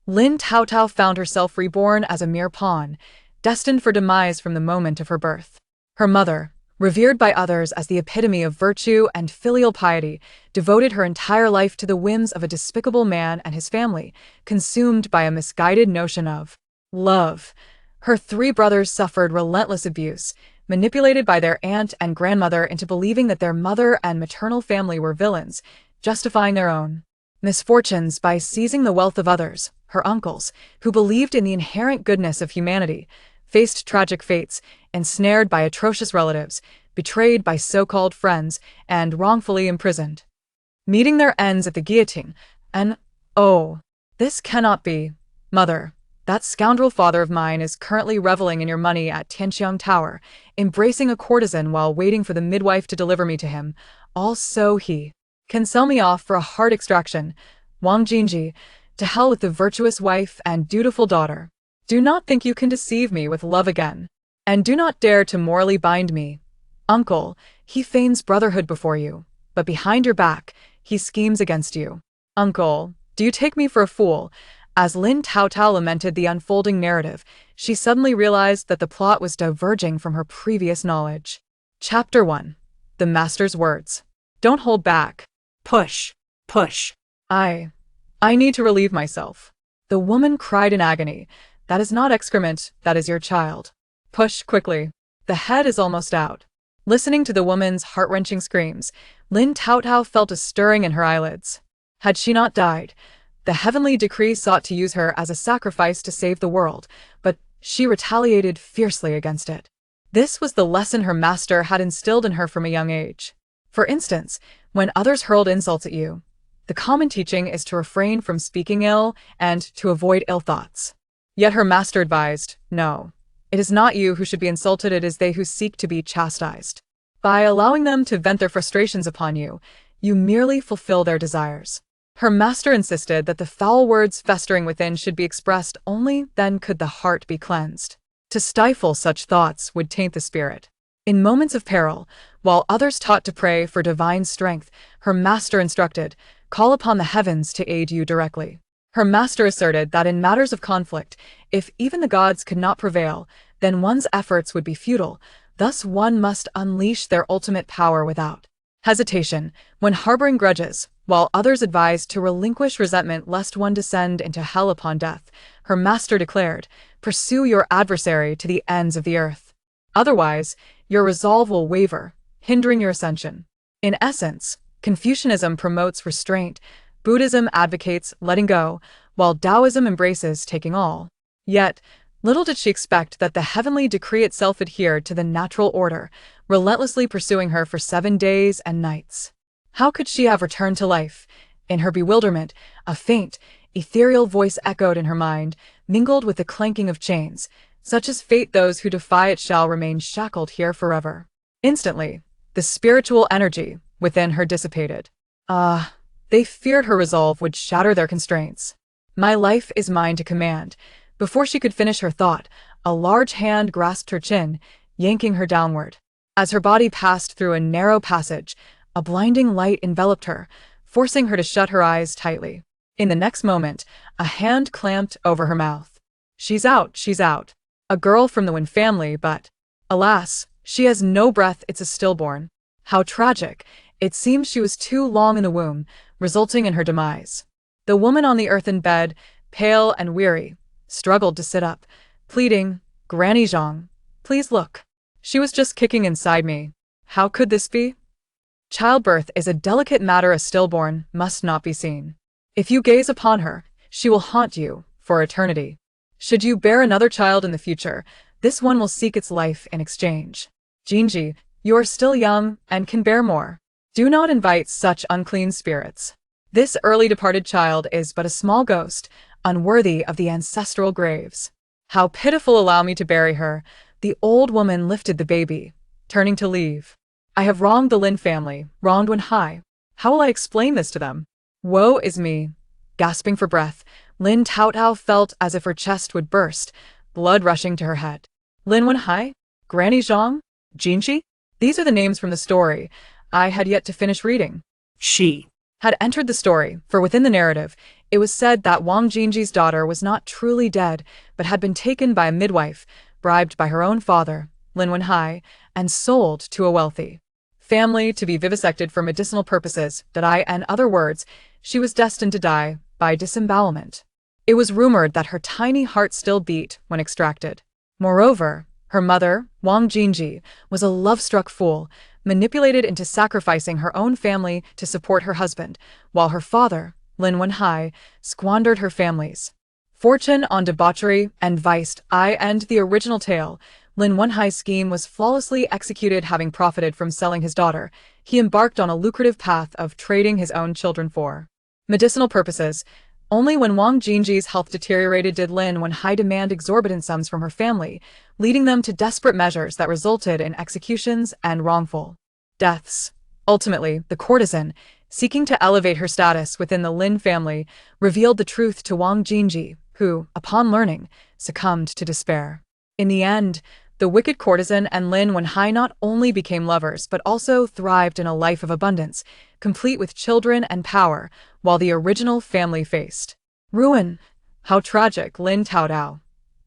Lin Taotao found herself reborn as a mere pawn, destined for demise from the moment of her birth. Her mother, revered by others as the epitome of virtue and filial piety, devoted her entire life to the whims of a despicable man and his family, consumed by a misguided notion of love. Her three brothers suffered relentless abuse, manipulated by their aunt and grandmother into believing that their mother and maternal family were villains, justifying their own misfortunes by seizing the wealth of others. Her uncles, who believed in the inherent goodness of humanity, faced tragic fates, ensnared by atrocious relatives, betrayed by so-called friends, and wrongfully imprisoned, meeting their ends at the guillotine. And, oh, this cannot be. Mother, that scoundrel father of mine is currently reveling in your money at Tianxiang Tower, embracing a courtesan while waiting for the midwife to deliver me to him, all so he can sell me off for a heart extraction. Wang Jinji, to hell with the virtuous wife and dutiful daughter. Do not think you can deceive me with love again. And do not dare to morally bind me. Uncle, he feigns brotherhood before you, but behind your back, he schemes against you. Uncle, do you take me for a fool? As Lin Taotao lamented the unfolding narrative, she suddenly realized that the plot was diverging from her previous knowledge. Chapter 1. The Master's Words. Don't hold back. Push. Push. I need to relieve myself. The woman cried in agony. That is not excrement, that is your child. Push quickly. The head is almost out. Listening to the woman's heart-wrenching screams, Lin Taotao felt a stirring in her eyelids. Had she not died, the heavenly decree sought to use her as a sacrifice to save the world, but she retaliated fiercely against it. This was the lesson her master had instilled in her from a young age. For instance, when others hurled insults at you, the common teaching is to refrain from speaking ill and to avoid ill thoughts. Yet her master advised, no, it is not you who should be insulted, it is they who seek to be chastised. By allowing them to vent their frustrations upon you, you merely fulfill their desires. Her master insisted that the foul words festering within should be expressed, only then could the heart be cleansed. To stifle such thoughts would taint the spirit. In moments of peril, while others taught to pray for divine strength, her master instructed, call upon the heavens to aid you directly. Her master asserted that in matters of conflict, if even the gods could not prevail, then one's efforts would be futile, thus one must unleash their ultimate power without hesitation, when harboring grudges, while others advised to relinquish resentment lest one descend into hell upon death. Her master declared, pursue your adversary to the ends of the earth. Otherwise, your resolve will waver, hindering your ascension. In essence, Confucianism promotes restraint, Buddhism advocates letting go, while Taoism embraces taking all. Yet, little did she expect that the heavenly decree itself adhered to the natural order, relentlessly pursuing her for 7 days and nights. How could she have returned to life? In her bewilderment, a faint, ethereal voice echoed in her mind, mingled with the clanking of chains. Such as fate, those who defy it shall remain shackled here forever. Instantly, the spiritual energy within her dissipated. They feared her resolve would shatter their constraints. My life is mine to command. Before she could finish her thought, a large hand grasped her chin, yanking her downward. As her body passed through a narrow passage, a blinding light enveloped her, forcing her to shut her eyes tightly. In the next moment, a hand clamped over her mouth. She's out, she's out. A girl from the Wen family, but, alas, she has no breath, it's a stillborn. How tragic. It seems she was too long in the womb, resulting in her demise. The woman on the earthen bed, pale and weary, struggled to sit up, pleading, Granny Zhang, please look. She was just kicking inside me. How could this be? Childbirth is a delicate matter, a stillborn must not be seen. If you gaze upon her, she will haunt you for eternity. Should you bear another child in the future, this one will seek its life in exchange. Jinji, you are still young and can bear more. Do not invite such unclean spirits. This early departed child is but a small ghost, unworthy of the ancestral graves. How pitiful, allow me to bury her. The old woman lifted the baby, turning to leave. I have wronged the Lin family, wronged Wen Hai. How will I explain this to them? Woe is me. Gasping for breath, Lin Taotao felt as if her chest would burst, blood rushing to her head. Lin Wen Hai? Granny Zhang? Jinji? These are the names from the story I had yet to finish reading. She had entered the story, for within the narrative, It was said that Wang Jingji's daughter was not truly dead, but had been taken by a midwife, bribed by her own father, Lin Wenhai, and sold to a wealthy family to be vivisected for medicinal purposes. In other words, she was destined to die by disembowelment. It was rumored that her tiny heart still beat when extracted. Moreover, her mother, Wang Jingji, was a love-struck fool, manipulated into sacrificing her own family to support her husband, while her father, Lin Wenhai, squandered her family's fortune on debauchery and vice. In the original tale, Lin Wenhai's scheme was flawlessly executed. Having profited from selling his daughter, he embarked on a lucrative path of trading his own children for medicinal purposes. Only when Wang Jingji's health deteriorated did Lin Wenhai demand exorbitant sums from her family, leading them to desperate measures that resulted in executions and wrongful deaths. Ultimately, the courtesan, seeking to elevate her status within the Lin family, revealed the truth to Wang Jingji, who, upon learning, succumbed to despair. In the end, the wicked courtesan and Lin Wenhai not only became lovers but also thrived in a life of abundance, complete with children and power, while the original family faced ruin. How tragic, Lin Taotao.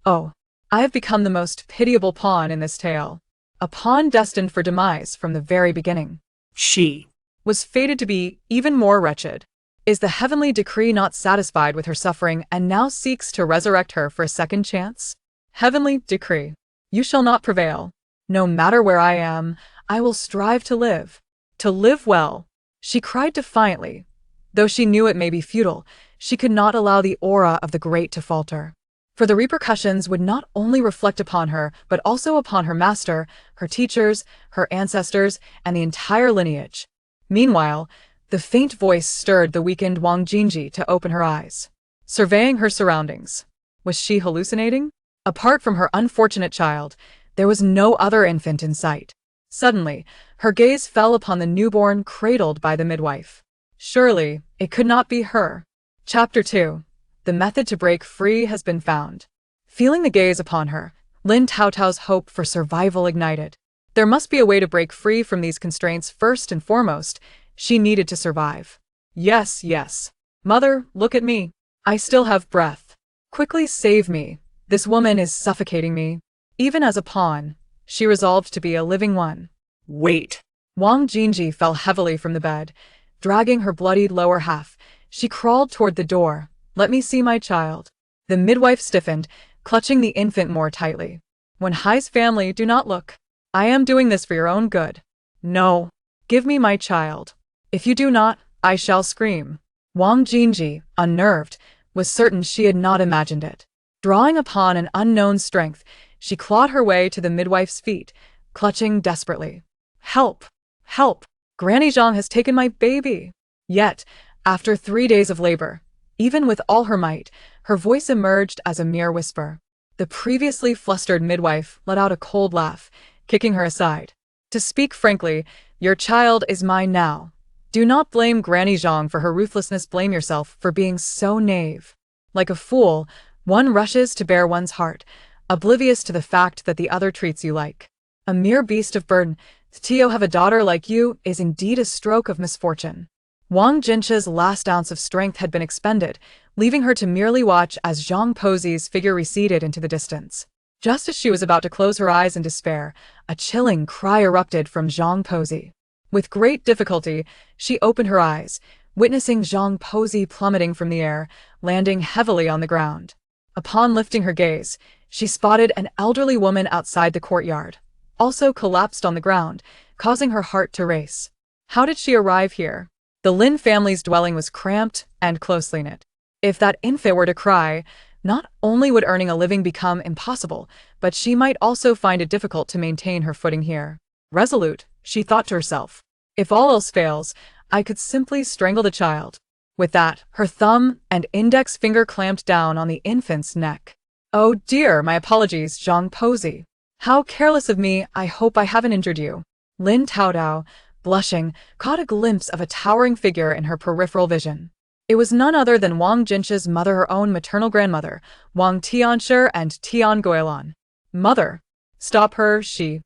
Oh, I have become the most pitiable pawn in this tale. A pawn destined for demise from the very beginning. She was fated to be even more wretched. Is the heavenly decree not satisfied with her suffering and now seeks to resurrect her for a second chance? Heavenly decree. You shall not prevail. No matter where I am, I will strive to live well. She cried defiantly. Though she knew it may be futile, she could not allow the aura of the great to falter. For the repercussions would not only reflect upon her, but also upon her master, her teachers, her ancestors, and the entire lineage. Meanwhile, the faint voice stirred the weakened Wang Jingji to open her eyes. Surveying her surroundings. Was she hallucinating? Apart from her unfortunate child, there was no other infant in sight. Suddenly, her gaze fell upon the newborn cradled by the midwife. Surely, it could not be her. Chapter 2. The method to break free has been found. Feeling the gaze upon her, Lin Taotao's hope for survival ignited. There must be a way to break free from these constraints. First and foremost, she needed to survive. Yes. Mother, look at me. I still have breath. Quickly save me. This woman is suffocating me. Even as a pawn, she resolved to be a living one. Wait. Wang Jingji fell heavily from the bed. Dragging her bloodied lower half, she crawled toward the door. Let me see my child. The midwife stiffened, clutching the infant more tightly. Wenhai's family, do not look. I am doing this for your own good. No. Give me my child. If you do not, I shall scream. Wang Jingji, unnerved, was certain she had not imagined it. Drawing upon an unknown strength, she clawed her way to the midwife's feet, clutching desperately. Help! Help! Granny Zhang has taken my baby! Yet, after 3 days of labor, even with all her might, her voice emerged as a mere whisper. The previously flustered midwife let out a cold laugh, kicking her aside. To speak frankly, your child is mine now. Do not blame Granny Zhang for her ruthlessness. Blame yourself for being so naive. Like a fool, one rushes to bare one's heart, oblivious to the fact that the other treats you like a mere beast of burden. To have a daughter like you is indeed a stroke of misfortune. Wang Jingji's last ounce of strength had been expended, leaving her to merely watch as Zhang Pozi's figure receded into the distance. Just as she was about to close her eyes in despair, a chilling cry erupted from Zhang Pozi. With great difficulty, she opened her eyes, witnessing Zhang Pozi plummeting from the air, landing heavily on the ground. Upon lifting her gaze, she spotted an elderly woman outside the courtyard, also collapsed on the ground, causing her heart to race. How did she arrive here? The Lin family's dwelling was cramped and closely knit. If that infant were to cry, not only would earning a living become impossible, but she might also find it difficult to maintain her footing here. Resolute, she thought to herself, if all else fails, I could simply strangle the child. With that, her thumb and index finger clamped down on the infant's neck. Oh dear, my apologies, Zhang Pozi. How careless of me, I hope I haven't injured you. Lin Taotao, blushing, caught a glimpse of a towering figure in her peripheral vision. It was none other than Wang Jingji's mother, her own maternal grandmother, Wang Tianshi and Tian Guolan. Mother! Stop her, she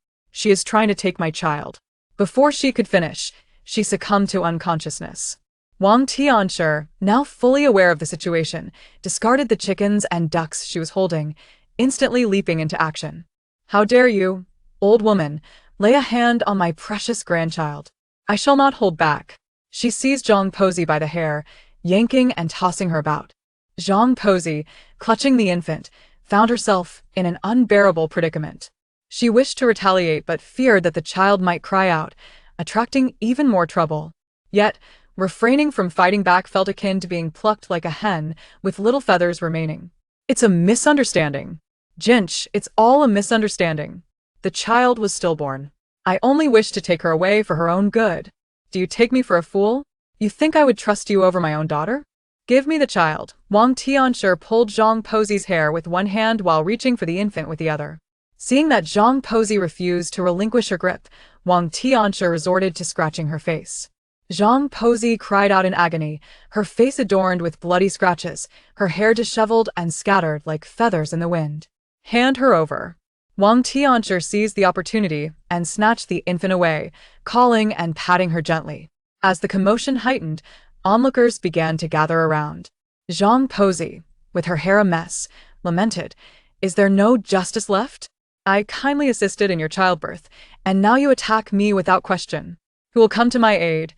is trying to take my child. Before she could finish, she succumbed to unconsciousness. Wang Tianshi, now fully aware of the situation, discarded the chickens and ducks she was holding, instantly leaping into action. How dare you, old woman, lay a hand on my precious grandchild? I shall not hold back. She seized Zhang Pozi by the hair, yanking and tossing her about. Zhang Pozi, clutching the infant, found herself in an unbearable predicament. She wished to retaliate but feared that the child might cry out, attracting even more trouble. Yet, refraining from fighting back felt akin to being plucked like a hen with little feathers remaining. It's a misunderstanding. Jinch, it's all a misunderstanding. The child was stillborn. I only wished to take her away for her own good. Do you take me for a fool? You think I would trust you over my own daughter? Give me the child. Wang Tianshi pulled Zhang Pozi's hair with one hand while reaching for the infant with the other. Seeing that Zhang Pozi refused to relinquish her grip, Wang Tianshi resorted to scratching her face. Zhang Pozi cried out in agony, her face adorned with bloody scratches, her hair disheveled and scattered like feathers in the wind. Hand her over. Wang Tianshi seized the opportunity and snatched the infant away, calling and patting her gently. As the commotion heightened, onlookers began to gather around. Zhang Pozi, with her hair a mess, lamented, "Is there no justice left? I kindly assisted in your childbirth, and now you attack me without question. Who will come to my aid?"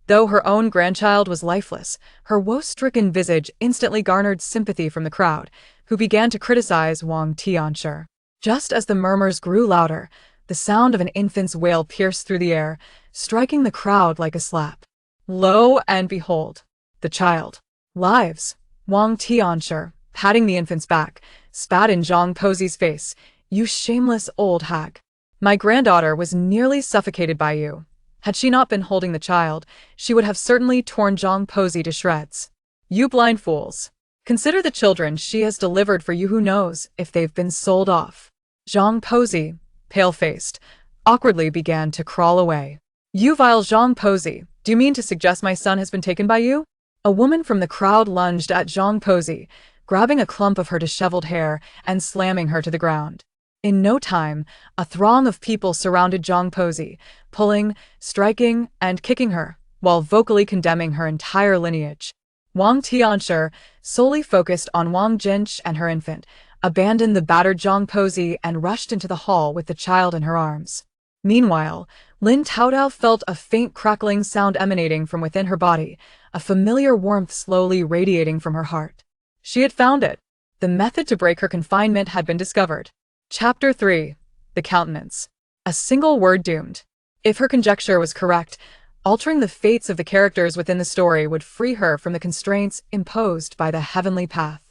Though her own grandchild was lifeless, her woe-stricken visage instantly garnered sympathy from the crowd, who began to criticize Wang Tianshi. Just as the murmurs grew louder, the sound of an infant's wail pierced through the air, striking the crowd like a slap. Lo and behold, the child. Lives. Wang Tianshi, patting the infant's back, spat in Zhang Pozi's face. "You shameless old hag. My granddaughter was nearly suffocated by you. Had she not been holding the child, she would have certainly torn Zhang Pozi to shreds. You blind fools. Consider the children she has delivered for you. Who knows if they've been sold off?" Zhang Pozi, pale-faced, awkwardly began to crawl away. "You vile Zhang Pozi, do you mean to suggest my son has been taken by you?" A woman from the crowd lunged at Zhang Pozi, grabbing a clump of her disheveled hair and slamming her to the ground. In no time, a throng of people surrounded Zhang Pozi, pulling, striking, and kicking her, while vocally condemning her entire lineage. Wang Tianshi, solely focused on Wang Jinch and her infant, abandoned the battered Zhang Pozi and rushed into the hall with the child in her arms. Meanwhile, Lin Taotao felt a faint crackling sound emanating from within her body, a familiar warmth slowly radiating from her heart. She had found it. The method to break her confinement had been discovered. Chapter 3. The Countenance. A single word doomed. If her conjecture was correct, altering the fates of the characters within the story would free her from the constraints imposed by the heavenly path.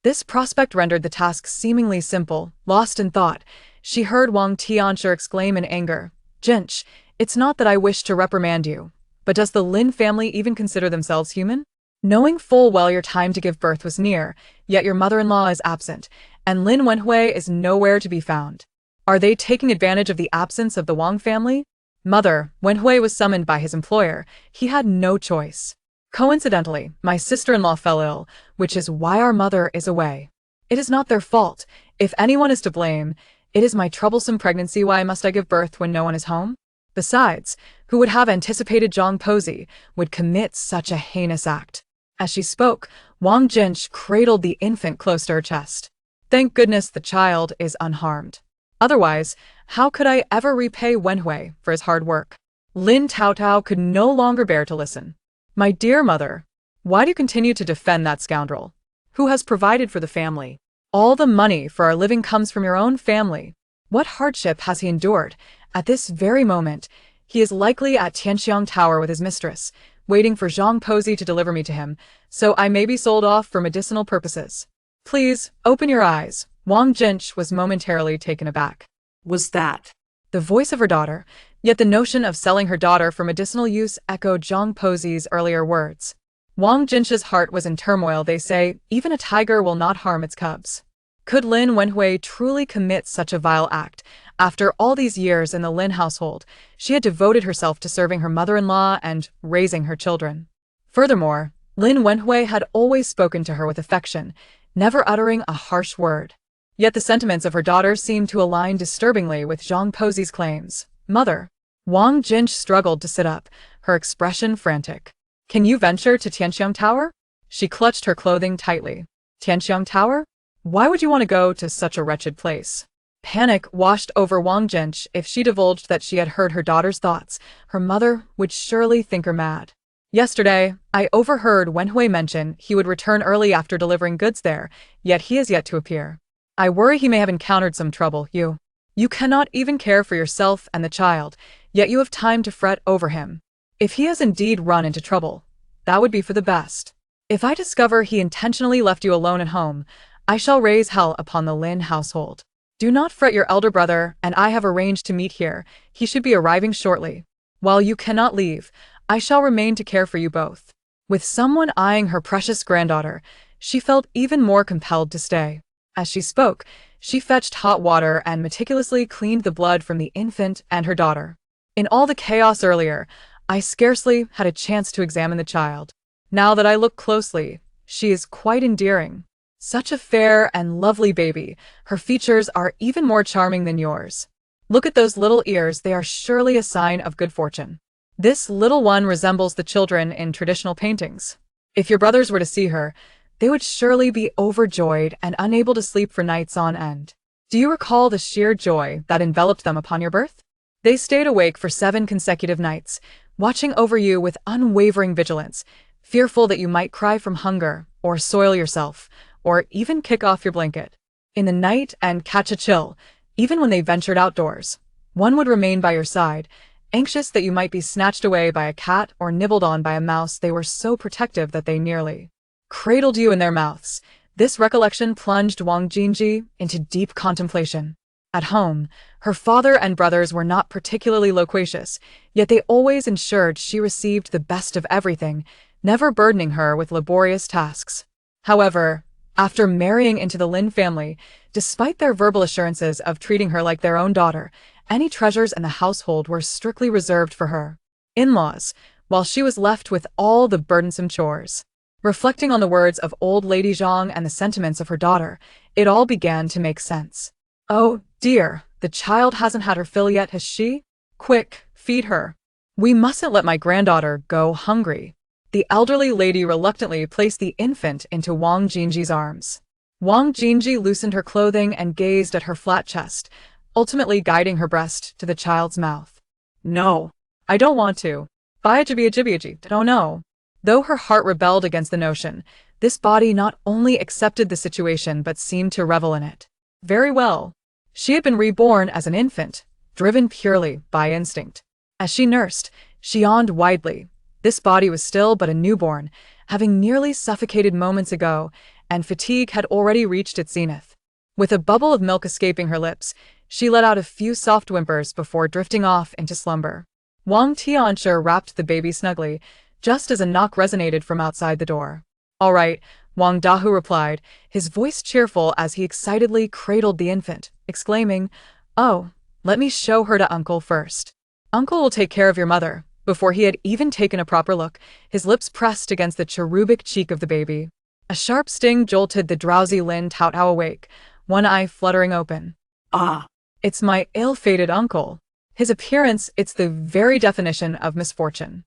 This prospect rendered the task seemingly simple. Lost in thought, she heard Wang Tianshi exclaim in anger, "Jinch, it's not that I wish to reprimand you, but does the Lin family even consider themselves human? Knowing full well your time to give birth was near, yet your mother-in-law is absent, and Lin Wenhui is nowhere to be found. Are they taking advantage of the absence of the Wang family?" Mother, Wenhui was summoned by his employer. He had no choice. "Coincidentally, my sister-in-law fell ill, which is why our mother is away. It is not their fault. If anyone is to blame, it is my troublesome pregnancy. Why must I give birth when no one is home? Besides, who would have anticipated Zhang Pozi would commit such a heinous act?" As she spoke, Wang Jinch cradled the infant close to her chest. "Thank goodness the child is unharmed. Otherwise, how could I ever repay Wenhui for his hard work?" Lin Taotao could no longer bear to listen. "My dear mother, why do you continue to defend that scoundrel? Who has provided for the family? All the money for our living comes from your own family. What hardship has he endured? At this very moment, he is likely at Tianxiang Tower with his mistress, waiting for Zhang Pozi to deliver me to him, so I may be sold off for medicinal purposes. Please, open your eyes." Wang Jinch was momentarily taken aback. Was that the voice of her daughter? Yet the notion of selling her daughter for medicinal use echoed Zhang Pozi's earlier words. Wang Jinch's heart was in turmoil. They say, even a tiger will not harm its cubs. Could Lin Wenhui truly commit such a vile act? After all these years in the Lin household, she had devoted herself to serving her mother-in-law and raising her children. Furthermore, Lin Wenhui had always spoken to her with affection, never uttering a harsh word. Yet the sentiments of her daughter seemed to align disturbingly with Zhang Pozi's claims. "Mother." Wang Jinch struggled to sit up, her expression frantic. Can you venture to Tianxiang Tower? She clutched her clothing tightly. Tianxiang Tower? Why would you want to go to such a wretched place? Panic washed over Wang Jinch. If she divulged that she had heard her daughter's thoughts, her mother would surely think her mad. Yesterday, I overheard Wen Hui mention he would return early after delivering goods there, yet he has yet to appear. I worry he may have encountered some trouble. You cannot even care for yourself and the child, yet you have time to fret over him. If he has indeed run into trouble, that would be for the best. If I discover he intentionally left you alone at home, I shall raise hell upon the Lin household. Do not fret, your elder brother and I have arranged to meet here. He should be arriving shortly. While you cannot leave, I shall remain to care for you both. With someone eyeing her precious granddaughter, she felt even more compelled to stay. As she spoke, she fetched hot water and meticulously cleaned the blood from the infant and her daughter. In all the chaos earlier, I scarcely had a chance to examine the child. Now that I look closely, she is quite endearing. Such a fair and lovely baby, her features are even more charming than yours. Look at those little ears, they are surely a sign of good fortune. This little one resembles the children in traditional paintings. If your brothers were to see her, they would surely be overjoyed and unable to sleep for nights on end. Do you recall the sheer joy that enveloped them upon your birth? They stayed awake for 7 consecutive nights, watching over you with unwavering vigilance, fearful that you might cry from hunger, or soil yourself, or even kick off your blanket. In the night and catch a chill, even when they ventured outdoors, one would remain by your side, anxious that you might be snatched away by a cat or nibbled on by a mouse. They were so protective that they nearly cradled you in their mouths. This recollection plunged Wang Jinji into deep contemplation. At home, her father and brothers were not particularly loquacious, yet they always ensured she received the best of everything, never burdening her with laborious tasks. However, after marrying into the Lin family, despite their verbal assurances of treating her like their own daughter, any treasures in the household were strictly reserved for her in-laws, while she was left with all the burdensome chores. Reflecting on the words of old Lady Zhang and the sentiments of her daughter, it all began to make sense. Oh, dear, the child hasn't had her fill yet, has she? Quick, feed her. We mustn't let my granddaughter go hungry. The elderly lady reluctantly placed the infant into Wang Jinji's arms. Wang Jinji loosened her clothing and gazed at her flat chest, ultimately guiding her breast to the child's mouth. No, I don't want to. Oh no. Though her heart rebelled against the notion, this body not only accepted the situation but seemed to revel in it. Very well. She had been reborn as an infant, driven purely by instinct. As she nursed, she yawned widely. This body was still but a newborn, having nearly suffocated moments ago, and fatigue had already reached its zenith. With a bubble of milk escaping her lips, she let out a few soft whimpers before drifting off into slumber. Wang Tianshi wrapped the baby snugly, just as a knock resonated from outside the door. All right, Wang Dahu replied, his voice cheerful as he excitedly cradled the infant, exclaiming, "Oh, let me show her to Uncle first. Uncle will take care of your mother." Before he had even taken a proper look, his lips pressed against the cherubic cheek of the baby. A sharp sting jolted the drowsy Lin Taotao awake, one eye fluttering open. Ah, it's my ill-fated uncle. His appearance, it's the very definition of misfortune.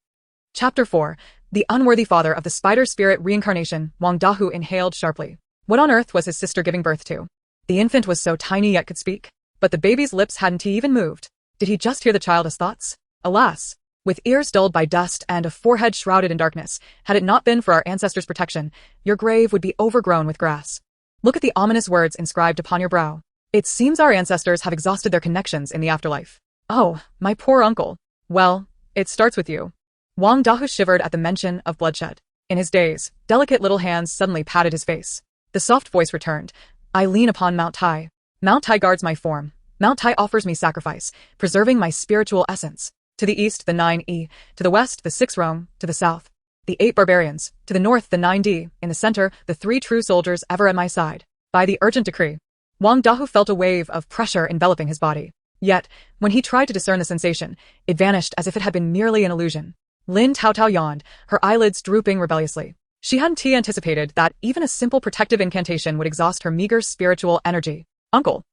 Chapter 4. The unworthy father of the spider spirit reincarnation. Wang Dahu inhaled sharply. What on earth was his sister giving birth to? The infant was so tiny yet could speak, but the baby's lips hadn't even moved. Did he just hear the child's thoughts? Alas! With ears dulled by dust and a forehead shrouded in darkness, had it not been for our ancestors' protection, your grave would be overgrown with grass. Look at the ominous words inscribed upon your brow. It seems our ancestors have exhausted their connections in the afterlife. Oh, my poor uncle. Well, it starts with you. Wang Dahu shivered at the mention of bloodshed. In his daze, delicate little hands suddenly patted his face. The soft voice returned. I lean upon Mount Tai. Mount Tai guards my form. Mount Tai offers me sacrifice, preserving my spiritual essence. To the east, the 9E, to the west, the 6 Rome, to the south, the 8 barbarians, to the north, the 9D, in the center, the 3 true soldiers ever at my side. By the urgent decree. Wang Dahu felt a wave of pressure enveloping his body. Yet, when he tried to discern the sensation, it vanished as if it had been merely an illusion. Lin Taotao yawned, her eyelids drooping rebelliously. She hadn't anticipated that even a simple protective incantation would exhaust her meager spiritual energy. Uncle,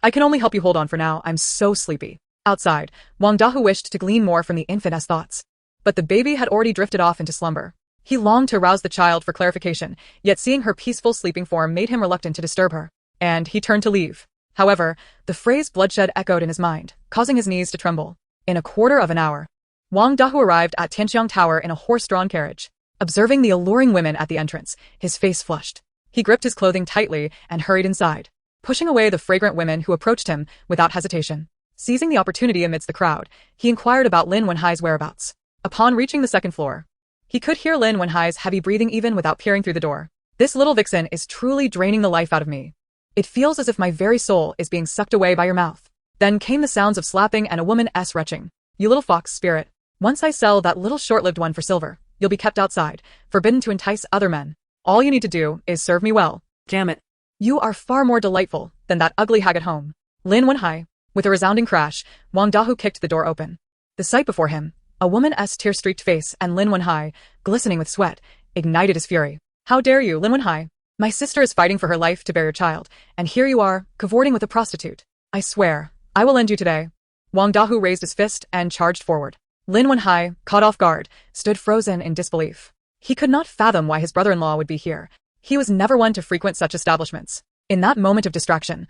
I can only help you hold on for now, I'm so sleepy. Outside, Wang Dahu wished to glean more from the infant as thoughts. But the baby had already drifted off into slumber. He longed to rouse the child for clarification, yet seeing her peaceful sleeping form made him reluctant to disturb her. And he turned to leave. However, the phrase bloodshed echoed in his mind, causing his knees to tremble. In a quarter of an hour, Wang Dahu arrived at Tianxiang Tower in a horse-drawn carriage. Observing the alluring women at the entrance, his face flushed. He gripped his clothing tightly and hurried inside, pushing away the fragrant women who approached him without hesitation. Seizing the opportunity amidst the crowd, he inquired about Lin Wenhai's whereabouts. Upon reaching the second floor, he could hear Lin Wenhai's heavy breathing even without peering through the door. This little vixen is truly draining the life out of me. It feels as if my very soul is being sucked away by your mouth. Then came the sounds of slapping and a woman's retching. You little fox spirit. Once I sell that little short-lived one for silver, you'll be kept outside, forbidden to entice other men. All you need to do is serve me well. Damn it. You are far more delightful than that ugly hag at home. Lin Wenhai. With a resounding crash, Wang Dahu kicked the door open. The sight before him, a woman's tear-streaked face and Lin Wenhai, glistening with sweat, ignited his fury. How dare you, Lin Wenhai? My sister is fighting for her life to bear your child, and here you are, cavorting with a prostitute. I swear, I will end you today. Wang Dahu raised his fist and charged forward. Lin Wenhai, caught off guard, stood frozen in disbelief. He could not fathom why his brother-in-law would be here. He was never one to frequent such establishments. In that moment of distraction,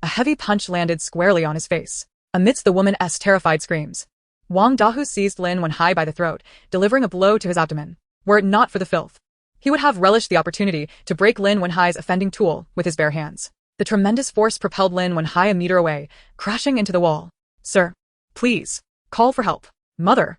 a heavy punch landed squarely on his face. Amidst the woman's terrified screams, Wang Dahu seized Lin Wenhai by the throat, delivering a blow to his abdomen. Were it not for the filth, he would have relished the opportunity to break Lin Wenhai's offending tool with his bare hands. The tremendous force propelled Lin Wenhai a meter away, crashing into the wall. Sir, please, call for help. Mother,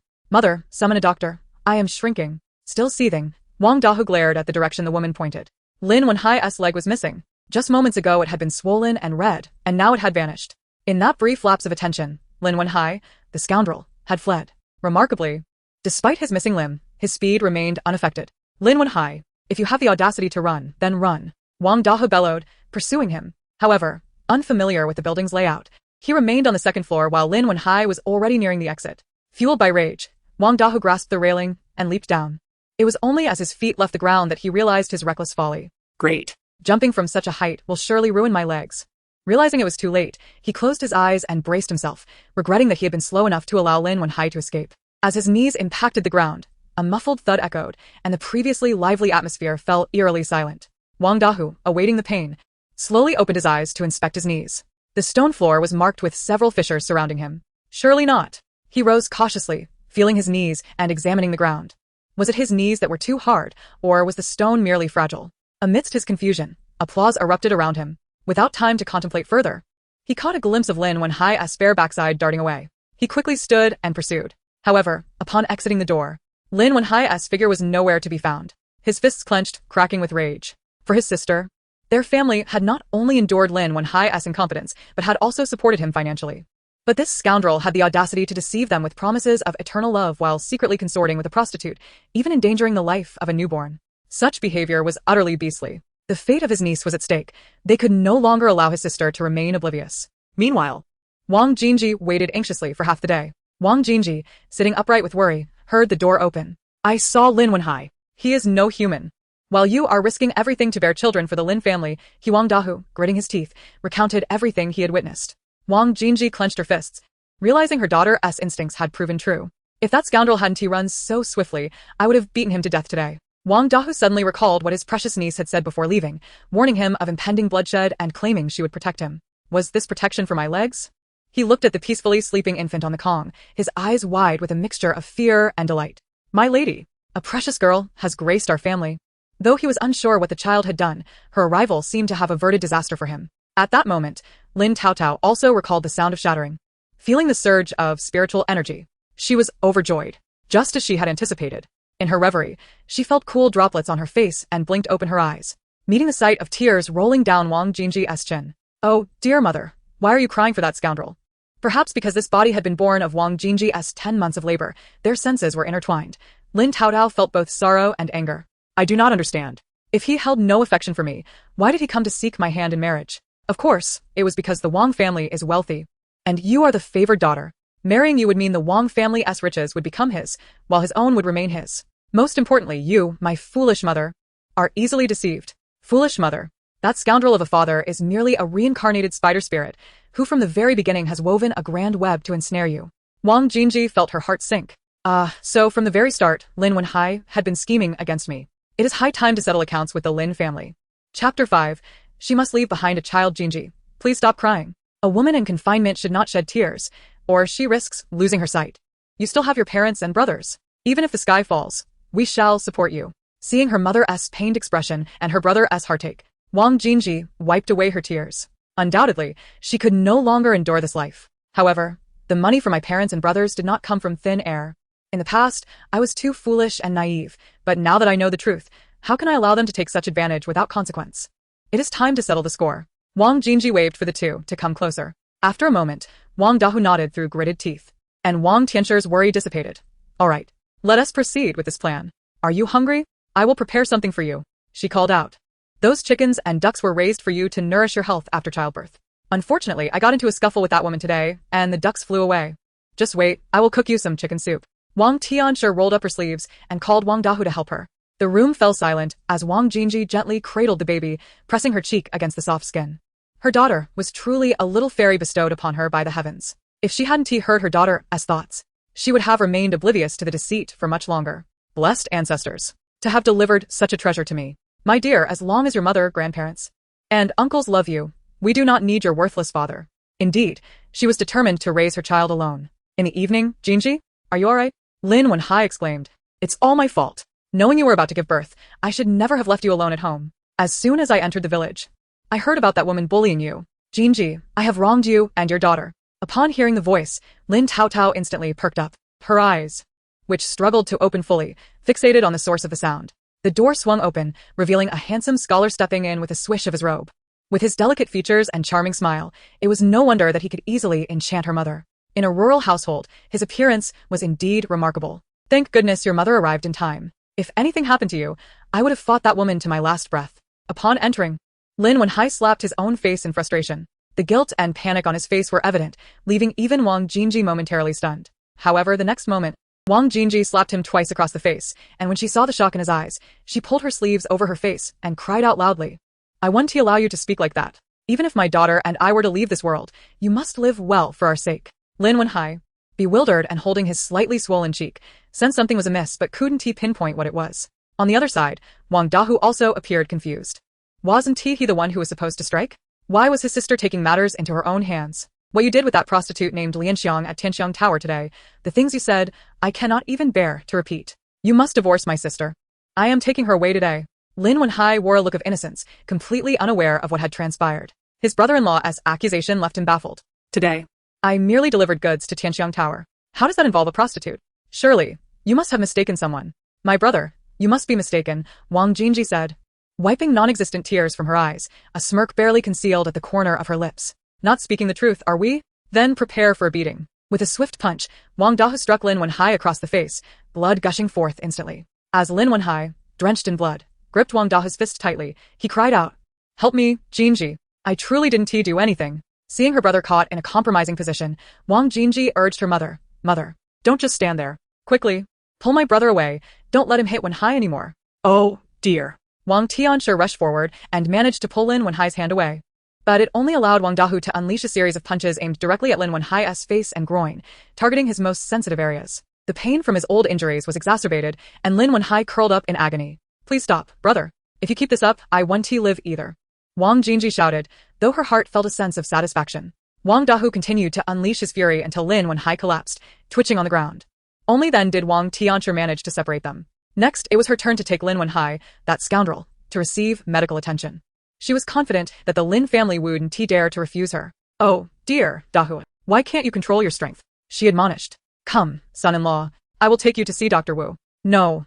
summon a doctor. I am shrinking. Still seething, Wang Dahu glared at the direction the woman pointed. Lin Wenhai's leg was missing. Just moments ago it had been swollen and red, and now it had vanished. In that brief lapse of attention, Lin Wenhai, the scoundrel, had fled. Remarkably, despite his missing limb, his speed remained unaffected. Lin Wenhai, if you have the audacity to run, then run. Wang Dahu bellowed, pursuing him. However, unfamiliar with the building's layout, he remained on the second floor while Lin Wenhai was already nearing the exit. Fueled by rage, Wang Dahu grasped the railing and leaped down. It was only as his feet left the ground that he realized his reckless folly. Great. Jumping from such a height will surely ruin my legs. Realizing it was too late, he closed his eyes and braced himself, regretting that he had been slow enough to allow Lin Wenhai to escape. As his knees impacted the ground, a muffled thud echoed, and the previously lively atmosphere fell eerily silent. Wang Dahu, awaiting the pain, slowly opened his eyes to inspect his knees. The stone floor was marked with several fissures surrounding him. Surely not. He rose cautiously, feeling his knees and examining the ground. Was it his knees that were too hard, or was the stone merely fragile? Amidst his confusion, applause erupted around him. Without time to contemplate further, he caught a glimpse of Lin Wenhai's bare backside darting away. He quickly stood and pursued. However, upon exiting the door, Lin Wenhai's figure was nowhere to be found. His fists clenched, cracking with rage. For his sister, their family had not only endured Lin Wenhai's incompetence, but had also supported him financially. But this scoundrel had the audacity to deceive them with promises of eternal love while secretly consorting with a prostitute, even endangering the life of a newborn. Such behavior was utterly beastly. The fate of his niece was at stake. They could no longer allow his sister to remain oblivious. Meanwhile, Wang Jinji waited anxiously for half the day. Wang Jinji, sitting upright with worry, heard the door open. I saw Lin Wenhai. He is no human. While you are risking everything to bear children for the Lin family, Wang Dahu, gritting his teeth, recounted everything he had witnessed. Wang Jinji clenched her fists, realizing her daughter's instincts had proven true. If that scoundrel hadn't run so swiftly, I would have beaten him to death today. Wang Dahu suddenly recalled what his precious niece had said before leaving, warning him of impending bloodshed and claiming she would protect him. Was this protection for my legs? He looked at the peacefully sleeping infant on the Kong, his eyes wide with a mixture of fear and delight. My lady, a precious girl, has graced our family. Though he was unsure what the child had done, her arrival seemed to have averted disaster for him. At that moment, Lin Taotao also recalled the sound of shattering. Feeling the surge of spiritual energy, she was overjoyed, just as she had anticipated. In her reverie, she felt cool droplets on her face and blinked open her eyes, meeting the sight of tears rolling down Wang Jinji's chin. Oh, dear mother, why are you crying for that scoundrel? Perhaps because this body had been born of Wang Jinji's 10 months of labor, their senses were intertwined. Lin Taotao felt both sorrow and anger. I do not understand. If he held no affection for me, why did he come to seek my hand in marriage? Of course, it was because the Wang family is wealthy. And you are the favored daughter. Marrying you would mean the Wang family's riches would become his, while his own would remain his. Most importantly, you, my foolish mother, are easily deceived. Foolish mother. That scoundrel of a father is merely a reincarnated spider spirit, who from the very beginning has woven a grand web to ensnare you. Wang Jinji felt her heart sink. So from the very start, Lin Wenhai had been scheming against me. It is high time to settle accounts with the Lin family. Chapter 5. She must leave behind a child. Jinji, please stop crying. A woman in confinement should not shed tears, or she risks losing her sight. You still have your parents and brothers. Even if the sky falls, we shall support you. Seeing her mother's pained expression and her brother's heartache, Wang Jinji wiped away her tears. Undoubtedly, she could no longer endure this life. However, the money for my parents and brothers did not come from thin air. In the past, I was too foolish and naive, but now that I know the truth, how can I allow them to take such advantage without consequence? It is time to settle the score. Wang Jinji waved for the two to come closer. After a moment, Wang Dahu nodded through gritted teeth, and Wang Tianxi's worry dissipated. All right, let us proceed with this plan. Are you hungry? I will prepare something for you, she called out. Those chickens and ducks were raised for you to nourish your health after childbirth. Unfortunately, I got into a scuffle with that woman today, and the ducks flew away. Just wait, I will cook you some chicken soup. Wang Tianxi rolled up her sleeves and called Wang Dahu to help her. The room fell silent as Wang Jinji gently cradled the baby, pressing her cheek against the soft skin. Her daughter was truly a little fairy bestowed upon her by the heavens. If she hadn't heard her daughter's thoughts, she would have remained oblivious to the deceit for much longer. Blessed ancestors, to have delivered such a treasure to me. My dear, as long as your mother, grandparents, and uncles love you, we do not need your worthless father. Indeed, she was determined to raise her child alone. In the evening, Jinji, are you alright? Lin Wenhai exclaimed. It's all my fault. Knowing you were about to give birth, I should never have left you alone at home. As soon as I entered the village, I heard about that woman bullying you. Jinji, I have wronged you and your daughter. Upon hearing the voice, Lin Taotao instantly perked up. Her eyes, which struggled to open fully, fixated on the source of the sound. The door swung open, revealing a handsome scholar stepping in with a swish of his robe. With his delicate features and charming smile, it was no wonder that he could easily enchant her mother. In a rural household, his appearance was indeed remarkable. Thank goodness your mother arrived in time. If anything happened to you, I would have fought that woman to my last breath. Upon entering, Lin Wenhai slapped his own face in frustration. The guilt and panic on his face were evident, leaving even Wang Jinji momentarily stunned. However, the next moment, Wang Jinji slapped him twice across the face, and when she saw the shock in his eyes, she pulled her sleeves over her face and cried out loudly. I want to allow you to speak like that. Even if my daughter and I were to leave this world, you must live well for our sake. Lin Wenhai, bewildered and holding his slightly swollen cheek, sensed something was amiss but couldn't pinpoint what it was. On the other side, Wang Dahu also appeared confused. Wasn't he the one who was supposed to strike? Why was his sister taking matters into her own hands? What you did with that prostitute named Lianxiang at Tianxiang Tower today, the things you said, I cannot even bear to repeat. You must divorce my sister. I am taking her away today. Lin Wenhai wore a look of innocence, completely unaware of what had transpired. His brother-in-law's accusation left him baffled. Today, I merely delivered goods to Tianxiang Tower. How does that involve a prostitute? Surely, you must have mistaken someone. My brother, you must be mistaken, Wang Jinji said, wiping non-existent tears from her eyes, a smirk barely concealed at the corner of her lips. Not speaking the truth, are we? Then prepare for a beating. With a swift punch, Wang Dahu struck Lin Wenhai across the face, blood gushing forth instantly. As Lin Wenhai, drenched in blood, gripped Wang Dahu's fist tightly, he cried out, Help me, Jinji. I truly didn't do anything. Seeing her brother caught in a compromising position, Wang Jinji urged her mother, Mother, don't just stand there. Quickly, pull my brother away, don't let him hit Wenhai anymore. Oh, dear. Wang Tianxi rushed forward and managed to pull Lin Wenhai's hand away. But it only allowed Wang Dahu to unleash a series of punches aimed directly at Lin Wenhai's face and groin, targeting his most sensitive areas. The pain from his old injuries was exacerbated, and Lin Wenhai curled up in agony. Please stop, brother. If you keep this up, I won't live either. Wang Jinji shouted, though her heart felt a sense of satisfaction. Wang Dahu continued to unleash his fury until Lin Wenhai collapsed, twitching on the ground. Only then did Wang Tianxi manage to separate them. Next, it was her turn to take Lin Wenhai, that scoundrel, to receive medical attention. She was confident that the Lin family wouldn't dare to refuse her. Oh, dear, Dahu, why can't you control your strength? She admonished. Come, son-in-law, I will take you to see Dr. Wu. No,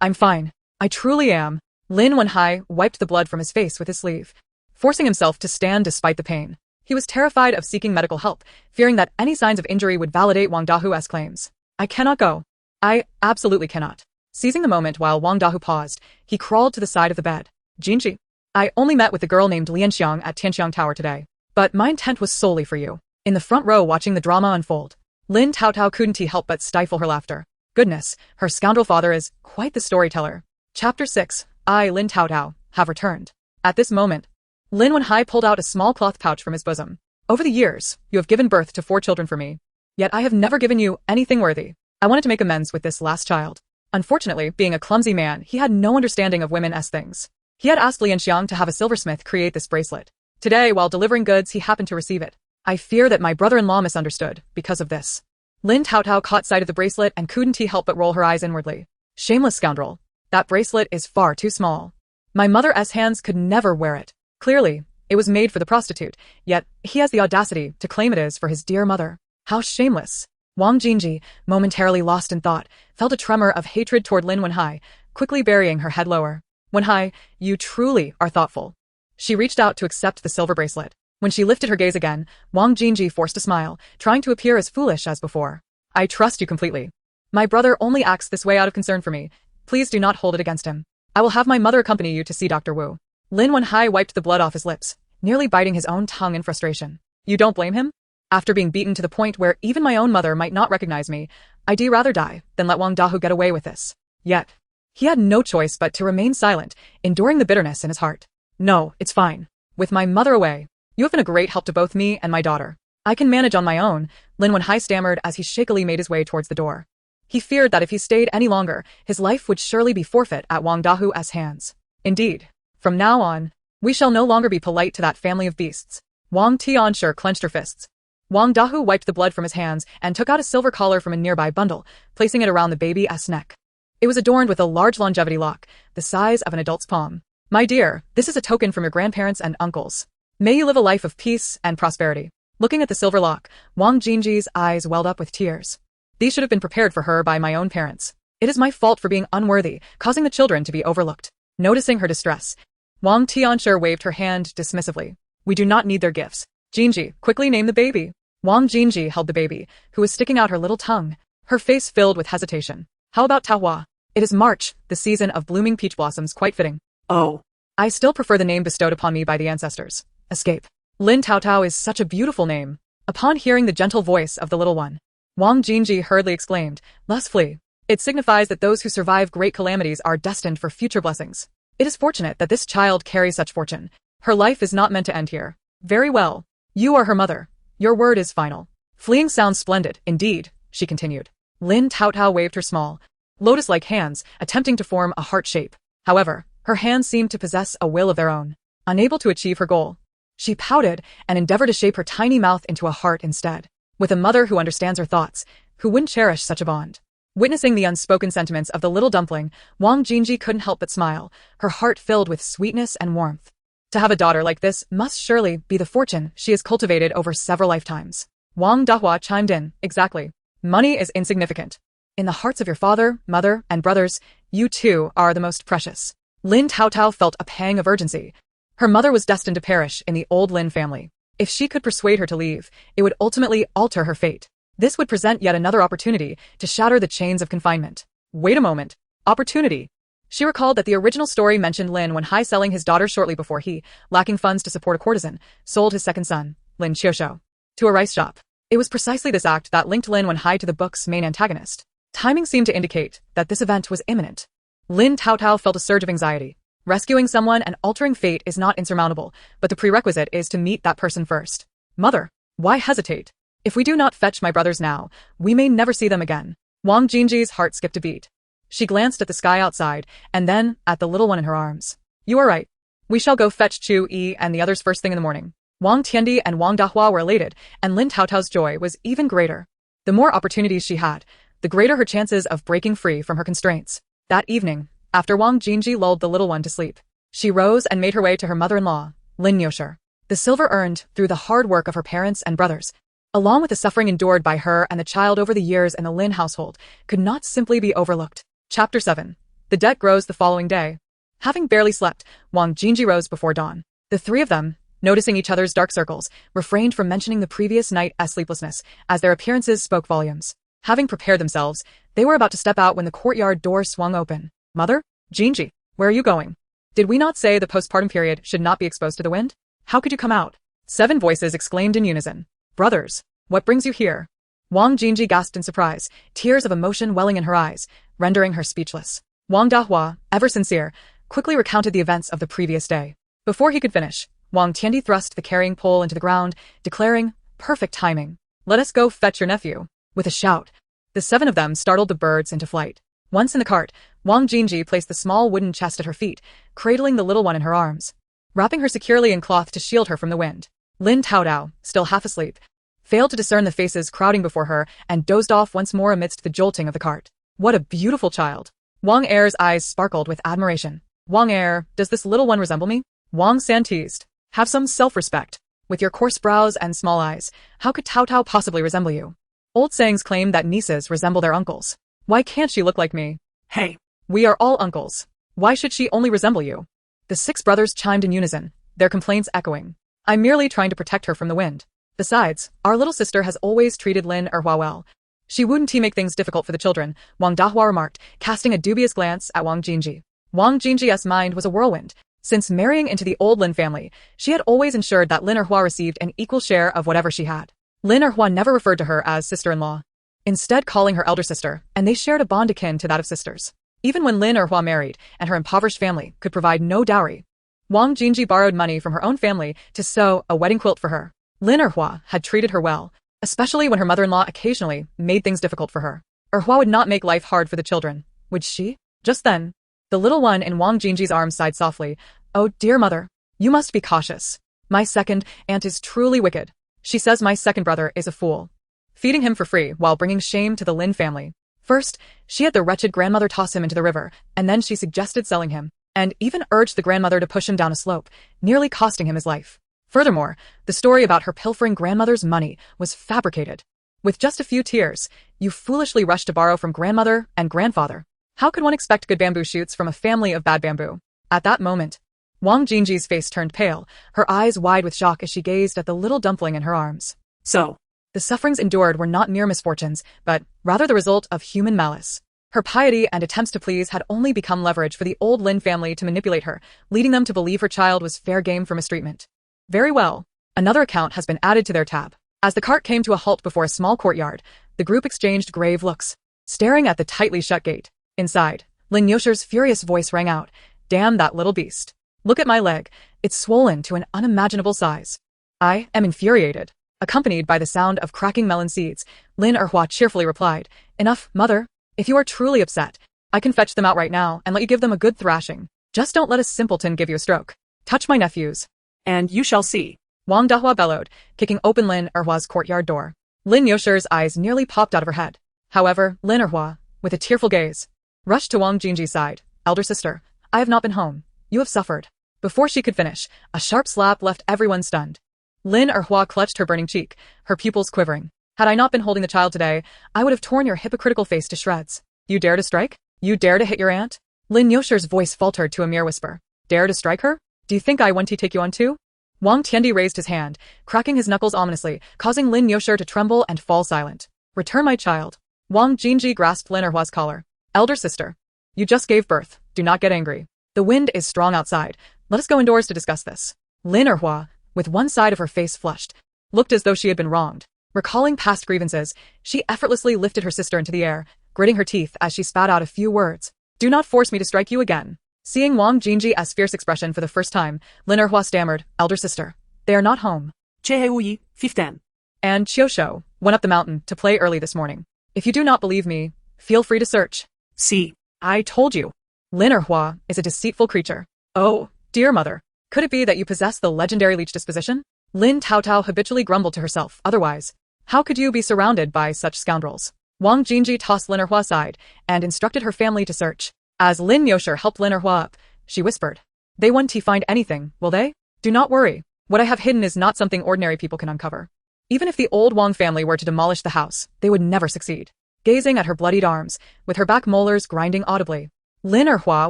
I'm fine. I truly am. Lin Wenhai wiped the blood from his face with his sleeve, forcing himself to stand despite the pain. He was terrified of seeking medical help, fearing that any signs of injury would validate Wang Dahu's claims. I cannot go. I absolutely cannot. Seizing the moment while Wang Dahu paused, he crawled to the side of the bed. Jinji, I only met with the girl named Lianxiang at Tianxiang Tower today, but my intent was solely for you. In the front row watching the drama unfold, Lin Taotao couldn't help but stifle her laughter. Goodness, her scoundrel father is quite the storyteller. Chapter 6. I, Lin Taotao, have returned. At this moment, Lin Wenhai pulled out a small cloth pouch from his bosom. Over the years, you have given birth to 4 children for me. Yet I have never given you anything worthy. I wanted to make amends with this last child. Unfortunately, being a clumsy man, he had no understanding of women as things. He had asked Lianxiang to have a silversmith create this bracelet. Today, while delivering goods, he happened to receive it. I fear that my brother-in-law misunderstood because of this. Lin Taotao caught sight of the bracelet and couldn't help but roll her eyes inwardly. Shameless scoundrel. That bracelet is far too small. My mother's hands could never wear it. Clearly, it was made for the prostitute, yet he has the audacity to claim it is for his dear mother. How shameless. Wang Jinji, momentarily lost in thought, felt a tremor of hatred toward Lin Wenhai, quickly burying her head lower. Wenhai, you truly are thoughtful. She reached out to accept the silver bracelet. When she lifted her gaze again, Wang Jinji forced a smile, trying to appear as foolish as before. I trust you completely. My brother only acts this way out of concern for me. Please do not hold it against him. I will have my mother accompany you to see Dr. Wu. Lin Wenhai wiped the blood off his lips, nearly biting his own tongue in frustration. You don't blame him? After being beaten to the point where even my own mother might not recognize me, I'd rather die than let Wang Dahu get away with this. Yet, he had no choice but to remain silent, enduring the bitterness in his heart. No, it's fine. With my mother away, you have been a great help to both me and my daughter. I can manage on my own, Lin Wenhai stammered as he shakily made his way towards the door. He feared that if he stayed any longer, his life would surely be forfeit at Wang Dahu's hands. Indeed, from now on, we shall no longer be polite to that family of beasts. Wang Tianxiang clenched her fists. Wang Dahu wiped the blood from his hands and took out a silver collar from a nearby bundle, placing it around the baby's neck. It was adorned with a large longevity lock, the size of an adult's palm. My dear, this is a token from your grandparents and uncles. May you live a life of peace and prosperity. Looking at the silver lock, Wang Jinji's eyes welled up with tears. These should have been prepared for her by my own parents. It is my fault for being unworthy, causing the children to be overlooked. Noticing her distress, Wang Tianxiang waved her hand dismissively. We do not need their gifts. Jinji, quickly name the baby. Wang Jinji held the baby, who was sticking out her little tongue, her face filled with hesitation. How about Tahua? It is March, the season of blooming peach blossoms, quite fitting. Oh. I still prefer the name bestowed upon me by the ancestors. Escape. Lin Taotao is such a beautiful name. Upon hearing the gentle voice of the little one, Wang Jinji hurriedly exclaimed, Let's flee. It signifies that those who survive great calamities are destined for future blessings. It is fortunate that this child carries such fortune. Her life is not meant to end here. Very well. You are her mother. Your word is final. Fleeing sounds splendid, indeed, she continued. Lin Taotao waved her small, lotus-like hands, attempting to form a heart shape. However, her hands seemed to possess a will of their own. Unable to achieve her goal, she pouted and endeavored to shape her tiny mouth into a heart instead. With a mother who understands her thoughts, who wouldn't cherish such a bond? Witnessing the unspoken sentiments of the little dumpling, Wang Jinji couldn't help but smile, her heart filled with sweetness and warmth. To have a daughter like this must surely be the fortune she has cultivated over several lifetimes. Wang Dahua chimed in, exactly. Money is insignificant. In the hearts of your father, mother, and brothers, you too are the most precious. Lin Taotao felt a pang of urgency. Her mother was destined to perish in the old Lin family. If she could persuade her to leave, it would ultimately alter her fate. This would present yet another opportunity to shatter the chains of confinement. Wait a moment. Opportunity. She recalled that the original story mentioned Lin Wenhai selling his daughter shortly before he, lacking funds to support a courtesan, sold his second son, Lin Qiushou, to a rice shop. It was precisely this act that linked Lin Wenhai to the book's main antagonist. Timing seemed to indicate that this event was imminent. Lin Taotao felt a surge of anxiety. Rescuing someone and altering fate is not insurmountable, but the prerequisite is to meet that person first. Mother, why hesitate? If we do not fetch my brothers now, we may never see them again. Wang Jinji's heart skipped a beat. She glanced at the sky outside, and then at the little one in her arms. You are right. We shall go fetch Chu Yi and the others first thing in the morning. Wang Tiandi and Wang Dahua were elated, and Lin Taotao's joy was even greater. The more opportunities she had, the greater her chances of breaking free from her constraints. That evening, after Wang Jinji lulled the little one to sleep, she rose and made her way to her mother-in-law, Lin Yosher. The silver earned through the hard work of her parents and brothers, along with the suffering endured by her and the child over the years in the Lin household, could not simply be overlooked. Chapter 7. The debt grows the following day. Having barely slept, Wang Jinji rose before dawn. The three of them, noticing each other's dark circles, refrained from mentioning the previous night's sleeplessness, as their appearances spoke volumes. Having prepared themselves, they were about to step out when the courtyard door swung open. Mother? Jinji, where are you going? Did we not say the postpartum period should not be exposed to the wind? How could you come out? 7 voices exclaimed in unison. Brothers, what brings you here? Wang Jinji gasped in surprise, tears of emotion welling in her eyes, rendering her speechless. Wang Dahua, ever sincere, quickly recounted the events of the previous day. Before he could finish, Wang Tiandi thrust the carrying pole into the ground, declaring, perfect timing. Let us go fetch your nephew. With a shout, the The 7 of them startled the birds into flight. Once in the cart, Wang Jinji placed the small wooden chest at her feet, cradling the little one in her arms, wrapping her securely in cloth to shield her from the wind. Lin Taotao, still half asleep, failed to discern the faces crowding before her and dozed off once more amidst the jolting of the cart. What a beautiful child! Wang Er's eyes sparkled with admiration. Wang Er, does this little one resemble me? Wang San teased. Have some self-respect. With your coarse brows and small eyes, how could Taotao possibly resemble you? Old sayings claim that nieces resemble their uncles. Why can't she look like me? Hey, we are all uncles. Why should she only resemble you? The 6 brothers chimed in unison, their complaints echoing. I'm merely trying to protect her from the wind. Besides, our little sister has always treated Lin Erhua well. She wouldn't make things difficult for the children, Wang Dahua remarked, casting a dubious glance at Wang Jinji. Wang Jinji's mind was a whirlwind. Since marrying into the old Lin family, she had always ensured that Lin Erhua received an equal share of whatever she had. Lin Erhua never referred to her as sister-in-law, instead calling her elder sister, and they shared a bond akin to that of sisters. Even when Lin Erhua married, and her impoverished family could provide no dowry, Wang Jinji borrowed money from her own family to sew a wedding quilt for her. Lin Erhua had treated her well, especially when her mother-in-law occasionally made things difficult for her. Erhua would not make life hard for the children, would she? Just then, the little one in Wang Jinji's arms sighed softly. Oh, dear mother, you must be cautious. My second aunt is truly wicked. She says my second brother is a fool, feeding him for free while bringing shame to the Lin family. First, she had the wretched grandmother toss him into the river, and then she suggested selling him, and even urged the grandmother to push him down a slope, nearly costing him his life. Furthermore, the story about her pilfering grandmother's money was fabricated. With just a few tears, you foolishly rushed to borrow from grandmother and grandfather. How could one expect good bamboo shoots from a family of bad bamboo? At that moment, Wang Jinji's face turned pale, her eyes wide with shock as she gazed at the little dumpling in her arms. So, the sufferings endured were not mere misfortunes, but rather the result of human malice. Her piety and attempts to please had only become leverage for the old Lin family to manipulate her, leading them to believe her child was fair game for mistreatment. Very well. Another account has been added to their tab. As the cart came to a halt before a small courtyard, the group exchanged grave looks, staring at the tightly shut gate. Inside, Lin Yosher's furious voice rang out. Damn that little beast. Look at my leg. It's swollen to an unimaginable size. I am infuriated. Accompanied by the sound of cracking melon seeds, Lin Erhua cheerfully replied, Enough, mother. If you are truly upset, I can fetch them out right now and let you give them a good thrashing. Just don't let a simpleton give you a stroke. Touch my nephews, and you shall see. Wang Dahua bellowed, kicking open Lin Erhua's courtyard door. Lin Yosher's eyes nearly popped out of her head. However, Lin Erhua, with a tearful gaze, rushed to Wang Jinji's side. Elder sister, I have not been home. You have suffered. Before she could finish, a sharp slap left everyone stunned. Lin Erhua clutched her burning cheek, her pupils quivering. Had I not been holding the child today, I would have torn your hypocritical face to shreds. You dare to strike? You dare to hit your aunt? Lin Yosher's voice faltered to a mere whisper. Dare to strike her? Do you think I want to take you on too? Wang Tiandi raised his hand, cracking his knuckles ominously, causing Lin Yosher to tremble and fall silent. Return my child. Wang Jinji grasped Lin Erhua's collar. Elder sister, you just gave birth. Do not get angry. The wind is strong outside. Let us go indoors to discuss this. Lin Erhua, with one side of her face flushed, looked as though she had been wronged. Recalling past grievances, she effortlessly lifted her sister into the air, gritting her teeth as she spat out a few words. Do not force me to strike you again. Seeing Wang Jinji's fierce expression for the first time, Lin Erhua stammered, Elder sister, they are not home. Chehe 15. And Qiushou went up the mountain to play early this morning. If you do not believe me, feel free to search. See, I told you. Lin Erhua is a deceitful creature. Oh, dear mother, could it be that you possess the legendary leech disposition? Lin Taotao habitually grumbled to herself, otherwise, how could you be surrounded by such scoundrels? Wang Jinji tossed Lin Erhua aside and instructed her family to search. As Lin Yosher helped Lin Erhua up, she whispered, They won't find anything, will they? Do not worry. What I have hidden is not something ordinary people can uncover. Even if the old Wang family were to demolish the house, they would never succeed. Gazing at her bloodied arms, with her back molars grinding audibly, Lin Erhua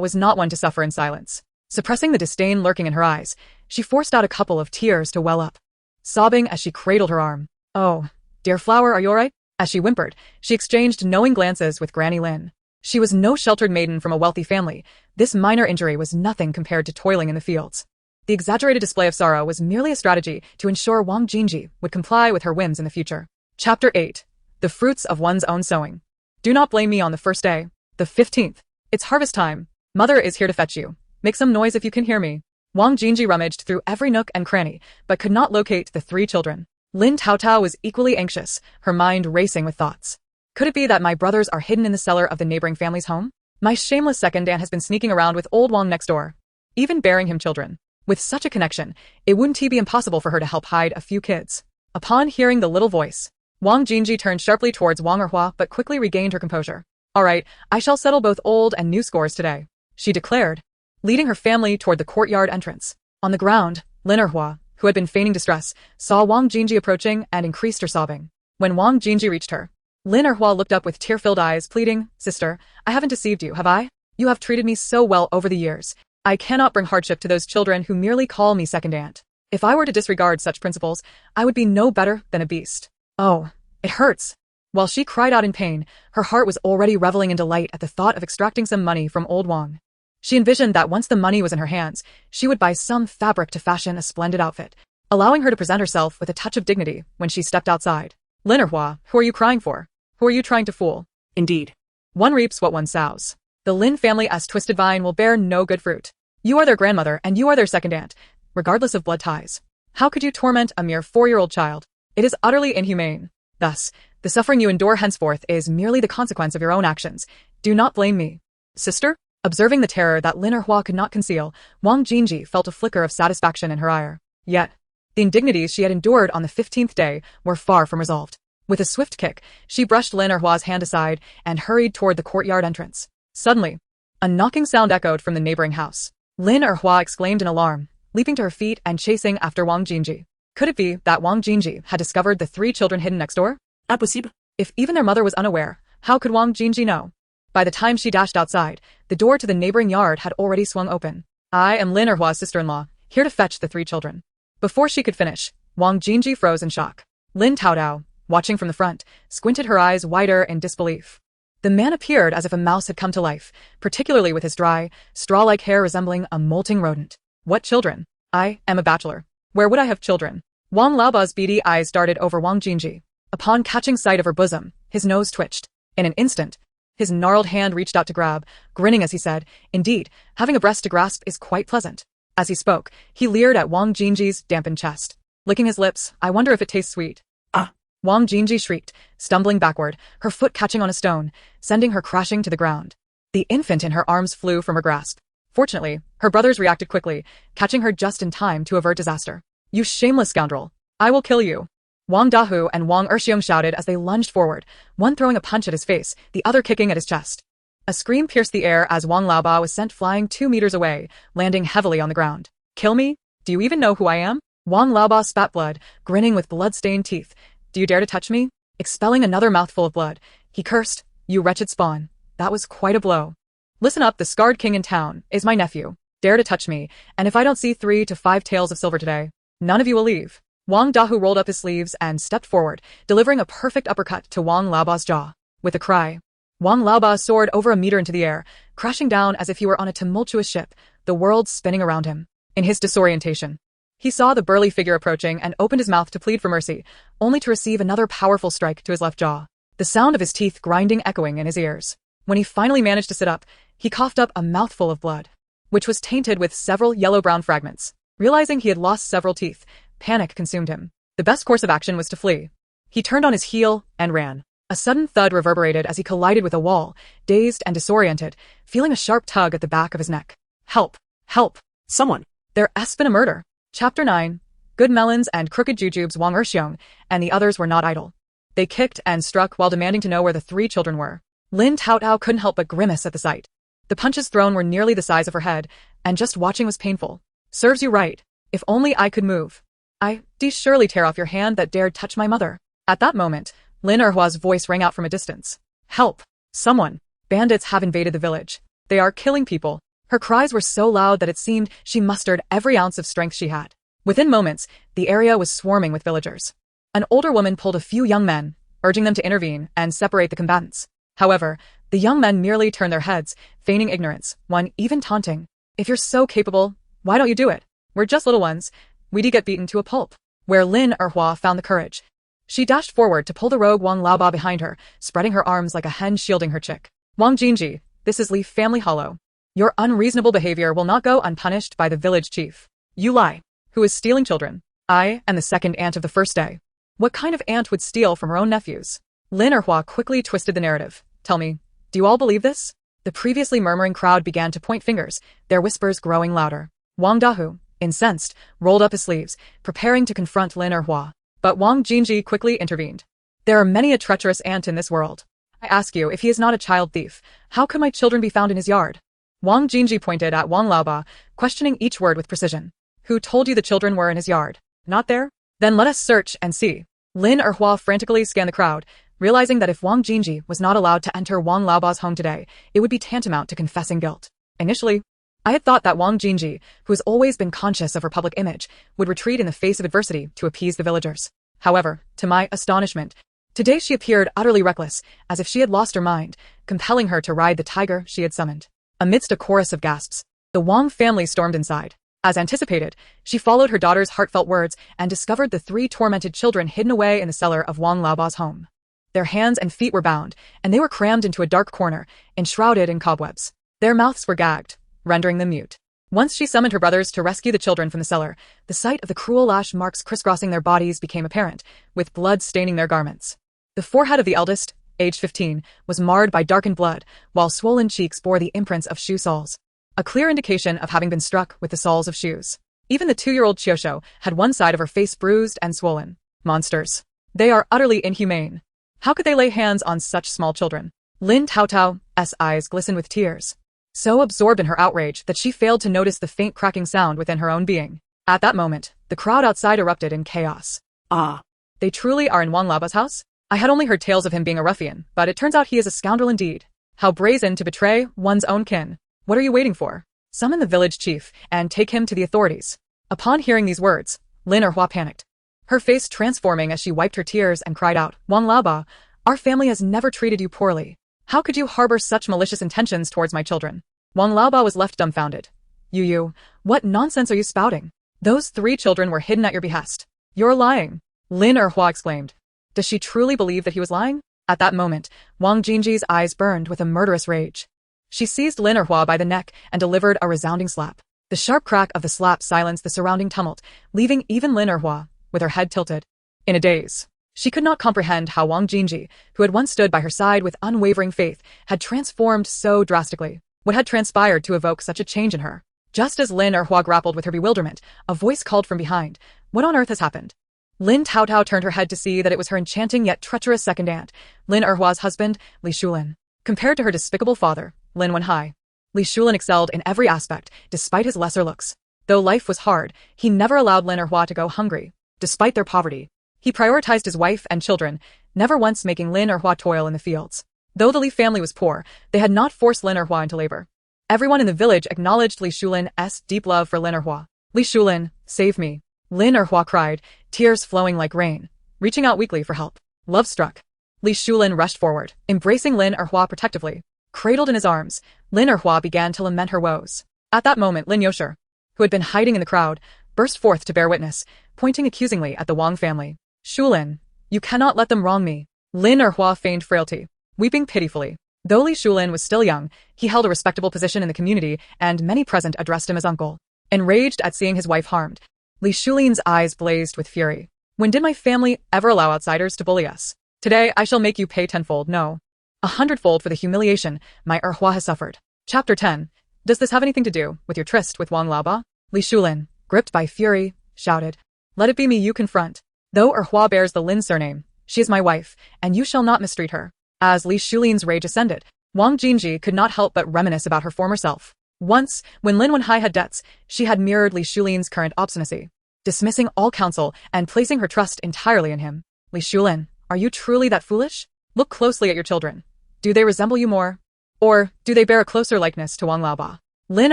was not one to suffer in silence. Suppressing the disdain lurking in her eyes, she forced out a couple of tears to well up, sobbing as she cradled her arm. Oh, dear flower, are you all right? As she whimpered, she exchanged knowing glances with Granny Lin. She was no sheltered maiden from a wealthy family. This minor injury was nothing compared to toiling in the fields. The exaggerated display of sorrow was merely a strategy to ensure Wang Jinji would comply with her whims in the future. Chapter 8. The fruits of one's own sowing. Do not blame me on the first day, the 15th. It's harvest time. Mother is here to fetch you. Make some noise if you can hear me. Wang Jinji rummaged through every nook and cranny, but could not locate the 3 children. Lin Taotao was equally anxious, her mind racing with thoughts. Could it be that my brothers are hidden in the cellar of the neighboring family's home? My shameless second aunt has been sneaking around with old Wang next door, even bearing him children. With such a connection, it wouldn't be impossible for her to help hide a few kids. Upon hearing the little voice, Wang Jinji turned sharply towards Wang Erhua but quickly regained her composure. All right, I shall settle both old and new scores today, she declared, leading her family toward the courtyard entrance. On the ground, Lin Erhua, who had been feigning distress, saw Wang Jinji approaching and increased her sobbing. When Wang Jinji reached her, Lin Erhua looked up with tear-filled eyes, pleading, "Sister, I haven't deceived you, have I? You have treated me so well over the years. I cannot bring hardship to those children who merely call me second aunt. If I were to disregard such principles, I would be no better than a beast. Oh, it hurts." While she cried out in pain, her heart was already reveling in delight at the thought of extracting some money from old Wang. She envisioned that once the money was in her hands, she would buy some fabric to fashion a splendid outfit, allowing her to present herself with a touch of dignity when she stepped outside. "Lin Erhua, who are you crying for? Who are you trying to fool?" "Indeed. One reaps what one sows. The Lin family as twisted vine will bear no good fruit. You are their grandmother and you are their second aunt, regardless of blood ties. How could you torment a mere 4-year-old child? It is utterly inhumane. Thus, the suffering you endure henceforth is merely the consequence of your own actions. Do not blame me." "Sister?" Observing the terror that Lin Erhua could not conceal, Wang Jinji felt a flicker of satisfaction in her ire. Yet, the indignities she had endured on the 15th day were far from resolved. With a swift kick, she brushed Lin Erhua's hand aside and hurried toward the courtyard entrance. Suddenly, a knocking sound echoed from the neighboring house. Lin Erhua exclaimed in alarm, leaping to her feet and chasing after Wang Jinji. Could it be that Wang Jinji had discovered the 3 children hidden next door? Impossible. If even their mother was unaware, how could Wang Jinji know? By the time she dashed outside, the door to the neighboring yard had already swung open. "I am Lin Erhua's sister-in-law, here to fetch the 3 children." Before she could finish, Wang Jinji froze in shock. Lin Taotao, watching from the front, squinted her eyes wider in disbelief. The man appeared as if a mouse had come to life, particularly with his dry, straw-like hair resembling a molting rodent. "What children? I am a bachelor. Where would I have children?" Wang Laoba's beady eyes darted over Wang Jinji. Upon catching sight of her bosom, his nose twitched. In an instant, his gnarled hand reached out to grab, grinning as he said, "Indeed, having a breast to grasp is quite pleasant." As he spoke, he leered at Wang Jinji's dampened chest. Licking his lips, "I wonder if it tastes sweet." "Ah!" Wang Jinji shrieked, stumbling backward, her foot catching on a stone, sending her crashing to the ground. The infant in her arms flew from her grasp. Fortunately, her brothers reacted quickly, catching her just in time to avert disaster. "You shameless scoundrel! I will kill you!" Wang Dahu and Wang Erxiong shouted as they lunged forward, one throwing a punch at his face, the other kicking at his chest. A scream pierced the air as Wang Laoba was sent flying 2 meters away, landing heavily on the ground. "Kill me? Do you even know who I am?" Wang Laoba spat blood, grinning with blood-stained teeth. "Do you dare to touch me?" Expelling another mouthful of blood, he cursed, "You wretched spawn. That was quite a blow. Listen up, the scarred king in town is my nephew. Dare to touch me, and if I don't see 3 to 5 tails of silver today, none of you will leave." Wang Dahu rolled up his sleeves and stepped forward, delivering a perfect uppercut to Wang Laoba's jaw. With a cry, Wang Laoba soared over a meter into the air, crashing down as if he were on a tumultuous ship, the world spinning around him. In his disorientation, he saw the burly figure approaching and opened his mouth to plead for mercy, only to receive another powerful strike to his left jaw, the sound of his teeth grinding echoing in his ears. When he finally managed to sit up, he coughed up a mouthful of blood, which was tainted with several yellow-brown fragments. Realizing he had lost several teeth, panic consumed him. The best course of action was to flee. He turned on his heel and ran. A sudden thud reverberated as he collided with a wall, dazed and disoriented, feeling a sharp tug at the back of his neck. "Help! Help! Someone! There's been a murder!" Chapter 9. Good melons and crooked jujubes. Wang Erxiong and the others were not idle. They kicked and struck while demanding to know where the 3 children were. Lin Taotao couldn't help but grimace at the sight. The punches thrown were nearly the size of her head, and just watching was painful. "Serves you right. If only I could move. I'd surely tear off your hand that dared touch my mother." At that moment, Lin Erhua's voice rang out from a distance. "Help! Someone! Bandits have invaded the village. They are killing people." Her cries were so loud that it seemed she mustered every ounce of strength she had. Within moments, the area was swarming with villagers. An older woman pulled a few young men, urging them to intervene and separate the combatants. However, the young men merely turned their heads, feigning ignorance, one even taunting, "If you're so capable, why don't you do it? We're just little ones. We'd get beaten to a pulp." Where Lin Erhua found the courage, she dashed forward to pull the rogue Wang Laoba behind her, spreading her arms like a hen shielding her chick. "Wang Jinji, this is Li Family Hollow. Your unreasonable behavior will not go unpunished by the village chief. You lie. Who is stealing children? I am the second aunt of the first day. What kind of aunt would steal from her own nephews? Lin Erhua quickly twisted the narrative. Tell me, do you all believe this? The previously murmuring crowd began to point fingers, their whispers growing louder. Wang Dahu, incensed, rolled up his sleeves, preparing to confront Lin Erhua. But Wang Jinji quickly intervened. There are many a treacherous ant in this world. I ask you, if he is not a child thief, how could my children be found in his yard? Wang Jinji pointed at Wang Laoba, questioning each word with precision. Who told you the children were in his yard? Not there? Then let us search and see. Lin Erhua frantically scanned the crowd, realizing that if Wang Jinji was not allowed to enter Wang Laoba's home today, it would be tantamount to confessing guilt. Initially, I had thought that Wang Jinji, who has always been conscious of her public image, would retreat in the face of adversity to appease the villagers. However, to my astonishment, today she appeared utterly reckless, as if she had lost her mind, compelling her to ride the tiger she had summoned. Amidst a chorus of gasps, the Wang family stormed inside. As anticipated, she followed her daughter's heartfelt words and discovered the 3 tormented children hidden away in the cellar of Wang Laoba's home. Their hands and feet were bound, and they were crammed into a dark corner, enshrouded in cobwebs. Their mouths were gagged, rendering them mute. Once she summoned her brothers to rescue the children from the cellar, the sight of the cruel lash marks crisscrossing their bodies became apparent, with blood staining their garments. The forehead of the eldest, aged 15, was marred by darkened blood, while swollen cheeks bore the imprints of shoe soles. A clear indication of having been struck with the soles of shoes. Even the 2-year-old Chiosho had one side of her face bruised and swollen. Monsters. They are utterly inhumane. How could they lay hands on such small children? Lin Taotao's eyes glistened with tears, so absorbed in her outrage that she failed to notice the faint cracking sound within her own being. At that moment, the crowd outside erupted in chaos. Ah, they truly are in Wang Laoba's house? I had only heard tales of him being a ruffian, but it turns out he is a scoundrel indeed. How brazen to betray one's own kin. What are you waiting for? Summon the village chief and take him to the authorities. Upon hearing these words, Lin Erhua panicked, her face transforming as she wiped her tears and cried out, Wang Laoba, our family has never treated you poorly. How could you harbor such malicious intentions towards my children? Wang Laoba was left dumbfounded. You, what nonsense are you spouting? Those 3 children were hidden at your behest. You're lying. Lin Erhua exclaimed. Does she truly believe that he was lying? At that moment, Wang Jinji's eyes burned with a murderous rage. She seized Lin Erhua by the neck and delivered a resounding slap. The sharp crack of the slap silenced the surrounding tumult, leaving even Lin Erhua with her head tilted. In a daze, she could not comprehend how Wang Jinji, who had once stood by her side with unwavering faith, had transformed so drastically. What had transpired to evoke such a change in her? Just as Lin Erhua grappled with her bewilderment, a voice called from behind, What on earth has happened? Lin Taotao turned her head to see that it was her enchanting yet treacherous second aunt, Lin Erhua's husband, Li Shulin. Compared to her despicable father, Lin Wenhai, Li Shulin excelled in every aspect, despite his lesser looks. Though life was hard, he never allowed Lin Erhua to go hungry. Despite their poverty, he prioritized his wife and children, never once making Lin Erhua toil in the fields. Though the Li family was poor, they had not forced Lin Erhua into labor. Everyone in the village acknowledged Li Shulin's deep love for Lin Erhua. Li Shulin, save me. Lin Erhua cried, tears flowing like rain, reaching out weakly for help. Love struck. Li Shulin rushed forward, embracing Lin Erhua protectively. Cradled in his arms, Lin Erhua began to lament her woes. At that moment, Lin Yosher, who had been hiding in the crowd, burst forth to bear witness, pointing accusingly at the Wang family. Shulin, you cannot let them wrong me. Lin Erhua feigned frailty, weeping pitifully. Though Li Shulin was still young, he held a respectable position in the community, and many present addressed him as uncle. Enraged at seeing his wife harmed, Li Shulin's eyes blazed with fury. When did my family ever allow outsiders to bully us? Today I shall make you pay tenfold, no, 100-fold for the humiliation my Erhua has suffered. Chapter 10. Does this have anything to do with your tryst with Wang Laoba? Li Shulin, gripped by fury, shouted. Let it be me you confront. Though Erhua bears the Lin surname, she is my wife, and you shall not mistreat her. As Li Shulin's rage ascended, Wang Jinji could not help but reminisce about her former self. Once, when Lin Wenhai had debts, she had mirrored Li Shulin's current obstinacy, dismissing all counsel and placing her trust entirely in him. Li Shulin, are you truly that foolish? Look closely at your children. Do they resemble you more? Or do they bear a closer likeness to Wang Laoba? Lin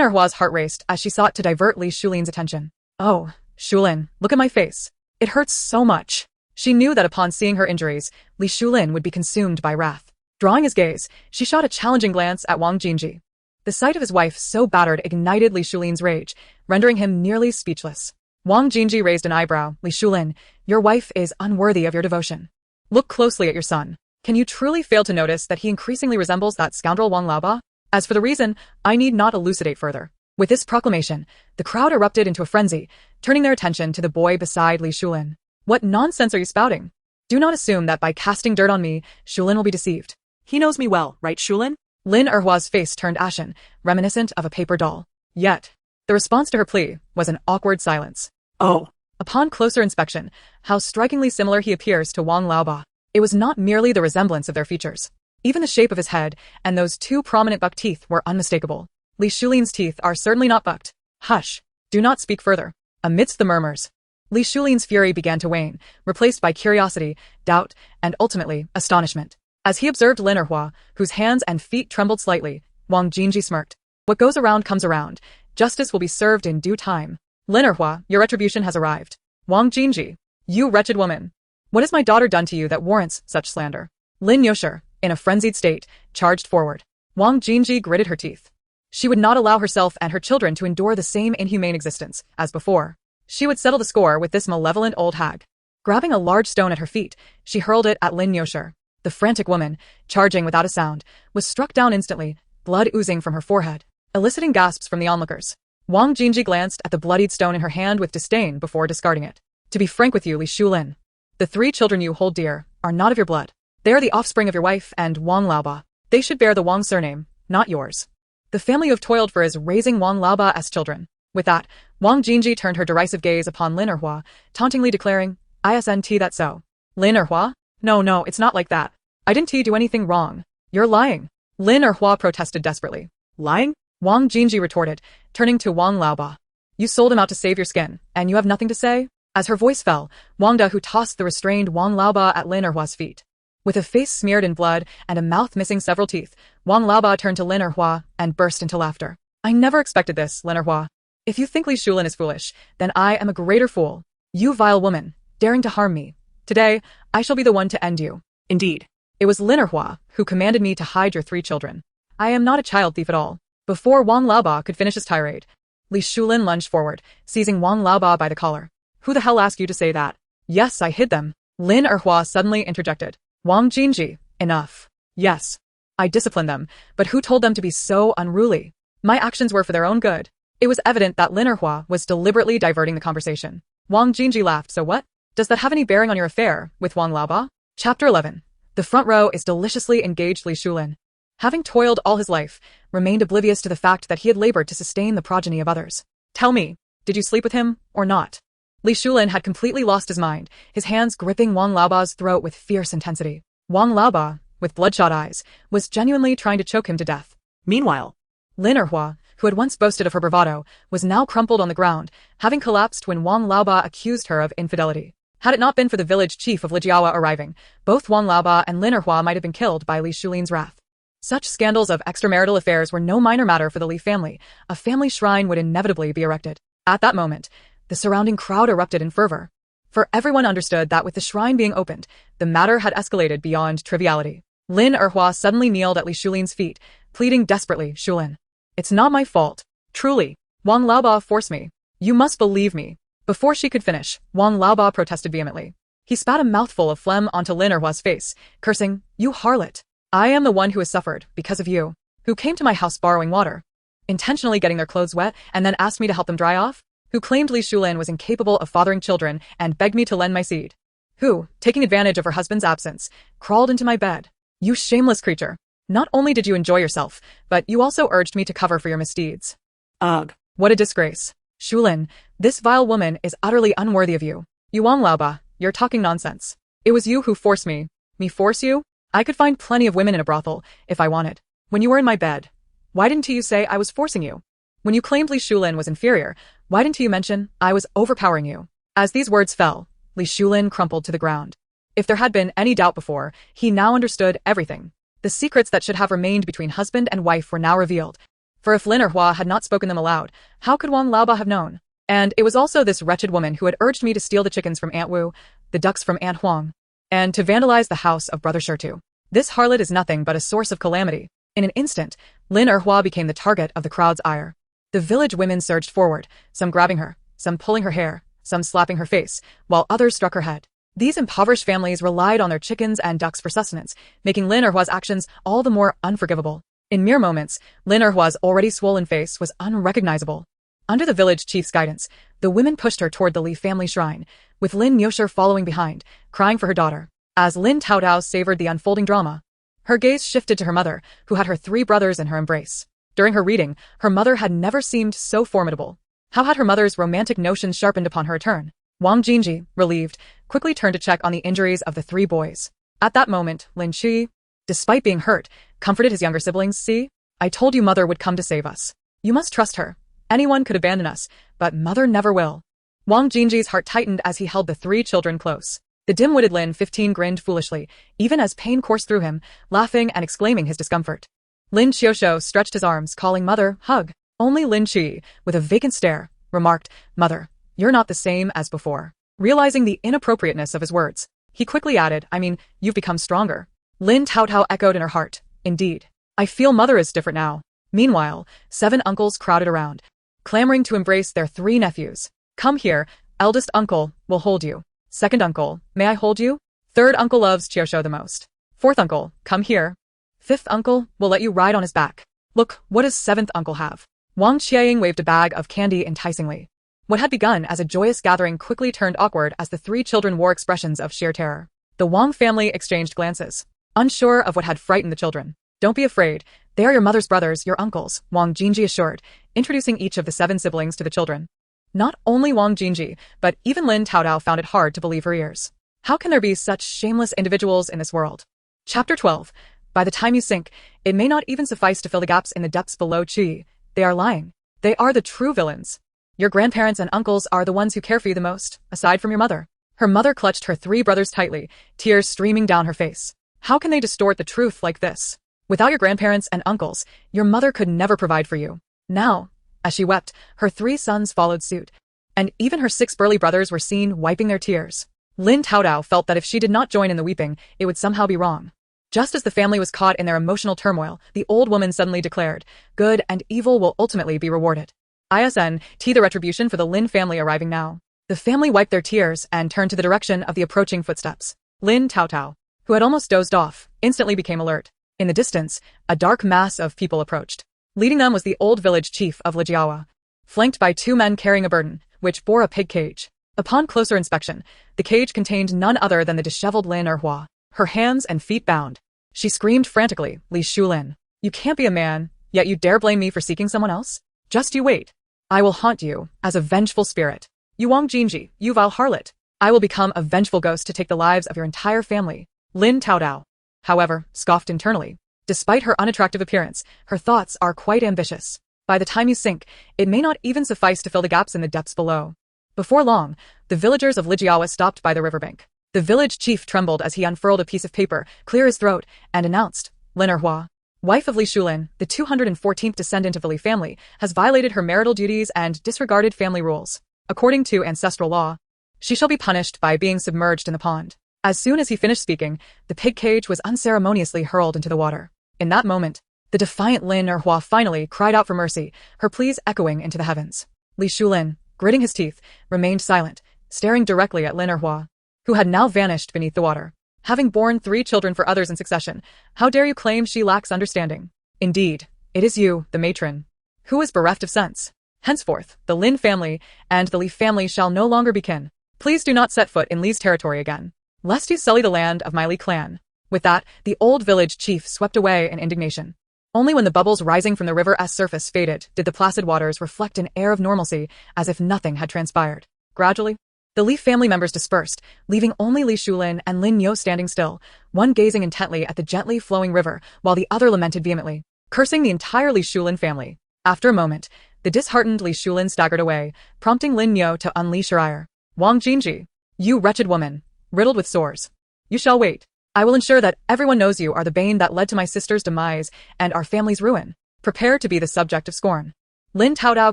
Erhua's heart raced as she sought to divert Li Shulin's attention. Oh, Shulin, look at my face. It hurts so much. She knew that upon seeing her injuries, Li Shulin would be consumed by wrath. Drawing his gaze, she shot a challenging glance at Wang Jinji. The sight of his wife so battered ignited Li Shulin's rage, rendering him nearly speechless. Wang Jinji raised an eyebrow. Li Shulin, your wife is unworthy of your devotion. Look closely at your son. Can you truly fail to notice that he increasingly resembles that scoundrel Wang Laoba? As for the reason, I need not elucidate further. With this proclamation, the crowd erupted into a frenzy, turning their attention to the boy beside Li Shulin. What nonsense are you spouting? Do not assume that by casting dirt on me, Shulin will be deceived. He knows me well, right, Shulin? Lin Erhua's face turned ashen, reminiscent of a paper doll. Yet, the response to her plea was an awkward silence. Oh. Upon closer inspection, how strikingly similar he appears to Wang Laoba. It was not merely the resemblance of their features. Even the shape of his head and those two prominent buck teeth were unmistakable. Li Shulin's teeth are certainly not bucked. Hush. Do not speak further. Amidst the murmurs, Li Shulin's fury began to wane, replaced by curiosity, doubt, and ultimately, astonishment. As he observed Lin Erhua, whose hands and feet trembled slightly, Wang Jinji smirked. What goes around comes around. Justice will be served in due time. Lin Erhua, your retribution has arrived. Wang Jinji, you wretched woman. What has my daughter done to you that warrants such slander? Lin Yosher, in a frenzied state, charged forward. Wang Jinji gritted her teeth. She would not allow herself and her children to endure the same inhumane existence as before. She would settle the score with this malevolent old hag. Grabbing a large stone at her feet, she hurled it at Lin Yosher. The frantic woman, charging without a sound, was struck down instantly, blood oozing from her forehead, eliciting gasps from the onlookers. Wang Jinji glanced at the bloodied stone in her hand with disdain before discarding it. To be frank with you, Li Shulin, the 3 children you hold dear are not of your blood. They are the offspring of your wife and Wang Laoba. They should bear the Wang surname, not yours. The family you have toiled for is raising Wang Laoba as children. With that, Wang Jinji turned her derisive gaze upon Lin Erhua, tauntingly declaring, "Isn't that so?" Lin Erhua? No, it's not like that. I didn't do anything wrong. You're lying. Lin Erhua protested desperately. Lying? Wang Jinji retorted, turning to Wang Laoba. You sold him out to save your skin, and you have nothing to say? As her voice fell, Wang Da who tossed the restrained Wang Laoba at Lin Erhua's feet. With a face smeared in blood and a mouth missing several teeth, Wang Laoba turned to Lin Erhua and burst into laughter. I never expected this, Lin Erhua. If you think Li Shulin is foolish, then I am a greater fool. You vile woman, daring to harm me. Today, I shall be the one to end you. Indeed. It was Lin Erhua who commanded me to hide your 3 children. I am not a child thief at all. Before Wang Laoba could finish his tirade, Li Shulin lunged forward, seizing Wang Laoba by the collar. Who the hell asked you to say that? Yes, I hid them. Lin Erhua suddenly interjected. Wang Jinji, enough. Yes. I disciplined them, but who told them to be so unruly? My actions were for their own good. It was evident that Lin Erhua was deliberately diverting the conversation. Wang Jinji laughed. So what? Does that have any bearing on your affair with Wang Laoba? Chapter 11. The front row is deliciously engaged. Li Shulin, having toiled all his life, remained oblivious to the fact that he had labored to sustain the progeny of others. Tell me, did you sleep with him, or not? Li Shulin had completely lost his mind, his hands gripping Wang Laoba's throat with fierce intensity. Wang Laoba, with bloodshot eyes, was genuinely trying to choke him to death. Meanwhile, Lin Erhua, who had once boasted of her bravado, was now crumpled on the ground, having collapsed when Wang Laoba accused her of infidelity. Had it not been for the village chief of Lijiawa arriving, both Wang Laoba and Lin Erhua might have been killed by Li Shulin's wrath. Such scandals of extramarital affairs were no minor matter for the Li family. A family shrine would inevitably be erected. At that moment, the surrounding crowd erupted in fervor. For everyone understood that with the shrine being opened, the matter had escalated beyond triviality. Lin Erhua suddenly kneeled at Li Shulin's feet, pleading desperately, Shulin, it's not my fault. Truly. Wang Laoba forced me. You must believe me. Before she could finish, Wang Laoba protested vehemently. He spat a mouthful of phlegm onto Lin Erhua's face, cursing, You harlot. I am the one who has suffered, because of you, who came to my house borrowing water, intentionally getting their clothes wet, and then asked me to help them dry off, who claimed Li Shulin was incapable of fathering children and begged me to lend my seed, who, taking advantage of her husband's absence, crawled into my bed. You shameless creature. Not only did you enjoy yourself, but you also urged me to cover for your misdeeds. Ugh. What a disgrace. Shulin, this vile woman is utterly unworthy of you. You Wang Laoba, you're talking nonsense. It was you who forced me. Me force you? I could find plenty of women in a brothel, if I wanted. When you were in my bed, why didn't you say I was forcing you? When you claimed Li Shulin was inferior, why didn't you mention I was overpowering you? As these words fell, Li Shulin crumpled to the ground. If there had been any doubt before, he now understood everything. The secrets that should have remained between husband and wife were now revealed. For if Lin Erhua had not spoken them aloud, how could Wang Laoba have known? And it was also this wretched woman who had urged me to steal the chickens from Aunt Wu, the ducks from Aunt Huang, and to vandalize the house of Brother Shirtu. This harlot is nothing but a source of calamity. In an instant, Lin Erhua became the target of the crowd's ire. The village women surged forward, some grabbing her, some pulling her hair, some slapping her face, while others struck her head. These impoverished families relied on their chickens and ducks for sustenance, making Lin Erhua's actions all the more unforgivable. In mere moments, Lin Erhua's already swollen face was unrecognizable. Under the village chief's guidance, the women pushed her toward the Li family shrine, with Lin Yosher following behind, crying for her daughter. As Lin Taotao savored the unfolding drama, her gaze shifted to her mother, who had her 3 brothers in her embrace. During her reading, her mother had never seemed so formidable. How had her mother's romantic notions sharpened upon her return? Wang Jinji, relieved, quickly turned to check on the injuries of the 3 boys. At that moment, Lin Qi, despite being hurt, comforted his younger siblings. See, I told you mother would come to save us. You must trust her. Anyone could abandon us, but mother never will. Wang Jinji's heart tightened as he held the 3 children close. The dim-witted Lin 15 grinned foolishly, even as pain coursed through him, laughing and exclaiming his discomfort. Lin Xiaoshuo stretched his arms, calling mother, hug. Only Lin Qi, with a vacant stare, remarked, Mother, you're not the same as before. Realizing the inappropriateness of his words, he quickly added, I mean, you've become stronger. Lin Taotao echoed in her heart, indeed. I feel mother is different now. Meanwhile, 7 uncles crowded around, clamoring to embrace their 3 nephews. Come here, eldest uncle, we'll hold you. Second uncle, may I hold you? Third uncle loves Xiaoshuo the most. Fourth uncle, come here. Fifth uncle, we'll let you ride on his back. Look, what does 7th uncle have? Wang Qiaying waved a bag of candy enticingly. What had begun as a joyous gathering quickly turned awkward as the 3 children wore expressions of sheer terror. The Wang family exchanged glances, unsure of what had frightened the children. Don't be afraid, they are your mother's brothers, your uncles, Wang Jinji assured, introducing each of the 7 siblings to the children. Not only Wang Jinji, but even Lin Taotao found it hard to believe her ears. How can there be such shameless individuals in this world? Chapter 12. By the time you sink, it may not even suffice to fill the gaps in the depths below. Qi. They are lying. They are the true villains. Your grandparents and uncles are the ones who care for you the most, aside from your mother. Her mother clutched her 3 brothers tightly, tears streaming down her face. How can they distort the truth like this? Without your grandparents and uncles, your mother could never provide for you. Now, as she wept, her 3 sons followed suit, and even her 6 burly brothers were seen wiping their tears. Lin Taotao felt that if she did not join in the weeping, it would somehow be wrong. Just as the family was caught in their emotional turmoil, the old woman suddenly declared, good and evil will ultimately be rewarded. The retribution for the Lin family arriving now. The family wiped their tears and turned to the direction of the approaching footsteps. Lin Taotao, who had almost dozed off, instantly became alert. In the distance, a dark mass of people approached. Leading them was the old village chief of Lijiawa, flanked by 2 men carrying a burden, which bore a pig cage. Upon closer inspection, the cage contained none other than the disheveled Lin Erhua, her hands and feet bound. She screamed frantically, Li Shulin, you can't be a man, yet you dare blame me for seeking someone else? Just you wait. I will haunt you, as a vengeful spirit. You Wang Jinji, you vile harlot. I will become a vengeful ghost to take the lives of your entire family. Lin Taotao, however, scoffed internally. Despite her unattractive appearance, her thoughts are quite ambitious. By the time you sink, it may not even suffice to fill the gaps in the depths below. Before long, the villagers of Lijiawa stopped by the riverbank. The village chief trembled as he unfurled a piece of paper, clear his throat, and announced, Lin Erhua, wife of Li Shulin, the 214th descendant of the Li family, has violated her marital duties and disregarded family rules. According to ancestral law, she shall be punished by being submerged in the pond. As soon as he finished speaking, the pig cage was unceremoniously hurled into the water. In that moment, the defiant Lin Erhua finally cried out for mercy, her pleas echoing into the heavens. Li Shulin, gritting his teeth, remained silent, staring directly at Lin Erhua, who had now vanished beneath the water. Having borne 3 children for others in succession, how dare you claim she lacks understanding? Indeed, it is you, the matron, who is bereft of sense. Henceforth, the Lin family and the Li family shall no longer be kin. Please do not set foot in Li's territory again, lest you sully the land of my Li clan. With that, the old village chief swept away in indignation. Only when the bubbles rising from the river's surface faded did the placid waters reflect an air of normalcy, as if nothing had transpired. Gradually, the Li family members dispersed, leaving only Li Shulin and Lin Yo standing still, one gazing intently at the gently flowing river, while the other lamented vehemently, cursing the entire Li Shulin family. After a moment, the disheartened Li Shulin staggered away, prompting Lin Yo to unleash her ire. Wang Jinji, you wretched woman, riddled with sores. You shall wait. I will ensure that everyone knows you are the bane that led to my sister's demise and our family's ruin. Prepare to be the subject of scorn. Lin Taotao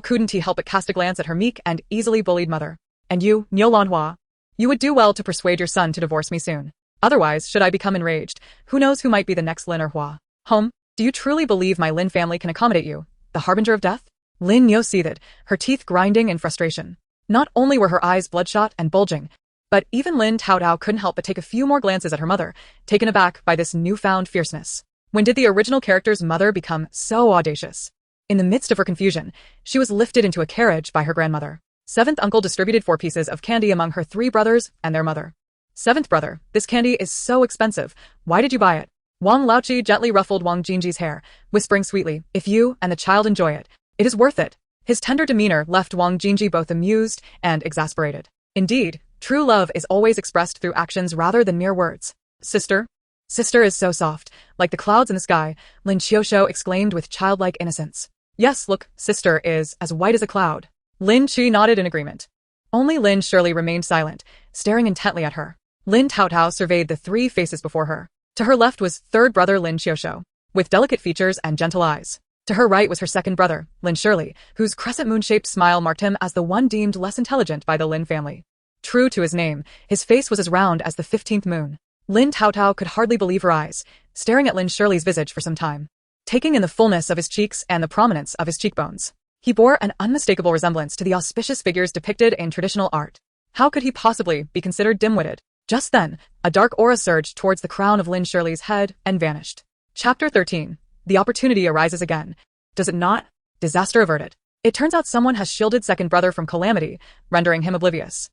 couldn't help but cast a glance at her meek and easily bullied mother. And you, Niu Lanhua, you would do well to persuade your son to divorce me soon. Otherwise, should I become enraged, who knows who might be the next Lin Erhua. Do you truly believe my Lin family can accommodate you, the harbinger of death? Lin Yo seethed, her teeth grinding in frustration. Not only were her eyes bloodshot and bulging, but even Lin Taotao couldn't help but take a few more glances at her mother, taken aback by this newfound fierceness. When did the original character's mother become so audacious? In the midst of her confusion, she was lifted into a carriage by her grandmother. 7th uncle distributed 4 pieces of candy among her 3 brothers and their mother. Seventh brother, this candy is so expensive. Why did you buy it? Wang Laoqi gently ruffled Wang Jingji's hair, whispering sweetly, if you and the child enjoy it, it is worth it. His tender demeanor left Wang Jingji both amused and exasperated. Indeed, true love is always expressed through actions rather than mere words. Sister? Sister is so soft, like the clouds in the sky, Lin Qiushou exclaimed with childlike innocence. Yes, look, sister is as white as a cloud. Lin Qi nodded in agreement. Only Lin Shirley remained silent, staring intently at her. Lin Taotao surveyed the three faces before her. To her left was third brother Lin Qiushou, with delicate features and gentle eyes. To her right was her second brother, Lin Shirley, whose crescent moon-shaped smile marked him as the one deemed less intelligent by the Lin family. True to his name, his face was as round as the 15th moon. Lin Taotao could hardly believe her eyes, staring at Lin Shirley's visage for some time, taking in the fullness of his cheeks and the prominence of his cheekbones. He bore an unmistakable resemblance to the auspicious figures depicted in traditional art. How could he possibly be considered dim-witted? Just then, a dark aura surged towards the crown of Lin Shirley's head and vanished. Chapter 13. The opportunity arises again. Does it not? Disaster averted. It turns out someone has shielded second brother from calamity, rendering him oblivious.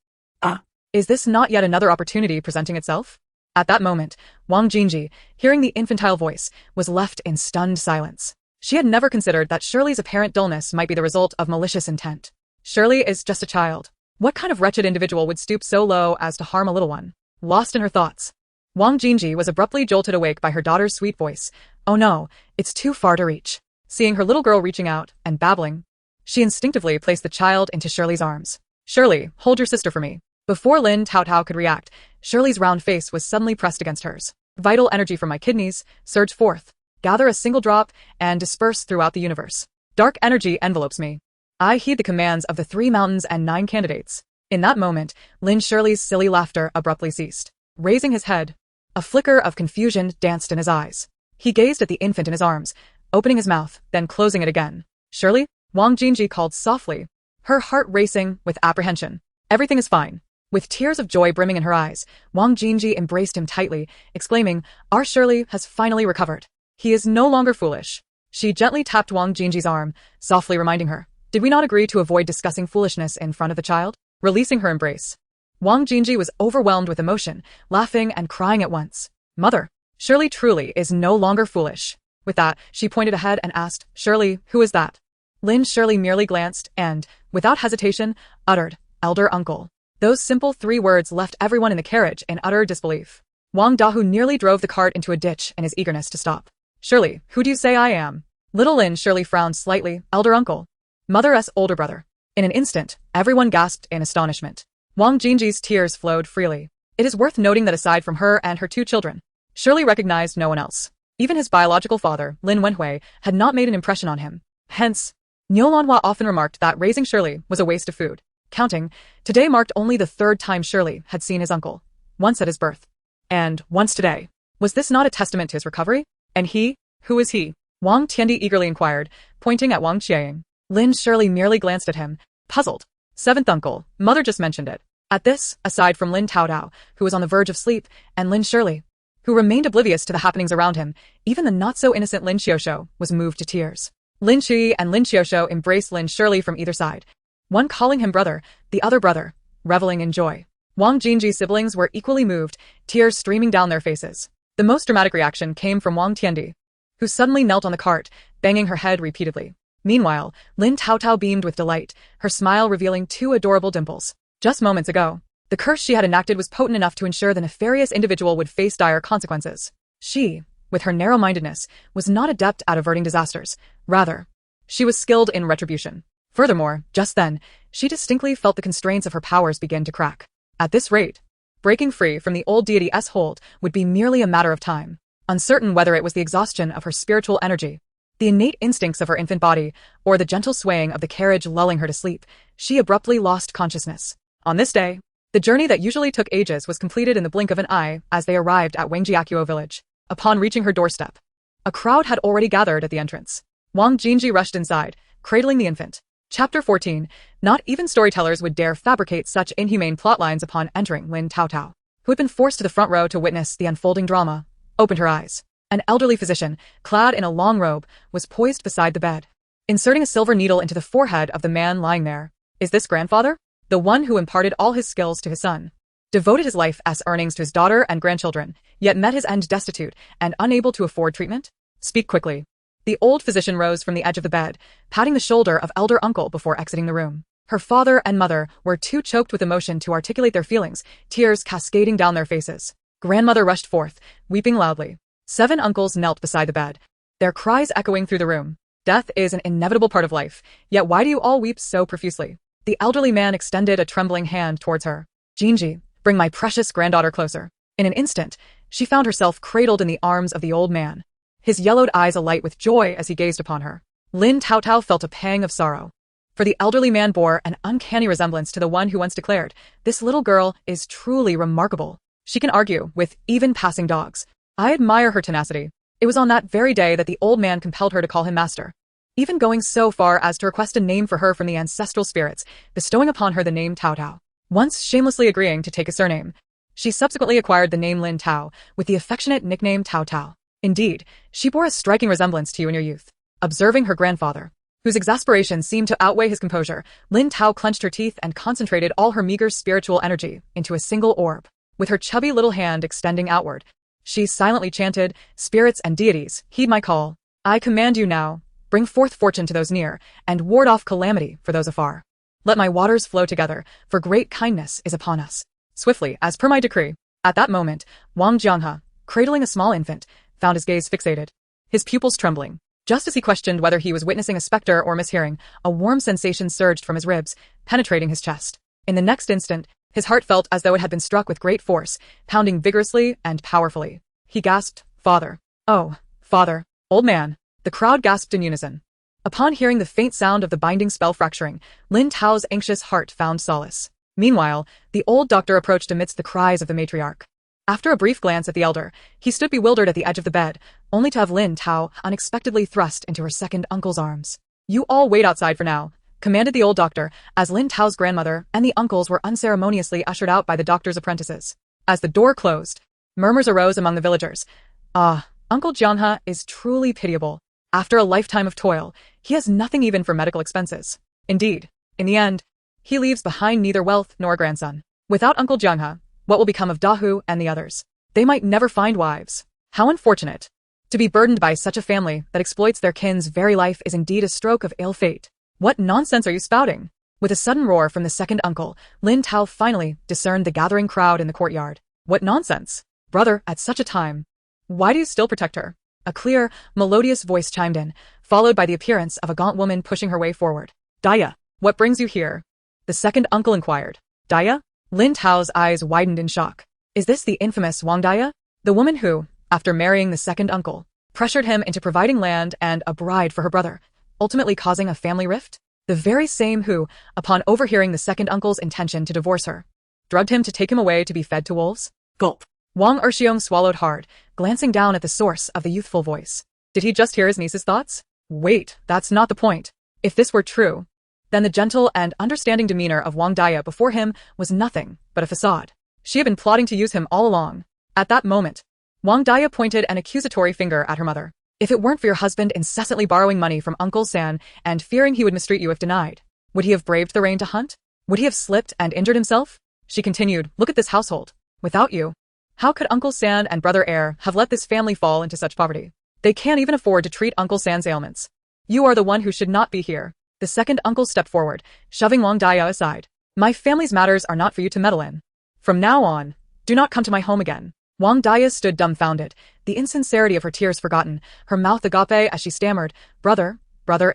Is this not yet another opportunity presenting itself? At that moment, Wang Jingji, hearing the infantile voice, was left in stunned silence. She had never considered that Shirley's apparent dullness might be the result of malicious intent. Shirley is just a child. What kind of wretched individual would stoop so low as to harm a little one? Lost in her thoughts, Wang Jingji was abruptly jolted awake by her daughter's sweet voice. Oh no, it's too far to reach. Seeing her little girl reaching out and babbling, she instinctively placed the child into Shirley's arms. Shirley, hold your sister for me. Before Lin Taotao could react, Shirley's round face was suddenly pressed against hers. Vital energy from my kidneys surged forth, gather a single drop, and disperse throughout the universe. Dark energy envelopes me. I heed the commands of the 3 mountains and 9 candidates. In that moment, Lin Shirley's silly laughter abruptly ceased. Raising his head, a flicker of confusion danced in his eyes. He gazed at the infant in his arms, opening his mouth, then closing it again. Shirley? Wang Jingji called softly, her heart racing with apprehension. Everything is fine. With tears of joy brimming in her eyes, Wang Jingji embraced him tightly, exclaiming, Our Shirley has finally recovered. He is no longer foolish. She gently tapped Wang Jingji's arm, softly reminding her, Did we not agree to avoid discussing foolishness in front of the child? Releasing her embrace, Wang Jingji was overwhelmed with emotion, laughing and crying at once. Mother, Shirley truly is no longer foolish. With that, she pointed ahead and asked, Shirley, who is that? Lin Shirley merely glanced and, without hesitation, uttered, Elder uncle. Those simple 3 words left everyone in the carriage in utter disbelief. Wang Dahu nearly drove the cart into a ditch in his eagerness to stop. Shirley, who do you say I am? Little Lin Shirley frowned slightly, Elder uncle. Mother's older brother. In an instant, everyone gasped in astonishment. Wang Jingji's tears flowed freely. It is worth noting that aside from her and her 2 children, Shirley recognized no one else. Even his biological father, Lin Wenhui, had not made an impression on him. Hence, Niu Lanhua often remarked that raising Shirley was a waste of food. Counting, today marked only the 3rd time Shirley had seen his uncle, once at his birth, and once today. Was this not a testament to his recovery? And he? Who is he? Wang Tiandi eagerly inquired, pointing at Wang Qiang. Lin Shirley merely glanced at him, puzzled. 7th uncle, mother just mentioned it. At this, aside from Lin Taotao, who was on the verge of sleep, and Lin Shirley, who remained oblivious to the happenings around him, even the not-so-innocent Lin Qiushou was moved to tears. Lin Qi and Lin Qiushou embraced Lin Shirley from either side, one calling him brother, the other brother, reveling in joy. Wang Jingji's siblings were equally moved, tears streaming down their faces. The most dramatic reaction came from Wang Tiandi, who suddenly knelt on the cart, banging her head repeatedly. Meanwhile, Lin Taotao beamed with delight, her smile revealing 2 adorable dimples. Just moments ago, the curse she had enacted was potent enough to ensure the nefarious individual would face dire consequences. She, with her narrow-mindedness, was not adept at averting disasters. Rather, she was skilled in retribution. Furthermore, just then, she distinctly felt the constraints of her powers begin to crack. At this rate, breaking free from the old deity's hold would be merely a matter of time. Uncertain whether it was the exhaustion of her spiritual energy, the innate instincts of her infant body, or the gentle swaying of the carriage lulling her to sleep, she abruptly lost consciousness. On this day, the journey that usually took ages was completed in the blink of an eye as they arrived at Wangjiakuo village. Upon reaching her doorstep, a crowd had already gathered at the entrance. Wang Jingji rushed inside, cradling the infant. Chapter 14. Not even storytellers would dare fabricate such inhumane plotlines upon entering. Lin Taotao, who had been forced to the front row to witness the unfolding drama, opened her eyes. An elderly physician, clad in a long robe, was poised beside the bed, inserting a silver needle into the forehead of the man lying there. Is this grandfather? The one who imparted all his skills to his son? devoted his life as earnings to his daughter and grandchildren, yet met his end destitute and unable to afford treatment? Speak quickly. The old physician rose from the edge of the bed, patting the shoulder of elder uncle before exiting the room. Her father and mother were too choked with emotion to articulate their feelings, tears cascading down their faces. Grandmother rushed forth, weeping loudly. 7 uncles knelt beside the bed, their cries echoing through the room. Death is an inevitable part of life, yet why do you all weep so profusely? The elderly man extended a trembling hand towards her. Jinji, bring my precious granddaughter closer. In an instant, she found herself cradled in the arms of the old man, his yellowed eyes alight with joy as he gazed upon her. Lin Taotao felt a pang of sorrow. For the elderly man bore an uncanny resemblance to the one who once declared, "This little girl is truly remarkable. She can argue with even passing dogs." I admire her tenacity. It was on that very day that the old man compelled her to call him master, even going so far as to request a name for her from the ancestral spirits, bestowing upon her the name Taotao. Once shamelessly agreeing to take a surname, she subsequently acquired the name Lin Tao, with the affectionate nickname Taotao. Indeed, she bore a striking resemblance to you in your youth. Observing her grandfather, whose exasperation seemed to outweigh his composure, Lin Tao clenched her teeth and concentrated all her meager spiritual energy into a single orb. With her chubby little hand extending outward, she silently chanted, "Spirits and deities, heed my call. I command you now, bring forth fortune to those near, and ward off calamity for those afar. Let my waters flow together, for great kindness is upon us." Swiftly, as per my decree. At that moment, Wang Jianghe, cradling a small infant, found his gaze fixated, his pupils trembling. Just as he questioned whether he was witnessing a specter or mishearing, a warm sensation surged from his ribs, penetrating his chest. In the next instant, his heart felt as though it had been struck with great force, pounding vigorously and powerfully. He gasped, "Father. Oh, father." "Old man." The crowd gasped in unison. Upon hearing the faint sound of the binding spell fracturing, Lin Tao's anxious heart found solace. Meanwhile, the old doctor approached amidst the cries of the matriarch. After a brief glance at the elder, he stood bewildered at the edge of the bed, only to have Lin Tao unexpectedly thrust into her second uncle's arms. "You all wait outside for now," commanded the old doctor, as Lin Tao's grandmother and the uncles were unceremoniously ushered out by the doctor's apprentices. As the door closed, murmurs arose among the villagers. "Ah, Uncle Jianghe is truly pitiable. After a lifetime of toil, he has nothing even for medical expenses. Indeed, in the end, he leaves behind neither wealth nor a grandson. Without Uncle Jianghe, what will become of Dahu and the others? They might never find wives. How unfortunate. To be burdened by such a family that exploits their kin's very life is indeed a stroke of ill fate. What nonsense are you spouting?" With a sudden roar from the second uncle, Lin Tao finally discerned the gathering crowd in the courtyard. "What nonsense? Brother, at such a time. Why do you still protect her?" A clear, melodious voice chimed in, followed by the appearance of a gaunt woman pushing her way forward. "Daya, what brings you here?" the second uncle inquired. "Daya?" Lin Tao's eyes widened in shock. "Is this the infamous Wang Daya? The woman who, after marrying the second uncle, pressured him into providing land and a bride for her brother, ultimately causing a family rift? The very same who, upon overhearing the second uncle's intention to divorce her, drugged him to take him away to be fed to wolves?" Gulp. Wang Erxiong swallowed hard, glancing down at the source of the youthful voice. Did he just hear his niece's thoughts? Wait, that's not the point. If this were true, then the gentle and understanding demeanor of Wang Daya before him was nothing but a facade. She had been plotting to use him all along. At that moment, Wang Daya pointed an accusatory finger at her mother. "If it weren't for your husband incessantly borrowing money from Uncle San and fearing he would mistreat you if denied, would he have braved the rain to hunt? Would he have slipped and injured himself?" She continued, "Look at this household. Without you, how could Uncle San and Brother Heir have let this family fall into such poverty? They can't even afford to treat Uncle San's ailments. You are the one who should not be here." The second uncle stepped forward, shoving Wang Daya aside. "My family's matters are not for you to meddle in. From now on, do not come to my home again." Wang Daya stood dumbfounded, the insincerity of her tears forgotten, her mouth agape as she stammered, Brother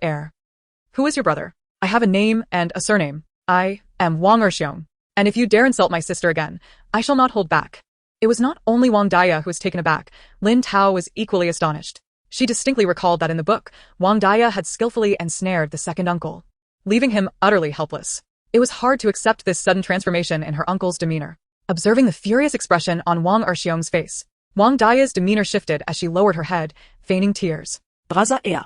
Heir. "Who is your brother? I have a name and a surname. I am Wang Erxiong, and if you dare insult my sister again, I shall not hold back." It was not only Wang Daya who was taken aback. Lin Tao was equally astonished. She distinctly recalled that in the book, Wang Daya had skillfully ensnared the second uncle, leaving him utterly helpless. It was hard to accept this sudden transformation in her uncle's demeanor. Observing the furious expression on Wang Erxiong's face, Wang Daya's demeanor shifted as she lowered her head, feigning tears. Braza Air.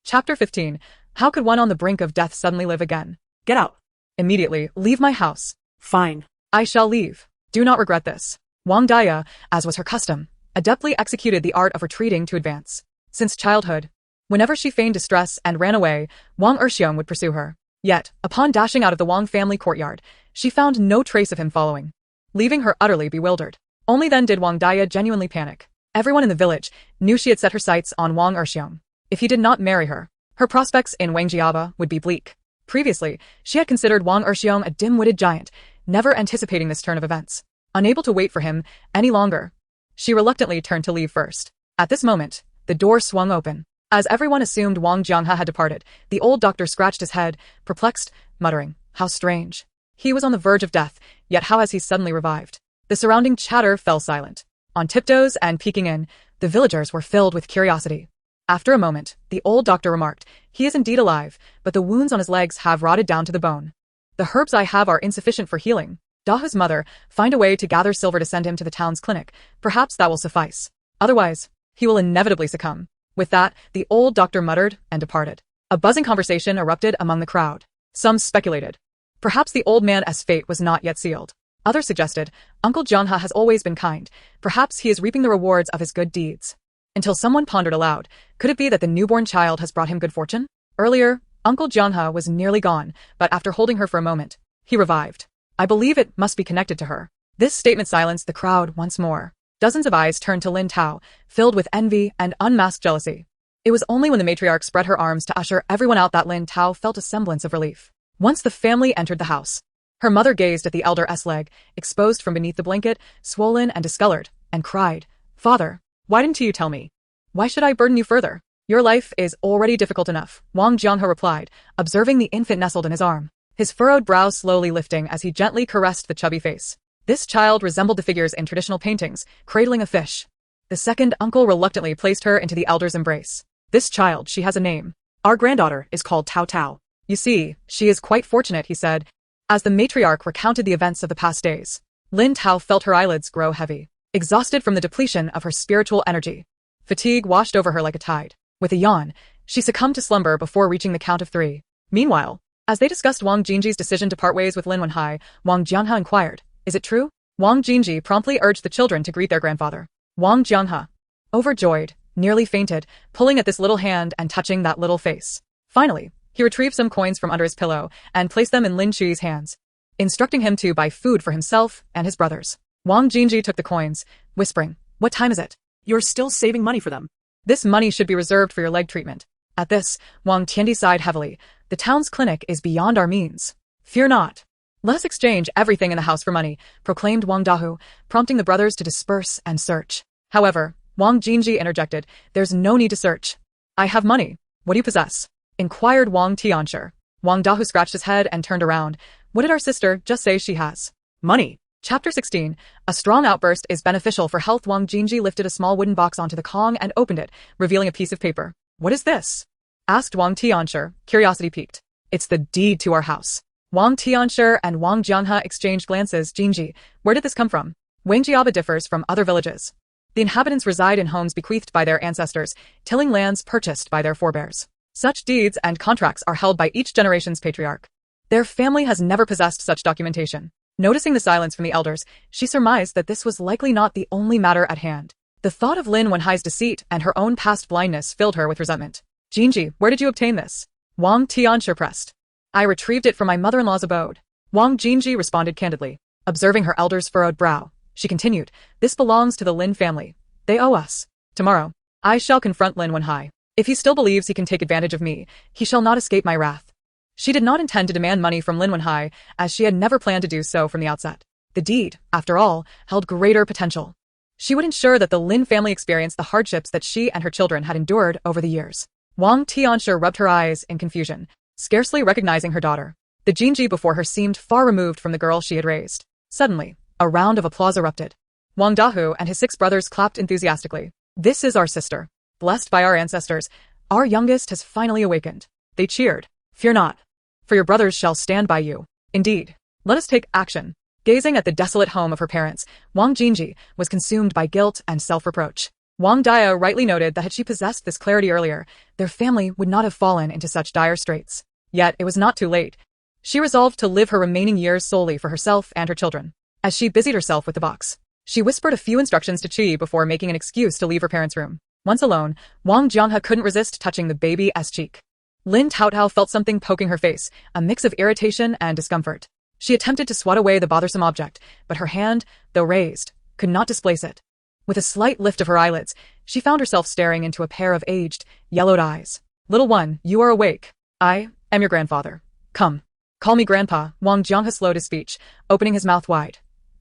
Chapter 15. How could one on the brink of death suddenly live again? Get out. Immediately, leave my house. Fine. I shall leave. Do not regret this. Wang Daya, as was her custom, adeptly executed the art of retreating to advance. Since childhood, whenever she feigned distress and ran away, Wang Erxiong would pursue her. Yet, upon dashing out of the Wang family courtyard, she found no trace of him following. leaving her utterly bewildered. Only then did Wang Daya genuinely panic. Everyone in the village knew she had set her sights on Wang Erxiong. If he did not marry her, her prospects in Wangjiaba would be bleak. Previously, she had considered Wang Erxiong a dim-witted giant, never anticipating this turn of events. Unable to wait for him any longer, she reluctantly turned to leave first. At this moment, the door swung open. As everyone assumed Wang Jianghe had departed, the old doctor scratched his head, perplexed, muttering, "How strange. He was on the verge of death, yet how has he suddenly revived?" The surrounding chatter fell silent. On tiptoes and peeking in, the villagers were filled with curiosity. After a moment, the old doctor remarked, "He is indeed alive, but the wounds on his legs have rotted down to the bone. The herbs I have are insufficient for healing. Dahu's mother, find a way to gather silver to send him to the town's clinic. Perhaps that will suffice. Otherwise, he will inevitably succumb." With that, the old doctor muttered and departed. A buzzing conversation erupted among the crowd. Some speculated. Perhaps the old man's fate was not yet sealed. Others suggested, Uncle Jianghe has always been kind. Perhaps he is reaping the rewards of his good deeds. Until someone pondered aloud, could it be that the newborn child has brought him good fortune? Earlier, Uncle Jianghe was nearly gone, but after holding her for a moment, he revived. I believe it must be connected to her. This statement silenced the crowd once more. Dozens of eyes turned to Lin Taotao, filled with envy and unmasked jealousy. It was only when the matriarch spread her arms to usher everyone out that Lin Taotao felt a semblance of relief. Once the family entered the house, her mother gazed at the elder's leg, exposed from beneath the blanket, swollen and discolored, and cried, "Father, why didn't you tell me? Why should I burden you further? Your life is already difficult enough," Wang Jianghe replied, observing the infant nestled in his arm, his furrowed brow slowly lifting as he gently caressed the chubby face. This child resembled the figures in traditional paintings, cradling a fish. The second uncle reluctantly placed her into the elder's embrace. "This child, she has a name. Our granddaughter is called Taotao. You see, she is quite fortunate," he said, as the matriarch recounted the events of the past days. Lin Taotao felt her eyelids grow heavy, exhausted from the depletion of her spiritual energy. Fatigue washed over her like a tide. With a yawn, she succumbed to slumber before reaching the count of 3. Meanwhile, as they discussed Wang Jingji's decision to part ways with Lin Wenhai, Wang Jianghe inquired, "Is it true?" Wang Jingji promptly urged the children to greet their grandfather. Wang Jianghe, overjoyed, nearly fainted, pulling at this little hand and touching that little face. Finally, he retrieved some coins from under his pillow and placed them in Lin Chui's hands, instructing him to buy food for himself and his brothers. Wang Jingji took the coins, whispering, "What time is it?" You're still saving money for them. "This money should be reserved for your leg treatment." At this, Wang Tiandi sighed heavily. "The town's clinic is beyond our means. Fear not. Let us exchange everything in the house for money," proclaimed Wang Dahu, prompting the brothers to disperse and search. However, Wang Jingji interjected, "There's no need to search. I have money. What do you possess?" inquired Wang Tianshi. Wang Dahu scratched his head and turned around. "What did our sister just say she has?" "Money." Chapter 16. A strong outburst is beneficial for health. Wang Jingji lifted a small wooden box onto the Kong and opened it, revealing a piece of paper. "What is this?" asked Wang Tianshi, curiosity piqued. "It's the deed to our house." Wang Tianshi and Wang Jianghe exchanged glances. "Jingji, where did this come from?" Wangjiaba differs from other villages. The inhabitants reside in homes bequeathed by their ancestors, tilling lands purchased by their forebears. Such deeds and contracts are held by each generation's patriarch. Their family has never possessed such documentation. Noticing the silence from the elders, she surmised that this was likely not the only matter at hand. The thought of Lin Wenhai's deceit and her own past blindness filled her with resentment. "Jingji, where did you obtain this?" Wang Tianshi pressed. "I retrieved it from my mother-in-law's abode." Wang Jingji responded candidly. Observing her elder's furrowed brow, she continued, "This belongs to the Lin family. They owe us. Tomorrow, I shall confront Lin Wenhai. If he still believes he can take advantage of me, he shall not escape my wrath." She did not intend to demand money from Lin Wenhai, as she had never planned to do so from the outset. The deed, after all, held greater potential. She would ensure that the Lin family experienced the hardships that she and her children had endured over the years. Wang Tianshi rubbed her eyes in confusion, scarcely recognizing her daughter. The Jingji before her seemed far removed from the girl she had raised. Suddenly, a round of applause erupted. Wang Dahu and his 6 brothers clapped enthusiastically. "This is our sister. Blessed by our ancestors, our youngest has finally awakened." They cheered. "Fear not, for your brothers shall stand by you. Indeed, let us take action." Gazing at the desolate home of her parents, Wang Jingji was consumed by guilt and self-reproach. Wang Daya rightly noted that had she possessed this clarity earlier, their family would not have fallen into such dire straits. Yet it was not too late. She resolved to live her remaining years solely for herself and her children. As she busied herself with the box, she whispered a few instructions to Qi before making an excuse to leave her parents' room. Once alone, Wang Jianghe couldn't resist touching the baby's cheek. Lin Taotao felt something poking her face, a mix of irritation and discomfort. She attempted to swat away the bothersome object, but her hand, though raised, could not displace it. With a slight lift of her eyelids, she found herself staring into a pair of aged, yellowed eyes. "Little one, you are awake. I am your grandfather. Come. Call me grandpa." Wang Jianghe slowed his speech, opening his mouth wide.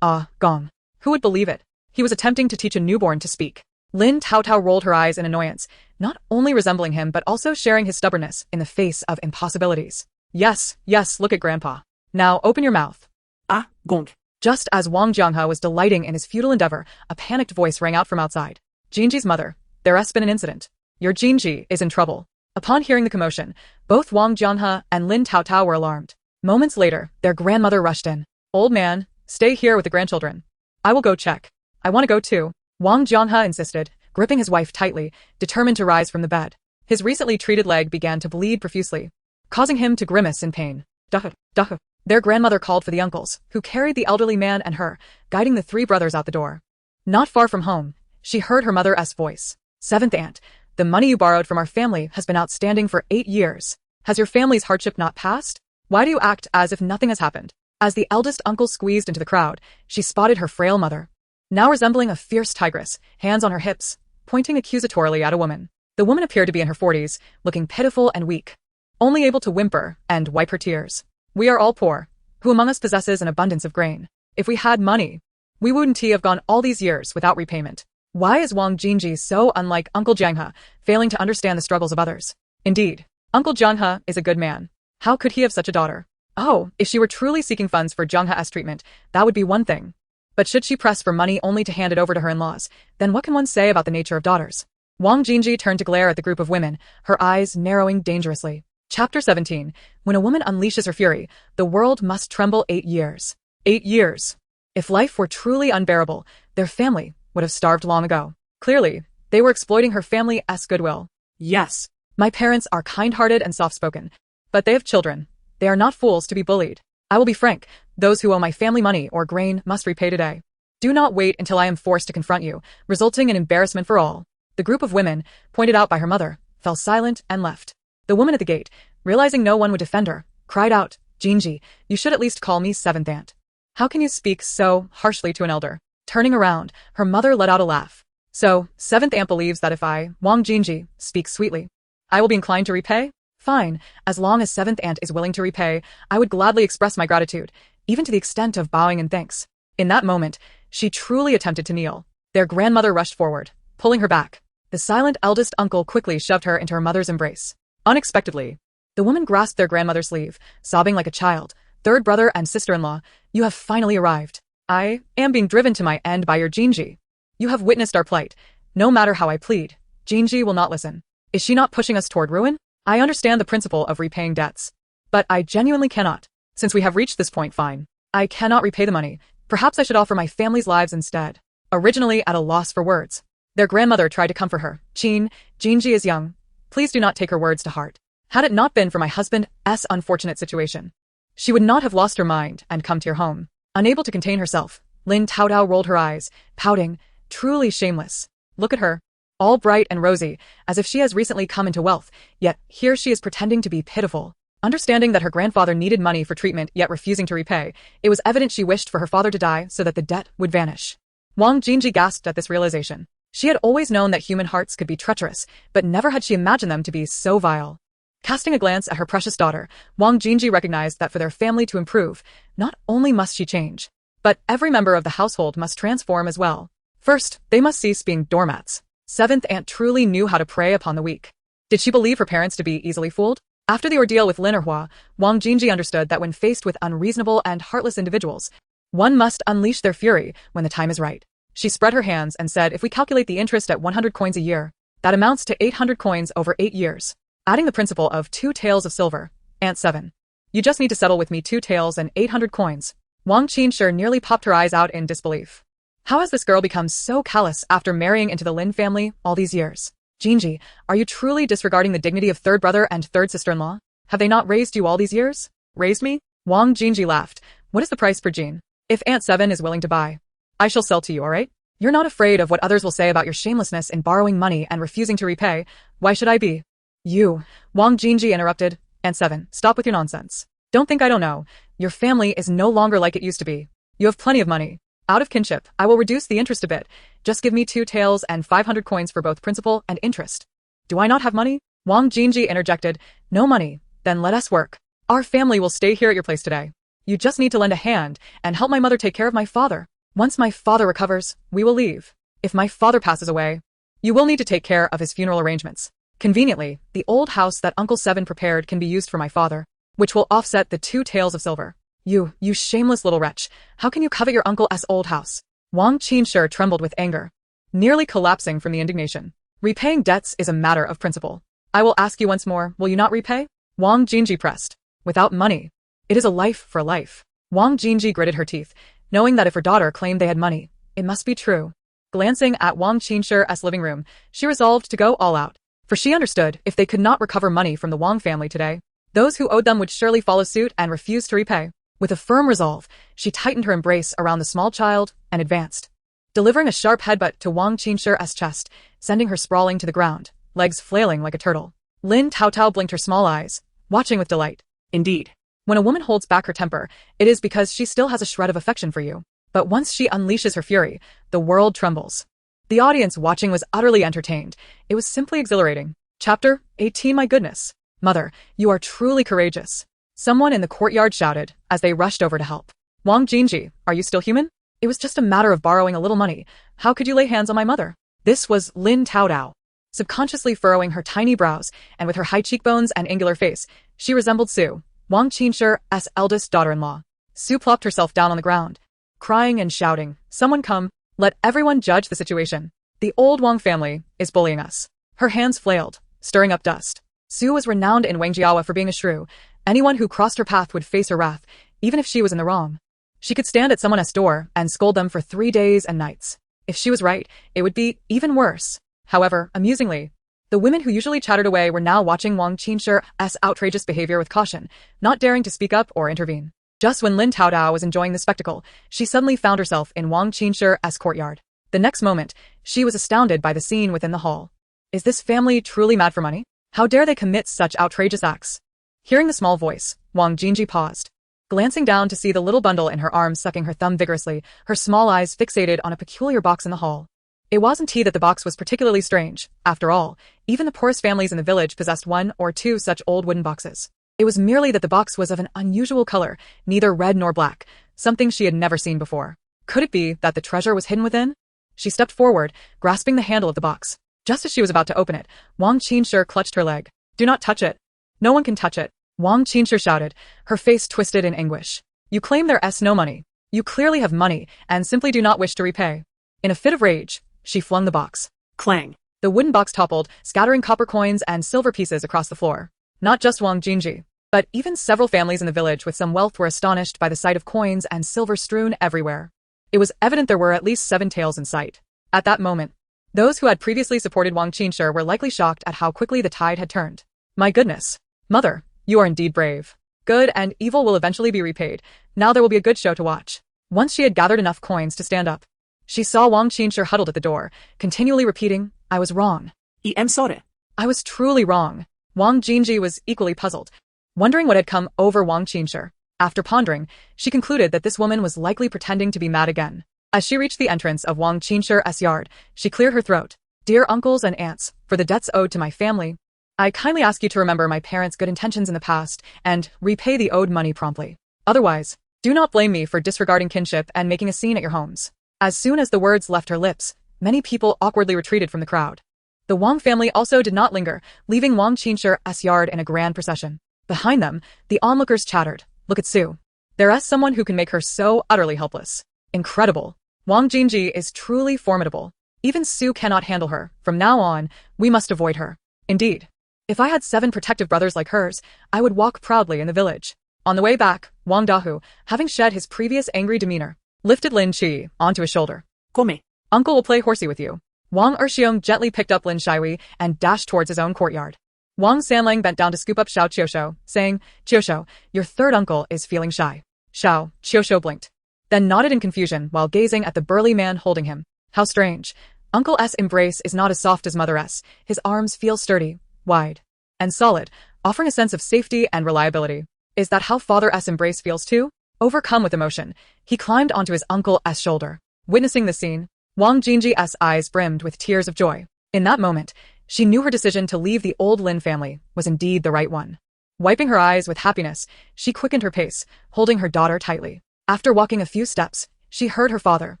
Ah, gong. Who would believe it? He was attempting to teach a newborn to speak. Lin Taotao rolled her eyes in annoyance, not only resembling him but also sharing his stubbornness in the face of impossibilities. Yes, look at grandpa. Now open your mouth. Ah, gong. Just as Wang Jianghe was delighting in his futile endeavor, a panicked voice rang out from outside. "Jinji's mother, there has been an incident. Your Jinji is in trouble." Upon hearing the commotion, both Wang Jianghe and Lin Taotao were alarmed. Moments later, their grandmother rushed in. "Old man, stay here with the grandchildren. I will go check. I want to go too." Wang Jianghe insisted, gripping his wife tightly, determined to rise from the bed. His recently treated leg began to bleed profusely, causing him to grimace in pain. "Duh, duh." Their grandmother called for the uncles, who carried the elderly man and her, guiding the three brothers out the door. Not far from home, she heard her mother's voice. "Seventh aunt, the money you borrowed from our family has been outstanding for 8 years. Has your family's hardship not passed? Why do you act as if nothing has happened?" As the eldest uncle squeezed into the crowd, she spotted her frail mother, now resembling a fierce tigress, hands on her hips, pointing accusatorily at a woman. The woman appeared to be in her 40s, looking pitiful and weak, only able to whimper and wipe her tears. "We are all poor. Who among us possesses an abundance of grain? If we had money, we wouldn't have gone all these years without repayment." Why is Wang Jinji so unlike Uncle Jianghe, failing to understand the struggles of others? Indeed, Uncle Jianghe is a good man. How could he have such a daughter? Oh, if she were truly seeking funds for Jianghe's treatment, that would be one thing. But should she press for money only to hand it over to her in-laws, then what can one say about the nature of daughters? Wang Jinji turned to glare at the group of women, her eyes narrowing dangerously. Chapter 17. When a woman unleashes her fury, the world must tremble 8 years. 8 years. If life were truly unbearable, their family would have starved long ago. Clearly, they were exploiting her family's goodwill. "Yes, my parents are kind-hearted and soft-spoken, but they have children. They are not fools to be bullied. I will be frank, those who owe my family money or grain must repay today. Do not wait until I am forced to confront you, resulting in embarrassment for all." The group of women, pointed out by her mother, fell silent and left. The woman at the gate, realizing no one would defend her, cried out, "Jinji, you should at least call me seventh aunt. How can you speak so harshly to an elder?" Turning around, her mother let out a laugh. "So, seventh aunt believes that if I, Wang Jinji, speak sweetly, I will be inclined to repay? Fine, as long as seventh aunt is willing to repay, I would gladly express my gratitude, even to the extent of bowing in thanks." In that moment, she truly attempted to kneel. Their grandmother rushed forward, pulling her back. The silent eldest uncle quickly shoved her into her mother's embrace. Unexpectedly, the woman grasped their grandmother's sleeve, sobbing like a child. "Third brother and sister-in-law, you have finally arrived. I am being driven to my end by your Jinji. You have witnessed our plight. No matter how I plead, Jinji will not listen. Is she not pushing us toward ruin? I understand the principle of repaying debts, but I genuinely cannot. Since we have reached this point, fine. I cannot repay the money. Perhaps I should offer my family's lives instead." Originally at a loss for words, their grandmother tried to comfort her. Jinji is young. Please do not take her words to heart. Had it not been for my husband's unfortunate situation, she would not have lost her mind and come to your home. Unable to contain herself, Lin Taotao rolled her eyes, pouting, truly shameless. Look at her, all bright and rosy, as if she has recently come into wealth, yet here she is pretending to be pitiful. Understanding that her grandfather needed money for treatment yet refusing to repay, it was evident she wished for her father to die so that the debt would vanish. Wang Jinji gasped at this realization. She had always known that human hearts could be treacherous, but never had she imagined them to be so vile. Casting a glance at her precious daughter, Wang Jinji recognized that for their family to improve, not only must she change, but every member of the household must transform as well. First, they must cease being doormats. Seventh aunt truly knew how to prey upon the weak. Did she believe her parents to be easily fooled? After the ordeal with Lin Erhua, Wang Jinji understood that when faced with unreasonable and heartless individuals, one must unleash their fury when the time is right. She spread her hands and said, "If we calculate the interest at 100 coins a year, that amounts to 800 coins over 8 years. Adding the principle of 2 taels of silver, Aunt 7. You just need to settle with me 2 taels and 800 coins. Wang Qinsher nearly popped her eyes out in disbelief. How has this girl become so callous after marrying into the Lin family all these years? Jinji, are you truly disregarding the dignity of third brother and third sister-in-law? Have they not raised you all these years? Raised me? Wang Jinji laughed. What is the price per Jin? If Aunt 7 is willing to buy, I shall sell to you, alright? You're not afraid of what others will say about your shamelessness in borrowing money and refusing to repay. Why should I be? You, Wang Jinji interrupted. Aunt 7, stop with your nonsense. Don't think I don't know. Your family is no longer like it used to be. You have plenty of money. Out of kinship, I will reduce the interest a bit. Just give me 2 taels and 500 coins for both principal and interest. Do I not have money? Wang Jinji interjected. No money. Then let us work. Our family will stay here at your place today. You just need to lend a hand and help my mother take care of my father. Once my father recovers, we will leave. If my father passes away, you will need to take care of his funeral arrangements. Conveniently, the old house that Uncle Seven prepared can be used for my father, which will offset the 2 taels of silver. You shameless little wretch. How can you covet your uncle's old house? Wang Qinshe trembled with anger, nearly collapsing from the indignation. Repaying debts is a matter of principle. I will ask you once more, will you not repay? Wang Jinji pressed. Without money. It is a life for life. Wang Jinji gritted her teeth, knowing that if her daughter claimed they had money, it must be true. Glancing at Wang Qinshe's living room, she resolved to go all out. For she understood if they could not recover money from the Wang family today, those who owed them would surely follow suit and refuse to repay. With a firm resolve, she tightened her embrace around the small child and advanced, delivering a sharp headbutt to Wang Qinshe's chest, sending her sprawling to the ground, legs flailing like a turtle. Lin Taotao blinked her small eyes, watching with delight. Indeed, when a woman holds back her temper, it is because she still has a shred of affection for you. But once she unleashes her fury, the world trembles. The audience watching was utterly entertained. It was simply exhilarating. Chapter 18. My goodness. Mother, you are truly courageous. Someone in the courtyard shouted as they rushed over to help. Wang Jinji, are you still human? It was just a matter of borrowing a little money. How could you lay hands on my mother? This was Lin Taotao. Subconsciously furrowing her tiny brows, and with her high cheekbones and angular face, she resembled Su, Wang Qinshe's eldest daughter-in-law. Su plopped herself down on the ground, crying and shouting, someone come, let everyone judge the situation. The old Wang family is bullying us. Her hands flailed, stirring up dust. Su was renowned in Wangjiawa for being a shrew. Anyone who crossed her path would face her wrath, even if she was in the wrong. She could stand at someone's door and scold them for 3 days and nights. If she was right, it would be even worse. However, amusingly, the women who usually chattered away were now watching Wang Qinshe's outrageous behavior with caution, not daring to speak up or intervene. Just when Lin Taotao was enjoying the spectacle, she suddenly found herself in Wang Qinshe's courtyard. The next moment, she was astounded by the scene within the hall. Is this family truly mad for money? How dare they commit such outrageous acts? Hearing the small voice, Wang Jinji paused. Glancing down to see the little bundle in her arms sucking her thumb vigorously, her small eyes fixated on a peculiar box in the hall. It wasn't that the box was particularly strange. After all, even the poorest families in the village possessed 1 or 2 such old wooden boxes. It was merely that the box was of an unusual color, neither red nor black, something she had never seen before. Could it be that the treasure was hidden within? She stepped forward, grasping the handle of the box. Just as she was about to open it, Wang Qinshe clutched her leg. Do not touch it. No one can touch it. Wang Qinshe shouted, her face twisted in anguish. You claim there's no money. You clearly have money and simply do not wish to repay. In a fit of rage, she flung the box. Clang. The wooden box toppled, scattering copper coins and silver pieces across the floor. Not just Wang Jinji, but even several families in the village with some wealth were astonished by the sight of coins and silver strewn everywhere. It was evident there were at least 7 taels in sight. At that moment, those who had previously supported Wang Qinshe were likely shocked at how quickly the tide had turned. My goodness. Mother, you are indeed brave. Good and evil will eventually be repaid. Now there will be a good show to watch. Once she had gathered enough coins to stand up, she saw Wang Qinshe huddled at the door, continually repeating, I was wrong. I'm sorry. I was truly wrong. Wang Jinji was equally puzzled, wondering what had come over Wang Qinshe. After pondering, she concluded that this woman was likely pretending to be mad again. As she reached the entrance of Wang Qinshe's yard, she cleared her throat. Dear uncles and aunts, for the debts owed to my family, I kindly ask you to remember my parents' good intentions in the past and repay the owed money promptly. Otherwise, do not blame me for disregarding kinship and making a scene at your homes. As soon as the words left her lips, many people awkwardly retreated from the crowd. The Wang family also did not linger, leaving Wang Qinshe's yard in a grand procession. Behind them, the onlookers chattered. Look at Su. There is someone who can make her so utterly helpless. Incredible. Wang Jinji is truly formidable. Even Su cannot handle her. From now on, we must avoid her. Indeed. If I had 7 protective brothers like hers, I would walk proudly in the village. On the way back, Wang Dahu, having shed his previous angry demeanor, lifted Lin Qi onto his shoulder. Come. Uncle will play horsey with you. Wang Erxiong gently picked up Lin Shihui and dashed towards his own courtyard. Wang Sanlang bent down to scoop up Xiao Qiushou, saying, Qiushou, your third uncle is feeling shy. Qiushou blinked, then nodded in confusion while gazing at the burly man holding him. How strange. Uncle S' embrace is not as soft as Mother S'. His arms feel sturdy, wide, and solid, offering a sense of safety and reliability. Is that how Father S. embrace feels too? Overcome with emotion, he climbed onto his Uncle S. shoulder. Witnessing the scene, Wang Jingji's eyes brimmed with tears of joy. In that moment, she knew her decision to leave the old Lin family was indeed the right one. Wiping her eyes with happiness, she quickened her pace, holding her daughter tightly. After walking a few steps, she heard her father,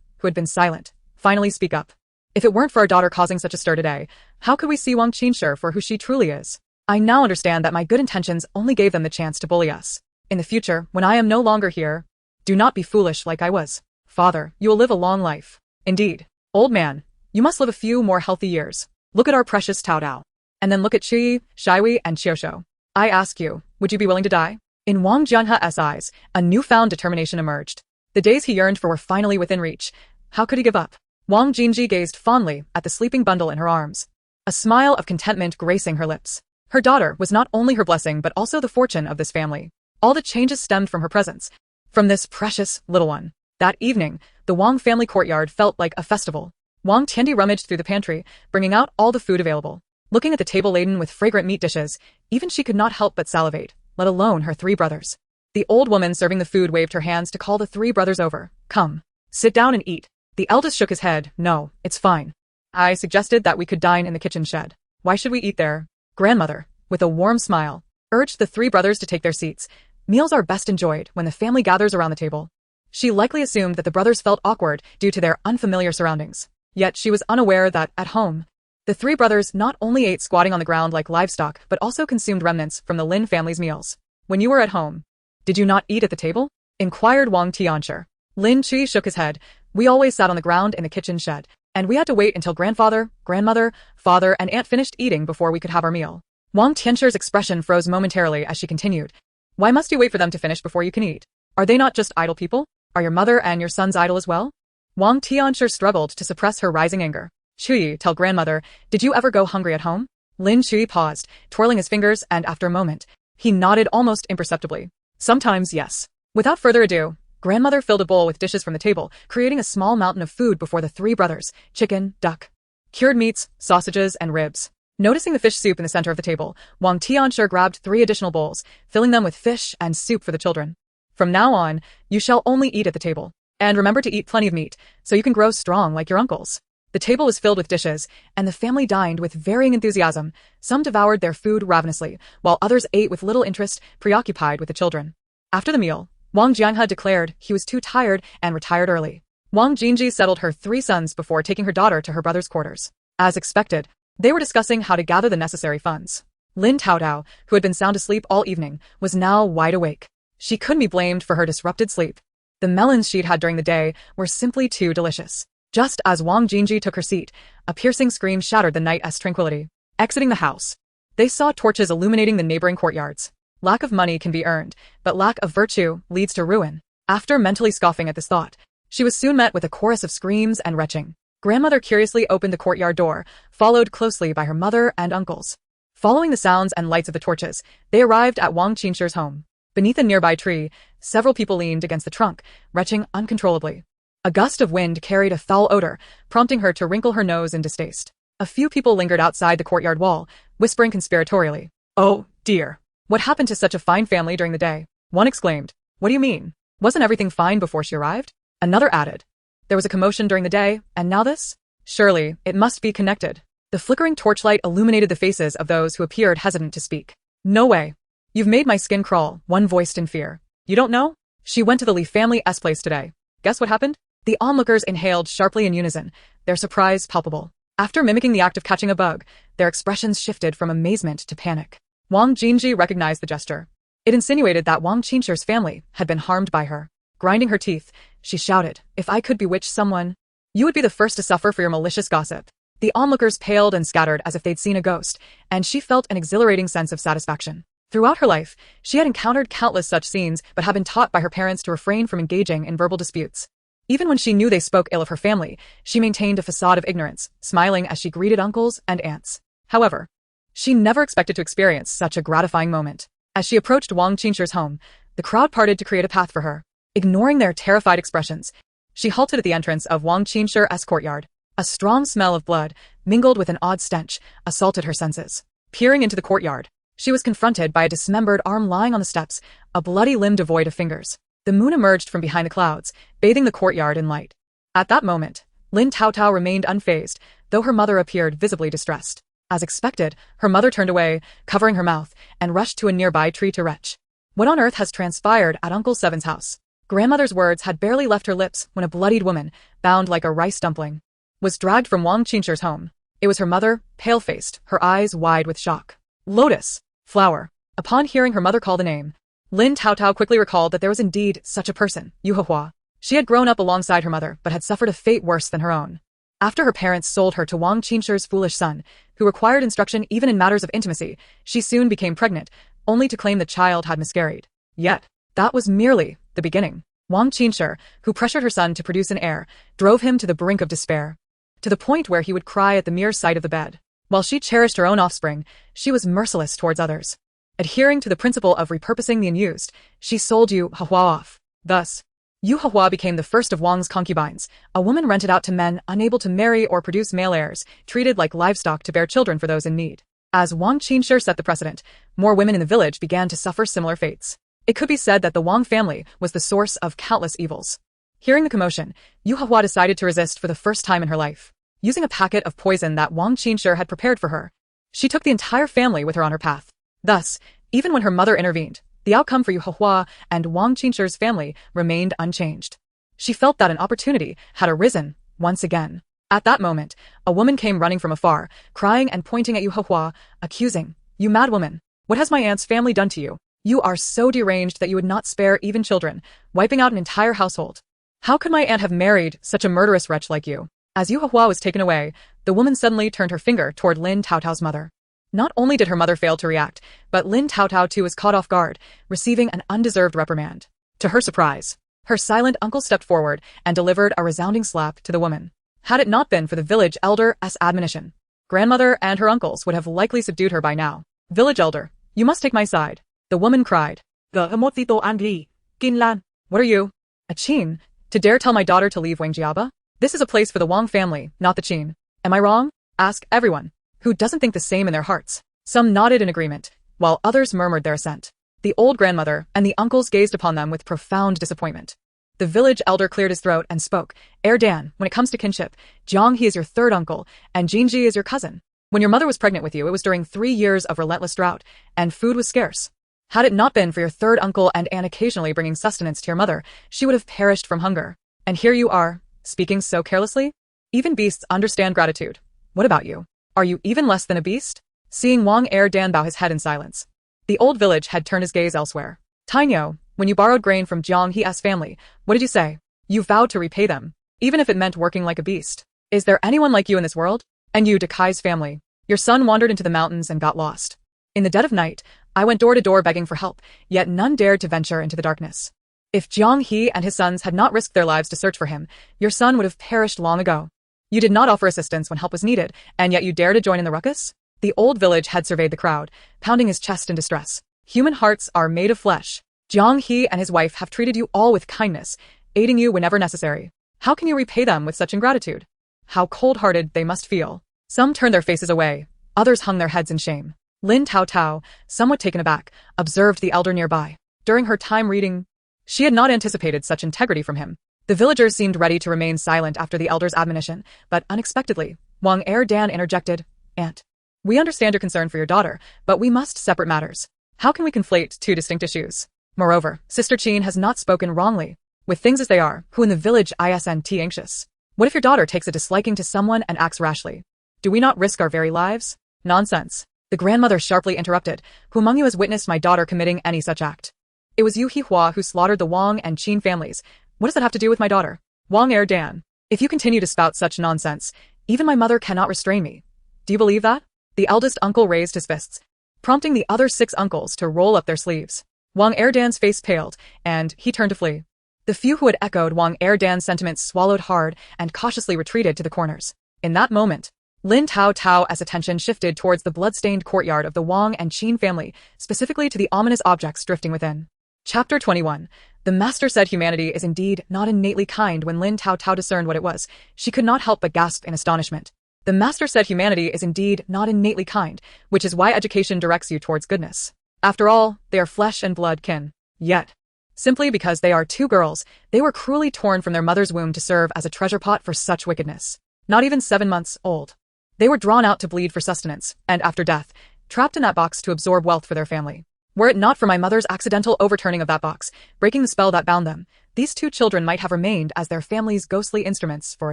who had been silent, finally speak up. If it weren't for our daughter causing such a stir today, how could we see Wang Qinsher for who she truly is? I now understand that my good intentions only gave them the chance to bully us. In the future, when I am no longer here, do not be foolish like I was. Father, you will live a long life. Indeed. Old man, you must live a few more healthy years. Look at our precious Taotao. And then look at Qi, Shiwei, and Qiushou. I ask you, would you be willing to die? In Wang Jianhe's eyes, a newfound determination emerged. The days he yearned for were finally within reach. How could he give up? Wang Jingji gazed fondly at the sleeping bundle in her arms, a smile of contentment gracing her lips. Her daughter was not only her blessing but also the fortune of this family. All the changes stemmed from her presence, from this precious little one. That evening, the Wang family courtyard felt like a festival. Wang Tiandi rummaged through the pantry, bringing out all the food available. Looking at the table laden with fragrant meat dishes, even she could not help but salivate, let alone her three brothers. The old woman serving the food waved her hands to call the three brothers over. Come, sit down and eat. The eldest shook his head. No, it's fine. I suggested that we could dine in the kitchen shed. Why should we eat there? Grandmother, with a warm smile, urged the three brothers to take their seats. Meals are best enjoyed when the family gathers around the table. She likely assumed that the brothers felt awkward due to their unfamiliar surroundings. Yet she was unaware that, at home, the three brothers not only ate squatting on the ground like livestock but also consumed remnants from the Lin family's meals. When you were at home, did you not eat at the table? Inquired Wang Tianxiang. Lin Qi shook his head. We always sat on the ground in the kitchen shed, and we had to wait until grandfather, grandmother, father, and aunt finished eating before we could have our meal. Wang Tianxiang's expression froze momentarily as she continued. Why must you wait for them to finish before you can eat? Are they not just idle people? Are your mother and your sons idle as well? Wang Tianxiang struggled to suppress her rising anger. Chuyi, tell grandmother, did you ever go hungry at home? Lin Chuyi paused, twirling his fingers, and after a moment, he nodded almost imperceptibly. Sometimes, yes. Without further ado, grandmother filled a bowl with dishes from the table, creating a small mountain of food before the three brothers: chicken, duck, cured meats, sausages, and ribs. Noticing the fish soup in the center of the table, Wang Tianxiang grabbed 3 additional bowls, filling them with fish and soup for the children. From now on, you shall only eat at the table. And remember to eat plenty of meat, so you can grow strong like your uncles. The table was filled with dishes, and the family dined with varying enthusiasm. Some devoured their food ravenously, while others ate with little interest, preoccupied with the children. After the meal, Wang Jianhe declared he was too tired and retired early. Wang Jingji settled her 3 sons before taking her daughter to her brother's quarters. As expected, they were discussing how to gather the necessary funds. Lin Taotao, who had been sound asleep all evening, was now wide awake. She couldn't be blamed for her disrupted sleep. The melons she'd had during the day were simply too delicious. Just as Wang Jingji took her seat, a piercing scream shattered the night's tranquility. Exiting the house, they saw torches illuminating the neighboring courtyards. Lack of money can be earned, but lack of virtue leads to ruin. After mentally scoffing at this thought, she was soon met with a chorus of screams and retching. Grandmother curiously opened the courtyard door, followed closely by her mother and uncles. Following the sounds and lights of the torches, they arrived at Wang Qinsher's home. Beneath a nearby tree, several people leaned against the trunk, retching uncontrollably. A gust of wind carried a foul odor, prompting her to wrinkle her nose in distaste. A few people lingered outside the courtyard wall, whispering conspiratorially. Oh, dear. What happened to such a fine family during the day? One exclaimed. What do you mean? Wasn't everything fine before she arrived? Another added. There was a commotion during the day, and now this? Surely, it must be connected. The flickering torchlight illuminated the faces of those who appeared hesitant to speak. No way. You've made my skin crawl, one voiced in fear. You don't know? She went to the Li family's place today. Guess what happened? The onlookers inhaled sharply in unison, their surprise palpable. After mimicking the act of catching a bug, their expressions shifted from amazement to panic. Wang Jingji recognized the gesture. It insinuated that Wang Qinsher's family had been harmed by her. Grinding her teeth, she shouted, if I could bewitch someone, you would be the first to suffer for your malicious gossip. The onlookers paled and scattered as if they'd seen a ghost, and she felt an exhilarating sense of satisfaction. Throughout her life, she had encountered countless such scenes but had been taught by her parents to refrain from engaging in verbal disputes. Even when she knew they spoke ill of her family, she maintained a facade of ignorance, smiling as she greeted uncles and aunts. However, she never expected to experience such a gratifying moment. As she approached Wang Qinsher's home, the crowd parted to create a path for her. Ignoring their terrified expressions, she halted at the entrance of Wang Qinsher's courtyard. A strong smell of blood, mingled with an odd stench, assaulted her senses. Peering into the courtyard, She was confronted by a dismembered arm lying on the steps, a bloody limb devoid of fingers. The moon emerged from behind the clouds, bathing the courtyard in light. At that moment, Lin Taotao remained unfazed, though her mother appeared visibly distressed. As expected, her mother turned away, covering her mouth, and rushed to a nearby tree to retch. What on earth has transpired at Uncle Seven's house? Grandmother's words had barely left her lips when a bloodied woman, bound like a rice dumpling, was dragged from Wang Qinshi's home. It was her mother, pale-faced, her eyes wide with shock. Lotus. Flower. Upon hearing her mother call the name, Lin Taotao quickly recalled that there was indeed such a person, Yu Hehua. She had grown up alongside her mother but had suffered a fate worse than her own. After her parents sold her to Wang Qinshi's foolish son, who required instruction even in matters of intimacy, she soon became pregnant, only to claim the child had miscarried. Yet, that was merely the beginning. Wang Qinshi, who pressured her son to produce an heir, drove him to the brink of despair, to the point where he would cry at the mere sight of the bed. While she cherished her own offspring, she was merciless towards others. Adhering to the principle of repurposing the unused, she sold Yu Hehua off. Thus, Yu Hehua became the first of Wang's concubines, a woman rented out to men unable to marry or produce male heirs, treated like livestock to bear children for those in need. As Wang Qinshi set the precedent, more women in the village began to suffer similar fates. It could be said that the Wang family was the source of countless evils. Hearing the commotion, Yu Hehua decided to resist for the first time in her life. Using a packet of poison that Wang Qinshi had prepared for her, she took the entire family with her on her path. Thus, even when her mother intervened, the outcome for Yu Hehua and Wang Qinshi's family remained unchanged. She felt that an opportunity had arisen once again. At that moment, a woman came running from afar, crying and pointing at Yu Hehua, accusing, "You mad woman! What has my aunt's family done to you? You are so deranged that you would not spare even children, wiping out an entire household. How could my aunt have married such a murderous wretch like you?" As Yu Hehua was taken away, the woman suddenly turned her finger toward Lin Taotao's mother. Not only did her mother fail to react, but Lin Taotao too was caught off guard, receiving an undeserved reprimand. To her surprise, her silent uncle stepped forward and delivered a resounding slap to the woman. Had it not been for the village elder's admonition, grandmother and her uncles would have likely subdued her by now. "Village elder, you must take my side," the woman cried. "What are you? A Qin, to dare tell my daughter to leave Wangjiaba? This is a place for the Wang family, not the Qin. Am I wrong? Ask everyone. Who doesn't think the same in their hearts?" Some nodded in agreement, while others murmured their assent. The old grandmother and the uncles gazed upon them with profound disappointment. The village elder cleared his throat and spoke. "Heir Dan, when it comes to kinship, Jiang He is your third uncle, and Jinji is your cousin. When your mother was pregnant with you, it was during 3 years of relentless drought, and food was scarce. Had it not been for your third uncle and Anne occasionally bringing sustenance to your mother, she would have perished from hunger. And here you are, speaking so carelessly? Even beasts understand gratitude. What about you? Are you even less than a beast?" Seeing Wang Heir Dan bow his head in silence, the old village had turned his gaze elsewhere. "Tainyo, when you borrowed grain from Jiang He's family, what did you say? You vowed to repay them, even if it meant working like a beast. Is there anyone like you in this world? And you, Dakai's family, your son wandered into the mountains and got lost. In the dead of night, I went door to door begging for help, yet none dared to venture into the darkness. If Jiang He and his sons had not risked their lives to search for him, your son would have perished long ago. You did not offer assistance when help was needed, and yet you dare to join in the ruckus?" The old village had surveyed the crowd, pounding his chest in distress. "Human hearts are made of flesh. Jiang He and his wife have treated you all with kindness, aiding you whenever necessary. How can you repay them with such ingratitude? How cold-hearted they must feel." Some turned their faces away, others hung their heads in shame. Lin Taotao, somewhat taken aback, observed the elder nearby. During her time reading, she had not anticipated such integrity from him. The villagers seemed ready to remain silent after the elder's admonition, but unexpectedly, Wang Heir Dan interjected, "Aunt, we understand your concern for your daughter, but we must separate matters. How can we conflate two distinct issues? Moreover, Sister Qin has not spoken wrongly. With things as they are, who in the village isn't anxious? What if your daughter takes a disliking to someone and acts rashly? Do we not risk our very lives?" "Nonsense," the grandmother sharply interrupted. "Who among you has witnessed my daughter committing any such act? It was Yu Hehua who slaughtered the Wang and Qin families. What does that have to do with my daughter? Wang Heir Dan, if you continue to spout such nonsense, even my mother cannot restrain me. Do you believe that?" The eldest uncle raised his fists, prompting the other 6 uncles to roll up their sleeves. Wang Heir Dan's face paled, and he turned to flee. The few who had echoed Wang Heir Dan's sentiments swallowed hard and cautiously retreated to the corners. In that moment, Lin Taotao's attention shifted towards the blood-stained courtyard of the Wang and Qin family, specifically to the ominous objects drifting within. Chapter 21. The master said humanity is indeed not innately kind. When Lin Taotao discerned what it was, she could not help but gasp in astonishment. The master said humanity is indeed not innately kind, which is why education directs you towards goodness. After all, they are flesh and blood kin. Yet, simply because they are two girls, they were cruelly torn from their mother's womb to serve as a treasure pot for such wickedness. Not even 7 months old. They were drawn out to bleed for sustenance, and after death, trapped in that box to absorb wealth for their family. Were it not for my mother's accidental overturning of that box, breaking the spell that bound them, these two children might have remained as their family's ghostly instruments for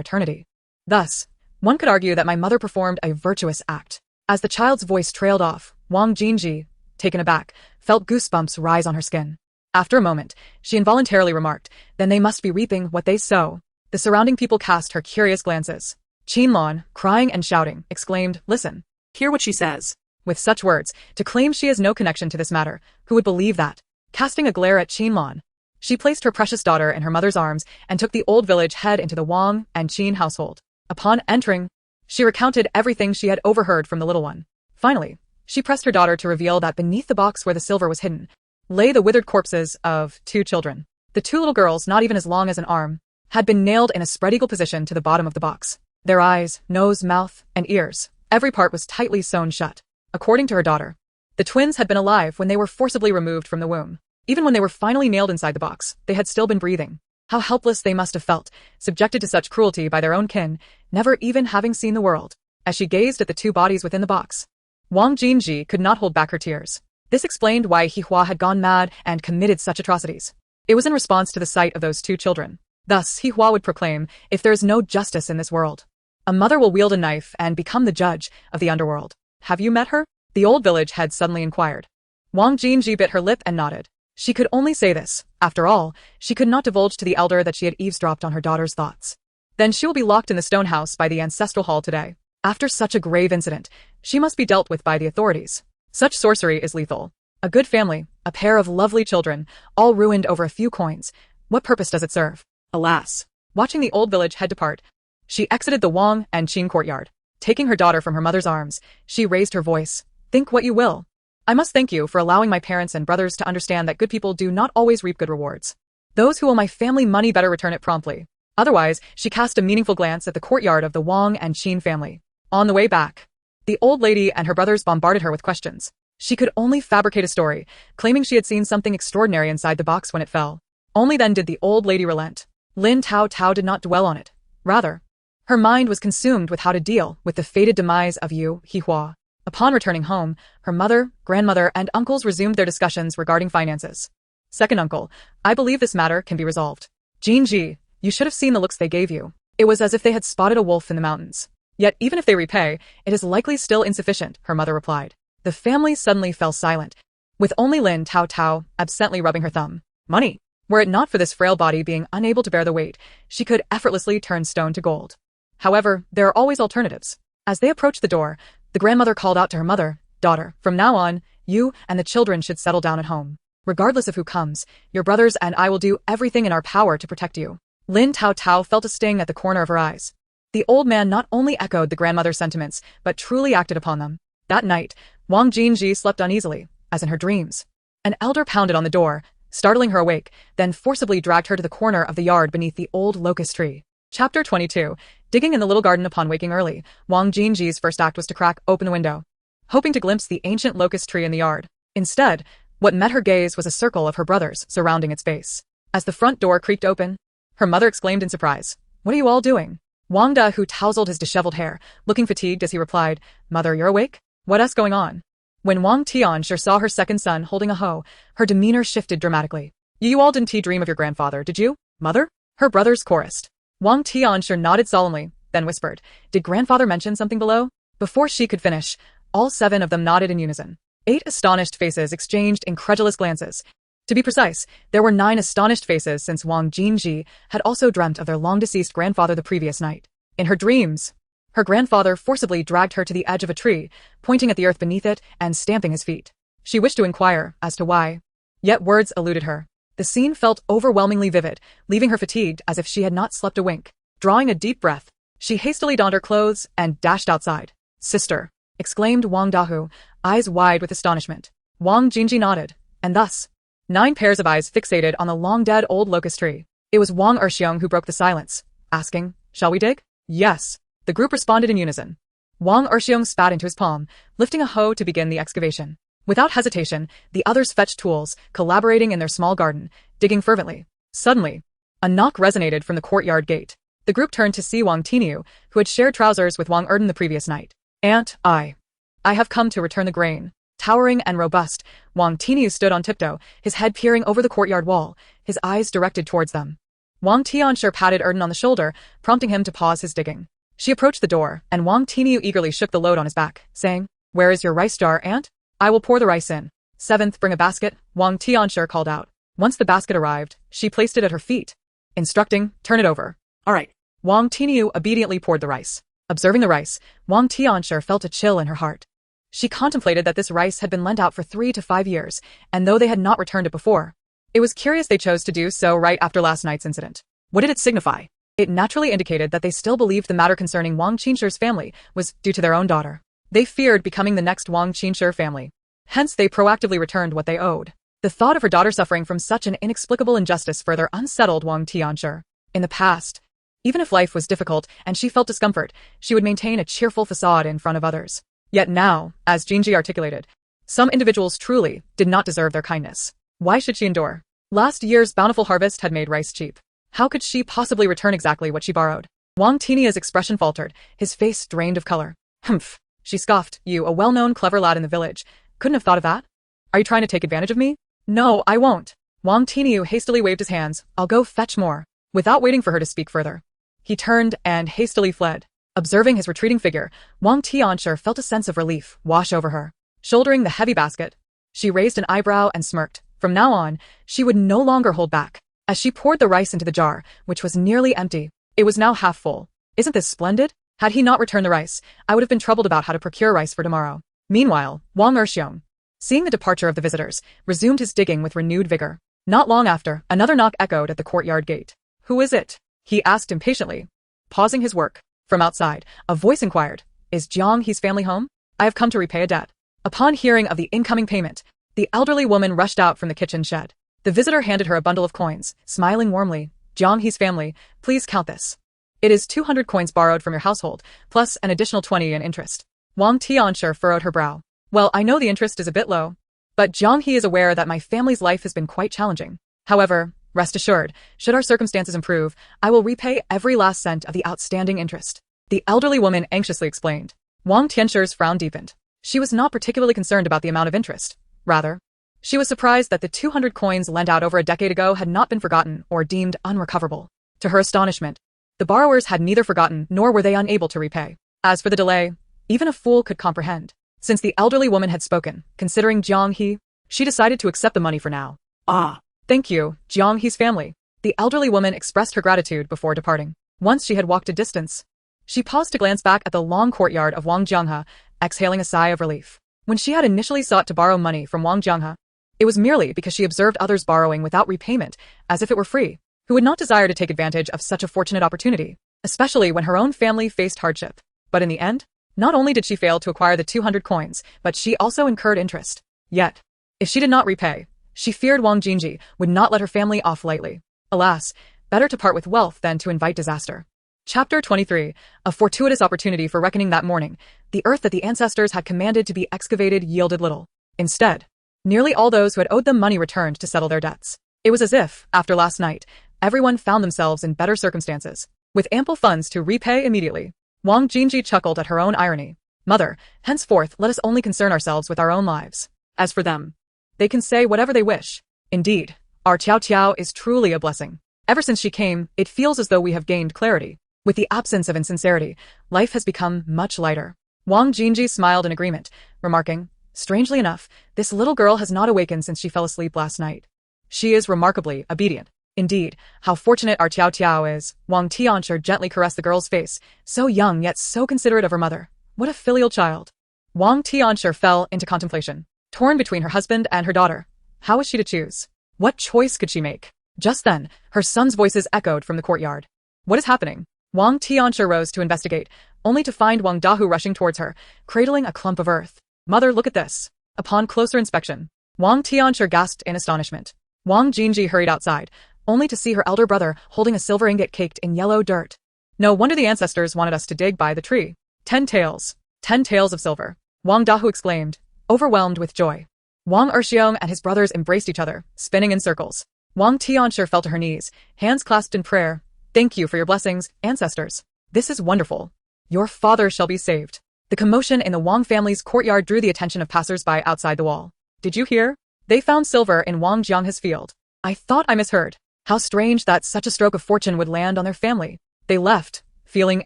eternity. Thus, one could argue that my mother performed a virtuous act. As the child's voice trailed off, Wang Jinji, taken aback, felt goosebumps rise on her skin. After a moment, she involuntarily remarked, "Then they must be reaping what they sow." The surrounding people cast her curious glances. Qinlan, crying and shouting, exclaimed, "Listen. Hear what she says." With such words, to claim she has no connection to this matter, who would believe that? Casting a glare at Qinlan, she placed her precious daughter in her mother's arms and took the old village head into the Wang and Qin household. Upon entering, she recounted everything she had overheard from the little one. Finally, she pressed her daughter to reveal that beneath the box where the silver was hidden, lay the withered corpses of 2 children. The 2 little girls, not even as long as an arm, had been nailed in a spread-eagle position to the bottom of the box. Their eyes, nose, mouth, and ears, every part was tightly sewn shut. According to her daughter, the twins had been alive when they were forcibly removed from the womb. Even when they were finally nailed inside the box, they had still been breathing. How helpless they must have felt, subjected to such cruelty by their own kin, never even having seen the world. As she gazed at the 2 bodies within the box, Wang Jinji could not hold back her tears. This explained why Hihua had gone mad and committed such atrocities. It was in response to the sight of those 2 children. Thus, Hihua would proclaim, "If there is no justice in this world, a mother will wield a knife and become the judge of the underworld." "Have you met her?" the old village head suddenly inquired. Wang Jinji bit her lip and nodded. She could only say this. After all, she could not divulge to the elder that she had eavesdropped on her daughter's thoughts. "Then she will be locked in the stone house by the ancestral hall today. After such a grave incident, she must be dealt with by the authorities. Such sorcery is lethal. A good family, a pair of lovely children, all ruined over a few coins. What purpose does it serve?" Alas. Watching the old village head depart, she exited the Wang and Qin courtyard. Taking her daughter from her mother's arms, she raised her voice. "Think what you will. I must thank you for allowing my parents and brothers to understand that good people do not always reap good rewards. Those who owe my family money better return it promptly. Otherwise," she cast a meaningful glance at the courtyard of the Wang and Qin family. On the way back, the old lady and her brothers bombarded her with questions. She could only fabricate a story, claiming she had seen something extraordinary inside the box when it fell. Only then did the old lady relent. Lin Taotao did not dwell on it. Rather, her mind was consumed with how to deal with the fated demise of Yu Hihua. Upon returning home, her mother, grandmother, and uncles resumed their discussions regarding finances. "Second uncle, I believe this matter can be resolved. Jinji, you should have seen the looks they gave you. It was as if they had spotted a wolf in the mountains. Yet even if they repay, it is likely still insufficient," her mother replied. The family suddenly fell silent, with only Lin Taotao absently rubbing her thumb. Money. Were it not for this frail body being unable to bear the weight, she could effortlessly turn stone to gold. However, there are always alternatives. As they approached the door, the grandmother called out to her mother, "Daughter, from now on, you and the children should settle down at home. Regardless of who comes, your brothers and I will do everything in our power to protect you." Lin Taotao felt a sting at the corner of her eyes. The old man not only echoed the grandmother's sentiments, but truly acted upon them. That night, Wang Jinji slept uneasily, as in her dreams. An elder pounded on the door, startling her awake, then forcibly dragged her to the corner of the yard beneath the old locust tree. Chapter 22. Digging in the little garden upon waking early, Wang Jinji's first act was to crack open the window, hoping to glimpse the ancient locust tree in the yard. Instead, what met her gaze was a circle of her brothers surrounding its base. As the front door creaked open, her mother exclaimed in surprise, "What are you all doing?" Wang Da, who tousled his disheveled hair, looking fatigued as he replied, "Mother, you're awake? What's going on?" When Wang Tianxiang saw her second son holding a hoe, her demeanor shifted dramatically. "You all didn't dream of your grandfather, did you, Mother?" her brothers chorused. Wang Tianxiang nodded solemnly, then whispered, "Did grandfather mention something below?" Before she could finish, all 7 of them nodded in unison. 8 astonished faces exchanged incredulous glances. To be precise, there were 9 astonished faces since Wang Jinji had also dreamt of their long-deceased grandfather the previous night. In her dreams, her grandfather forcibly dragged her to the edge of a tree, pointing at the earth beneath it and stamping his feet. She wished to inquire as to why, yet words eluded her. The scene felt overwhelmingly vivid, leaving her fatigued as if she had not slept a wink. Drawing a deep breath, she hastily donned her clothes and dashed outside. "Sister!" exclaimed Wang Dahu, eyes wide with astonishment. Wang Jinji nodded, and thus, 9 pairs of eyes fixated on the long-dead old locust tree. It was Wang Erxiong who broke the silence, asking, "Shall we dig?" "Yes." The group responded in unison. Wang Erxiong spat into his palm, lifting a hoe to begin the excavation. Without hesitation, the others fetched tools, collaborating in their small garden, digging fervently. Suddenly, a knock resonated from the courtyard gate. The group turned to see Wang Tinyu, who had shared trousers with Wang Erden the previous night. "Aunt, I have come to return the grain." Towering and robust, Wang Tinyu stood on tiptoe, his head peering over the courtyard wall, his eyes directed towards them. Wang Tianxia patted Erden on the shoulder, prompting him to pause his digging. She approached the door, and Wang Tinyu eagerly shook the load on his back, saying, "Where is your rice jar, aunt? I will pour the rice in." "Seventh, bring a basket," Wang Tianxia called out. Once the basket arrived, she placed it at her feet, instructing, "Turn it over." All right. Wang Tinyu obediently poured the rice. Observing the rice, Wang Tianxia felt a chill in her heart. She contemplated that this rice had been lent out for 3 to 5 years, and though they had not returned it before, it was curious they chose to do so right after last night's incident. What did it signify? It naturally indicated that they still believed the matter concerning Wang Qinshi's family was due to their own daughter. They feared becoming the next Wang Qinshi family. Hence they proactively returned what they owed. The thought of her daughter suffering from such an inexplicable injustice further unsettled Wang Tianxia. In the past, even if life was difficult and she felt discomfort, she would maintain a cheerful facade in front of others. Yet now, as Jinji articulated, some individuals truly did not deserve their kindness. Why should she endure? Last year's bountiful harvest had made rice cheap. How could she possibly return exactly what she borrowed? Wang Tinia's expression faltered, his face drained of color. "Humph," she scoffed, "you, a well-known clever lad in the village, couldn't have thought of that? Are you trying to take advantage of me?" "No, I won't." Wang Tiniu hastily waved his hands. "I'll go fetch more." Without waiting for her to speak further, he turned and hastily fled. Observing his retreating figure, Wang Tianxia felt a sense of relief wash over her. Shouldering the heavy basket, she raised an eyebrow and smirked. From now on, she would no longer hold back. As she poured the rice into the jar, which was nearly empty, it was now half full. "Isn't this splendid? Had he not returned the rice, I would have been troubled about how to procure rice for tomorrow." Meanwhile, Wang Erxiong, seeing the departure of the visitors, resumed his digging with renewed vigor. Not long after, another knock echoed at the courtyard gate. "Who is it?" he asked impatiently. Pausing his work, from outside, a voice inquired, "Is Jiang He's family home? I have come to repay a debt." Upon hearing of the incoming payment, the elderly woman rushed out from the kitchen shed. The visitor handed her a bundle of coins, smiling warmly. "Jiang He's family, please count this. It is 200 coins borrowed from your household, plus an additional 20 in interest." Wang Tianxia furrowed her brow. "Well, I know the interest is a bit low, but Jiang He is aware that my family's life has been quite challenging. However, rest assured, should our circumstances improve, I will repay every last cent of the outstanding interest," the elderly woman anxiously explained. Wang Tianxia's frown deepened. She was not particularly concerned about the amount of interest. Rather, she was surprised that the 200 coins lent out over a decade ago had not been forgotten or deemed unrecoverable. To her astonishment, the borrowers had neither forgotten nor were they unable to repay. As for the delay, even a fool could comprehend. Since the elderly woman had spoken, considering Jiang He, she decided to accept the money for now. "Ah, "Thank you, Jiang He's family." The elderly woman expressed her gratitude before departing. Once she had walked a distance, she paused to glance back at the long courtyard of Wang Jianghe, exhaling a sigh of relief. When she had initially sought to borrow money from Wang Jianghe, it was merely because she observed others borrowing without repayment, as if it were free. Who would not desire to take advantage of such a fortunate opportunity, especially when her own family faced hardship? But in the end, not only did she fail to acquire the 200 coins, but she also incurred interest. Yet, if she did not repay, she feared Wang Jinji would not let her family off lightly. Alas, better to part with wealth than to invite disaster. Chapter 23, a fortuitous opportunity for reckoning that morning. The earth that the ancestors had commanded to be excavated yielded little. Instead, nearly all those who had owed them money returned to settle their debts. It was as if, after last night, everyone found themselves in better circumstances, with ample funds to repay immediately. Wang Jinji chuckled at her own irony. "Mother, henceforth let us only concern ourselves with our own lives. As for them, they can say whatever they wish. Indeed, our Qiao Qiao is truly a blessing. Ever since she came, it feels as though we have gained clarity. With the absence of insincerity, life has become much lighter." Wang Jinji smiled in agreement, remarking, "Strangely enough, this little girl has not awakened since she fell asleep last night. She is remarkably obedient. Indeed, how fortunate our Qiao Qiao is." Wang Tianxia gently caressed the girl's face, so young yet so considerate of her mother. What a filial child. Wang Tianxia fell into contemplation, torn between her husband and her daughter. How was she to choose? What choice could she make? Just then, her son's voices echoed from the courtyard. "What is happening?" Wang Tianxia rose to investigate, only to find Wang Dahu rushing towards her, cradling a clump of earth. "Mother, look at this." Upon closer inspection, Wang Tianxia gasped in astonishment. Wang Jinji hurried outside, only to see her elder brother holding a silver ingot caked in yellow dirt. "No wonder the ancestors wanted us to dig by the tree. 10 taels." 10 taels of silver. Wang Dahu exclaimed, overwhelmed with joy. Wang Erxiong and his brothers embraced each other, spinning in circles. Wang Tianxiang fell to her knees, hands clasped in prayer. Thank you for your blessings, ancestors. This is wonderful. Your father shall be saved. The commotion in the Wang family's courtyard drew the attention of passers-by outside the wall. Did you hear? They found silver in Wang Jianghe's field. I thought I misheard. How strange that such a stroke of fortune would land on their family. They left, feeling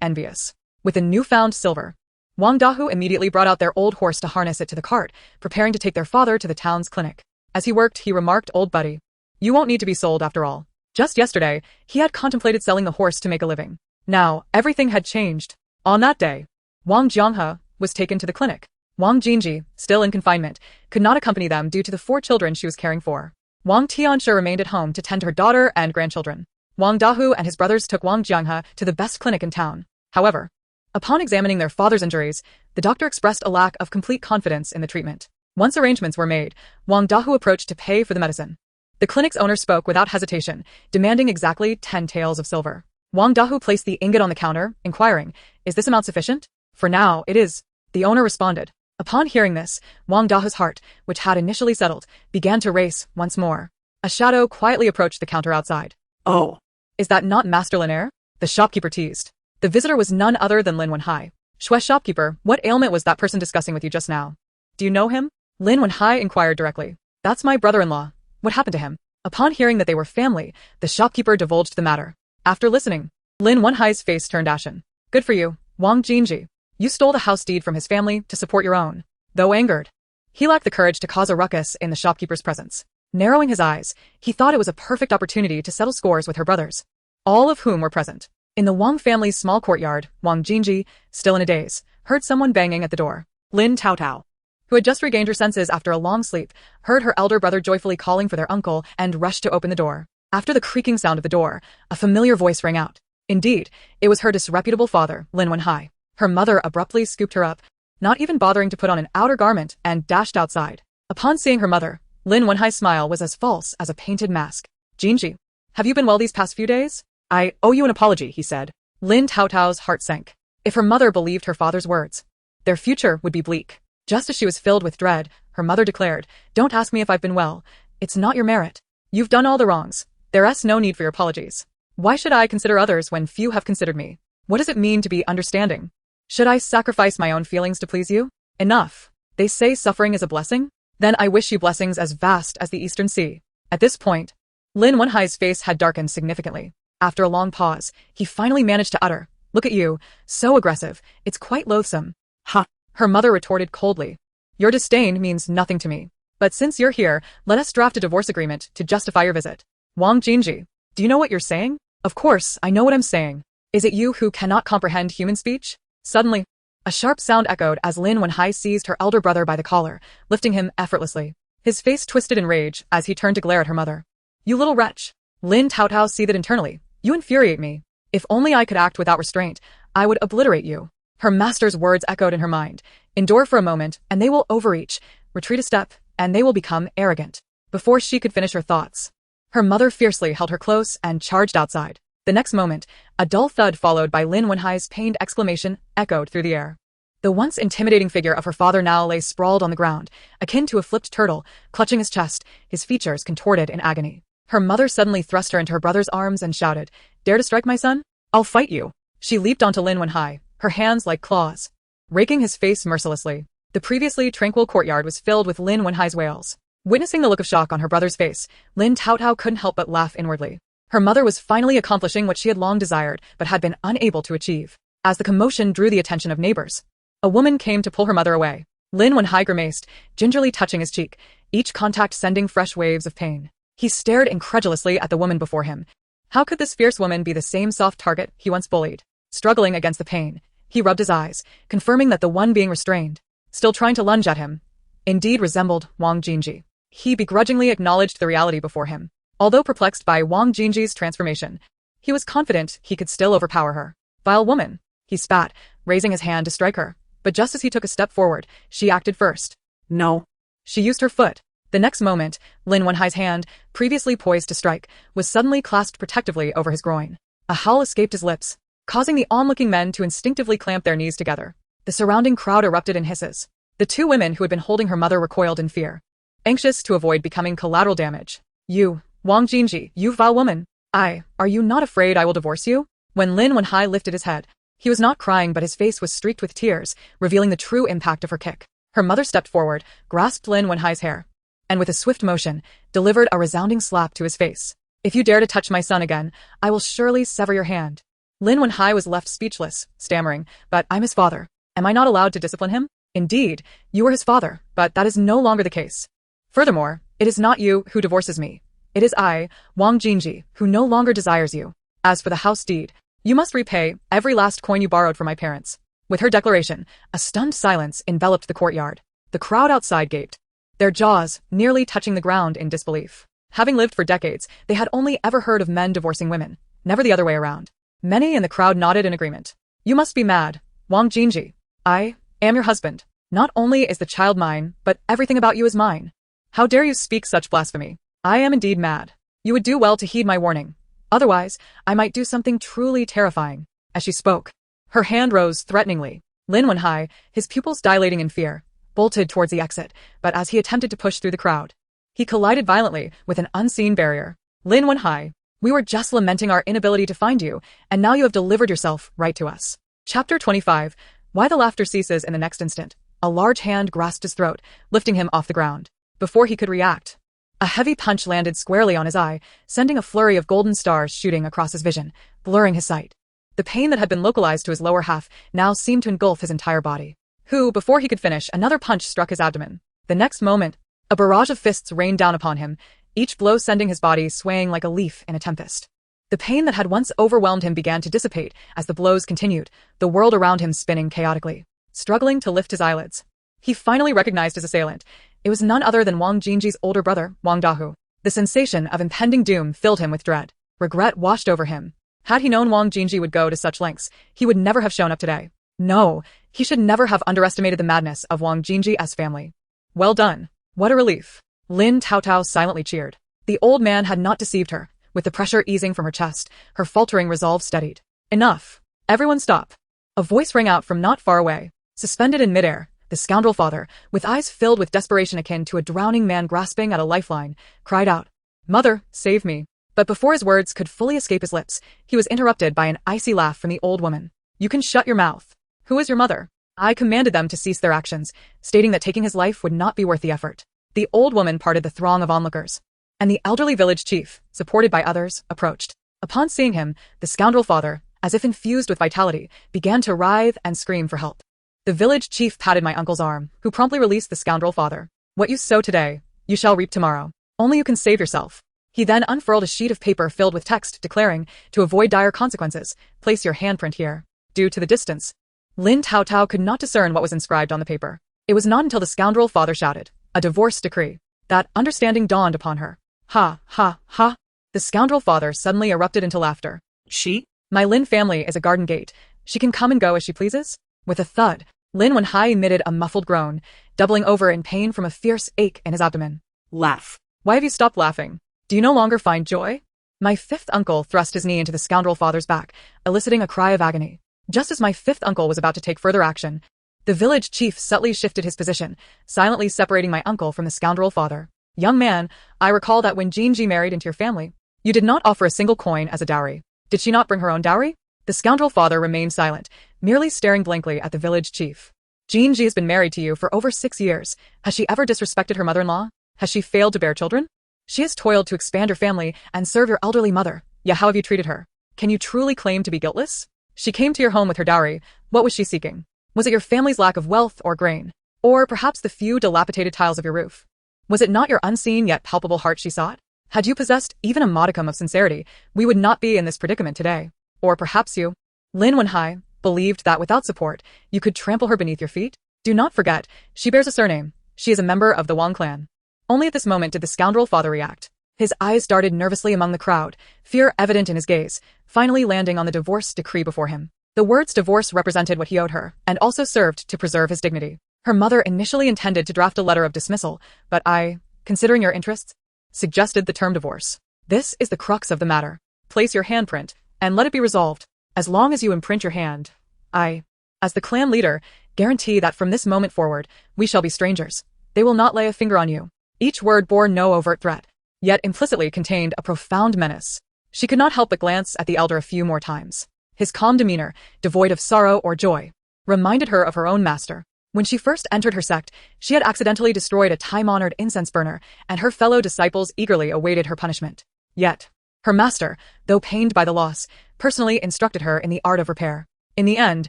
envious. With the newfound silver, Wang Dahu immediately brought out their old horse to harness it to the cart, preparing to take their father to the town's clinic. As he worked, he remarked, old buddy. You won't need to be sold after all. Just yesterday, he had contemplated selling the horse to make a living. Now, everything had changed. On that day, Wang Jianghe was taken to the clinic. Wang Jinji, still in confinement, could not accompany them due to the 4 children she was caring for. Wang Tianxia remained at home to tend to her daughter and grandchildren. Wang Dahu and his brothers took Wang Jianghe to the best clinic in town. However, upon examining their father's injuries, the doctor expressed a lack of complete confidence in the treatment. Once arrangements were made, Wang Dahu approached to pay for the medicine. The clinic's owner spoke without hesitation, demanding exactly 10 taels of silver. Wang Dahu placed the ingot on the counter, inquiring, is this amount sufficient? For now, it is. The owner responded. Upon hearing this, Wang Dahu's heart, which had initially settled, began to race once more. A shadow quietly approached the counter outside. Oh. Is that not Master Lin? The shopkeeper teased. The visitor was none other than Lin Wenhai. Shui shopkeeper, what ailment was that person discussing with you just now? Do you know him? Lin Wenhai inquired directly. That's my brother-in-law. What happened to him? Upon hearing that they were family, the shopkeeper divulged the matter. After listening, Lin Wenhai's face turned ashen. Good for you, Wang Jinji. You stole the house deed from his family to support your own. Though angered, he lacked the courage to cause a ruckus in the shopkeeper's presence. Narrowing his eyes, he thought it was a perfect opportunity to settle scores with her brothers, all of whom were present. In the Wang family's small courtyard, Wang Jinji, still in a daze, heard someone banging at the door. Lin Taotao, who had just regained her senses after a long sleep, heard her elder brother joyfully calling for their uncle and rushed to open the door. After the creaking sound of the door, a familiar voice rang out. Indeed, it was her disreputable father, Lin Wenhai. Her mother abruptly scooped her up, not even bothering to put on an outer garment, and dashed outside. Upon seeing her mother, Lin Wenhai's smile was as false as a painted mask. Jinji, have you been well these past few days? I owe you an apology, he said. Lin Taotao's heart sank. If her mother believed her father's words, their future would be bleak. Just as she was filled with dread, her mother declared, don't ask me if I've been well. It's not your merit. You've done all the wrongs. There's no need for your apologies. Why should I consider others when few have considered me? What does it mean to be understanding? Should I sacrifice my own feelings to please you? Enough. They say suffering is a blessing? Then I wish you blessings as vast as the eastern sea. At this point, Lin Wenhai's face had darkened significantly. After a long pause, he finally managed to utter, look at you, so aggressive, it's quite loathsome. Ha! Her mother retorted coldly. Your disdain means nothing to me. But since you're here, let us draft a divorce agreement to justify your visit. Wang Jinji, do you know what you're saying? Of course, I know what I'm saying. Is it you who cannot comprehend human speech? Suddenly, a sharp sound echoed as Lin Wenhai seized her elder brother by the collar, lifting him effortlessly. His face twisted in rage as he turned to glare at her mother. You little wretch. Lin Taotao seethed internally. You infuriate me. If only I could act without restraint, I would obliterate you. Her master's words echoed in her mind. Endure for a moment, and they will overreach. Retreat a step, and they will become arrogant. Before she could finish her thoughts, her mother fiercely held her close and charged outside. The next moment, a dull thud followed by Lin Wenhai's pained exclamation echoed through the air. The once intimidating figure of her father now lay sprawled on the ground, akin to a flipped turtle, clutching his chest, his features contorted in agony. Her mother suddenly thrust her into her brother's arms and shouted, Dare to strike my son? I'll fight you. She leaped onto Lin Wenhai, her hands like claws, raking his face mercilessly. The previously tranquil courtyard was filled with Lin Wenhai's wails. Witnessing the look of shock on her brother's face, Lin Taotao couldn't help but laugh inwardly. Her mother was finally accomplishing what she had long desired but had been unable to achieve. As the commotion drew the attention of neighbors, a woman came to pull her mother away. Lin Wenhai grimaced, gingerly touching his cheek, each contact sending fresh waves of pain. He stared incredulously at the woman before him. How could this fierce woman be the same soft target he once bullied? Struggling against the pain, he rubbed his eyes, confirming that the one being restrained, still trying to lunge at him, indeed resembled Wang Jinji. He begrudgingly acknowledged the reality before him. Although perplexed by Wang Jinji's transformation, he was confident he could still overpower her. Vile woman, he spat, raising his hand to strike her. But just as he took a step forward, she acted first. No. She used her foot. The next moment, Lin Wenhai's hand, previously poised to strike, was suddenly clasped protectively over his groin. A howl escaped his lips, causing the onlooking men to instinctively clamp their knees together. The surrounding crowd erupted in hisses. The two women who had been holding her mother recoiled in fear, anxious to avoid becoming collateral damage. You, Wang Jinji, you vile woman. Are you not afraid I will divorce you? When Lin Wenhai lifted his head, he was not crying but his face was streaked with tears, revealing the true impact of her kick. Her mother stepped forward, grasped Lin Wenhai's hair, and with a swift motion, delivered a resounding slap to his face. If you dare to touch my son again, I will surely sever your hand. Lin Wenhai was left speechless, stammering, but I'm his father. Am I not allowed to discipline him? Indeed, you are his father, but that is no longer the case. Furthermore, it is not you who divorces me. It is I, Wang Jinji, who no longer desires you. As for the house deed, you must repay every last coin you borrowed from my parents. With her declaration, a stunned silence enveloped the courtyard. The crowd outside gaped, their jaws nearly touching the ground in disbelief. Having lived for decades, they had only ever heard of men divorcing women, never the other way around. Many in the crowd nodded in agreement. You must be mad, Wang Jinji. I am your husband. Not only is the child mine, but everything about you is mine. How dare you speak such blasphemy? I am indeed mad. You would do well to heed my warning. Otherwise, I might do something truly terrifying. As she spoke, her hand rose threateningly. Lin Wenhai, his pupils dilating in fear, bolted towards the exit, but as he attempted to push through the crowd, he collided violently with an unseen barrier. Lin Wenhai, we were just lamenting our inability to find you, and now you have delivered yourself right to us. Chapter 25. Why the laughter ceases in the next instant. A large hand grasped his throat, lifting him off the ground. Before he could react, a heavy punch landed squarely on his eye, sending a flurry of golden stars shooting across his vision, blurring his sight. The pain that had been localized to his lower half now seemed to engulf his entire body. Before he could finish, another punch struck his abdomen. The next moment, a barrage of fists rained down upon him, each blow sending his body swaying like a leaf in a tempest. The pain that had once overwhelmed him began to dissipate as the blows continued, the world around him spinning chaotically. Struggling to lift his eyelids, he finally recognized his assailant. It was none other than Wang Jinji's older brother, Wang Dahu. The sensation of impending doom filled him with dread. Regret washed over him. Had he known Wang Jinji would go to such lengths, he would never have shown up today. No, he should never have underestimated the madness of Wang Jinji's family. Well done. What a relief. Lin Taotao silently cheered. The old man had not deceived her. With the pressure easing from her chest, her faltering resolve steadied. Enough. Everyone stop. A voice rang out from not far away. Suspended in midair, the scoundrel father, with eyes filled with desperation akin to a drowning man grasping at a lifeline, cried out, "Mother, save me." But before his words could fully escape his lips, he was interrupted by an icy laugh from the old woman. "You can shut your mouth. Who is your mother?" I commanded them to cease their actions, stating that taking his life would not be worth the effort. The old woman parted the throng of onlookers, and the elderly village chief, supported by others, approached. Upon seeing him, the scoundrel father, as if infused with vitality, began to writhe and scream for help. The village chief patted my uncle's arm, who promptly released the scoundrel father. "What you sow today, you shall reap tomorrow. Only you can save yourself." He then unfurled a sheet of paper filled with text, declaring, "To avoid dire consequences, place your handprint here." Due to the distance, Lin Taotao could not discern what was inscribed on the paper. It was not until the scoundrel father shouted, "A divorce decree," that understanding dawned upon her. Ha, ha, ha. The scoundrel father suddenly erupted into laughter. She? My Lin family is a garden gate. She can come and go as she pleases. With a thud, Lin Wenhai emitted a muffled groan, doubling over in pain from a fierce ache in his abdomen. Laugh. Why have you stopped laughing? Do you no longer find joy? My fifth uncle thrust his knee into the scoundrel father's back, eliciting a cry of agony. Just as my fifth uncle was about to take further action, the village chief subtly shifted his position, silently separating my uncle from the scoundrel father. "Young man, I recall that when Jinji married into your family, you did not offer a single coin as a dowry. Did she not bring her own dowry?" The scoundrel father remained silent, merely staring blankly at the village chief. "Jinji has been married to you for over 6 years. Has she ever disrespected her mother-in-law? Has she failed to bear children? She has toiled to expand her family and serve your elderly mother. Yet how have you treated her? Can you truly claim to be guiltless? She came to your home with her dowry. What was she seeking? Was it your family's lack of wealth or grain? Or perhaps the few dilapidated tiles of your roof? Was it not your unseen yet palpable heart she sought? Had you possessed even a modicum of sincerity, we would not be in this predicament today. Or perhaps you, Lin Wenhai, believed that without support, you could trample her beneath your feet? Do not forget, she bears a surname. She is a member of the Wang clan." Only at this moment did the scoundrel father react. His eyes darted nervously among the crowd, fear evident in his gaze, finally landing on the divorce decree before him. The words divorce represented what he owed her, and also served to preserve his dignity. Her mother initially intended to draft a letter of dismissal, but I, considering your interests, suggested the term divorce. This is the crux of the matter. Place your handprint, and let it be resolved. As long as you imprint your hand, I, as the clan leader, Guarantee that from this moment forward, we shall be strangers. They will not lay a finger on you. Each word bore no overt threat, yet implicitly contained a profound menace. She could not help but glance at the elder a few more times. His calm demeanor, devoid of sorrow or joy, reminded her of her own master. When she first entered her sect, she had accidentally destroyed a time-honored incense burner, and her fellow disciples eagerly awaited her punishment. Yet, her master, though pained by the loss, personally instructed her in the art of repair. In the end,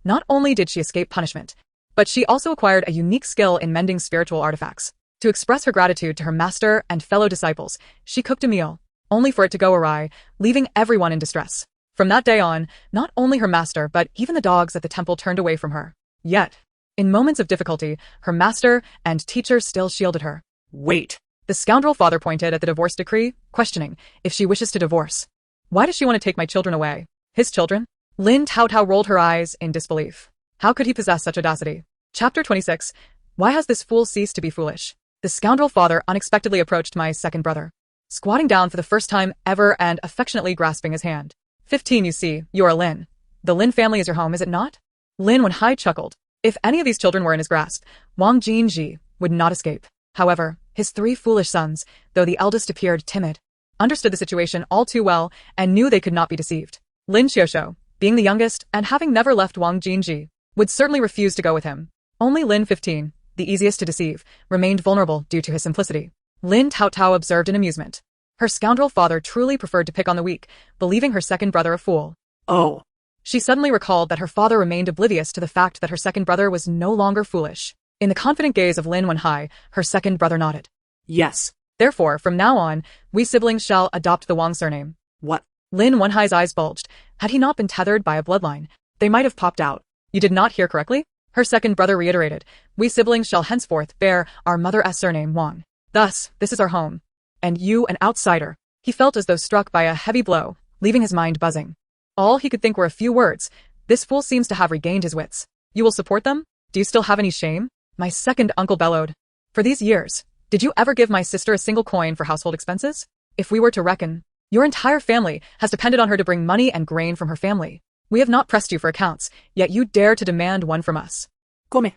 not only did she escape punishment, but she also acquired a unique skill in mending spiritual artifacts. To express her gratitude to her master and fellow disciples, she cooked a meal, only for it to go awry, leaving everyone in distress. From that day on, not only her master but even the dogs at the temple turned away from her. Yet, in moments of difficulty, her master and teacher still shielded her. Wait. The scoundrel father pointed at the divorce decree, questioning if she wishes to divorce. Why does she want to take my children away? His children? Lin Taotao rolled her eyes in disbelief. How could he possess such audacity? Chapter 26. Why has this fool ceased to be foolish? The scoundrel father unexpectedly approached my second brother, squatting down for the first time ever and affectionately grasping his hand. 15, you see, you are Lin. The Lin family is your home, is it not? Lin Wenhai chuckled. If any of these children were in his grasp, Wang Jinji would not escape. However, his 3 foolish sons, though the eldest appeared timid, understood the situation all too well and knew they could not be deceived. Lin Xiaoxiu, being the youngest and having never left Wang Jinji, would certainly refuse to go with him. Only Lin 15, the easiest to deceive, remained vulnerable due to his simplicity. Lin Taotao observed in amusement. Her scoundrel father truly preferred to pick on the weak, believing her second brother a fool. Oh. She suddenly recalled that her father remained oblivious to the fact that her second brother was no longer foolish. In the confident gaze of Lin Wenhai, her second brother nodded. Yes. Therefore, from now on, we siblings shall adopt the Wang surname. What? Lin Wenhai's eyes bulged. Had he not been tethered by a bloodline, they might have popped out. You did not hear correctly? Her second brother reiterated. We siblings shall henceforth bear our mother's surname Wang. Thus, this is our home. And you, an outsider. He felt as though struck by a heavy blow, leaving his mind buzzing. All he could think were a few words. This fool seems to have regained his wits. You will support them? Do you still have any shame? My second uncle bellowed. For these years, did you ever give my sister a single coin for household expenses? If we were to reckon, your entire family has depended on her to bring money and grain from her family. We have not pressed you for accounts, yet you dare to demand one from us. Come.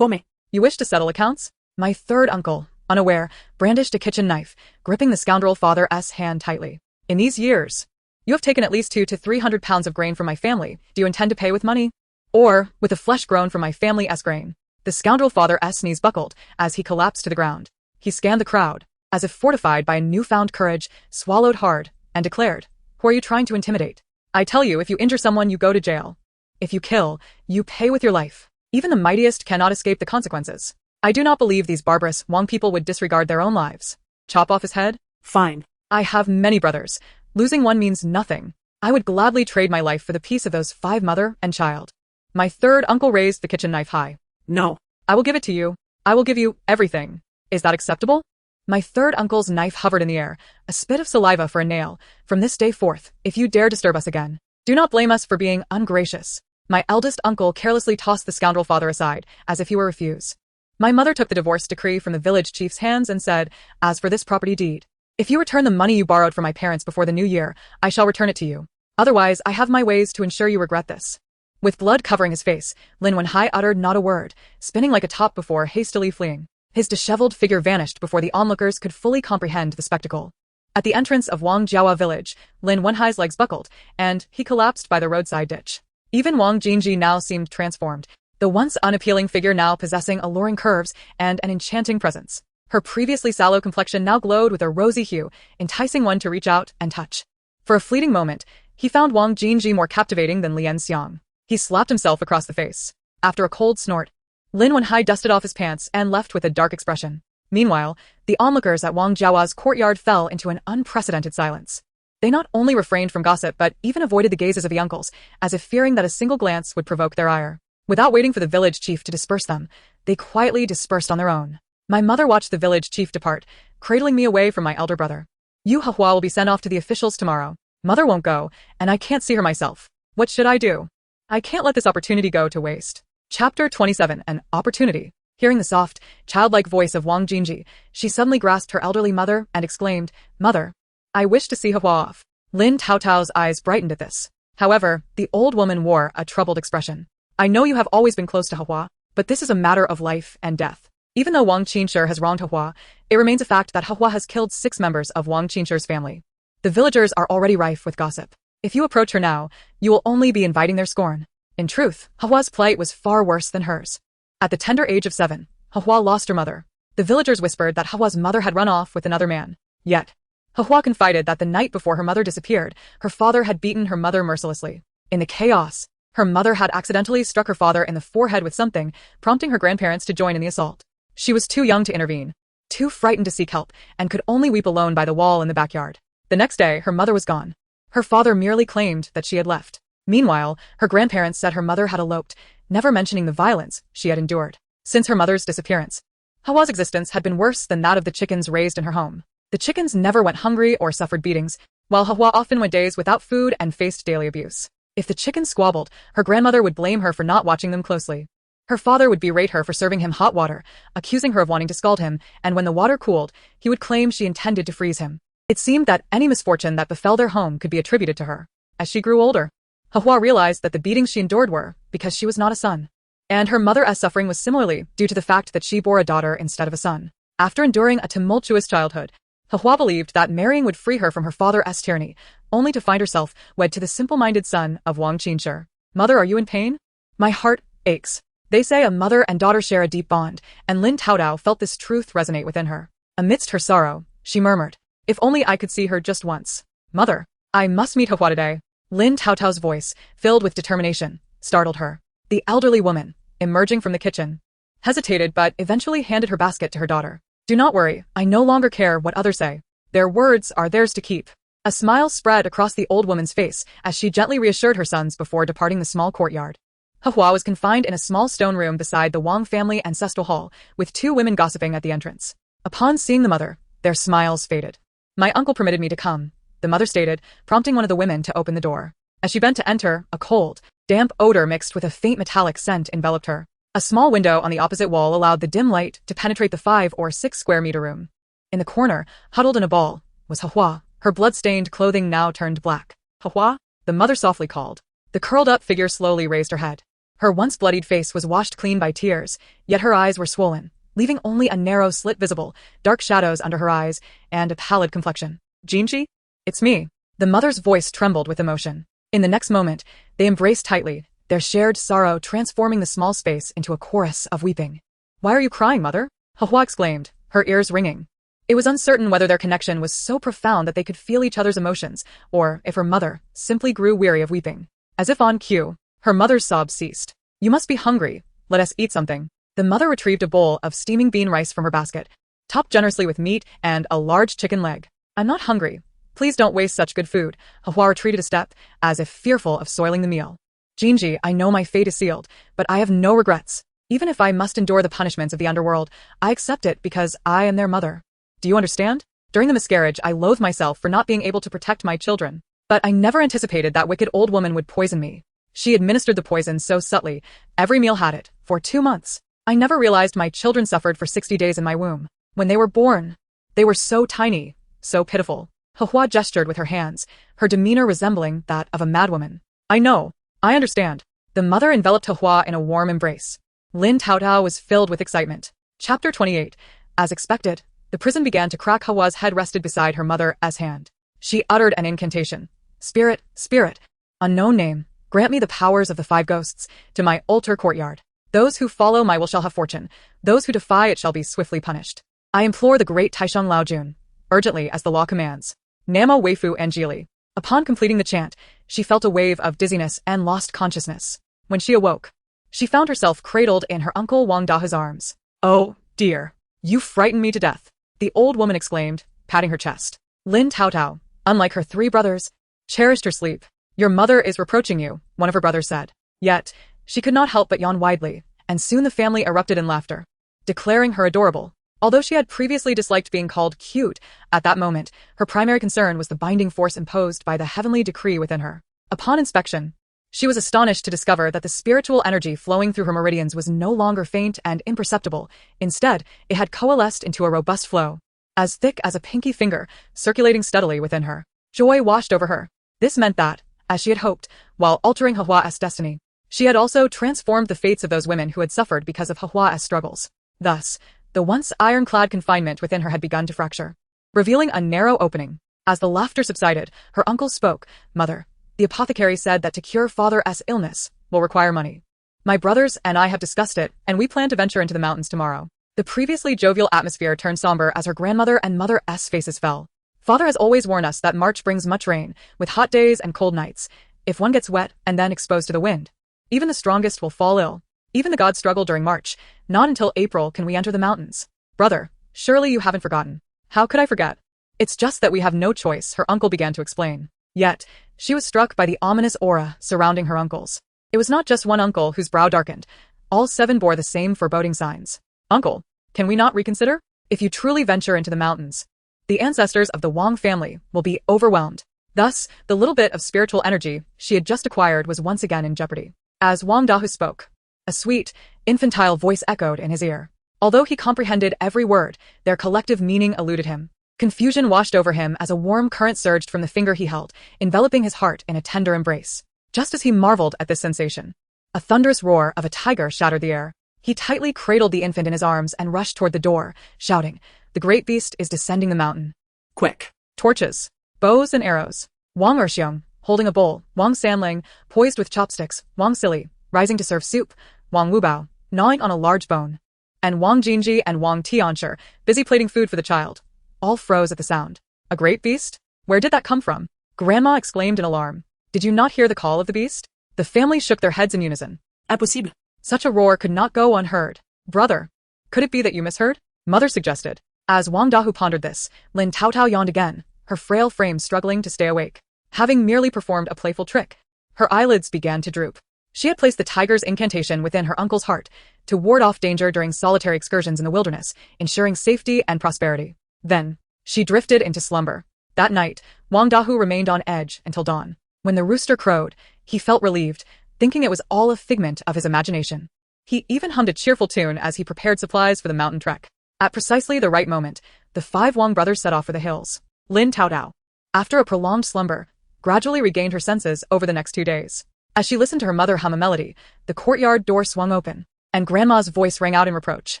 You wish to settle accounts? My third uncle, unaware, brandished a kitchen knife, gripping the scoundrel father's hand tightly. In these years, you have taken at least 200 to 300 pounds of grain from my family. Do you intend to pay with money? Or with the flesh grown from my family's grain? The scoundrel father's knees buckled as he collapsed to the ground. He scanned the crowd, as if fortified by a newfound courage, swallowed hard, and declared, Who are you trying to intimidate? I tell you, if you injure someone, you go to jail. If you kill, you pay with your life. Even the mightiest cannot escape the consequences. I do not believe these barbarous Wang people would disregard their own lives. Chop off his head? Fine. I have many brothers. Losing one means nothing. I would gladly trade my life for the peace of those 5 mother and child. My third uncle raised the kitchen knife high. No. I will give it to you. I will give you everything. Is that acceptable? My third uncle's knife hovered in the air, a spit of saliva for a nail. From this day forth, if you dare disturb us again, do not blame us for being ungracious. My eldest uncle carelessly tossed the scoundrel father aside, as if he were refuse. My mother took the divorce decree from the village chief's hands and said, As for this property deed, if you return the money you borrowed from my parents before the new year, I shall return it to you. Otherwise, I have my ways to ensure you regret this. With blood covering his face, Lin Wenhai uttered not a word, spinning like a top before hastily fleeing. His disheveled figure vanished before the onlookers could fully comprehend the spectacle. At the entrance of Wang Jiawa village, Lin Wenhai's legs buckled, and he collapsed by the roadside ditch. Even Wang Jinji now seemed transformed, the once unappealing figure now possessing alluring curves and an enchanting presence. Her previously sallow complexion now glowed with a rosy hue, enticing one to reach out and touch. For a fleeting moment, he found Wang Jinji more captivating than Lian Xiang. He slapped himself across the face. After a cold snort, Lin Wenhai dusted off his pants and left with a dark expression. Meanwhile, the onlookers at Wang Jiawa's courtyard fell into an unprecedented silence. They not only refrained from gossip but even avoided the gazes of the uncles, as if fearing that a single glance would provoke their ire. Without waiting for the village chief to disperse them, they quietly dispersed on their own. My mother watched the village chief depart, cradling me away from my elder brother. Yu Hua will be sent off to the officials tomorrow. Mother won't go, and I can't see her myself. What should I do? I can't let this opportunity go to waste. Chapter 27, An Opportunity. Hearing the soft, childlike voice of Wang Jinji, she suddenly grasped her elderly mother and exclaimed, Mother, I wish to see Hua off. Lin Taotao's eyes brightened at this. However, the old woman wore a troubled expression. I know you have always been close to Hua. But this is a matter of life and death. Even though Wang Qinshi has wronged Hua, it remains a fact that Hua has killed 6 members of Wang Qinshi's family. The villagers are already rife with gossip. If you approach her now, you will only be inviting their scorn. In truth, Hua's plight was far worse than hers. At the tender age of 7, Hua lost her mother. The villagers whispered that Hua's mother had run off with another man. Yet, Hua confided that the night before her mother disappeared, her father had beaten her mother mercilessly. In the chaos, her mother had accidentally struck her father in the forehead with something, prompting her grandparents to join in the assault. She was too young to intervene, too frightened to seek help, and could only weep alone by the wall in the backyard. The next day, her mother was gone. Her father merely claimed that she had left. Meanwhile, her grandparents said her mother had eloped, never mentioning the violence she had endured. Since her mother's disappearance, Hua's existence had been worse than that of the chickens raised in her home. The chickens never went hungry or suffered beatings, while Hua often went days without food and faced daily abuse. If the chickens squabbled, her grandmother would blame her for not watching them closely. Her father would berate her for serving him hot water, accusing her of wanting to scald him, and when the water cooled, he would claim she intended to freeze him. It seemed that any misfortune that befell their home could be attributed to her. As she grew older, Hua realized that the beatings she endured were because she was not a son. And her mother's suffering was similarly due to the fact that she bore a daughter instead of a son. After enduring a tumultuous childhood, Hua believed that marrying would free her from her father's tyranny, only to find herself wed to the simple-minded son of Wang Qinshi. Mother, are you in pain? My heart aches. They say a mother and daughter share a deep bond, and Lin Taotao felt this truth resonate within her. Amidst her sorrow, she murmured, if only I could see her just once. Mother, I must meet Hua today. Lin Taotao's voice, filled with determination, startled her. The elderly woman, emerging from the kitchen, hesitated but eventually handed her basket to her daughter. Do not worry, I no longer care what others say. Their words are theirs to keep. A smile spread across the old woman's face as she gently reassured her sons before departing the small courtyard. Hua was confined in a small stone room beside the Wang family ancestral hall, with 2 women gossiping at the entrance. Upon seeing the mother, their smiles faded. My uncle permitted me to come, the mother stated, prompting one of the women to open the door. As she bent to enter, a cold, damp odor mixed with a faint metallic scent enveloped her. A small window on the opposite wall allowed the dim light to penetrate the 5 or 6 square meter room. In the corner, huddled in a ball, was Hua, her blood-stained clothing now turned black. Hua, the mother softly called. The curled-up figure slowly raised her head. Her once bloodied face was washed clean by tears, yet her eyes were swollen, leaving only a narrow slit visible, dark shadows under her eyes, and a pallid complexion. Jinji? It's me. The mother's voice trembled with emotion. In the next moment, they embraced tightly, their shared sorrow transforming the small space into a chorus of weeping. Why are you crying, mother? Hua exclaimed, her ears ringing. It was uncertain whether their connection was so profound that they could feel each other's emotions, or if her mother simply grew weary of weeping. As if on cue, her mother's sobs ceased. You must be hungry. Let us eat something. The mother retrieved a bowl of steaming bean rice from her basket, topped generously with meat and a large chicken leg. I'm not hungry. Please don't waste such good food. Hua retreated a step, as if fearful of soiling the meal. Jinji, I know my fate is sealed, but I have no regrets. Even if I must endure the punishments of the underworld, I accept it because I am their mother. Do you understand? During the miscarriage, I loathe myself for not being able to protect my children. But I never anticipated that wicked old woman would poison me. She administered the poison so subtly, every meal had it, for 2 months. I never realized my children suffered for 60 days in my womb. When they were born, they were so tiny, so pitiful. Hua gestured with her hands, her demeanor resembling that of a madwoman. I know. I understand. The mother enveloped Hua in a warm embrace. Lin Taotao was filled with excitement. Chapter 28. As expected, the prison began to crack. Hua's head rested beside her mother's hand. She uttered an incantation. Spirit, spirit, unknown name, grant me the powers of the 5 ghosts, to my altar courtyard. Those who follow my will shall have fortune. Those who defy it shall be swiftly punished. I implore the great Tianxiang Laojun, urgently as the law commands. Nama Weifu Anjili. Upon completing the chant, she felt a wave of dizziness and lost consciousness. When she awoke, she found herself cradled in her uncle Wang Dahe's arms. Oh, dear. You frightened me to death, the old woman exclaimed, patting her chest. Lin Taotao, unlike her 3 brothers, cherished her sleep. Your mother is reproaching you, one of her brothers said. Yet, she could not help but yawn widely, and soon the family erupted in laughter, declaring her adorable. Although she had previously disliked being called cute, at that moment, her primary concern was the binding force imposed by the heavenly decree within her. Upon inspection, she was astonished to discover that the spiritual energy flowing through her meridians was no longer faint and imperceptible. Instead, it had coalesced into a robust flow, as thick as a pinky finger, circulating steadily within her. Joy washed over her. This meant that, as she had hoped, while altering Hua's destiny, She had also transformed the fates of those women who had suffered because of Hua's struggles. Thus, the once ironclad confinement within her had begun to fracture, revealing a narrow opening. As the laughter subsided, her uncle spoke. Mother, the apothecary said that to cure father's illness will require money. My brothers and I have discussed it, and we plan to venture into the mountains tomorrow. The previously jovial atmosphere turned somber as her grandmother and mother's faces fell. Father has always warned us that March brings much rain, with hot days and cold nights. If one gets wet and then exposed to the wind, even the strongest will fall ill. Even the gods struggle during March. Not until April can we enter the mountains. Brother, surely you haven't forgotten. How could I forget? It's just that we have no choice, her uncle began to explain. Yet, she was struck by the ominous aura surrounding her uncles. It was not just one uncle whose brow darkened. All 7 bore the same foreboding signs. Uncle, can we not reconsider? If you truly venture into the mountains, the ancestors of the Wang family will be overwhelmed. Thus, the little bit of spiritual energy she had just acquired was once again in jeopardy. As Wang Dahu spoke, a sweet, infantile voice echoed in his ear. Although he comprehended every word, their collective meaning eluded him. Confusion washed over him as a warm current surged from the finger he held, enveloping his heart in a tender embrace. Just as he marveled at this sensation, a thunderous roar of a tiger shattered the air. He tightly cradled the infant in his arms and rushed toward the door, shouting, "The great beast is descending the mountain." Quick. Torches, bows and arrows. Wang Erxiong, holding a bowl. Wang Sanling, poised with chopsticks. Wang Silly, rising to serve soup. Wang Wubao, gnawing on a large bone. And Wang Jinji and Wang Tianshi, busy plating food for the child. All froze at the sound. A great beast? Where did that come from? Grandma exclaimed in alarm. Did you not hear the call of the beast? The family shook their heads in unison. Impossible. Such a roar could not go unheard. Brother, could it be that you misheard? Mother suggested. As Wang Dahu pondered this, Lin Taotao yawned again, her frail frame struggling to stay awake. Having merely performed a playful trick, her eyelids began to droop. She had placed the tiger's incantation within her uncle's heart to ward off danger during solitary excursions in the wilderness, ensuring safety and prosperity. Then, she drifted into slumber. That night, Wang Dahu remained on edge until dawn. When the rooster crowed, he felt relieved, thinking it was all a figment of his imagination. He even hummed a cheerful tune as he prepared supplies for the mountain trek. At precisely the right moment, the 5 Wang brothers set off for the hills. Lin Taotao, after a prolonged slumber, gradually regained her senses over the next 2 days. As she listened to her mother hum a melody, the courtyard door swung open, and Grandma's voice rang out in reproach.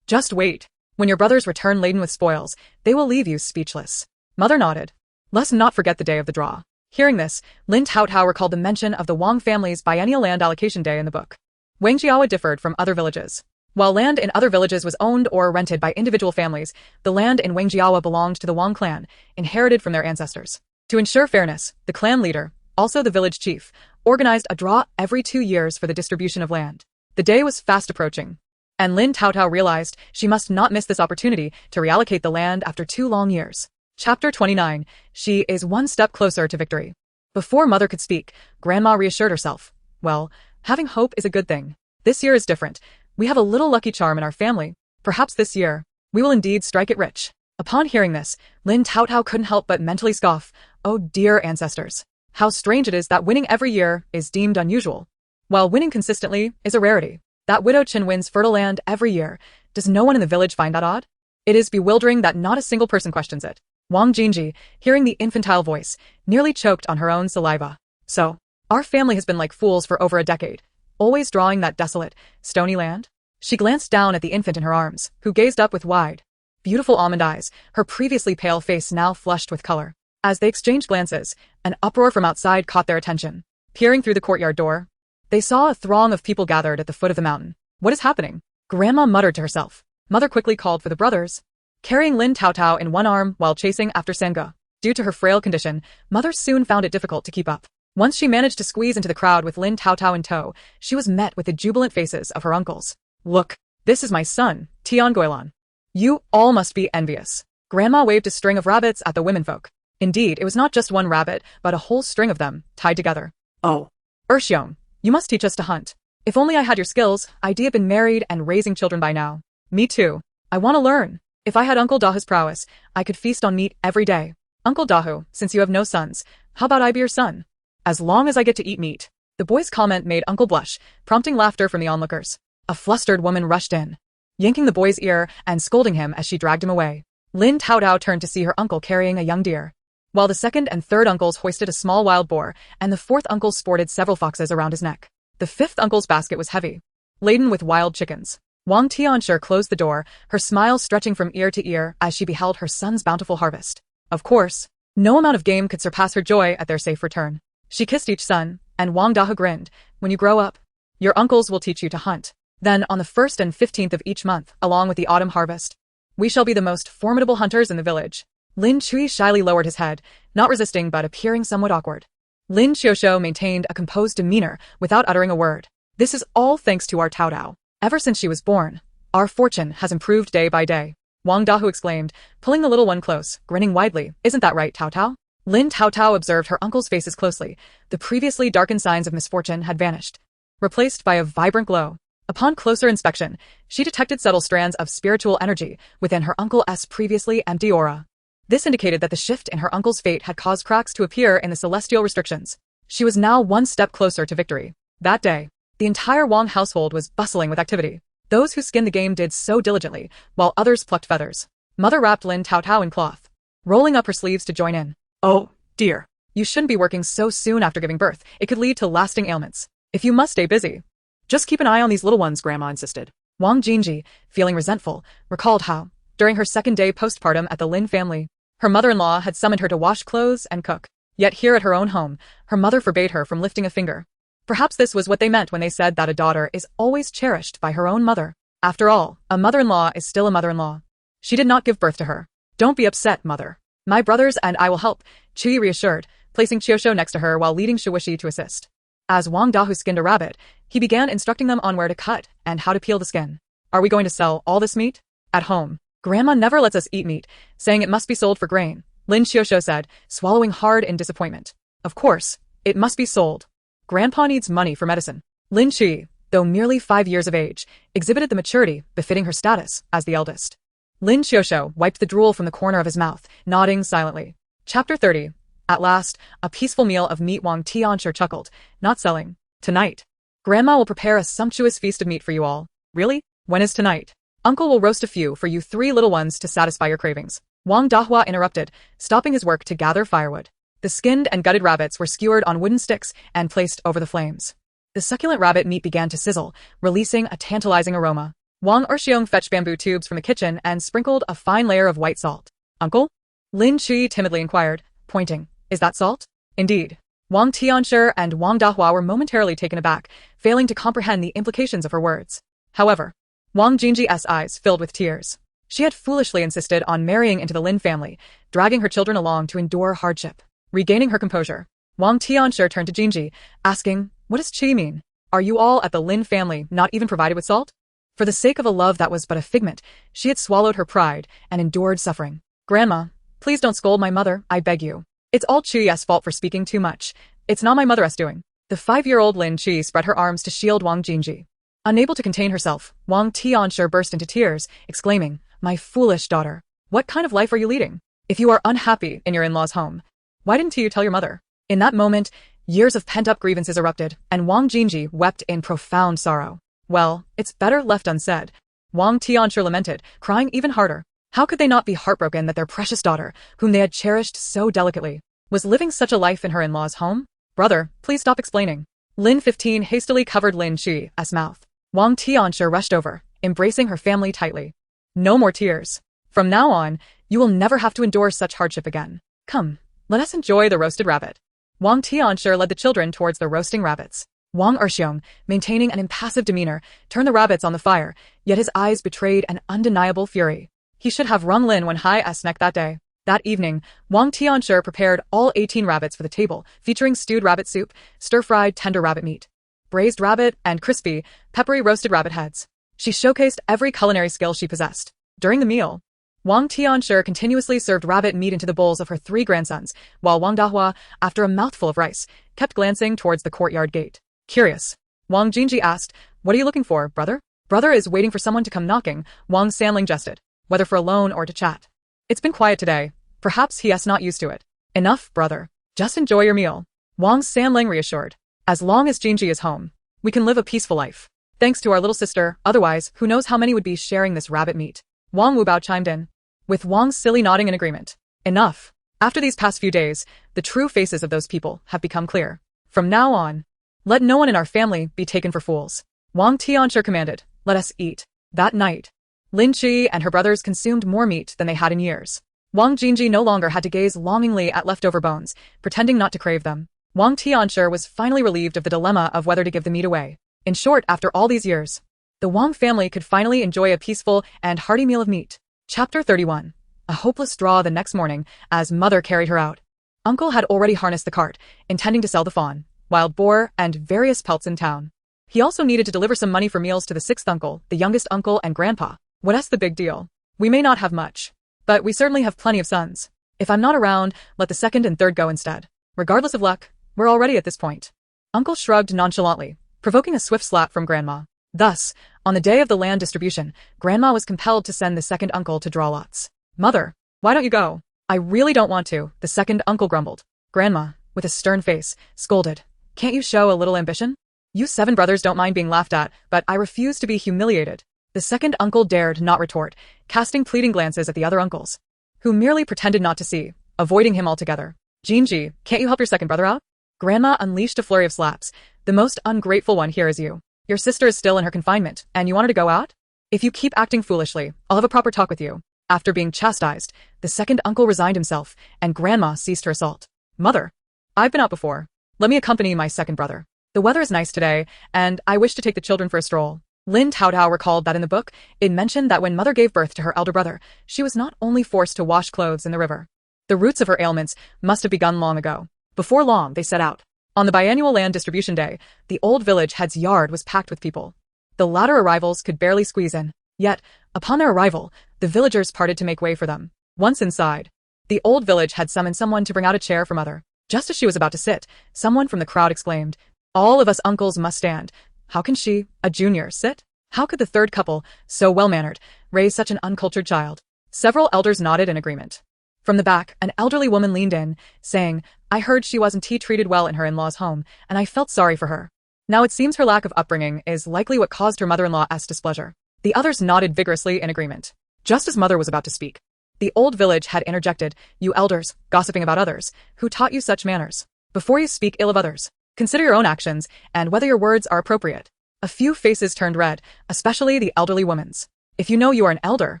Just wait. When your brothers return laden with spoils, they will leave you speechless. Mother nodded. Let's not forget the day of the draw. Hearing this, Lin Taotao recalled the mention of the Wang family's biennial land allocation day in the book. Wangjiao differed from other villages. While land in other villages was owned or rented by individual families, the land in Wangjiao belonged to the Wang clan, inherited from their ancestors. To ensure fairness, the clan leader, also the village chief, organized a draw every 2 years for the distribution of land. The day was fast approaching, and Lin Taotao realized she must not miss this opportunity to reallocate the land after 2 long years. Chapter 29. She is one step closer to victory. Before Mother could speak, Grandma reassured herself. Well, having hope is a good thing. This year is different. We have a little lucky charm in our family. Perhaps this year, we will indeed strike it rich. Upon hearing this, Lin Taotao couldn't help but mentally scoff. Oh dear ancestors. How strange it is that winning every year is deemed unusual, while winning consistently is a rarity. That Widow Chen wins fertile land every year. Does no one in the village find that odd? It is bewildering that not a single person questions it. Wang Jinji, hearing the infantile voice, nearly choked on her own saliva. So, our family has been like fools for over a decade, always drawing that desolate, stony land? She glanced down at the infant in her arms, who gazed up with wide, beautiful almond eyes, her previously pale face now flushed with color. As they exchanged glances, an uproar from outside caught their attention. Peering through the courtyard door, they saw a throng of people gathered at the foot of the mountain. What is happening? Grandma muttered to herself. Mother quickly called for the brothers, carrying Lin Taotao in one arm while chasing after Sanga. Due to her frail condition, Mother soon found it difficult to keep up. Once she managed to squeeze into the crowd with Lin Taotao in tow, she was met with the jubilant faces of her uncles. Look, this is my son, Tianguilan. You all must be envious. Grandma waved a string of rabbits at the womenfolk. Indeed, it was not just one rabbit, but a whole string of them, tied together. Oh. Erxiong, you must teach us to hunt. If only I had your skills, I'd have been married and raising children by now. Me too. I want to learn. If I had Uncle Dahu's prowess, I could feast on meat every day. Uncle Dahu, since you have no sons, how about I be your son? As long as I get to eat meat. The boy's comment made Uncle blush, prompting laughter from the onlookers. A flustered woman rushed in, yanking the boy's ear and scolding him as she dragged him away. Lin Taotao turned to see her uncle carrying a young deer, while the second and third uncles hoisted a small wild boar, and the fourth uncle sported several foxes around his neck. The fifth uncle's basket was heavy, laden with wild chickens. Wang Tianxia closed the door, her smile stretching from ear to ear as she beheld her son's bountiful harvest. Of course, no amount of game could surpass her joy at their safe return. She kissed each son, and Wang Dahua grinned. When you grow up, your uncles will teach you to hunt. Then, on the 1st and 15th of each month, along with the autumn harvest, we shall be the most formidable hunters in the village. Lin Chui shyly lowered his head, not resisting but appearing somewhat awkward. Lin Xiaoxiu maintained a composed demeanor without uttering a word. This is all thanks to our Taotao. Ever since she was born, our fortune has improved day by day. Wang Dahu exclaimed, pulling the little one close, grinning widely. Isn't that right, Taotao? Lin Taotao observed her uncle's faces closely. The previously darkened signs of misfortune had vanished, replaced by a vibrant glow. Upon closer inspection, she detected subtle strands of spiritual energy within her uncle's previously empty aura. This indicated that the shift in her uncle's fate had caused cracks to appear in the celestial restrictions. She was now one step closer to victory. That day, the entire Wang household was bustling with activity. Those who skinned the game did so diligently, while others plucked feathers. Mother wrapped Lin Taotao in cloth, rolling up her sleeves to join in. Oh, dear. You shouldn't be working so soon after giving birth. It could lead to lasting ailments. If you must stay busy, Just keep an eye on these little ones, Grandma insisted. Wang Jinji, feeling resentful, recalled how, during her second day postpartum at the Lin family, her mother-in-law had summoned her to wash clothes and cook. Yet here at her own home, her mother forbade her from lifting a finger. Perhaps this was what they meant when they said that a daughter is always cherished by her own mother. After all, a mother-in-law is still a mother-in-law. She did not give birth to her. Don't be upset, mother. My brothers and I will help, Chui reassured, placing Qiushou next to her while leading Shuishi to assist. As Wang Dahu skinned a rabbit, he began instructing them on where to cut and how to peel the skin. Are we going to sell all this meat? At home, Grandma never lets us eat meat, saying it must be sold for grain, Lin Xiaoxiu said, swallowing hard in disappointment. Of course, it must be sold. Grandpa needs money for medicine. Lin Qi, though merely 5 years of age, exhibited the maturity befitting her status as the eldest. Lin Xiaoxiu wiped the drool from the corner of his mouth, nodding silently. Chapter 30. At last, a peaceful meal of meat. Wang Tianxia chuckled. Not selling. Tonight. Grandma will prepare a sumptuous feast of meat for you all. Really? When is tonight? Uncle will roast a few for you 3 little ones to satisfy your cravings. Wang Dahua interrupted, stopping his work to gather firewood. The skinned and gutted rabbits were skewered on wooden sticks and placed over the flames. The succulent rabbit meat began to sizzle, releasing a tantalizing aroma. Wang Erxiong fetched bamboo tubes from the kitchen and sprinkled a fine layer of white salt. Uncle? Lin Qi timidly inquired, pointing. Is that salt? Indeed. Wang Tianxia and Wang Dahua were momentarily taken aback, failing to comprehend the implications of her words. However, Wang Jinji's eyes filled with tears. She had foolishly insisted on marrying into the Lin family, dragging her children along to endure hardship. Regaining her composure, Wang Tianxia turned to Jinji, asking, what does Qi mean? Are you all at the Lin family not even provided with salt? For the sake of a love that was but a figment, she had swallowed her pride and endured suffering. Grandma, please don't scold my mother, I beg you. It's all Qi's fault for speaking too much. It's not my mother's doing. The 5-year-old Lin Qi spread her arms to shield Wang Jinji. Unable to contain herself, Wang Tianxia burst into tears, exclaiming, my foolish daughter. What kind of life are you leading? If you are unhappy in your in-law's home, why didn't you tell your mother? In that moment, years of pent-up grievances erupted, and Wang Jinji wept in profound sorrow. Well, it's better left unsaid. Wang Tianxia lamented, crying even harder. How could they not be heartbroken that their precious daughter, whom they had cherished so delicately, was living such a life in her in-law's home? Brother, please stop explaining. Lin 15 hastily covered Lin Qi's mouth. Wang Tianxia rushed over, embracing her family tightly. No more tears. From now on, you will never have to endure such hardship again. Come, let us enjoy the roasted rabbit. Wang Tianxia led the children towards the roasting rabbits. Wang Erxiong, maintaining an impassive demeanor, turned the rabbits on the fire, yet his eyes betrayed an undeniable fury. He should have wrung Lin Wenhai's neck that day. That evening, Wang Tianxia prepared all 18 rabbits for the table, featuring stewed rabbit soup, stir-fried tender rabbit meat, braised rabbit, and crispy, peppery roasted rabbit heads. She showcased every culinary skill she possessed. During the meal, Wang Tianxia continuously served rabbit meat into the bowls of her 3 grandsons, while Wang Dahua, after a mouthful of rice, kept glancing towards the courtyard gate. Curious, Wang Jinji asked, what are you looking for, brother? Brother is waiting for someone to come knocking, Wang Sanling jested, whether for a loan or to chat. It's been quiet today. Perhaps he is not used to it. Enough, brother. Just enjoy your meal. Wang Sanling reassured. As long as Jinji is home, we can live a peaceful life. Thanks to our little sister, otherwise, who knows how many would be sharing this rabbit meat. Wang Wubao chimed in, with Wang Silly nodding in agreement. Enough. After these past few days, the true faces of those people have become clear. From now on, Let no one in our family be taken for fools. Wang Tianxiang commanded, let us eat. That night, Lin Qi and her brothers consumed more meat than they had in years. Wang Jingji no longer had to gaze longingly at leftover bones, pretending not to crave them. Wang Tianxiang was finally relieved of the dilemma of whether to give the meat away. In short, after all these years, the Wang family could finally enjoy a peaceful and hearty meal of meat. Chapter 31. A hopeless draw the next morning as mother carried her out. Uncle had already harnessed the cart, intending to sell the fawn, wild boar, and various pelts in town. He also needed to deliver some money for meals to the sixth uncle, the youngest uncle, and grandpa. What's the big deal? We may not have much, but we certainly have plenty of sons. If I'm not around, let the second and third go instead. Regardless of luck, we're already at this point. Uncle shrugged nonchalantly, provoking a swift slap from Grandma. Thus, on the day of the land distribution, Grandma was compelled to send the second uncle to draw lots. Mother, why don't you go? I really don't want to, the second uncle grumbled. Grandma, with a stern face, scolded. Can't you show a little ambition? You 7 brothers don't mind being laughed at, but I refuse to be humiliated. The second uncle dared not retort, casting pleading glances at the other uncles, who merely pretended not to see, avoiding him altogether. Jinji, can't you help your second brother out? Grandma unleashed a flurry of slaps. The most ungrateful one here is you. Your sister is still in her confinement, and you want her to go out? If you keep acting foolishly, I'll have a proper talk with you. After being chastised, the second uncle resigned himself, and Grandma ceased her assault. Mother, I've been out before. Let me accompany my second brother. The weather is nice today, and I wish to take the children for a stroll. Lin Taotao recalled that in the book, it mentioned that when mother gave birth to her elder brother, she was not only forced to wash clothes in the river. The roots of her ailments must have begun long ago. Before long, they set out. On the biannual land distribution day, the old village head's yard was packed with people. The latter arrivals could barely squeeze in. Yet, upon their arrival, the villagers parted to make way for them. Once inside, the old village had summoned someone to bring out a chair for mother. Just as she was about to sit, someone from the crowd exclaimed, all of us uncles must stand. How can she, a junior, sit? How could the third couple, so well-mannered, raise such an uncultured child? Several elders nodded in agreement. From the back, an elderly woman leaned in, saying, I heard she wasn't treated well in her in-law's home, and I felt sorry for her. Now it seems her lack of upbringing is likely what caused her mother-in-law's displeasure. The others nodded vigorously in agreement. Just as mother was about to speak, the old village had interjected, you elders, gossiping about others, who taught you such manners? Before you speak ill of others, consider your own actions and whether your words are appropriate. A few faces turned red, especially the elderly woman's. If you know you are an elder,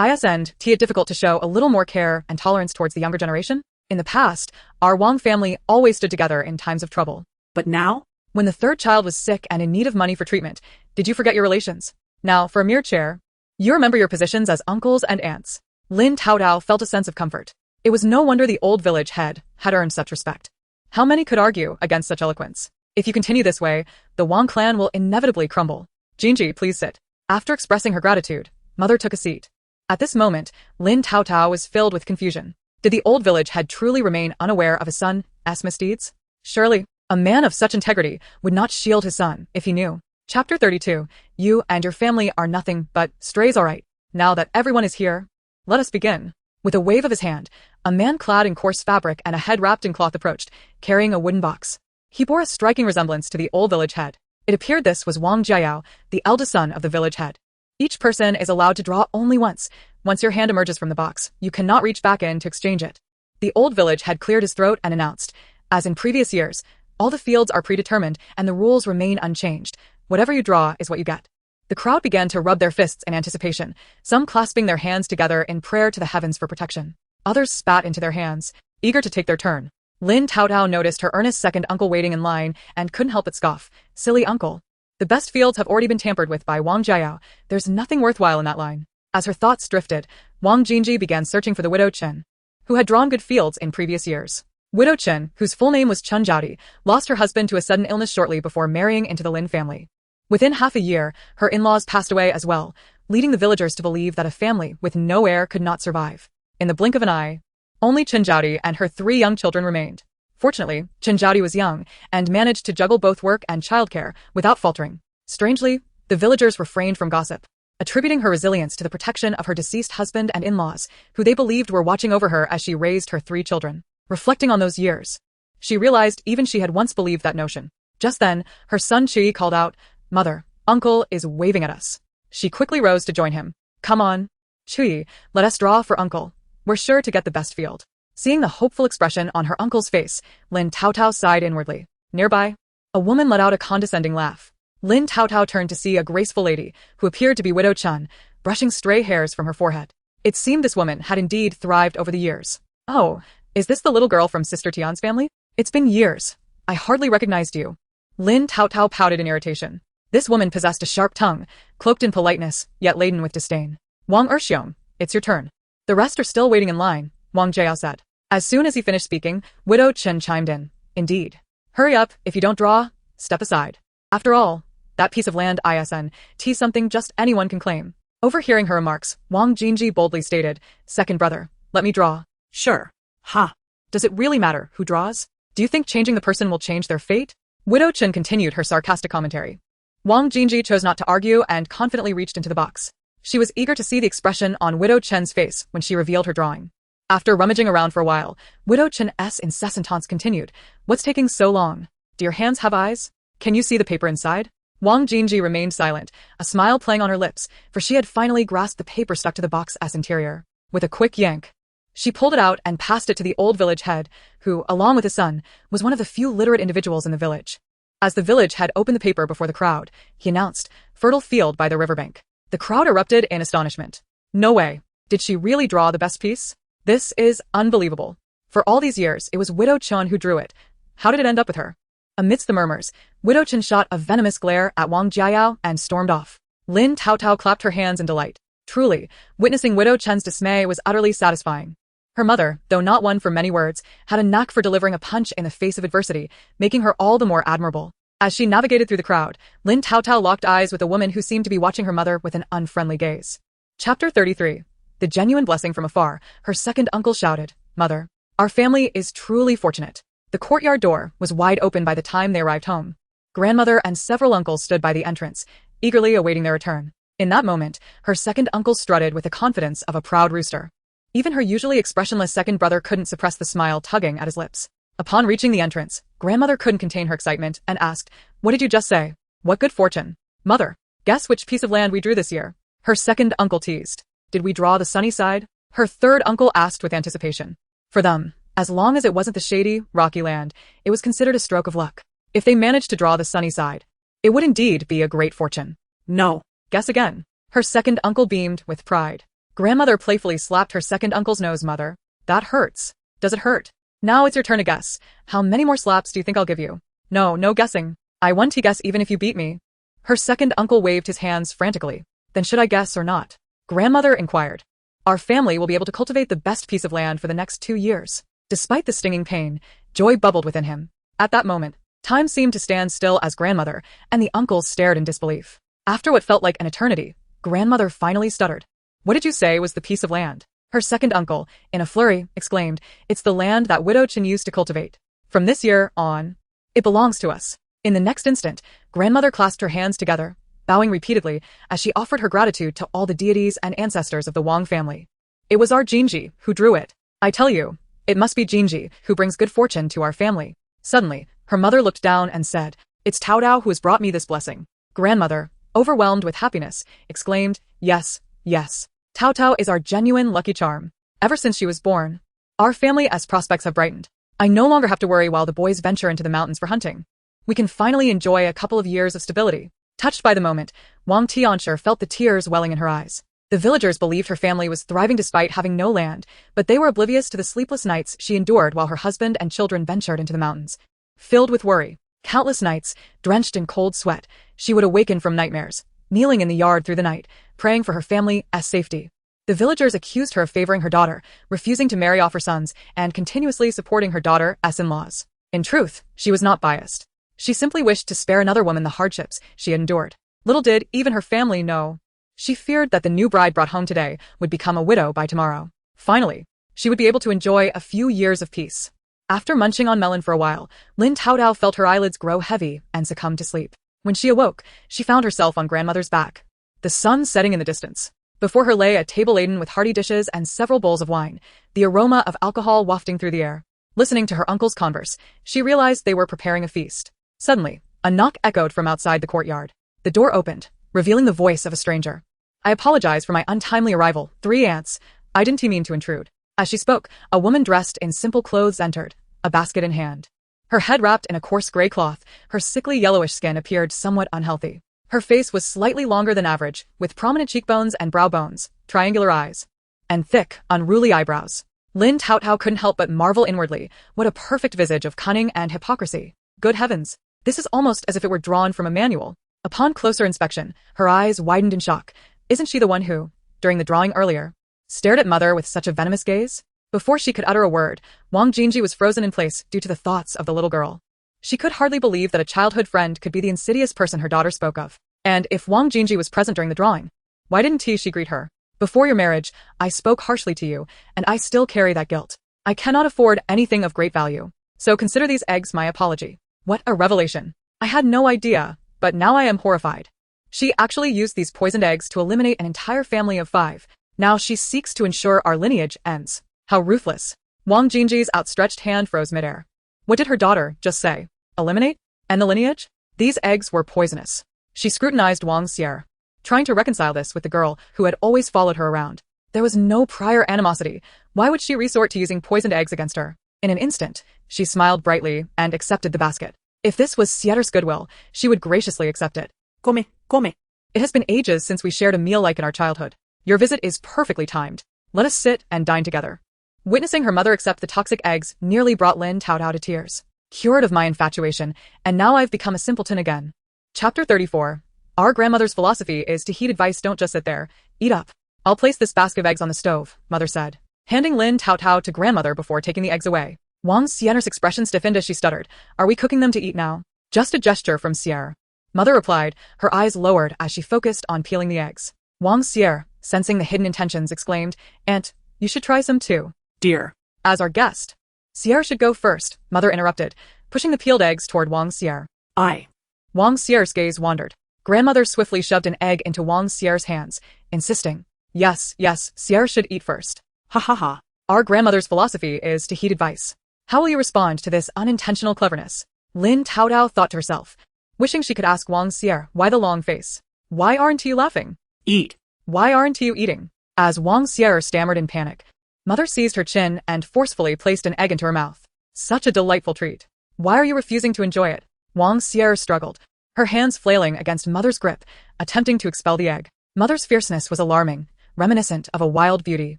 isn't it difficult to show a little more care and tolerance towards the younger generation? In the past, our Wang family always stood together in times of trouble. But now, when the third child was sick and in need of money for treatment, did you forget your relations? Now, for a mere chair, you remember your positions as uncles and aunts. Lin Taotao felt a sense of comfort. It was no wonder the old village head had earned such respect. How many could argue against such eloquence? If you continue this way, the Wang clan will inevitably crumble. Jinji, please sit. After expressing her gratitude, mother took a seat. At this moment, Lin Taotao was filled with confusion. Did the old village head truly remain unaware of his son's misdeeds? Surely, a man of such integrity would not shield his son if he knew. Chapter 32. You and your family are nothing but strays, all right. Now that everyone is here, let us begin. With a wave of his hand, a man clad in coarse fabric and a head wrapped in cloth approached, carrying a wooden box. He bore a striking resemblance to the old village head. It appeared this was Wang Jiao, the eldest son of the village head. Each person is allowed to draw only once. Once your hand emerges from the box, you cannot reach back in to exchange it. The old village head cleared his throat and announced, as in previous years, all the fields are predetermined and the rules remain unchanged. Whatever you draw is what you get. The crowd began to rub their fists in anticipation, some clasping their hands together in prayer to the heavens for protection. Others spat into their hands, eager to take their turn. Lin Taotao noticed her earnest second uncle waiting in line and couldn't help but scoff. Silly uncle. The best fields have already been tampered with by Wang Jiao. There's nothing worthwhile in that line. As her thoughts drifted, Wang Jingji began searching for the widow Chen, who had drawn good fields in previous years. Widow Chen, whose full name was Chen Jiaodi, lost her husband to a sudden illness shortly before marrying into the Lin family. Within half a year, her in-laws passed away as well, leading the villagers to believe that a family with no heir could not survive. In the blink of an eye, only Chen Jiaodi and her 3 young children remained. Fortunately, Chen Jiaodi was young and managed to juggle both work and childcare without faltering. Strangely, the villagers refrained from gossip, attributing her resilience to the protection of her deceased husband and in-laws, who they believed were watching over her as she raised her 3 children. Reflecting on those years, she realized even she had once believed that notion. Just then, her son Qi called out, Mother, Uncle is waving at us. She quickly rose to join him. Come on, Qi, let us draw for Uncle. We're sure to get the best field. Seeing the hopeful expression on her uncle's face, Lin Taotao sighed inwardly. Nearby, A woman let out a condescending laugh. Lin Taotao turned to see a graceful lady, who appeared to be Widow Chen, brushing stray hairs from her forehead. It seemed this woman had indeed thrived over the years. Oh, is this the little girl from Sister Tian's family? It's been years. I hardly recognized you. Lin Taotao pouted in irritation. This woman possessed a sharp tongue, cloaked in politeness, yet laden with disdain. Wang Erxiong, it's your turn. The rest are still waiting in line, Wang Jiao said. As soon as he finished speaking, Widow Chen chimed in. Indeed. Hurry up, if you don't draw, step aside. After all, that piece of land isn't something just anyone can claim. Overhearing her remarks, Wang Jinji boldly stated, Second brother, let me draw. Sure. Ha. Does it really matter who draws? Do you think changing the person will change their fate? Widow Chen continued her sarcastic commentary. Wang Jinji chose not to argue and confidently reached into the box. She was eager to see the expression on Widow Chen's face when she revealed her drawing. After rummaging around for a while, Widow Chen's incessant taunts continued. What's taking so long? Do your hands have eyes? Can you see the paper inside? Wang Jinji remained silent, a smile playing on her lips, for she had finally grasped the paper stuck to the box's interior. With a quick yank, she pulled it out and passed it to the old village head, who, along with his son, was one of the few literate individuals in the village. As the village head opened the paper before the crowd, he announced, Fertile field by the riverbank. The crowd erupted in astonishment. No way. Did she really draw the best piece? This is unbelievable. For all these years, it was Widow Chen who drew it. How did it end up with her? Amidst the murmurs, Widow Chen shot a venomous glare at Wang Jiao and stormed off. Lin Taotao clapped her hands in delight. Truly, witnessing Widow Chen's dismay was utterly satisfying. Her mother, though not one for many words, had a knack for delivering a punch in the face of adversity, making her all the more admirable. As she navigated through the crowd, Lin Taotao locked eyes with a woman who seemed to be watching her mother with an unfriendly gaze. Chapter 33. The genuine blessing from afar, her second uncle shouted, Mother, our family is truly fortunate. The courtyard door was wide open by the time they arrived home. Grandmother and several uncles stood by the entrance, eagerly awaiting their return. In that moment, her second uncle strutted with the confidence of a proud rooster. Even her usually expressionless second brother couldn't suppress the smile tugging at his lips. Upon reaching the entrance, Grandmother couldn't contain her excitement and asked, What did you just say? What good fortune? Mother, guess which piece of land we drew this year? Her second uncle teased. Did we draw the sunny side? Her third uncle asked with anticipation. For them, as long as it wasn't the shady, rocky land, it was considered a stroke of luck. If they managed to draw the sunny side, it would indeed be a great fortune. No. Guess again. Her second uncle beamed with pride. Grandmother playfully slapped her second uncle's nose. Mother, that hurts. Does it hurt? Now it's your turn to guess. How many more slaps do you think I'll give you? No, no guessing. I want to guess even if you beat me. Her second uncle waved his hands frantically. Then should I guess or not? Grandmother inquired. Our family will be able to cultivate the best piece of land for the next 2 years. Despite the stinging pain, joy bubbled within him. At that moment, time seemed to stand still as Grandmother and the uncles stared in disbelief. After what felt like an eternity, Grandmother finally stuttered. What did you say was the piece of land? Her second uncle, in a flurry, exclaimed, It's the land that Widow Chen used to cultivate. From this year on, it belongs to us. In the next instant, Grandmother clasped her hands together, bowing repeatedly as she offered her gratitude to all the deities and ancestors of the Wang family. It was our Jinji who drew it. I tell you, it must be Jinji who brings good fortune to our family. Suddenly, her mother looked down and said, It's Taotao who has brought me this blessing. Grandmother, overwhelmed with happiness, exclaimed, Yes, yes. Taotao is our genuine lucky charm. Ever since she was born, our family's prospects have brightened. I no longer have to worry while the boys venture into the mountains for hunting. We can finally enjoy a couple of years of stability. Touched by the moment, Wang Tianxia felt the tears welling in her eyes. The villagers believed her family was thriving despite having no land, but they were oblivious to the sleepless nights she endured while her husband and children ventured into the mountains. Filled with worry, countless nights, drenched in cold sweat, she would awaken from nightmares, kneeling in the yard through the night, praying for her family's safety. The villagers accused her of favoring her daughter, refusing to marry off her sons, and continuously supporting her daughter's in-laws. In truth, she was not biased. She simply wished to spare another woman the hardships she had endured. Little did even her family know. She feared that the new bride brought home today would become a widow by tomorrow. Finally, she would be able to enjoy a few years of peace. After munching on melon for a while, Lin Taotao felt her eyelids grow heavy and succumbed to sleep. When she awoke, she found herself on Grandmother's back. The sun setting in the distance. Before her lay a table laden with hearty dishes and several bowls of wine, the aroma of alcohol wafting through the air. Listening to her uncle's converse, she realized they were preparing a feast. Suddenly, a knock echoed from outside the courtyard. The door opened, revealing the voice of a stranger. I apologize for my untimely arrival, 3 aunts. I didn't mean to intrude. As she spoke, a woman dressed in simple clothes entered, a basket in hand. Her head wrapped in a coarse gray cloth, her sickly yellowish skin appeared somewhat unhealthy. Her face was slightly longer than average, with prominent cheekbones and brow bones, triangular eyes, and thick, unruly eyebrows. Lin Taotao couldn't help but marvel inwardly. What a perfect visage of cunning and hypocrisy. Good heavens, this is almost as if it were drawn from a manual. Upon closer inspection, her eyes widened in shock. Isn't she the one who, during the drawing earlier, stared at Mother with such a venomous gaze? Before she could utter a word, Wang Jingji was frozen in place due to the thoughts of the little girl. She could hardly believe that a childhood friend could be the insidious person her daughter spoke of. And if Wang Jingji was present during the drawing, why didn't she greet her? Before your marriage, I spoke harshly to you, and I still carry that guilt. I cannot afford anything of great value. So consider these eggs my apology. What a revelation. I had no idea, but now I am horrified. She actually used these poisoned eggs to eliminate an entire family of 5. Now she seeks to ensure our lineage ends. How ruthless. Wang Jingji's outstretched hand froze midair. What did her daughter just say? Eliminate? And the lineage? These eggs were poisonous. She scrutinized Wang Xier, trying to reconcile this with the girl who had always followed her around. There was no prior animosity. Why would she resort to using poisoned eggs against her? In an instant, she smiled brightly and accepted the basket. If this was Xier's goodwill, she would graciously accept it. Come. It has been ages since we shared a meal like in our childhood. Your visit is perfectly timed. Let us sit and dine together. Witnessing her mother accept the toxic eggs nearly brought Lin Taotao to tears. Cured of my infatuation, and now I've become a simpleton again. Chapter 34. Our grandmother's philosophy is to heed advice. Don't just sit there. Eat up. I'll place this basket of eggs on the stove, Mother said, handing Lin Taotao to grandmother before taking the eggs away. Wang Xier's expression stiffened as she stuttered. Are we cooking them to eat now? Just a gesture from Xier. Mother replied, her eyes lowered as she focused on peeling the eggs. Wang Xier, sensing the hidden intentions, exclaimed, Aunt, you should try some too. Dear. As our guest. Xier should go first, Mother interrupted, pushing the peeled eggs toward Wang Xier. Wang Xier's gaze wandered. Grandmother swiftly shoved an egg into Wang Xier's hands, insisting, Yes, Xier should eat first. Ha. Our grandmother's philosophy is to heed advice. How will you respond to this unintentional cleverness? Lin Taotao thought to herself, wishing she could ask Wang Xier why the long face. Why aren't you laughing? Eat. Why aren't you eating? As Wang Xier stammered in panic, Mother seized her chin and forcefully placed an egg into her mouth. Such a delightful treat. Why are you refusing to enjoy it? Wang Xier struggled, her hands flailing against Mother's grip, attempting to expel the egg. Mother's fierceness was alarming, reminiscent of a wild beauty.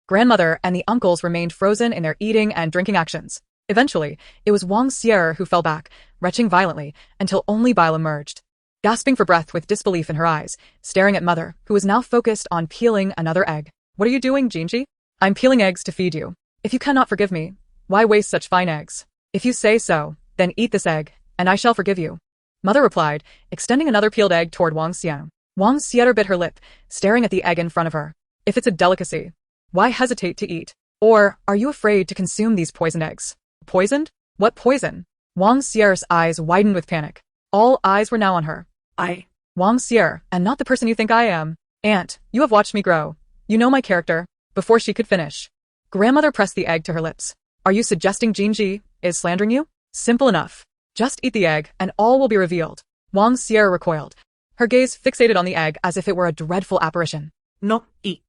Grandmother and the uncles remained frozen in their eating and drinking actions. Eventually, it was Wang Xier who fell back, retching violently, until only bile emerged. Gasping for breath with disbelief in her eyes, staring at Mother, who was now focused on peeling another egg. What are you doing, Jingji? I'm peeling eggs to feed you. If you cannot forgive me, why waste such fine eggs? If you say so, then eat this egg, and I shall forgive you. Mother replied, extending another peeled egg toward Wang Xier. Wang Xier bit her lip, staring at the egg in front of her. If it's a delicacy, why hesitate to eat? Or are you afraid to consume these poisoned eggs? Poisoned? What poison? Wang Xier's eyes widened with panic. All eyes were now on her. Wang Xier, and not the person you think I am. Aunt, you have watched me grow. You know my character. Before she could finish, grandmother pressed the egg to her lips. Are you suggesting Jingji is slandering you? Simple enough. Just eat the egg, and all will be revealed. Wang Xier recoiled, her gaze fixated on the egg as if it were a dreadful apparition. No, eat.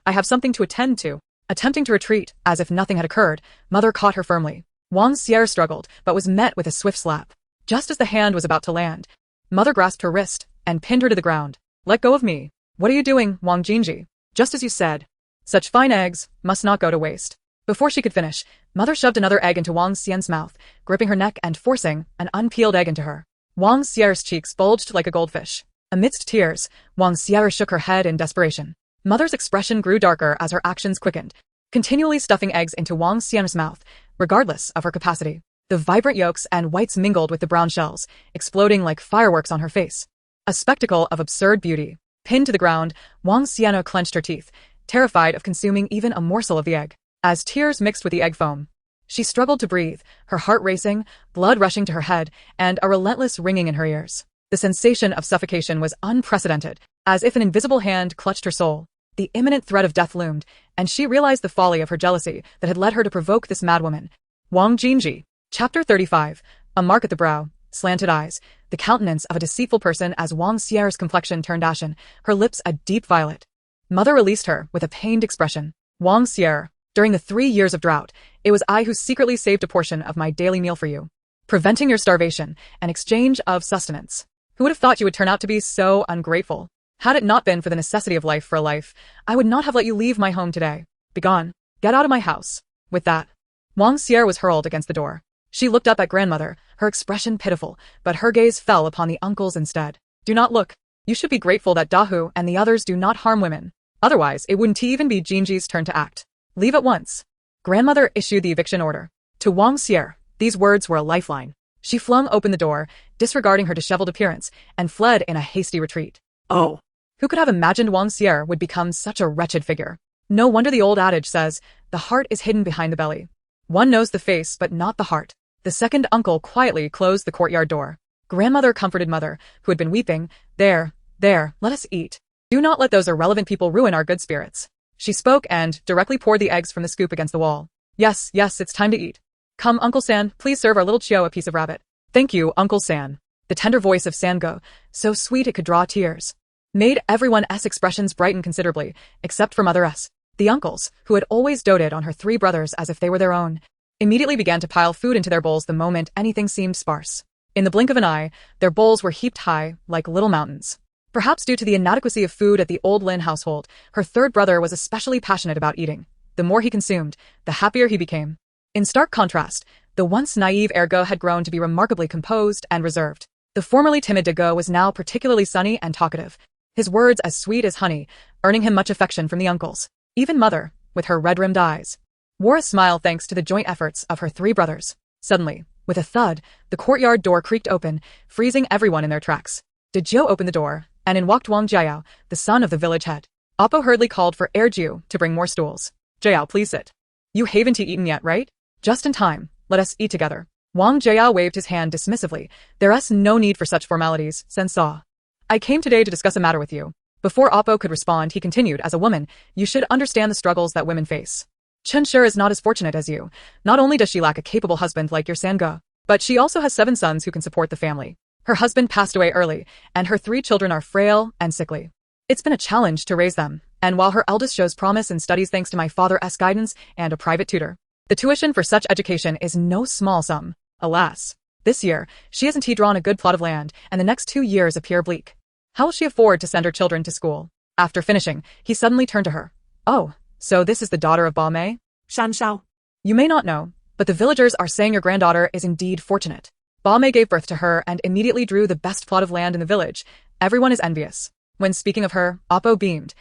I have something to attend to. Attempting to retreat, as if nothing had occurred, Mother caught her firmly. Wang Xier struggled, but was met with a swift slap. Just as the hand was about to land, Mother grasped her wrist and pinned her to the ground. Let go of me. What are you doing, Wang Jingji? Just as you said. Such fine eggs must not go to waste. Before she could finish, Mother shoved another egg into Wang Xian's mouth, gripping her neck and forcing an unpeeled egg into her. Wang Xier's cheeks bulged like a goldfish. Amidst tears, Wang Xier shook her head in desperation. Mother's expression grew darker as her actions quickened, continually stuffing eggs into Wang Xian's mouth, regardless of her capacity. The vibrant yolks and whites mingled with the brown shells, exploding like fireworks on her face. A spectacle of absurd beauty. Pinned to the ground, Wang Xiano clenched her teeth, terrified of consuming even a morsel of the egg. As tears mixed with the egg foam, she struggled to breathe, her heart racing, blood rushing to her head, and a relentless ringing in her ears. The sensation of suffocation was unprecedented, as if an invisible hand clutched her soul. The imminent threat of death loomed, and she realized the folly of her jealousy that had led her to provoke this madwoman. Wang Jingji. Chapter 35. A mark at the brow, slanted eyes, the countenance of a deceitful person as Wang Xiera's complexion turned ashen, her lips a deep violet. Mother released her with a pained expression. Wang Xier, during the 3 years of drought, it was I who secretly saved a portion of my daily meal for you. preventing your starvation, an exchange of sustenance. Who would have thought you would turn out to be so ungrateful? Had it not been for the necessity of life for a life, I would not have let you leave my home today. Begone. Get out of my house. With that, Wang Xier was hurled against the door. She looked up at grandmother, her expression pitiful, but her gaze fell upon the uncles instead. Do not look. You should be grateful that Dahu and the others do not harm women. Otherwise, it wouldn't even be Jinji's turn to act. Leave at once. Grandmother issued the eviction order. To Wang Xier, these words were a lifeline. She flung open the door, disregarding her disheveled appearance, and fled in a hasty retreat. Oh. Who could have imagined Wang Xier would become such a wretched figure? No wonder the old adage says, the heart is hidden behind the belly. One knows the face but not the heart. The second uncle quietly closed the courtyard door. Grandmother comforted mother, who had been weeping. There, let us eat. Do not let those irrelevant people ruin our good spirits. She spoke and directly poured the eggs from the scoop against the wall. Yes, it's time to eat. Come, Uncle San, please serve our little Chio a piece of rabbit. Thank you, Uncle San. The tender voice of Sango, so sweet it could draw tears, made everyone's expressions brighten considerably, except for Mother S. The uncles, who had always doted on her three brothers as if they were their own, immediately began to pile food into their bowls the moment anything seemed sparse. In the blink of an eye, their bowls were heaped high, like little mountains. Perhaps due to the inadequacy of food at the old Lin household, her third brother was especially passionate about eating. The more he consumed, the happier he became. In stark contrast, the once naive Ergo had grown to be remarkably composed and reserved. The formerly timid Dago was now particularly sunny and talkative, his words as sweet as honey, earning him much affection from the uncles. Even mother, with her red-rimmed eyes, wore a smile thanks to the joint efforts of her three brothers. Suddenly, with a thud, the courtyard door creaked open, freezing everyone in their tracks. Jiu opened the door, and in walked Wang Jiao, the son of the village head. Oppo hurriedly called for Jiu to bring more stools. Jiao, please sit. You haven't eaten yet, right? Just in time. Let us eat together. Wang Jiao waved his hand dismissively. There's no need for such formalities, Sensei. I came today to discuss a matter with you. Before Oppo could respond, he continued, as a woman, you should understand the struggles that women face. Chunshur is not as fortunate as you. Not only does she lack a capable husband like your Sango, but she also has 7 sons who can support the family. Her husband passed away early, and her 3 children are frail and sickly. It's been a challenge to raise them, and while her eldest shows promise in studies thanks to my father's guidance and a private tutor, the tuition for such education is no small sum. Alas, this year, she hasn't drawn a good plot of land, and the next 2 years appear bleak. How will she afford to send her children to school? After finishing, he suddenly turned to her. Oh, so this is the daughter of Ba Mei? Shan Shao. You may not know, but the villagers are saying your granddaughter is indeed fortunate. Ba Mei gave birth to her and immediately drew the best plot of land in the village. Everyone is envious. When speaking of her, Oppo beamed.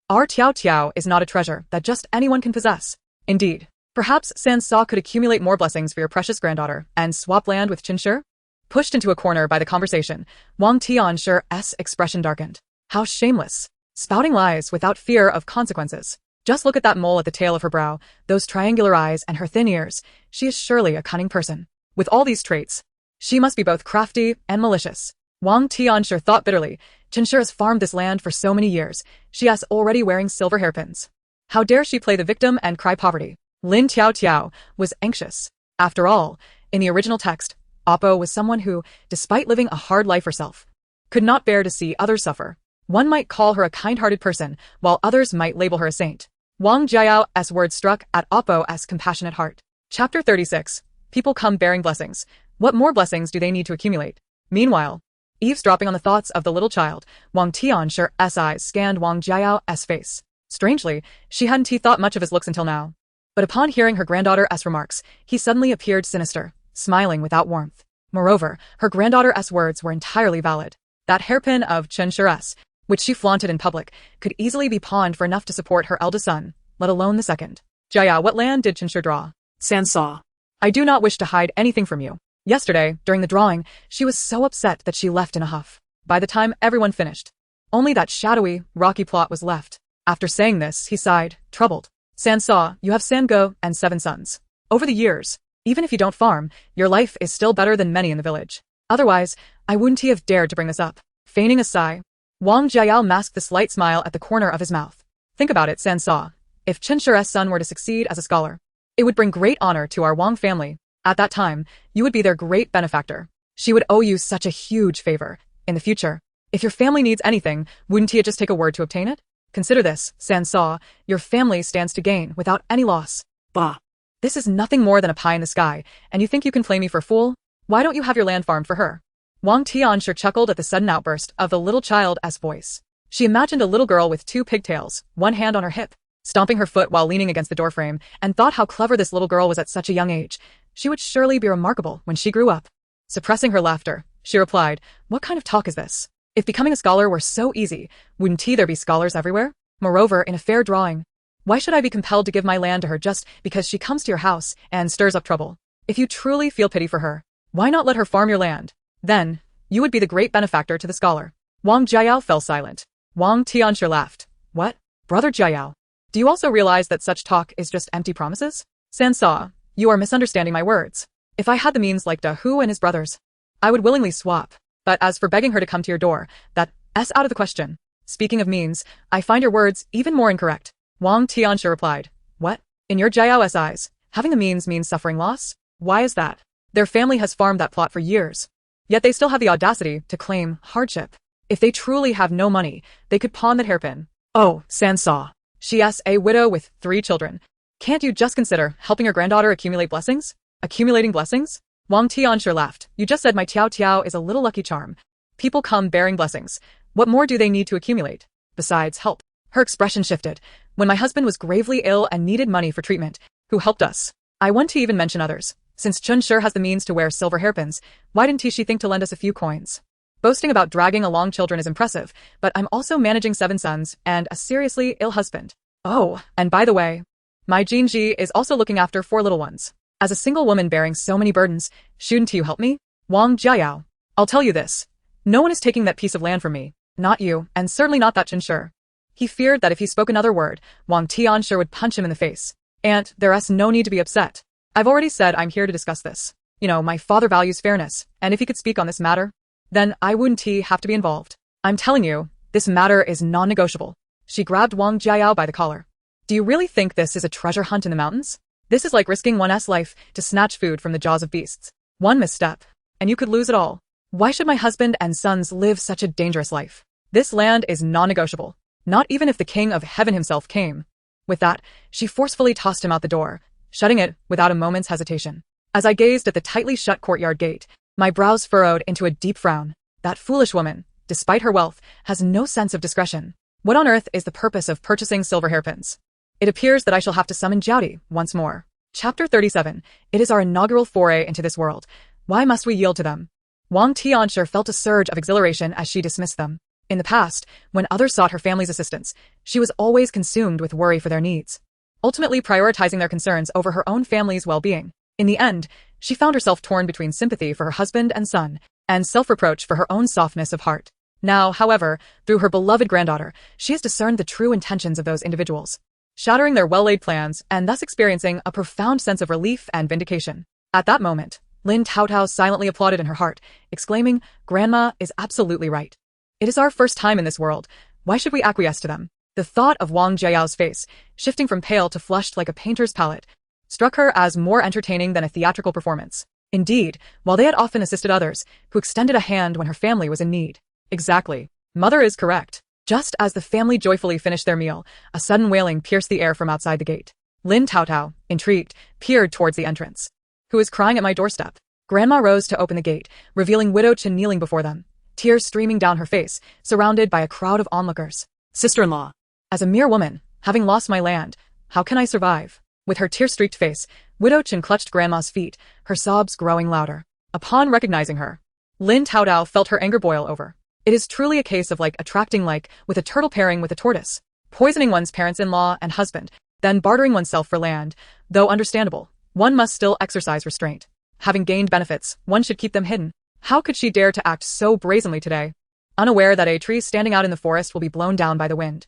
Our Tiao is not a treasure that just anyone can possess. Indeed. Perhaps Sansa could accumulate more blessings for your precious granddaughter and swap land with Chunshur? Pushed into a corner by the conversation, Wang Tianshur's expression darkened. How shameless. Spouting lies without fear of consequences. Just look at that mole at the tail of her brow, those triangular eyes and her thin ears. She is surely a cunning person. With all these traits, she must be both crafty and malicious. Wang Tianshur thought bitterly. Chunshur has farmed this land for so many years. She is already wearing silver hairpins. How dare she play the victim and cry poverty? Lin Taotao was anxious. After all, in the original text, Oppo was someone who, despite living a hard life herself, could not bear to see others suffer. One might call her a kind-hearted person, while others might label her a saint. Wang Jiao's words struck at Oppo's compassionate heart. Chapter 36. People come bearing blessings. What more blessings do they need to accumulate? Meanwhile, eavesdropping on the thoughts of the little child, Wang Tianshur's eyes scanned Wang Jiao's face. Strangely, she hadn't thought much of his looks until now. But upon hearing her granddaughter's remarks, he suddenly appeared sinister, smiling without warmth. Moreover, her granddaughter's words were entirely valid. That hairpin of Chunshur's, which she flaunted in public, could easily be pawned for enough to support her eldest son, let alone the second. Jaya, what land did Chunshur draw? Sansa. I do not wish to hide anything from you. Yesterday, during the drawing, she was so upset that she left in a huff. By the time everyone finished, only that shadowy, rocky plot was left. After saying this, he sighed, troubled. Sansa, you have Sango and 7 sons. Over the years, even if you don't farm, your life is still better than many in the village. Otherwise, I wouldn't have dared to bring this up. Feigning a sigh, Wang Jiao masked the slight smile at the corner of his mouth. Think about it, Sansa. If Chunshur's son were to succeed as a scholar, it would bring great honor to our Wang family. At that time, you would be their great benefactor. She would owe you such a huge favor. In the future, if your family needs anything, wouldn't he just take a word to obtain it? Consider this, Sansa, your family stands to gain without any loss. Bah. This is nothing more than a pie in the sky, and you think you can play me for a fool? Why don't you have your land farmed for her? Wang Tianxiang chuckled at the sudden outburst of the little child's voice. She imagined a little girl with 2 pigtails, one hand on her hip, stomping her foot while leaning against the doorframe, and thought how clever this little girl was at such a young age. She would surely be remarkable when she grew up. Suppressing her laughter, she replied, "What kind of talk is this? If becoming a scholar were so easy, wouldn't there be scholars everywhere? Moreover, in a fair drawing, why should I be compelled to give my land to her just because she comes to your house and stirs up trouble? If you truly feel pity for her, why not let her farm your land? Then, you would be the great benefactor to the scholar." Wang Jiayao fell silent. Wang Tianxiang laughed. "What? Brother Jiayao? Do you also realize that such talk is just empty promises? Sansa, you are misunderstanding my words. If I had the means like Da Hu and his brothers, I would willingly swap. But as for begging her to come to your door, that's out of the question. Speaking of means, I find your words even more incorrect." Wang Tianxiang replied. "What? In your Jiao's eyes, having the means means suffering loss? Why is that? Their family has farmed that plot for years. Yet they still have the audacity to claim hardship. If they truly have no money, they could pawn that hairpin. Oh, Sansa. She's a widow with 3 children. Can't you just consider helping your granddaughter accumulate blessings? Accumulating blessings?" Wang Tianxiang laughed. "You just said my Tiao Tiao is a little lucky charm. People come bearing blessings. What more do they need to accumulate? Besides help." Her expression shifted. "When my husband was gravely ill and needed money for treatment, who helped us? I want to even mention others. Since Chun sure has the means to wear silver hairpins, why didn't she think to lend us a few coins? Boasting about dragging along children is impressive, but I'm also managing 7 sons and a seriously ill husband. Oh, and by the way, my Jinji is also looking after 4 little ones. As a single woman bearing so many burdens, shouldn't you help me? Wang Jiayao, I'll tell you this. No one is taking that piece of land from me. Not you, and certainly not that Chun Shi." He feared that if he spoke another word, Wang Tianxiang would punch him in the face. "And there's no need to be upset. I've already said I'm here to discuss this. You know, my father values fairness, and if he could speak on this matter, then I wouldn't have to be involved. I'm telling you, this matter is non-negotiable." She grabbed Wang Jiayao by the collar. "Do you really think this is a treasure hunt in the mountains? This is like risking one's life to snatch food from the jaws of beasts. One misstep, and you could lose it all. Why should my husband and sons live such a dangerous life? This land is non-negotiable. Not even if the King of Heaven himself came." With that, she forcefully tossed him out the door, shutting it without a moment's hesitation. As I gazed at the tightly shut courtyard gate, my brows furrowed into a deep frown. That foolish woman, despite her wealth, has no sense of discretion. What on earth is the purpose of purchasing silver hairpins? It appears that I shall have to summon Jiaodi once more. Chapter 37. It is our inaugural foray into this world. Why must we yield to them? Wang Tianxiang felt a surge of exhilaration as she dismissed them. In the past, when others sought her family's assistance, she was always consumed with worry for their needs, ultimately prioritizing their concerns over her own family's well-being. In the end, she found herself torn between sympathy for her husband and son, and self-reproach for her own softness of heart. Now, however, through her beloved granddaughter, she has discerned the true intentions of those individuals, shattering their well-laid plans and thus experiencing a profound sense of relief and vindication. At that moment, Lin Taotao silently applauded in her heart, exclaiming, "Grandma is absolutely right. It is our first time in this world. Why should we acquiesce to them?" The thought of Wang Jiao's face, shifting from pale to flushed like a painter's palette, struck her as more entertaining than a theatrical performance. Indeed, while they had often assisted others, who extended a hand when her family was in need. Exactly. Mother is correct. Just as the family joyfully finished their meal, a sudden wailing pierced the air from outside the gate. Lin Taotao, intrigued, peered towards the entrance. "Who is crying at my doorstep?" Grandma rose to open the gate, revealing Widow Chen kneeling before them, tears streaming down her face, surrounded by a crowd of onlookers. "Sister-in-law, as a mere woman, having lost my land, how can I survive?" With her tear-streaked face, Widow Chen clutched Grandma's feet, her sobs growing louder. Upon recognizing her, Lin Taotao felt her anger boil over. It is truly a case of like attracting like, with a turtle pairing with a tortoise, poisoning one's parents-in-law and husband, then bartering oneself for land. Though understandable, one must still exercise restraint. Having gained benefits, one should keep them hidden. How could she dare to act so brazenly today? Unaware that a tree standing out in the forest will be blown down by the wind.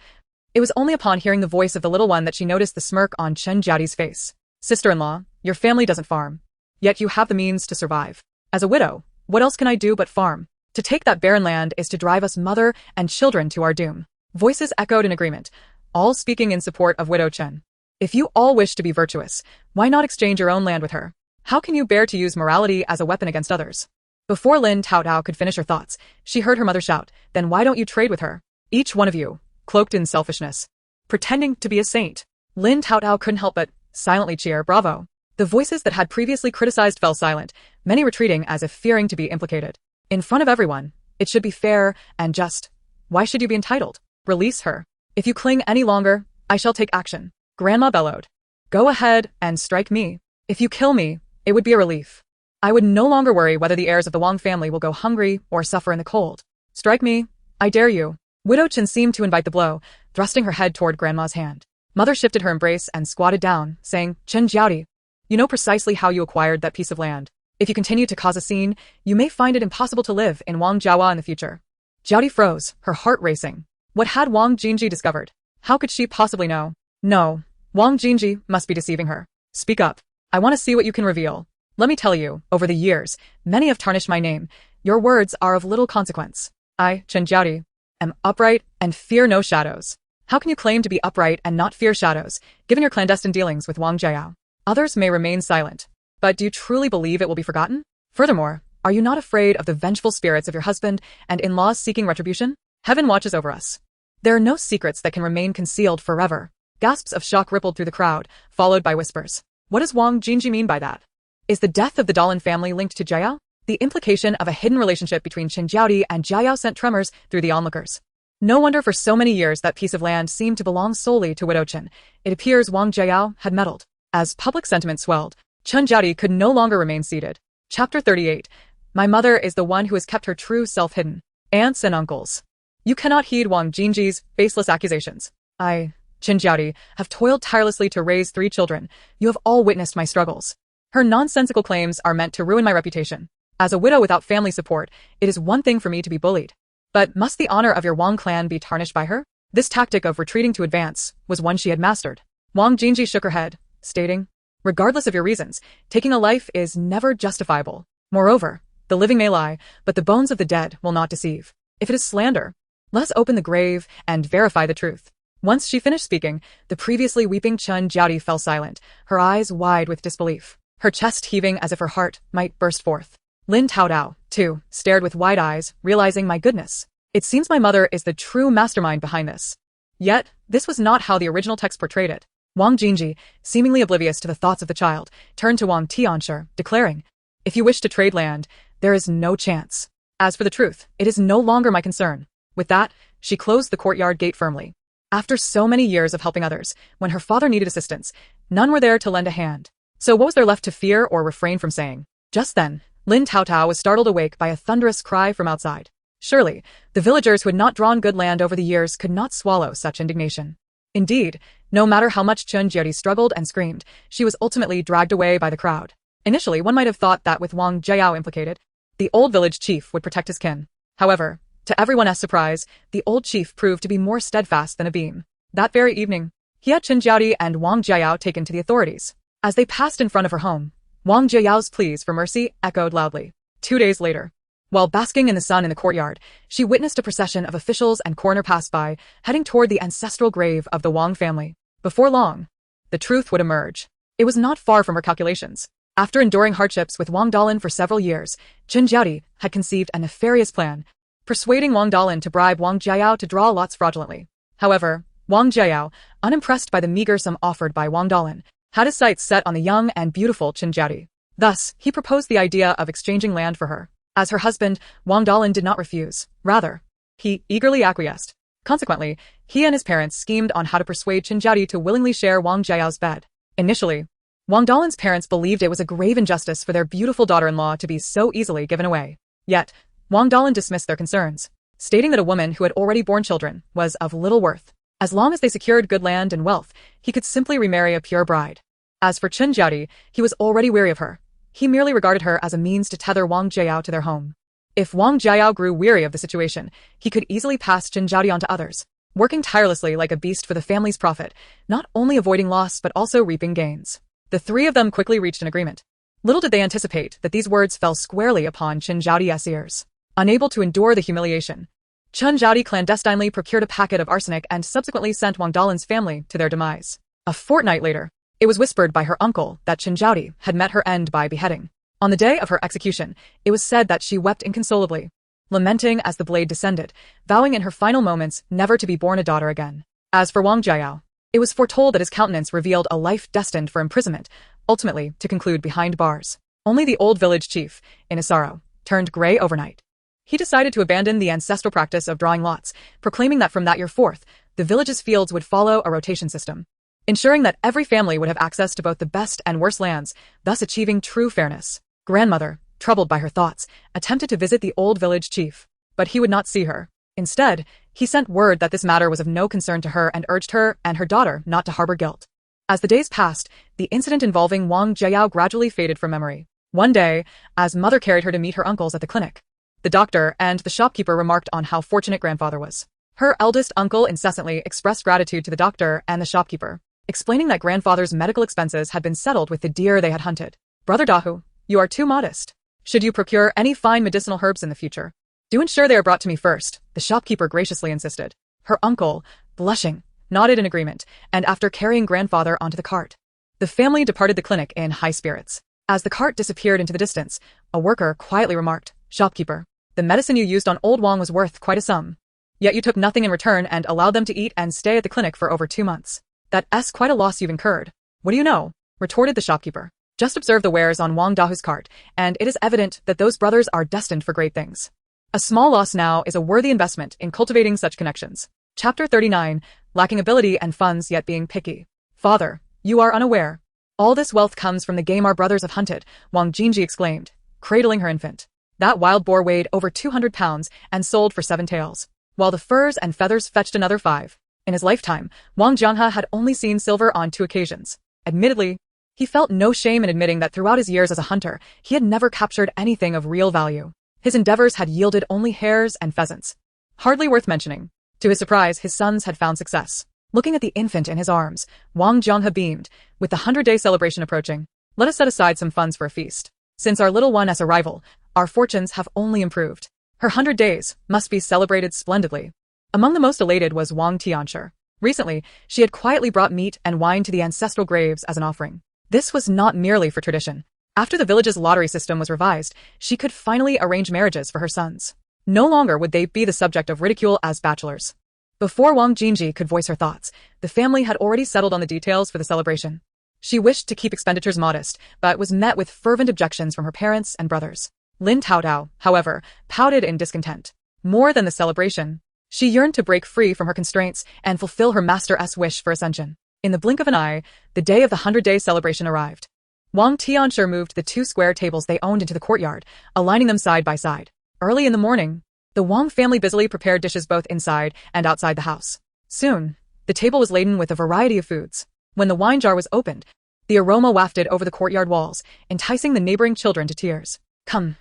It was only upon hearing the voice of the little one that she noticed the smirk on Chen Jiaodi's face. "Sister-in-law, your family doesn't farm. Yet you have the means to survive. As a widow, what else can I do but farm? To take that barren land is to drive us mother and children to our doom." Voices echoed in agreement, all speaking in support of Widow Chen. "If you all wish to be virtuous, why not exchange your own land with her? How can you bear to use morality as a weapon against others?" Before Lin Taotao could finish her thoughts, she heard her mother shout, "Then why don't you trade with her? Each one of you, cloaked in selfishness, pretending to be a saint." Lin Taotao couldn't help but silently cheer, "Bravo." The voices that had previously criticized fell silent, many retreating as if fearing to be implicated. In front of everyone, it should be fair and just. Why should you be entitled? Release her. If you cling any longer, I shall take action. Grandma bellowed. Go ahead and strike me. If you kill me, it would be a relief. I would no longer worry whether the heirs of the Wang family will go hungry or suffer in the cold. Strike me. I dare you. Widow Chen seemed to invite the blow, thrusting her head toward Grandma's hand. Mother shifted her embrace and squatted down, saying, Chen Jiaodi, you know precisely how you acquired that piece of land. If you continue to cause a scene, you may find it impossible to live in Wang Jiawa in the future. Jiaodi froze, her heart racing. What had Wang Jingji discovered? How could she possibly know? No, Wang Jingji must be deceiving her. Speak up. I want to see what you can reveal. Let me tell you, over the years, many have tarnished my name. Your words are of little consequence. I, Chen Jiaodi, am upright and fear no shadows. How can you claim to be upright and not fear shadows, given your clandestine dealings with Wang Jiao? Others may remain silent. But do you truly believe it will be forgotten? Furthermore, are you not afraid of the vengeful spirits of your husband and in-laws seeking retribution? Heaven watches over us. There are no secrets that can remain concealed forever. Gasps of shock rippled through the crowd, followed by whispers. What does Wang Jingji mean by that? Is the death of the Dalin family linked to Jiao? The implication of a hidden relationship between Chen Jiaodi and Jiao sent tremors through the onlookers. No wonder for so many years that piece of land seemed to belong solely to Widow Chen. It appears Wang Jiao had meddled. As public sentiment swelled, Chen Jiaodi could no longer remain seated. Chapter 38. My mother is the one who has kept her true self hidden. Aunts and uncles. You cannot heed Wang Jingji's baseless accusations. I, Chen Jiaodi, have toiled tirelessly to raise 3 children. You have all witnessed my struggles. Her nonsensical claims are meant to ruin my reputation. As a widow without family support, it is one thing for me to be bullied. But must the honor of your Wang clan be tarnished by her? This tactic of retreating to advance was one she had mastered. Wang Jingji shook her head, stating, regardless of your reasons, taking a life is never justifiable. Moreover, the living may lie, but the bones of the dead will not deceive. If it is slander, let us open the grave and verify the truth. Once she finished speaking, the previously weeping Chen Jiaodi fell silent, her eyes wide with disbelief, her chest heaving as if her heart might burst forth. Lin Taotao, too, stared with wide eyes, realizing my goodness. It seems my mother is the true mastermind behind this. Yet, this was not how the original text portrayed it. Wang Jingji, seemingly oblivious to the thoughts of the child, turned to Wang Tianshi, declaring, if you wish to trade land, there is no chance. As for the truth, it is no longer my concern. With that, she closed the courtyard gate firmly. After so many years of helping others, when her father needed assistance, none were there to lend a hand. So what was there left to fear or refrain from saying? Just then, Lin Taotao was startled awake by a thunderous cry from outside. Surely, the villagers who had not drawn good land over the years could not swallow such indignation. Indeed, no matter how much Chen Jiaodi struggled and screamed, she was ultimately dragged away by the crowd. Initially, one might have thought that with Wang Jiao implicated, the old village chief would protect his kin. However, to everyone's surprise, the old chief proved to be more steadfast than a beam. That very evening, he had Chen Jiaodi and Wang Jiao taken to the authorities. As they passed in front of her home, Wang Jiao's pleas for mercy echoed loudly. 2 days later, while basking in the sun in the courtyard, she witnessed a procession of officials and coroner pass by, heading toward the ancestral grave of the Wang family. Before long, the truth would emerge. It was not far from her calculations. After enduring hardships with Wang Dalin for several years, Chen Jiaodi had conceived a nefarious plan, persuading Wang Dalin to bribe Wang Jiao to draw lots fraudulently. However, Wang Jiao, unimpressed by the meager sum offered by Wang Dalin, had his sights set on the young and beautiful Chen Jiaodi. Thus, he proposed the idea of exchanging land for her. As her husband, Wang Dalin did not refuse. Rather, he eagerly acquiesced. Consequently, he and his parents schemed on how to persuade Chen Jiaodi to willingly share Wang Jiao's bed. Initially, Wang Dalin's parents believed it was a grave injustice for their beautiful daughter-in-law to be so easily given away. Yet, Wang Dalin dismissed their concerns, stating that a woman who had already borne children was of little worth. As long as they secured good land and wealth, he could simply remarry a pure bride. As for Chen Jiaodi, he was already weary of her. He merely regarded her as a means to tether Wang Jiao to their home. If Wang Jiao grew weary of the situation, he could easily pass Chen Jiaodi on to others, working tirelessly like a beast for the family's profit, not only avoiding loss but also reaping gains. The 3 of them quickly reached an agreement. Little did they anticipate that these words fell squarely upon Chen Jiaodi's ears. Unable to endure the humiliation, Chen Jiaodi clandestinely procured a packet of arsenic and subsequently sent Wang Dalin's family to their demise. A fortnight later, it was whispered by her uncle that Chen Jiaodi had met her end by beheading. On the day of her execution, it was said that she wept inconsolably, lamenting as the blade descended, vowing in her final moments never to be born a daughter again. As for Wang Jiao, it was foretold that his countenance revealed a life destined for imprisonment, ultimately to conclude behind bars. Only the old village chief, in his sorrow, turned gray overnight. He decided to abandon the ancestral practice of drawing lots, proclaiming that from that year forth, the village's fields would follow a rotation system, ensuring that every family would have access to both the best and worst lands, thus achieving true fairness. Grandmother, troubled by her thoughts, attempted to visit the old village chief, but he would not see her. Instead, he sent word that this matter was of no concern to her and urged her and her daughter not to harbor guilt. As the days passed, the incident involving Wang Jiayao gradually faded from memory. One day, as mother carried her to meet her uncles at the clinic, the doctor and the shopkeeper remarked on how fortunate grandfather was. Her eldest uncle incessantly expressed gratitude to the doctor and the shopkeeper, explaining that grandfather's medical expenses had been settled with the deer they had hunted. Brother Dahu, you are too modest. Should you procure any fine medicinal herbs in the future, do ensure they are brought to me first, the shopkeeper graciously insisted. Her uncle, blushing, nodded in agreement, and after carrying grandfather onto the cart, the family departed the clinic in high spirits. As the cart disappeared into the distance, a worker quietly remarked, "Shopkeeper, the medicine you used on old Wang was worth quite a sum. Yet you took nothing in return and allowed them to eat and stay at the clinic for over 2 months. That's quite a loss you've incurred." "What do you know?" retorted the shopkeeper. "Just observe the wares on Wang Dahu's cart, and it is evident that those brothers are destined for great things. A small loss now is a worthy investment in cultivating such connections." Chapter 39, Lacking ability and funds yet being picky. "Father, you are unaware. All this wealth comes from the game our brothers have hunted," Wang Jinji exclaimed, cradling her infant. "That wild boar weighed over 200 pounds and sold for 7 taels, while the furs and feathers fetched another 5. In his lifetime, Wang Jianghe had only seen silver on 2 occasions. Admittedly, he felt no shame in admitting that throughout his years as a hunter, he had never captured anything of real value. His endeavors had yielded only hares and pheasants. Hardly worth mentioning. To his surprise, his sons had found success. Looking at the infant in his arms, Wang Jianghe beamed. "With the 100-day celebration approaching, let us set aside some funds for a feast. Since our little one has arrival, our fortunes have only improved. Her 100 days must be celebrated splendidly." Among the most elated was Wang Tianxiang. Recently, she had quietly brought meat and wine to the ancestral graves as an offering. This was not merely for tradition. After the village's lottery system was revised, she could finally arrange marriages for her sons. No longer would they be the subject of ridicule as bachelors. Before Wang Jinji could voice her thoughts, the family had already settled on the details for the celebration. She wished to keep expenditures modest, but was met with fervent objections from her parents and brothers. Lin Taotao, however, pouted in discontent. More than the celebration, she yearned to break free from her constraints and fulfill her master's wish for ascension. In the blink of an eye, the day of the 100-day celebration arrived. Wang Tianxiang moved the 2 square tables they owned into the courtyard, aligning them side by side. Early in the morning, the Wang family busily prepared dishes both inside and outside the house. Soon, the table was laden with a variety of foods. When the wine jar was opened, the aroma wafted over the courtyard walls, enticing the neighboring children to tears. Come,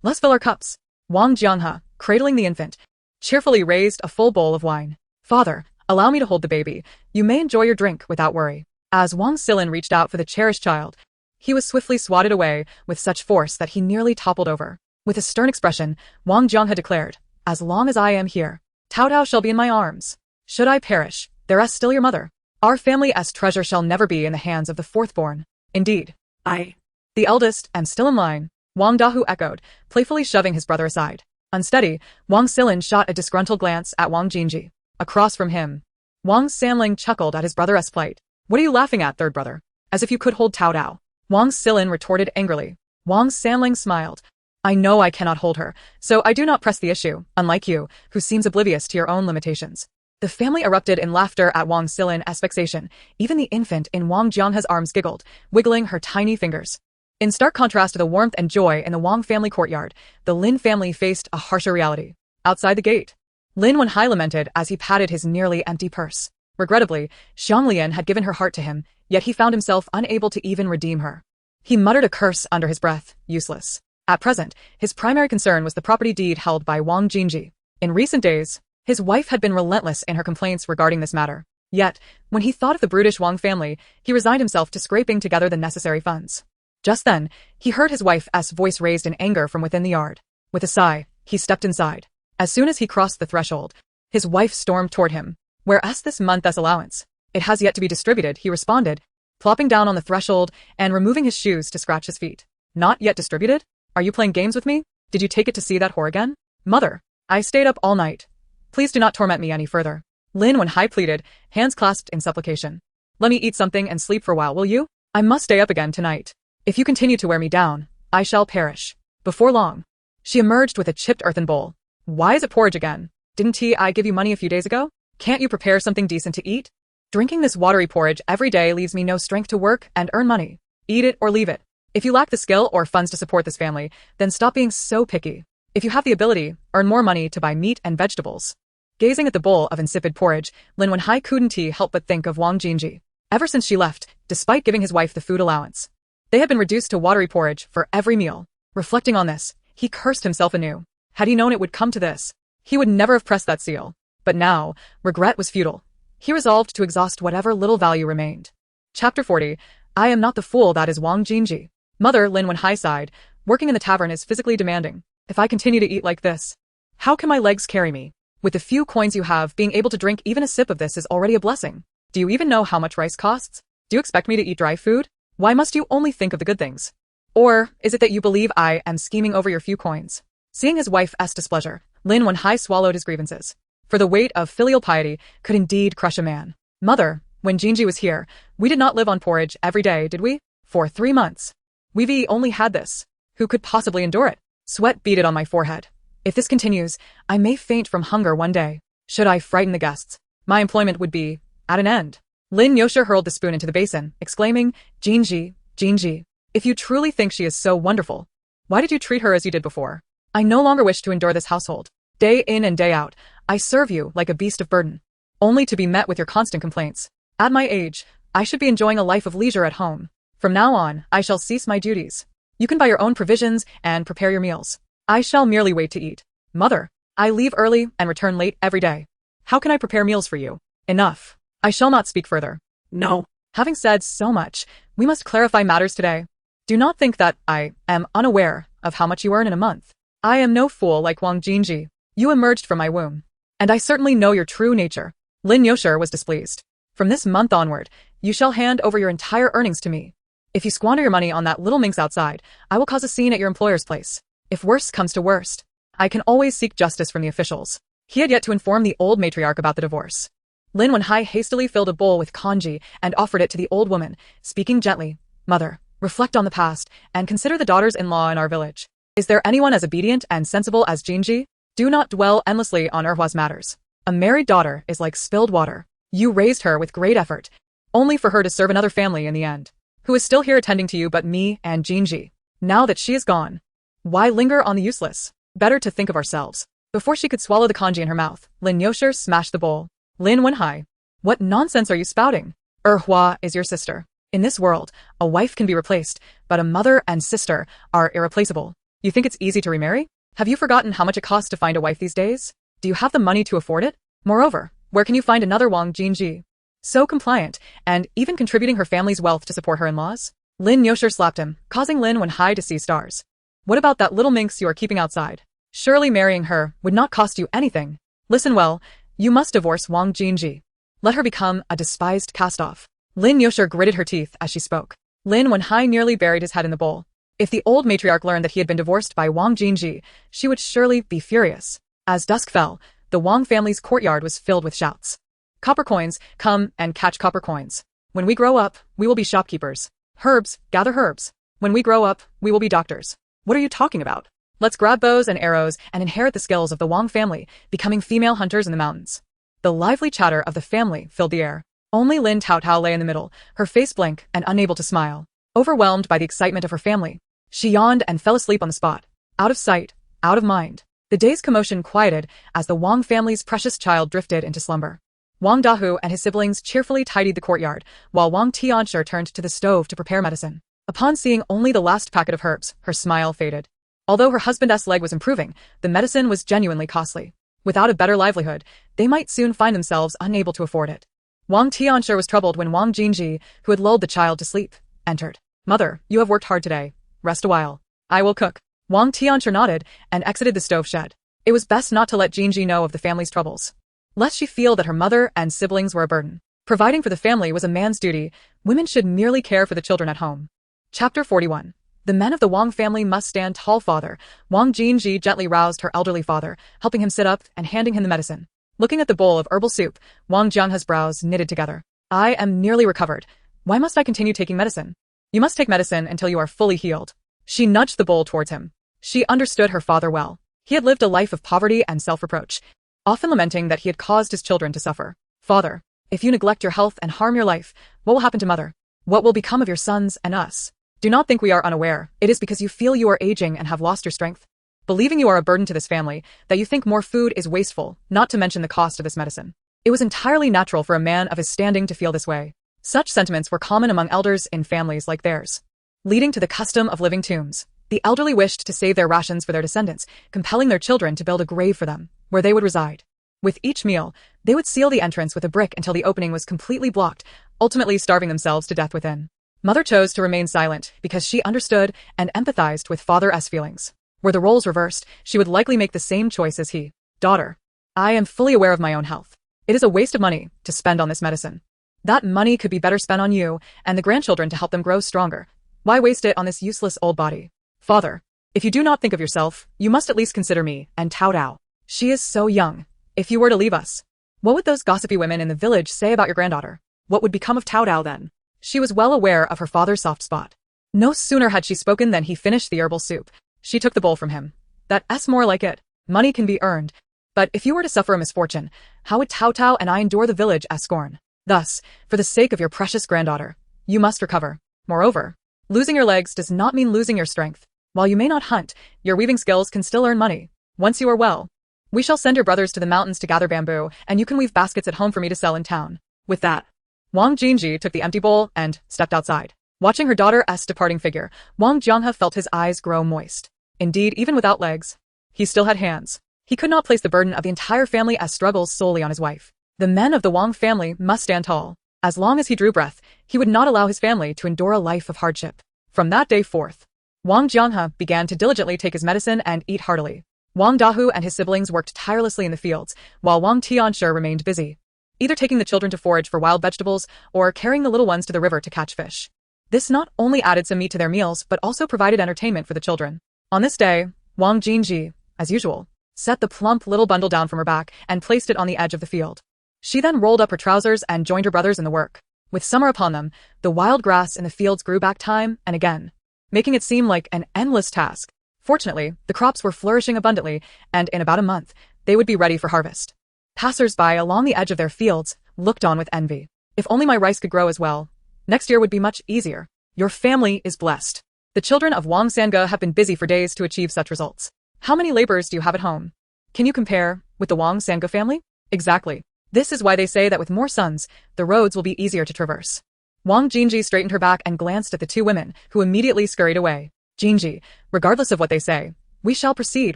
let's fill our cups." Wang Jianghe, cradling the infant, cheerfully raised a full bowl of wine. "Father, allow me to hold the baby. You may enjoy your drink without worry." As Wang Silin reached out for the cherished child, he was swiftly swatted away with such force that he nearly toppled over. With a stern expression, Wang Jianghe declared, "As long as I am here, Taotao shall be in my arms. Should I perish, there is still your mother. Our family's treasure shall never be in the hands of the 4th-born. Indeed, I, the eldest and still in line," Wang Dahu echoed, playfully shoving his brother aside. Unsteady, Wang Silin shot a disgruntled glance at Wang Jinji. Across from him, Wang Sanling chuckled at his brother's plight. "What are you laughing at, third brother? As if you could hold Taotao." Wang Silin retorted angrily. Wang Sanling smiled. "I know I cannot hold her, so I do not press the issue, unlike you, who seems oblivious to your own limitations." The family erupted in laughter at Wang Silin's vexation. Even the infant in Wang Jianghe's arms giggled, wiggling her tiny fingers. In stark contrast to the warmth and joy in the Wang family courtyard, the Lin family faced a harsher reality. Outside the gate, Lin Wenhai lamented as he patted his nearly empty purse. Regrettably, Xiang Lian had given her heart to him, yet he found himself unable to even redeem her. He muttered a curse under his breath, useless. At present, his primary concern was the property deed held by Wang Jinji. In recent days, his wife had been relentless in her complaints regarding this matter. Yet, when he thought of the brutish Wang family, he resigned himself to scraping together the necessary funds. Just then, he heard his wife's voice raised in anger from within the yard. With a sigh, he stepped inside. As soon as he crossed the threshold, his wife stormed toward him. "Where's this month's allowance? It has yet to be distributed," he responded, plopping down on the threshold and removing his shoes to scratch his feet. "Not yet distributed? Are you playing games with me? Did you take it to see that whore again?" "Mother, I stayed up all night. Please do not torment me any further." Lin Wenhai pleaded, hands clasped in supplication. "Let me eat something and sleep for a while, will you? I must stay up again tonight." If you continue to wear me down, I shall perish. Before long, she emerged with a chipped earthen bowl. Why is it porridge again? Didn't I give you money a few days ago? Can't you prepare something decent to eat? Drinking this watery porridge every day leaves me no strength to work and earn money. Eat it or leave it. If you lack the skill or funds to support this family, then stop being so picky. If you have the ability, earn more money to buy meat and vegetables. Gazing at the bowl of insipid porridge, Lin Wenhai couldn't help but think of Wang Jinji. Ever since she left, despite giving his wife the food allowance, they had been reduced to watery porridge for every meal. Reflecting on this, he cursed himself anew. Had he known it would come to this, he would never have pressed that seal. But now, regret was futile. He resolved to exhaust whatever little value remained. Chapter 40. I am not the fool that is Wang Jinji. Mother, Lin Wenhai sighed. Working in the tavern is physically demanding. If I continue to eat like this, how can my legs carry me? With the few coins you have, being able to drink even a sip of this is already a blessing. Do you even know how much rice costs? Do you expect me to eat dry food? Why must you only think of the good things? Or is it that you believe I am scheming over your few coins? Seeing his wife's displeasure, Lin Wenhai swallowed his grievances. For the weight of filial piety could indeed crush a man. Mother, when Jinji was here, we did not live on porridge every day, did we? For 3 months. We've only had this. Who could possibly endure it? Sweat beaded on my forehead. If this continues, I may faint from hunger one day. Should I frighten the guests, my employment would be at an end. Lin Yosha hurled the spoon into the basin, exclaiming, Jinji, Jinji, if you truly think she is so wonderful, why did you treat her as you did before? I no longer wish to endure this household. Day in and day out, I serve you like a beast of burden, only to be met with your constant complaints. At my age, I should be enjoying a life of leisure at home. From now on, I shall cease my duties. You can buy your own provisions and prepare your meals. I shall merely wait to eat. Mother, I leave early and return late every day. How can I prepare meals for you? Enough. I shall not speak further. No. Having said so much, we must clarify matters today. Do not think that I am unaware of how much you earn in a month. I am no fool like Wang Jinji. You emerged from my womb, and I certainly know your true nature. Lin Yosher was displeased. From this month onward, you shall hand over your entire earnings to me. If you squander your money on that little minx outside, I will cause a scene at your employer's place. If worst comes to worst, I can always seek justice from the officials. He had yet to inform the old matriarch about the divorce. Lin Wenhai hastily filled a bowl with congee and offered it to the old woman, speaking gently. Mother, reflect on the past and consider the daughters-in-law in our village. Is there anyone as obedient and sensible as Jinji? Do not dwell endlessly on Erhua's matters. A married daughter is like spilled water. You raised her with great effort, only for her to serve another family in the end. Who is still here attending to you but me and Jinji? Now that she is gone, why linger on the useless? Better to think of ourselves. Before she could swallow the congee in her mouth, Lin Yosher smashed the bowl. Lin Wenhai, what nonsense are you spouting? Erhua is your sister. In this world, a wife can be replaced, but a mother and sister are irreplaceable. You think it's easy to remarry? Have you forgotten how much it costs to find a wife these days? Do you have the money to afford it? Moreover, where can you find another Wang Jinji? So compliant, and even contributing her family's wealth to support her in-laws? Lin Yosher slapped him, causing Lin Wenhai to see stars. What about that little minx you are keeping outside? Surely marrying her would not cost you anything. Listen well, you must divorce Wang Jinji. Let her become a despised cast-off. Lin Yosher gritted her teeth as she spoke. Lin Wenhai nearly buried his head in the bowl. If the old matriarch learned that he had been divorced by Wang Jinji, she would surely be furious. As dusk fell, the Wang family's courtyard was filled with shouts. Copper coins, come and catch copper coins. When we grow up, we will be shopkeepers. Herbs, gather herbs. When we grow up, we will be doctors. What are you talking about? Let's grab bows and arrows and inherit the skills of the Wang family, becoming female hunters in the mountains. The lively chatter of the family filled the air. Only Lin Taotao lay in the middle, her face blank and unable to smile. Overwhelmed by the excitement of her family, she yawned and fell asleep on the spot. Out of sight, out of mind. The day's commotion quieted as the Wang family's precious child drifted into slumber. Wang Dahu and his siblings cheerfully tidied the courtyard, while Wang Tianxiang turned to the stove to prepare medicine. Upon seeing only the last packet of herbs, her smile faded. Although her husband's leg was improving, the medicine was genuinely costly. Without a better livelihood, they might soon find themselves unable to afford it. Wang Tianxiang was troubled when Wang Jinji, who had lulled the child to sleep, entered. Mother, you have worked hard today. Rest a while. I will cook. Wang Tianxiang nodded and exited the stove shed. It was best not to let Jinji know of the family's troubles, lest she feel that her mother and siblings were a burden. Providing for the family was a man's duty. Women should merely care for the children at home. Chapter 41. The men of the Wang family must stand tall. Father, Wang Jinji gently roused her elderly father, helping him sit up and handing him the medicine. Looking at the bowl of herbal soup, Wang Jianghe's brows knitted together. I am nearly recovered. Why must I continue taking medicine? You must take medicine until you are fully healed. She nudged the bowl towards him. She understood her father well. He had lived a life of poverty and self-reproach, often lamenting that he had caused his children to suffer. Father, if you neglect your health and harm your life, what will happen to mother? What will become of your sons and us? Do not think we are unaware. It is because you feel you are aging and have lost your strength, believing you are a burden to this family, that you think more food is wasteful, not to mention the cost of this medicine. It was entirely natural for a man of his standing to feel this way. Such sentiments were common among elders in families like theirs, leading to the custom of living tombs. The elderly wished to save their rations for their descendants, compelling their children to build a grave for them, where they would reside. With each meal, they would seal the entrance with a brick until the opening was completely blocked, ultimately starving themselves to death within. Mother chose to remain silent because she understood and empathized with father's feelings. Were the roles reversed, she would likely make the same choice as he. Daughter, I am fully aware of my own health. It is a waste of money to spend on this medicine. That money could be better spent on you and the grandchildren to help them grow stronger. Why waste it on this useless old body? Father, if you do not think of yourself, you must at least consider me and Taotao. She is so young. If you were to leave us, what would those gossipy women in the village say about your granddaughter? What would become of Taotao then? She was well aware of her father's soft spot. No sooner had she spoken than he finished the herbal soup. She took the bowl from him. That's more like it. Money can be earned. But if you were to suffer a misfortune, how would Taotao and I endure the village as scorn? Thus, for the sake of your precious granddaughter, you must recover. Moreover, losing your legs does not mean losing your strength. While you may not hunt, your weaving skills can still earn money. Once you are well, we shall send your brothers to the mountains to gather bamboo, and you can weave baskets at home for me to sell in town. With that, Wang Jinji took the empty bowl and stepped outside. Watching her daughter's departing figure, Wang Jianghe felt his eyes grow moist. Indeed, even without legs, he still had hands. He could not place the burden of the entire family's struggles solely on his wife. The men of the Wang family must stand tall. As long as he drew breath, he would not allow his family to endure a life of hardship. From that day forth, Wang Jianghe began to diligently take his medicine and eat heartily. Wang Dahu and his siblings worked tirelessly in the fields, while Wang Tianshi remained busy, either taking the children to forage for wild vegetables or carrying the little ones to the river to catch fish. This not only added some meat to their meals but also provided entertainment for the children. On this day, Wang Jinji, as usual, set the plump little bundle down from her back and placed it on the edge of the field. She then rolled up her trousers and joined her brothers in the work. With summer upon them, the wild grass in the fields grew back time and again, making it seem like an endless task. Fortunately, the crops were flourishing abundantly, and in about a month, they would be ready for harvest. Passers-by along the edge of their fields looked on with envy. If only my rice could grow as well. Next year would be much easier. Your family is blessed. The children of Wang Sanga have been busy for days to achieve such results. How many laborers do you have at home? Can you compare with the Wang Sanga family? Exactly. This is why they say that with more sons, the roads will be easier to traverse. Wang Jinji straightened her back and glanced at the two women, who immediately scurried away. Jinji, regardless of what they say, we shall proceed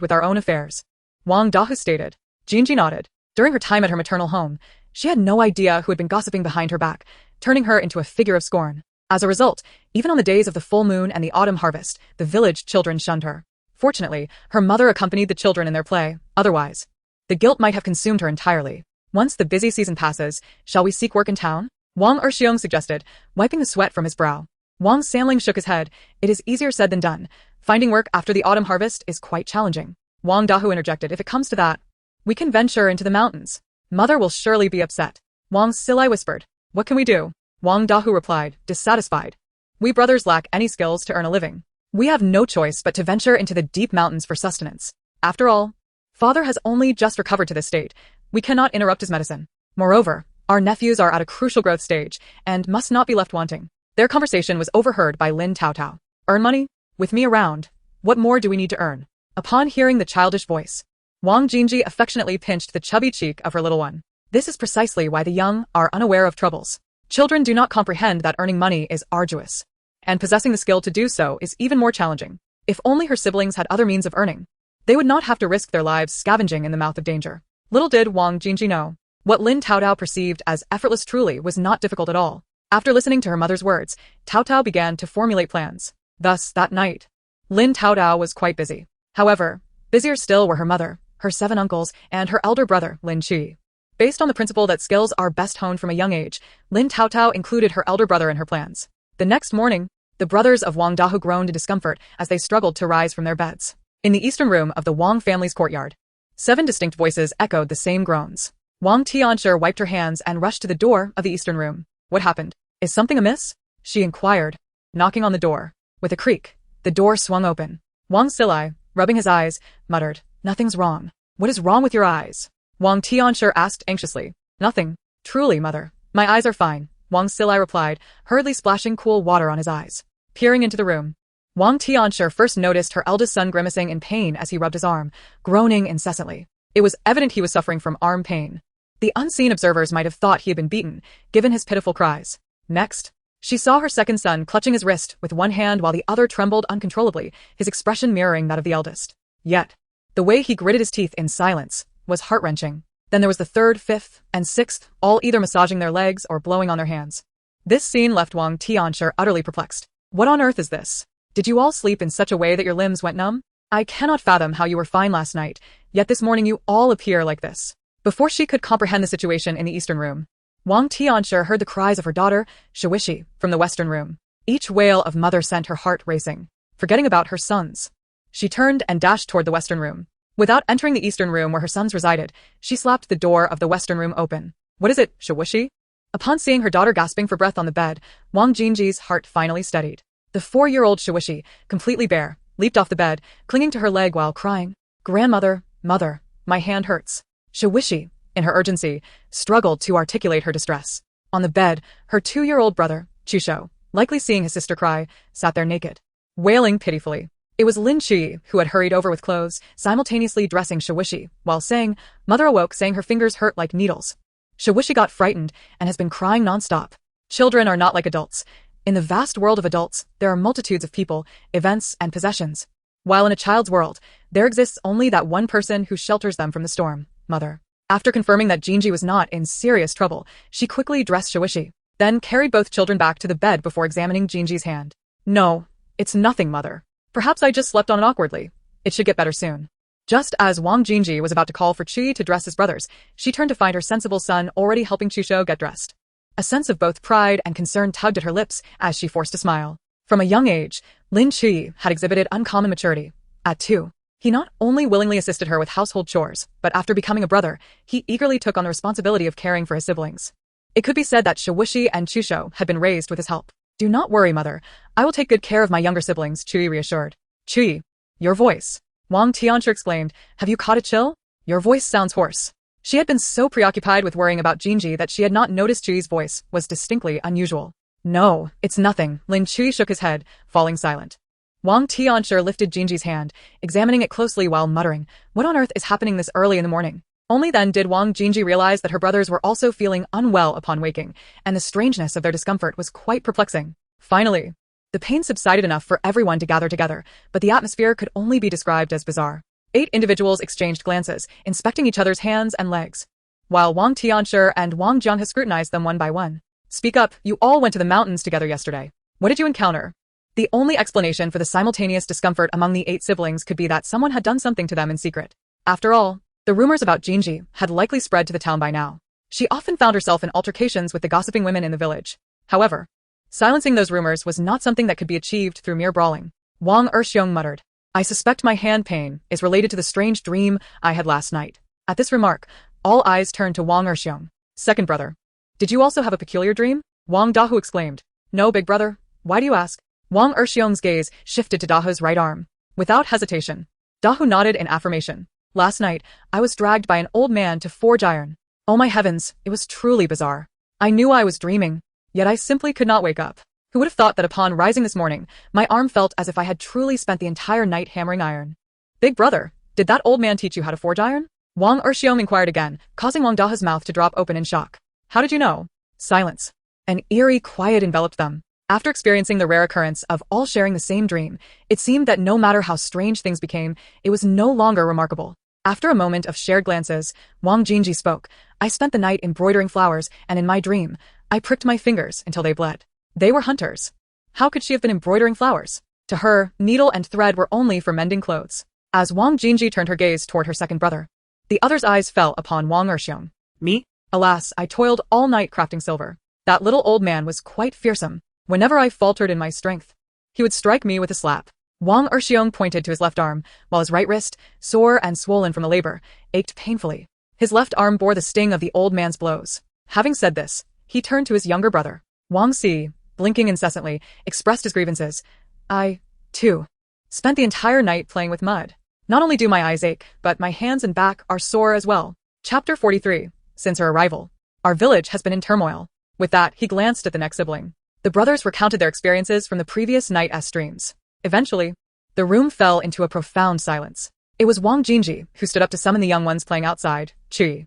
with our own affairs. Wang Dahu stated. Jinji nodded. During her time at her maternal home, she had no idea who had been gossiping behind her back, turning her into a figure of scorn. As a result, even on the days of the full moon and the autumn harvest, the village children shunned her. Fortunately, her mother accompanied the children in their play. Otherwise, the guilt might have consumed her entirely. Once the busy season passes, shall we seek work in town? Wang Erxiong suggested, wiping the sweat from his brow. Wang Sanling shook his head. It is easier said than done. Finding work after the autumn harvest is quite challenging. Wang Dahu interjected, if it comes to that, we can venture into the mountains. Mother will surely be upset. Wang Silai whispered, what can we do? Wang Dahu replied, dissatisfied. We brothers lack any skills to earn a living. We have no choice but to venture into the deep mountains for sustenance. After all, father has only just recovered to this state. We cannot interrupt his medicine. Moreover, our nephews are at a crucial growth stage and must not be left wanting. Their conversation was overheard by Lin Taotao. Earn money? With me around, what more do we need to earn? Upon hearing the childish voice, Wang Jinji affectionately pinched the chubby cheek of her little one. This is precisely why the young are unaware of troubles. Children do not comprehend that earning money is arduous, and possessing the skill to do so is even more challenging. If only her siblings had other means of earning, they would not have to risk their lives scavenging in the mouth of danger. Little did Wang Jinji know, what Lin Taotao perceived as effortless truly was not difficult at all. After listening to her mother's words, Taotao began to formulate plans. Thus, that night, Lin Taotao was quite busy. However, busier still were her mother, her 7 uncles, and her elder brother, Lin Qi. Based on the principle that skills are best honed from a young age, Lin Taotao included her elder brother in her plans. The next morning, the brothers of Wang Dahu groaned in discomfort as they struggled to rise from their beds. In the eastern room of the Wang family's courtyard, 7 distinct voices echoed the same groans. Wang Tianshi wiped her hands and rushed to the door of the eastern room. What happened? Is something amiss? She inquired. knocking on the door. With a creak, the door swung open. Wang Xili, rubbing his eyes, muttered, "Nothing's wrong." "What is wrong with your eyes?" Wang Tianxiang asked anxiously. "Nothing. Truly, mother. My eyes are fine," Wang Xili replied, hurriedly splashing cool water on his eyes. Peering into the room, Wang Tianxiang first noticed her eldest son grimacing in pain as he rubbed his arm, groaning incessantly. It was evident he was suffering from arm pain. The unseen observers might have thought he had been beaten, given his pitiful cries. Next, she saw her second son clutching his wrist with one hand while the other trembled uncontrollably, his expression mirroring that of the eldest. Yet, the way he gritted his teeth in silence was heart-wrenching. Then there was the third, fifth, and sixth, all either massaging their legs or blowing on their hands. This scene left Wang Tianxiang utterly perplexed. What on earth is this? Did you all sleep in such a way that your limbs went numb? I cannot fathom how you were fine last night, yet this morning you all appear like this. Before she could comprehend the situation in the eastern room, Wang Tianxiang heard the cries of her daughter, Shawishi, from the western room. Each wail of mother sent her heart racing. Forgetting about her sons, she turned and dashed toward the western room. Without entering the eastern room where her sons resided, she slapped the door of the western room open. "What is it, Shawishi?" Upon seeing her daughter gasping for breath on the bed, Wang Jingji's heart finally steadied. The 4-year-old Shawishi, completely bare, leaped off the bed, clinging to her leg while crying, "Grandmother, mother, my hand hurts." Shawishi, in her urgency, struggled to articulate her distress. On the bed, her 2-year-old brother, Chusho, likely seeing his sister cry, sat there naked, wailing pitifully. It was Lin Taotao who had hurried over with clothes, simultaneously dressing Shawishi, while saying, "Mother awoke saying her fingers hurt like needles." Shawishi got frightened and has been crying nonstop. Children are not like adults. In the vast world of adults, there are multitudes of people, events, and possessions. While in a child's world, there exists only that one person who shelters them from the storm, mother. After confirming that Jinji was not in serious trouble, she quickly dressed Shawishi, then carried both children back to the bed before examining Jinji's hand. "No, it's nothing, mother. Perhaps I just slept on it awkwardly. It should get better soon." Just as Wang Jingji was about to call for Chi to dress his brothers, she turned to find her sensible son already helping Chusho get dressed. A sense of both pride and concern tugged at her lips as she forced a smile. From a young age, Lin Chi had exhibited uncommon maturity. At 2, he not only willingly assisted her with household chores, but after becoming a brother, he eagerly took on the responsibility of caring for his siblings. It could be said that Shawishi and Chusho had been raised with his help. "Do not worry, mother. I will take good care of my younger siblings," Chui reassured. "Chui, your voice." Wang Tianxiang exclaimed, "Have you caught a chill? Your voice sounds hoarse." She had been so preoccupied with worrying about Jinji that she had not noticed Chui's voice was distinctly unusual. "No, it's nothing." Lin Chui shook his head, falling silent. Wang Tianxiang lifted Jinji's hand, examining it closely while muttering, "What on earth is happening this early in the morning?" Only then did Wang Jinji realize that her brothers were also feeling unwell upon waking, and the strangeness of their discomfort was quite perplexing. Finally, the pain subsided enough for everyone to gather together, but the atmosphere could only be described as bizarre. 8 individuals exchanged glances, inspecting each other's hands and legs, while Wang Tianxiang and Wang Jianghe scrutinized them one by one. "Speak up, you all went to the mountains together yesterday. What did you encounter?" The only explanation for the simultaneous discomfort among the 8 siblings could be that someone had done something to them in secret. After all, the rumors about Jinji had likely spread to the town by now. She often found herself in altercations with the gossiping women in the village. However, silencing those rumors was not something that could be achieved through mere brawling. Wang Erxiong muttered, "I suspect my hand pain is related to the strange dream I had last night." At this remark, all eyes turned to Wang Erxiong. "Second brother, did you also have a peculiar dream?" Wang Dahu exclaimed. "No, big brother. Why do you ask?" Wang Erxiong's gaze shifted to Dahu's right arm. Without hesitation, Dahu nodded in affirmation. "Last night, I was dragged by an old man to forge iron. Oh my heavens, it was truly bizarre. I knew I was dreaming, yet I simply could not wake up. Who would have thought that upon rising this morning, my arm felt as if I had truly spent the entire night hammering iron." "Big brother, did that old man teach you how to forge iron?" Wang Erxiong inquired again, causing Wang Dahu's mouth to drop open in shock. "How did you know?" Silence. An eerie quiet enveloped them. After experiencing the rare occurrence of all sharing the same dream, it seemed that no matter how strange things became, it was no longer remarkable. After a moment of shared glances, Wang Jingji spoke. "I spent the night embroidering flowers, and in my dream, I pricked my fingers until they bled. They were hunters." How could she have been embroidering flowers? To her, needle and thread were only for mending clothes. As Wang Jingji turned her gaze toward her second brother, the other's eyes fell upon Wang Erxiong. "Me? "Alas, I toiled all night crafting silver. That little old man was quite fearsome. Whenever I faltered in my strength, he would strike me with a slap." Wang Erxiong pointed to his left arm, while his right wrist, sore and swollen from the labor, ached painfully. His left arm bore the sting of the old man's blows. Having said this, he turned to his younger brother. "Wang Si, blinking incessantly, expressed his grievances. I, too, spent the entire night playing with mud. Not only do my eyes ache, but my hands and back are sore as well. Chapter 43. Since her arrival, our village has been in turmoil. With that, he glanced at the next sibling. The brothers recounted their experiences from the previous night as streams. Eventually, the room fell into a profound silence. It was Wang Jinji who stood up to summon the young ones playing outside. Chi,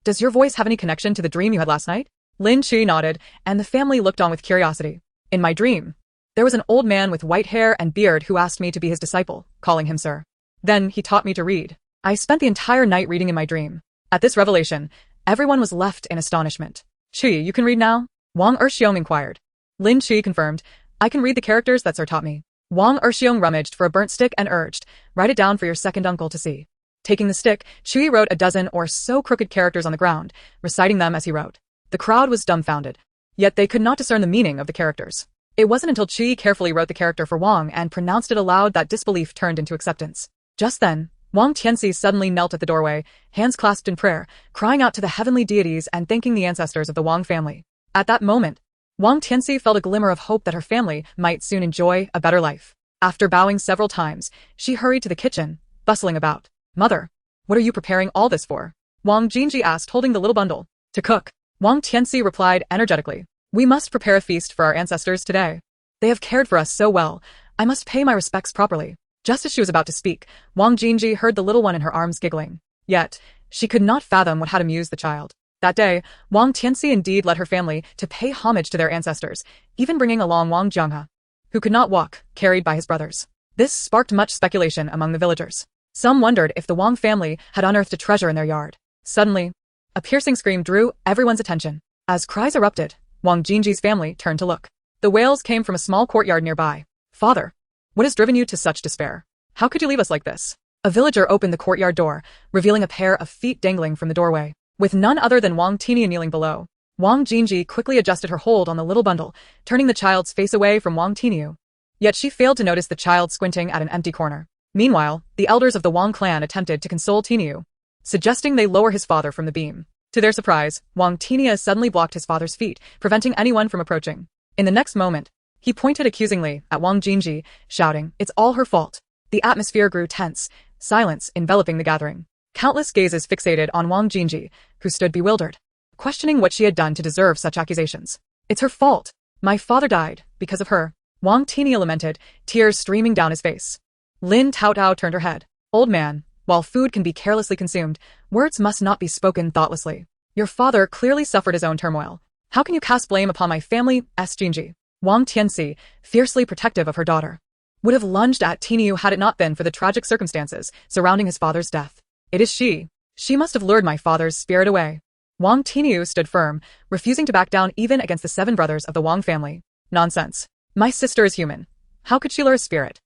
does your voice have any connection to the dream you had last night? Lin Chi nodded, and the family looked on with curiosity. In my dream, there was an old man with white hair and beard who asked me to be his disciple, calling him sir. Then he taught me to read. I spent the entire night reading in my dream. At this revelation, everyone was left in astonishment. Chi, you can read now? Wang Erxiong inquired. Lin Chi confirmed, I can read the characters that sir taught me. Wang Erxiong rummaged for a burnt stick and urged, write it down for your second uncle to see. Taking the stick, Chui wrote a dozen or so crooked characters on the ground, reciting them as he wrote. The crowd was dumbfounded. Yet they could not discern the meaning of the characters. It wasn't until Chui carefully wrote the character for Wang and pronounced it aloud that disbelief turned into acceptance. Just then, Wang Tianxi suddenly knelt at the doorway, hands clasped in prayer, crying out to the heavenly deities and thanking the ancestors of the Wang family. At that moment, Wang Tianxi felt a glimmer of hope that her family might soon enjoy a better life. After bowing several times, she hurried to the kitchen, bustling about. Mother, what are you preparing all this for? Wang Jinji asked, holding the little bundle. To cook. Wang Tianxi replied energetically. We must prepare a feast for our ancestors today. They have cared for us so well. I must pay my respects properly. Just as she was about to speak, Wang Jinji heard the little one in her arms giggling. Yet, she could not fathom what had amused the child. That day, Wang Tianxi indeed led her family to pay homage to their ancestors, even bringing along Wang Jianghe, who could not walk, carried by his brothers. This sparked much speculation among the villagers. Some wondered if the Wang family had unearthed a treasure in their yard. Suddenly, a piercing scream drew everyone's attention. As cries erupted, Wang Jinji's family turned to look. The wails came from a small courtyard nearby. Father, what has driven you to such despair? How could you leave us like this? A villager opened the courtyard door, revealing a pair of feet dangling from the doorway, with none other than Wang Tinia kneeling below. Wang Jinji quickly adjusted her hold on the little bundle, turning the child's face away from Wang Tiniu. Yet she failed to notice the child squinting at an empty corner. Meanwhile, the elders of the Wang clan attempted to console Tiniu, suggesting they lower his father from the beam. To their surprise, Wang Tinia suddenly blocked his father's feet, preventing anyone from approaching. In the next moment, he pointed accusingly at Wang Jinji, shouting, "It's all her fault." The atmosphere grew tense, silence enveloping the gathering. Countless gazes fixated on Wang Jinji, who stood bewildered, questioning what she had done to deserve such accusations. "It's her fault. My father died because of her," Wang Tinia lamented, tears streaming down his face. Lin Taotao turned her head. "Old man, while food can be carelessly consumed, words must not be spoken thoughtlessly. Your father clearly suffered his own turmoil. How can you cast blame upon my family, Jinji?" Wang Tianxi, fiercely protective of her daughter, would have lunged at Tiniu had it not been for the tragic circumstances surrounding his father's death. "It is she. She must have lured my father's spirit away." Wang Tiniu stood firm, refusing to back down even against the 7 brothers of the Wang family. "Nonsense. My sister is human. How could she lure a spirit?"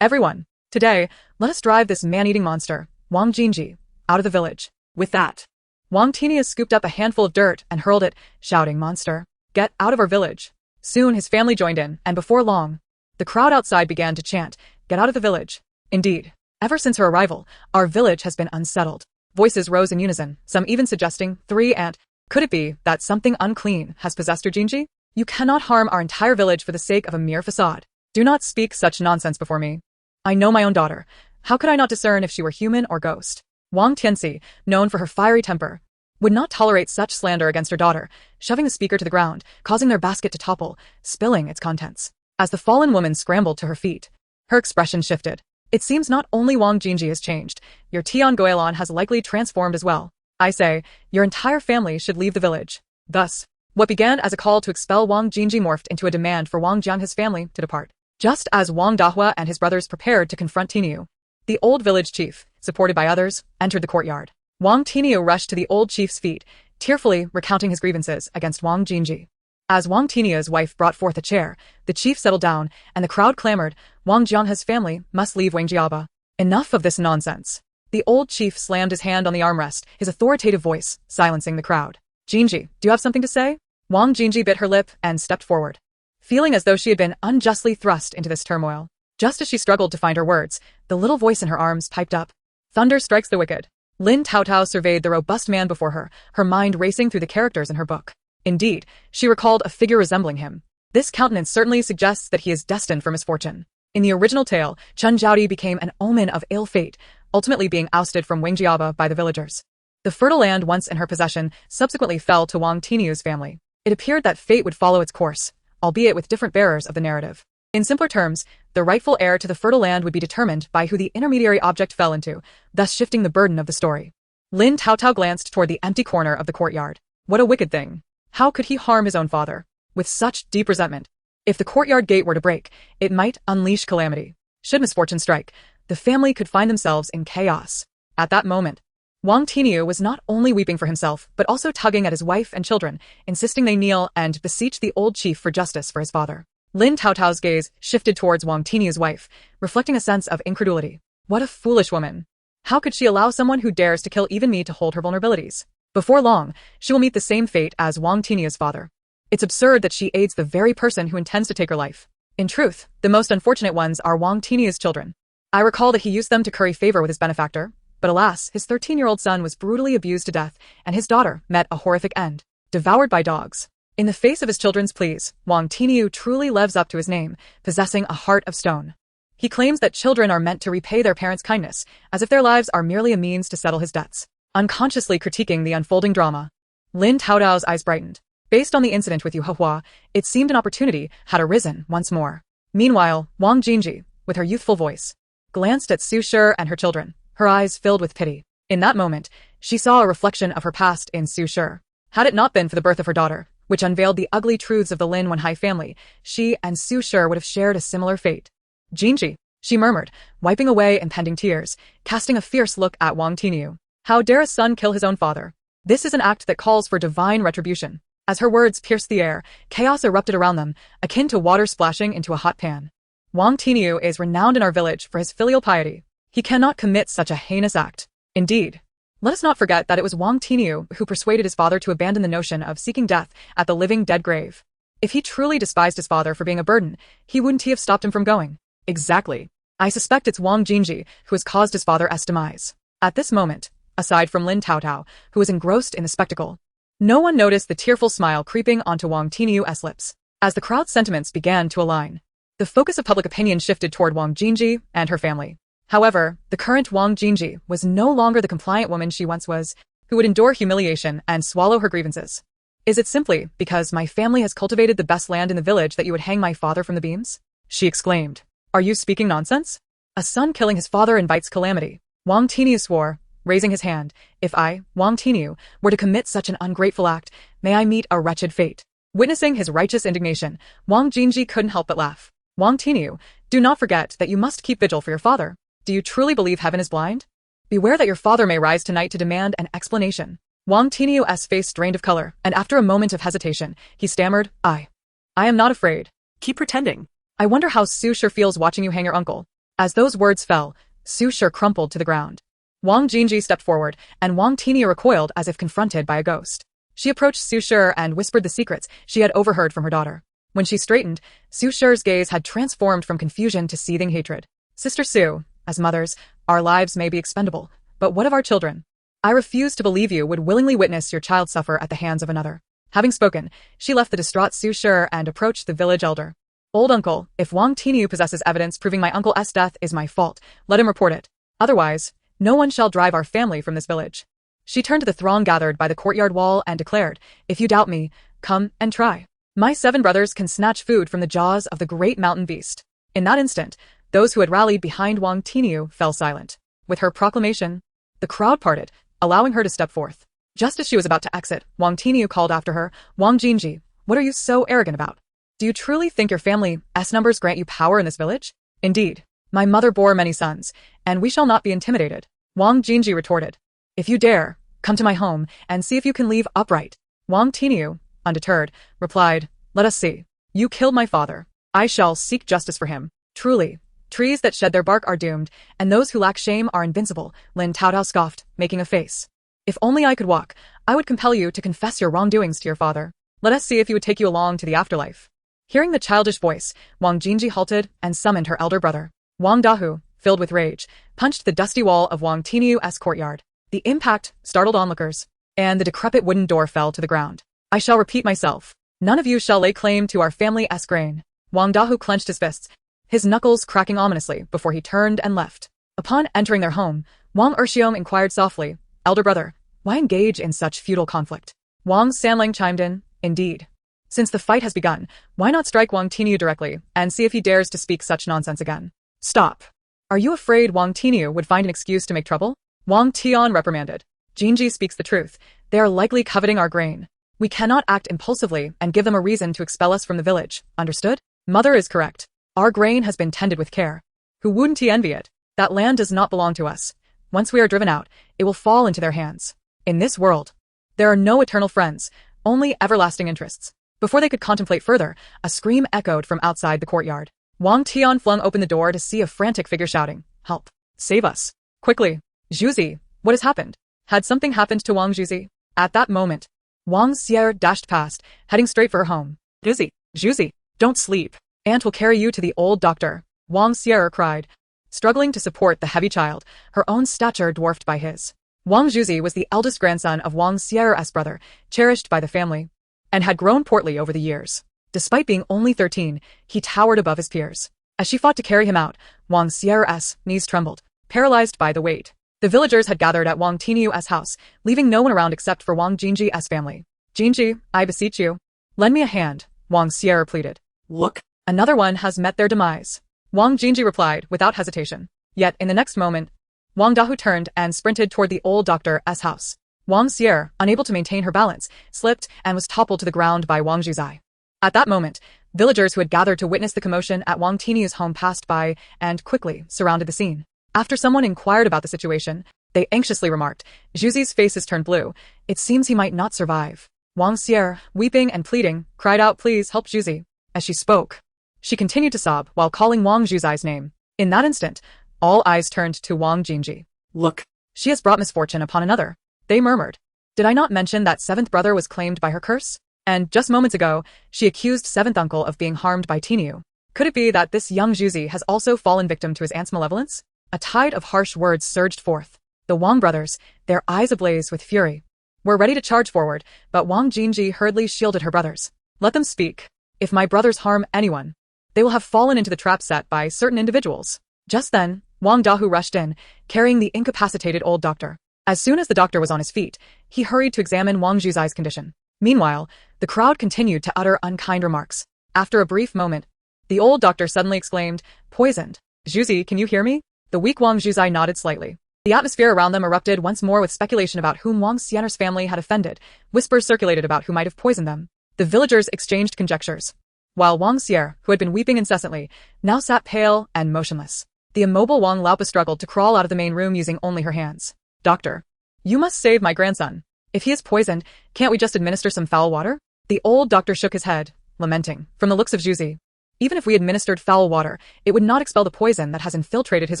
"Everyone, today, let us drive this man-eating monster, Wang Jinji, out of the village." With that, Wang Tinia scooped up a handful of dirt and hurled it, shouting, "Monster, get out of our village." Soon his family joined in, and before long, the crowd outside began to chant, "Get out of the village." Indeed, ever since her arrival, our village has been unsettled. Voices rose in unison, some even suggesting, could it be that something unclean has possessed her Jinji? You cannot harm our entire village for the sake of a mere facade. Do not speak such nonsense before me. I know my own daughter. How could I not discern if she were human or ghost? Wang Tianxi, known for her fiery temper, would not tolerate such slander against her daughter, shoving the speaker to the ground, causing their basket to topple, spilling its contents. As the fallen woman scrambled to her feet, her expression shifted. "It seems not only Wang Jinji has changed, your Tian Goelan has likely transformed as well. I say, your entire family should leave the village." Thus, what began as a call to expel Wang Jinji morphed into a demand for Wang Jianghe's family to depart. Just as Wang Dahua and his brothers prepared to confront Tiniu, the old village chief, supported by others, entered the courtyard. Wang Tiniu rushed to the old chief's feet, tearfully recounting his grievances against Wang Jinji. As Wang Tinia's wife brought forth a chair, the chief settled down, and the crowd clamored, "Wang Jianghe's family must leave Wangjiaba." Enough of this nonsense. The old chief slammed his hand on the armrest, his authoritative voice silencing the crowd. "Jinji, do you have something to say?" Wang Jinji bit her lip and stepped forward, feeling as though she had been unjustly thrust into this turmoil. Just as she struggled to find her words, the little voice in her arms piped up. "Thunder strikes the wicked." Lin Taotao surveyed the robust man before her, her mind racing through the characters in her book. Indeed, she recalled a figure resembling him. This countenance certainly suggests that he is destined for misfortune. In the original tale, Chen Jiaodi became an omen of ill fate, ultimately being ousted from Wangjiaba by the villagers. The fertile land once in her possession subsequently fell to Wang Tiniu's family. It appeared that fate would follow its course, albeit with different bearers of the narrative. In simpler terms, the rightful heir to the fertile land would be determined by who the intermediary object fell into, thus shifting the burden of the story. Lin Taotao glanced toward the empty corner of the courtyard. What a wicked thing. How could he harm his own father? With such deep resentment. If the courtyard gate were to break, it might unleash calamity. Should misfortune strike, the family could find themselves in chaos. At that moment, Wang Tiniu was not only weeping for himself, but also tugging at his wife and children, insisting they kneel and beseech the old chief for justice for his father. Lin Taotao's gaze shifted towards Wang Tiniu's wife, reflecting a sense of incredulity. What a foolish woman. How could she allow someone who dares to kill even me to hold her vulnerabilities? Before long, she will meet the same fate as Wang Tiniu's father. It's absurd that she aids the very person who intends to take her life. In truth, the most unfortunate ones are Wang Tiniu's children. I recall that he used them to curry favor with his benefactor, but alas, his 13-year-old son was brutally abused to death, and his daughter met a horrific end, devoured by dogs. In the face of his children's pleas, Wang Tiniu truly lives up to his name, possessing a heart of stone. He claims that children are meant to repay their parents' kindness, as if their lives are merely a means to settle his debts. Unconsciously critiquing the unfolding drama, Lin Taotao's eyes brightened. Based on the incident with Yu Hua, it seemed an opportunity had arisen once more. Meanwhile, Wang Jinji, with her youthful voice, glanced at Su Shi and her children, her eyes filled with pity. In that moment, she saw a reflection of her past in Su Shi. Had it not been for the birth of her daughter, which unveiled the ugly truths of the Lin Wenhai family, she and Su Shi would have shared a similar fate. Jinji, she murmured, wiping away impending tears, casting a fierce look at Wang Tiniu. How dare a son kill his own father? This is an act that calls for divine retribution. As her words pierced the air, chaos erupted around them, akin to water splashing into a hot pan. Wang Tiniu is renowned in our village for his filial piety. He cannot commit such a heinous act. Indeed, let us not forget that it was Wang Tiniu who persuaded his father to abandon the notion of seeking death at the living dead grave. If he truly despised his father for being a burden, wouldn't he have stopped him from going? Exactly. I suspect it's Wang Jinji who has caused his father's demise. At this moment, aside from Lin Taotao, who was engrossed in the spectacle, no one noticed the tearful smile creeping onto Wang Tiniu's lips. As the crowd's sentiments began to align, the focus of public opinion shifted toward Wang Jinji and her family. However, the current Wang Jinji was no longer the compliant woman she once was, who would endure humiliation and swallow her grievances. Is it simply because my family has cultivated the best land in the village that you would hang my father from the beams? She exclaimed. Are you speaking nonsense? A son killing his father invites calamity. Wang Tiniu swore, raising his hand. If I, Wang Tiniu, were to commit such an ungrateful act, may I meet a wretched fate. Witnessing his righteous indignation, Wang Jinji couldn't help but laugh. Wang Tiniu, do not forget that you must keep vigil for your father. Do you truly believe heaven is blind? Beware that your father may rise tonight to demand an explanation. Wang Tiniu's face drained of color, and after a moment of hesitation, he stammered, I am not afraid. Keep pretending. I wonder how Su Shi feels watching you hang your uncle. As those words fell, Su Shi crumpled to the ground. Wang Jinji stepped forward, and Wang Tiniu recoiled as if confronted by a ghost. She approached Su Shi and whispered the secrets she had overheard from her daughter. When she straightened, Su Shi's gaze had transformed from confusion to seething hatred. Sister Su, as mothers, our lives may be expendable, but what of our children? I refuse to believe you would willingly witness your child suffer at the hands of another. Having spoken, she left the distraught Su Shi and approached the village elder. Old uncle, if Wang Tiniu possesses evidence proving my uncle's death is my fault, let him report it. Otherwise, no one shall drive our family from this village. She turned to the throng gathered by the courtyard wall and declared, if you doubt me, come and try. My 7 brothers can snatch food from the jaws of the great mountain beast. In that instant, those who had rallied behind Wang Tiniu fell silent. With her proclamation, the crowd parted, allowing her to step forth. Just as she was about to exit, Wang Tiniu called after her, Wang Jinji, what are you so arrogant about? Do you truly think your family's numbers grant you power in this village? Indeed, my mother bore many sons, and we shall not be intimidated. Wang Jinji retorted. If you dare, come to my home and see if you can leave upright. Wang Tiniu, undeterred, replied, let us see. You killed my father. I shall seek justice for him. Truly, trees that shed their bark are doomed, and those who lack shame are invincible, Lin Taotao scoffed, making a face. If only I could walk, I would compel you to confess your wrongdoings to your father. Let us see if he would take you along to the afterlife. Hearing the childish voice, Wang Jinji halted and summoned her elder brother. Wang Dahu, filled with rage, punched the dusty wall of Wang Tiniu's courtyard. The impact startled onlookers, and the decrepit wooden door fell to the ground. I shall repeat myself. None of you shall lay claim to our family's grain. Wang Dahu clenched his fists, his knuckles cracking ominously before he turned and left. Upon entering their home, Wang Erxiong inquired softly, "Elder brother, why engage in such futile conflict?" Wang Sanlang chimed in, "Indeed. Since the fight has begun, why not strike Wang Tiniu directly and see if he dares to speak such nonsense again?" "Stop. Are you afraid Wang Tiniu would find an excuse to make trouble?" Wang Tian reprimanded. "Jinji speaks the truth. They are likely coveting our grain. We cannot act impulsively and give them a reason to expel us from the village, understood? Mother is correct. Our grain has been tended with care. Who wouldn't envy it? That land does not belong to us. Once we are driven out, it will fall into their hands. In this world, there are no eternal friends, only everlasting interests." Before they could contemplate further, a scream echoed from outside the courtyard. Wang Tian flung open the door to see a frantic figure shouting, "Help! Save us! Quickly! Zhuzi, what has happened?" Had something happened to Wang Zhuzi? At that moment, Wang Xier dashed past, heading straight for her home. Zhuzi, don't sleep. Aunt will carry you to the old doctor," Wang Xier cried, struggling to support the heavy child, her own stature dwarfed by his. Wang Zhuzi was the eldest grandson of Wang Xier's brother, cherished by the family, and had grown portly over the years. Despite being only 13, he towered above his peers. As she fought to carry him out, Wang Xier's knees trembled, paralyzed by the weight. The villagers had gathered at Wang Tiniu's house, leaving no one around except for Wang Jinji's family. "Jinji, I beseech you, lend me a hand," Wang Xier pleaded. "Look. Another one has met their demise," Wang Jinji replied without hesitation. Yet in the next moment, Wang Dahu turned and sprinted toward the old doctor's house. Wang Xier, unable to maintain her balance, slipped and was toppled to the ground by Wang Zhuzai. At that moment, villagers who had gathered to witness the commotion at Wang Tiniu's home passed by and quickly surrounded the scene. After someone inquired about the situation, they anxiously remarked, "Zhuzi's face has turned blue. It seems he might not survive." Wang Xier, weeping and pleading, cried out, "Please help Zhuzi." As she spoke, she continued to sob while calling Wang Zhuzai's name. In that instant, all eyes turned to Wang Jinji. "Look. She has brought misfortune upon another," they murmured. "Did I not mention that seventh brother was claimed by her curse? And just moments ago, she accused seventh uncle of being harmed by Tiniu. Could it be that this young Zhuzi has also fallen victim to his aunt's malevolence?" A tide of harsh words surged forth. The Wang brothers, their eyes ablaze with fury, were ready to charge forward, but Wang Jinji hurriedly shielded her brothers. "Let them speak. If my brothers harm anyone, they will have fallen into the trap set by certain individuals." Just then, Wang Dahu rushed in, carrying the incapacitated old doctor. As soon as the doctor was on his feet, he hurried to examine Wang Zhuzai's condition. Meanwhile, the crowd continued to utter unkind remarks. After a brief moment, the old doctor suddenly exclaimed, "Poisoned. Zhuzi, can you hear me?" The weak Wang Zhuzai nodded slightly. The atmosphere around them erupted once more with speculation about whom Wang Xian'er's family had offended. Whispers circulated about who might have poisoned them. The villagers exchanged conjectures, while Wang Xier, who had been weeping incessantly, now sat pale and motionless. The immobile Wang Laopa struggled to crawl out of the main room using only her hands. "Doctor, you must save my grandson. If he is poisoned, can't we just administer some foul water?" The old doctor shook his head, lamenting. From the looks of Zhuzi, even if we administered foul water, it would not expel the poison that has infiltrated his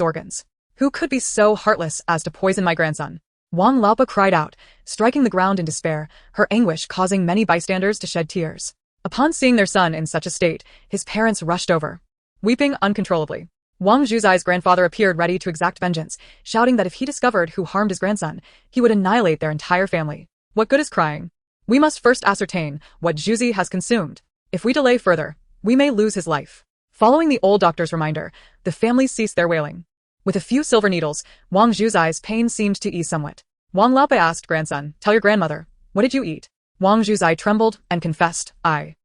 organs. Who could be so heartless as to poison my grandson? Wang Laopa cried out, striking the ground in despair, her anguish causing many bystanders to shed tears. Upon seeing their son in such a state, his parents rushed over, weeping uncontrollably. Wang Zhuzai's grandfather appeared ready to exact vengeance, shouting that if he discovered who harmed his grandson, he would annihilate their entire family. "What good is crying? We must first ascertain what Zhuzi has consumed. If we delay further, we may lose his life." Following the old doctor's reminder, the family ceased their wailing. With a few silver needles, Wang Zhuzai's pain seemed to ease somewhat. Wang Laopa asked, "Grandson, tell your grandmother, what did you eat?" Wang Zhuzai trembled and confessed, I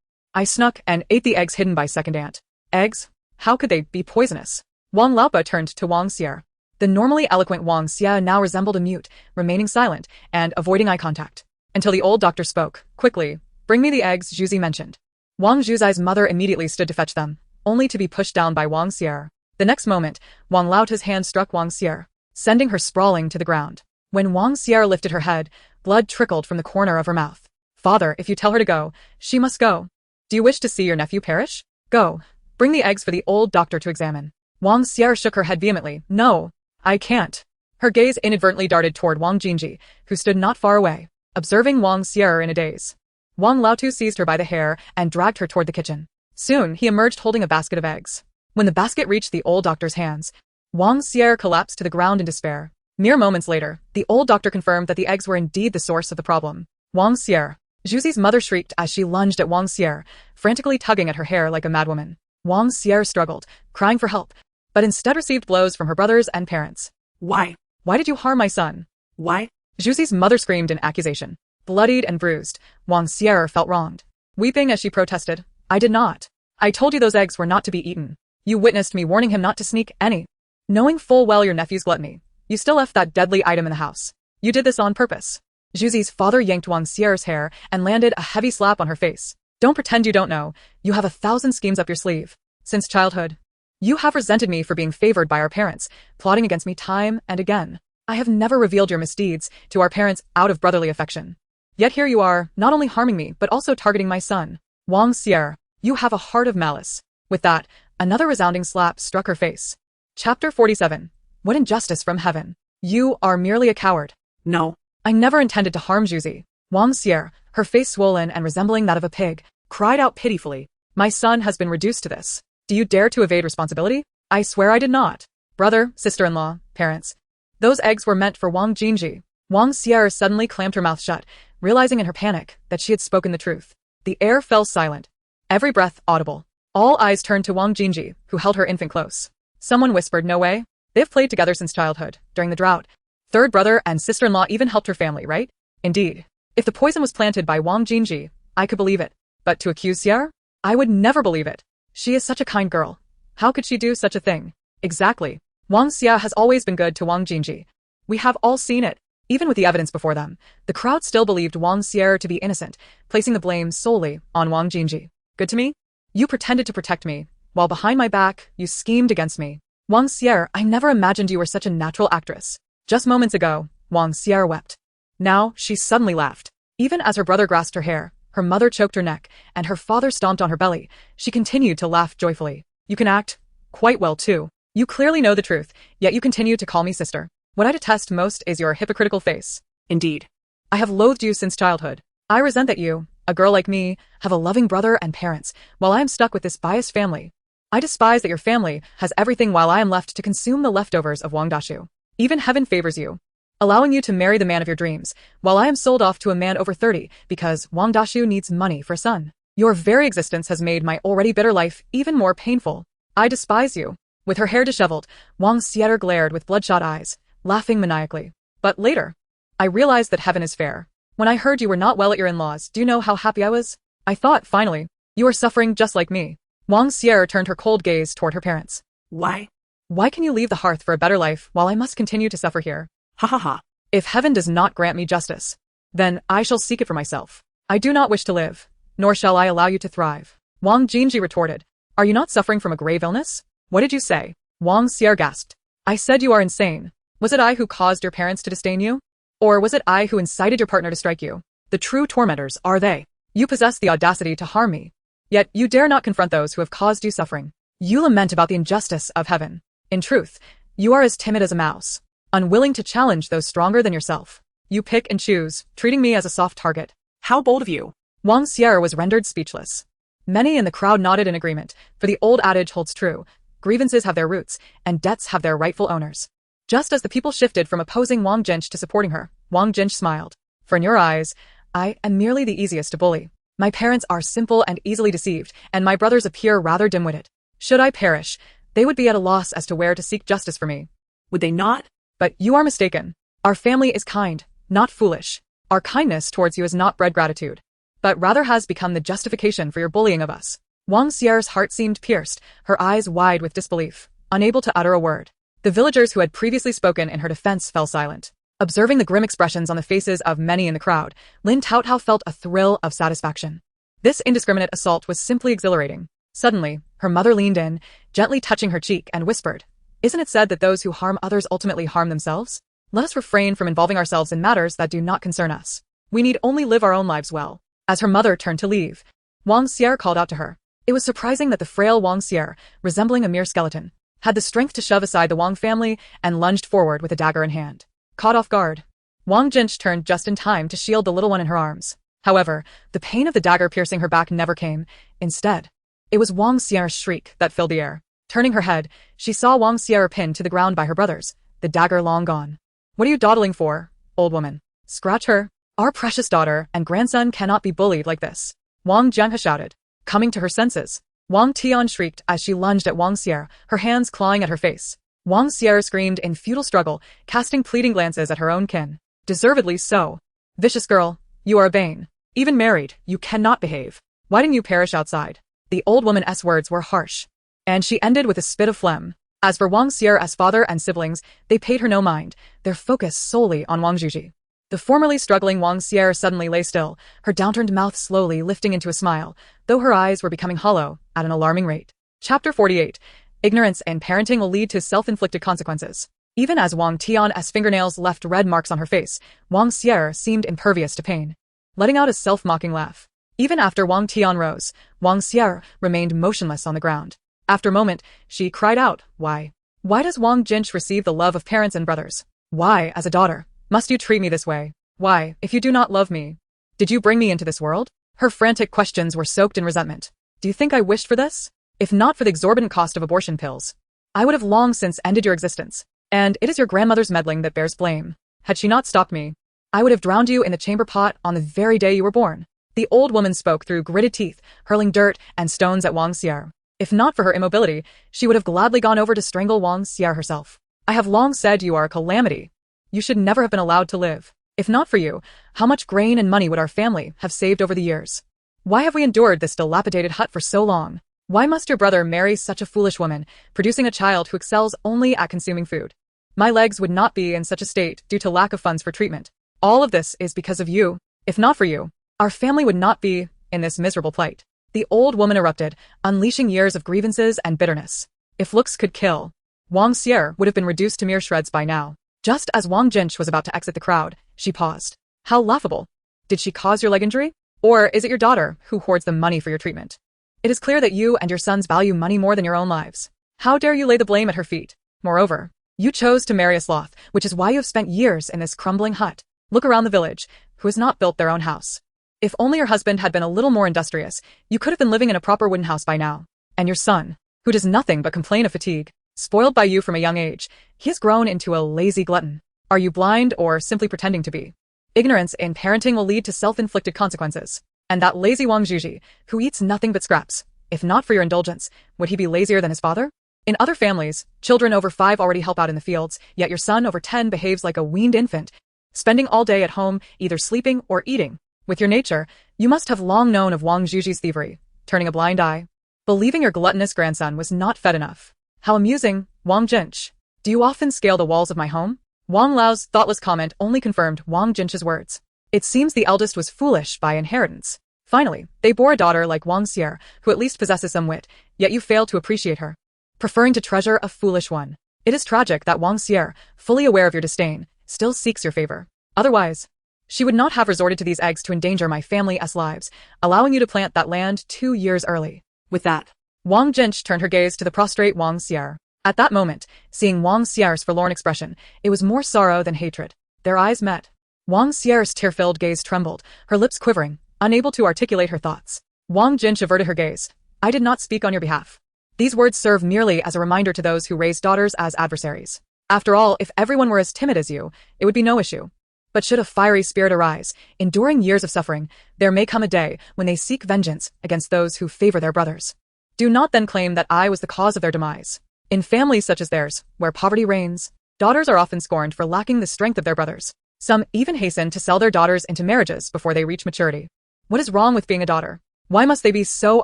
snuck and ate the eggs hidden by second aunt." "Eggs? How could they be poisonous?" Wang Laopa turned to Wang Xier. The normally eloquent Wang Xier now resembled a mute, remaining silent and avoiding eye contact. Until the old doctor spoke, quickly, "Bring me the eggs Zhuzi mentioned." Wang Zhuzai's mother immediately stood to fetch them, only to be pushed down by Wang Xier. The next moment, Wang Laota's hand struck Wang Xier, sending her sprawling to the ground. When Wang Xier lifted her head, blood trickled from the corner of her mouth. "Father, if you tell her to go, she must go. Do you wish to see your nephew perish? Go. Bring the eggs for the old doctor to examine." Wang Xier shook her head vehemently. "No, I can't." Her gaze inadvertently darted toward Wang Jinji, who stood not far away, observing Wang Xier in a daze. Wang Laotu seized her by the hair and dragged her toward the kitchen. Soon, he emerged holding a basket of eggs. When the basket reached the old doctor's hands, Wang Xier collapsed to the ground in despair. Mere moments later, the old doctor confirmed that the eggs were indeed the source of the problem. "Wang Xier, Zhuzi's mother shrieked as she lunged at Wang Xier, frantically tugging at her hair like a madwoman. Wang Xier struggled, crying for help, but instead received blows from her brothers and parents. Why? Why did you harm my son? Why? Zhuzi's mother screamed in accusation. Bloodied and bruised, Wang Xier felt wronged. Weeping as she protested, I did not. I told you those eggs were not to be eaten. You witnessed me warning him not to sneak any. Knowing full well your nephew's gluttony, you still left that deadly item in the house. You did this on purpose. Zhuzi's father yanked Wang Xier's hair and landed a heavy slap on her face. Don't pretend you don't know. You have 1,000 schemes up your sleeve. Since childhood. You have resented me for being favored by our parents, plotting against me time and again. I have never revealed your misdeeds to our parents out of brotherly affection. Yet here you are, not only harming me, but also targeting my son. Wang Xier, you have a heart of malice. With that, another resounding slap struck her face. Chapter 47. What injustice from heaven. You are merely a coward. No. I never intended to harm Zhuzi. Wang Xier, her face swollen and resembling that of a pig, cried out pitifully. My son has been reduced to this. Do you dare to evade responsibility? I swear I did not. Brother, sister-in-law, parents. Those eggs were meant for Wang Jinji. Wang Xier suddenly clamped her mouth shut, realizing in her panic that she had spoken the truth. The air fell silent. Every breath audible. All eyes turned to Wang Jinji, who held her infant close. Someone whispered, no way. They've played together since childhood, during the drought. Third brother and sister-in-law even helped her family, right? Indeed. If the poison was planted by Wang Jinji, I could believe it. But to accuse Xier? I would never believe it. She is such a kind girl. How could she do such a thing? Exactly. Wang Xia has always been good to Wang Jinji. We have all seen it. Even with the evidence before them, the crowd still believed Wang Xier to be innocent, placing the blame solely on Wang Jinji. Good to me? You pretended to protect me, while behind my back, you schemed against me. Wang Xier, I never imagined you were such a natural actress. Just moments ago, Wang Xier wept. Now, she suddenly laughed. Even as her brother grasped her hair, her mother choked her neck, and her father stomped on her belly, she continued to laugh joyfully. You can act quite well too. You clearly know the truth, yet you continue to call me sister. What I detest most is your hypocritical face. Indeed. I have loathed you since childhood. I resent that you, a girl like me, have a loving brother and parents, while I am stuck with this biased family. I despise that your family has everything while I am left to consume the leftovers of Wang Dashu. Even heaven favors you, allowing you to marry the man of your dreams, while I am sold off to a man over 30 because Wang Dashu needs money for a son. Your very existence has made my already bitter life even more painful. I despise you. With her hair disheveled, Wang Xier glared with bloodshot eyes, laughing maniacally. But later, I realized that heaven is fair. When I heard you were not well at your in-laws, do you know how happy I was? I thought, finally, you are suffering just like me. Wang Xier turned her cold gaze toward her parents. Why? Why can you leave the hearth for a better life while I must continue to suffer here? Ha ha ha. If heaven does not grant me justice, then I shall seek it for myself. I do not wish to live, nor shall I allow you to thrive. Wang Jinji retorted. Are you not suffering from a grave illness? What did you say? Wang Xier gasped. I said you are insane. Was it I who caused your parents to disdain you? Or was it I who incited your partner to strike you? The true tormentors are they. You possess the audacity to harm me. Yet you dare not confront those who have caused you suffering. You lament about the injustice of heaven. In truth, you are as timid as a mouse, unwilling to challenge those stronger than yourself. You pick and choose, treating me as a soft target. How bold of you. Wang Xier was rendered speechless. Many in the crowd nodded in agreement, for the old adage holds true. Grievances have their roots, and debts have their rightful owners. Just as the people shifted from opposing Wang Jinch to supporting her, Wang Jinch smiled. For in your eyes, I am merely the easiest to bully. My parents are simple and easily deceived, and my brothers appear rather dim-witted. Should I perish, they would be at a loss as to where to seek justice for me. Would they not? But you are mistaken. Our family is kind, not foolish. Our kindness towards you has not bred gratitude, but rather has become the justification for your bullying of us. Wang Xier's heart seemed pierced, her eyes wide with disbelief, unable to utter a word. The villagers who had previously spoken in her defense fell silent. Observing the grim expressions on the faces of many in the crowd, Lin Taotao felt a thrill of satisfaction. This indiscriminate assault was simply exhilarating. Suddenly, her mother leaned in, gently touching her cheek, and whispered, Isn't it said that those who harm others ultimately harm themselves? Let us refrain from involving ourselves in matters that do not concern us. We need only live our own lives well. As her mother turned to leave, Wang Xier called out to her. It was surprising that the frail Wang Xier, resembling a mere skeleton, had the strength to shove aside the Wang family and lunged forward with a dagger in hand. Caught off guard, Wang Jinch turned just in time to shield the little one in her arms. However, the pain of the dagger piercing her back never came. Instead, it was Wang Xier's shriek that filled the air. Turning her head, she saw Wang Xier pinned to the ground by her brothers, the dagger long gone. What are you dawdling for, old woman? Scratch her. Our precious daughter and grandson cannot be bullied like this. Wang Jianhe shouted. Coming to her senses, Wang Tian shrieked as she lunged at Wang Xier, her hands clawing at her face. Wang Xier screamed in futile struggle, casting pleading glances at her own kin. Deservedly so. Vicious girl, you are a bane. Even married, you cannot behave. Why didn't you perish outside? The old woman's words were harsh. And she ended with a spit of phlegm. As for Wang Xier's father and siblings, they paid her no mind, their focus solely on Wang Zhuji. The formerly struggling Wang Xier suddenly lay still, her downturned mouth slowly lifting into a smile, though her eyes were becoming hollow at an alarming rate. Chapter 48. Ignorance in parenting will lead to self-inflicted consequences. Even as Wang Tian's fingernails left red marks on her face, Wang Xier seemed impervious to pain, letting out a self-mocking laugh. Even after Wang Tian rose, Wang Xier remained motionless on the ground. After a moment, she cried out, Why? Why does Wang Jinch receive the love of parents and brothers? Why, as a daughter, must you treat me this way? Why, if you do not love me? Did you bring me into this world? Her frantic questions were soaked in resentment. Do you think I wished for this? If not for the exorbitant cost of abortion pills, I would have long since ended your existence. And it is your grandmother's meddling that bears blame. Had she not stopped me, I would have drowned you in the chamber pot on the very day you were born. The old woman spoke through gritted teeth, hurling dirt and stones at Wang Xier. If not for her immobility, she would have gladly gone over to strangle Wang Xier herself. I have long said you are a calamity. You should never have been allowed to live. If not for you, how much grain and money would our family have saved over the years? Why have we endured this dilapidated hut for so long? Why must your brother marry such a foolish woman, producing a child who excels only at consuming food? My legs would not be in such a state due to lack of funds for treatment. All of this is because of you. If not for you, our family would not be in this miserable plight. The old woman erupted, unleashing years of grievances and bitterness. If looks could kill, Wang Xier would have been reduced to mere shreds by now. Just as Wang Jinch was about to exit the crowd, she paused. How laughable. Did she cause your leg injury? Or is it your daughter who hoards the money for your treatment? It is clear that you and your sons value money more than your own lives. How dare you lay the blame at her feet? Moreover, you chose to marry a sloth, which is why you have spent years in this crumbling hut. Look around the village, who has not built their own house. If only your husband had been a little more industrious, you could have been living in a proper wooden house by now. And your son, who does nothing but complain of fatigue, spoiled by you from a young age, he has grown into a lazy glutton. Are you blind or simply pretending to be? Ignorance in parenting will lead to self-inflicted consequences. And that lazy Wang Zhuji, who eats nothing but scraps, if not for your indulgence, would he be lazier than his father? In other families, children over 5 already help out in the fields, yet your son over 10 behaves like a weaned infant, spending all day at home, either sleeping or eating. With your nature, you must have long known of Wang Zhuji's thievery, turning a blind eye, believing your gluttonous grandson was not fed enough. How amusing, Wang Jinch. Do you often scale the walls of my home? Wang Lao's thoughtless comment only confirmed Wang Jinch's words. It seems the eldest was foolish by inheritance. Finally, they bore a daughter like Wang Xier, who at least possesses some wit, yet you fail to appreciate her, preferring to treasure a foolish one. It is tragic that Wang Xier, fully aware of your disdain, still seeks your favor. Otherwise, she would not have resorted to these eggs to endanger my family's lives, allowing you to plant that land 2 years early. With that, Wang Jinch turned her gaze to the prostrate Wang Xier. At that moment, seeing Wang Xier's forlorn expression, it was more sorrow than hatred. Their eyes met. Wang Xier's tear-filled gaze trembled, her lips quivering, unable to articulate her thoughts. Wang Jinch averted her gaze. I did not speak on your behalf. These words serve merely as a reminder to those who raise daughters as adversaries. After all, if everyone were as timid as you, it would be no issue. But should a fiery spirit arise, enduring years of suffering, there may come a day when they seek vengeance against those who favor their brothers. Do not then claim that I was the cause of their demise. In families such as theirs, where poverty reigns, daughters are often scorned for lacking the strength of their brothers. Some even hasten to sell their daughters into marriages before they reach maturity. What is wrong with being a daughter? Why must they be so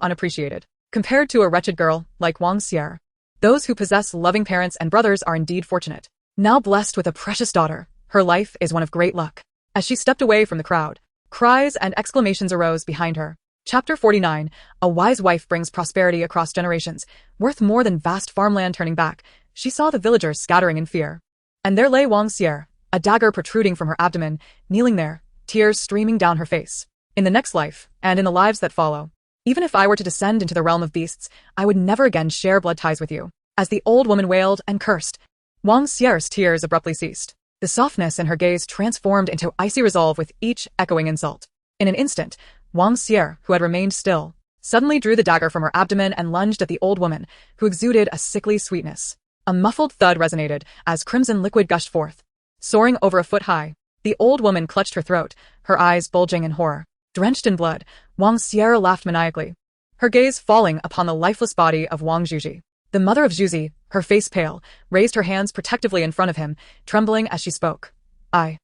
unappreciated, compared to a wretched girl like Wang Xier? Those who possess loving parents and brothers are indeed fortunate. Now blessed with a precious daughter, her life is one of great luck. As she stepped away from the crowd, cries and exclamations arose behind her. Chapter 49. A wise wife brings prosperity across generations, worth more than vast farmland. Turning back, she saw the villagers scattering in fear. And there lay Wang Xier, a dagger protruding from her abdomen, kneeling there, tears streaming down her face. In the next life, and in the lives that follow, even if I were to descend into the realm of beasts, I would never again share blood ties with you. As the old woman wailed and cursed, Wang Xier's tears abruptly ceased. The softness in her gaze transformed into icy resolve with each echoing insult. In an instant, Wang Xier, who had remained still, suddenly drew the dagger from her abdomen and lunged at the old woman, who exuded a sickly sweetness. A muffled thud resonated as crimson liquid gushed forth, soaring over a foot high. The old woman clutched her throat, her eyes bulging in horror. Drenched in blood, Wang Sierra laughed maniacally, her gaze falling upon the lifeless body of Wang Zhuzi. The mother of Zhuzi, her face pale, raised her hands protectively in front of him, trembling as she spoke. I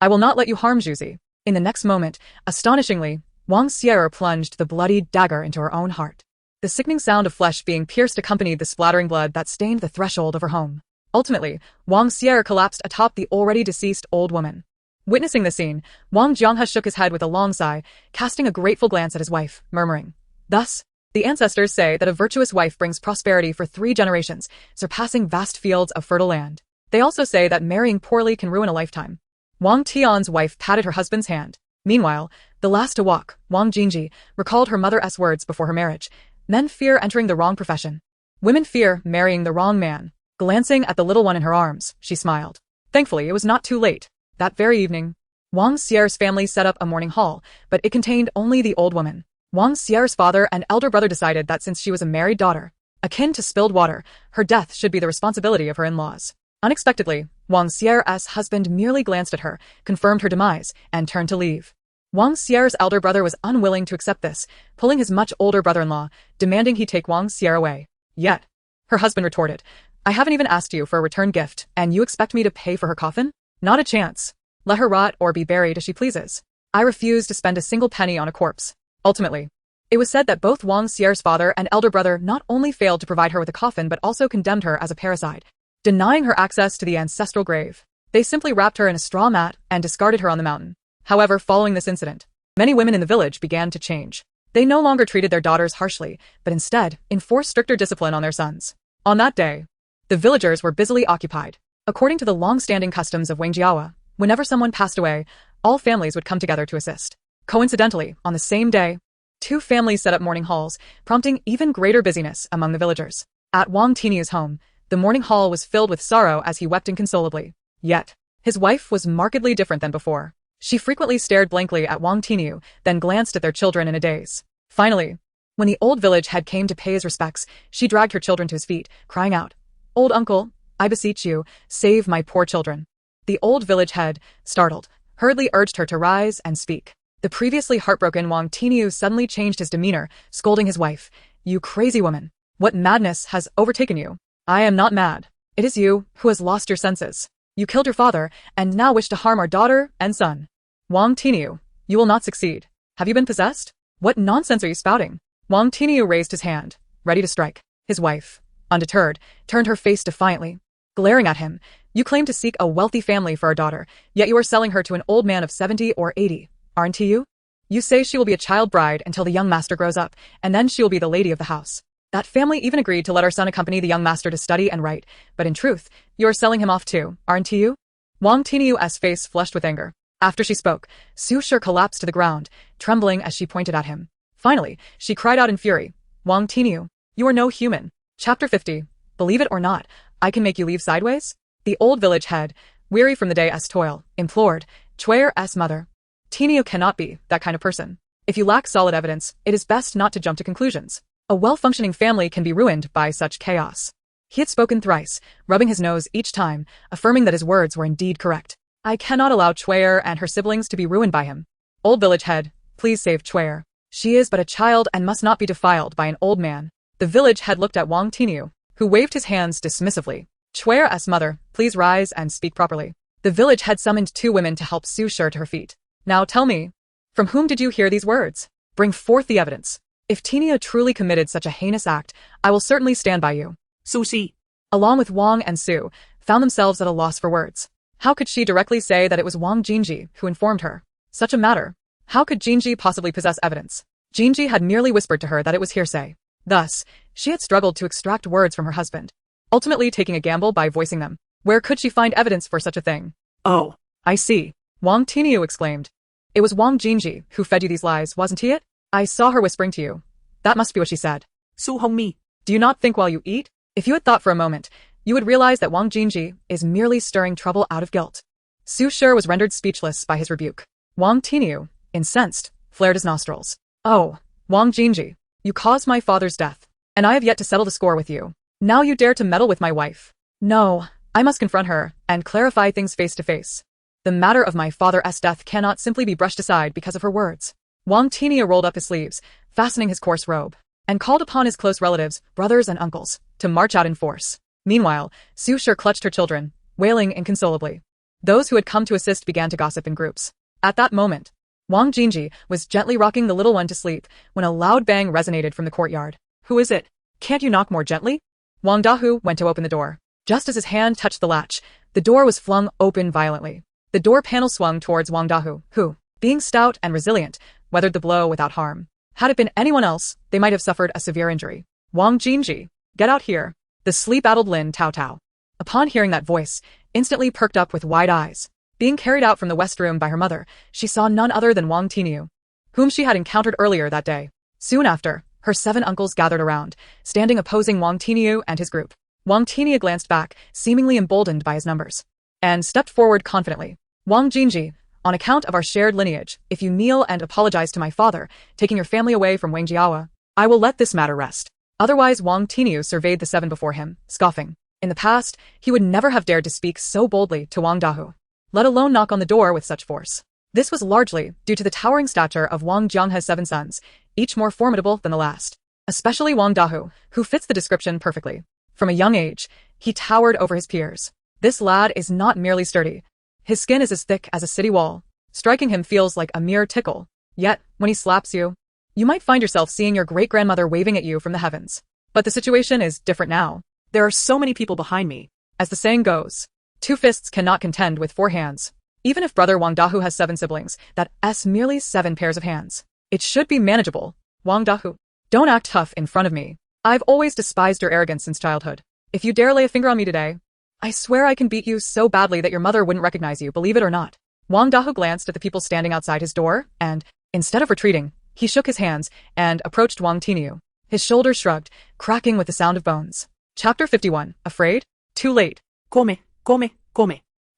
will not let you harm Zhuzi. In the next moment, astonishingly, Wang Sierra plunged the bloody dagger into her own heart. The sickening sound of flesh being pierced accompanied the splattering blood that stained the threshold of her home. Ultimately, Wang Sierra collapsed atop the already deceased old woman. Witnessing the scene, Wang Jianghe shook his head with a long sigh, casting a grateful glance at his wife, murmuring, "Thus, the ancestors say that a virtuous wife brings prosperity for 3 generations, surpassing vast fields of fertile land. They also say that marrying poorly can ruin a lifetime." Wang Tian's wife patted her husband's hand. Meanwhile, the last to walk, Wang Jingji, recalled her mother's words before her marriage. Men fear entering the wrong profession. Women fear marrying the wrong man. Glancing at the little one in her arms, she smiled. Thankfully, it was not too late. That very evening, Wang Sierra's family set up a mourning hall, but it contained only the old woman. Wang Sierra's father and elder brother decided that since she was a married daughter, akin to spilled water, her death should be the responsibility of her in-laws. Unexpectedly, Wang Sierra's husband merely glanced at her, confirmed her demise, and turned to leave. Wang Sierra's elder brother was unwilling to accept this, pulling his much older brother-in-law, demanding he take Wang Sierra away. Yet, her husband retorted, "I haven't even asked you for a return gift, and you expect me to pay for her coffin? Not a chance. Let her rot or be buried as she pleases. I refuse to spend a single penny on a corpse." Ultimately, it was said that both Wang Sierra's father and elder brother not only failed to provide her with a coffin but also condemned her as a parricide, denying her access to the ancestral grave. They simply wrapped her in a straw mat and discarded her on the mountain. However, following this incident, many women in the village began to change. They no longer treated their daughters harshly, but instead enforced stricter discipline on their sons. On that day, the villagers were busily occupied. According to the long-standing customs of Wangjiawa, whenever someone passed away, all families would come together to assist. Coincidentally, on the same day, 2 families set up mourning halls, prompting even greater busyness among the villagers. At Wang Tiniu's home, the mourning hall was filled with sorrow as he wept inconsolably. Yet, his wife was markedly different than before. She frequently stared blankly at Wang Tiniu, then glanced at their children in a daze. Finally, when the old village head came to pay his respects, she dragged her children to his feet, crying out, "Old uncle, I beseech you, save my poor children." The old village head, startled, hurriedly urged her to rise and speak. The previously heartbroken Wang Tiniu suddenly changed his demeanor, scolding his wife, "You crazy woman! What madness has overtaken you?" "I am not mad. It is you who has lost your senses. You killed your father, and now wish to harm our daughter and son. Wang Tiniu, you will not succeed. Have you been possessed? What nonsense are you spouting?" Wang Tiniu raised his hand, ready to strike. His wife, undeterred, turned her face defiantly. Glaring at him, "You claim to seek a wealthy family for our daughter, yet you are selling her to an old man of 70 or 80, aren't you? You say she will be a child bride until the young master grows up, and then she will be the lady of the house. That family even agreed to let our son accompany the young master to study and write, but in truth, you are selling him off too, aren't you?" Wang Tiniu's face flushed with anger. After she spoke, Su Shi collapsed to the ground, trembling as she pointed at him. Finally, she cried out in fury, "Wang Tiniu, you are no human." Chapter 50. Believe it or not, I can make you leave sideways? The old village head, weary from the day's toil, implored, Chuer's mother. "Tiniu cannot be that kind of person. If you lack solid evidence, it is best not to jump to conclusions. A well-functioning family can be ruined by such chaos." He had spoken thrice, rubbing his nose each time, affirming that his words were indeed correct. "I cannot allow Chuer and her siblings to be ruined by him. Old village head, please save Chuer. She is but a child and must not be defiled by an old man." The village head looked at Wang Tiniu, who waved his hands dismissively. "Chuer's mother, please rise and speak properly." The village head summoned 2 women to help Su Shi to her feet. "Now tell me, from whom did you hear these words? Bring forth the evidence. If Tiniu truly committed such a heinous act, I will certainly stand by you." Su Shi, along with Wang and Su, found themselves at a loss for words. How could she directly say that it was Wang Jingji who informed her? Such a matter. How could Jingji possibly possess evidence? Jingji had merely whispered to her that it was hearsay. Thus, she had struggled to extract words from her husband, ultimately taking a gamble by voicing them. Where could she find evidence for such a thing? "Oh, I see," Wang Tiniu exclaimed. "It was Wang Jingji who fed you these lies, wasn't he it? I saw her whispering to you. That must be what she said." Su Hongmi, "Do you not think while you eat? If you had thought for a moment, you would realize that Wang Jingji is merely stirring trouble out of guilt." Su Shi was rendered speechless by his rebuke. Wang Tiniu, incensed, flared his nostrils. "Oh, Wang Jingji, you caused my father's death, and I have yet to settle the score with you. Now you dare to meddle with my wife. No, I must confront her and clarify things face to face." The matter of my father's death cannot simply be brushed aside because of her words. Wang Tianyu rolled up his sleeves, fastening his coarse robe, and called upon his close relatives, brothers and uncles, to march out in force. Meanwhile, Su Shi clutched her children, wailing inconsolably. Those who had come to assist began to gossip in groups. At that moment, Wang Jinji was gently rocking the little one to sleep when a loud bang resonated from the courtyard. Who is it? Can't you knock more gently? Wang Dahu went to open the door. Just as his hand touched the latch, the door was flung open violently. The door panel swung towards Wang Dahu, who, being stout and resilient, weathered the blow without harm. Had it been anyone else, they might have suffered a severe injury. Wang Jinji, get out here. The sleep-addled Lin Taotao, upon hearing that voice, instantly perked up with wide eyes. Being carried out from the west room by her mother, she saw none other than Wang Tianyu, whom she had encountered earlier that day. Soon after, her 7 uncles gathered around, standing opposing Wang Tianyu and his group. Wang Tianyu glanced back, seemingly emboldened by his numbers, and stepped forward confidently. Wang Jinji, on account of our shared lineage, if you kneel and apologize to my father, taking your family away from Wang Jiawa, I will let this matter rest. Otherwise, Wang Tianyu surveyed the 7 before him, scoffing. In the past, he would never have dared to speak so boldly to Wang Dahu, let alone knock on the door with such force. This was largely due to the towering stature of Wang Jianghe's 7 sons, each more formidable than the last. Especially Wang Dahu, who fits the description perfectly. From a young age, he towered over his peers. This lad is not merely sturdy. His skin is as thick as a city wall. Striking him feels like a mere tickle. Yet, when he slaps you, you might find yourself seeing your great-grandmother waving at you from the heavens. But the situation is different now. There are so many people behind me. As the saying goes, 2 fists cannot contend with 4 hands. Even if brother Wang Dahu has 7 siblings, that's merely 7 pairs of hands. It should be manageable. Wang Dahu, don't act tough in front of me. I've always despised your arrogance since childhood. If you dare lay a finger on me today, I swear I can beat you so badly that your mother wouldn't recognize you, believe it or not. Wang Dahu glanced at the people standing outside his door, and, instead of retreating, he shook his hands and approached Wang Tianyu. His shoulders shrugged, cracking with the sound of bones. Chapter 51. Afraid? Too late. Come.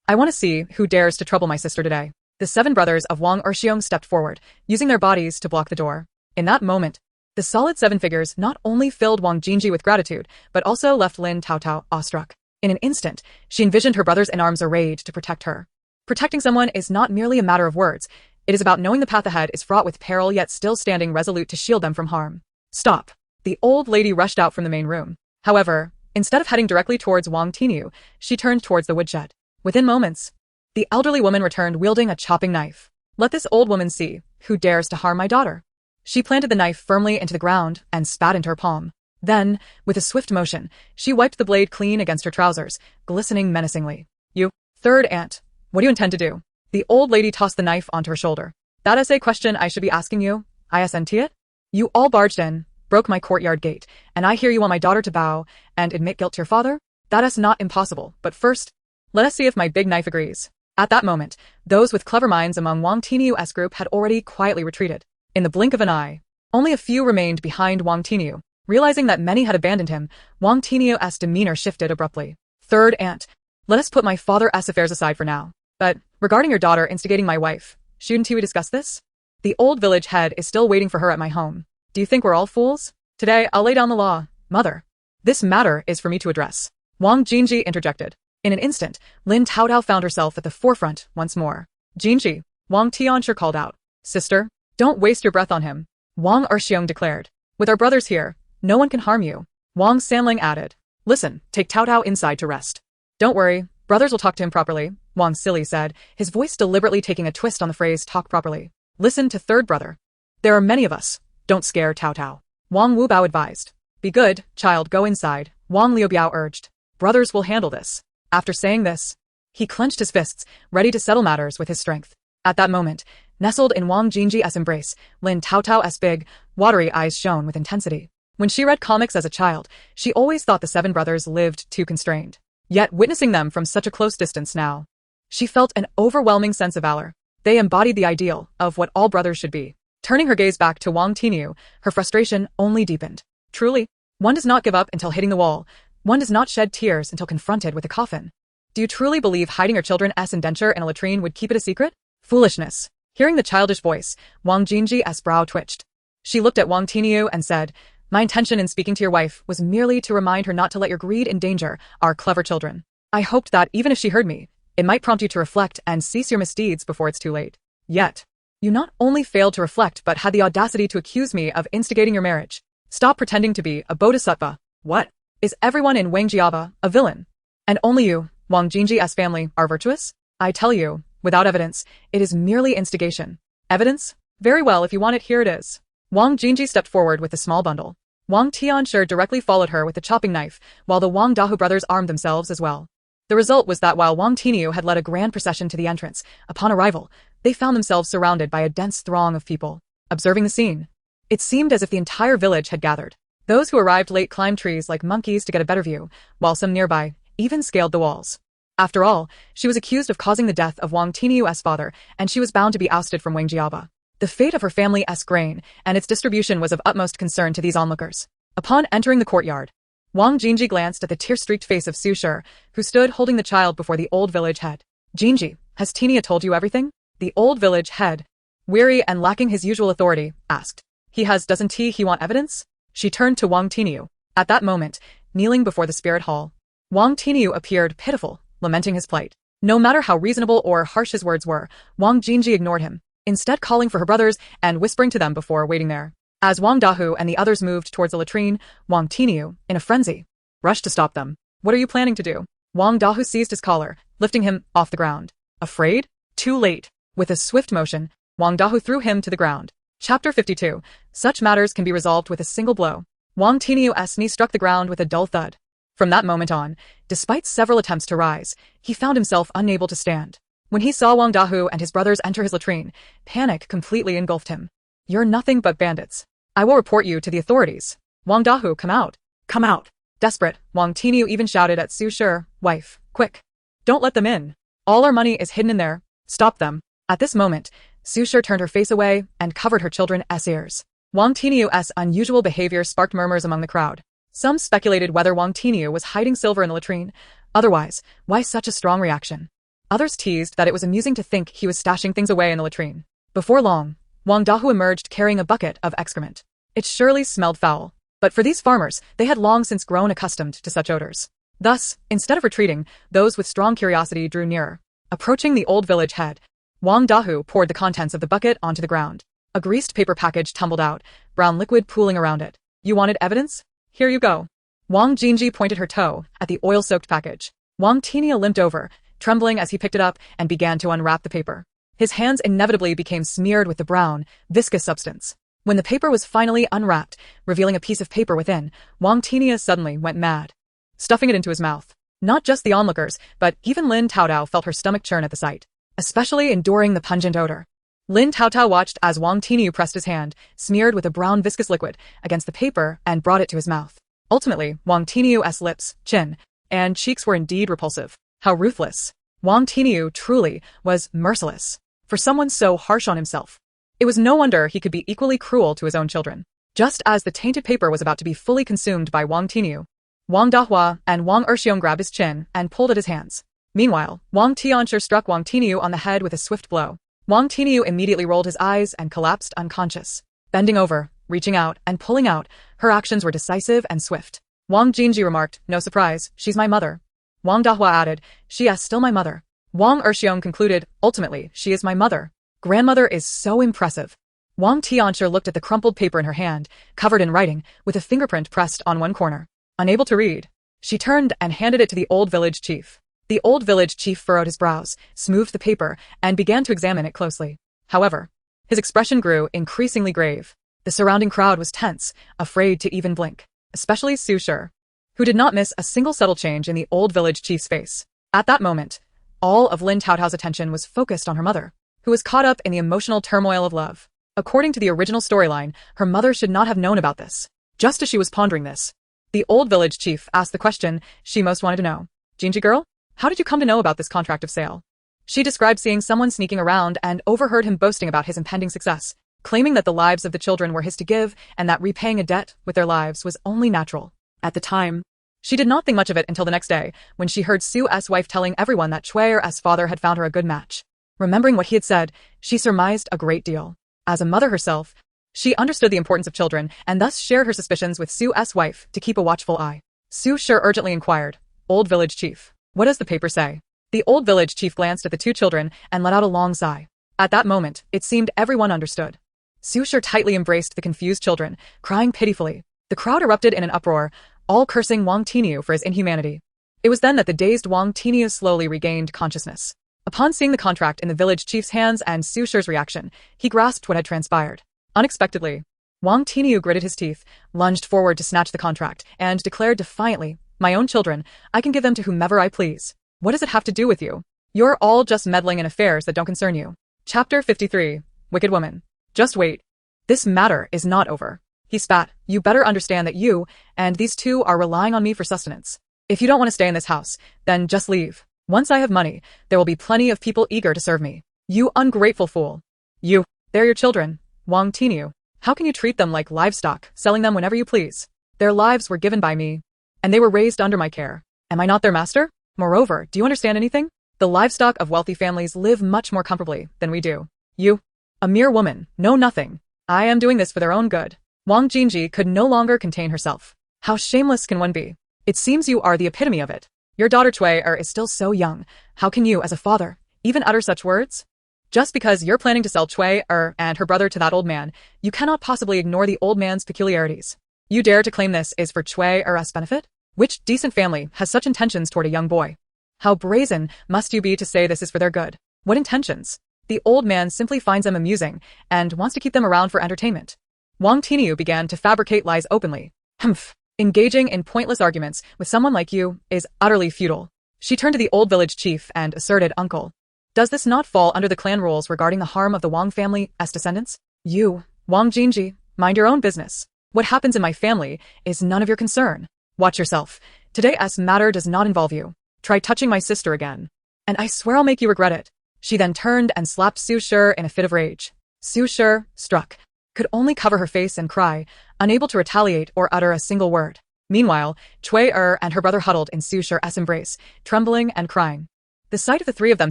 I want to see who dares to trouble my sister today. The 7 brothers of Wang Erxiong stepped forward, using their bodies to block the door. In that moment, the solid 7 figures not only filled Wang Jinji with gratitude, but also left Lin Taotao awestruck. In an instant, she envisioned her brothers in arms arrayed to protect her. Protecting someone is not merely a matter of words. It is about knowing the path ahead is fraught with peril yet still standing resolute to shield them from harm. Stop. The old lady rushed out from the main room. However, instead of heading directly towards Wang Tianyu, she turned towards the woodshed. Within moments, the elderly woman returned wielding a chopping knife. Let this old woman see who dares to harm my daughter. She planted the knife firmly into the ground and spat into her palm. Then, with a swift motion, she wiped the blade clean against her trousers, glistening menacingly. You, 3rd aunt, what do you intend to do? The old lady tossed the knife onto her shoulder. That is a question I should be asking you, isn't it? You all barged in, broke my courtyard gate, and I hear you want my daughter to bow and admit guilt to your father? That is not impossible, but first, let us see if my big knife agrees. At that moment, those with clever minds among Wang Tianyu's group had already quietly retreated. In the blink of an eye, only a few remained behind Wang Tianyu. Realizing that many had abandoned him, Wang Tianyu's demeanor shifted abruptly. 3rd aunt, let us put my father's affairs aside for now. But, regarding your daughter instigating my wife, shouldn't we discuss this? The old village head is still waiting for her at my home. Do you think we're all fools? Today, I'll lay down the law. Mother, this matter is for me to address. Wang Jinji interjected. In an instant, Lin Taotao found herself at the forefront once more. Jinji, Wang Tianxia called out. Sister, don't waste your breath on him. Wang Erxiong declared. With our brothers here, no one can harm you. Wang Sanling added. Listen, take Taotao inside to rest. Don't worry, brothers will talk to him properly, Wang Silly said, his voice deliberately taking a twist on the phrase talk properly. Listen to 3rd brother. There are many of us. Don't scare Taotao. Wang Wubao advised. Be good, child, go inside, Wang Liubiao urged. Brothers will handle this. After saying this, he clenched his fists, ready to settle matters with his strength. At that moment, nestled in Wang Jinji's embrace, Lin Taotao's big, watery eyes shone with intensity. When she read comics as a child, she always thought the 7 brothers lived too constrained. Yet witnessing them from such a close distance now, she felt an overwhelming sense of valor. They embodied the ideal of what all brothers should be. Turning her gaze back to Wang Tianyu, her frustration only deepened. Truly, one does not give up until hitting the wall. One does not shed tears until confronted with a coffin. Do you truly believe hiding your children's indenture in a latrine would keep it a secret? Foolishness. Hearing the childish voice, Wang Jinji's brow twitched. She looked at Wang Tianyu and said, My intention in speaking to your wife was merely to remind her not to let your greed endanger our clever children. I hoped that even if she heard me, It might prompt you to reflect and cease your misdeeds before it's too late. Yet, you not only failed to reflect but had the audacity to accuse me of instigating your marriage. Stop pretending to be a bodhisattva. What? Is everyone in Wangjiaba a villain? And only you, Wang Jingji's family, are virtuous? I tell you, without evidence, it is merely instigation. Evidence? Very well, if you want it, here it is. Wang Jingji stepped forward with the small bundle. Wang Tianshi directly followed her with the chopping knife, while the Wang Dahu brothers armed themselves as well. The result was that while Wang Tiniu had led a grand procession to the entrance, upon arrival, they found themselves surrounded by a dense throng of people. Observing the scene, it seemed as if the entire village had gathered. Those who arrived late climbed trees like monkeys to get a better view, while some nearby even scaled the walls. After all, she was accused of causing the death of Wang Tiniu's father, and she was bound to be ousted from Wangjiaba. The fate of her family's grain and its distribution was of utmost concern to these onlookers. Upon entering the courtyard, Wang Jingji glanced at the tear-streaked face of Su Shi, who stood holding the child before the old village head. Jingji, has Tinia told you everything? The old village head, weary and lacking his usual authority, asked. He has, doesn't he want evidence? She turned to Wang Tiniu. At that moment, kneeling before the spirit hall, Wang Tiniu appeared pitiful, lamenting his plight. No matter how reasonable or harsh his words were, Wang Jingji ignored him, instead calling for her brothers and whispering to them before waiting there. As Wang Dahu and the others moved towards the latrine, Wang Tiniu, in a frenzy, rushed to stop them. What are you planning to do? Wang Dahu seized his collar, lifting him off the ground. Afraid? Too late. With a swift motion, Wang Dahu threw him to the ground. Chapter 52. Such matters can be resolved with a single blow. Wang Tiniu's knee struck the ground with a dull thud. From that moment on, despite several attempts to rise, he found himself unable to stand. When he saw Wang Dahu and his brothers enter his latrine, panic completely engulfed him. You're nothing but bandits. I will report you to the authorities. Wang Dahu, come out. Come out. Desperate, Wang Tiniu even shouted at Su Shi, wife, quick. Don't let them in. All our money is hidden in there. Stop them. At this moment, Su Shi turned her face away and covered her children's ears. Wang Tiniu's unusual behavior sparked murmurs among the crowd. Some speculated whether Wang Tiniu was hiding silver in the latrine. Otherwise, why such a strong reaction? Others teased that it was amusing to think he was stashing things away in the latrine. Before long, Wang Dahu emerged carrying a bucket of excrement. It surely smelled foul. But for these farmers, they had long since grown accustomed to such odors. Thus, instead of retreating, those with strong curiosity drew nearer. Approaching the old village head, Wang Dahu poured the contents of the bucket onto the ground. A greased paper package tumbled out, brown liquid pooling around it. You wanted evidence? Here you go. Wang Jingji pointed her toe at the oil-soaked package. Wang Tiniu limped over, trembling as he picked it up and began to unwrap the paper. His hands inevitably became smeared with the brown, viscous substance. When the paper was finally unwrapped, revealing a piece of paper within, Wang Tiniu suddenly went mad, stuffing it into his mouth. Not just the onlookers, but even Lin Taotao felt her stomach churn at the sight, especially enduring the pungent odor. Lin Taotao watched as Wang Tiniu pressed his hand, smeared with a brown viscous liquid, against the paper and brought it to his mouth. Ultimately, Wang Tiniu's lips, chin, and cheeks were indeed repulsive. How ruthless. Wang Tiniu truly was merciless. For someone so harsh on himself, it was no wonder he could be equally cruel to his own children. Just as the tainted paper was about to be fully consumed by Wang Tiniu, Wang Dahua and Wang Erxiong grabbed his chin and pulled at his hands. Meanwhile, Wang Tianshi struck Wang Tiniu on the head with a swift blow. Wang Tiniu immediately rolled his eyes and collapsed unconscious. Bending over, reaching out, and pulling out, her actions were decisive and swift. Wang Jingji remarked, no surprise, she's my mother. Wang Dahua added, she is still my mother. Wang Erxiong concluded, ultimately, she is my mother. Grandmother is so impressive. Wang Tianshi looked at the crumpled paper in her hand, covered in writing, with a fingerprint pressed on one corner. Unable to read, she turned and handed it to the old village chief. The old village chief furrowed his brows, smoothed the paper, and began to examine it closely. However, his expression grew increasingly grave. The surrounding crowd was tense, afraid to even blink, especially Su Shi, who did not miss a single subtle change in the old village chief's face. At that moment, all of Lin Taotao's attention was focused on her mother, who was caught up in the emotional turmoil of love. According to the original storyline, her mother should not have known about this. Just as she was pondering this, the old village chief asked the question she most wanted to know. Jinji girl? How did you come to know about this contract of sale? She described seeing someone sneaking around and overheard him boasting about his impending success, claiming that the lives of the children were his to give and that repaying a debt with their lives was only natural. At the time, she did not think much of it until the next day, when she heard Su's wife telling everyone that Chui's father had found her a good match. Remembering what he had said, she surmised a great deal. As a mother herself, she understood the importance of children and thus shared her suspicions with Su's wife to keep a watchful eye. Su Shi urgently inquired, old village chief, what does the paper say? The old village chief glanced at the two children and let out a long sigh. At that moment, it seemed everyone understood. Su tightly embraced the confused children, crying pitifully. The crowd erupted in an uproar, all cursing Wang Tiniu for his inhumanity. It was then that the dazed Wang Tiniu slowly regained consciousness. Upon seeing the contract in the village chief's hands and Su Shi's reaction, he grasped what had transpired. Unexpectedly, Wang Tiniu gritted his teeth, lunged forward to snatch the contract, and declared defiantly, "My own children, I can give them to whomever I please. What does it have to do with you? You're all just meddling in affairs that don't concern you." Chapter 53. Wicked Woman. Just wait. This matter is not over. He spat. "You better understand that you and these two are relying on me for sustenance. If you don't want to stay in this house, then just leave. Once I have money, there will be plenty of people eager to serve me. You ungrateful fool. They're your children, Wang Tiniu. How can you treat them like livestock, selling them whenever you please? Their lives were given by me, and they were raised under my care. Am I not their master? Moreover, do you understand anything? The livestock of wealthy families live much more comfortably than we do. You, a mere woman, know nothing. I am doing this for their own good." Wang Jinji could no longer contain herself. How shameless can one be? It seems you are the epitome of it. Your daughter Cui is still so young. How can you, as a father, even utter such words? Just because you're planning to sell Cui and her brother to that old man, you cannot possibly ignore the old man's peculiarities. You dare to claim this is for Cui's benefit? Which decent family has such intentions toward a young boy? How brazen must you be to say this is for their good? What intentions? The old man simply finds them amusing and wants to keep them around for entertainment. Wang Tiniu began to fabricate lies openly. Humph. Engaging in pointless arguments with someone like you is utterly futile. She turned to the old village chief and asserted, "Uncle, does this not fall under the clan rules regarding the harm of the Wang family as descendants? You, Wang Jinji, mind your own business. What happens in my family is none of your concern. Watch yourself. Today's matter does not involve you. Try touching my sister again, and I swear I'll make you regret it." She then turned and slapped Su Shi in a fit of rage. Su Shi, struck, could only cover her face and cry, unable to retaliate or utter a single word. Meanwhile, Cui and her brother huddled in Su Shi's embrace, trembling and crying. The sight of the three of them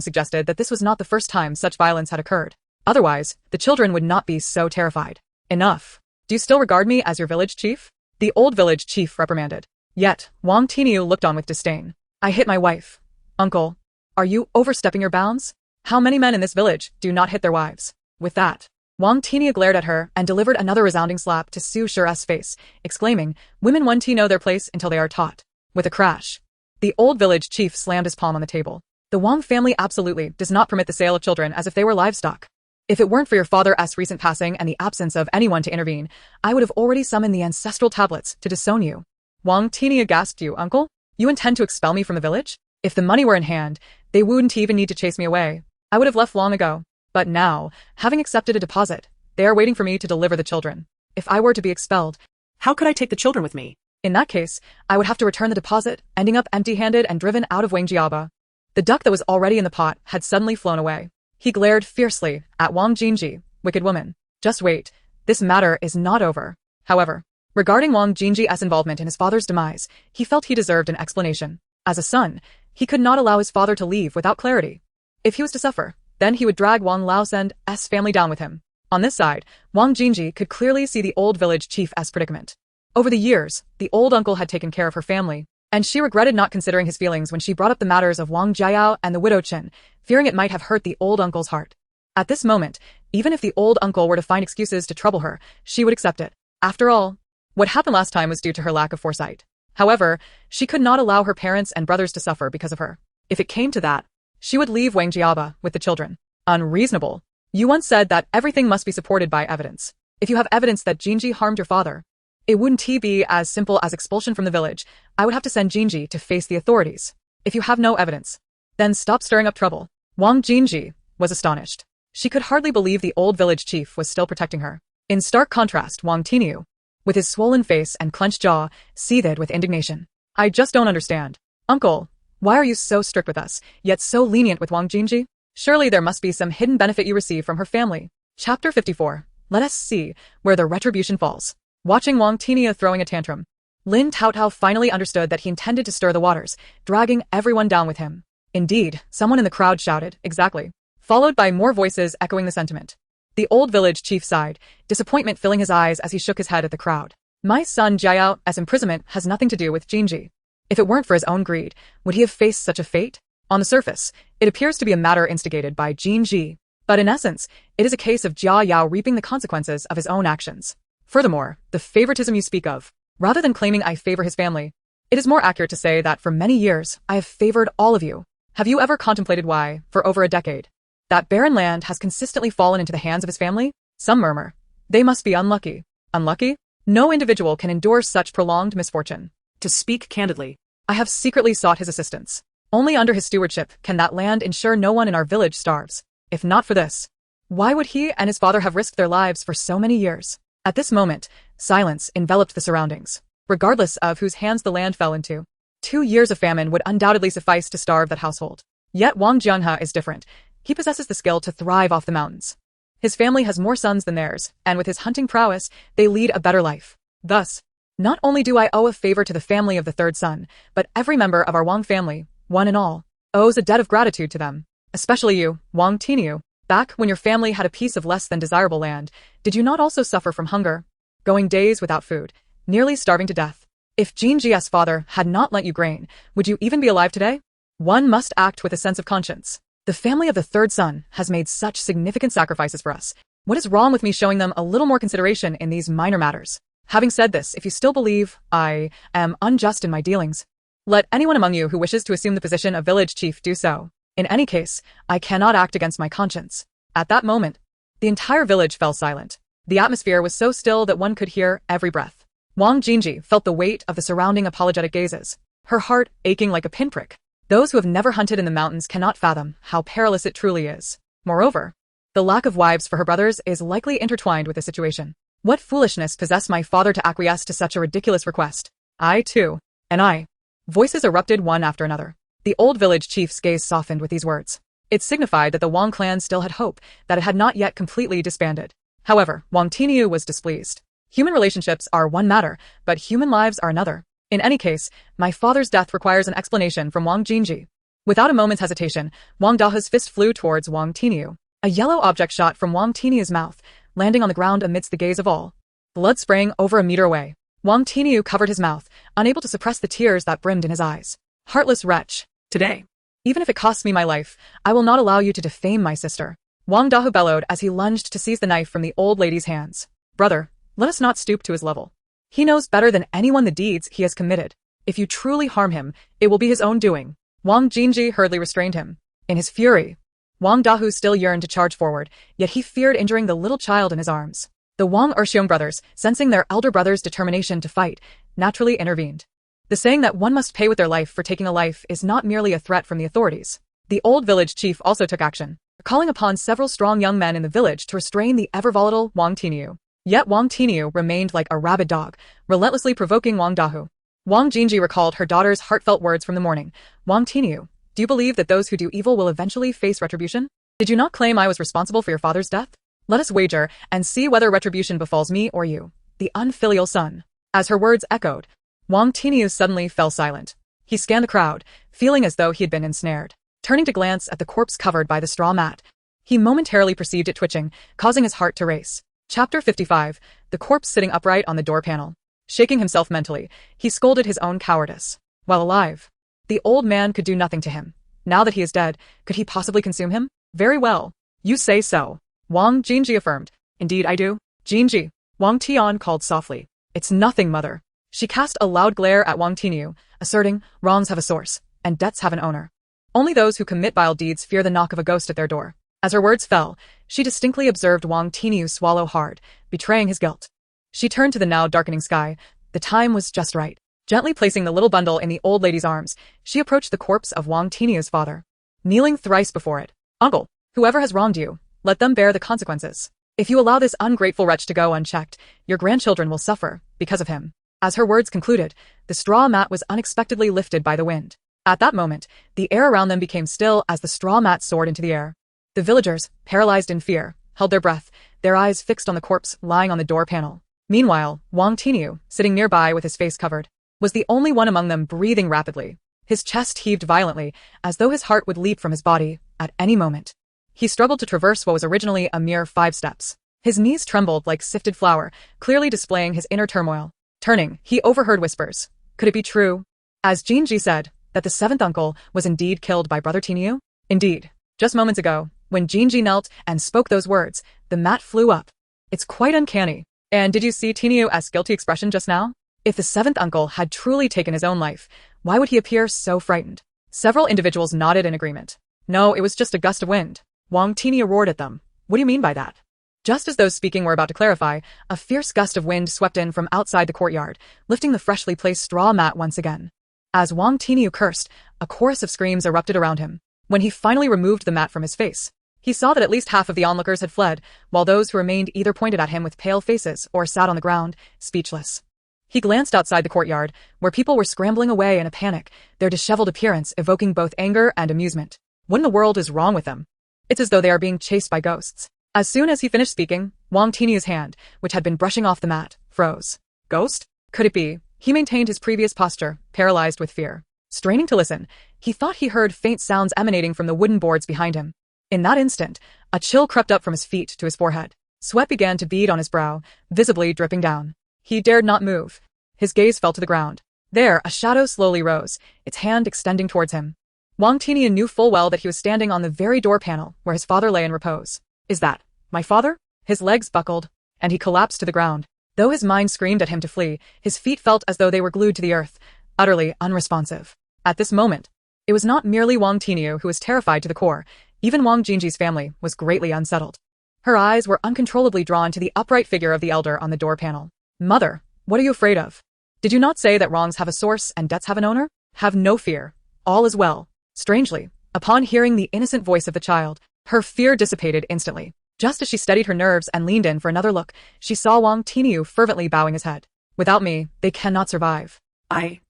suggested that this was not the first time such violence had occurred. Otherwise, the children would not be so terrified. "Enough. Do you still regard me as your village chief?" The old village chief reprimanded. Yet, Wang Tiniu looked on with disdain. "I hit my wife. Uncle, are you overstepping your bounds? How many men in this village do not hit their wives?" With that, Wang Tiniu glared at her and delivered another resounding slap to Su Shi's face, exclaiming, "Women won't know their place until they are taught." With a crash, the old village chief slammed his palm on the table. "The Wang family absolutely does not permit the sale of children as if they were livestock. If it weren't for your father's recent passing and the absence of anyone to intervene, I would have already summoned the ancestral tablets to disown you." Wang Tiniu gasped. "You, uncle? You intend to expel me from the village? If the money were in hand, they wouldn't even need to chase me away. I would have left long ago. But now, having accepted a deposit, they are waiting for me to deliver the children. If I were to be expelled, How could I take the children with me? in that case, I would have to return the deposit, ending up empty-handed and driven out of Wangjiaba." The duck that was already in the pot had suddenly flown away. He glared fiercely at Wang Jinji. "Wicked woman. Just wait. This matter is not over." However, regarding Wang Jinji's involvement in his father's demise, he felt he deserved an explanation. As a son, he could not allow his father to leave without clarity. If he was to suffer, then he would drag Wang Laoshen's family down with him. On this side, Wang Jinji could clearly see the old village chief's predicament. Over the years, the old uncle had taken care of her family, and she regretted not considering his feelings when she brought up the matters of Wang Jiao and the widow Chen, fearing it might have hurt the old uncle's heart. At this moment, even if the old uncle were to find excuses to trouble her, she would accept it. After all, what happened last time was due to her lack of foresight. However, she could not allow her parents and brothers to suffer because of her. If it came to that, she would leave Wangjiaba with the children. Unreasonable. You once said that everything must be supported by evidence. If you have evidence that Jinji harmed your father, it wouldn't be as simple as expulsion from the village. I would have to send Jinji to face the authorities. If you have no evidence, then stop stirring up trouble. Wang Jinji was astonished. She could hardly believe the old village chief was still protecting her. In stark contrast, Wang Tiniu, with his swollen face and clenched jaw, seethed with indignation. "I just don't understand. Uncle, why are you so strict with us, yet so lenient with Wang Jinji? Surely there must be some hidden benefit you receive from her family." Chapter 54. Let us see where the retribution falls. Watching Wang Tiniu throwing a tantrum, Lin Taotao finally understood that he intended to stir the waters, dragging everyone down with him. Indeed, someone in the crowd shouted, "Exactly," followed by more voices echoing the sentiment. The old village chief sighed, disappointment filling his eyes as he shook his head at the crowd. "My son Jiao's imprisonment has nothing to do with Jinji. If it weren't for his own greed, would he have faced such a fate?" On the surface, it appears to be a matter instigated by Jin Ji, but in essence, it is a case of Jia Yao reaping the consequences of his own actions. Furthermore, the favoritism you speak of, rather than claiming I favor his family, it is more accurate to say that for many years I have favored all of you. Have you ever contemplated why, for over a decade, that barren land has consistently fallen into the hands of his family? Some murmur. They must be unlucky. Unlucky? No individual can endure such prolonged misfortune. To speak candidly, I have secretly sought his assistance. Only under his stewardship can that land ensure no one in our village starves. If not for this, why would he and his father have risked their lives for so many years? At this moment, silence enveloped the surroundings. Regardless of whose hands the land fell into, 2 years of famine would undoubtedly suffice to starve that household. Yet Wang Jianhe is different. He possesses the skill to thrive off the mountains. His family has more sons than theirs, and with his hunting prowess, they lead a better life. Thus, not only do I owe a favor to the family of the third son, but every member of our Wang family, one and all, owes a debt of gratitude to them. Especially you, Wang Tiniu. Back when your family had a piece of less than desirable land, did you not also suffer from hunger? Going days without food, nearly starving to death. If Jin Ji's father had not lent you grain, would you even be alive today? One must act with a sense of conscience. The family of the third son has made such significant sacrifices for us. What is wrong with me showing them a little more consideration in these minor matters? Having said this, if you still believe I am unjust in my dealings, let anyone among you who wishes to assume the position of village chief do so. In any case, I cannot act against my conscience. At that moment, the entire village fell silent. The atmosphere was so still that one could hear every breath. Wang Jinji felt the weight of the surrounding apologetic gazes, her heart aching like a pinprick. Those who have never hunted in the mountains cannot fathom how perilous it truly is. Moreover, the lack of wives for her brothers is likely intertwined with the situation. What foolishness possessed my father to acquiesce to such a ridiculous request? I too, and I. Voices erupted one after another. The old village chief's gaze softened with these words. It signified that the Wang clan still had hope, that it had not yet completely disbanded. However, Wang Tiniu was displeased. Human relationships are one matter, but human lives are another. In any case, my father's death requires an explanation from Wang Jinji. Without a moment's hesitation, Wang Dahe's fist flew towards Wang Tiniu. A yellow object shot from Wang Tiniu's mouth, landing on the ground amidst the gaze of all. Blood sprang over a meter away. Wang Tiniu covered his mouth, unable to suppress the tears that brimmed in his eyes. Heartless wretch. today. Even if it costs me my life, I will not allow you to defame my sister. Wang Dahu bellowed as he lunged to seize the knife from the old lady's hands. Brother, let us not stoop to his level. He knows better than anyone the deeds he has committed. If you truly harm him, it will be his own doing. Wang Jinji hurriedly restrained him. In his fury, Wang Dahu still yearned to charge forward, yet he feared injuring the little child in his arms. The Wang Erxiong brothers, sensing their elder brother's determination to fight, naturally intervened. The saying that one must pay with their life for taking a life is not merely a threat from the authorities. The old village chief also took action, calling upon several strong young men in the village to restrain the ever-volatile Wang Tiniu. Yet Wang Tiniu remained like a rabid dog, relentlessly provoking Wang Dahu. Wang Jinji recalled her daughter's heartfelt words from the morning. Wang Tiniu, do you believe that those who do evil will eventually face retribution? Did you not claim I was responsible for your father's death? Let us wager and see whether retribution befalls me or you, the unfilial son. As her words echoed, Wang Tiniu suddenly fell silent. He scanned the crowd, feeling as though he had been ensnared. Turning to glance at the corpse covered by the straw mat, he momentarily perceived it twitching, causing his heart to race. Chapter 55, the corpse sitting upright on the door panel. Shaking himself mentally, he scolded his own cowardice. While alive, the old man could do nothing to him. Now that he is dead, could he possibly consume him? Very well. You say so. Wang Jinji affirmed. Indeed I do. Jinji. Wang Tian called softly. It's nothing, mother. She cast a loud glare at Wang Tiniu, asserting, wrongs have a source, and debts have an owner. Only those who commit vile deeds fear the knock of a ghost at their door. As her words fell, she distinctly observed Wang Tiniu swallow hard, betraying his guilt. She turned to the now darkening sky. The time was just right. Gently placing the little bundle in the old lady's arms, she approached the corpse of Wang Tiniu's father. Kneeling thrice before it. Uncle, whoever has wronged you, let them bear the consequences. If you allow this ungrateful wretch to go unchecked, your grandchildren will suffer, because of him. As her words concluded, the straw mat was unexpectedly lifted by the wind. At that moment, the air around them became still as the straw mat soared into the air. The villagers, paralyzed in fear, held their breath, their eyes fixed on the corpse lying on the door panel. Meanwhile, Wang Tiniu, sitting nearby with his face covered, was the only one among them breathing rapidly. His chest heaved violently, as though his heart would leap from his body at any moment. He struggled to traverse what was originally a mere 5 steps. His knees trembled like sifted flour, clearly displaying his inner turmoil. Turning, he overheard whispers. Could it be true? As Jinji said, that the seventh uncle was indeed killed by brother Tinyu? Indeed. Just moments ago, when Jinji knelt and spoke those words, the mat flew up. It's quite uncanny. And did you see Tinyu's guilty expression just now? If the seventh uncle had truly taken his own life, why would he appear so frightened? Several individuals nodded in agreement. No, it was just a gust of wind. Wang Tinyu roared at them. What do you mean by that? Just as those speaking were about to clarify, a fierce gust of wind swept in from outside the courtyard, lifting the freshly placed straw mat once again. As Wang Tinyu cursed, a chorus of screams erupted around him. When he finally removed the mat from his face, he saw that at least half of the onlookers had fled, while those who remained either pointed at him with pale faces or sat on the ground, speechless. He glanced outside the courtyard, where people were scrambling away in a panic, their disheveled appearance evoking both anger and amusement. What in the world is wrong with them? It's as though they are being chased by ghosts. As soon as he finished speaking, Wang Tinyu's hand, which had been brushing off the mat, froze. Ghost? Could it be? He maintained his previous posture, paralyzed with fear. Straining to listen, he thought he heard faint sounds emanating from the wooden boards behind him. In that instant, a chill crept up from his feet to his forehead. Sweat began to bead on his brow, visibly dripping down. He dared not move. His gaze fell to the ground. There, a shadow slowly rose, its hand extending towards him. Wang Tinyu knew full well that he was standing on the very door panel where his father lay in repose. Is that my father? His legs buckled, and he collapsed to the ground. Though his mind screamed at him to flee, his feet felt as though they were glued to the earth, utterly unresponsive. At this moment, it was not merely Wang Tinyu who was terrified to the core. Even Wang Jinji's family was greatly unsettled. Her eyes were uncontrollably drawn to the upright figure of the elder on the door panel. Mother, what are you afraid of? Did you not say that wrongs have a source and debts have an owner? Have no fear. All is well. Strangely, upon hearing the innocent voice of the child, her fear dissipated instantly. Just as she steadied her nerves and leaned in for another look, she saw Wang Tinyu fervently bowing his head. Without me, they cannot survive. I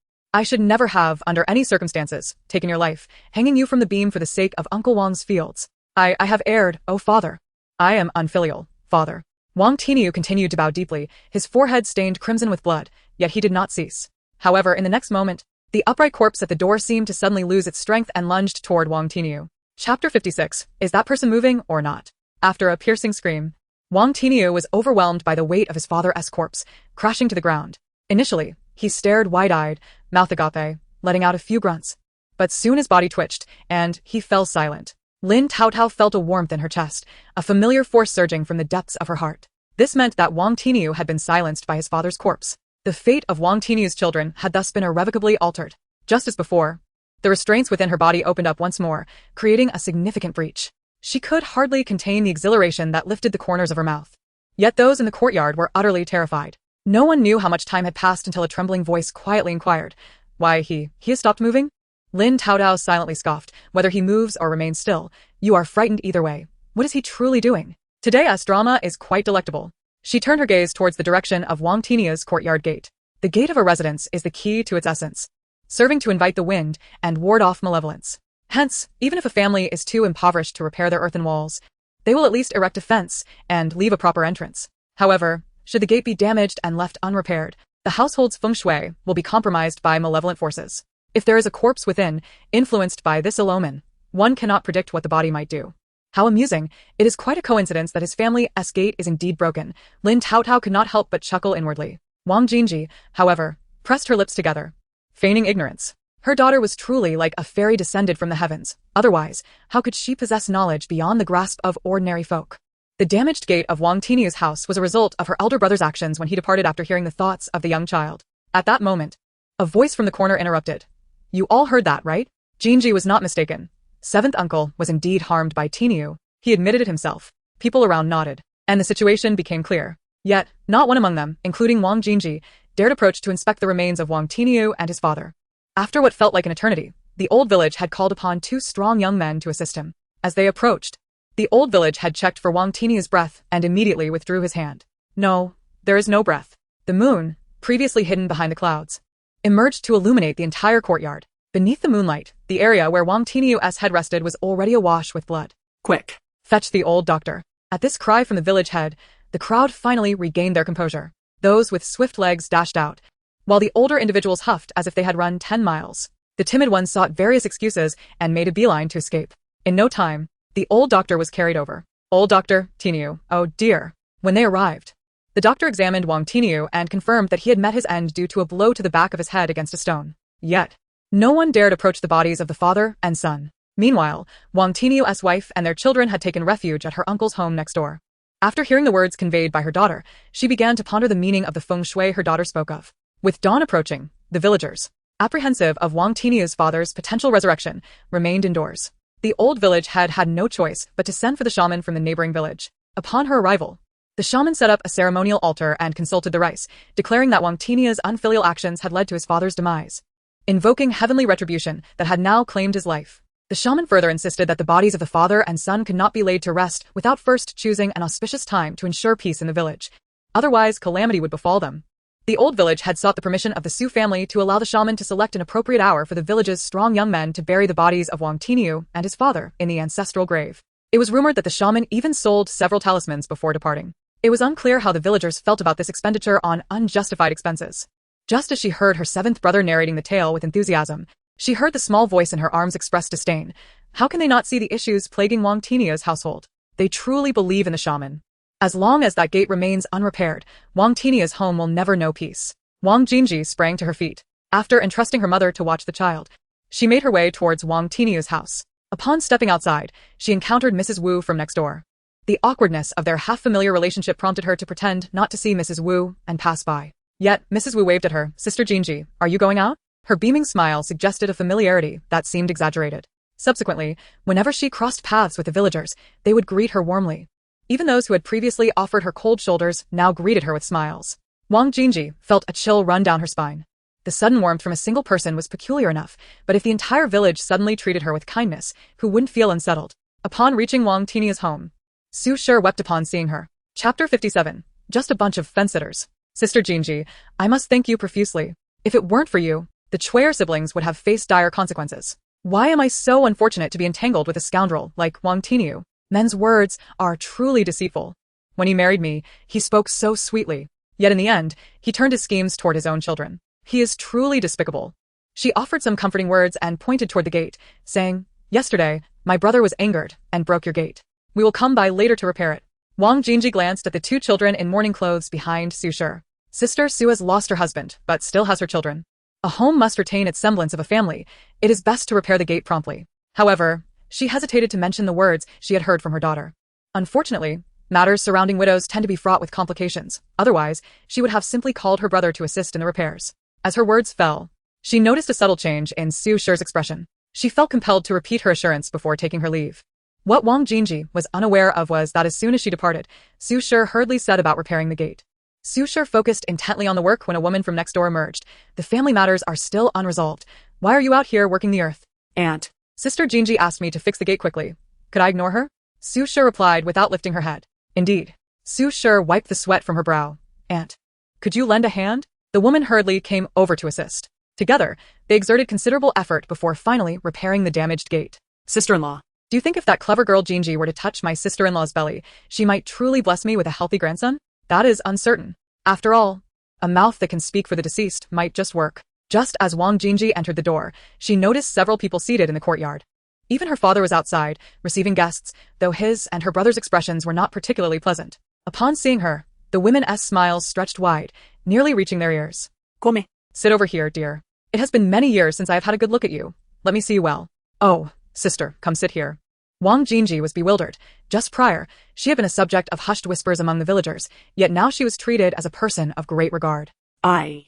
should never have, under any circumstances, taken your life, hanging you from the beam for the sake of Uncle Wang's fields. I have erred, oh father. I am unfilial, father. Wang Tinyu continued to bow deeply, his forehead stained crimson with blood, yet he did not cease. However, in the next moment, the upright corpse at the door seemed to suddenly lose its strength and lunged toward Wang Tinyu. Chapter 56. Is that person moving or not? After a piercing scream, Wang Tinyu was overwhelmed by the weight of his father's corpse, crashing to the ground. Initially, he stared wide-eyed, mouth agape, letting out a few grunts. But soon his body twitched, and he fell silent. Lin Taotao felt a warmth in her chest, a familiar force surging from the depths of her heart. This meant that Wang Tinyu had been silenced by his father's corpse. The fate of Wang Tinyu's children had thus been irrevocably altered. Just as before, the restraints within her body opened up once more, creating a significant breach. She could hardly contain the exhilaration that lifted the corners of her mouth. Yet those in the courtyard were utterly terrified. No one knew how much time had passed until a trembling voice quietly inquired, "Why, he has stopped moving?" Lin Taotao silently scoffed. "Whether he moves or remains still, you are frightened either way. What is he truly doing? Today's drama is quite delectable." She turned her gaze towards the direction of Wang Tinyu's courtyard gate. The gate of a residence is the key to its essence, serving to invite the wind and ward off malevolence. Hence, even if a family is too impoverished to repair their earthen walls, they will at least erect a fence and leave a proper entrance. However, should the gate be damaged and left unrepaired, the household's feng shui will be compromised by malevolent forces. If there is a corpse within, influenced by this ill omen, one cannot predict what the body might do. How amusing. It is quite a coincidence that his family's gate is indeed broken. Lin Taotao could not help but chuckle inwardly. Wang Jinji, however, pressed her lips together, feigning ignorance. Her daughter was truly like a fairy descended from the heavens. Otherwise, how could she possess knowledge beyond the grasp of ordinary folk? The damaged gate of Wang Tinyu's house was a result of her elder brother's actions when he departed after hearing the thoughts of the young child. At that moment, a voice from the corner interrupted. "You all heard that, right?" Jinji was not mistaken. Seventh uncle was indeed harmed by Tinyu. He admitted it himself. People around nodded, and the situation became clear. Yet, not one among them, including Wang Jinji, dared approach to inspect the remains of Wang Tinyu and his father. After what felt like an eternity, the old village had called upon two strong young men to assist him. As they approached, the old village had checked for Wang Tinyu's breath and immediately withdrew his hand. "No, there is no breath." The moon, previously hidden behind the clouds, emerged to illuminate the entire courtyard. Beneath the moonlight, the area where Wang Tinyu's head rested was already awash with blood. Quick! Fetch the old doctor. At this cry from the village head, the crowd finally regained their composure. Those with swift legs dashed out, while the older individuals huffed as if they had run 10 miles. The timid ones sought various excuses and made a beeline to escape. In no time, the old doctor was carried over. "Old Dr. Tinyu, oh dear." When they arrived, the doctor examined Wang Tinyu and confirmed that he had met his end due to a blow to the back of his head against a stone. Yet, No one dared approach the bodies of the father and son. Meanwhile, Wang Tiniu's wife and their children had taken refuge at her uncle's home next door. After hearing the words conveyed by her daughter, she began to ponder the meaning of the feng shui her daughter spoke of. With dawn approaching, the villagers, apprehensive of Wang Tiniu's father's potential resurrection, remained indoors. The old village had had no choice but to send for the shaman from the neighboring village. Upon her arrival, the shaman set up a ceremonial altar and consulted the rice, declaring that Wang Tiniu's unfilial actions had led to his father's demise, invoking heavenly retribution that had now claimed his life. The shaman further insisted that the bodies of the father and son could not be laid to rest without first choosing an auspicious time to ensure peace in the village. Otherwise, calamity would befall them. The old village had sought the permission of the Su family to allow the shaman to select an appropriate hour for the village's strong young men to bury the bodies of Wang Tiniu and his father in the ancestral grave. It was rumored that the shaman even sold several talismans before departing. It was unclear how the villagers felt about this expenditure on unjustified expenses. Just as she heard her seventh brother narrating the tale with enthusiasm, she heard the small voice in her arms express disdain. How can they not see the issues plaguing Wang Tiniu's household? They truly believe in the shaman. As long as that gate remains unrepaired, Wang Tiniu's home will never know peace. Wang Jinji sprang to her feet. After entrusting her mother to watch the child, she made her way towards Wang Tiniu's house. Upon stepping outside, she encountered Mrs. Wu from next door. The awkwardness of their half-familiar relationship prompted her to pretend not to see Mrs. Wu and pass by. Yet, Mrs. Wu waved at her. Sister Jinji, are you going out? Her beaming smile suggested a familiarity that seemed exaggerated. Subsequently, whenever she crossed paths with the villagers, they would greet her warmly. Even those who had previously offered her cold shoulders now greeted her with smiles. Wang Jinji felt a chill run down her spine. The sudden warmth from a single person was peculiar enough, but if the entire village suddenly treated her with kindness, who wouldn't feel unsettled? Upon reaching Wang Tiniu's home, Su Shi wept upon seeing her. Chapter 57. Just a bunch of fence-sitters. Sister Jinji, I must thank you profusely. If it weren't for you, the Chuer siblings would have faced dire consequences. Why am I so unfortunate to be entangled with a scoundrel like Wang Tiniu? Men's words are truly deceitful. When he married me, he spoke so sweetly. Yet in the end, he turned his schemes toward his own children. He is truly despicable. She offered some comforting words and pointed toward the gate, saying, Yesterday, my brother was angered and broke your gate. We will come by later to repair it. Wang Jinji glanced at the two children in mourning clothes behind Su Shi. Sister Su has lost her husband, but still has her children. A home must retain its semblance of a family. It is best to repair the gate promptly. However, she hesitated to mention the words she had heard from her daughter. Unfortunately, matters surrounding widows tend to be fraught with complications. Otherwise, she would have simply called her brother to assist in the repairs. As her words fell, she noticed a subtle change in Su Shi's expression. She felt compelled to repeat her assurance before taking her leave. What Wang Jinji was unaware of was that as soon as she departed, Su Shi hurriedly set about repairing the gate. Su Shi focused intently on the work when a woman from next door emerged. The family matters are still unresolved. Why are you out here working the earth? Aunt. Sister Jinji asked me to fix the gate quickly. Could I ignore her? Su Shi replied without lifting her head. Indeed. Su Shi wiped the sweat from her brow. Aunt, could you lend a hand? The woman hurriedly came over to assist. Together, they exerted considerable effort before finally repairing the damaged gate. Sister-in-law. Do you think if that clever girl Jinji were to touch my sister-in-law's belly, she might truly bless me with a healthy grandson? That is uncertain. After all, a mouth that can speak for the deceased might just work. Just as Wang Jinji entered the door, she noticed several people seated in the courtyard. Even her father was outside, receiving guests, though his and her brother's expressions were not particularly pleasant. Upon seeing her, the women's smiles stretched wide, nearly reaching their ears. Come. Sit over here, dear. It has been many years since I have had a good look at you. Let me see you well. Oh, sister, come sit here. Wang Jinji was bewildered. Just prior, she had been a subject of hushed whispers among the villagers, yet now she was treated as a person of great regard. I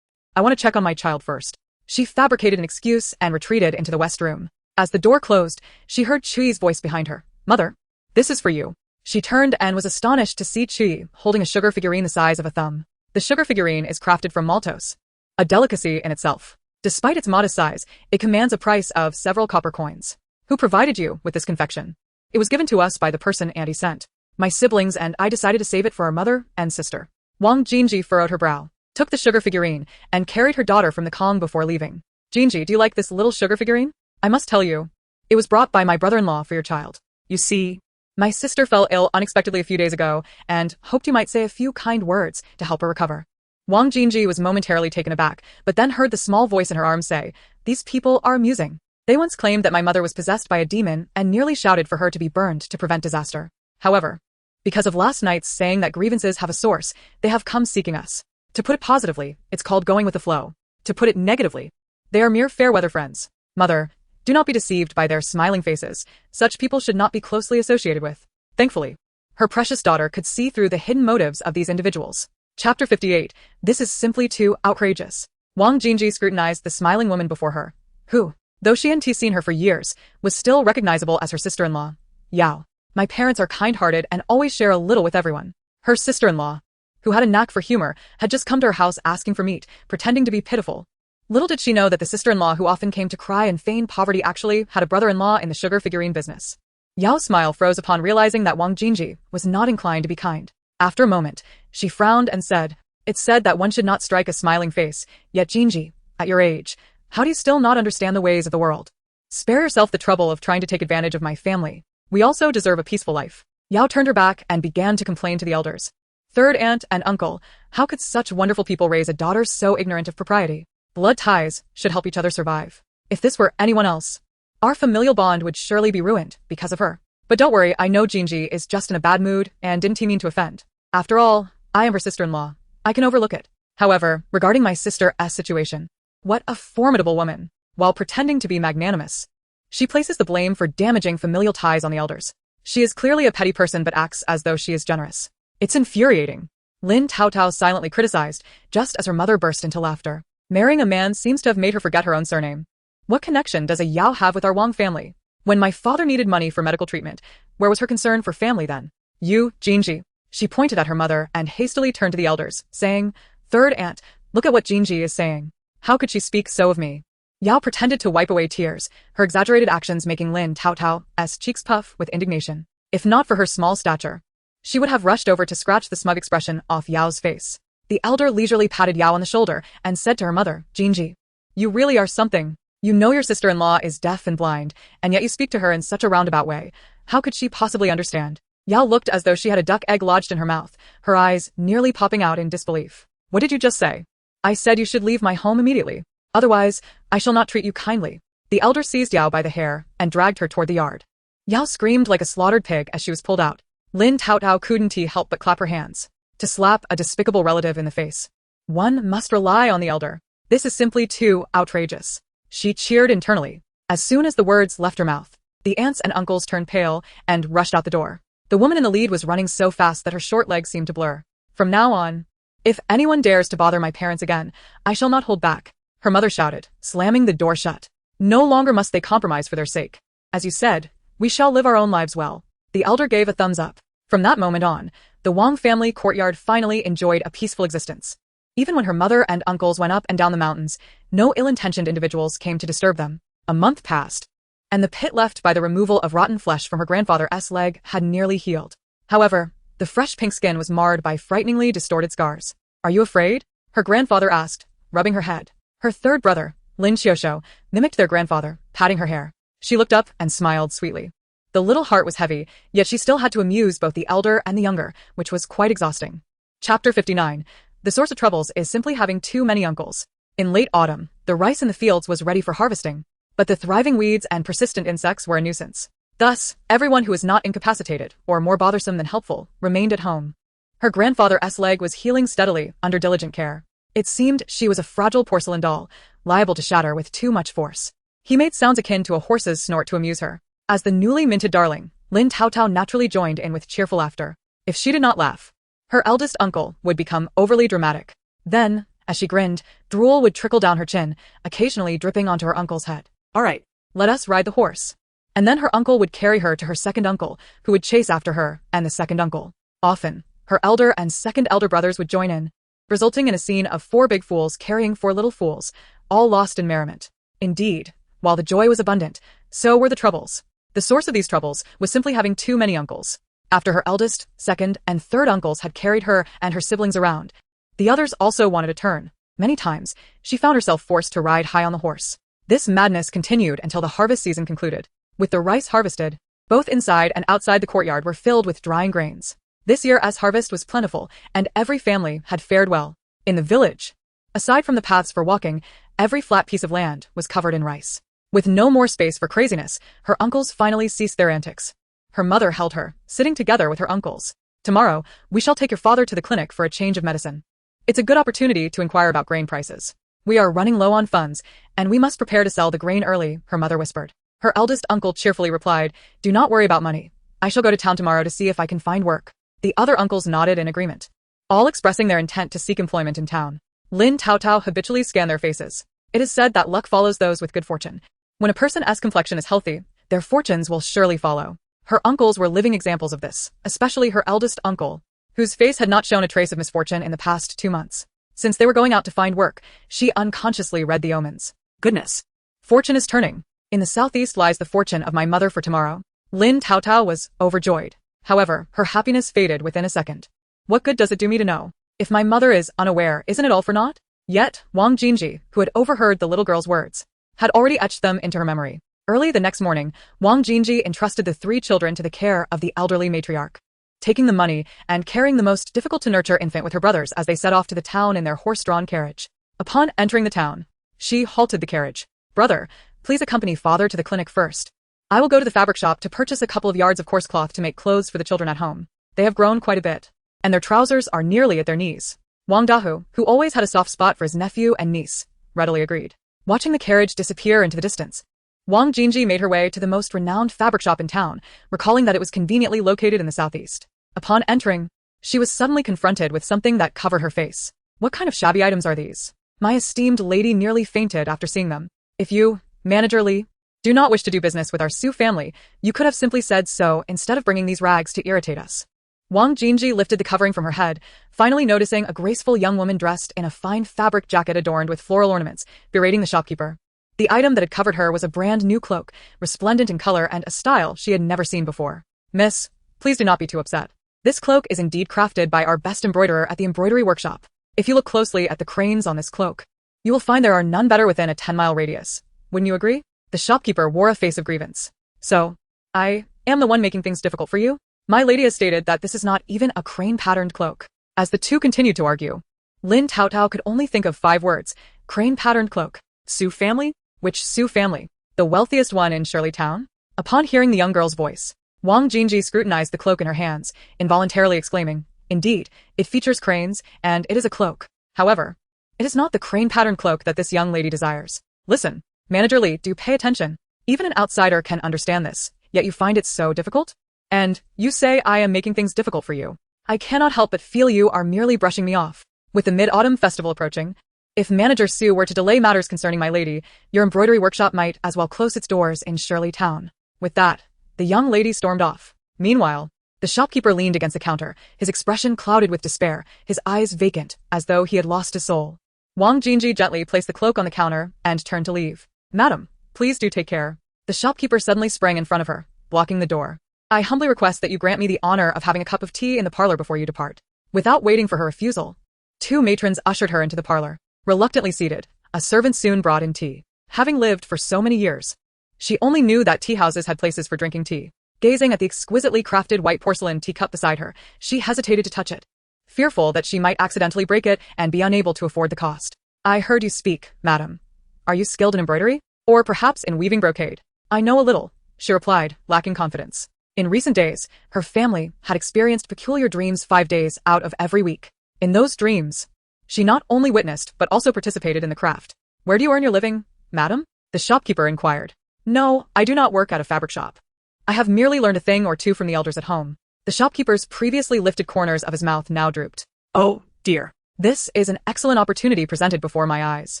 want to check on my child first. She fabricated an excuse and retreated into the west room. As the door closed, she heard Chui's voice behind her. Mother, this is for you. She turned and was astonished to see Chui holding a sugar figurine the size of a thumb. The sugar figurine is crafted from maltose, a delicacy in itself. Despite its modest size, it commands a price of several copper coins. Who provided you with this confection? It was given to us by the person Auntie sent. My siblings and I decided to save it for our mother and sister. Wang Jinji furrowed her brow, took the sugar figurine, and carried her daughter from the Kong before leaving. Jinji, do you like this little sugar figurine? I must tell you, it was brought by my brother-in-law for your child. You see, my sister fell ill unexpectedly a few days ago, and hoped you might say a few kind words to help her recover. Wang Jinji was momentarily taken aback, but then heard the small voice in her arms say, These people are amusing. They once claimed that my mother was possessed by a demon and nearly shouted for her to be burned to prevent disaster. However, because of last night's saying that grievances have a source, they have come seeking us. To put it positively, it's called going with the flow. To put it negatively, They are mere fair-weather friends. Mother, do not be deceived by their smiling faces. Such people should not be closely associated with. Thankfully, her precious daughter could see through the hidden motives of these individuals. Chapter 58. This is simply too outrageous. Wang Jingji scrutinized the smiling woman before her, who, though she hadn't seen her for years, was still recognizable as her sister-in-law. Yao. My parents are kind-hearted and always share a little with everyone. Her sister-in-law, who had a knack for humor, had just come to her house asking for meat, pretending to be pitiful. Little did she know that the sister-in-law who often came to cry and feign poverty actually had a brother-in-law in the sugar figurine business. Yao's smile froze upon realizing that Wang Jingji was not inclined to be kind. After a moment, she frowned and said, "It's said that one should not strike a smiling face, yet Jingji, at your age, how do you still not understand the ways of the world? Spare yourself the trouble of trying to take advantage of my family. We also deserve a peaceful life." Yao turned her back and began to complain to the elders. Third aunt and uncle, how could such wonderful people raise a daughter so ignorant of propriety? Blood ties should help each other survive. If this were anyone else, our familial bond would surely be ruined because of her. But don't worry, I know Jingji is just in a bad mood and didn't mean to offend. After all, I am her sister-in-law. I can overlook it. However, regarding my sister's situation, what a formidable woman. While pretending to be magnanimous, she places the blame for damaging familial ties on the elders. She is clearly a petty person but acts as though she is generous. It's infuriating. Lin Taotao silently criticized, just as her mother burst into laughter. Marrying a man seems to have made her forget her own surname. What connection does a Yao have with our Wang family? When my father needed money for medical treatment, where was her concern for family then? You, Jingji. She pointed at her mother and hastily turned to the elders, saying, "Third aunt, look at what Jingji is saying. How could she speak so of me?" Yao pretended to wipe away tears, her exaggerated actions making Lin Taotao's cheeks puff with indignation. If not for her small stature, she would have rushed over to scratch the smug expression off Yao's face. The elder leisurely patted Yao on the shoulder and said to her mother, "Jingji, you really are something. You know your sister-in-law is deaf and blind, and yet you speak to her in such a roundabout way. How could she possibly understand?" Yao looked as though she had a duck egg lodged in her mouth, her eyes nearly popping out in disbelief. "What did you just say?" "I said you should leave my home immediately. Otherwise, I shall not treat you kindly." The elder seized Yao by the hair and dragged her toward the yard. Yao screamed like a slaughtered pig as she was pulled out. Lin Taotao couldn't help but clap her hands. To slap a despicable relative in the face, one must rely on the elder. This is simply too outrageous. She cheered internally. As soon as the words left her mouth, the aunts and uncles turned pale and rushed out the door. The woman in the lead was running so fast that her short legs seemed to blur. "From now on, if anyone dares to bother my parents again, I shall not hold back," her mother shouted, slamming the door shut. "No longer must they compromise for their sake. As you said, we shall live our own lives well." The elder gave a thumbs up. From that moment on, the Wang family courtyard finally enjoyed a peaceful existence. Even when her mother and uncles went up and down the mountains, no ill-intentioned individuals came to disturb them. A month passed, and the pit left by the removal of rotten flesh from her grandfather's leg had nearly healed. However, the fresh pink skin was marred by frighteningly distorted scars. "Are you afraid?" her grandfather asked, rubbing her head. Her third brother, Lin Xiaoxiu, mimicked their grandfather, patting her hair. She looked up and smiled sweetly. The little heart was heavy, yet she still had to amuse both the elder and the younger, which was quite exhausting. Chapter 59. The source of troubles is simply having too many uncles. In late autumn, the rice in the fields was ready for harvesting, but the thriving weeds and persistent insects were a nuisance. Thus, everyone who was not incapacitated, or more bothersome than helpful, remained at home. Her grandfather's leg was healing steadily under diligent care. It seemed she was a fragile porcelain doll, liable to shatter with too much force. He made sounds akin to a horse's snort to amuse her. As the newly minted darling, Lin Taotao naturally joined in with cheerful laughter. If she did not laugh, her eldest uncle would become overly dramatic. Then, as she grinned, drool would trickle down her chin, occasionally dripping onto her uncle's head. "All right, let us ride the horse." And then her uncle would carry her to her second uncle, who would chase after her, and the second uncle. Often, her elder and second elder brothers would join in, resulting in a scene of 4 big fools carrying 4 little fools, all lost in merriment. Indeed, while the joy was abundant, so were the troubles. The source of these troubles was simply having too many uncles. After her eldest, second, and third uncles had carried her and her siblings around, the others also wanted a turn. Many times, she found herself forced to ride high on the horse. This madness continued until the harvest season concluded. With the rice harvested, both inside and outside the courtyard were filled with drying grains. This year's harvest was plentiful, and every family had fared well. In the village, aside from the paths for walking, every flat piece of land was covered in rice. With no more space for craziness, her uncles finally ceased their antics. Her mother held her, sitting together with her uncles. "Tomorrow, we shall take your father to the clinic for a change of medicine. It's a good opportunity to inquire about grain prices. We are running low on funds, and we must prepare to sell the grain early, her mother whispered. Her eldest uncle cheerfully replied, do not worry about money. I shall go to town tomorrow to see if I can find work. The other uncles nodded in agreement, all expressing their intent to seek employment in town. Lin Taotao habitually scanned their faces. It is said that luck follows those with good fortune. When a person's complexion is healthy, their fortunes will surely follow. Her uncles were living examples of this, especially her eldest uncle, whose face had not shown a trace of misfortune in the past 2 months. Since they were going out to find work, she unconsciously read the omens. Goodness! Fortune is turning. In the southeast lies the fortune of my mother for tomorrow. Lin Taotao was overjoyed. However, her happiness faded within a second. What good does it do me to know? If my mother is unaware, isn't it all for naught? Yet, Wang Jinji, who had overheard the little girl's words, had already etched them into her memory. Early the next morning, Wang Jinji entrusted the 3 children to the care of the elderly matriarch, taking the money and carrying the most difficult-to-nurture infant with her brothers as they set off to the town in their horse-drawn carriage. Upon entering the town, she halted the carriage. Brother, please accompany father to the clinic first. I will go to the fabric shop to purchase a couple of yards of coarse cloth to make clothes for the children at home. They have grown quite a bit, and their trousers are nearly at their knees. Wang Dahu, who always had a soft spot for his nephew and niece, readily agreed. Watching the carriage disappear into the distance, Wang Jinji made her way to the most renowned fabric shop in town, recalling that it was conveniently located in the southeast. Upon entering, she was suddenly confronted with something that covered her face. What kind of shabby items are these? My esteemed lady nearly fainted after seeing them. If you, Manager Li, do not wish to do business with our Su family, you could have simply said so instead of bringing these rags to irritate us. Wang Jinji lifted the covering from her head, finally noticing a graceful young woman dressed in a fine fabric jacket adorned with floral ornaments, berating the shopkeeper. The item that had covered her was a brand new cloak, resplendent in color and a style she had never seen before. Miss, please do not be too upset. This cloak is indeed crafted by our best embroiderer at the embroidery workshop. If you look closely at the cranes on this cloak, you will find there are none better within a 10-mile radius. Wouldn't you agree? The shopkeeper wore a face of grievance. So, I am the one making things difficult for you? My lady has stated that this is not even a crane-patterned cloak. As the two continued to argue, Lin Taotao could only think of 5 words. Crane-patterned cloak. Su family? Which Su family? The wealthiest one in Shirley Town? Upon hearing the young girl's voice, Wang Jinji scrutinized the cloak in her hands, involuntarily exclaiming, indeed, it features cranes, and it is a cloak. However, it is not the crane-patterned cloak that this young lady desires. Listen, Manager Li, do pay attention. Even an outsider can understand this, yet you find it so difficult? And you say I am making things difficult for you. I cannot help but feel you are merely brushing me off. With the Mid-Autumn Festival approaching, if Manager Su were to delay matters concerning my lady, your embroidery workshop might as well close its doors in Shirley Town. With that, the young lady stormed off. Meanwhile, the shopkeeper leaned against the counter, his expression clouded with despair, his eyes vacant, as though he had lost his soul. Wang Jinji gently placed the cloak on the counter and turned to leave. Madam, please do take care. The shopkeeper suddenly sprang in front of her, blocking the door. I humbly request that you grant me the honor of having a cup of tea in the parlor before you depart. Without waiting for her refusal, 2 matrons ushered her into the parlor. Reluctantly seated, a servant soon brought in tea. Having lived for so many years, she only knew that tea houses had places for drinking tea. Gazing at the exquisitely crafted white porcelain teacup beside her, she hesitated to touch it, fearful that she might accidentally break it and be unable to afford the cost. I heard you speak, madam. Are you skilled in embroidery? Or perhaps in weaving brocade? I know a little, she replied, lacking confidence. In recent days, her family had experienced peculiar dreams 5 days out of every week. In those dreams, she not only witnessed but also participated in the craft. Where do you earn your living, madam? The shopkeeper inquired. No, I do not work at a fabric shop. I have merely learned a thing or two from the elders at home. The shopkeeper's previously lifted corners of his mouth now drooped. Oh, dear. This is an excellent opportunity presented before my eyes.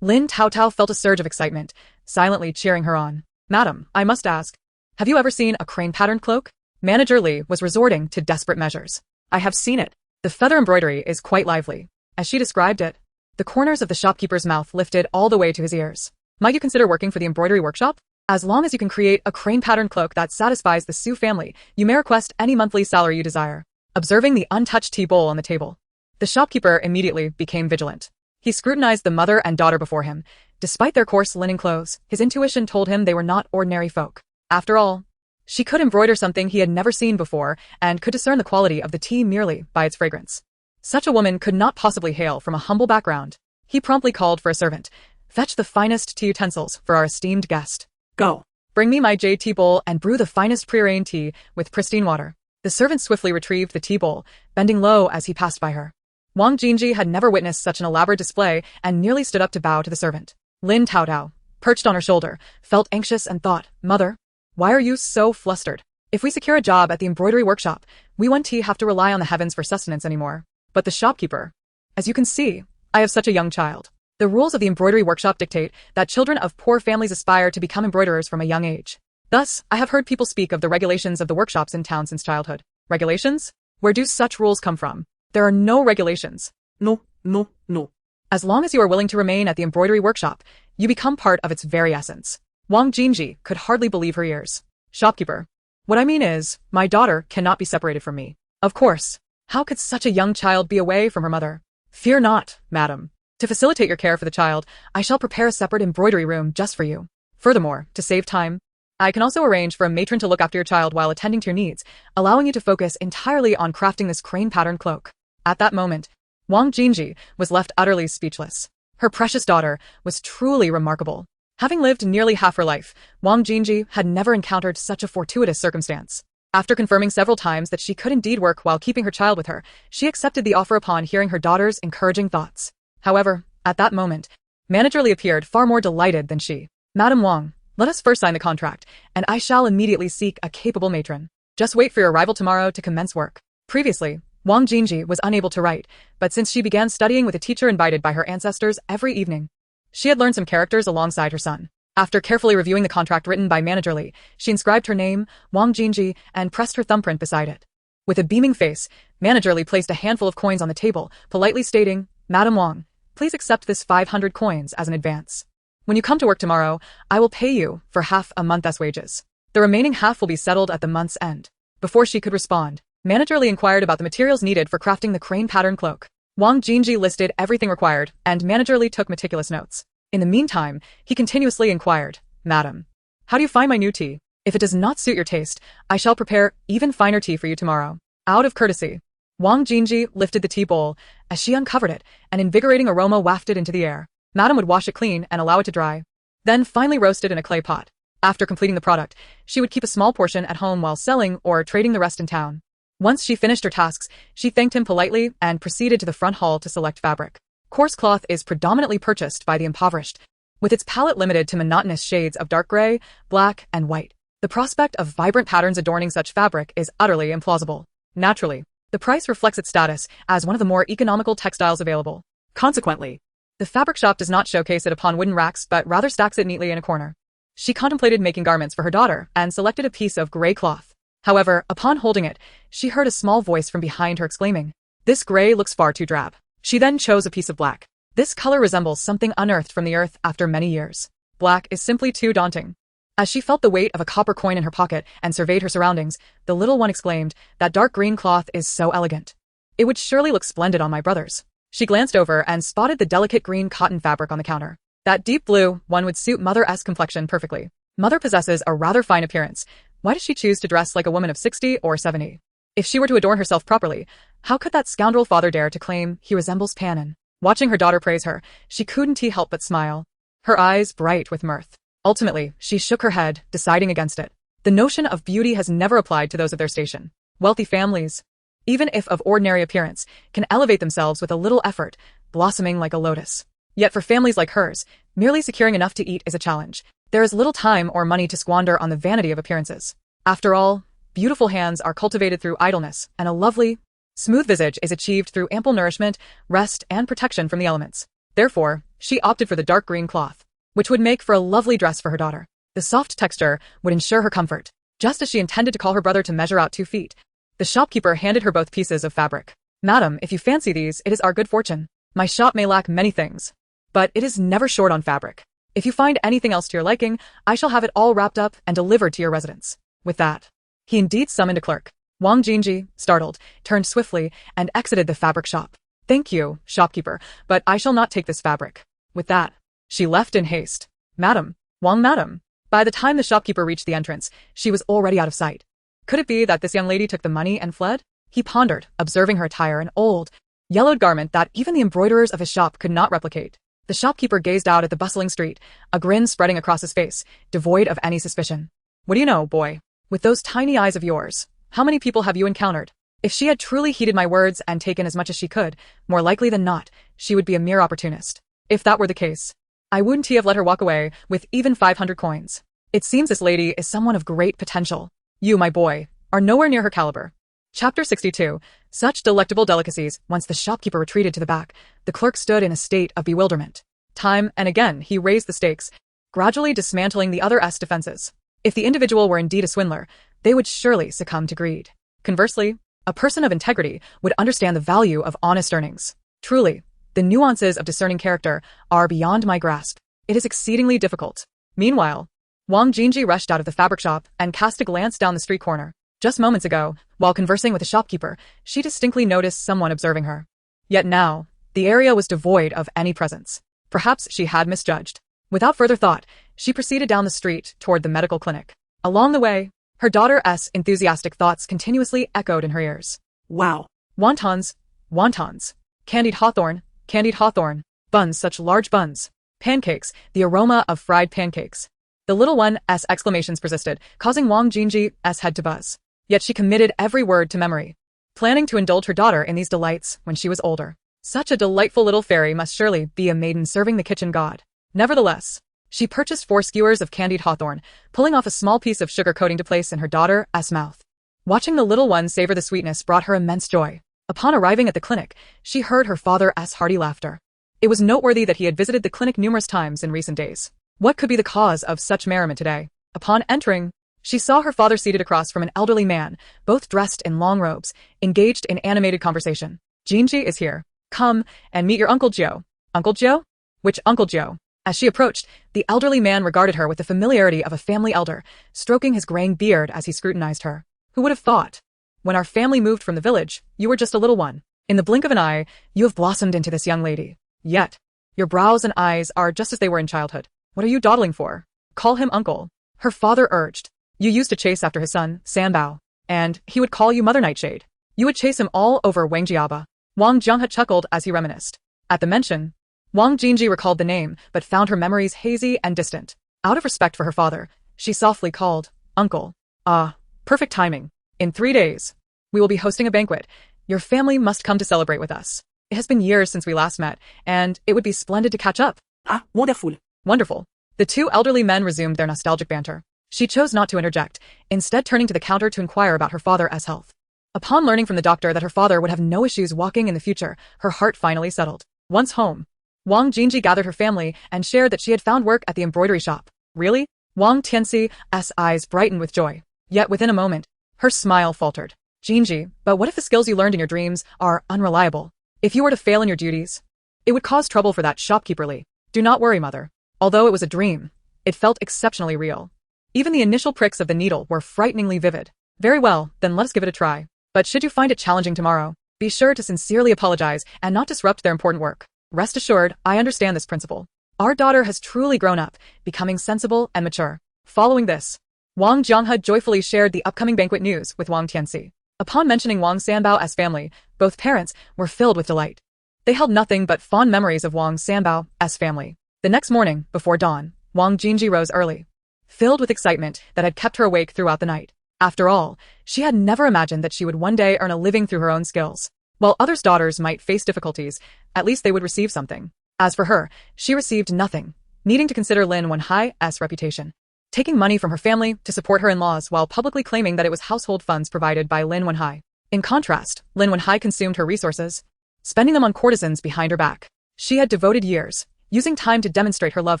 Lin Taotao felt a surge of excitement, silently cheering her on. Madam, I must ask, have you ever seen a crane-patterned cloak? Manager Li was resorting to desperate measures. I have seen it. The feather embroidery is quite lively. As she described it, the corners of the shopkeeper's mouth lifted all the way to his ears. Might you consider working for the embroidery workshop? As long as you can create a crane-patterned cloak that satisfies the Su family, you may request any monthly salary you desire. Observing the untouched tea bowl on the table, the shopkeeper immediately became vigilant. He scrutinized the mother and daughter before him. Despite their coarse linen clothes, his intuition told him they were not ordinary folk. After all, she could embroider something he had never seen before and could discern the quality of the tea merely by its fragrance. Such a woman could not possibly hail from a humble background. He promptly called for a servant. Fetch the finest tea utensils for our esteemed guest. Go. Bring me my jade tea bowl and brew the finest pre-arranged tea with pristine water. The servant swiftly retrieved the tea bowl, bending low as he passed by her. Wang Jinji had never witnessed such an elaborate display and nearly stood up to bow to the servant. Lin Taotao, perched on her shoulder, felt anxious and thought, "Mother, why are you so flustered? If we secure a job at the embroidery workshop, we won't have to rely on the heavens for sustenance anymore. But the shopkeeper, as you can see, I have such a young child. The rules of the embroidery workshop dictate that children of poor families aspire to become embroiderers from a young age. Thus, I have heard people speak of the regulations of the workshops in town since childhood. Regulations? Where do such rules come from? There are no regulations. No, no, no. As long as you are willing to remain at the embroidery workshop, you become part of its very essence." Wang Jinji could hardly believe her ears. "Shopkeeper, what I mean is, my daughter cannot be separated from me. Of course. How could such a young child be away from her mother? Fear not, madam. To facilitate your care for the child, I shall prepare a separate embroidery room just for you. Furthermore, to save time, I can also arrange for a matron to look after your child while attending to your needs, allowing you to focus entirely on crafting this crane pattern cloak." At that moment, Wang Jinji was left utterly speechless. Her precious daughter was truly remarkable. Having lived nearly half her life, Wang Jinji had never encountered such a fortuitous circumstance. After confirming several times that she could indeed work while keeping her child with her, she accepted the offer upon hearing her daughter's encouraging thoughts. However, at that moment, Manager Li appeared far more delighted than she. "Madam Wang, let us first sign the contract, and I shall immediately seek a capable matron. Just wait for your arrival tomorrow to commence work." Previously, Wang Jinji was unable to write, but since she began studying with a teacher invited by her ancestors every evening, she had learned some characters alongside her son. After carefully reviewing the contract written by Manager Li, she inscribed her name, Wang Jinji, and pressed her thumbprint beside it. With a beaming face, Manager Li placed a handful of coins on the table, politely stating, "Madam Wang, please accept this 500 coins as an advance. When you come to work tomorrow, I will pay you for half a month's wages. The remaining half will be settled at the month's end." Before she could respond, Manager Li inquired about the materials needed for crafting the crane pattern cloak. Wang Jinji listed everything required, and Manager Li took meticulous notes. In the meantime, he continuously inquired, "Madam, how do you find my new tea? If it does not suit your taste, I shall prepare even finer tea for you tomorrow." Out of courtesy, Wang Jinji lifted the tea bowl. As she uncovered it, an invigorating aroma wafted into the air. Madam would wash it clean and allow it to dry, then finely roast it in a clay pot. After completing the product, she would keep a small portion at home while selling or trading the rest in town. Once she finished her tasks, she thanked him politely and proceeded to the front hall to select fabric. Coarse cloth is predominantly purchased by the impoverished, with its palette limited to monotonous shades of dark gray, black, and white. The prospect of vibrant patterns adorning such fabric is utterly implausible. Naturally, the price reflects its status as one of the more economical textiles available. Consequently, the fabric shop does not showcase it upon wooden racks but rather stacks it neatly in a corner. She contemplated making garments for her daughter and selected a piece of gray cloth. However, upon holding it, she heard a small voice from behind her exclaiming, "This gray looks far too drab." She then chose a piece of black. This color resembles something unearthed from the earth after many years. Black is simply too daunting. As she felt the weight of a copper coin in her pocket and surveyed her surroundings, the little one exclaimed, "That dark green cloth is so elegant. It would surely look splendid on my brothers." She glanced over and spotted the delicate green cotton fabric on the counter. That deep blue one would suit Mother's complexion perfectly. Mother possesses a rather fine appearance. Why does she choose to dress like a woman of 60 or 70? If she were to adorn herself properly, how could that scoundrel father dare to claim he resembles Panon? Watching her daughter praise her, she couldn't help but smile, her eyes bright with mirth. Ultimately, she shook her head, deciding against it. The notion of beauty has never applied to those of their station. Wealthy families, even if of ordinary appearance, can elevate themselves with a little effort, blossoming like a lotus. Yet for families like hers, merely securing enough to eat is a challenge. There is little time or money to squander on the vanity of appearances. After all, beautiful hands are cultivated through idleness, and a lovely, smooth visage is achieved through ample nourishment, rest, and protection from the elements. Therefore, she opted for the dark green cloth, which would make for a lovely dress for her daughter. The soft texture would ensure her comfort. Just as she intended to call her brother to measure out 2 feet, the shopkeeper handed her both pieces of fabric. "Madam, if you fancy these, it is our good fortune. My shop may lack many things, but it is never short on fabric. If you find anything else to your liking, I shall have it all wrapped up and delivered to your residence." With that, he indeed summoned a clerk. Wang Jinji, startled, turned swiftly and exited the fabric shop. "Thank you, shopkeeper, but I shall not take this fabric." With that, she left in haste. "Madam, Wang madam." By the time the shopkeeper reached the entrance, she was already out of sight. Could it be that this young lady took the money and fled? He pondered, observing her attire, an old, yellowed garment that even the embroiderers of his shop could not replicate. The shopkeeper gazed out at the bustling street, a grin spreading across his face, devoid of any suspicion. "What do you know, boy? With those tiny eyes of yours, how many people have you encountered?" If she had truly heeded my words and taken as much as she could, more likely than not, she would be a mere opportunist. If that were the case, I wouldn't have let her walk away with even 500 coins. It seems this lady is someone of great potential. You, my boy, are nowhere near her caliber. Chapter 62. Such delectable delicacies. Once the shopkeeper retreated to the back, the clerk stood in a state of bewilderment. Time and again he raised the stakes, gradually dismantling the other defenses. If the individual were indeed a swindler, they would surely succumb to greed. Conversely, a person of integrity would understand the value of honest earnings. Truly, the nuances of discerning character are beyond my grasp. It is exceedingly difficult. Meanwhile, Wang Jinji rushed out of the fabric shop and cast a glance down the street corner. Just moments ago, while conversing with the shopkeeper, she distinctly noticed someone observing her. Yet now, the area was devoid of any presence. Perhaps she had misjudged. Without further thought, she proceeded down the street toward the medical clinic. Along the way, her daughter's enthusiastic thoughts continuously echoed in her ears. Wow. Wontons, wontons. Candied hawthorn, buns, such large buns. Pancakes, the aroma of fried pancakes. The little one's exclamations persisted, causing Wang Jinji's head to buzz. Yet she committed every word to memory, planning to indulge her daughter in these delights when she was older. Such a delightful little fairy must surely be a maiden serving the kitchen god. Nevertheless, she purchased 4 skewers of candied hawthorn, pulling off a small piece of sugar coating to place in her daughter's mouth. Watching the little one savor the sweetness brought her immense joy. Upon arriving at the clinic, she heard her father's hearty laughter. It was noteworthy that he had visited the clinic numerous times in recent days. What could be the cause of such merriment today? Upon entering, she saw her father seated across from an elderly man, both dressed in long robes, engaged in animated conversation. Jinji is here. Come and meet your Uncle Joe. Uncle Joe? Which Uncle Joe? As she approached, the elderly man regarded her with the familiarity of a family elder, stroking his graying beard as he scrutinized her. Who would have thought? When our family moved from the village, you were just a little one. In the blink of an eye, you have blossomed into this young lady. Yet, your brows and eyes are just as they were in childhood. What are you dawdling for? Call him uncle. Her father urged. You used to chase after his son, Sanbao, and he would call you Mother Nightshade. You would chase him all over Wangjiaba. Wang Jianghe chuckled as he reminisced. At the mention, Wang Jinji recalled the name, but found her memories hazy and distant. Out of respect for her father, she softly called, Uncle. Ah, perfect timing. In 3 days, we will be hosting a banquet. Your family must come to celebrate with us. It has been years since we last met, and it would be splendid to catch up. Ah, wonderful. Wonderful. The 2 elderly men resumed their nostalgic banter. She chose not to interject, instead turning to the counter to inquire about her father's health. Upon learning from the doctor that her father would have no issues walking in the future, her heart finally settled. Once home, Wang Jinji gathered her family and shared that she had found work at the embroidery shop. Really? Wang Tianxi's eyes brightened with joy. Yet within a moment, her smile faltered. Jinji, but what if the skills you learned in your dreams are unreliable? If you were to fail in your duties, it would cause trouble for that shopkeeper Li. Do not worry, mother. Although it was a dream, it felt exceptionally real. Even the initial pricks of the needle were frighteningly vivid. Very well, then let us give it a try. But should you find it challenging tomorrow, be sure to sincerely apologize and not disrupt their important work. Rest assured, I understand this principle. Our daughter has truly grown up, becoming sensible and mature. Following this, Wang Jianghe joyfully shared the upcoming banquet news with Wang Tianxi. Upon mentioning Wang Sanbao's family, both parents were filled with delight. They held nothing but fond memories of Wang Sanbao's family. The next morning, before dawn, Wang Jinji rose early, filled with excitement that had kept her awake throughout the night. After all, she had never imagined that she would one day earn a living through her own skills. While others' daughters might face difficulties, at least they would receive something. As for her, she received nothing, needing to consider Lin Wenhai's reputation. Taking money from her family to support her in-laws while publicly claiming that it was household funds provided by Lin Wenhai. In contrast, Lin Wenhai consumed her resources, spending them on courtesans behind her back. She had devoted years, using time to demonstrate her love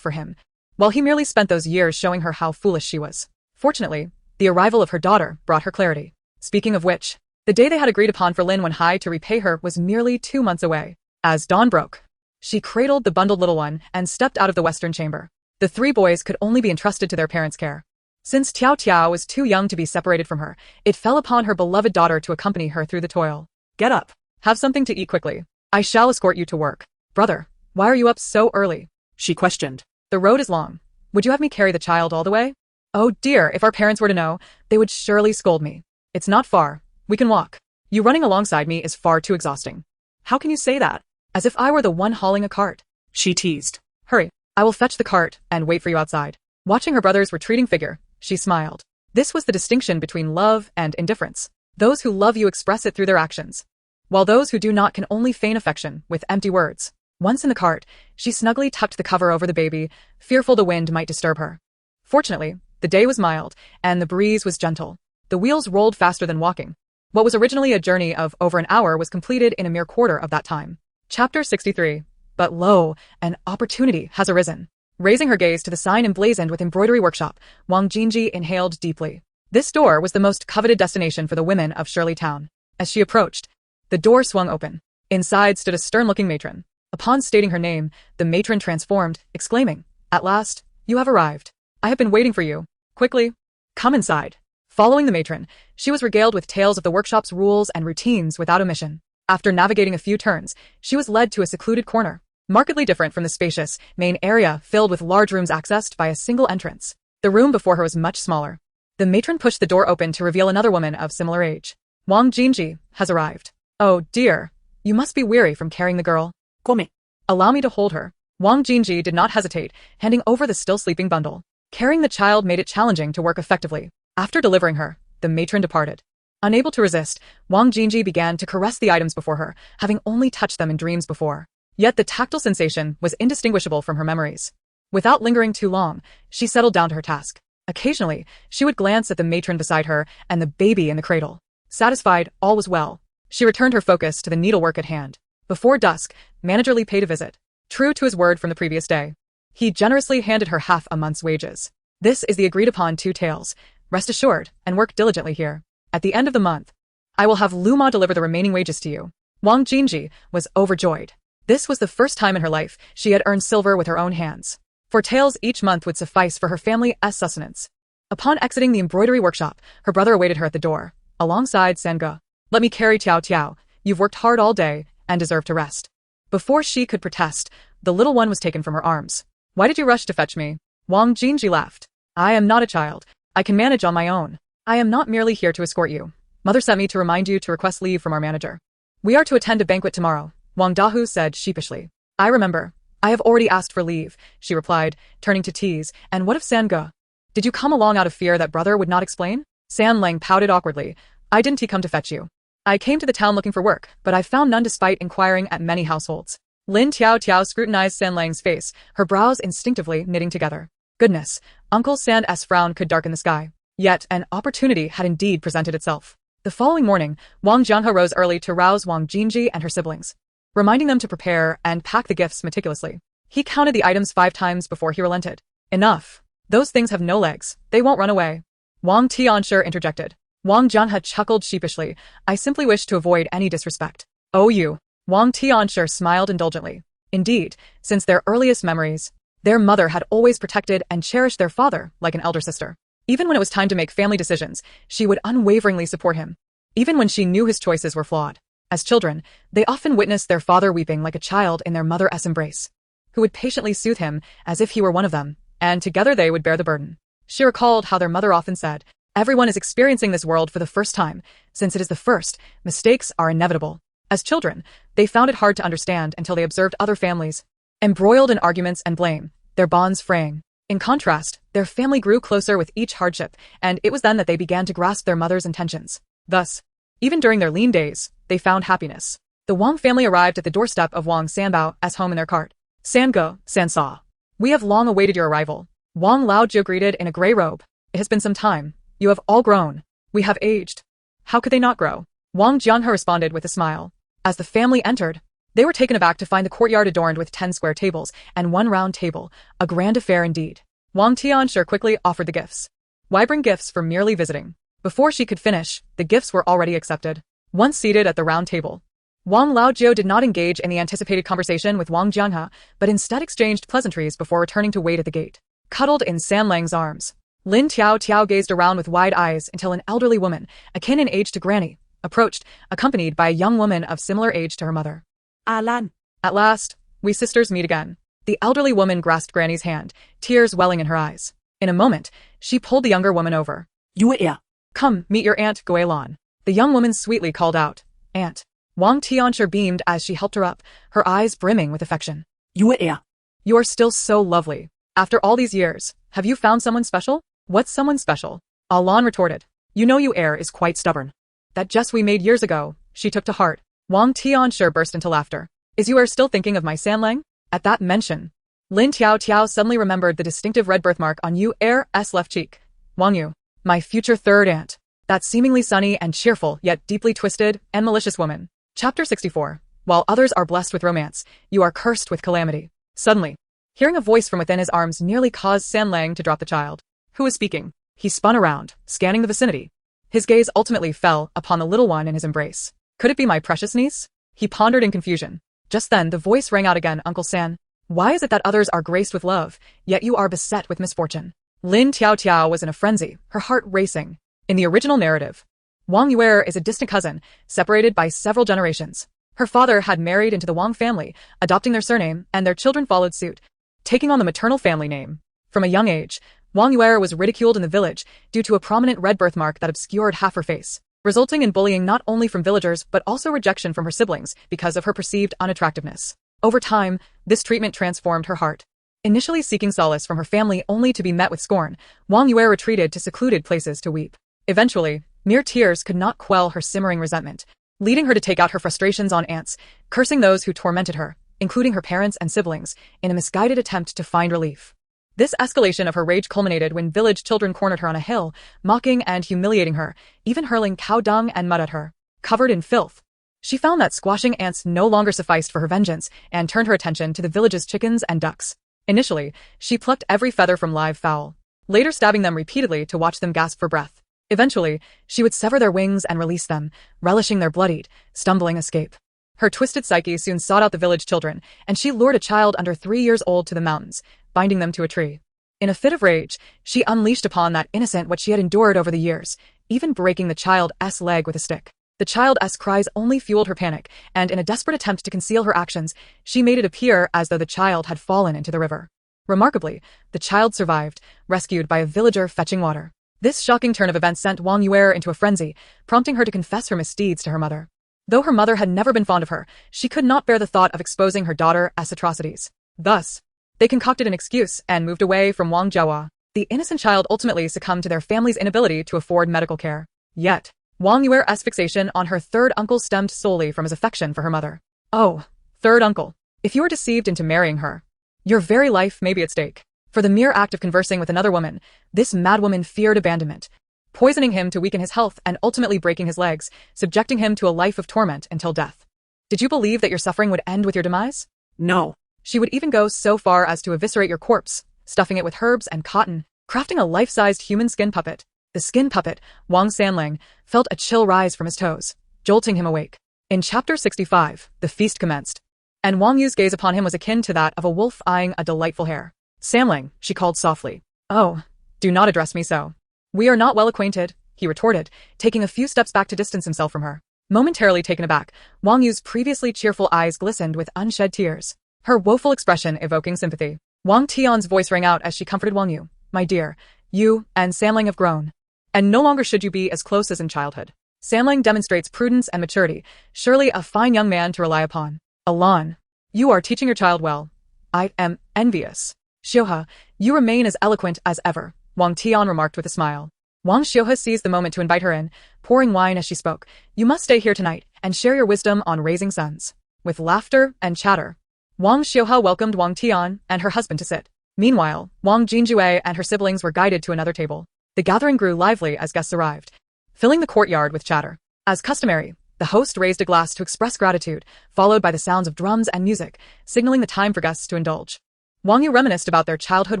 for him, while he merely spent those years showing her how foolish she was. Fortunately, the arrival of her daughter brought her clarity. Speaking of which, the day they had agreed upon for Lin Wenhai to repay her was merely 2 months away. As dawn broke, she cradled the bundled little one and stepped out of the western chamber. The 3 boys could only be entrusted to their parents' care. Since Taotao was too young to be separated from her, it fell upon her beloved daughter to accompany her through the toil. Get up. Have something to eat quickly. I shall escort you to work. Brother, why are you up so early? She questioned. The road is long. Would you have me carry the child all the way? Oh dear, if our parents were to know, they would surely scold me. It's not far. We can walk. You running alongside me is far too exhausting. How can you say that? As if I were the one hauling a cart. She teased. Hurry. I will fetch the cart and wait for you outside. Watching her brother's retreating figure, she smiled. This was the distinction between love and indifference. Those who love you express it through their actions, while those who do not can only feign affection with empty words. Once in the cart, she snugly tucked the cover over the baby, fearful the wind might disturb her. Fortunately, the day was mild, and the breeze was gentle. The wheels rolled faster than walking. What was originally a journey of over an hour was completed in a mere quarter of that time. Chapter 63. But lo, an opportunity has arisen. Raising her gaze to the sign emblazoned with embroidery workshop, Wang Jinji inhaled deeply. This door was the most coveted destination for the women of Shirley Town. As she approached, the door swung open. Inside stood a stern-looking matron. Upon stating her name, the matron transformed, exclaiming, "At last, you have arrived. I have been waiting for you. Quickly, come inside." Following the matron, she was regaled with tales of the workshop's rules and routines without omission. After navigating a few turns, she was led to a secluded corner, markedly different from the spacious, main area filled with large rooms accessed by a single entrance. The room before her was much smaller. The matron pushed the door open to reveal another woman of similar age. "Wang Jinji has arrived. Oh dear, you must be weary from carrying the girl. Come. Allow me to hold her." Wang Jinji did not hesitate, handing over the still sleeping bundle. Carrying the child made it challenging to work effectively. After delivering her, the matron departed. Unable to resist, Wang Jinji began to caress the items before her, having only touched them in dreams before. Yet the tactile sensation was indistinguishable from her memories. Without lingering too long, she settled down to her task. Occasionally, she would glance at the matron beside her and the baby in the cradle. Satisfied all was well, she returned her focus to the needlework at hand. Before dusk, Manager Li paid a visit. True to his word from the previous day, he generously handed her half a month's wages. "This is the agreed-upon 2 taels. Rest assured and work diligently here. At the end of the month, I will have Luma deliver the remaining wages to you." Wang Jinji was overjoyed. This was the first time in her life she had earned silver with her own hands. 4 taels each month would suffice for her family's sustenance. Upon exiting the embroidery workshop, her brother awaited her at the door, alongside Sanga. "Let me carry Taotao. You've worked hard all day and deserve to rest." Before she could protest, the little one was taken from her arms. "Why did you rush to fetch me?" Wang Jinji laughed. "I am not a child. I can manage on my own. I am not merely here to escort you. Mother sent me to remind you to request leave from our manager. We are to attend a banquet tomorrow," Wang Dahu said sheepishly. "I remember. I have already asked for leave," she replied, turning to tease. "And what of Sanga? Did you come along out of fear that brother would not explain?" San Lang pouted awkwardly. "I didn't come to fetch you. I came to the town looking for work, but I found none despite inquiring at many households." Lin Taotao scrutinized San Lang's face, her brows instinctively knitting together. Goodness, Uncle Sand's frown could darken the sky. Yet an opportunity had indeed presented itself. The following morning, Wang Jianghe rose early to rouse Wang Jinji and her siblings, reminding them to prepare and pack the gifts meticulously. He counted the items 5 times before he relented. "Enough. Those things have no legs. They won't run away." Wang Tianxiang interjected. Wang Jianghe chuckled sheepishly. "I simply wish to avoid any disrespect." "Oh you." Wang Tianxiang smiled indulgently. Indeed, since their earliest memories, their mother had always protected and cherished their father like an elder sister. Even when it was time to make family decisions, she would unwaveringly support him, even when she knew his choices were flawed. As children, they often witnessed their father weeping like a child in their mother's embrace, who would patiently soothe him as if he were one of them, and together they would bear the burden. She recalled how their mother often said, "Everyone is experiencing this world for the first time. Since it is the first, mistakes are inevitable." As children, they found it hard to understand until they observed other families embroiled in arguments and blame, their bonds fraying. In contrast, their family grew closer with each hardship, and it was then that they began to grasp their mother's intentions. Thus, even during their lean days, they found happiness. The Wang family arrived at the doorstep of Wang Sanbao's home in their cart. "Sange, Sansa. We have long awaited your arrival." Wang Laojiu greeted in a gray robe. "It has been some time. You have all grown. We have aged." "How could they not grow?" Wang Jianghe responded with a smile. As the family entered, they were taken aback to find the courtyard adorned with 10 square tables and 1 round table, a grand affair indeed. Wang Tianxiang quickly offered the gifts. Why bring gifts for merely visiting? Before she could finish, the gifts were already accepted. Once seated at the round table, Wang Laojiu did not engage in the anticipated conversation with Wang Jianghe, but instead exchanged pleasantries before returning to wait at the gate. Cuddled in San Lang's arms, Lin Taotao gazed around with wide eyes until an elderly woman, akin in age to Granny, approached, accompanied by a young woman of similar age to her mother. Alan. "At last, we sisters meet again." The elderly woman grasped Granny's hand, tears welling in her eyes. In a moment, she pulled the younger woman over. "You are here. "Come, meet your aunt, Guilin." The young woman sweetly called out, "Aunt." Wang Tianxiang beamed as she helped her up, her eyes brimming with affection. You are here. "You are still so lovely. After all these years, have you found someone special?" "What's someone special?" Alan retorted. "You know your heir is quite stubborn." that jest we made years ago, she took to heart. Wang Tianxiang burst into laughter. Is you are still thinking of my Sanlang? At that mention, Lin Taotao suddenly remembered the distinctive red birthmark on Yu Er's left cheek. Wang Yu, my future third aunt. That seemingly sunny and cheerful, yet deeply twisted and malicious woman. Chapter 64. While others are blessed with romance, you are cursed with calamity. Suddenly, hearing a voice from within his arms nearly caused Sanlang to drop the child. Who was speaking? He spun around, scanning the vicinity. His gaze ultimately fell upon the little one in his embrace. Could it be my precious niece? He pondered in confusion. Just then, the voice rang out again, Uncle San. Why is it that others are graced with love, yet you are beset with misfortune? Lin Taotao was in a frenzy, her heart racing. In the original narrative, Wang Yu is a distant cousin, separated by several generations. Her father had married into the Wang family, adopting their surname, and their children followed suit, taking on the maternal family name. From a young age, Wang Yu was ridiculed in the village due to a prominent red birthmark that obscured half her face, resulting in bullying not only from villagers but also rejection from her siblings because of her perceived unattractiveness. Over time, this treatment transformed her heart. Initially seeking solace from her family only to be met with scorn, Wang Yu retreated to secluded places to weep. Eventually, mere tears could not quell her simmering resentment, leading her to take out her frustrations on aunts, cursing those who tormented her, including her parents and siblings, in a misguided attempt to find relief. This escalation of her rage culminated when village children cornered her on a hill, mocking and humiliating her, even hurling cow dung and mud at her, covered in filth. She found that squashing ants no longer sufficed for her vengeance and turned her attention to the village's chickens and ducks. Initially, she plucked every feather from live fowl, later stabbing them repeatedly to watch them gasp for breath. Eventually, she would sever their wings and release them, relishing their bloodied, stumbling escape. Her twisted psyche soon sought out the village children, and she lured a child under 3 years old to the mountains, binding them to a tree. In a fit of rage, she unleashed upon that innocent what she had endured over the years, even breaking the child's leg with a stick. The child's cries only fueled her panic, and in a desperate attempt to conceal her actions, she made it appear as though the child had fallen into the river. Remarkably, the child survived, rescued by a villager fetching water. This shocking turn of events sent Wang Yu into a frenzy, prompting her to confess her misdeeds to her mother. Though her mother had never been fond of her, she could not bear the thought of exposing her daughter's atrocities. Thus, they concocted an excuse and moved away from Wang Jiahua. The innocent child ultimately succumbed to their family's inability to afford medical care. Yet, Wang Yu's fixation on her third uncle stemmed solely from his affection for her mother. Oh, third uncle. If you are deceived into marrying her, your very life may be at stake. For the mere act of conversing with another woman, this madwoman feared abandonment, poisoning him to weaken his health and ultimately breaking his legs, subjecting him to a life of torment until death. Did you believe that your suffering would end with your demise? No. She would even go so far as to eviscerate your corpse, stuffing it with herbs and cotton, crafting a life-sized human skin puppet. The skin puppet, Wang Sanlang, felt a chill rise from his toes, jolting him awake. In Chapter 65, the feast commenced, and Wang Yu's gaze upon him was akin to that of a wolf eyeing a delightful hare. Sanlang, she called softly. Oh, do not address me so. We are not well acquainted, he retorted, taking a few steps back to distance himself from her. Momentarily taken aback, Wang Yu's previously cheerful eyes glistened with unshed tears, her woeful expression evoking sympathy. Wang Tian's voice rang out as she comforted Wang Yu. My dear, you and Sanlang have grown, and no longer should you be as close as in childhood. Sanlang demonstrates prudence and maturity, surely a fine young man to rely upon. Alan, you are teaching your child well. I am envious. Xiuhe, you remain as eloquent as ever, Wang Tian remarked with a smile. Wang Xiuhe seized the moment to invite her in, pouring wine as she spoke. You must stay here tonight and share your wisdom on raising sons. With laughter and chatter, Wang Xiuhe welcomed Wang Tian and her husband to sit. Meanwhile, Wang Jinjue and her siblings were guided to another table. The gathering grew lively as guests arrived, filling the courtyard with chatter. As customary, the host raised a glass to express gratitude, followed by the sounds of drums and music, signaling the time for guests to indulge. Wang Yu reminisced about their childhood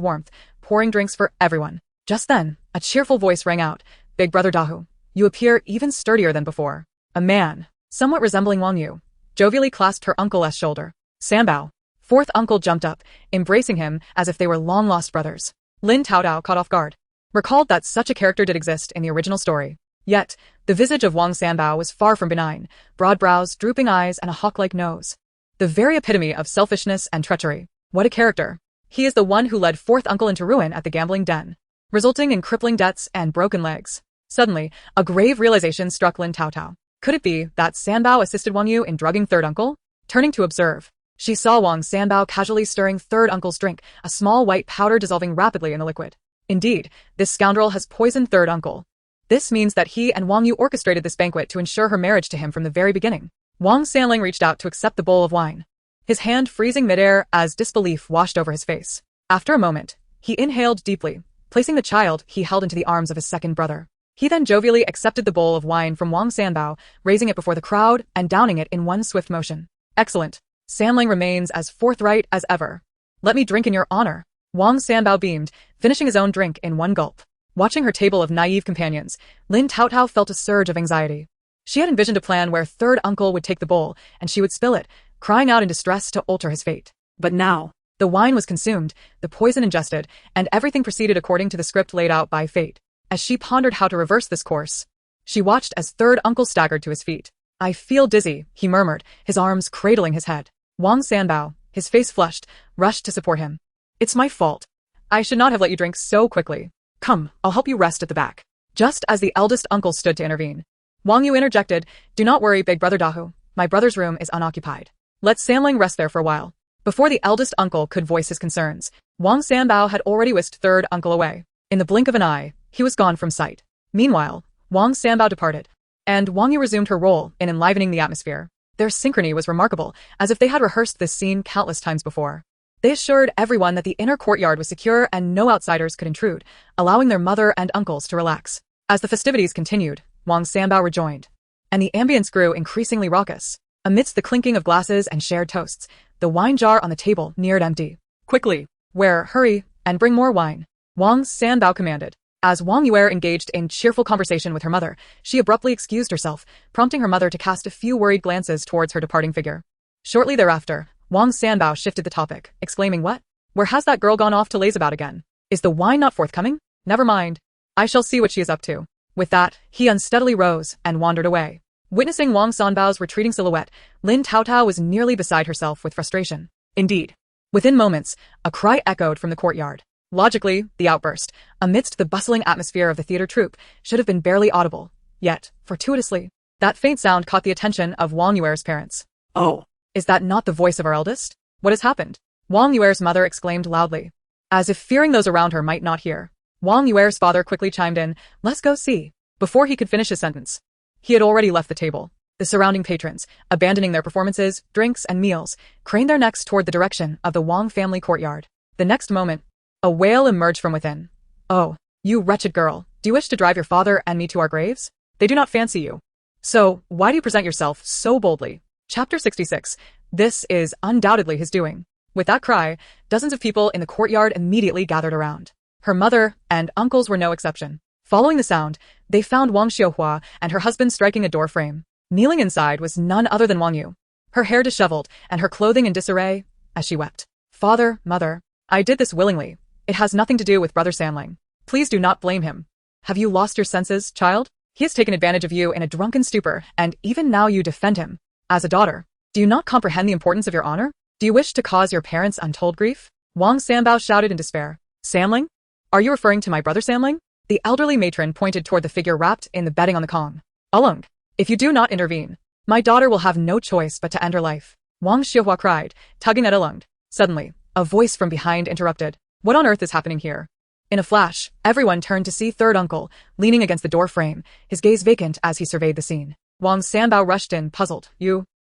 warmth, pouring drinks for everyone. Just then, a cheerful voice rang out. Big brother Dahu, you appear even sturdier than before. A man, somewhat resembling Wang Yu, jovially clasped her uncle's shoulder. Sanbao, fourth uncle jumped up, embracing him as if they were long-lost brothers. Lin Taotao caught off guard, recalled that such a character did exist in the original story. Yet, the visage of Wang Sanbao was far from benign, broad brows, drooping eyes, and a hawk-like nose. The very epitome of selfishness and treachery. What a character. He is the one who led fourth uncle into ruin at the gambling den, resulting in crippling debts and broken legs. Suddenly, a grave realization struck Lin Taotao. Could it be that Sanbao assisted Wang Yu in drugging third uncle? Turning to observe, she saw Wang Sanbao casually stirring third uncle's drink, a small white powder dissolving rapidly in the liquid. Indeed, this scoundrel has poisoned third uncle. This means that he and Wang Yu orchestrated this banquet to ensure her marriage to him from the very beginning. Wang Sanling reached out to accept the bowl of wine, his hand freezing midair as disbelief washed over his face. After a moment, he inhaled deeply, placing the child he held into the arms of his second brother. He then jovially accepted the bowl of wine from Wang Sanbao, raising it before the crowd and downing it in one swift motion. Excellent. Sanling remains as forthright as ever. Let me drink in your honor. Wang Sanbao beamed, finishing his own drink in one gulp. Watching her table of naive companions, Lin Taotao felt a surge of anxiety. She had envisioned a plan where third uncle would take the bowl, and she would spill it, crying out in distress to alter his fate. But now, the wine was consumed, the poison ingested, and everything proceeded according to the script laid out by fate. As she pondered how to reverse this course, she watched as third uncle staggered to his feet. I feel dizzy, he murmured, his arms cradling his head. Wang Sanbao, his face flushed, rushed to support him. It's my fault. I should not have let you drink so quickly. Come, I'll help you rest at the back. Just as the eldest uncle stood to intervene, Wang Yu interjected, Do not worry, big brother Dahu. My brother's room is unoccupied. Let Sanling rest there for a while. Before the eldest uncle could voice his concerns, Wang Sanbao had already whisked third uncle away. In the blink of an eye, he was gone from sight. Meanwhile, Wang Sanbao departed, and Wang Yu resumed her role in enlivening the atmosphere. Their synchrony was remarkable, as if they had rehearsed this scene countless times before. They assured everyone that the inner courtyard was secure and no outsiders could intrude, allowing their mother and uncles to relax. As the festivities continued, Wang Sanbao rejoined, and the ambience grew increasingly raucous. Amidst the clinking of glasses and shared toasts, the wine jar on the table neared empty. Quickly, hurry, and bring more wine, Wang Sanbao commanded. As Wang Yuer engaged in cheerful conversation with her mother, she abruptly excused herself, prompting her mother to cast a few worried glances towards her departing figure. Shortly thereafter, Wang Sanbao shifted the topic, exclaiming, What? Where has that girl gone off to laze about again? Is the wine not forthcoming? Never mind. I shall see what she is up to. With that, he unsteadily rose and wandered away. Witnessing Wang Sanbao's retreating silhouette, Lin Taotao was nearly beside herself with frustration. Indeed. Within moments, a cry echoed from the courtyard. Logically, the outburst, amidst the bustling atmosphere of the theater troupe, should have been barely audible. Yet, fortuitously, that faint sound caught the attention of Wang Yuer's parents. Oh. Is that not the voice of our eldest? What has happened? Wang Yuer's mother exclaimed loudly, as if fearing those around her might not hear. Wang Yuer's father quickly chimed in, Let's go see. Before he could finish his sentence, he had already left the table. The surrounding patrons, abandoning their performances, drinks, and meals, craned their necks toward the direction of the Wang family courtyard. The next moment, a wail emerged from within. Oh, you wretched girl, do you wish to drive your father and me to our graves? They do not fancy you. So, why do you present yourself so boldly? Chapter 66. This is undoubtedly his doing. With that cry, dozens of people in the courtyard immediately gathered around. Her mother and uncles were no exception. Following the sound, they found Wang Xiuhua and her husband striking a door frame. Kneeling inside was none other than Wang Yu, her hair disheveled and her clothing in disarray, as she wept. Father, mother, I did this willingly. It has nothing to do with Brother Sanling. Please do not blame him. Have you lost your senses, child? He has taken advantage of you in a drunken stupor, and even now you defend him. As a daughter, do you not comprehend the importance of your honor? Do you wish to cause your parents untold grief? Wang Sanbao shouted in despair. Sanling? Are you referring to my brother Sanling? The elderly matron pointed toward the figure wrapped in the bedding on the Kong. Alung, if you do not intervene, my daughter will have no choice but to end her life. Wang Xiuhua cried, tugging at Alung. Suddenly, a voice from behind interrupted. What on earth is happening here? In a flash, everyone turned to see third uncle, leaning against the door frame, his gaze vacant as he surveyed the scene. Wang Sanbao rushed in, puzzled.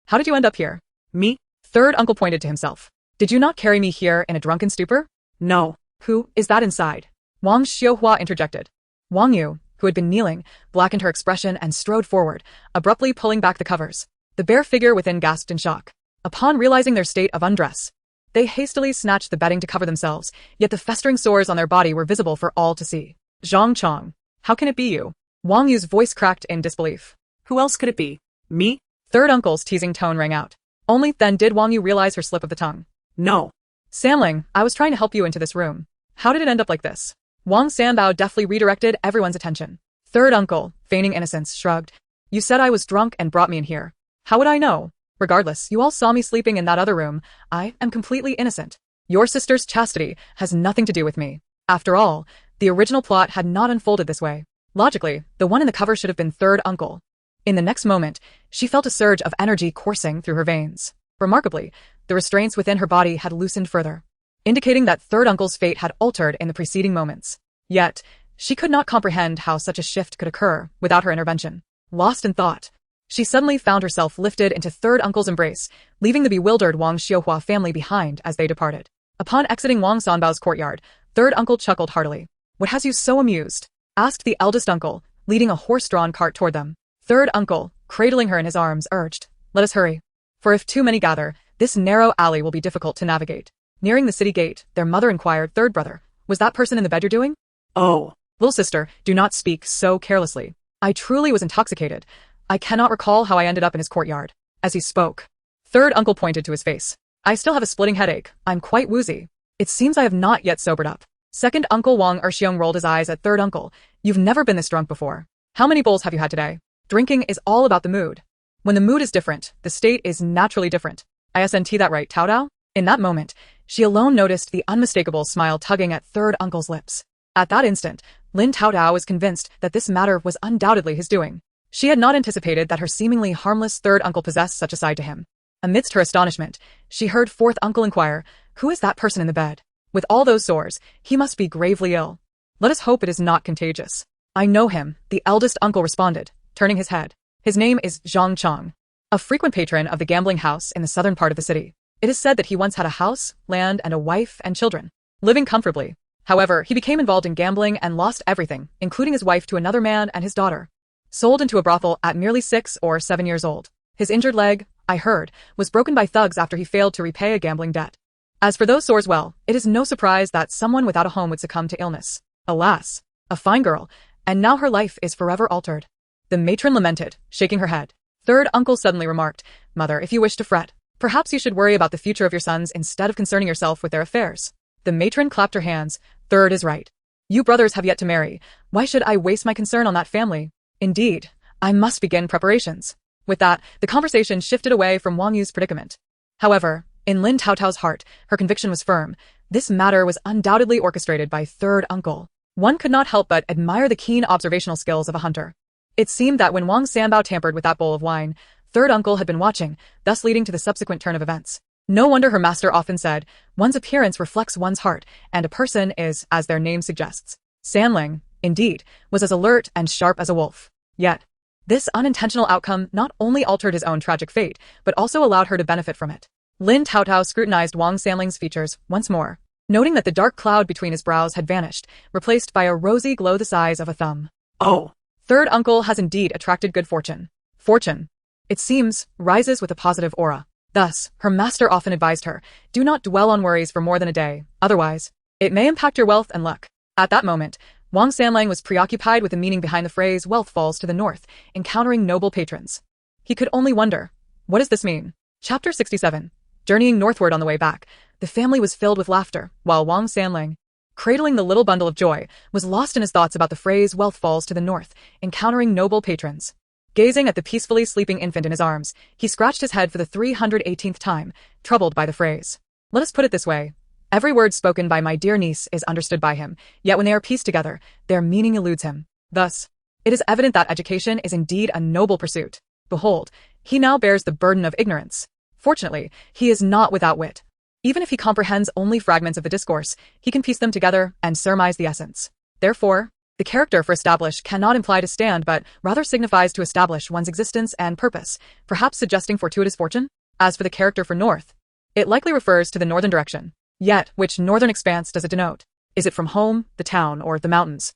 How did you end up here? Me? Third uncle pointed to himself. Did you not carry me here in a drunken stupor? No. Who is that inside? Wang Xiuhua interjected. Wang Yu, who had been kneeling, blackened her expression and strode forward, abruptly pulling back the covers. The bare figure within gasped in shock. Upon realizing their state of undress, they hastily snatched the bedding to cover themselves, yet the festering sores on their body were visible for all to see. Zhang Chong, how can it be you? Wang Yu's voice cracked in disbelief. Who else could it be? Me? Third uncle's teasing tone rang out. Only then did Wang Yu realize her slip of the tongue. No. Sanling, I was trying to help you into this room. How did it end up like this? Wang Sanbao deftly redirected everyone's attention. Third uncle, feigning innocence, shrugged. You said I was drunk and brought me in here. How would I know? Regardless, you all saw me sleeping in that other room. I am completely innocent. Your sister's chastity has nothing to do with me. After all, the original plot had not unfolded this way. Logically, the one in the cover should have been third uncle. In the next moment, she felt a surge of energy coursing through her veins. Remarkably, the restraints within her body had loosened further, indicating that third uncle's fate had altered in the preceding moments. Yet, She could not comprehend how such a shift could occur without her intervention. Lost in thought, she suddenly found herself lifted into third uncle's embrace, leaving the bewildered Wang Xiuhua family behind as they departed. Upon exiting Wang Sanbao's courtyard, third uncle chuckled heartily. "What has you so amused?" asked the eldest uncle, leading a horse-drawn cart toward them. Third uncle, cradling her in his arms, urged, "Let us hurry. For if too many gather, this narrow alley will be difficult to navigate." Nearing the city gate, their mother inquired, "Third brother, was that person in the bed you're doing?" Oh. "Little sister, do not speak so carelessly. I truly was intoxicated. I cannot recall how I ended up in his courtyard." As he spoke, third uncle pointed to his face. "I still have a splitting headache. I'm quite woozy. It seems I have not yet sobered up." Second uncle Wang Erxiong rolled his eyes at third uncle. "You've never been this drunk before. How many bowls have you had today?" Drinking is all about the mood. When the mood is different, the state is naturally different. Isn't that right, Taotao? In that moment, she alone noticed the unmistakable smile tugging at third uncle's lips. At that instant, Lin Taotao was convinced that this matter was undoubtedly his doing. She had not anticipated that her seemingly harmless third uncle possessed such a side to him. Amidst her astonishment, she heard fourth uncle inquire, "Who is that person in the bed? With all those sores, he must be gravely ill. Let us hope it is not contagious." "I know him," the eldest uncle responded, turning his head. "His name is Zhang Chang, a frequent patron of the gambling house in the southern part of the city. It is said that he once had a house, land, and a wife and children, living comfortably. However, he became involved in gambling and lost everything, including his wife, to another man and his daughter. Sold into a brothel at merely 6 or 7 years old. His injured leg, I heard, was broken by thugs after he failed to repay a gambling debt. As for those sores, well, it is no surprise that someone without a home would succumb to illness. Alas, a fine girl, and now her life is forever altered." The matron lamented, shaking her head. Third uncle suddenly remarked, "Mother, if you wish to fret, perhaps you should worry about the future of your sons instead of concerning yourself with their affairs." The matron clapped her hands. "Third is right. You brothers have yet to marry. Why should I waste my concern on that family? Indeed, I must begin preparations." With that, the conversation shifted away from Wang Yu's predicament. However, in Lin Taotao's heart, her conviction was firm. This matter was undoubtedly orchestrated by third uncle. One could not help but admire the keen observational skills of a hunter. It seemed that when Wang Sanbao tampered with that bowl of wine, third uncle had been watching, thus leading to the subsequent turn of events. No wonder her master often said, "One's appearance reflects one's heart, and a person is, as their name suggests." Sanling, indeed, was as alert and sharp as a wolf. Yet, this unintentional outcome not only altered his own tragic fate, but also allowed her to benefit from it. Lin Taotao scrutinized Wang Sanling's features once more, noting that the dark cloud between his brows had vanished, replaced by a rosy glow the size of a thumb. Oh. Third uncle has indeed attracted good fortune. Fortune, it seems, rises with a positive aura. Thus, her master often advised her, "Do not dwell on worries for more than a day, otherwise, it may impact your wealth and luck." At that moment, Wang Sanlang was preoccupied with the meaning behind the phrase, "Wealth falls to the north, encountering noble patrons." He could only wonder, what does this mean? Chapter 67. Journeying northward on the way back, the family was filled with laughter, while Wang Sanlang, cradling the little bundle of joy, was lost in his thoughts about the phrase, "Wealth falls to the north, encountering noble patrons." Gazing at the peacefully sleeping infant in his arms, he scratched his head for the 318th time, troubled by the phrase. Let us put it this way. Every word spoken by my dear niece is understood by him, yet when they are pieced together, their meaning eludes him. Thus, it is evident that education is indeed a noble pursuit. Behold, he now bears the burden of ignorance. Fortunately, he is not without wit. Even if he comprehends only fragments of the discourse, he can piece them together and surmise the essence. Therefore, the character for establish cannot imply to stand but rather signifies to establish one's existence and purpose, perhaps suggesting fortuitous fortune. As for the character for north, it likely refers to the northern direction. Yet, which northern expanse does it denote? Is it from home, the town, or the mountains?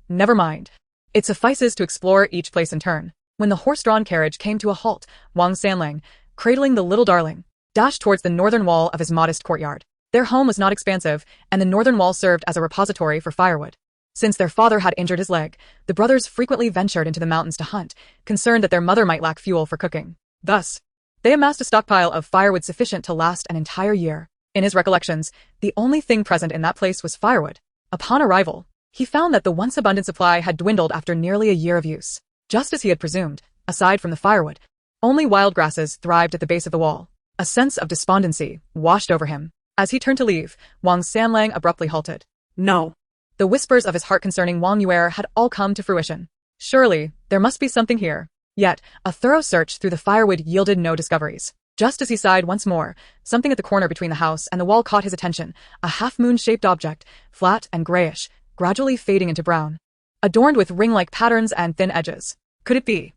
Never mind. It suffices to explore each place in turn. When the horse-drawn carriage came to a halt, Wang Sanlang, cradling the little darling, dashed towards the northern wall of his modest courtyard. Their home was not expansive, and the northern wall served as a repository for firewood. Since their father had injured his leg, the brothers frequently ventured into the mountains to hunt, concerned that their mother might lack fuel for cooking. Thus, they amassed a stockpile of firewood sufficient to last an entire year. In his recollections, the only thing present in that place was firewood. Upon arrival, he found that the once abundant supply had dwindled after nearly a year of use. Just as he had presumed, aside from the firewood, only wild grasses thrived at the base of the wall. A sense of despondency washed over him. As he turned to leave, Wang Sanlang abruptly halted. No. The whispers of his heart concerning Wang Yuer had all come to fruition. Surely, there must be something here. Yet, a thorough search through the firewood yielded no discoveries. Just as he sighed once more, something at the corner between the house and the wall caught his attention, a half-moon-shaped object, flat and grayish, gradually fading into brown, adorned with ring-like patterns and thin edges. Could it be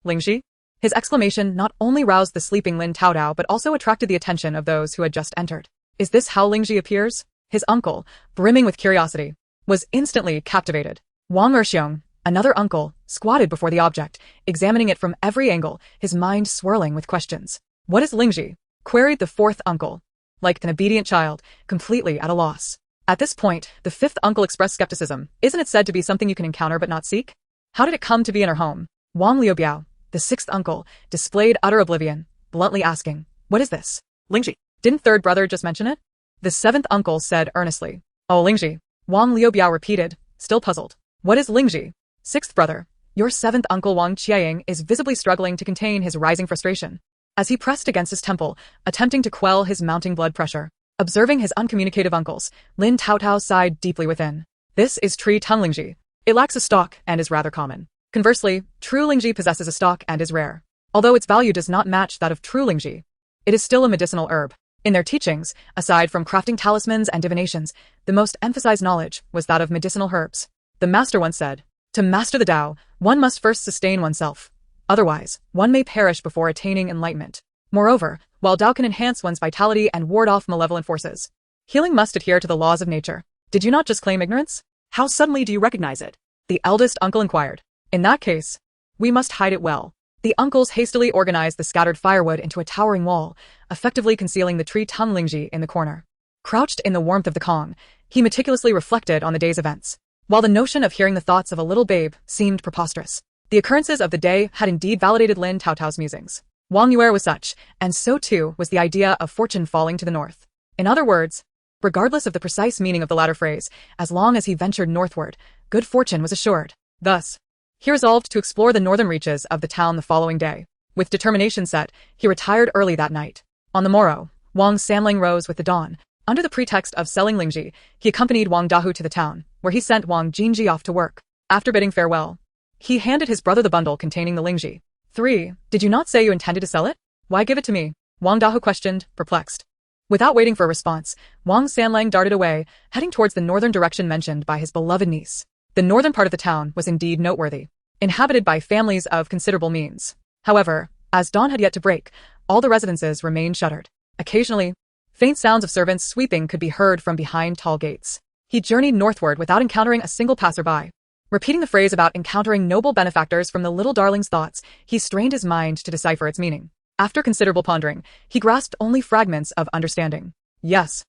Lingxi? His exclamation not only roused the sleeping Lin Taotao but also attracted the attention of those who had just entered. Is this how Lingxi appears? His uncle, brimming with curiosity, was instantly captivated. Wang Erxiong, another uncle, squatted before the object, examining it from every angle, his mind swirling with questions. What is Lingxi? Queried the fourth uncle, like an obedient child, completely at a loss. At this point, the fifth uncle expressed skepticism. Isn't it said to be something you can encounter but not seek? How did it come to be in her home? Wang Liubiao, the sixth uncle, displayed utter oblivion, bluntly asking, what is this? Lingxi. Didn't third brother just mention it? The seventh uncle said earnestly. Oh, Lingxi. Wang Liubiao repeated, still puzzled. What is Lingxi? Sixth brother, your seventh uncle Wang Qiaying is visibly struggling to contain his rising frustration. As he pressed against his temple, attempting to quell his mounting blood pressure. Observing his uncommunicative uncles, Lin Taotao sighed deeply within. This is tree tongue Lingxi. It lacks a stalk and is rather common. Conversely, true Lingxi possesses a stalk and is rare. Although its value does not match that of true Lingxi, it is still a medicinal herb. In their teachings, aside from crafting talismans and divinations, the most emphasized knowledge was that of medicinal herbs. The master once said, to master the Tao, one must first sustain oneself. Otherwise, one may perish before attaining enlightenment. Moreover, while Tao can enhance one's vitality and ward off malevolent forces, healing must adhere to the laws of nature. Did you not just claim ignorance? How suddenly do you recognize it? The eldest uncle inquired. In that case, we must hide it well. The uncles hastily organized the scattered firewood into a towering wall, effectively concealing the tree tongue Lingxi in the corner. Crouched in the warmth of the Kong, he meticulously reflected on the day's events. While the notion of hearing the thoughts of a little babe seemed preposterous, the occurrences of the day had indeed validated Lin Taotao's musings. Wang Yuer was such, and so too was the idea of fortune falling to the north. In other words, regardless of the precise meaning of the latter phrase, as long as he ventured northward, good fortune was assured. Thus, he resolved to explore the northern reaches of the town the following day. With determination set, he retired early that night. On the morrow, Wang Samling rose with the dawn. Under the pretext of selling Lingxi, he accompanied Wang Dahu to the town, where he sent Wang Jinji off to work. After bidding farewell, he handed his brother the bundle containing the Lingxi. 3. Did you not say you intended to sell it? Why give it to me? Wang Dahu questioned, perplexed. Without waiting for a response, Wang Sanlang darted away, heading towards the northern direction mentioned by his beloved niece. The northern part of the town was indeed noteworthy, inhabited by families of considerable means. However, as dawn had yet to break, all the residences remained shuttered. Occasionally, faint sounds of servants sweeping could be heard from behind tall gates. He journeyed northward without encountering a single passerby. Repeating the phrase about encountering noble benefactors from the little darling's thoughts, he strained his mind to decipher its meaning. After considerable pondering, he grasped only fragments of understanding. Yes,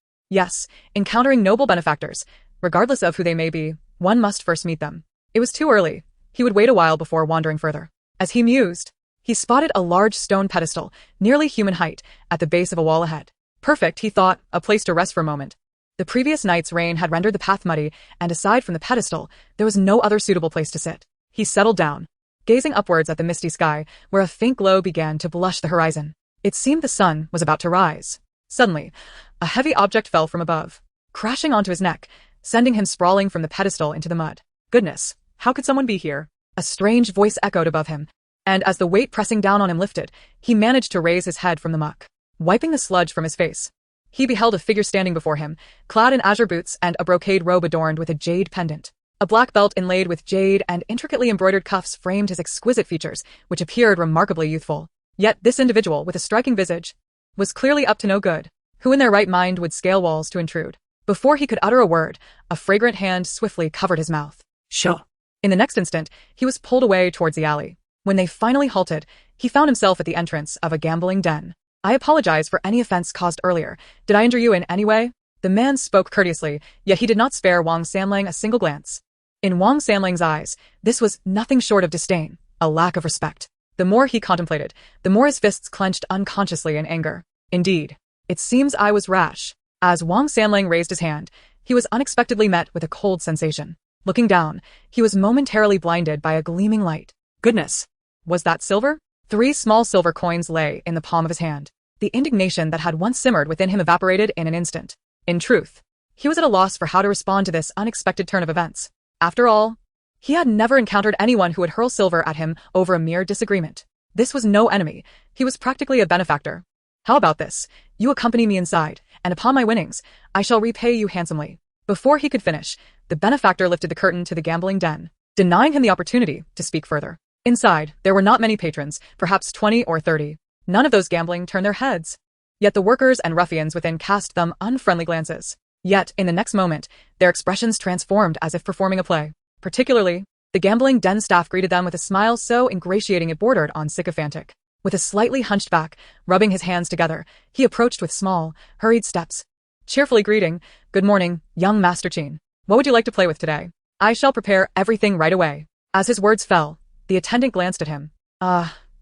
encountering noble benefactors, regardless of who they may be, one must first meet them. It was too early. He would wait a while before wandering further. As he mused, he spotted a large stone pedestal, nearly human height, at the base of a wall ahead. Perfect, he thought, a place to rest for a moment. The previous night's rain had rendered the path muddy, and aside from the pedestal, there was no other suitable place to sit. He settled down, gazing upwards at the misty sky, where a faint glow began to blush the horizon. It seemed the sun was about to rise. Suddenly, a heavy object fell from above, crashing onto his neck, sending him sprawling from the pedestal into the mud. Goodness, how could someone be here? A strange voice echoed above him, and as the weight pressing down on him lifted, he managed to raise his head from the muck. Wiping the sludge from his face, he beheld a figure standing before him, clad in azure boots and a brocade robe adorned with a jade pendant. A black belt inlaid with jade and intricately embroidered cuffs framed his exquisite features, which appeared remarkably youthful. Yet this individual, with a striking visage, was clearly up to no good. Who in their right mind would scale walls to intrude? Before he could utter a word, a fragrant hand swiftly covered his mouth. Sure. In the next instant, he was pulled away towards the alley. When they finally halted, he found himself at the entrance of a gambling den. I apologize for any offense caused earlier. Did I injure you in any way? The man spoke courteously, yet he did not spare Wang Samlang a single glance. In Wang Samlang's eyes, this was nothing short of disdain, a lack of respect. The more he contemplated, the more his fists clenched unconsciously in anger. Indeed, it seems I was rash. As Wang Samlang raised his hand, he was unexpectedly met with a cold sensation. Looking down, he was momentarily blinded by a gleaming light. Goodness! Was that silver? 3 small silver coins lay in the palm of his hand. The indignation that had once simmered within him evaporated in an instant. In truth, he was at a loss for how to respond to this unexpected turn of events. After all, he had never encountered anyone who would hurl silver at him over a mere disagreement. This was no enemy. He was practically a benefactor. How about this? You accompany me inside, and upon my winnings, I shall repay you handsomely. Before he could finish, the benefactor lifted the curtain to the gambling den, denying him the opportunity to speak further. Inside, there were not many patrons, perhaps 20 or 30. None of those gambling turned their heads. Yet the workers and ruffians within cast them unfriendly glances. Yet, in the next moment, their expressions transformed as if performing a play. Particularly, the gambling den staff greeted them with a smile so ingratiating it bordered on sycophantic. With a slightly hunched back, rubbing his hands together, he approached with small, hurried steps. Cheerfully greeting, "Good morning, young Master Qin. What would you like to play with today? I shall prepare everything right away." As his words fell, the attendant glanced at him.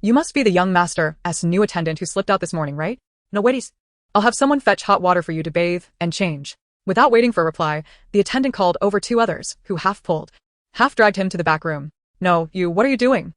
You must be the young master's new attendant who slipped out this morning, right? No worries. I'll have someone fetch hot water for you to bathe and change." Without waiting for a reply, the attendant called over two others, who half pulled, half dragged him to the back room. "No, you, what are you doing?"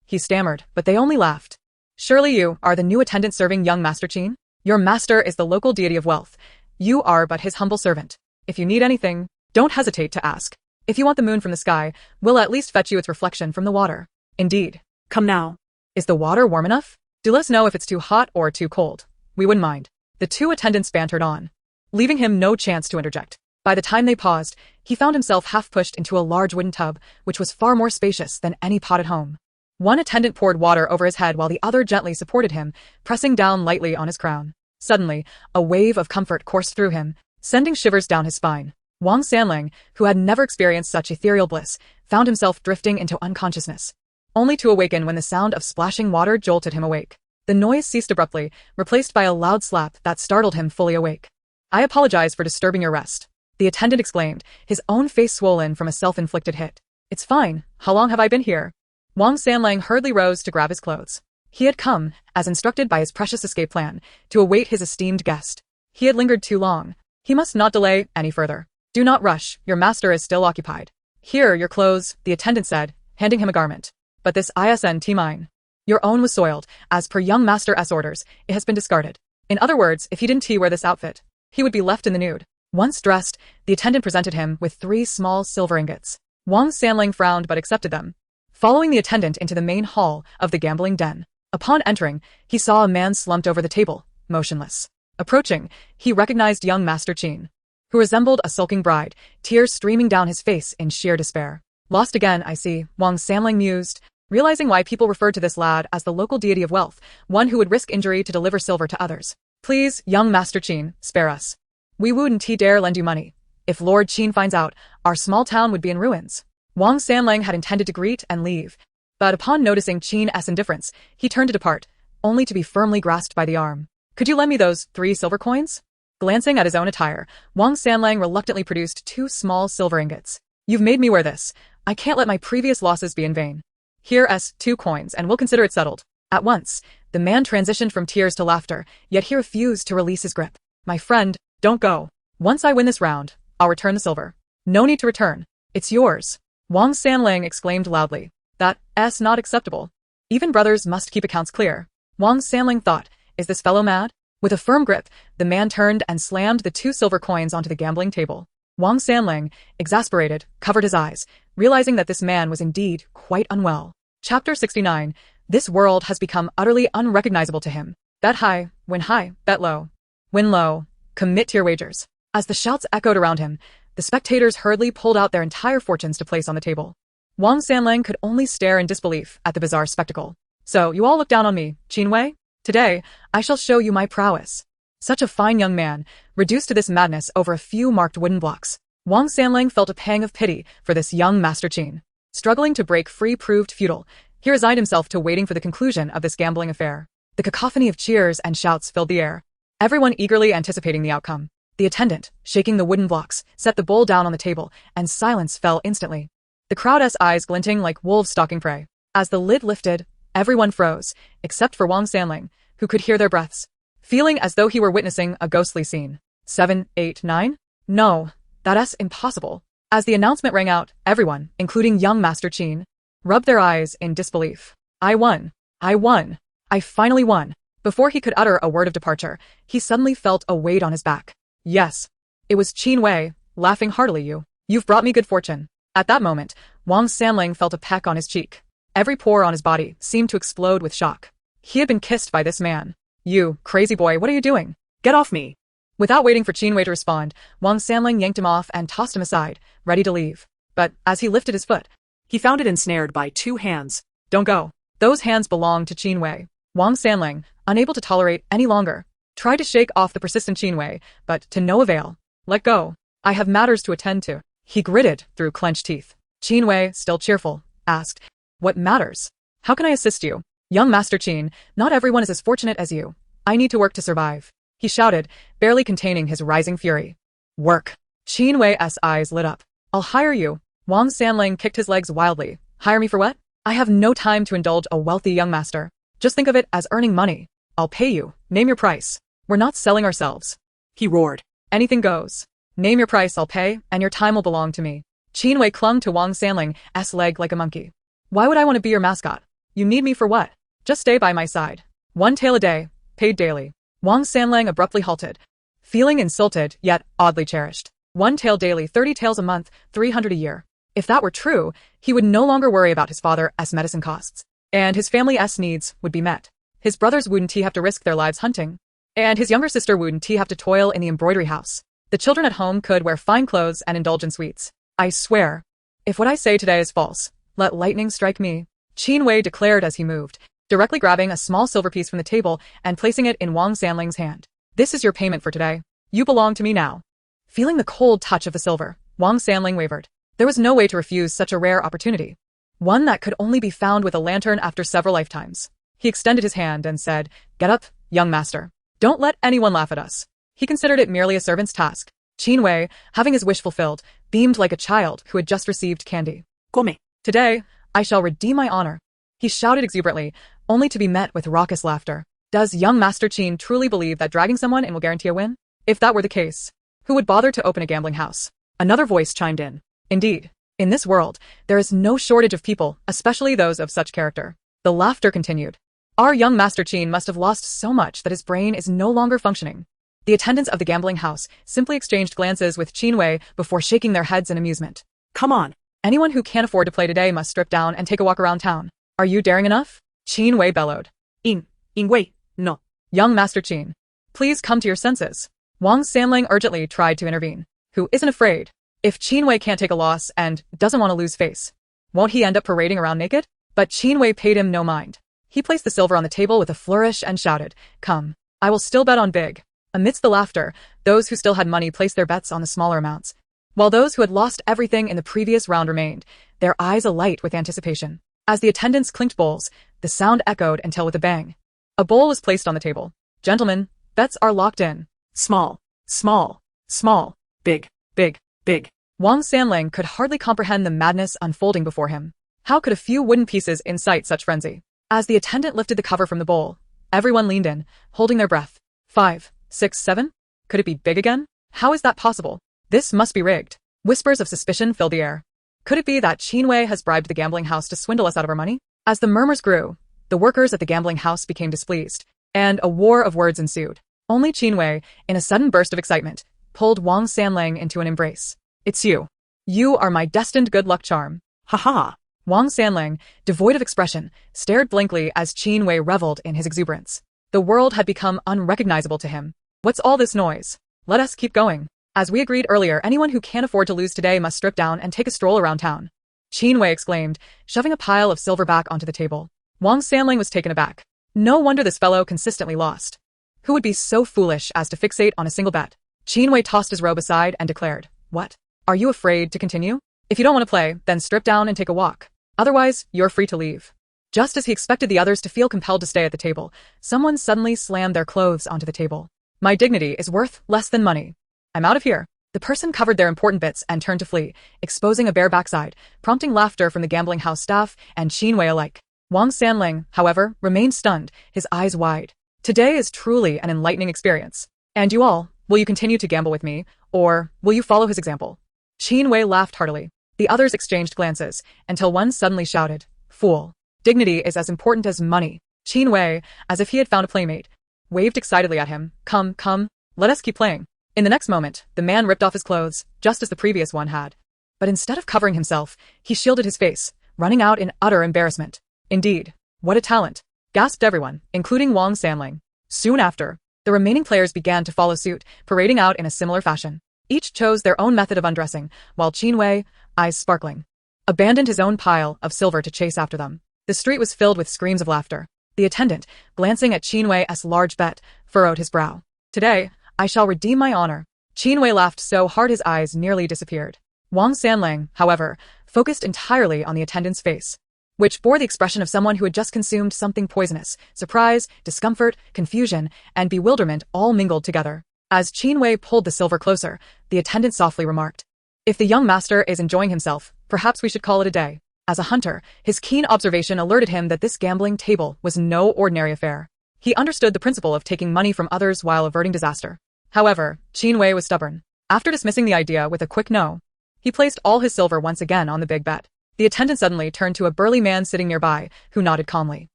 He stammered, but they only laughed. "Surely you are the new attendant serving young Master Qin? Your master is the local deity of wealth. You are but his humble servant. If you need anything, don't hesitate to ask. If you want the moon from the sky, we'll at least fetch you its reflection from the water." "Indeed. Come now. Is the water warm enough? Do let us know if it's too hot or too cold. We wouldn't mind." The two attendants bantered on, leaving him no chance to interject. By the time they paused, he found himself half pushed into a large wooden tub, which was far more spacious than any pot at home. One attendant poured water over his head while the other gently supported him, pressing down lightly on his crown. Suddenly, a wave of comfort coursed through him, sending shivers down his spine. Wang Sanling, who had never experienced such ethereal bliss, found himself drifting into unconsciousness, only to awaken when the sound of splashing water jolted him awake. The noise ceased abruptly, replaced by a loud slap that startled him fully awake. "I apologize for disturbing your rest," the attendant exclaimed, his own face swollen from a self-inflicted hit. "It's fine. How long have I been here?" Wang Sanlang hurriedly rose to grab his clothes. He had come, as instructed by his precious escape plan, to await his esteemed guest. He had lingered too long. He must not delay any further. "Do not rush, your master is still occupied." "Here, your clothes," the attendant said, handing him a garment. "But this isn't mine. Your own was soiled. As per young master's orders, it has been discarded. In other words, if he didn't wear this outfit, he would be left in the nude." Once dressed, the attendant presented him with 3 small silver ingots. Wang Sanling frowned but accepted them, following the attendant into the main hall of the gambling den. Upon entering, he saw a man slumped over the table, motionless. Approaching, he recognized young Master Qin, who resembled a sulking bride, tears streaming down his face in sheer despair. "Lost again, I see," Wang Sanling mused, realizing why people referred to this lad as the local deity of wealth, one who would risk injury to deliver silver to others. "Please, young Master Qin, spare us. We wouldn't dare lend you money. If Lord Qin finds out, our small town would be in ruins." Wang Sanling had intended to greet and leave, but upon noticing Qin's indifference, he turned to depart, only to be firmly grasped by the arm. "Could you lend me those 3 silver coins?" Glancing at his own attire, Wang Sanling reluctantly produced 2 small silver ingots. "You've made me wear this. I can't let my previous losses be in vain. Here's 2 coins and we'll consider it settled." At once, the man transitioned from tears to laughter, yet he refused to release his grip. "My friend, don't go. Once I win this round, I'll return the silver." "No need to return. It's yours." Wang Sanling exclaimed loudly. "That's not acceptable. Even brothers must keep accounts clear." Wang Sanling thought, is this fellow mad? With a firm grip, the man turned and slammed the 2 silver coins onto the gambling table. Wang Sanling, exasperated, covered his eyes, realizing that this man was indeed quite unwell. Chapter 69. This world has become utterly unrecognizable to him. Bet high, win high, bet low. Win low, commit to your wagers. As the shouts echoed around him, the spectators hurriedly pulled out their entire fortunes to place on the table. Wang Sanling could only stare in disbelief at the bizarre spectacle. "So, you all look down on me, Qin Wei? Today, I shall show you my prowess." Such a fine young man, reduced to this madness over a few marked wooden blocks. Wang Sanling felt a pang of pity for this young Master Qin. Struggling to break free proved futile, he resigned himself to waiting for the conclusion of this gambling affair. The cacophony of cheers and shouts filled the air, everyone eagerly anticipating the outcome. The attendant, shaking the wooden blocks, set the bowl down on the table, and silence fell instantly. The crowd's eyes glinting like wolves stalking prey. As the lid lifted, everyone froze, except for Wang Sanling, who could hear their breaths, feeling as though he were witnessing a ghostly scene. 7, 8, 9? No, that's impossible. As the announcement rang out, everyone, including young Master Qin, rubbed their eyes in disbelief. I won. I won. I finally won." Before he could utter a word of departure, he suddenly felt a weight on his back. Yes. It was Qin Wei, laughing heartily. You've brought me good fortune." At that moment, Wang Sanling felt a peck on his cheek. Every pore on his body seemed to explode with shock. He had been kissed by this man. "You, crazy boy, what are you doing?" "Get off me." Without waiting for Qin Wei to respond, Wang Sanling yanked him off and tossed him aside, ready to leave. But as he lifted his foot, He found it ensnared by 2 hands. don't go. Those hands belonged to Qin Wei. Wang Sanling, unable to tolerate any longer, tried to shake off the persistent Qin Wei, but to no avail. Let go. I have matters to attend to. He gritted through clenched teeth. Qin Wei, still cheerful, asked, What matters? How can I assist you? Young Master Qin, not everyone is as fortunate as you. I need to work to survive. He shouted, barely containing his rising fury. Work. Qin Wei's eyes lit up. I'll hire you. Wang Sanling kicked his legs wildly. Hire me for what? I have no time to indulge a wealthy young master. Just think of it as earning money. I'll pay you. Name your price. We're not selling ourselves. He roared. Anything goes. Name your price, I'll pay, and your time will belong to me. Qin Wei clung to Wang Sanling's leg like a monkey. Why would I want to be your mascot? You need me for what? Just stay by my side. 1 tael a day, paid daily. Wang Sanling abruptly halted, feeling insulted yet oddly cherished. 1 tael daily, 30 taels a month, 300 a year. If that were true, he would no longer worry about his father's medicine costs, and his family's needs would be met. His brothers wouldn't have to risk their lives hunting, and his younger sister wouldn't have to toil in the embroidery house. The children at home could wear fine clothes and indulge in sweets. I swear, if what I say today is false, let lightning strike me, Qin Wei declared as he moved, directly grabbing a small silver piece from the table and placing it in Wang Sanling's hand. This is your payment for today. You belong to me now. Feeling the cold touch of the silver, Wang Sanling wavered. There was no way to refuse such a rare opportunity, one that could only be found with a lantern after several lifetimes. He extended his hand and said, Get up, young master. Don't let anyone laugh at us. He considered it merely a servant's task. Qin Wei, having his wish fulfilled, beamed like a child who had just received candy. Come. Today, I shall redeem my honor. He shouted exuberantly, only to be met with raucous laughter. Does young Master Qin truly believe that dragging someone in will guarantee a win? If that were the case, who would bother to open a gambling house? Another voice chimed in. Indeed, in this world, there is no shortage of people, especially those of such character. The laughter continued. Our young Master Qin must have lost so much that his brain is no longer functioning. The attendants of the gambling house simply exchanged glances with Qin Wei before shaking their heads in amusement. Come on. Anyone who can't afford to play today must strip down and take a walk around town. Are you daring enough? Qin Wei bellowed. In Wei, no. Young Master Qin, please come to your senses. Wang Sanling urgently tried to intervene. Who isn't afraid? If Qin Wei can't take a loss and doesn't want to lose face, won't he end up parading around naked? But Qin Wei paid him no mind. He placed the silver on the table with a flourish and shouted, Come, I will still bet on big. Amidst the laughter, those who still had money placed their bets on the smaller amounts, while those who had lost everything in the previous round remained, their eyes alight with anticipation. As the attendants clinked bowls, the sound echoed until with a bang, a bowl was placed on the table. Gentlemen, bets are locked in. Small, small, small, big, big, big. Wang Sanling could hardly comprehend the madness unfolding before him. How could a few wooden pieces incite such frenzy? As the attendant lifted the cover from the bowl, everyone leaned in, holding their breath. 5, 6, 7? Could it be big again? How is that possible? This must be rigged. Whispers of suspicion filled the air. Could it be that Qin Wei has bribed the gambling house to swindle us out of our money? As the murmurs grew, the workers at the gambling house became displeased, and a war of words ensued. Only Qin Wei, in a sudden burst of excitement, pulled Wang Sanling into an embrace. It's you. You are my destined good luck charm. Ha ha. Wang Sanling, devoid of expression, stared blankly as Qin Wei reveled in his exuberance. The world had become unrecognizable to him. What's all this noise? Let us keep going. As we agreed earlier, anyone who can't afford to lose today must strip down and take a stroll around town. Qin Wei exclaimed, shoving a pile of silver back onto the table. Wang Sanling was taken aback. No wonder this fellow consistently lost. Who would be so foolish as to fixate on a single bet? Qin Wei tossed his robe aside and declared, What? Are you afraid to continue? If you don't want to play, then strip down and take a walk. Otherwise, you're free to leave. Just as he expected the others to feel compelled to stay at the table, someone suddenly slammed their clothes onto the table. My dignity is worth less than money. I'm out of here. The person covered their important bits and turned to flee, exposing a bare backside, prompting laughter from the gambling house staff and Qin Wei alike. Wang Sanling, however, remained stunned, his eyes wide. Today is truly an enlightening experience. And you all, will you continue to gamble with me, or will you follow his example? Qin Wei laughed heartily. The others exchanged glances, until one suddenly shouted, Fool. Dignity is as important as money. Qin Wei, as if he had found a playmate, waved excitedly at him. Come, come, let us keep playing. In the next moment, the man ripped off his clothes, just as the previous one had. But instead of covering himself, he shielded his face, running out in utter embarrassment. Indeed, what a talent, gasped everyone, including Wang Sanling. Soon after, The remaining players began to follow suit, parading out in a similar fashion. Each chose their own method of undressing, while Qin Wei, eyes sparkling, abandoned his own pile of silver to chase after them. The street was filled with screams of laughter. The attendant, glancing at Qin Wei's large bet, furrowed his brow. Today, I shall redeem my honor. Qin Wei laughed so hard his eyes nearly disappeared. Wang Sanlang, however, focused entirely on the attendant's face, which bore the expression of someone who had just consumed something poisonous. Surprise, discomfort, confusion, and bewilderment all mingled together. As Qin Wei pulled the silver closer, the attendant softly remarked, "If the young master is enjoying himself, perhaps we should call it a day." As a hunter, his keen observation alerted him that this gambling table was no ordinary affair. He understood the principle of taking money from others while averting disaster. However, Qin Wei was stubborn. After dismissing the idea with a quick no, he placed all his silver once again on the big bet. The attendant suddenly turned to a burly man sitting nearby, who nodded calmly.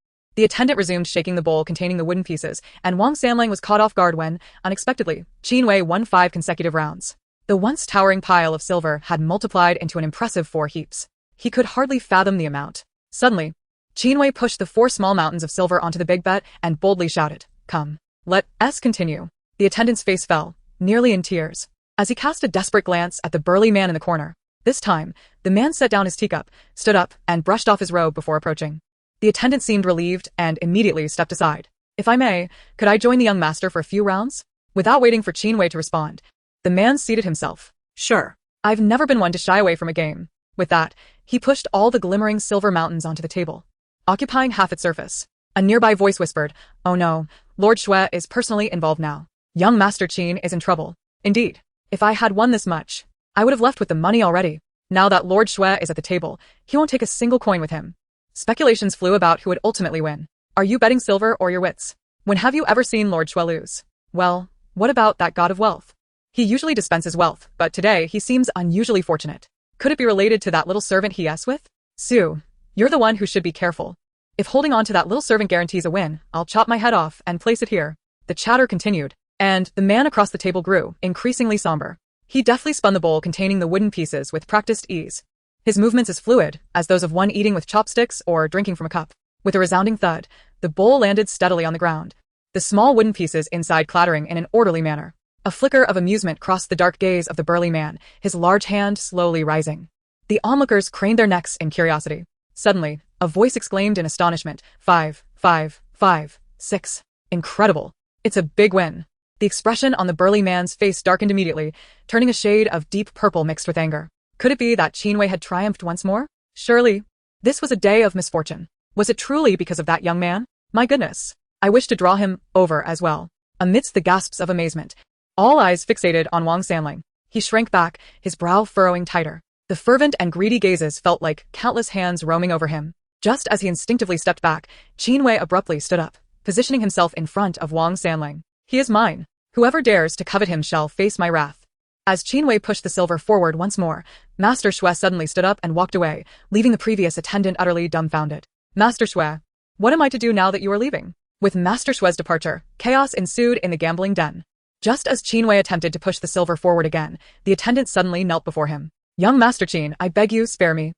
The attendant resumed shaking the bowl containing the wooden pieces, and Wang Sanlang was caught off guard when, unexpectedly, Qin Wei won 5 consecutive rounds. The once towering pile of silver had multiplied into an impressive 4 heaps. He could hardly fathom the amount. Suddenly, Qin Wei pushed the 4 small mountains of silver onto the big bet and boldly shouted, "Come. Let us continue." The attendant's face fell, nearly in tears, as he cast a desperate glance at the burly man in the corner. This time, the man set down his teacup, stood up, and brushed off his robe before approaching. The attendant seemed relieved and immediately stepped aside. "If I may, could I join the young master for a few rounds?" Without waiting for Qin Wei to respond, the man seated himself. Sure. I've never been one to shy away from a game. With that, he pushed all the glimmering silver mountains onto the table, occupying half its surface. A nearby voice whispered, "Oh no, Lord Shui is personally involved now. Young Master Qin is in trouble." Indeed, if I had won this much, I would have left with the money already. Now that Lord Shui is at the table, he won't take a single coin with him. Speculations flew about who would ultimately win. Are you betting silver or your wits? When have you ever seen Lord Shui lose? Well, what about that god of wealth? He usually dispenses wealth, but today he seems unusually fortunate. Could it be related to that little servant he s with? Sue, you're the one who should be careful. If holding on to that little servant guarantees a win, I'll chop my head off and place it here. The chatter continued, and the man across the table grew increasingly somber. He deftly spun the bowl containing the wooden pieces with practiced ease, his movements as fluid as those of one eating with chopsticks or drinking from a cup. With a resounding thud, the bowl landed steadily on the ground, the small wooden pieces inside clattering in an orderly manner. A flicker of amusement crossed the dark gaze of the burly man, his large hand slowly rising. The onlookers craned their necks in curiosity. Suddenly, a voice exclaimed in astonishment, 5, 5, 5, 6. Incredible. It's a big win. The expression on the burly man's face darkened immediately, turning a shade of deep purple mixed with anger. Could it be that Qin Wei had triumphed once more? Surely, this was a day of misfortune. Was it truly because of that young man? My goodness. I wish to draw him over as well. Amidst the gasps of amazement, all eyes fixated on Wang Sanlang. He shrank back, his brow furrowing tighter. The fervent and greedy gazes felt like countless hands roaming over him. Just as he instinctively stepped back, Qin Wei abruptly stood up, positioning himself in front of Wang Sanlang. He is mine. Whoever dares to covet him shall face my wrath. As Qin Wei pushed the silver forward once more, Master Shui suddenly stood up and walked away, leaving the previous attendant utterly dumbfounded. Master Shui, what am I to do now that you are leaving? With Master Shui's departure, chaos ensued in the gambling den. Just as Qin Wei attempted to push the silver forward again, the attendant suddenly knelt before him. Young Master Qin, I beg you, spare me.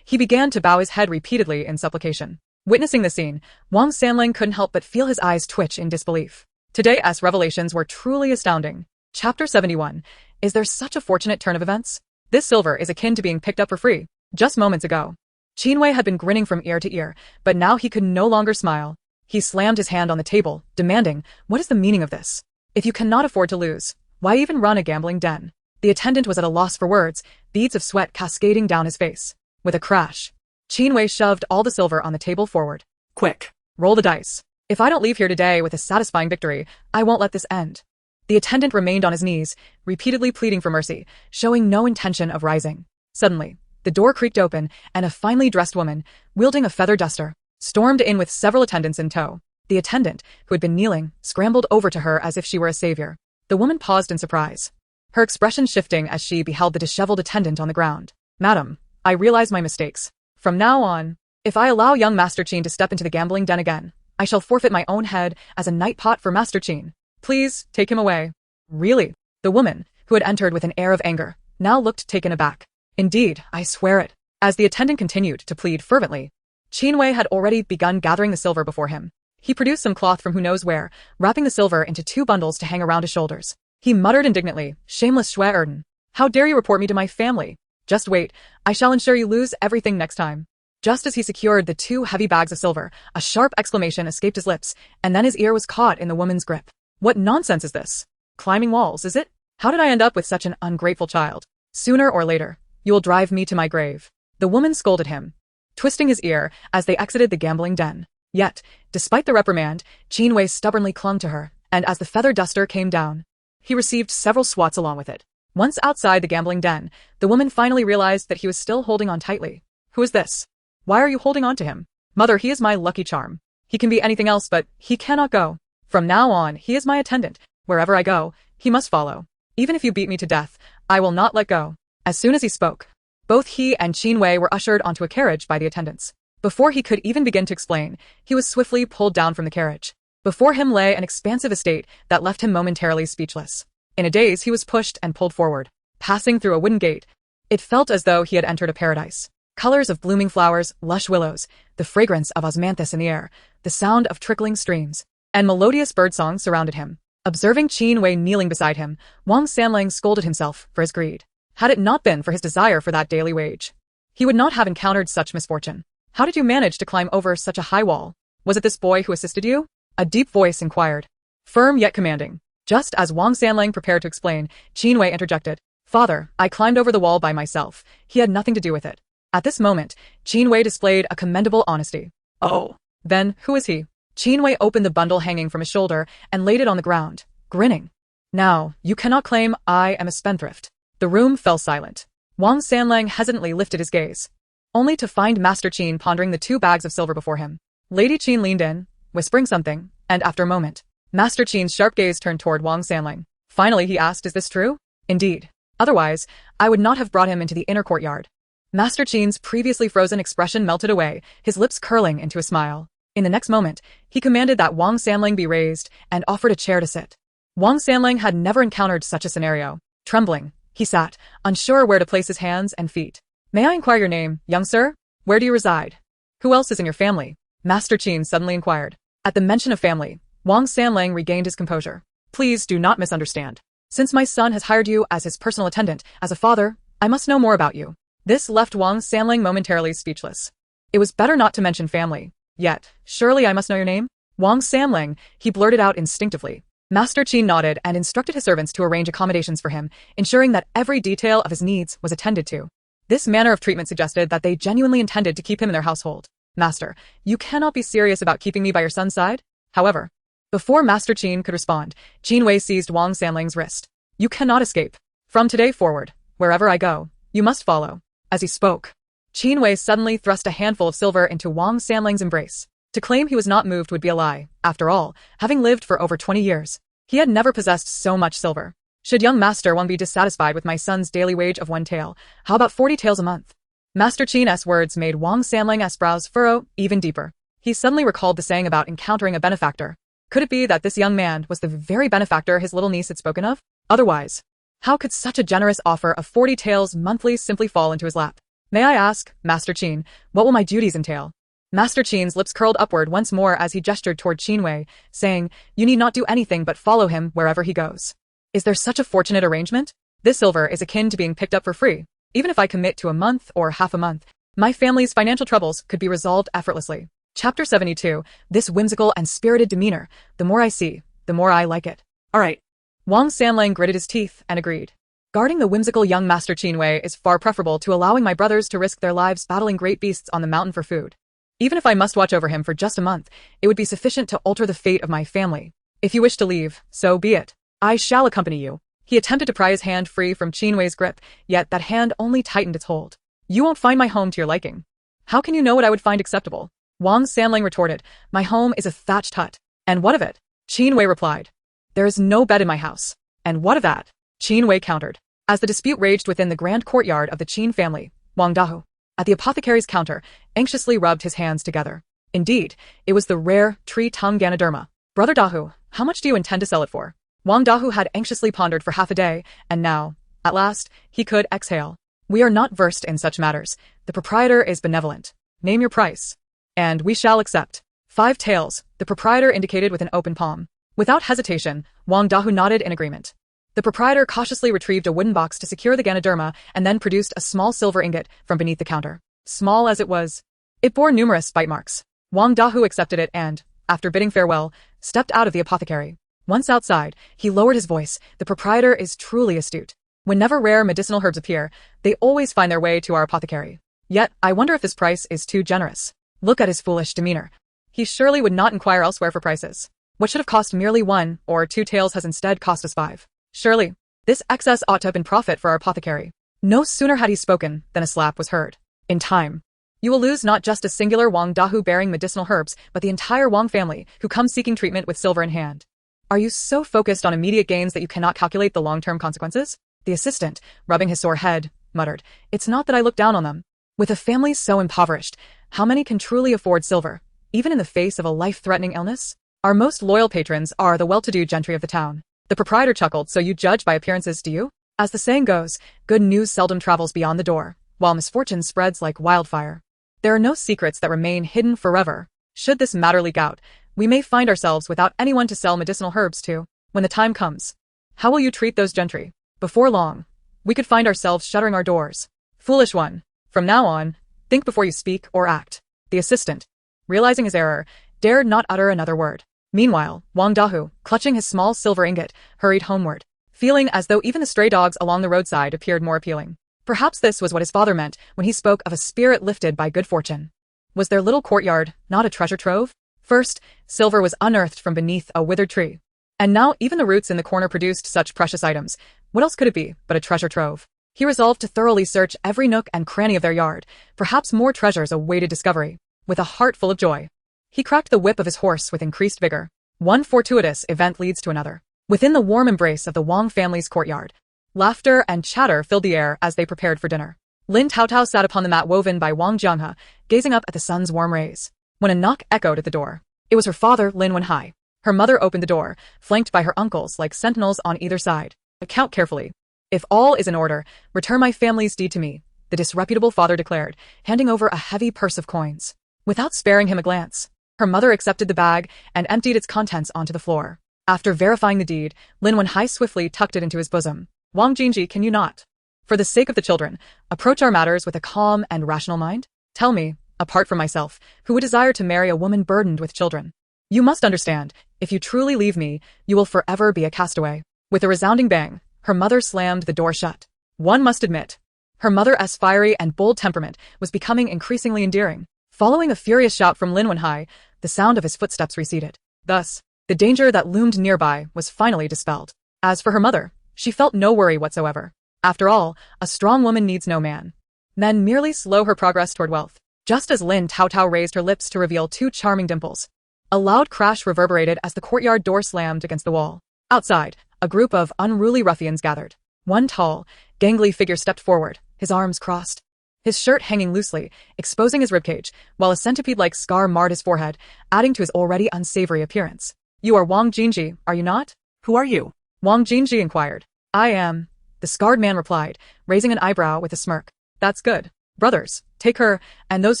He began to bow his head repeatedly in supplication. Witnessing the scene, Wang Sanlang couldn't help but feel his eyes twitch in disbelief. Today's revelations were truly astounding. Chapter 71. Is there such a fortunate turn of events? This silver is akin to being picked up for free. Just moments ago, Qin Wei had been grinning from ear to ear, but now he could no longer smile. He slammed his hand on the table, demanding, what is the meaning of this? If you cannot afford to lose, why even run a gambling den? The attendant was at a loss for words, beads of sweat cascading down his face. With a crash, Qin Wei shoved all the silver on the table forward. Quick, roll the dice. If I don't leave here today with a satisfying victory, I won't let this end. The attendant remained on his knees, repeatedly pleading for mercy, showing no intention of rising. Suddenly, the door creaked open, and a finely dressed woman, wielding a feather duster, stormed in with several attendants in tow. The attendant, who had been kneeling, scrambled over to her as if she were a savior. The woman paused in surprise, her expression shifting as she beheld the disheveled attendant on the ground. Madam, I realize my mistakes. From now on, if I allow young Master Qin to step into the gambling den again, I shall forfeit my own head as a night pot for Master Qin. Please, take him away. Really? The woman, who had entered with an air of anger, now looked taken aback. Indeed, I swear it. As the attendant continued to plead fervently, Qin Wei had already begun gathering the silver before him. He produced some cloth from who knows where, wrapping the silver into 2 bundles to hang around his shoulders. He muttered indignantly, "Shameless Schwerden. How dare you report me to my family? Just wait, I shall ensure you lose everything next time." Just as he secured the 2 heavy bags of silver, a sharp exclamation escaped his lips, and then his ear was caught in the woman's grip. "What nonsense is this? Climbing walls, is it? How did I end up with such an ungrateful child? Sooner or later, you will drive me to my grave." The woman scolded him, twisting his ear as they exited the gambling den. Yet, despite the reprimand, Qin Wei stubbornly clung to her, and as the feather duster came down, he received several swats along with it. Once outside the gambling den, the woman finally realized that he was still holding on tightly. "Who is this? Why are you holding on to him?" "Mother, he is my lucky charm. He can be anything else, but he cannot go. From now on, he is my attendant. Wherever I go, he must follow. Even if you beat me to death, I will not let go." As soon as he spoke, both he and Qin Wei were ushered onto a carriage by the attendants. Before he could even begin to explain, he was swiftly pulled down from the carriage. Before him lay an expansive estate that left him momentarily speechless. In a daze, he was pushed and pulled forward, passing through a wooden gate. It felt as though he had entered a paradise. Colors of blooming flowers, lush willows, the fragrance of osmanthus in the air, the sound of trickling streams, and melodious birdsong surrounded him. Observing Qin Wei kneeling beside him, Wang Sanlang scolded himself for his greed. Had it not been for his desire for that daily wage, he would not have encountered such misfortune. "How did you manage to climb over such a high wall? Was it this boy who assisted you?" a deep voice inquired, firm yet commanding. Just as Wang Sanlang prepared to explain, Qin Wei interjected, "Father, I climbed over the wall by myself. He had nothing to do with it." At this moment, Qin Wei displayed a commendable honesty. "Oh, then who is he?" Qin Wei opened the bundle hanging from his shoulder and laid it on the ground, grinning. "Now, you cannot claim I am a spendthrift." The room fell silent. Wang Sanlang hesitantly lifted his gaze, only to find Master Qin pondering the 2 bags of silver before him. Lady Qin leaned in, whispering something, and after a moment, Master Qin's sharp gaze turned toward Wang Sanlang. Finally, he asked, "Is this true?" "Indeed. Otherwise, I would not have brought him into the inner courtyard." Master Qin's previously frozen expression melted away, his lips curling into a smile. In the next moment, he commanded that Wang Sanlang be raised and offered a chair to sit. Wang Sanlang had never encountered such a scenario. Trembling, he sat, unsure where to place his hands and feet. "May I inquire your name, young sir? Where do you reside? Who else is in your family?" Master Qin suddenly inquired. At the mention of family, Wang Sanlang regained his composure. "Please do not misunderstand. Since my son has hired you as his personal attendant, as a father, I must know more about you." This left Wang Sanlang momentarily speechless. It was better not to mention family. Yet, "Surely I must know your name?" "Wang Sanlang," he blurted out instinctively. Master Qin nodded and instructed his servants to arrange accommodations for him, ensuring that every detail of his needs was attended to. This manner of treatment suggested that they genuinely intended to keep him in their household. "Master, you cannot be serious about keeping me by your son's side?" However, before Master Qin could respond, Qin Wei seized Wang Sanlang's wrist. "You cannot escape. From today forward, wherever I go, you must follow." As he spoke, Qin Wei suddenly thrust a handful of silver into Wang Sanlang's embrace. To claim he was not moved would be a lie. After all, having lived for over 20 years, he had never possessed so much silver. "Should young Master Wang be dissatisfied with my son's daily wage of 1 tael, how about 40 taels a month?" Master Qin's words made Wang Sanlang's brows furrow even deeper. He suddenly recalled the saying about encountering a benefactor. Could it be that this young man was the very benefactor his little niece had spoken of? Otherwise, how could such a generous offer of 40 taels monthly simply fall into his lap? "May I ask, Master Qin, what will my duties entail?" Master Qin's lips curled upward once more as he gestured toward Qin Wei, saying, "You need not do anything but follow him wherever he goes." Is there such a fortunate arrangement? This silver is akin to being picked up for free. Even if I commit to a month or half a month, my family's financial troubles could be resolved effortlessly. Chapter 72, This whimsical and spirited demeanor. The more I see, the more I like it. "All right." Wang Sanlang gritted his teeth and agreed. Guarding the whimsical young Master Qin Wei is far preferable to allowing my brothers to risk their lives battling great beasts on the mountain for food. Even if I must watch over him for just a month, it would be sufficient to alter the fate of my family. If you wish to leave, so be it. I shall accompany you. He attempted to pry his hand free from Qin Wei's grip, yet that hand only tightened its hold. "You won't find my home to your liking." "How can you know what I would find acceptable?" Wang Sanlang retorted. "My home is a thatched hut." "And what of it?" Qin Wei replied. "There is no bed in my house." "And what of that?" Qin Wei countered. As the dispute raged within the grand courtyard of the Qin family, Wang Dahu, at the apothecary's counter, anxiously rubbed his hands together. Indeed, it was the rare tree tongue Ganoderma. "Brother Dahu, how much do you intend to sell it for?" Wang Dahu had anxiously pondered for half a day, and now, at last, he could exhale. "We are not versed in such matters. The proprietor is benevolent. Name your price, and we shall accept." 5 taels, the proprietor indicated with an open palm. Without hesitation, Wang Dahu nodded in agreement. The proprietor cautiously retrieved a wooden box to secure the Ganoderma and then produced a small silver ingot from beneath the counter. Small as it was, it bore numerous bite marks. Wang Dahu accepted it and, after bidding farewell, stepped out of the apothecary. Once outside, he lowered his voice. The proprietor is truly astute. Whenever rare medicinal herbs appear, they always find their way to our apothecary. Yet, I wonder if this price is too generous. Look at his foolish demeanor. He surely would not inquire elsewhere for prices. What should have cost merely 1 or 2 taels has instead cost us 5. Surely, this excess ought to have been profit for our apothecary. No sooner had he spoken than a slap was heard. In time, you will lose not just a singular Wang Dahu bearing medicinal herbs, but the entire Wang family who come seeking treatment with silver in hand. Are you so focused on immediate gains that you cannot calculate the long-term consequences? The assistant, rubbing his sore head, muttered, "It's not that I look down on them. With a family so impoverished, how many can truly afford silver, even in the face of a life-threatening illness? Our most loyal patrons are the well-to-do gentry of the town." The proprietor chuckled. "So you judge by appearances, do you? As the saying goes, good news seldom travels beyond the door, while misfortune spreads like wildfire. There are no secrets that remain hidden forever. Should this matter leak out, we may find ourselves without anyone to sell medicinal herbs to, when the time comes. How will you treat those gentry? Before long, we could find ourselves shuttering our doors. Foolish one. From now on, think before you speak or act." The assistant, realizing his error, dared not utter another word. Meanwhile, Wang Dahu, clutching his small silver ingot, hurried homeward, feeling as though even the stray dogs along the roadside appeared more appealing. Perhaps this was what his father meant when he spoke of a spirit lifted by good fortune. Was their little courtyard not a treasure trove? First, silver was unearthed from beneath a withered tree. And now even the roots in the corner produced such precious items. What else could it be but a treasure trove? He resolved to thoroughly search every nook and cranny of their yard. Perhaps more treasures awaited discovery. With a heart full of joy, he cracked the whip of his horse with increased vigor. One fortuitous event leads to another. Within the warm embrace of the Wang family's courtyard, laughter and chatter filled the air as they prepared for dinner. Lin Taotao sat upon the mat woven by Wang Jianghe, gazing up at the sun's warm rays, when a knock echoed at the door. It was her father, Lin Wenhai. Her mother opened the door, flanked by her uncles like sentinels on either side. "Count carefully. If all is in order, return my family's deed to me," the disreputable father declared, handing over a heavy purse of coins. Without sparing him a glance, her mother accepted the bag and emptied its contents onto the floor. After verifying the deed, Lin Wenhai swiftly tucked it into his bosom. "Wang Jinji, can you not, for the sake of the children, approach our matters with a calm and rational mind? Tell me, apart from myself, who would desire to marry a woman burdened with children? You must understand, if you truly leave me, you will forever be a castaway." With a resounding bang, her mother slammed the door shut. One must admit, her mother's fiery and bold temperament was becoming increasingly endearing. Following a furious shout from Lin Wenhai, the sound of his footsteps receded. Thus, the danger that loomed nearby was finally dispelled. As for her mother, she felt no worry whatsoever. After all, a strong woman needs no man. Men merely slow her progress toward wealth. Just as Lin Taotao raised her lips to reveal 2 charming dimples, a loud crash reverberated as the courtyard door slammed against the wall. Outside, a group of unruly ruffians gathered. One tall, gangly figure stepped forward, his arms crossed, his shirt hanging loosely, exposing his ribcage, while a centipede-like scar marred his forehead, adding to his already unsavory appearance. "You are Wang Jinji, are you not?" Who are you? Wang Jinji inquired. "I am," the scarred man replied, raising an eyebrow with a smirk. "That's good. Brothers, take her and those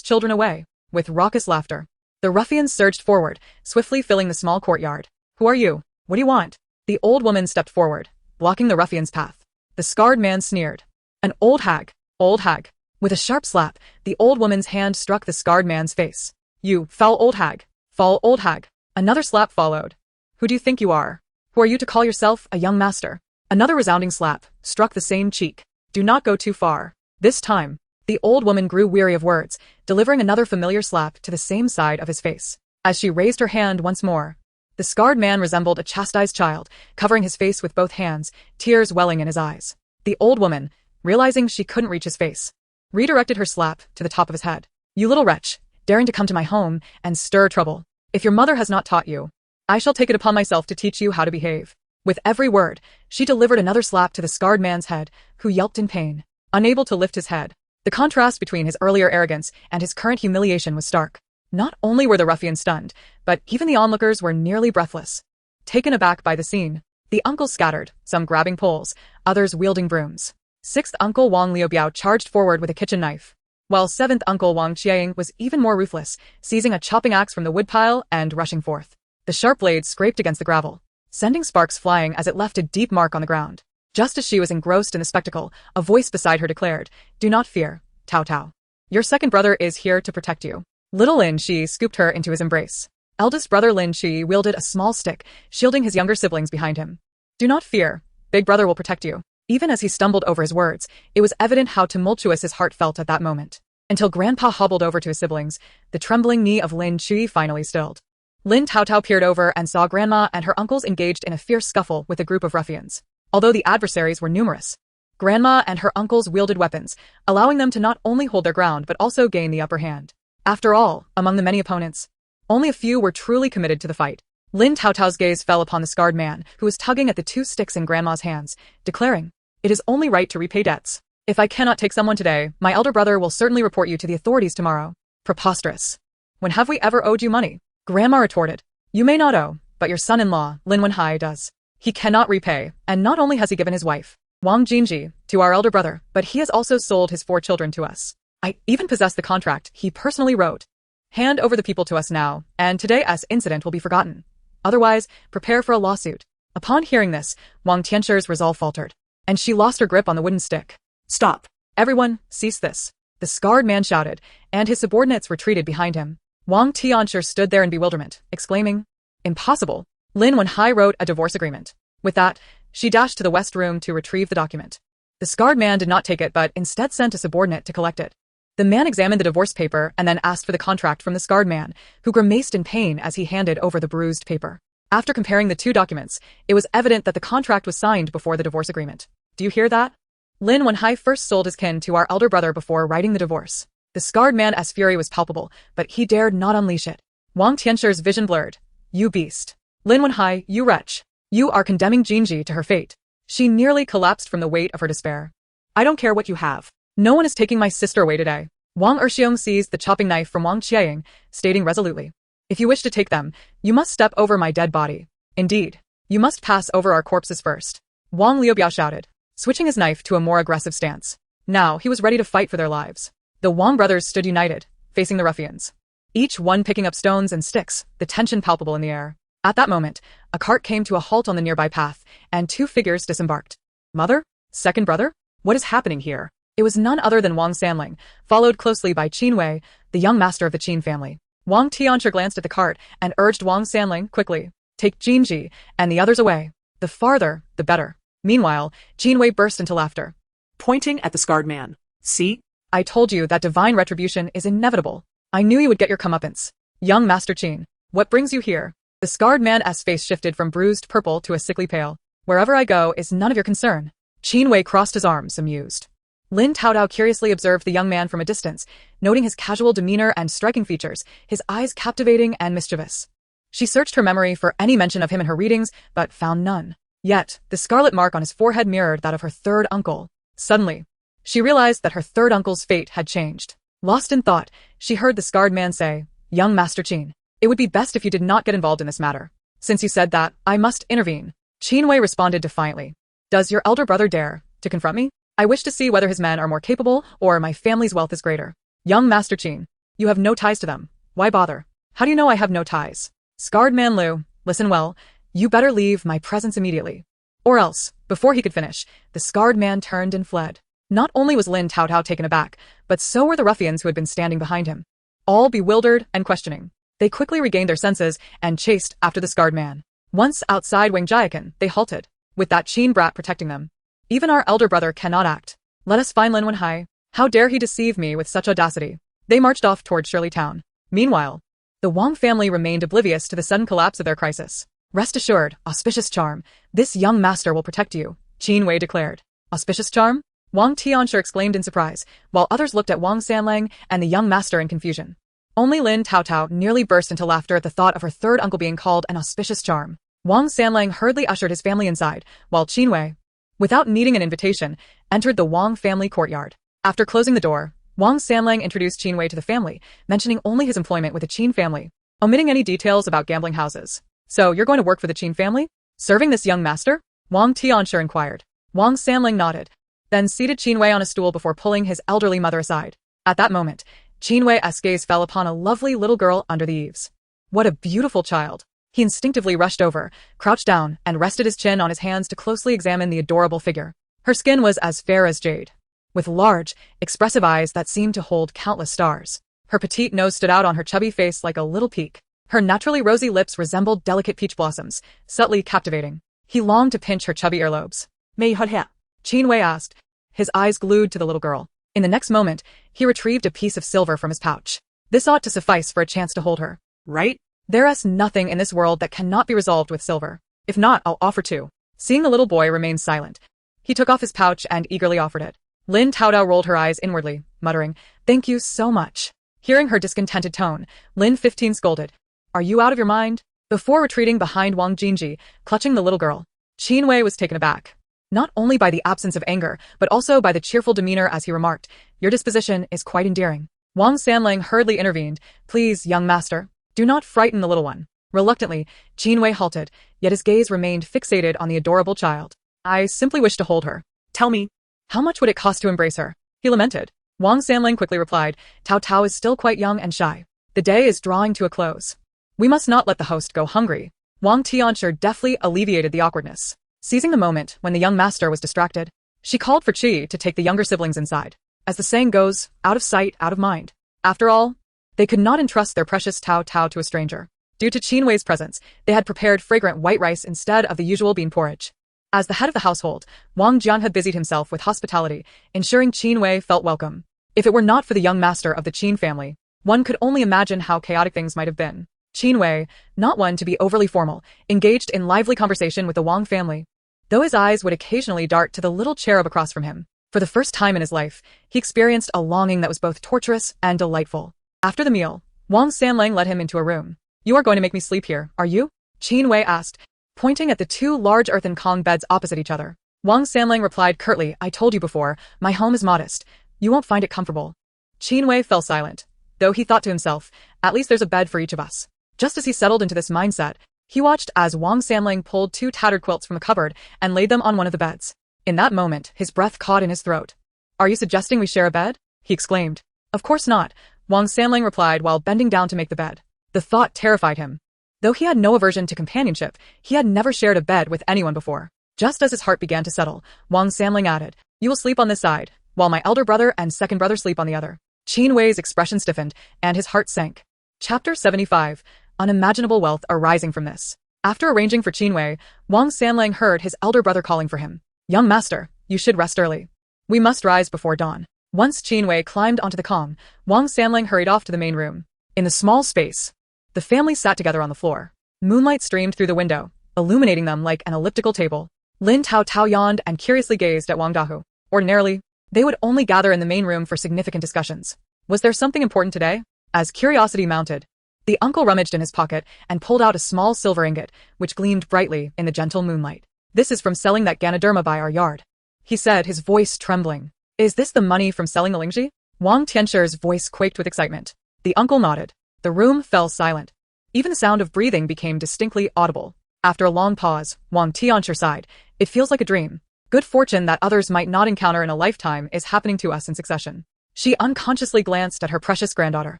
children away." With raucous laughter, the ruffians surged forward, swiftly filling the small courtyard. "Who are you? What do you want?" The old woman stepped forward, blocking the ruffian's path. The scarred man sneered. "An old hag, old hag." With a sharp slap, the old woman's hand struck the scarred man's face. "You, foul old hag, foul old hag." Another slap followed. "Who do you think you are? Who are you to call yourself a young master?" Another resounding slap struck the same cheek. "Do not go too far." This time, the old woman grew weary of words, delivering another familiar slap to the same side of his face. As she raised her hand once more, the scarred man resembled a chastised child, covering his face with both hands, tears welling in his eyes. The old woman, realizing she couldn't reach his face, redirected her slap to the top of his head. "You little wretch, daring to come to my home and stir trouble. If your mother has not taught you, I shall take it upon myself to teach you how to behave." With every word, she delivered another slap to the scarred man's head, who yelped in pain, unable to lift his head. The contrast between his earlier arrogance and his current humiliation was stark. Not only were the ruffians stunned, but even the onlookers were nearly breathless. Taken aback by the scene, the uncles scattered, some grabbing poles, others wielding brooms. Sixth uncle Wang Liubiao charged forward with a kitchen knife. while seventh uncle Wang Qiang was even more ruthless, seizing a chopping axe from the woodpile and rushing forth. The sharp blade scraped against the gravel, sending sparks flying as it left a deep mark on the ground. Just as she was engrossed in the spectacle, a voice beside her declared, "Do not fear, Taotao. Your second brother is here to protect you." Little Lin Shi scooped her into his embrace. Eldest brother Lin Shi wielded a small stick, shielding his younger siblings behind him. "Do not fear. Big brother will protect you." Even as he stumbled over his words, it was evident how tumultuous his heart felt at that moment. Until Grandpa hobbled over to his siblings, the trembling knee of Lin Shi finally stilled. Lin Taotao peered over and saw Grandma and her uncles engaged in a fierce scuffle with a group of ruffians. Although the adversaries were numerous, Grandma and her uncles wielded weapons, allowing them to not only hold their ground but also gain the upper hand. After all, among the many opponents, only a few were truly committed to the fight. Lin Taotao's gaze fell upon the scarred man, who was tugging at the two sticks in Grandma's hands, declaring, "It is only right to repay debts. If I cannot take someone today, my elder brother will certainly report you to the authorities tomorrow." "Preposterous. When have we ever owed you money?" Grandma retorted. "You may not owe, but your son-in-law, Lin Wenhai, does. He cannot repay, and not only has he given his wife, Wang Jinji, to our elder brother, but he has also sold his 4 children to us. I even possess the contract he personally wrote. Hand over the people to us now, and today's incident will be forgotten. Otherwise, prepare for a lawsuit." Upon hearing this, Wang Tianxi's resolve faltered, and she lost her grip on the wooden stick. Stop. "Everyone, cease this," the scarred man shouted, and his subordinates retreated behind him. Wang Tianxi stood there in bewilderment, exclaiming, "Impossible." Lin Wenhai wrote a divorce agreement. With that, she dashed to the west room to retrieve the document. The scarred man did not take it but instead sent a subordinate to collect it. The man examined the divorce paper and then asked for the contract from the scarred man, who grimaced in pain as he handed over the bruised paper. After comparing the 2 documents, it was evident that the contract was signed before the divorce agreement. "Do you hear that? Lin Wenhai first sold his kin to our elder brother before writing the divorce." The scarred man's fury was palpable, but he dared not unleash it. Wang Tianxi's vision blurred. "You beast. Lin Wenhai, you wretch. You are condemning Jinji to her fate." She nearly collapsed from the weight of her despair. "I don't care what you have. No one is taking my sister away today." Wang Erxiong seized the chopping knife from Wang Qiang, stating resolutely, "If you wish to take them, you must step over my dead body. Indeed, you must pass over our corpses first." Wang Liubiao shouted, switching his knife to a more aggressive stance. Now he was ready to fight for their lives. The Wang brothers stood united, facing the ruffians, each one picking up stones and sticks, the tension palpable in the air. At that moment, a cart came to a halt on the nearby path, and 2 figures disembarked. "Mother? Second brother? What is happening here?" It was none other than Wang Sanling, followed closely by Qin Wei, the young master of the Qin family. Wang Tianxi glanced at the cart and urged Wang Sanling quickly, "Take Jinji and the others away. The farther, the better." Meanwhile, Qin Wei burst into laughter, Pointing at the scarred man. "See? "I told you that divine retribution is inevitable. I knew you would get your comeuppance. Young Master Qin, what brings you here?" The scarred man's face shifted from bruised purple to a sickly pale. "Wherever I go is none of your concern." Qin Wei crossed his arms, amused. Lin Taotao curiously observed the young man from a distance, noting his casual demeanor and striking features, his eyes captivating and mischievous. She searched her memory for any mention of him in her readings, but found none. Yet, the scarlet mark on his forehead mirrored that of her third uncle. Suddenly, she realized that her third uncle's fate had changed. Lost in thought, she heard the scarred man say, "Young Master Qin, it would be best if you did not get involved in this matter. Since you said that, I must intervene." Qin Wei responded defiantly, "Does your elder brother dare to confront me? I wish to see whether his men are more capable or my family's wealth is greater." "Young Master Qin, you have no ties to them. Why bother?" "How do you know I have no ties?" Scarred man Liu, listen well, you better leave my presence immediately. Or else, before he could finish, the scarred man turned and fled. Not only was Lin Taotao taken aback, but so were the ruffians who had been standing behind him. All bewildered and questioning, they quickly regained their senses and chased after the scarred man. Once outside Wangjiakan, they halted, with that Qin brat protecting them. "Even our elder brother cannot act. Let us find Lin Wenhai. How dare he deceive me with such audacity?" They marched off toward Shirley Town. Meanwhile, the Wang family remained oblivious to the sudden collapse of their crisis. "Rest assured, auspicious charm, this young master will protect you," Qin Wei declared. "Auspicious charm?" Wang Tianxi exclaimed in surprise, while others looked at Wang Sanlang and the young master in confusion. Only Lin Taotao nearly burst into laughter at the thought of her third uncle being called an auspicious charm. Wang Sanlang hurriedly ushered his family inside, while Qin Wei, without needing an invitation, entered the Wang family courtyard. After closing the door, Wang Sanlang introduced Qin Wei to the family, mentioning only his employment with the Qin family, omitting any details about gambling houses. "So you're going to work for the Qin family? Serving this young master?" Wang Tianxi inquired. Wang Sanlang nodded, then seated Qin Wei on a stool before pulling his elderly mother aside. At that moment, Qinwei's gaze fell upon a lovely little girl under the eaves. What a beautiful child. He instinctively rushed over, crouched down, and rested his chin on his hands to closely examine the adorable figure. Her skin was as fair as jade, with large, expressive eyes that seemed to hold countless stars. Her petite nose stood out on her chubby face like a little peak. Her naturally rosy lips resembled delicate peach blossoms, subtly captivating. He longed to pinch her chubby earlobes. May you hold her? Qinwei asked, his eyes glued to the little girl. In the next moment, he retrieved a piece of silver from his pouch. This ought to suffice for a chance to hold her. Right? There is nothing in this world that cannot be resolved with silver. If not, I'll offer to. Seeing the little boy remain silent, he took off his pouch and eagerly offered it. Lin Taotao rolled her eyes inwardly, muttering, "Thank you so much." Hearing her discontented tone, Lin 15 scolded, "Are you out of your mind?" Before retreating behind Wang Jinji, clutching the little girl. Qinwei was taken aback, not only by the absence of anger, but also by the cheerful demeanor as he remarked, "Your disposition is quite endearing." Wang Sanlang hurriedly intervened, "Please, young master, do not frighten the little one." Reluctantly, Qinwei halted, yet his gaze remained fixated on the adorable child. "I simply wish to hold her." "Tell me, how much would it cost to embrace her?" he lamented. Wang Sanlang quickly replied, "Taotao is still quite young and shy. The day is drawing to a close. We must not let the host go hungry." Wang Tianxiang deftly alleviated the awkwardness. Seizing the moment when the young master was distracted, she called for Qi to take the younger siblings inside. As the saying goes, out of sight, out of mind. After all, they could not entrust their precious Taotao to a stranger. Due to Qinwei's presence, they had prepared fragrant white rice instead of the usual bean porridge. As the head of the household, Wang Jian had busied himself with hospitality, ensuring Qinwei felt welcome. If it were not for the young master of the Qin family, one could only imagine how chaotic things might have been. Qinwei, not one to be overly formal, engaged in lively conversation with the Wang family, though his eyes would occasionally dart to the little cherub across from him. For the first time in his life, he experienced a longing that was both torturous and delightful. After the meal, Wang Sanlang led him into a room. "You are going to make me sleep here, are you?" Qinwei asked, pointing at the two large earthen Kong beds opposite each other. Wang Sanlang replied curtly, "I told you before, my home is modest. You won't find it comfortable." Qinwei fell silent, though he thought to himself, "At least there's a bed for each of us." Just as he settled into this mindset, he watched as Wang Sanlang pulled two tattered quilts from the cupboard and laid them on one of the beds. In that moment, his breath caught in his throat. "Are you suggesting we share a bed?" he exclaimed. "Of course not," Wang Sanlang replied while bending down to make the bed. The thought terrified him. Though he had no aversion to companionship, he had never shared a bed with anyone before. Just as his heart began to settle, Wang Sanlang added, "You will sleep on this side, while my elder brother and second brother sleep on the other." Qinwei's expression stiffened, and his heart sank. Chapter 75. Unimaginable wealth arising from this. After arranging for Qinwei, Wang Sanlang heard his elder brother calling for him. "Young master, you should rest early. We must rise before dawn." Once Qinwei climbed onto the Kong, Wang Sanlang hurried off to the main room. In the small space, the family sat together on the floor. Moonlight streamed through the window, illuminating them like an elliptical table. Lin Taotao yawned and curiously gazed at Wang Dahu. Ordinarily, they would only gather in the main room for significant discussions. Was there something important today? As curiosity mounted, the uncle rummaged in his pocket and pulled out a small silver ingot, which gleamed brightly in the gentle moonlight. "This is from selling that Ganoderma by our yard," he said, his voice trembling. "Is this the money from selling the Lingji?" Wang Tianxi's voice quaked with excitement. The uncle nodded. The room fell silent. Even the sound of breathing became distinctly audible. After a long pause, Wang Tianxi sighed. "It feels like a dream. Good fortune that others might not encounter in a lifetime is happening to us in succession." She unconsciously glanced at her precious granddaughter,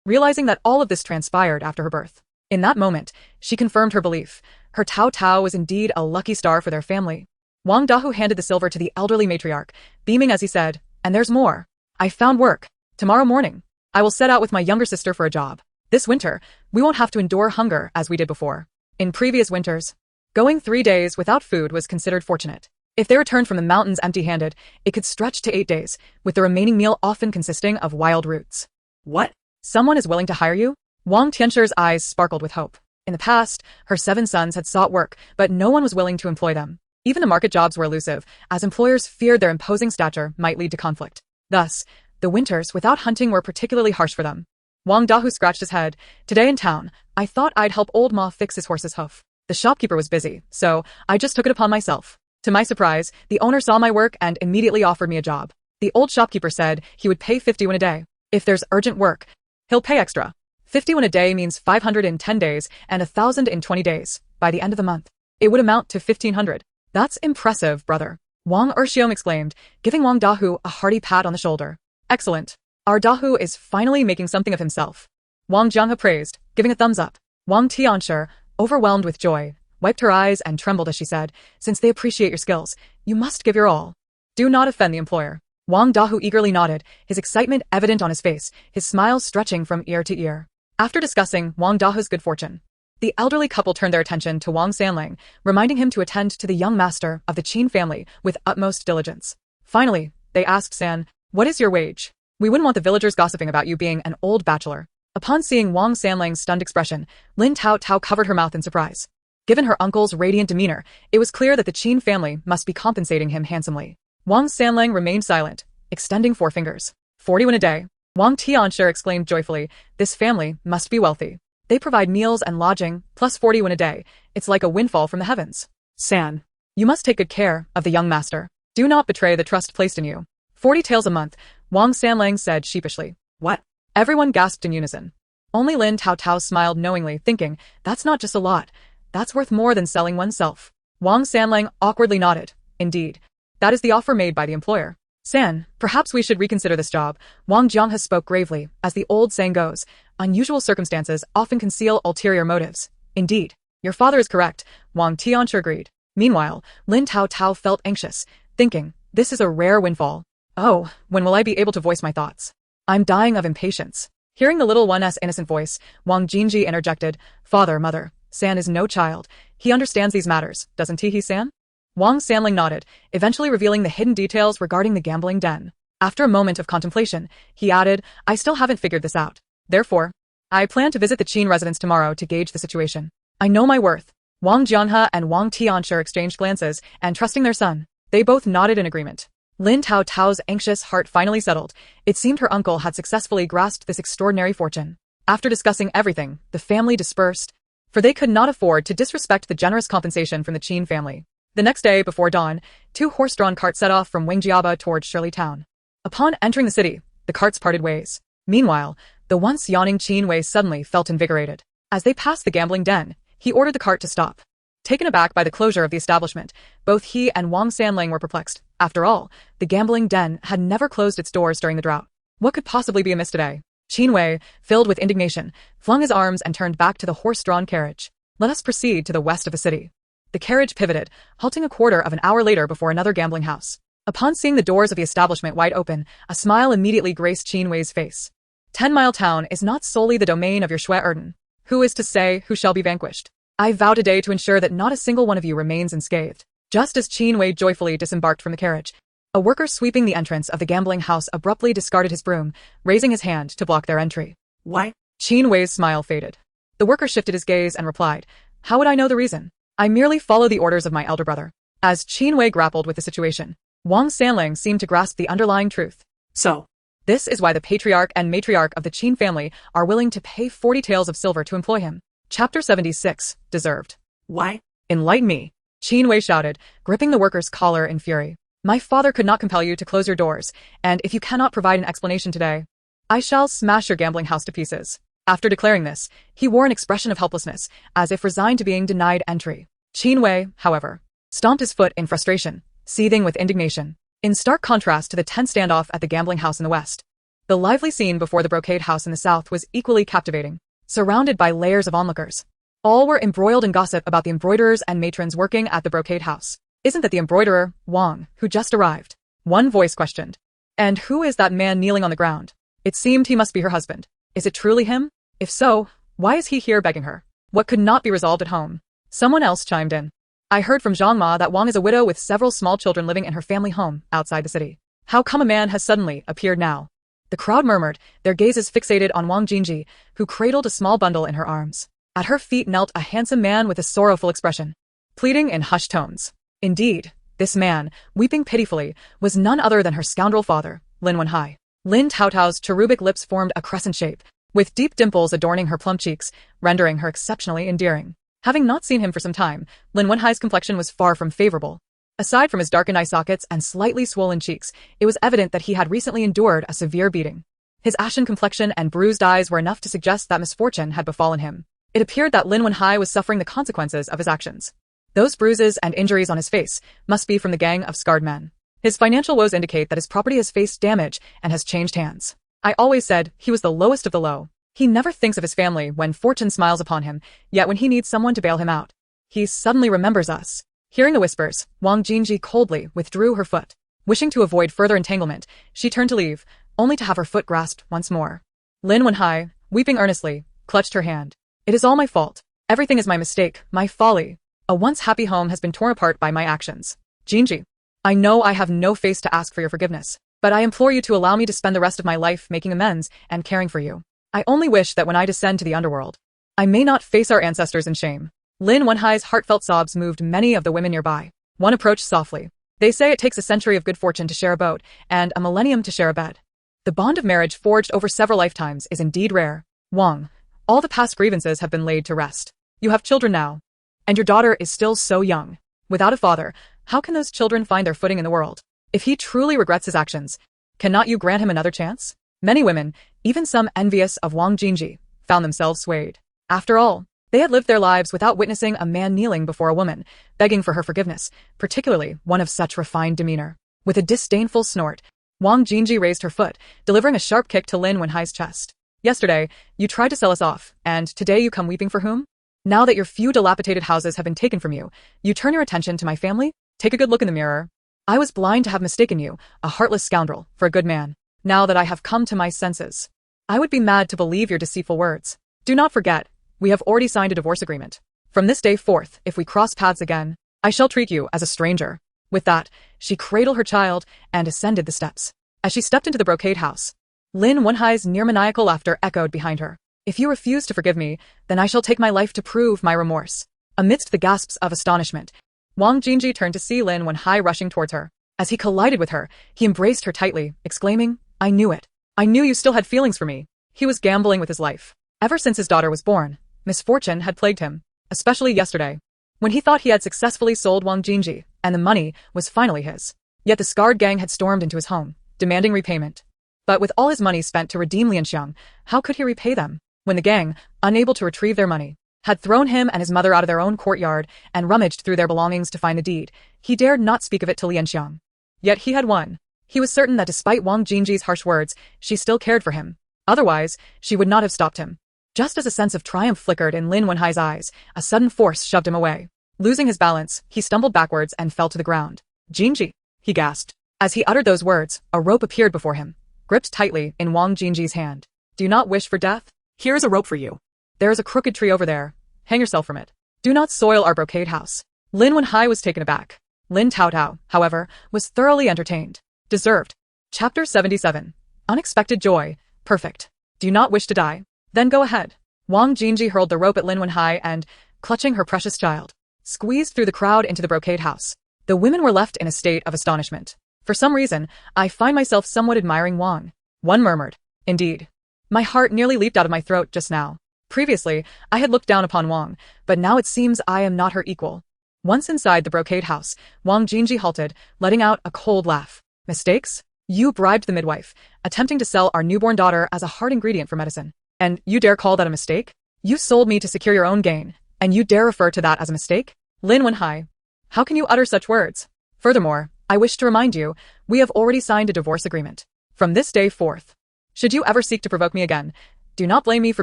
realizing that all of this transpired after her birth. In that moment, she confirmed her belief. Her Taotao was indeed a lucky star for their family. Wang Dahu handed the silver to the elderly matriarch, beaming as he said, "And there's more. I found work. Tomorrow morning, I will set out with my younger sister for a job. This winter, we won't have to endure hunger as we did before. In previous winters, going 3 days without food was considered fortunate. If they returned from the mountains empty-handed, it could stretch to 8 days, with the remaining meal often consisting of wild roots." "What? Someone is willing to hire you?" Wang Tianxi's eyes sparkled with hope. In the past, her 7 sons had sought work, but no one was willing to employ them. Even the market jobs were elusive, as employers feared their imposing stature might lead to conflict. Thus, the winters without hunting were particularly harsh for them. Wang Dahu scratched his head. "Today in town, I thought I'd help old Ma fix his horse's hoof. The shopkeeper was busy, so I just took it upon myself. To my surprise, the owner saw my work and immediately offered me a job. The old shopkeeper said he would pay 50 won a day. If there's urgent work, he'll pay extra. 50 won a day means 500 in 10 days and 1,000 in 20 days. By the end of the month, it would amount to 1,500. "That's impressive, brother," Wang Erxiong exclaimed, giving Wang Dahu a hearty pat on the shoulder. "Excellent. Our Dahu is finally making something of himself. Wang Jianghe praised, giving a thumbs up. Wang Tianshi, overwhelmed with joy, wiped her eyes and trembled as she said, since they appreciate your skills, you must give your all. Do not offend the employer. Wang Dahu eagerly nodded, his excitement evident on his face, his smile stretching from ear to ear. After discussing Wang Dahu's good fortune, the elderly couple turned their attention to Wang Sanlang, reminding him to attend to the young master of the Qin family with utmost diligence. Finally, they asked San, what is your wage? We wouldn't want the villagers gossiping about you being an old bachelor. Upon seeing Wang Sanlang's stunned expression, Lin Taotao covered her mouth in surprise. Given her uncle's radiant demeanor, it was clear that the Qin family must be compensating him handsomely. Wang Sanlang remained silent, extending forefingers. 41 a day. Wang Tianshi exclaimed joyfully, this family must be wealthy. They provide meals and lodging, plus 41 a day. It's like a windfall from the heavens. San, you must take good care of the young master. Do not betray the trust placed in you. 40 taels a month, Wang Sanlang said sheepishly. What? Everyone gasped in unison. Only Lin Taotao smiled knowingly, thinking, that's not just a lot. That's worth more than selling oneself. Wang Sanlang awkwardly nodded. Indeed. That is the offer made by the employer. San, perhaps we should reconsider this job. Wang Jianghe spoke gravely, as the old saying goes, unusual circumstances often conceal ulterior motives. Indeed. Your father is correct, Wang Tianshi agreed. Meanwhile, Lin Taotao felt anxious, thinking, this is a rare windfall. Oh, when will I be able to voice my thoughts? I'm dying of impatience. Hearing the little one's innocent voice, Wang Jinji interjected, Father, mother, San is no child. He understands these matters, doesn't he, San? Wang Sanling nodded, eventually revealing the hidden details regarding the gambling den. After a moment of contemplation, he added, I still haven't figured this out. Therefore, I plan to visit the Qin residence tomorrow to gauge the situation. I know my worth. Wang Jianghe and Wang Tianshi exchanged glances, and trusting their son, they both nodded in agreement. Lin Taotao's anxious heart finally settled. It seemed her uncle had successfully grasped this extraordinary fortune. After discussing everything, the family dispersed, for they could not afford to disrespect the generous compensation from the Qin family. The next day, before dawn, 2 horse-drawn carts set off from Wangjiaba towards Shirley Town. Upon entering the city, the carts parted ways. Meanwhile, the once yawning Qin Wei suddenly felt invigorated. As they passed the gambling den, he ordered the cart to stop. Taken aback by the closure of the establishment, both he and Wang Sanlang were perplexed. After all, the gambling den had never closed its doors during the drought. What could possibly be amiss today? Qin Wei, filled with indignation, flung his arms and turned back to the horse-drawn carriage. Let us proceed to the west of the city. The carriage pivoted, halting a quarter of an hour later before another gambling house. Upon seeing the doors of the establishment wide open, a smile immediately graced Qin Wei's face. 10 Mile Town is not solely the domain of your Shui Erden. Who is to say who shall be vanquished? I vow today to ensure that not a single one of you remains unscathed. Just as Qin Wei joyfully disembarked from the carriage, a worker sweeping the entrance of the gambling house abruptly discarded his broom, raising his hand to block their entry. Why? Qin Wei's smile faded. The worker shifted his gaze and replied, how would I know the reason? I merely follow the orders of my elder brother. As Qin Wei grappled with the situation, Wang Sanlang seemed to grasp the underlying truth. So, this is why the patriarch and matriarch of the Qin family are willing to pay 40 taels of silver to employ him. Chapter 76, Deserved. Why? Enlighten me, Qin Wei shouted, gripping the worker's collar in fury. My father could not compel you to close your doors, and if you cannot provide an explanation today, I shall smash your gambling house to pieces. After declaring this, he wore an expression of helplessness, as if resigned to being denied entry. Qin Wei, however, stomped his foot in frustration, seething with indignation. In stark contrast to the tense standoff at the gambling house in the west, the lively scene before the brocade house in the south was equally captivating. Surrounded by layers of onlookers, all were embroiled in gossip about the embroiderers and matrons working at the brocade house. Isn't that the embroiderer, Wang, who just arrived? One voice questioned. And who is that man kneeling on the ground? It seemed he must be her husband. Is it truly him? If so, why is he here begging her? What could not be resolved at home? Someone else chimed in. I heard from Zhang Ma that Wang is a widow with several small children living in her family home outside the city. How come a man has suddenly appeared now? The crowd murmured, their gazes fixated on Wang Jinji, who cradled a small bundle in her arms. At her feet knelt a handsome man with a sorrowful expression, pleading in hushed tones. Indeed, this man, weeping pitifully, was none other than her scoundrel father, Lin Wenhai. Lin Taotao's cherubic lips formed a crescent shape, with deep dimples adorning her plump cheeks, rendering her exceptionally endearing. Having not seen him for some time, Lin Wenhai's complexion was far from favorable. Aside from his darkened eye sockets and slightly swollen cheeks, it was evident that he had recently endured a severe beating. His ashen complexion and bruised eyes were enough to suggest that misfortune had befallen him. It appeared that Lin Wenhai was suffering the consequences of his actions. Those bruises and injuries on his face must be from the gang of scarred men. His financial woes indicate that his property has faced damage and has changed hands. I always said he was the lowest of the low. He never thinks of his family when fortune smiles upon him, yet when he needs someone to bail him out, he suddenly remembers us. Hearing the whispers, Wang Jinji coldly withdrew her foot. Wishing to avoid further entanglement, she turned to leave, only to have her foot grasped once more. Lin Wenhai, weeping earnestly, clutched her hand. It is all my fault. Everything is my mistake, my folly. A once happy home has been torn apart by my actions. Jinji, I know I have no face to ask for your forgiveness, but I implore you to allow me to spend the rest of my life making amends and caring for you. I only wish that when I descend to the underworld, I may not face our ancestors in shame. Lin Wenhai's heartfelt sobs moved many of the women nearby. One approached softly. They say it takes a century of good fortune to share a boat, and a millennium to share a bed. The bond of marriage forged over several lifetimes is indeed rare. Wang, all the past grievances have been laid to rest. You have children now, and your daughter is still so young. Without a father, how can those children find their footing in the world? If he truly regrets his actions, cannot you grant him another chance? Many women, even some envious of Wang Jinji, found themselves swayed. After all, they had lived their lives without witnessing a man kneeling before a woman, begging for her forgiveness, particularly one of such refined demeanor. With a disdainful snort, Wang Jinji raised her foot, delivering a sharp kick to Lin Wenhai's chest. Yesterday, you tried to sell us off, and today you come weeping for whom? Now that your few dilapidated houses have been taken from you, you turn your attention to my family? Take a good look in the mirror. I was blind to have mistaken you, a heartless scoundrel, for a good man. Now that I have come to my senses, I would be mad to believe your deceitful words. Do not forget, we have already signed a divorce agreement. From this day forth, if we cross paths again, I shall treat you as a stranger. With that, she cradled her child and ascended the steps. As she stepped into the brocade house, Lin Wenhai's near-maniacal laughter echoed behind her. If you refuse to forgive me, then I shall take my life to prove my remorse. Amidst the gasps of astonishment, Wang Jinji turned to see Lin Wenhai rushing towards her. As he collided with her, he embraced her tightly, exclaiming, I knew it. I knew you still had feelings for me. He was gambling with his life. Ever since his daughter was born, misfortune had plagued him, especially yesterday, when he thought he had successfully sold Wang Jinji, and the money was finally his. Yet the scarred gang had stormed into his home, demanding repayment. But with all his money spent to redeem Lianxiang, how could he repay them? When the gang, unable to retrieve their money, had thrown him and his mother out of their own courtyard and rummaged through their belongings to find the deed, he dared not speak of it to Lianxiang. Yet he had won. He was certain that despite Wang Jinji's harsh words, she still cared for him. Otherwise, she would not have stopped him. Just as a sense of triumph flickered in Lin Wenhai's eyes, a sudden force shoved him away. Losing his balance, he stumbled backwards and fell to the ground. Jinji, he gasped. As he uttered those words, a rope appeared before him, gripped tightly in Wang Jinji's hand. Do you not wish for death? Here is a rope for you. There is a crooked tree over there. Hang yourself from it. Do not soil our brocade house. Lin Wenhai was taken aback. Lin Taotao, however, was thoroughly entertained. Deserved. Chapter 77. Unexpected joy. Perfect. Do you not wish to die? Then go ahead. Wang Jinji hurled the rope at Lin Wenhai and, clutching her precious child, squeezed through the crowd into the brocade house. The women were left in a state of astonishment. For some reason, I find myself somewhat admiring Wang. One murmured. Indeed. My heart nearly leaped out of my throat just now. Previously, I had looked down upon Wang, but now it seems I am not her equal. Once inside the brocade house, Wang Jinji halted, letting out a cold laugh. Mistakes? You bribed the midwife, attempting to sell our newborn daughter as a hard ingredient for medicine. And you dare call that a mistake? You sold me to secure your own gain, and you dare refer to that as a mistake? Lin Wenhai, how can you utter such words? Furthermore, I wish to remind you, we have already signed a divorce agreement. From this day forth, should you ever seek to provoke me again, do not blame me for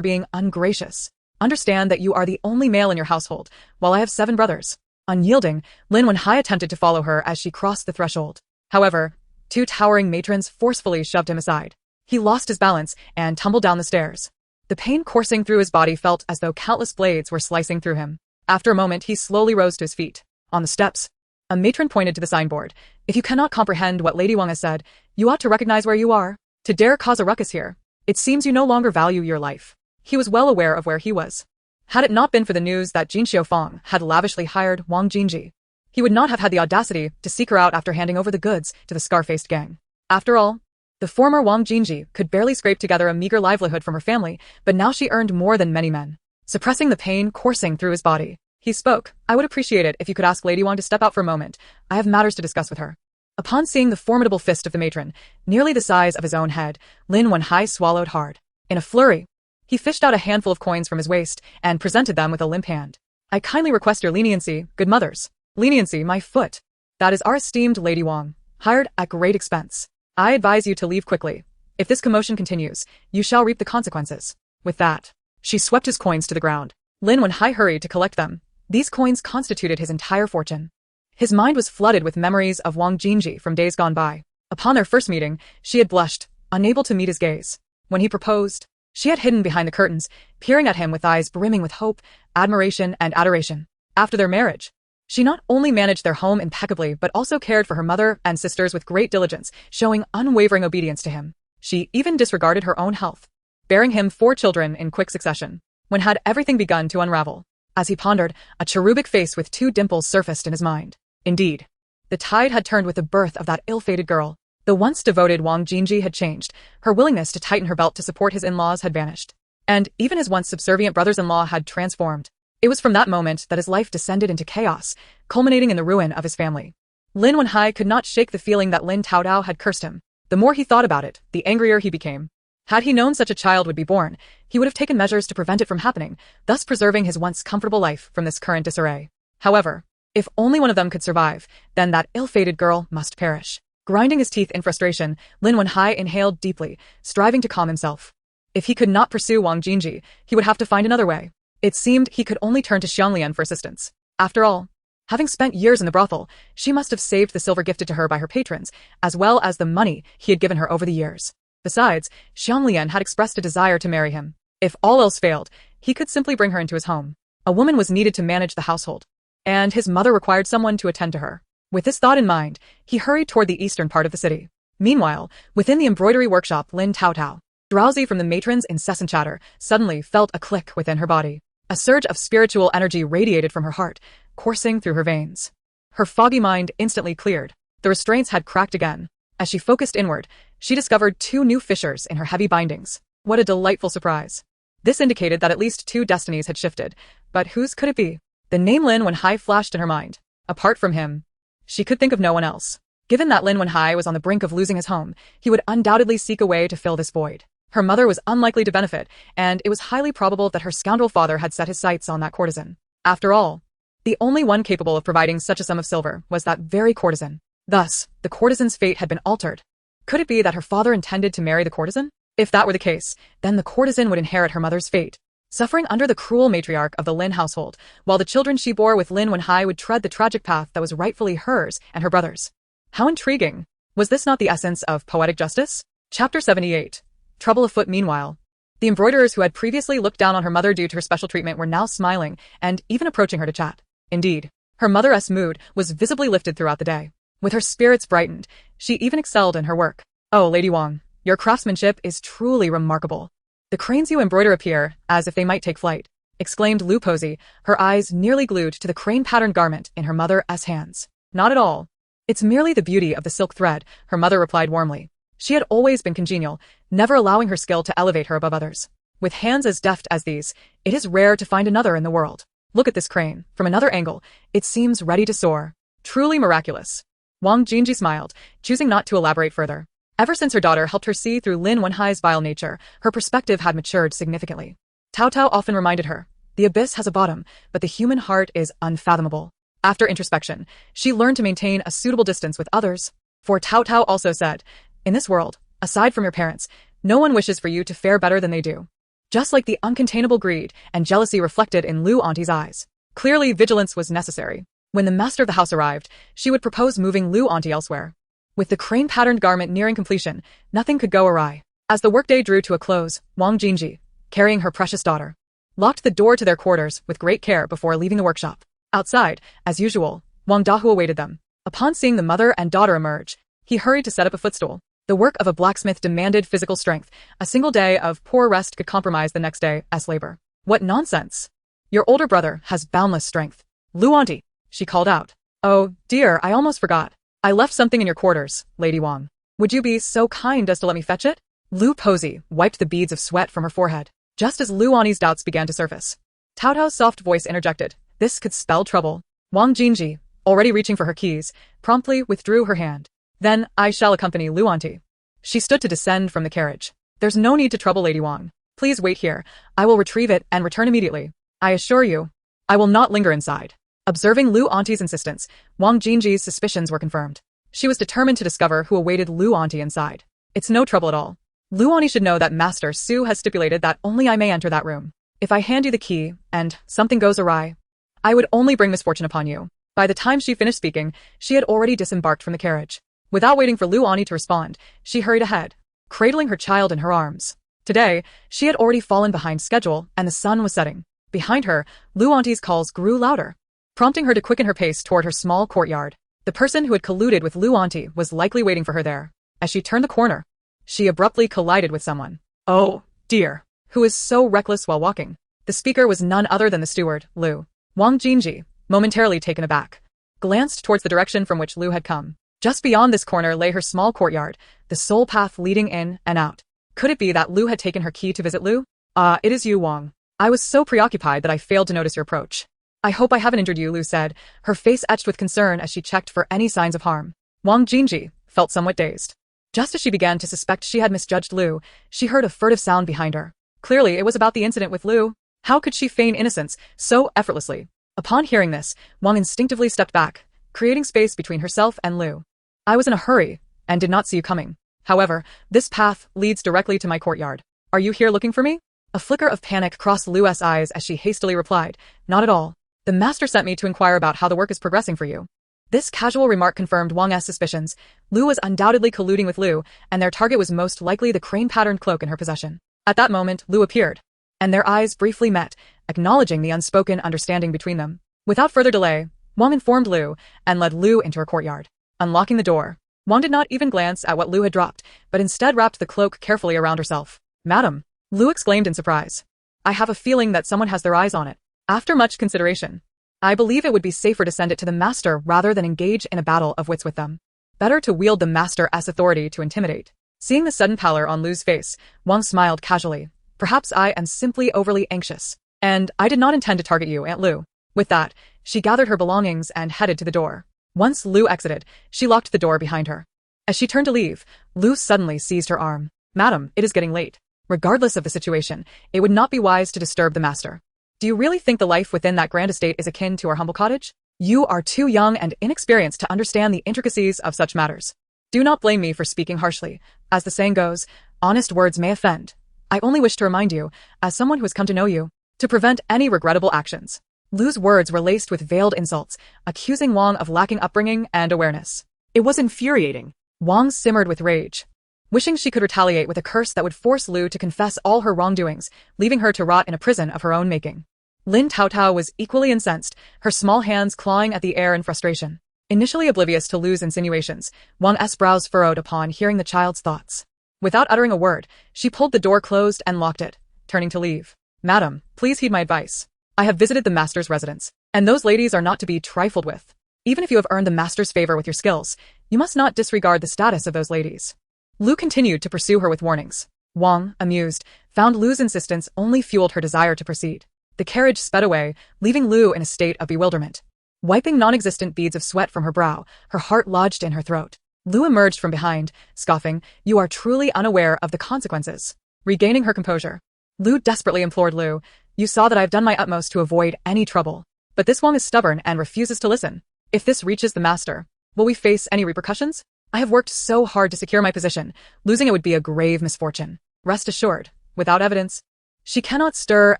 being ungracious. Understand that you are the only male in your household, while I have 7 brothers. Unyielding, Lin Wenhai attempted to follow her as she crossed the threshold. However, 2 towering matrons forcefully shoved him aside. He lost his balance and tumbled down the stairs. The pain coursing through his body felt as though countless blades were slicing through him. After a moment, he slowly rose to his feet. On the steps, a matron pointed to the signboard. If you cannot comprehend what Lady Wang has said, you ought to recognize where you are. To dare cause a ruckus here, it seems you no longer value your life. He was well aware of where he was. Had it not been for the news that Jin Xiaofang had lavishly hired Wang Jinji, he would not have had the audacity to seek her out after handing over the goods to the scar-faced gang. After all, the former Wang Jinji could barely scrape together a meager livelihood from her family, but now she earned more than many men. Suppressing the pain coursing through his body, he spoke. I would appreciate it if you could ask Lady Wang to step out for a moment. I have matters to discuss with her. Upon seeing the formidable fist of the matron, nearly the size of his own head, Lin Wenhai swallowed hard. In a flurry, he fished out a handful of coins from his waist and presented them with a limp hand. I kindly request your leniency, good mothers. Leniency, my foot. That is our esteemed Lady Wang, hired at great expense. I advise you to leave quickly. If this commotion continues, you shall reap the consequences. With that, she swept his coins to the ground. Lin Wenhai hurried to collect them. These coins constituted his entire fortune. His mind was flooded with memories of Wang Jinji from days gone by. Upon their first meeting, she had blushed, unable to meet his gaze. When he proposed, she had hidden behind the curtains, peering at him with eyes brimming with hope, admiration, and adoration. After their marriage, she not only managed their home impeccably but also cared for her mother and sisters with great diligence, showing unwavering obedience to him. She even disregarded her own health, bearing him 4 children in quick succession. When had everything begun to unravel? As he pondered, a cherubic face with 2 dimples surfaced in his mind. Indeed, the tide had turned with the birth of that ill-fated girl. The once devoted Wang Jinji had changed. Her willingness to tighten her belt to support his in-laws had vanished. And even his once subservient brothers-in-law had transformed. It was from that moment that his life descended into chaos, culminating in the ruin of his family. Lin Wenhai could not shake the feeling that Lin Taotao had cursed him. The more he thought about it, the angrier he became. Had he known such a child would be born, he would have taken measures to prevent it from happening, thus preserving his once comfortable life from this current disarray. However, if only one of them could survive, then that ill-fated girl must perish. Grinding his teeth in frustration, Lin Wenhai inhaled deeply, striving to calm himself. If he could not pursue Wang Jinji, he would have to find another way. It seemed he could only turn to Xianglian for assistance. After all, having spent years in the brothel, she must have saved the silver gifted to her by her patrons, as well as the money he had given her over the years. Besides, Xianglian had expressed a desire to marry him. If all else failed, he could simply bring her into his home. A woman was needed to manage the household, and his mother required someone to attend to her. With this thought in mind, he hurried toward the eastern part of the city. Meanwhile, within the embroidery workshop, Lin Taotao, drowsy from the matron's incessant chatter, suddenly felt a click within her body. A surge of spiritual energy radiated from her heart, coursing through her veins. Her foggy mind instantly cleared. The restraints had cracked again. As she focused inward, she discovered 2 new fissures in her heavy bindings. What a delightful surprise. This indicated that at least 2 destinies had shifted. But whose could it be? The name Lin Wenhai flashed in her mind. Apart from him, she could think of no one else. Given that Lin Wenhai was on the brink of losing his home, he would undoubtedly seek a way to fill this void. Her mother was unlikely to benefit, and it was highly probable that her scoundrel father had set his sights on that courtesan. After all, the only one capable of providing such a sum of silver was that very courtesan. Thus, the courtesan's fate had been altered. Could it be that her father intended to marry the courtesan? If that were the case, then the courtesan would inherit her mother's fate, suffering under the cruel matriarch of the Lin household, while the children she bore with Lin Wenhai would tread the tragic path that was rightfully hers and her brother's. How intriguing! Was this not the essence of poetic justice? Chapter 78. Trouble afoot. Meanwhile, the embroiderers who had previously looked down on her mother due to her special treatment were now smiling and even approaching her to chat. Indeed, her mother's mood was visibly lifted throughout the day. With her spirits brightened, she even excelled in her work. Oh, Lady Wang, your craftsmanship is truly remarkable. The cranes you embroider appear as if they might take flight, exclaimed Lu Posey, her eyes nearly glued to the crane-patterned garment in her mother's hands. Not at all. It's merely the beauty of the silk thread, her mother replied warmly. She had always been congenial, never allowing her skill to elevate her above others. With hands as deft as these, it is rare to find another in the world. Look at this crane. From another angle, it seems ready to soar. Truly miraculous. Wang Jinji smiled, choosing not to elaborate further. Ever since her daughter helped her see through Lin Wenhai's vile nature, her perspective had matured significantly. Taotao often reminded her, the abyss has a bottom, but the human heart is unfathomable. After introspection, she learned to maintain a suitable distance with others. For Taotao also said, in this world, aside from your parents, no one wishes for you to fare better than they do. Just like the uncontainable greed and jealousy reflected in Lu Auntie's eyes. Clearly, vigilance was necessary. When the master of the house arrived, she would propose moving Lu Auntie elsewhere. With the crane-patterned garment nearing completion, nothing could go awry. As the workday drew to a close, Wang Jinji, carrying her precious daughter, locked the door to their quarters with great care before leaving the workshop. Outside, as usual, Wang Dahu awaited them. Upon seeing the mother and daughter emerge, he hurried to set up a footstool. The work of a blacksmith demanded physical strength. A single day of poor rest could compromise the next day's labor. What nonsense! Your older brother has boundless strength. Lu Auntie, she called out. Oh, dear, I almost forgot. I left something in your quarters, Lady Wang. Would you be so kind as to let me fetch it? Lu Posey wiped the beads of sweat from her forehead, just as Lu Auntie's doubts began to surface. Taotao's soft voice interjected. This could spell trouble. Wang Jinji, already reaching for her keys, promptly withdrew her hand. Then, I shall accompany Lu Auntie. She stood to descend from the carriage. There's no need to trouble Lady Wang. Please wait here. I will retrieve it and return immediately. I assure you, I will not linger inside. Observing Lu Auntie's insistence, Wang Jinji's suspicions were confirmed. She was determined to discover who awaited Lu Auntie inside. It's no trouble at all. Luani should know that Master Su has stipulated that only I may enter that room. If I hand you the key, and something goes awry, I would only bring misfortune upon you. By the time she finished speaking, she had already disembarked from the carriage. Without waiting for Luani to respond, she hurried ahead, cradling her child in her arms. Today, she had already fallen behind schedule, and the sun was setting. Behind her, Luanti's calls grew louder, prompting her to quicken her pace toward her small courtyard. The person who had colluded with Luanti was likely waiting for her there. As she turned the corner, she abruptly collided with someone. Oh, dear. Who is so reckless while walking? The speaker was none other than the steward, Lu. Wang Jinji, momentarily taken aback, glanced towards the direction from which Lu had come. Just beyond this corner lay her small courtyard, the sole path leading in and out. Could it be that Lu had taken her key to visit Lu? Ah, it is you, Wang. I was so preoccupied that I failed to notice your approach. I hope I haven't injured you, Lu said, her face etched with concern as she checked for any signs of harm. Wang Jinji felt somewhat dazed. Just as she began to suspect she had misjudged Lu, she heard a furtive sound behind her. Clearly, it was about the incident with Lu. How could she feign innocence so effortlessly? Upon hearing this, Wang instinctively stepped back, creating space between herself and Lu. I was in a hurry and did not see you coming. However, this path leads directly to my courtyard. Are you here looking for me? A flicker of panic crossed Lu's eyes as she hastily replied, not at all. The master sent me to inquire about how the work is progressing for you. This casual remark confirmed Wang's suspicions. Lu was undoubtedly colluding with Lu, and their target was most likely the crane-patterned cloak in her possession. At that moment, Lu appeared, and their eyes briefly met, acknowledging the unspoken understanding between them. Without further delay, Wang informed Lu and led Lu into her courtyard. Unlocking the door, Wang did not even glance at what Lu had dropped, but instead wrapped the cloak carefully around herself. Madam, Lu exclaimed in surprise. I have a feeling that someone has their eyes on it. After much consideration, I believe it would be safer to send it to the master rather than engage in a battle of wits with them. Better to wield the master's authority to intimidate. Seeing the sudden pallor on Lu's face, Wang smiled casually. Perhaps I am simply overly anxious. And I did not intend to target you, Aunt Lu. With that, she gathered her belongings and headed to the door. Once Lu exited, she locked the door behind her. As she turned to leave, Lu suddenly seized her arm. Madam, it is getting late. Regardless of the situation, it would not be wise to disturb the master. Do you really think the life within that grand estate is akin to our humble cottage? You are too young and inexperienced to understand the intricacies of such matters. Do not blame me for speaking harshly. As the saying goes, honest words may offend. I only wish to remind you, as someone who has come to know you, to prevent any regrettable actions. Lu's words were laced with veiled insults, accusing Wang of lacking upbringing and awareness. It was infuriating. Wang simmered with rage, wishing she could retaliate with a curse that would force Lu to confess all her wrongdoings, leaving her to rot in a prison of her own making. Lin Taotao was equally incensed, her small hands clawing at the air in frustration. Initially oblivious to Lu's insinuations, Wang's brows furrowed upon hearing the child's thoughts. Without uttering a word, she pulled the door closed and locked it, turning to leave. Madam, please heed my advice. I have visited the master's residence, and those ladies are not to be trifled with. Even if you have earned the master's favor with your skills, you must not disregard the status of those ladies. Lu continued to pursue her with warnings. Wang, amused, found Lu's insistence only fueled her desire to proceed. The carriage sped away, leaving Lu in a state of bewilderment. Wiping non-existent beads of sweat from her brow, her heart lodged in her throat. Lu emerged from behind, scoffing, "You are truly unaware of the consequences." Regaining her composure, Lu desperately implored Lu, "You saw that I have done my utmost to avoid any trouble. But this Wang is stubborn and refuses to listen. If this reaches the master, will we face any repercussions? I have worked so hard to secure my position. Losing it would be a grave misfortune. Rest assured, without evidence, she cannot stir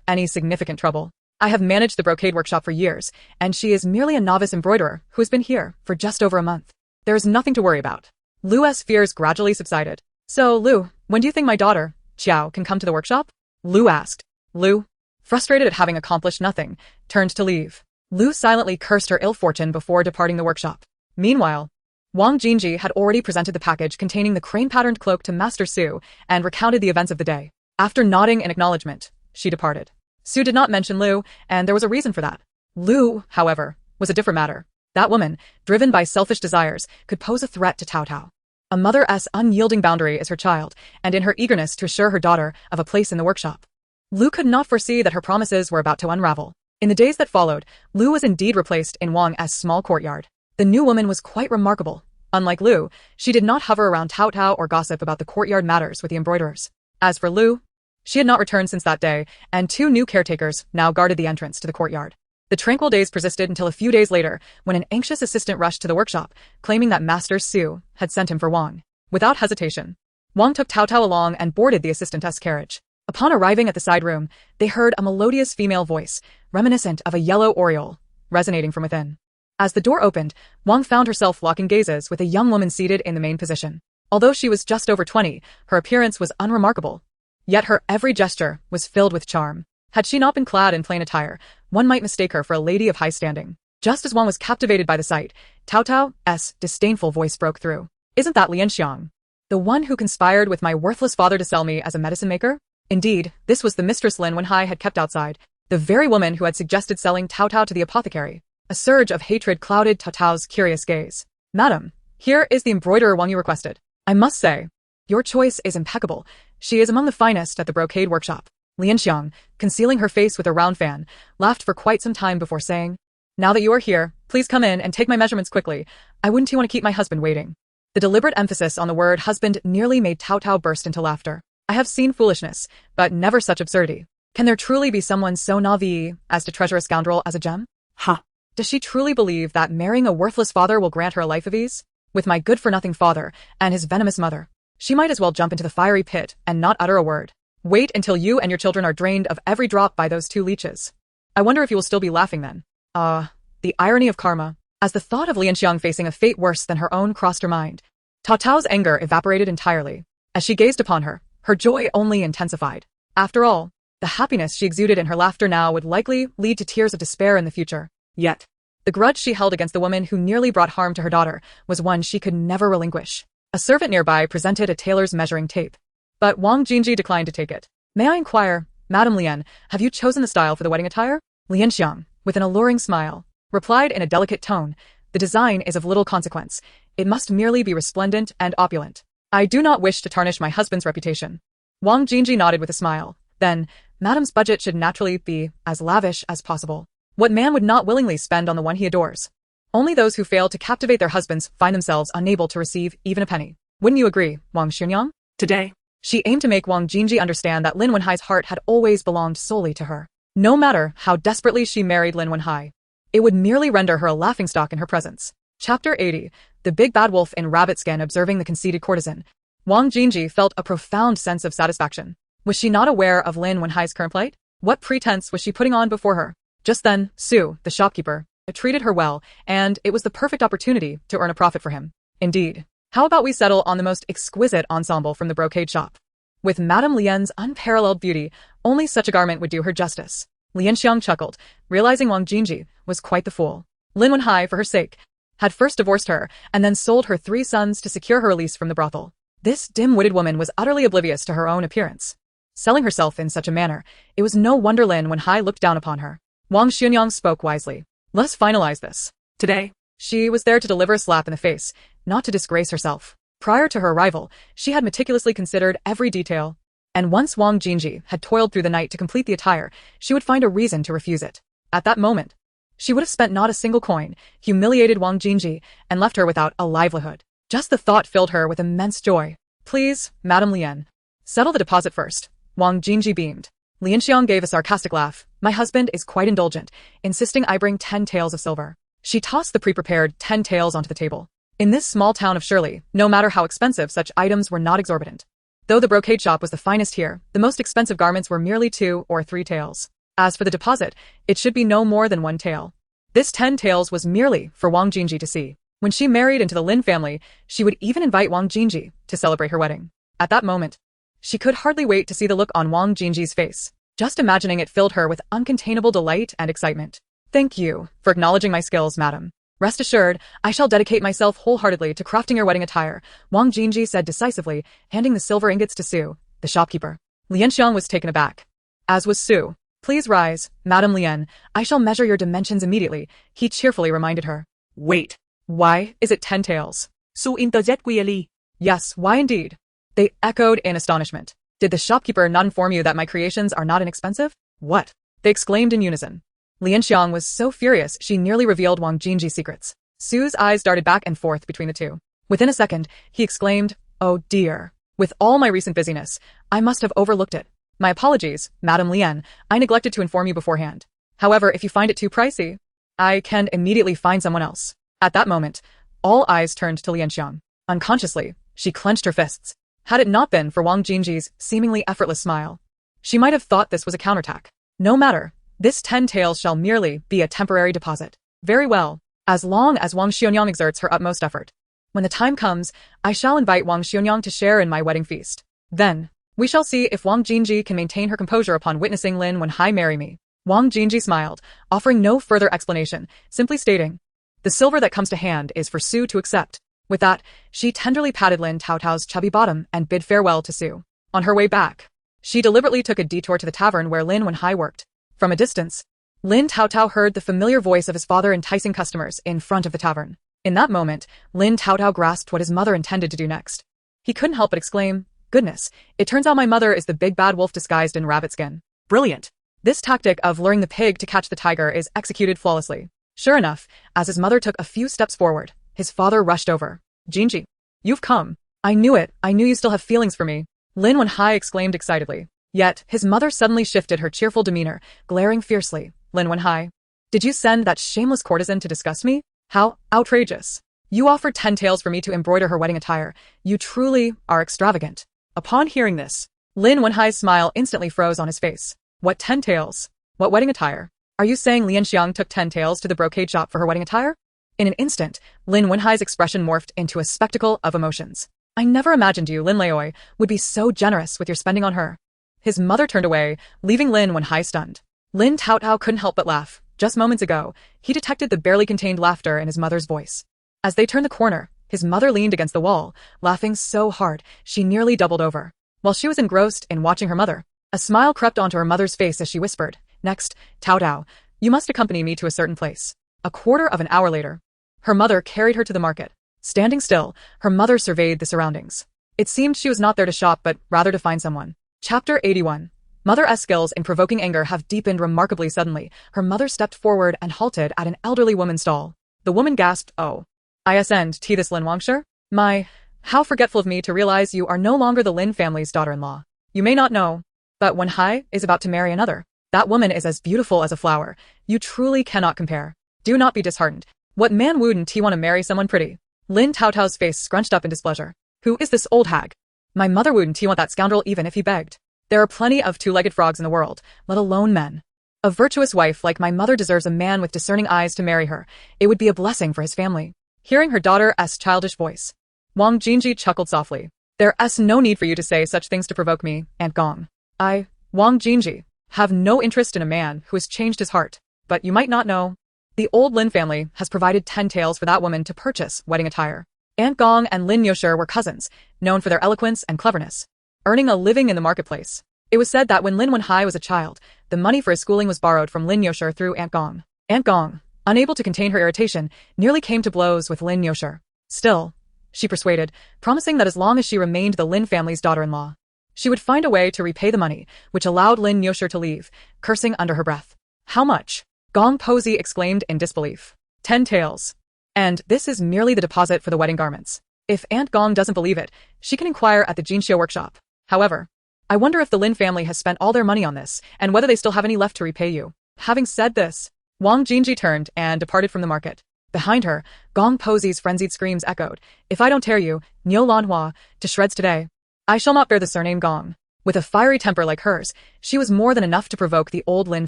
any significant trouble. I have managed the brocade workshop for years, and she is merely a novice embroiderer who has been here for just over a month. There is nothing to worry about." Lu's fears gradually subsided. "So, Lu, when do you think my daughter, Qiao, can come to the workshop?" Lu asked. Lu, frustrated at having accomplished nothing, turned to leave. Lu silently cursed her ill fortune before departing the workshop. Meanwhile, Wang Jinji had already presented the package containing the crane-patterned cloak to Master Su and recounted the events of the day. After nodding in acknowledgement, she departed. Su did not mention Lu, and there was a reason for that. Lu, however, was a different matter. That woman, driven by selfish desires, could pose a threat to Taotao. A mother's unyielding boundary is her child, and in her eagerness to assure her daughter of a place in the workshop, Lu could not foresee that her promises were about to unravel. In the days that followed, Lu was indeed replaced in Wang's small courtyard. The new woman was quite remarkable. Unlike Lu, she did not hover around Taotao or gossip about the courtyard matters with the embroiderers. As for Lu, she had not returned since that day, and 2 new caretakers now guarded the entrance to the courtyard. The tranquil days persisted until a few days later, when an anxious assistant rushed to the workshop, claiming that Master Su had sent him for Wang. Without hesitation, Wang took Taotao along and boarded the assistantess carriage. Upon arriving at the side room, they heard a melodious female voice, reminiscent of a yellow oriole, resonating from within. As the door opened, Wang found herself locking gazes with a young woman seated in the main position. Although she was just over 20, her appearance was unremarkable. Yet her every gesture was filled with charm. Had she not been clad in plain attire, one might mistake her for a lady of high standing. Just as Wang was captivated by the sight, Taotao's disdainful voice broke through. Isn't that Lianxiang? The one who conspired with my worthless father to sell me as a medicine maker? Indeed, this was the mistress Lin Wenhai had kept outside, the very woman who had suggested selling Taotao to the apothecary. A surge of hatred clouded Taotao's curious gaze. Madam, here is the embroiderer Wang you requested. I must say, your choice is impeccable. She is among the finest at the brocade workshop. Lianxiang, concealing her face with a round fan, laughed for quite some time before saying, now that you are here, please come in and take my measurements quickly. I wouldn't want to keep my husband waiting. The deliberate emphasis on the word husband nearly made Taotao burst into laughter. I have seen foolishness, but never such absurdity. Can there truly be someone so naive as to treasure a scoundrel as a gem? Ha! Does she truly believe that marrying a worthless father will grant her a life of ease? With my good-for-nothing father and his venomous mother, she might as well jump into the fiery pit and not utter a word. Wait until you and your children are drained of every drop by those two leeches. I wonder if you will still be laughing then. The irony of karma. As the thought of Lianxiang facing a fate worse than her own crossed her mind, Taotao's anger evaporated entirely. As she gazed upon her, her joy only intensified. After all, the happiness she exuded in her laughter now would likely lead to tears of despair in the future. Yet, the grudge she held against the woman who nearly brought harm to her daughter was one she could never relinquish. A servant nearby presented a tailor's measuring tape, but Wang Jinji declined to take it. May I inquire, Madame Lian, have you chosen the style for the wedding attire? Lianxiang, with an alluring smile, replied in a delicate tone, the design is of little consequence. It must merely be resplendent and opulent. I do not wish to tarnish my husband's reputation. Wang Jinji nodded with a smile. Then, Madame's budget should naturally be as lavish as possible. What man would not willingly spend on the one he adores? Only those who fail to captivate their husbands find themselves unable to receive even a penny. Wouldn't you agree, Wang Xunyang? Today, She aimed to make Wang Jinji understand that Lin Wenhai's heart had always belonged solely to her. No matter how desperately she married Lin Wenhai, it would merely render her a laughingstock in her presence. Chapter 80. The big bad wolf in rabbit skin observing the conceited courtesan. Wang Jinji felt a profound sense of satisfaction. Was she not aware of Lin Wenhai's current plight? What pretense was she putting on before her? Just then, Su, the shopkeeper, treated her well, and it was the perfect opportunity to earn a profit for him. Indeed. How about we settle on the most exquisite ensemble from the brocade shop? With Madame Lian's unparalleled beauty, only such a garment would do her justice. Lianxiang chuckled, realizing Wang Jinji was quite the fool. Lin Wenhai, for her sake, had first divorced her and then sold her 3 sons to secure her release from the brothel. This dim-witted woman was utterly oblivious to her own appearance. Selling herself in such a manner, it was no wonder Lin Wenhai looked down upon her. Wang Xunyang spoke wisely. Let's finalize this. today, She was there to deliver a slap in the face, not to disgrace herself. Prior to her arrival, she had meticulously considered every detail, and once Wang Jinji had toiled through the night to complete the attire, she would find a reason to refuse it. At that moment, she would have spent not a single coin, humiliated Wang Jinji, and left her without a livelihood. Just the thought filled her with immense joy. Please, Madame Lian, settle the deposit first. Wang Jinji beamed. Lianxiang gave a sarcastic laugh. My husband is quite indulgent, insisting I bring 10 taels of silver. She tossed the pre-prepared 10 taels onto the table. In this small town of Shirley, no matter how expensive, such items were not exorbitant. Though the brocade shop was the finest here, the most expensive garments were merely 2 or 3 taels. As for the deposit, it should be no more than 1 tael. This 10 taels was merely for Wang Jinji to see. When she married into the Lin family, she would even invite Wang Jinji to celebrate her wedding. At that moment, she could hardly wait to see the look on Wang Jinji's face. Just imagining it filled her with uncontainable delight and excitement. Thank you for acknowledging my skills, madam. Rest assured, I shall dedicate myself wholeheartedly to crafting your wedding attire, Wang Jinji said decisively, handing the silver ingots to Su, the shopkeeper. Lianxiang was taken aback. As was Su. Please rise, Madame Lian. I shall measure your dimensions immediately, he cheerfully reminded her. wait. Why is it 10 taels? Su interject wearily. Yes, why indeed? They echoed in astonishment. Did the shopkeeper not inform you that my creations are not inexpensive? What? They exclaimed in unison. Lianxiang was so furious she nearly revealed Wang Jinji's secrets. Su's eyes darted back and forth between the two. Within a second, he exclaimed, Oh dear. With all my recent busyness, I must have overlooked it. My apologies, Madame Lian. I neglected to inform you beforehand. However, if you find it too pricey, I can immediately find someone else. At that moment, all eyes turned to Lianxiang. Unconsciously, she clenched her fists. Had it not been for Wang Jingji's seemingly effortless smile, she might have thought this was a counterattack. No matter, this 10 taels shall merely be a temporary deposit. Very well, as long as Wang Xionyang exerts her utmost effort. When the time comes, I shall invite Wang Xionyang to share in my wedding feast. Then, we shall see if Wang Jingji can maintain her composure upon witnessing Lin Wenhai marry me. Wang Jingji smiled, offering no further explanation, simply stating, the silver that comes to hand is for Su to accept. With that, she tenderly patted Lin Taotao's chubby bottom and bid farewell to Su. On her way back, she deliberately took a detour to the tavern where Lin Wenhai worked. From a distance, Lin Taotao heard the familiar voice of his father enticing customers in front of the tavern. In that moment, Lin Taotao grasped what his mother intended to do next. He couldn't help but exclaim, goodness, it turns out my mother is the big bad wolf disguised in rabbit skin. Brilliant. This tactic of luring the pig to catch the tiger is executed flawlessly. Sure enough, as his mother took a few steps forward, his father rushed over. Jingji, you've come. I knew it, I knew you still have feelings for me. Lin Wenhai exclaimed excitedly. Yet, his mother suddenly shifted her cheerful demeanor, glaring fiercely. Lin Wenhai, did you send that shameless courtesan to disgust me? How outrageous. You offered 10 taels for me to embroider her wedding attire. You truly are extravagant. Upon hearing this, Lin Wenhai's smile instantly froze on his face. What 10 taels? What wedding attire? Are you saying Lian Xiang took 10 taels to the brocade shop for her wedding attire? In an instant, Lin Wenhai's expression morphed into a spectacle of emotions. I never imagined you, Lin Leoi, would be so generous with your spending on her. His mother turned away, leaving Lin Wenhai stunned. Lin Taotao couldn't help but laugh. Just moments ago, he detected the barely contained laughter in his mother's voice. As they turned the corner, his mother leaned against the wall, laughing so hard she nearly doubled over. While she was engrossed in watching her mother, a smile crept onto her mother's face as she whispered, next, Taotao, you must accompany me to a certain place. A quarter of an hour later, her mother carried her to the market. Standing still, her mother surveyed the surroundings. It seemed she was not there to shop but rather to find someone. Chapter 81. Mother's skills in provoking anger have deepened remarkably suddenly. Her mother stepped forward and halted at an elderly woman's stall. The woman gasped, oh. Isnd this Lin Wangsher? My, how forgetful of me to realize you are no longer the Lin family's daughter-in-law. You may not know, but Wenhai is about to marry another. That woman is as beautiful as a flower. You truly cannot compare. Do not be disheartened. What man wouldn't he want to marry someone pretty? Lin Taotao's face scrunched up in displeasure. Who is this old hag? My mother wouldn't he want that scoundrel even if he begged. There are plenty of two-legged frogs in the world, let alone men. A virtuous wife like my mother deserves a man with discerning eyes to marry her. It would be a blessing for his family. Hearing her daughter's childish voice, Wang Jingji chuckled softly. There's no need for you to say such things to provoke me, Aunt Gong. I, Wang Jingji, have no interest in a man who has changed his heart, but you might not know. The old Lin family has provided 10 taels for that woman to purchase wedding attire. Aunt Gong and Lin Yosher were cousins, known for their eloquence and cleverness, earning a living in the marketplace. It was said that when Lin Wenhai was a child, the money for his schooling was borrowed from Lin Yosher through Aunt Gong. Aunt Gong, unable to contain her irritation, nearly came to blows with Lin Yosher. Still, she persuaded, promising that as long as she remained the Lin family's daughter-in-law, she would find a way to repay the money, which allowed Lin Yosher to leave, cursing under her breath. How much? Gong Posey exclaimed in disbelief. 10 taels. And this is merely the deposit for the wedding garments. If Aunt Gong doesn't believe it, she can inquire at the Jinxiu workshop. However, I wonder if the Lin family has spent all their money on this, and whether they still have any left to repay you. Having said this, Wang Jingji turned and departed from the market. Behind her, Gong Posey's frenzied screams echoed. If I don't tear you, Niu Lanhua, to shreds today, I shall not bear the surname Gong. With a fiery temper like hers, she was more than enough to provoke the old Lin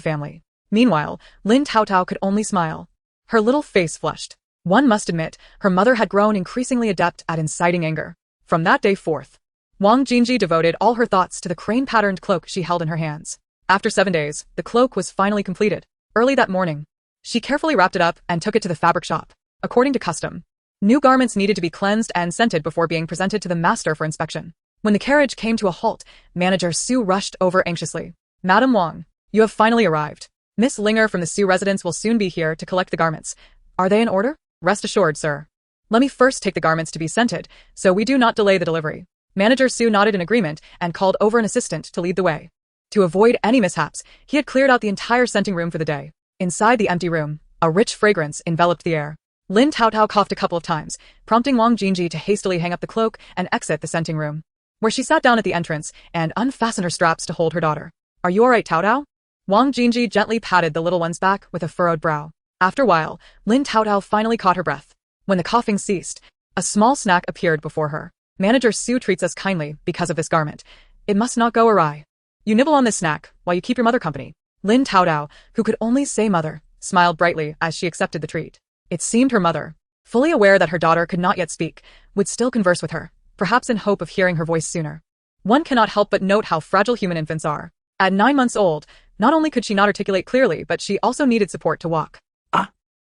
family. Meanwhile, Lin Taotao could only smile. Her little face flushed. One must admit, her mother had grown increasingly adept at inciting anger. From that day forth, Wang Jingji devoted all her thoughts to the crane-patterned cloak she held in her hands. After 7 days, the cloak was finally completed. Early that morning, she carefully wrapped it up and took it to the fabric shop. According to custom, new garments needed to be cleansed and scented before being presented to the master for inspection. When the carriage came to a halt, Manager Su rushed over anxiously. Madam Wang, you have finally arrived. Miss Linger from the Su residence will soon be here to collect the garments. Are they in order? Rest assured, sir. Let me first take the garments to be scented, so we do not delay the delivery. Manager Su nodded in agreement and called over an assistant to lead the way. To avoid any mishaps, he had cleared out the entire scenting room for the day. Inside the empty room, a rich fragrance enveloped the air. Lin Taotao coughed a couple of times, prompting Wang Jingji to hastily hang up the cloak and exit the scenting room, where she sat down at the entrance and unfastened her straps to hold her daughter. Are you all right, Taotao? Wang Jingji gently patted the little one's back with a furrowed brow. After a while, Lin Taotao finally caught her breath. When the coughing ceased, a small snack appeared before her. Manager Su treats us kindly because of this garment. It must not go awry. You nibble on this snack while you keep your mother company. Lin Taotao, who could only say mother, smiled brightly as she accepted the treat. It seemed her mother, fully aware that her daughter could not yet speak, would still converse with her, perhaps in hope of hearing her voice sooner. One cannot help but note how fragile human infants are. At 9 months old, not only could she not articulate clearly, but she also needed support to walk.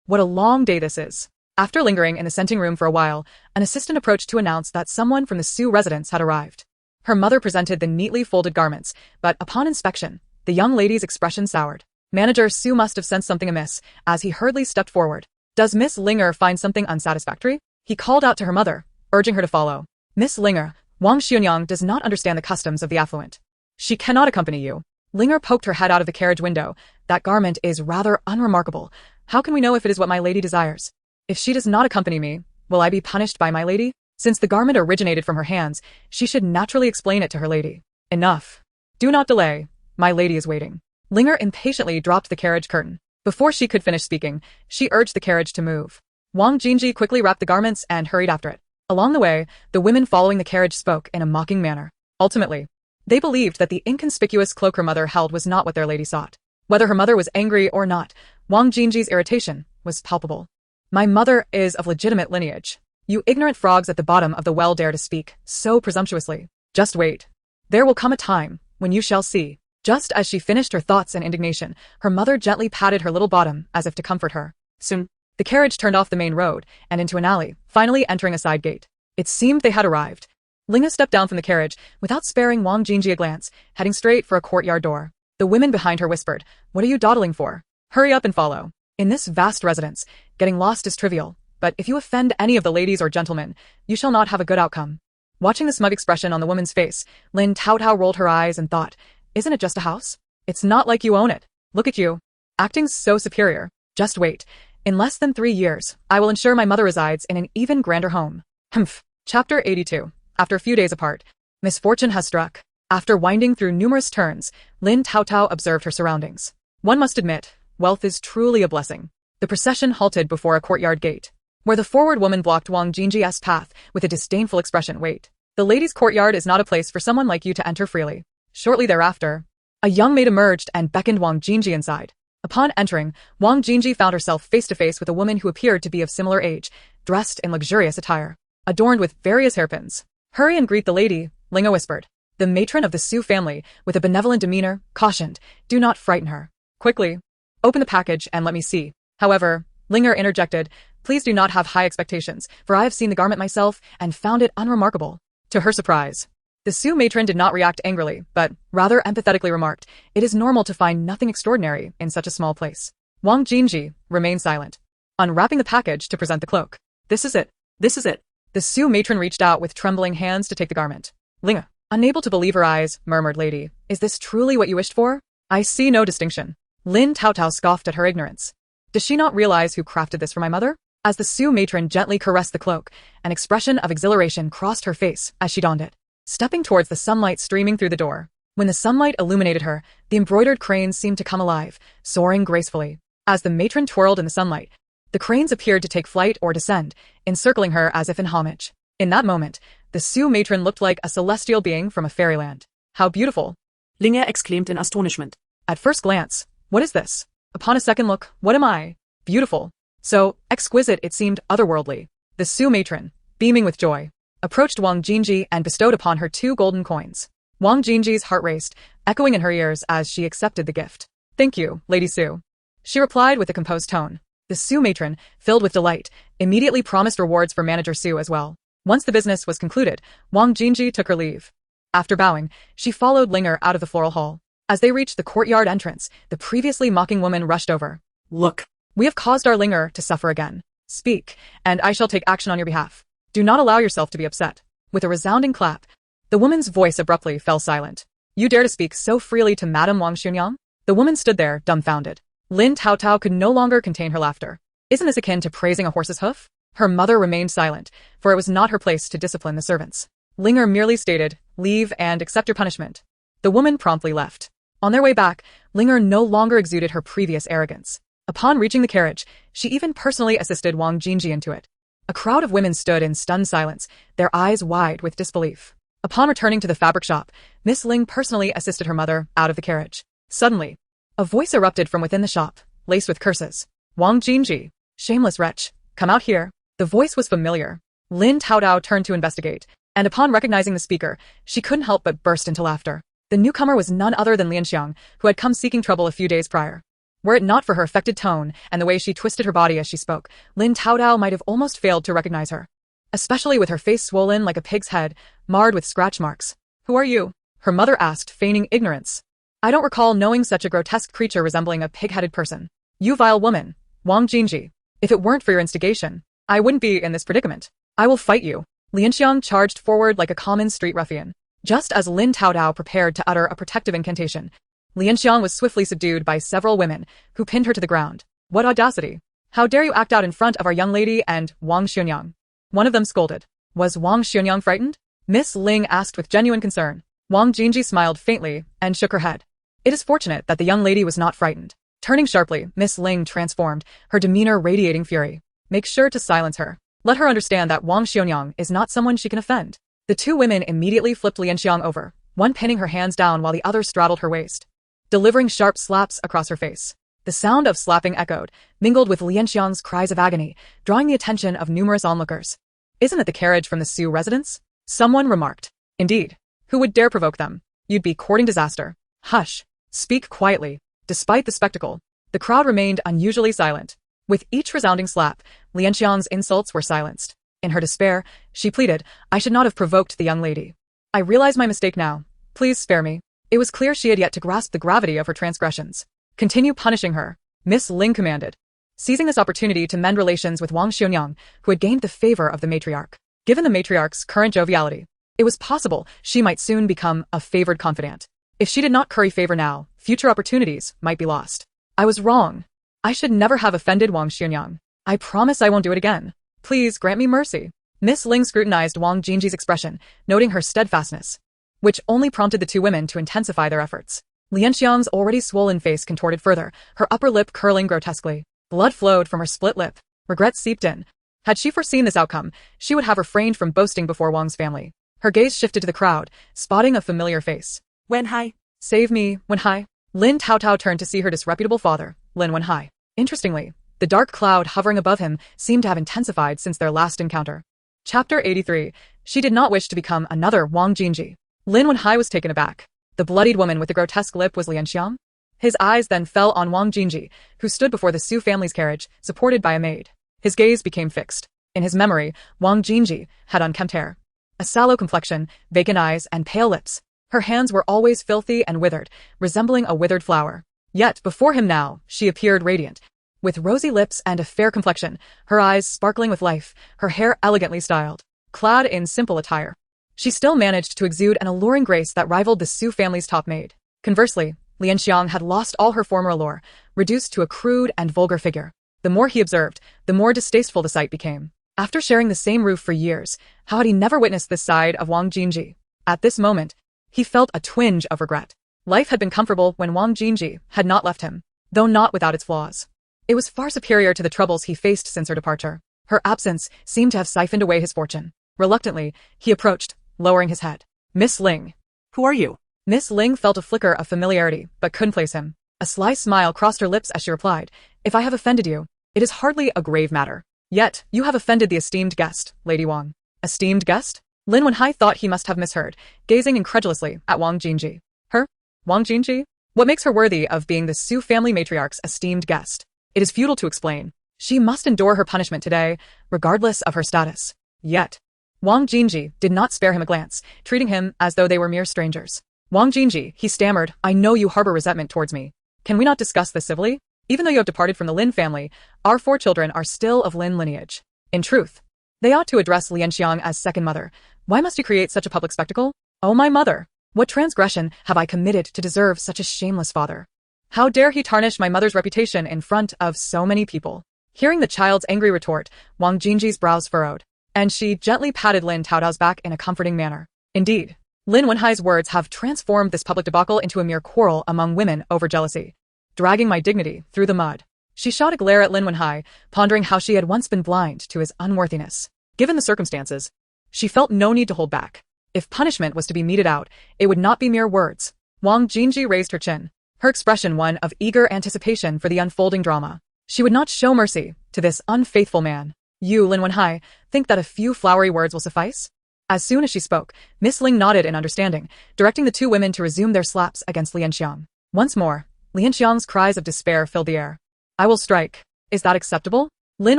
What a long day this is. After lingering in the scenting room for a while, an assistant approached to announce that someone from the Su residence had arrived. Her mother presented the neatly folded garments, but upon inspection, the young lady's expression soured. Manager Su must have sensed something amiss, as he hurriedly stepped forward. Does Miss Linger find something unsatisfactory? He called out to her mother, urging her to follow. Miss Linger, Wang Xuanyang does not understand the customs of the affluent. She cannot accompany you. Linger poked her head out of the carriage window. That garment is rather unremarkable. How can we know if it is what my lady desires? If she does not accompany me, will I be punished by my lady? Since the garment originated from her hands, she should naturally explain it to her lady. Enough. Do not delay. My lady is waiting. Linger impatiently dropped the carriage curtain. Before she could finish speaking, she urged the carriage to move. Wang Jinji quickly wrapped the garments and hurried after it. Along the way, the women following the carriage spoke in a mocking manner. Ultimately, they believed that the inconspicuous cloak her mother held was not what their lady sought. Whether her mother was angry or not, Wang Jinji's irritation was palpable. My mother is of legitimate lineage. You ignorant frogs at the bottom of the well dare to speak so presumptuously. Just wait. There will come a time when you shall see. Just as she finished her thoughts in indignation, her mother gently patted her little bottom as if to comfort her. Soon, the carriage turned off the main road and into an alley, finally entering a side gate. It seemed they had arrived. Linga stepped down from the carriage, without sparing Wang Jinji a glance, heading straight for a courtyard door. The women behind her whispered, "What are you dawdling for? Hurry up and follow." In this vast residence, getting lost is trivial, but if you offend any of the ladies or gentlemen, you shall not have a good outcome. Watching the smug expression on the woman's face, Lin Taotao rolled her eyes and thought, isn't it just a house? It's not like you own it. Look at you. Acting so superior. Just wait. In less than 3 years, I will ensure my mother resides in an even grander home. Humph. Chapter 82. After a few days apart, misfortune has struck. After winding through numerous turns, Lin Taotao observed her surroundings. One must admit, wealth is truly a blessing. The procession halted before a courtyard gate, where the forward woman blocked Wang Jinji's path with a disdainful expression. Wait. The ladies' courtyard is not a place for someone like you to enter freely. Shortly thereafter, a young maid emerged and beckoned Wang Jinji inside. Upon entering, Wang Jinji found herself face to face with a woman who appeared to be of similar age, dressed in luxurious attire, adorned with various hairpins. Hurry and greet the lady, Linga whispered. The matron of the Su family, with a benevolent demeanor, cautioned, do not frighten her. Quickly, open the package and let me see. However, Linger interjected, please do not have high expectations, for I have seen the garment myself and found it unremarkable. To her surprise, the Su matron did not react angrily, but rather empathetically remarked, it is normal to find nothing extraordinary in such a small place. Wang Jinji remained silent, unwrapping the package to present the cloak. This is it. This is it. The Su matron reached out with trembling hands to take the garment. Linga, unable to believe her eyes, murmured, lady, is this truly what you wished for? I see no distinction. Lin Taotao scoffed at her ignorance. Does she not realize who crafted this for my mother? As the Su matron gently caressed the cloak, an expression of exhilaration crossed her face as she donned it. Stepping towards the sunlight streaming through the door. When the sunlight illuminated her, the embroidered cranes seemed to come alive, soaring gracefully. As the matron twirled in the sunlight, the cranes appeared to take flight or descend, encircling her as if in homage. In that moment, the Su matron looked like a celestial being from a fairyland. How beautiful! Linger exclaimed in astonishment. At first glance, what is this? Upon a second look, what am I? Beautiful. So exquisite it seemed otherworldly. The Su matron, beaming with joy, approached Wang Jinji and bestowed upon her 2 golden coins. Wang Jinji's heart raced, echoing in her ears as she accepted the gift. Thank you, Lady Su. She replied with a composed tone. The Su matron, filled with delight, immediately promised rewards for Manager Su as well. Once the business was concluded, Wang Jinji took her leave. After bowing, she followed Linger out of the floral hall. As they reached the courtyard entrance, the previously mocking woman rushed over. Look, we have caused our Linger to suffer again. Speak, and I shall take action on your behalf. Do not allow yourself to be upset. With a resounding clap, the woman's voice abruptly fell silent. You dare to speak so freely to Madame Wang Xuanyang? The woman stood there, dumbfounded. Lin Taotao could no longer contain her laughter. Isn't this akin to praising a horse's hoof? Her mother remained silent, for it was not her place to discipline the servants. Linger merely stated, leave and accept your punishment. The woman promptly left. On their way back, Linger no longer exuded her previous arrogance. Upon reaching the carriage, she even personally assisted Wang Jinji into it. A crowd of women stood in stunned silence, their eyes wide with disbelief. Upon returning to the fabric shop, Miss Ling personally assisted her mother out of the carriage. Suddenly, a voice erupted from within the shop, laced with curses. Wang Jinji, shameless wretch, come out here. The voice was familiar. Lin Taotao turned to investigate, and upon recognizing the speaker, she couldn't help but burst into laughter. The newcomer was none other than Lianxiang, who had come seeking trouble a few days prior. Were it not for her affected tone and the way she twisted her body as she spoke, Lin Taotao might have almost failed to recognize her. Especially with her face swollen like a pig's head, marred with scratch marks. Who are you? Her mother asked, feigning ignorance. I don't recall knowing such a grotesque creature resembling a pig-headed person. You vile woman, Wang Jinji. If it weren't for your instigation, I wouldn't be in this predicament. I will fight you. Lianxiang charged forward like a common street ruffian. Just as Lin Taotao prepared to utter a protective incantation, Lianxiang was swiftly subdued by several women, who pinned her to the ground. What audacity! How dare you act out in front of our young lady and Wang Xuanyang? One of them scolded. Was Wang Xuanyang frightened? Miss Ling asked with genuine concern. Wang Jinji smiled faintly and shook her head. It is fortunate that the young lady was not frightened. Turning sharply, Miss Ling transformed, her demeanor radiating fury. Make sure to silence her. Let her understand that Wang Xuanyang is not someone she can offend. The two women immediately flipped Lianxiang over, one pinning her hands down while the other straddled her waist, delivering sharp slaps across her face. The sound of slapping echoed, mingled with Lianxiang's cries of agony, drawing the attention of numerous onlookers. Isn't it the carriage from the Su residence? Someone remarked. Indeed. Who would dare provoke them? You'd be courting disaster. Hush. Speak quietly. Despite the spectacle, the crowd remained unusually silent. With each resounding slap, Lianxiang's insults were silenced. In her despair, she pleaded, I should not have provoked the young lady. I realize my mistake now. Please spare me. It was clear she had yet to grasp the gravity of her transgressions. Continue punishing her, Miss Ling commanded, seizing this opportunity to mend relations with Wang Xuanyang, who had gained the favor of the matriarch. Given the matriarch's current joviality, it was possible she might soon become a favored confidant. If she did not curry favor now, future opportunities might be lost. I was wrong. I should never have offended Wang Xuanyang. I promise I won't do it again. Please grant me mercy. Miss Ling scrutinized Wang Jinji's expression, noting her steadfastness, which only prompted the two women to intensify their efforts. Lianxiang's already swollen face contorted further, her upper lip curling grotesquely. Blood flowed from her split lip. Regret seeped in. Had she foreseen this outcome, she would have refrained from boasting before Wang's family. Her gaze shifted to the crowd, spotting a familiar face. Wenhai. Save me, Wenhai. Lin Taotao turned to see her disreputable father, Lin Wenhai. Interestingly, the dark cloud hovering above him seemed to have intensified since their last encounter. Chapter 83. She did not wish to become another Wang Jinji. Lin Wenhai was taken aback. The bloodied woman with the grotesque lip was Lianxiang? His eyes then fell on Wang Jinji, who stood before the Su family's carriage, supported by a maid. His gaze became fixed. In his memory, Wang Jinji had unkempt hair, a sallow complexion, vacant eyes, and pale lips. Her hands were always filthy and withered, resembling a withered flower. Yet, before him now, she appeared radiant. With rosy lips and a fair complexion, her eyes sparkling with life, her hair elegantly styled, clad in simple attire. She still managed to exude an alluring grace that rivaled the Su family's top maid. Conversely, Lianxiang had lost all her former allure, reduced to a crude and vulgar figure. The more he observed, the more distasteful the sight became. After sharing the same roof for years, how had he never witnessed this side of Wang Jinji? At this moment, he felt a twinge of regret. Life had been comfortable when Wang Jinji had not left him, though not without its flaws. It was far superior to the troubles he faced since her departure. Her absence seemed to have siphoned away his fortune. Reluctantly, he approached, lowering his head. Miss Ling. Who are you? Miss Ling felt a flicker of familiarity, but couldn't place him. A sly smile crossed her lips as she replied, If I have offended you, it is hardly a grave matter. Yet, you have offended the esteemed guest, Lady Wang. Esteemed guest? Lin Wenhai thought he must have misheard, gazing incredulously at Wang Jinji. Her? Wang Jinji? What makes her worthy of being the Su family matriarch's esteemed guest? It is futile to explain. She must endure her punishment today, regardless of her status. Yet, Wang Jinji did not spare him a glance, treating him as though they were mere strangers. Wang Jinji, he stammered, I know you harbor resentment towards me. Can we not discuss this civilly? Even though you have departed from the Lin family, our 4 children are still of Lin lineage. In truth, they ought to address Lianxiang as second mother. Why must you create such a public spectacle? Oh my mother! What transgression have I committed to deserve such a shameless father? How dare he tarnish my mother's reputation in front of so many people? Hearing the child's angry retort, Wang Jinji's brows furrowed, and she gently patted Lin Taotao's back in a comforting manner. Indeed, Lin Wenhai's words have transformed this public debacle into a mere quarrel among women over jealousy, dragging my dignity through the mud. She shot a glare at Lin Wenhai, pondering how she had once been blind to his unworthiness. Given the circumstances, she felt no need to hold back. If punishment was to be meted out, it would not be mere words. Wang Jingji raised her chin, her expression one of eager anticipation for the unfolding drama. She would not show mercy to this unfaithful man. You, Lin Wenhai, think that a few flowery words will suffice? As soon as she spoke, Miss Ling nodded in understanding, directing the two women to resume their slaps against Lianxiang. Once more, Lianxiang's cries of despair filled the air. I will strike. Is that acceptable? Lin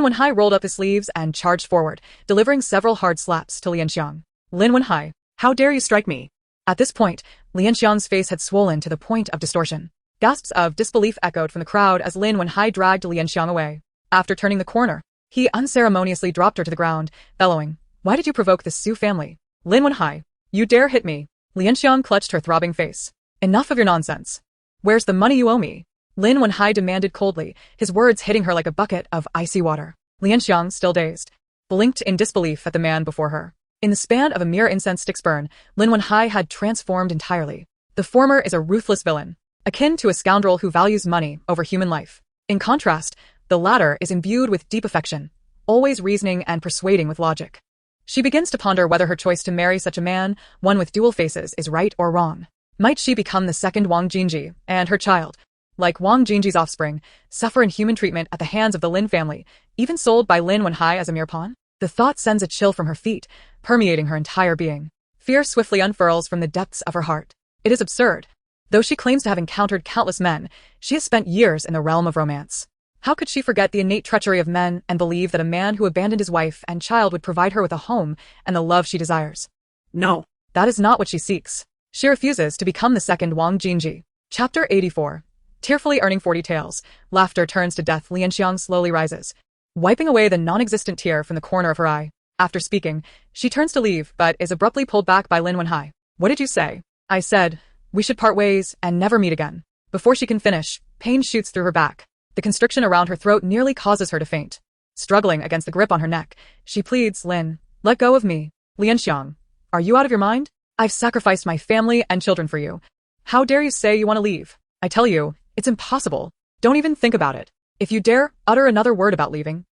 Wenhai rolled up his sleeves and charged forward, delivering several hard slaps to Lianxiang. Lin Wenhai, how dare you strike me? At this point, Lianxiang's face had swollen to the point of distortion. Gasps of disbelief echoed from the crowd as Lin Wenhai dragged Lianxiang away. After turning the corner, he unceremoniously dropped her to the ground, bellowing, Why did you provoke the Su family? Lin Wenhai, you dare hit me? Lianxiang clutched her throbbing face. Enough of your nonsense. Where's the money you owe me? Lin Wenhai demanded coldly, his words hitting her like a bucket of icy water. Lianxiang, still dazed, blinked in disbelief at the man before her. In the span of a mere incense stick's burn, Lin Wenhai had transformed entirely. The former is a ruthless villain, akin to a scoundrel who values money over human life. In contrast, the latter is imbued with deep affection, always reasoning and persuading with logic. She begins to ponder whether her choice to marry such a man, one with dual faces, is right or wrong. Might she become the second Wang Jingji, and her child, like Wang Jingji's offspring, suffer inhuman treatment at the hands of the Lin family, even sold by Lin Wenhai as a mere pawn? The thought sends a chill from her feet, permeating her entire being. Fear swiftly unfurls from the depths of her heart. It is absurd. Though she claims to have encountered countless men, she has spent years in the realm of romance. How could she forget the innate treachery of men and believe that a man who abandoned his wife and child would provide her with a home and the love she desires? No, that is not what she seeks. She refuses to become the second Wang Jingji. Chapter 84. Tearfully earning 40 taels, laughter turns to death. Lianxiang slowly rises, wiping away the non-existent tear from the corner of her eye. After speaking, she turns to leave, but is abruptly pulled back by Lin Wenhai. What did you say? I said, we should part ways and never meet again. Before she can finish, pain shoots through her back. The constriction around her throat nearly causes her to faint. Struggling against the grip on her neck, she pleads, Lin, let go of me. Lianxiang, are you out of your mind? I've sacrificed my family and children for you. How dare you say you want to leave? I tell you, it's impossible. Don't even think about it. If you dare utter another word about leaving,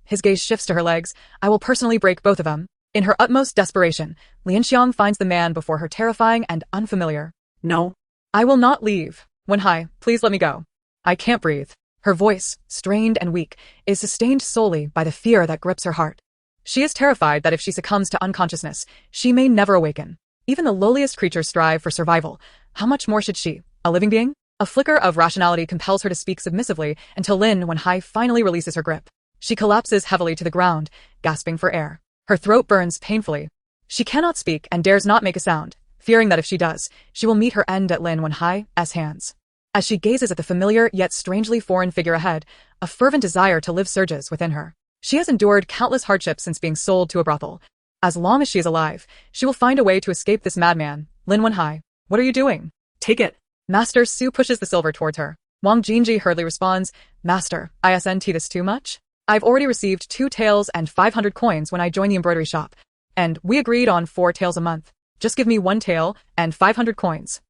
his gaze shifts to her legs, I will personally break both of them. In her utmost desperation, Lianxiang finds the man before her terrifying and unfamiliar. No. I will not leave. Wenhai, please let me go. I can't breathe. Her voice, strained and weak, is sustained solely by the fear that grips her heart. She is terrified that if she succumbs to unconsciousness, she may never awaken. Even the lowliest creatures strive for survival. How much more should she, a living being? A flicker of rationality compels her to speak submissively until Lin Wenhai finally releases her grip. She collapses heavily to the ground, gasping for air. Her throat burns painfully. She cannot speak and dares not make a sound, fearing that if she does, she will meet her end at Lin Wenhai's hands. As she gazes at the familiar yet strangely foreign figure ahead, a fervent desire to live surges within her. She has endured countless hardships since being sold to a brothel. As long as she is alive, she will find a way to escape this madman. Lin Wenhai, what are you doing? Take it. Master Su pushes the silver towards her. Wang Jingji hurriedly responds, Master, isn't this too much? I've already received 2 taels and 500 coins when I joined the embroidery shop. And we agreed on 4 taels a month. Just give me 1 tael and 500 coins.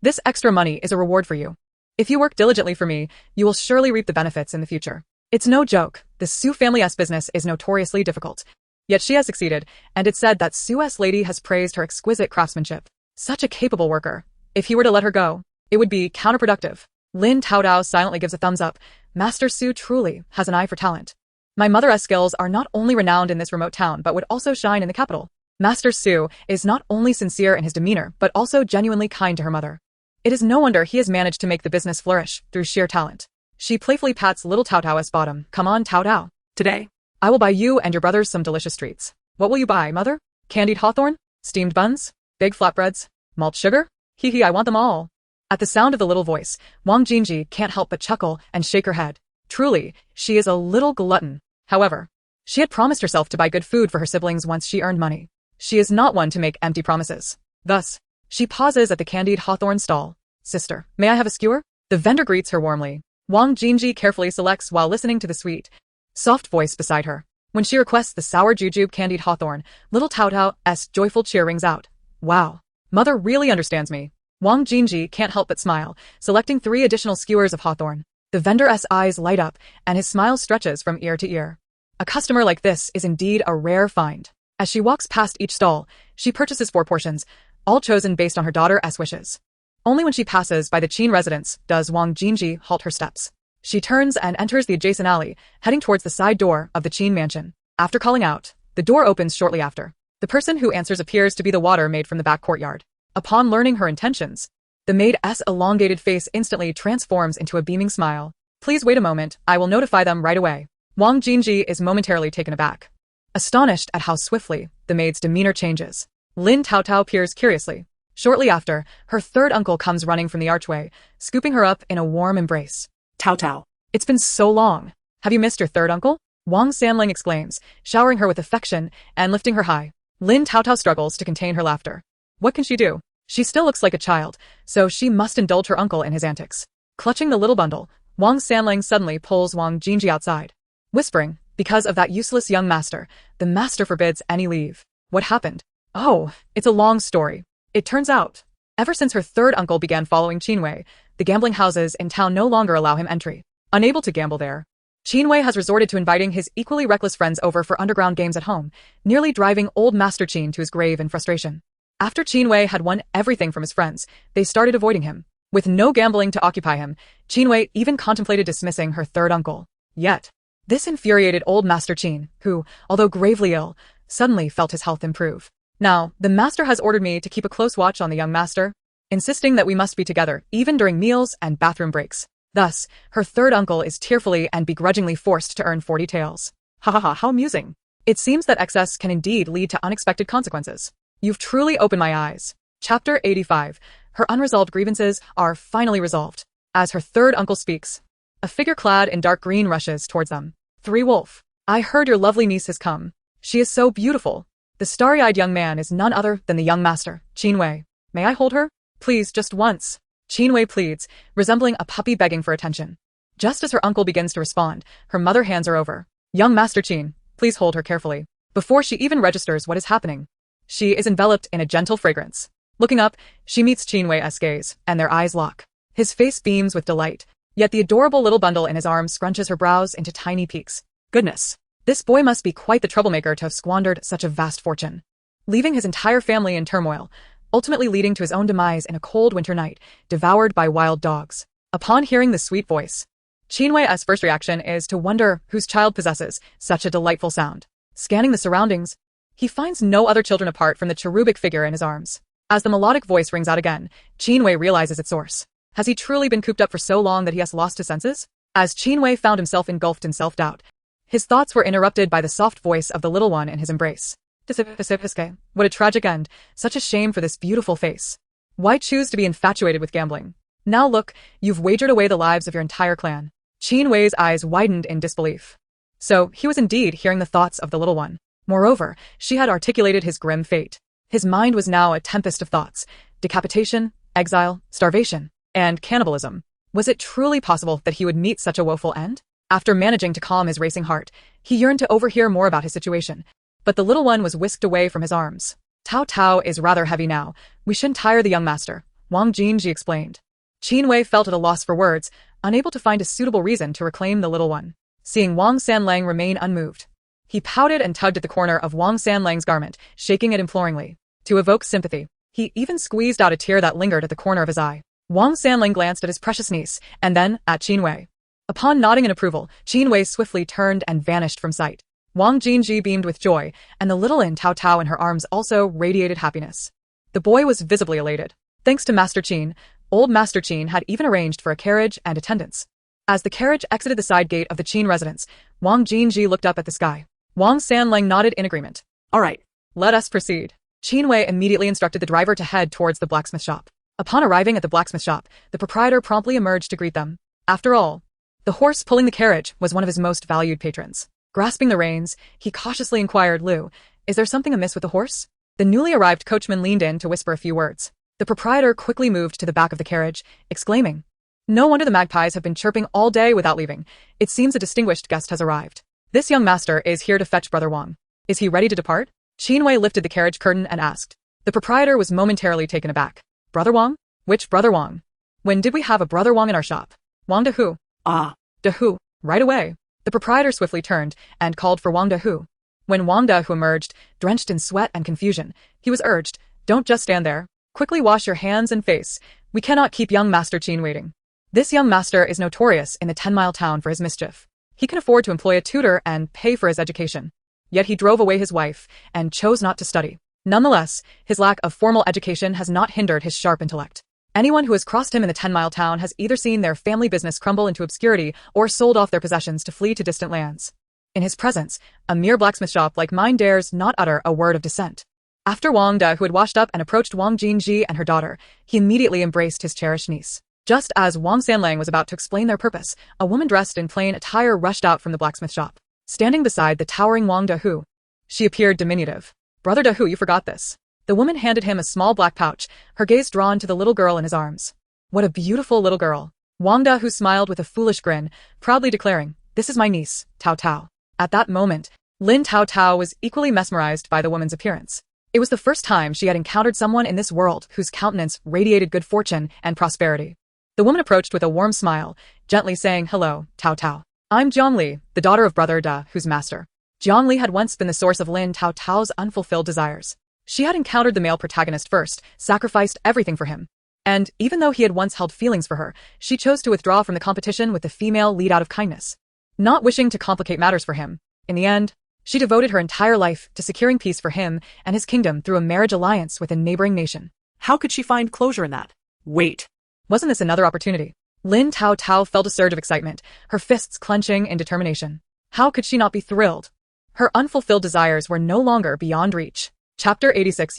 This extra money is a reward for you. If you work diligently for me, you will surely reap the benefits in the future. It's no joke, the Su family's business is notoriously difficult. Yet she has succeeded, and it's said that Su's lady has praised her exquisite craftsmanship. Such a capable worker. If he were to let her go, it would be counterproductive. Lin Taotao silently gives a thumbs up. Master Su truly has an eye for talent. My mother's skills are not only renowned in this remote town but would also shine in the capital. Master Su is not only sincere in his demeanor but also genuinely kind to her mother. It is no wonder he has managed to make the business flourish through sheer talent. She playfully pats little Taotao's bottom. Come on, Taotao. Today, I will buy you and your brothers some delicious treats. What will you buy, mother? Candied hawthorn? Steamed buns? Big flatbreads? Malt sugar? Hee, I want them all. At the sound of the little voice, Wang Jingji can't help but chuckle and shake her head. Truly, she is a little glutton. However, she had promised herself to buy good food for her siblings once she earned money. She is not one to make empty promises. Thus, she pauses at the candied hawthorn stall. Sister, may I have a skewer? The vendor greets her warmly. Wang Jingji carefully selects while listening to the sweet, soft voice beside her. When she requests the sour jujube candied hawthorn, little Taotao's joyful cheer rings out. Wow. Mother really understands me. Wang Jingji can't help but smile, selecting 3 additional skewers of hawthorn. The vendor's eyes light up, and his smile stretches from ear to ear. A customer like this is indeed a rare find. As she walks past each stall, she purchases 4 portions, all chosen based on her daughter's wishes. Only when she passes by the Qin residence does Wang Jinji halt her steps. She turns and enters the adjacent alley, heading towards the side door of the Qin mansion. After calling out, the door opens shortly after. The person who answers appears to be the water maid from the back courtyard. Upon learning her intentions, the maid's elongated face instantly transforms into a beaming smile. Please wait a moment, I will notify them right away. Wang Jinji is momentarily taken aback, astonished at how swiftly the maid's demeanor changes. Lin Taotao peers curiously. Shortly after, her third uncle comes running from the archway, scooping her up in a warm embrace. Taotao. It's been so long. Have you missed your third uncle? Wang Sanling exclaims, showering her with affection and lifting her high. Lin Taotao struggles to contain her laughter. What can she do? She still looks like a child, so she must indulge her uncle in his antics. Clutching the little bundle, Wang Sanling suddenly pulls Wang Jinji outside, whispering, because of that useless young master, the master forbids any leave. What happened? Oh, it's a long story. It turns out, ever since her third uncle began following Qinwei, the gambling houses in town no longer allow him entry. Unable to gamble there, Qinwei has resorted to inviting his equally reckless friends over for underground games at home, nearly driving old Master Qin to his grave in frustration. After Qinwei had won everything from his friends, they started avoiding him. With no gambling to occupy him, Qinwei even contemplated dismissing her third uncle. Yet, this infuriated old Master Qin, who, although gravely ill, suddenly felt his health improve. Now, the master has ordered me to keep a close watch on the young master, insisting that we must be together, even during meals and bathroom breaks. Thus, her third uncle is tearfully and begrudgingly forced to earn 40 taels. Ha ha ha, how amusing. It seems that excess can indeed lead to unexpected consequences. You've truly opened my eyes. Chapter 85. Her unresolved grievances are finally resolved. As her third uncle speaks, a figure clad in dark green rushes towards them. 3 Wolf. I heard your lovely niece has come. She is so beautiful. The starry-eyed young man is none other than the young master, Qinwei. May I hold her? Please, just once. Qinwei pleads, resembling a puppy begging for attention. Just as her uncle begins to respond, her mother hands her over. Young Master Qin, please hold her carefully. Before she even registers what is happening, she is enveloped in a gentle fragrance. Looking up, she meets Qinwei's gaze, and their eyes lock. His face beams with delight, yet the adorable little bundle in his arms scrunches her brows into tiny peaks. Goodness, this boy must be quite the troublemaker to have squandered such a vast fortune, leaving his entire family in turmoil, ultimately leading to his own demise in a cold winter night, devoured by wild dogs. Upon hearing the sweet voice, Qinwei's first reaction is to wonder whose child possesses such a delightful sound. Scanning the surroundings, he finds no other children apart from the cherubic figure in his arms. As the melodic voice rings out again, Qinwei realizes its source. Has he truly been cooped up for so long that he has lost his senses? As Qinwei found himself engulfed in self-doubt, his thoughts were interrupted by the soft voice of the little one in his embrace. What a tragic end. Such a shame for this beautiful face. Why choose to be infatuated with gambling? Now look, you've wagered away the lives of your entire clan. Qinwei's eyes widened in disbelief. So, he was indeed hearing the thoughts of the little one. Moreover, she had articulated his grim fate. His mind was now a tempest of thoughts. Decapitation, exile, starvation, and cannibalism. Was it truly possible that he would meet such a woeful end? After managing to calm his racing heart, he yearned to overhear more about his situation. But the little one was whisked away from his arms. Taotao is rather heavy now. We shouldn't tire the young master, Wang Jinji explained. Qinwei felt at a loss for words, unable to find a suitable reason to reclaim the little one. Seeing Wang Sanlang remain unmoved, he pouted and tugged at the corner of Wang Sanlang's garment, shaking it imploringly. To evoke sympathy, he even squeezed out a tear that lingered at the corner of his eye. Wang Sanlang glanced at his precious niece, and then at Qinwei. Upon nodding in approval, Qinwei swiftly turned and vanished from sight. Wang Jinji beamed with joy, and the little Lin Taotao in her arms also radiated happiness. The boy was visibly elated. Thanks to Master Qin, old Master Qin had even arranged for a carriage and attendants. As the carriage exited the side gate of the Qin residence, Wang Jinji looked up at the sky. Wang Sanlang nodded in agreement. All right, let us proceed. Qinwei immediately instructed the driver to head towards the blacksmith shop. Upon arriving at the blacksmith shop, the proprietor promptly emerged to greet them. After all, the horse pulling the carriage was one of his most valued patrons. Grasping the reins, he cautiously inquired, Lu, is there something amiss with the horse? The newly arrived coachman leaned in to whisper a few words. The proprietor quickly moved to the back of the carriage, exclaiming, No wonder the magpies have been chirping all day without leaving. It seems a distinguished guest has arrived. This young master is here to fetch Brother Wang. Is he ready to depart? Qinwei lifted the carriage curtain and asked. The proprietor was momentarily taken aback. Brother Wang? Which Brother Wang? When did we have a Brother Wang in our shop? Wang de who? Ah, Dahu, right away. The proprietor swiftly turned and called for Wang Dahu. When Wang Dahu emerged, drenched in sweat and confusion, he was urged, "Don't just stand there. Quickly wash your hands and face. We cannot keep young Master Qin waiting." This young master is notorious in the 10-mile town for his mischief. He can afford to employ a tutor and pay for his education. Yet he drove away his wife and chose not to study. Nonetheless, his lack of formal education has not hindered his sharp intellect. Anyone who has crossed him in the 10-mile town has either seen their family business crumble into obscurity or sold off their possessions to flee to distant lands. In his presence, a mere blacksmith shop like mine dares not utter a word of dissent. After Wang Da, who had washed up and approached Wang Jinji and her daughter, he immediately embraced his cherished niece. Just as Wang Sanlang was about to explain their purpose, a woman dressed in plain attire rushed out from the blacksmith shop. Standing beside the towering Wang Dahu, she appeared diminutive. "Brother Dahu, you forgot this." The woman handed him a small black pouch, her gaze drawn to the little girl in his arms. "What a beautiful little girl." Wang Dahu smiled with a foolish grin, proudly declaring, "This is my niece, Taotao." At that moment, Lin Taotao was equally mesmerized by the woman's appearance. It was the first time she had encountered someone in this world whose countenance radiated good fortune and prosperity. The woman approached with a warm smile, gently saying, "Hello, Taotao. I'm Zhongli, the daughter of Brother Da, whose master." Zhongli had once been the source of Lin Taotao's unfulfilled desires. She had encountered the male protagonist first, sacrificed everything for him. And even though he had once held feelings for her, she chose to withdraw from the competition with the female lead out of kindness. Not wishing to complicate matters for him, in the end, she devoted her entire life to securing peace for him and his kingdom through a marriage alliance with a neighboring nation. how could she find closure in that? Wait. Wasn't this another opportunity? Lin Taotao felt a surge of excitement, her fists clenching in determination. How could she not be thrilled? Her unfulfilled desires were no longer beyond reach. Chapter 86.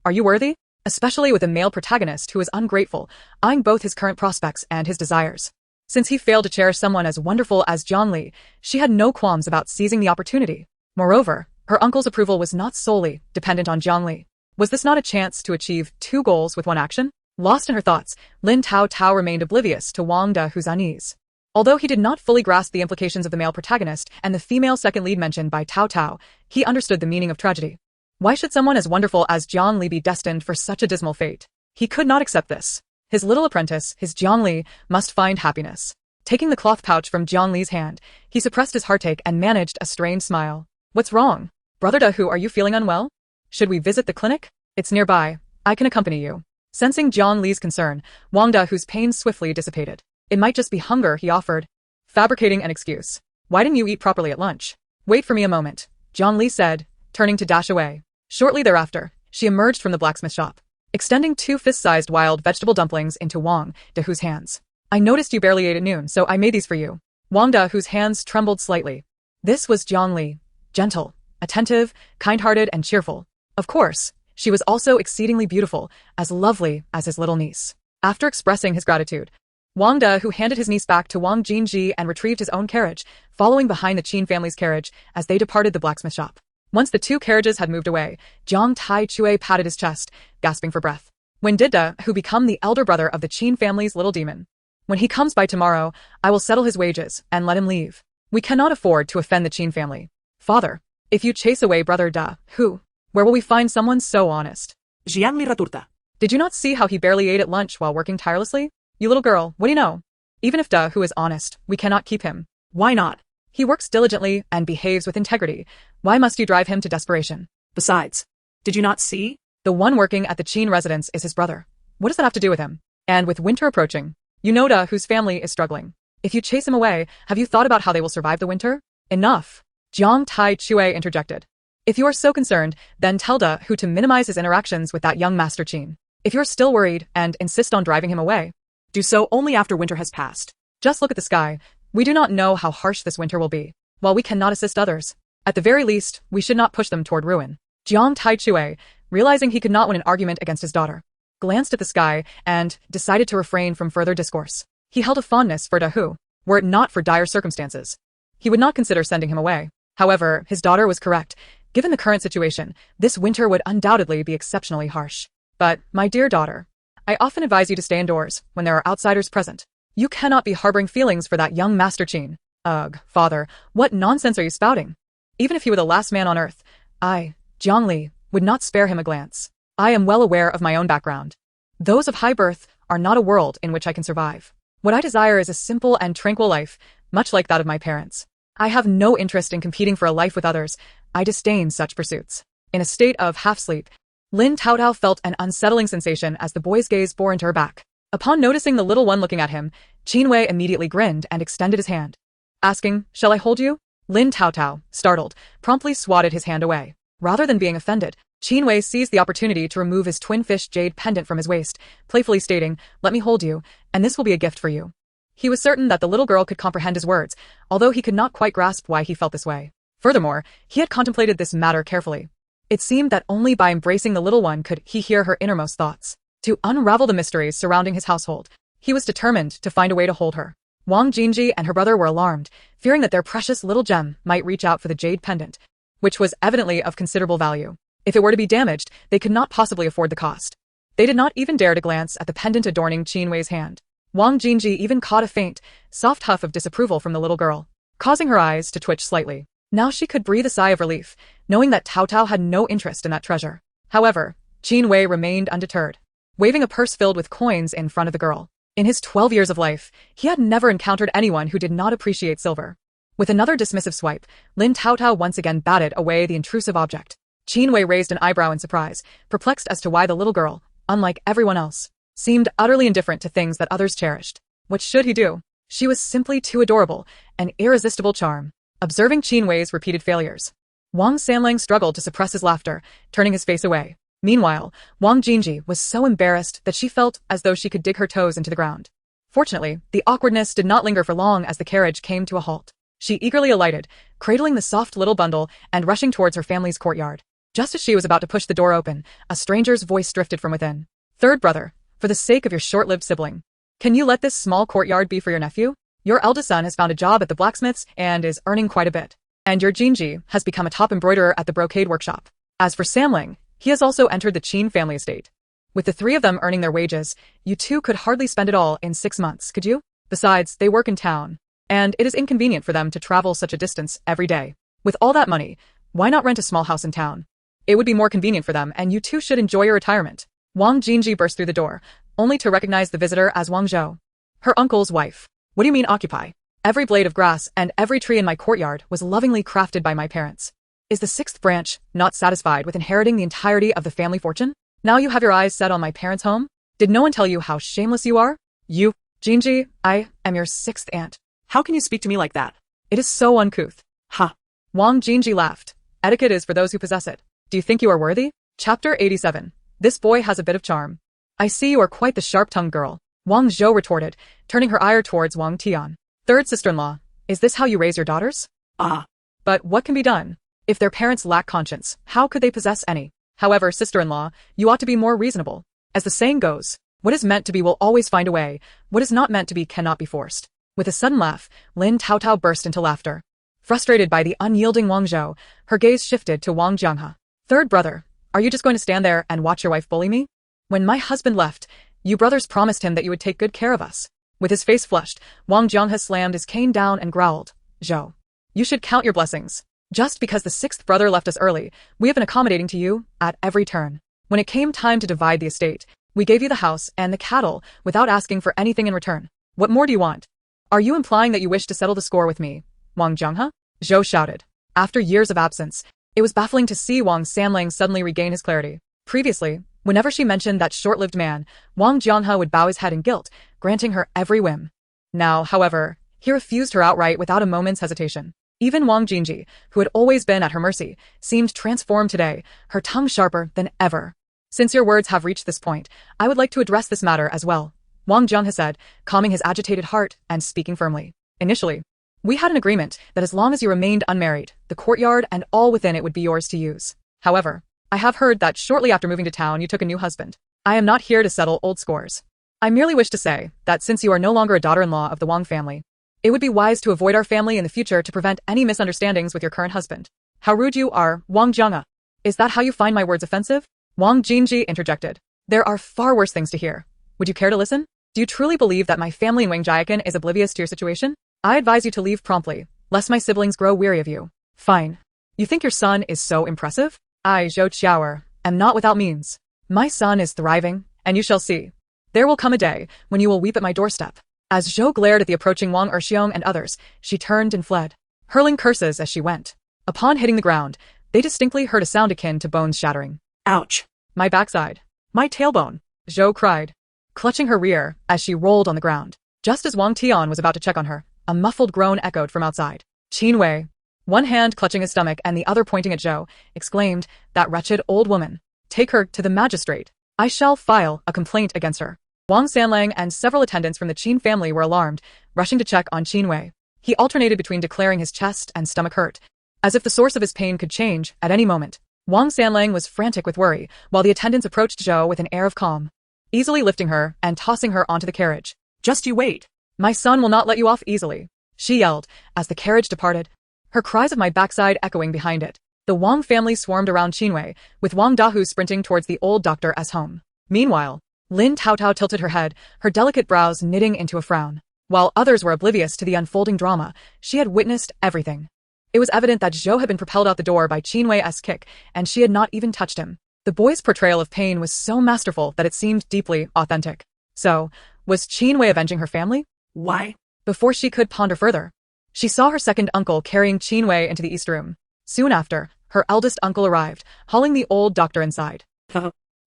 Are you worthy? Especially with a male protagonist who is ungrateful, eyeing both his current prospects and his desires. Since he failed to cherish someone as wonderful as Zhongli, she had no qualms about seizing the opportunity. Moreover, her uncle's approval was not solely dependent on Zhongli. Was this not a chance to achieve two goals with one action? Lost in her thoughts, Lin Taotao remained oblivious to Wang Dahu's unease. Although he did not fully grasp the implications of the male protagonist and the female second lead mentioned by Taotao, he understood the meaning of tragedy. Why should someone as wonderful as Zhongli be destined for such a dismal fate? He could not accept this. His little apprentice, his Zhongli, must find happiness. Taking the cloth pouch from Zhongli's hand, he suppressed his heartache and managed a strained smile. "What's wrong? Brother Dahu, are you feeling unwell? Should we visit the clinic? It's nearby. I can accompany you." Sensing Zhongli's concern, Wang Dahu's pain swiftly dissipated. "It might just be hunger," he offered, fabricating an excuse. "Why didn't you eat properly at lunch?" "Wait for me a moment," Zhongli said, turning to dash away. Shortly thereafter, she emerged from the blacksmith shop, extending two fist-sized wild vegetable dumplings into Wang Dahu's hands. "I noticed you barely ate at noon, so I made these for you." Wang Dahu's hands trembled slightly. This was Zhongli, gentle, attentive, kind-hearted, and cheerful. Of course, she was also exceedingly beautiful, as lovely as his little niece. After expressing his gratitude, Wang Dahu handed his niece back to Wang Jinji and retrieved his own carriage, following behind the Qin family's carriage as they departed the blacksmith shop. Once the two carriages had moved away, Jiang Tai Chue patted his chest, gasping for breath. "When did Da Hu become the elder brother of the Qin family's little demon? When he comes by tomorrow, I will settle his wages and let him leave. We cannot afford to offend the Qin family. Father, if you chase away brother Da Hu, where will we find someone so honest?" Jiang Raturta. "Did you not see how he barely ate at lunch while working tirelessly? You little girl, what do you know? Even if Da Hu is honest, we cannot keep him." Why not? "He works diligently and behaves with integrity. Why must you drive him to desperation?" Besides, did you not see? "The one working at the Qin residence is his brother. What does that have to do with him? And with winter approaching, you know Da Hu's family is struggling. If you chase him away, have you thought about how they will survive the winter?" "Enough," Jiang Tai Chue interjected. "If you are so concerned, then tell Da Hu to minimize his interactions with that young Master Qin. If you're still worried and insist on driving him away, Do so only after winter has passed. just look at the sky. We do not know how harsh this winter will be. While we cannot assist others, at the very least, we should not push them toward ruin." Jiang Tai Chue, realizing he could not win an argument against his daughter, glanced at the sky and decided to refrain from further discourse. He held a fondness for Da Hu. Were it not for dire circumstances, he would not consider sending him away. However, his daughter was correct. Given the current situation, this winter would undoubtedly be exceptionally harsh. "But, my dear daughter, I often advise you to stay indoors when there are outsiders present. You cannot be harboring feelings for that young Master Qin." "Ugh, father, what nonsense are you spouting? Even if he were the last man on earth, I, Zhongli, would not spare him a glance. I am well aware of my own background. Those of high birth are not a world in which I can survive. What I desire is a simple and tranquil life, much like that of my parents. I have no interest in competing for a life with others. I disdain such pursuits. In a state of half-sleep, Lin Taotao felt an unsettling sensation as the boy's gaze bore into her back. Upon noticing the little one looking at him, Qinwei immediately grinned and extended his hand. Asking, "Shall I hold you?" Lin Taotao, startled, promptly swatted his hand away. Rather than being offended, Qinwei seized the opportunity to remove his twin-fish jade pendant from his waist, playfully stating, "Let me hold you, and this will be a gift for you." He was certain that the little girl could comprehend his words, although he could not quite grasp why he felt this way. Furthermore, he had contemplated this matter carefully. It seemed that only by embracing the little one could he hear her innermost thoughts. To unravel the mysteries surrounding his household, he was determined to find a way to hold her. Wang Jinji and her brother were alarmed, fearing that their precious little gem might reach out for the jade pendant, which was evidently of considerable value. If it were to be damaged, they could not possibly afford the cost. They did not even dare to glance at the pendant adorning Qinwei's hand. Wang Jinji even caught a faint, soft huff of disapproval from the little girl, causing her eyes to twitch slightly. Now she could breathe a sigh of relief, knowing that Taotao had no interest in that treasure. However, Qinwei remained undeterred, waving a purse filled with coins in front of the girl. In his 12 years of life, he had never encountered anyone who did not appreciate silver. With another dismissive swipe, Lin Taotao once again batted away the intrusive object. Qinwei raised an eyebrow in surprise, perplexed as to why the little girl, unlike everyone else, seemed utterly indifferent to things that others cherished. What should he do? She was simply too adorable, an irresistible charm. Observing Qinwei's repeated failures, Wang Sanlang struggled to suppress his laughter, turning his face away. Meanwhile, Wang Jinji was so embarrassed that she felt as though she could dig her toes into the ground. Fortunately, the awkwardness did not linger for long as the carriage came to a halt. She eagerly alighted, cradling the soft little bundle and rushing towards her family's courtyard. Just as she was about to push the door open, a stranger's voice drifted from within. "Third brother, for the sake of your short-lived sibling, can you let this small courtyard be for your nephew? Your eldest son has found a job at the blacksmith's and is earning quite a bit. And your Jinji has become a top embroiderer at the brocade workshop. As for Samling, he has also entered the Qin family estate. With the three of them earning their wages, you two could hardly spend it all in 6 months, could you? Besides, they work in town, and it is inconvenient for them to travel such a distance every day. With all that money, why not rent a small house in town? It would be more convenient for them, and you two should enjoy your retirement." Wang Jinji burst through the door, only to recognize the visitor as Wang Zhou, her uncle's wife. "What do you mean occupy? Every blade of grass and every tree in my courtyard was lovingly crafted by my parents. Is the sixth branch not satisfied with inheriting the entirety of the family fortune? Now you have your eyes set on my parents' home? Did no one tell you how shameless you are? You, Jinji, I am your sixth aunt. How can you speak to me like that? It is so uncouth." Ha! Wang Jinji laughed. "Etiquette is for those who possess it. Do you think you are worthy?" Chapter 87. This boy has a bit of charm. "I see you are quite the sharp-tongued girl," Wang Zhou retorted, turning her ire towards Wang Tian. "Third sister-in-law, is this how you raise your daughters?" Ah. "But what can be done? If their parents lack conscience, how could they possess any? However, sister-in-law, you ought to be more reasonable. As the saying goes, what is meant to be will always find a way, what is not meant to be cannot be forced." With a sudden laugh, Lin Taotao burst into laughter. Frustrated by the unyielding Wang Zhou, her gaze shifted to Wang Jianghe. "Third brother, are you just going to stand there and watch your wife bully me? When my husband left, you brothers promised him that you would take good care of us." With his face flushed, Wang Jianghe slammed his cane down and growled, "Zhou, you should count your blessings. Just because the sixth brother left us early, we have been accommodating to you at every turn. When it came time to divide the estate, we gave you the house and the cattle without asking for anything in return. What more do you want? Are you implying that you wish to settle the score with me, Wang Jianghe?" Zhou shouted. After years of absence, it was baffling to see Wang Sanlang suddenly regain his clarity. Previously, whenever she mentioned that short-lived man, Wang Jianghe would bow his head in guilt, granting her every whim. Now, however, he refused her outright without a moment's hesitation. Even Wang Jinji, who had always been at her mercy, seemed transformed today, her tongue sharper than ever. "Since your words have reached this point, I would like to address this matter as well," Wang Jianghe said, calming his agitated heart and speaking firmly. "Initially, we had an agreement that as long as you remained unmarried, the courtyard and all within it would be yours to use. However, I have heard that shortly after moving to town you took a new husband. I am not here to settle old scores. I merely wish to say that since you are no longer a daughter-in-law of the Wang family, it would be wise to avoid our family in the future to prevent any misunderstandings with your current husband." "How rude you are, Wang Jianghe. Is that how you find my words offensive?" Wang Jinji interjected. "There are far worse things to hear. Would you care to listen? Do you truly believe that my family in Wangjiakan is oblivious to your situation? I advise you to leave promptly, lest my siblings grow weary of you." "Fine. You think your son is so impressive? I, Zhou Qiaoer, am not without means. My son is thriving, and you shall see. There will come a day when you will weep at my doorstep." As Zhou glared at the approaching Wang Erxiong and others, she turned and fled, hurling curses as she went. Upon hitting the ground, they distinctly heard a sound akin to bones shattering. Ouch. My backside. My tailbone. Zhou cried, clutching her rear as she rolled on the ground. Just as Wang Tian was about to check on her, a muffled groan echoed from outside. Qin Wei, one hand clutching his stomach and the other pointing at Zhou, exclaimed, "That wretched old woman. Take her to the magistrate. I shall file a complaint against her." Wang Sanlang and several attendants from the Qin family were alarmed, rushing to check on Qin Wei. He alternated between declaring his chest and stomach hurt, as if the source of his pain could change at any moment. Wang Sanlang was frantic with worry, while the attendants approached Zhou with an air of calm, easily lifting her and tossing her onto the carriage. Just you wait. My son will not let you off easily, she yelled as the carriage departed, her cries of my backside echoing behind it. The Wang family swarmed around Qin Wei, with Wang Dahu sprinting towards the old doctor as home. Meanwhile, Lin Taotao tilted her head, her delicate brows knitting into a frown. While others were oblivious to the unfolding drama, she had witnessed everything. It was evident that Zhou had been propelled out the door by Qin Wei's kick, and she had not even touched him. The boy's portrayal of pain was so masterful that it seemed deeply authentic. So, was Qin Wei avenging her family? Why? Before she could ponder further, she saw her second uncle carrying Qin Wei into the east room. Soon after, her eldest uncle arrived, hauling the old doctor inside.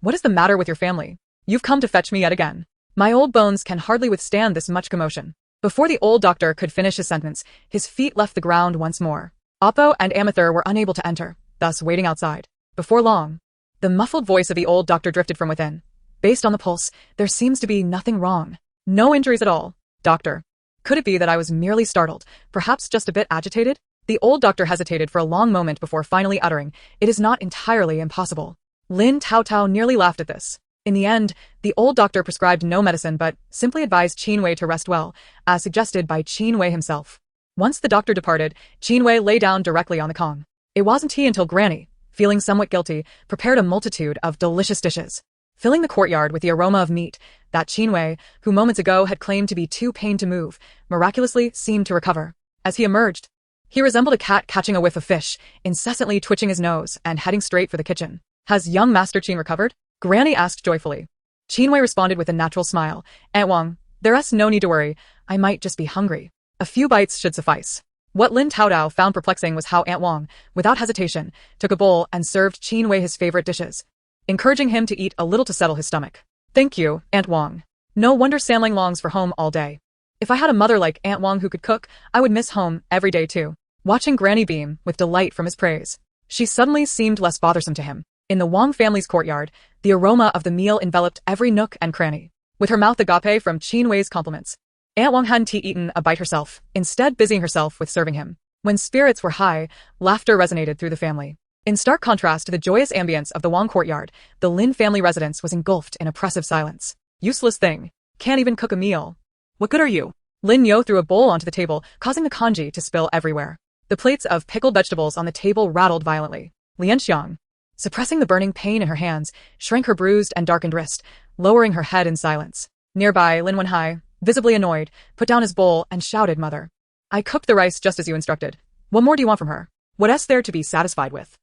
What is the matter with your family? You've come to fetch me yet again. My old bones can hardly withstand this much commotion. Before the old doctor could finish his sentence, his feet left the ground once more. Oppo and Amethyr were unable to enter, thus waiting outside. Before long, the muffled voice of the old doctor drifted from within. Based on the pulse, there seems to be nothing wrong. No injuries at all. Doctor. Could it be that I was merely startled, perhaps just a bit agitated? The old doctor hesitated for a long moment before finally uttering, "It is not entirely impossible." Lin Taotao nearly laughed at this. In the end, the old doctor prescribed no medicine but simply advised Qin Wei to rest well, as suggested by Qin Wei himself. Once the doctor departed, Qin Wei lay down directly on the Kong. It wasn't he until Granny, feeling somewhat guilty, prepared a multitude of delicious dishes, filling the courtyard with the aroma of meat, that Qin Wei, who moments ago had claimed to be too pained to move, miraculously seemed to recover. As he emerged, he resembled a cat catching a whiff of fish, incessantly twitching his nose and heading straight for the kitchen. Has young Master Qin recovered? Granny asked joyfully. Qin Wei responded with a natural smile. Aunt Wang, there's no need to worry. I might just be hungry. A few bites should suffice. What Lin Taotao found perplexing was how Aunt Wang, without hesitation, took a bowl and served Qin Wei his favorite dishes, encouraging him to eat a little to settle his stomach. Thank you, Aunt Wang. No wonder Sanlang longs for home all day. If I had a mother like Aunt Wang who could cook, I would miss home every day too. Watching Granny beam with delight from his praise, she suddenly seemed less bothersome to him. In the Wang family's courtyard, the aroma of the meal enveloped every nook and cranny. With her mouth agape from Qin Wei's compliments, Aunt Wang hadn't eaten a bite herself, instead busying herself with serving him. When spirits were high, laughter resonated through the family. In stark contrast to the joyous ambience of the Wang courtyard, the Lin family residence was engulfed in oppressive silence. Useless thing. Can't even cook a meal. What good are you? Lin Yo threw a bowl onto the table, causing the congee to spill everywhere. The plates of pickled vegetables on the table rattled violently. Lianxiang, suppressing the burning pain in her hands, shrank her bruised and darkened wrist, lowering her head in silence. Nearby, Lin Wenhai, visibly annoyed, put down his bowl and shouted, "Mother, I cooked the rice just as you instructed. What more do you want from her? What's there to be satisfied with?"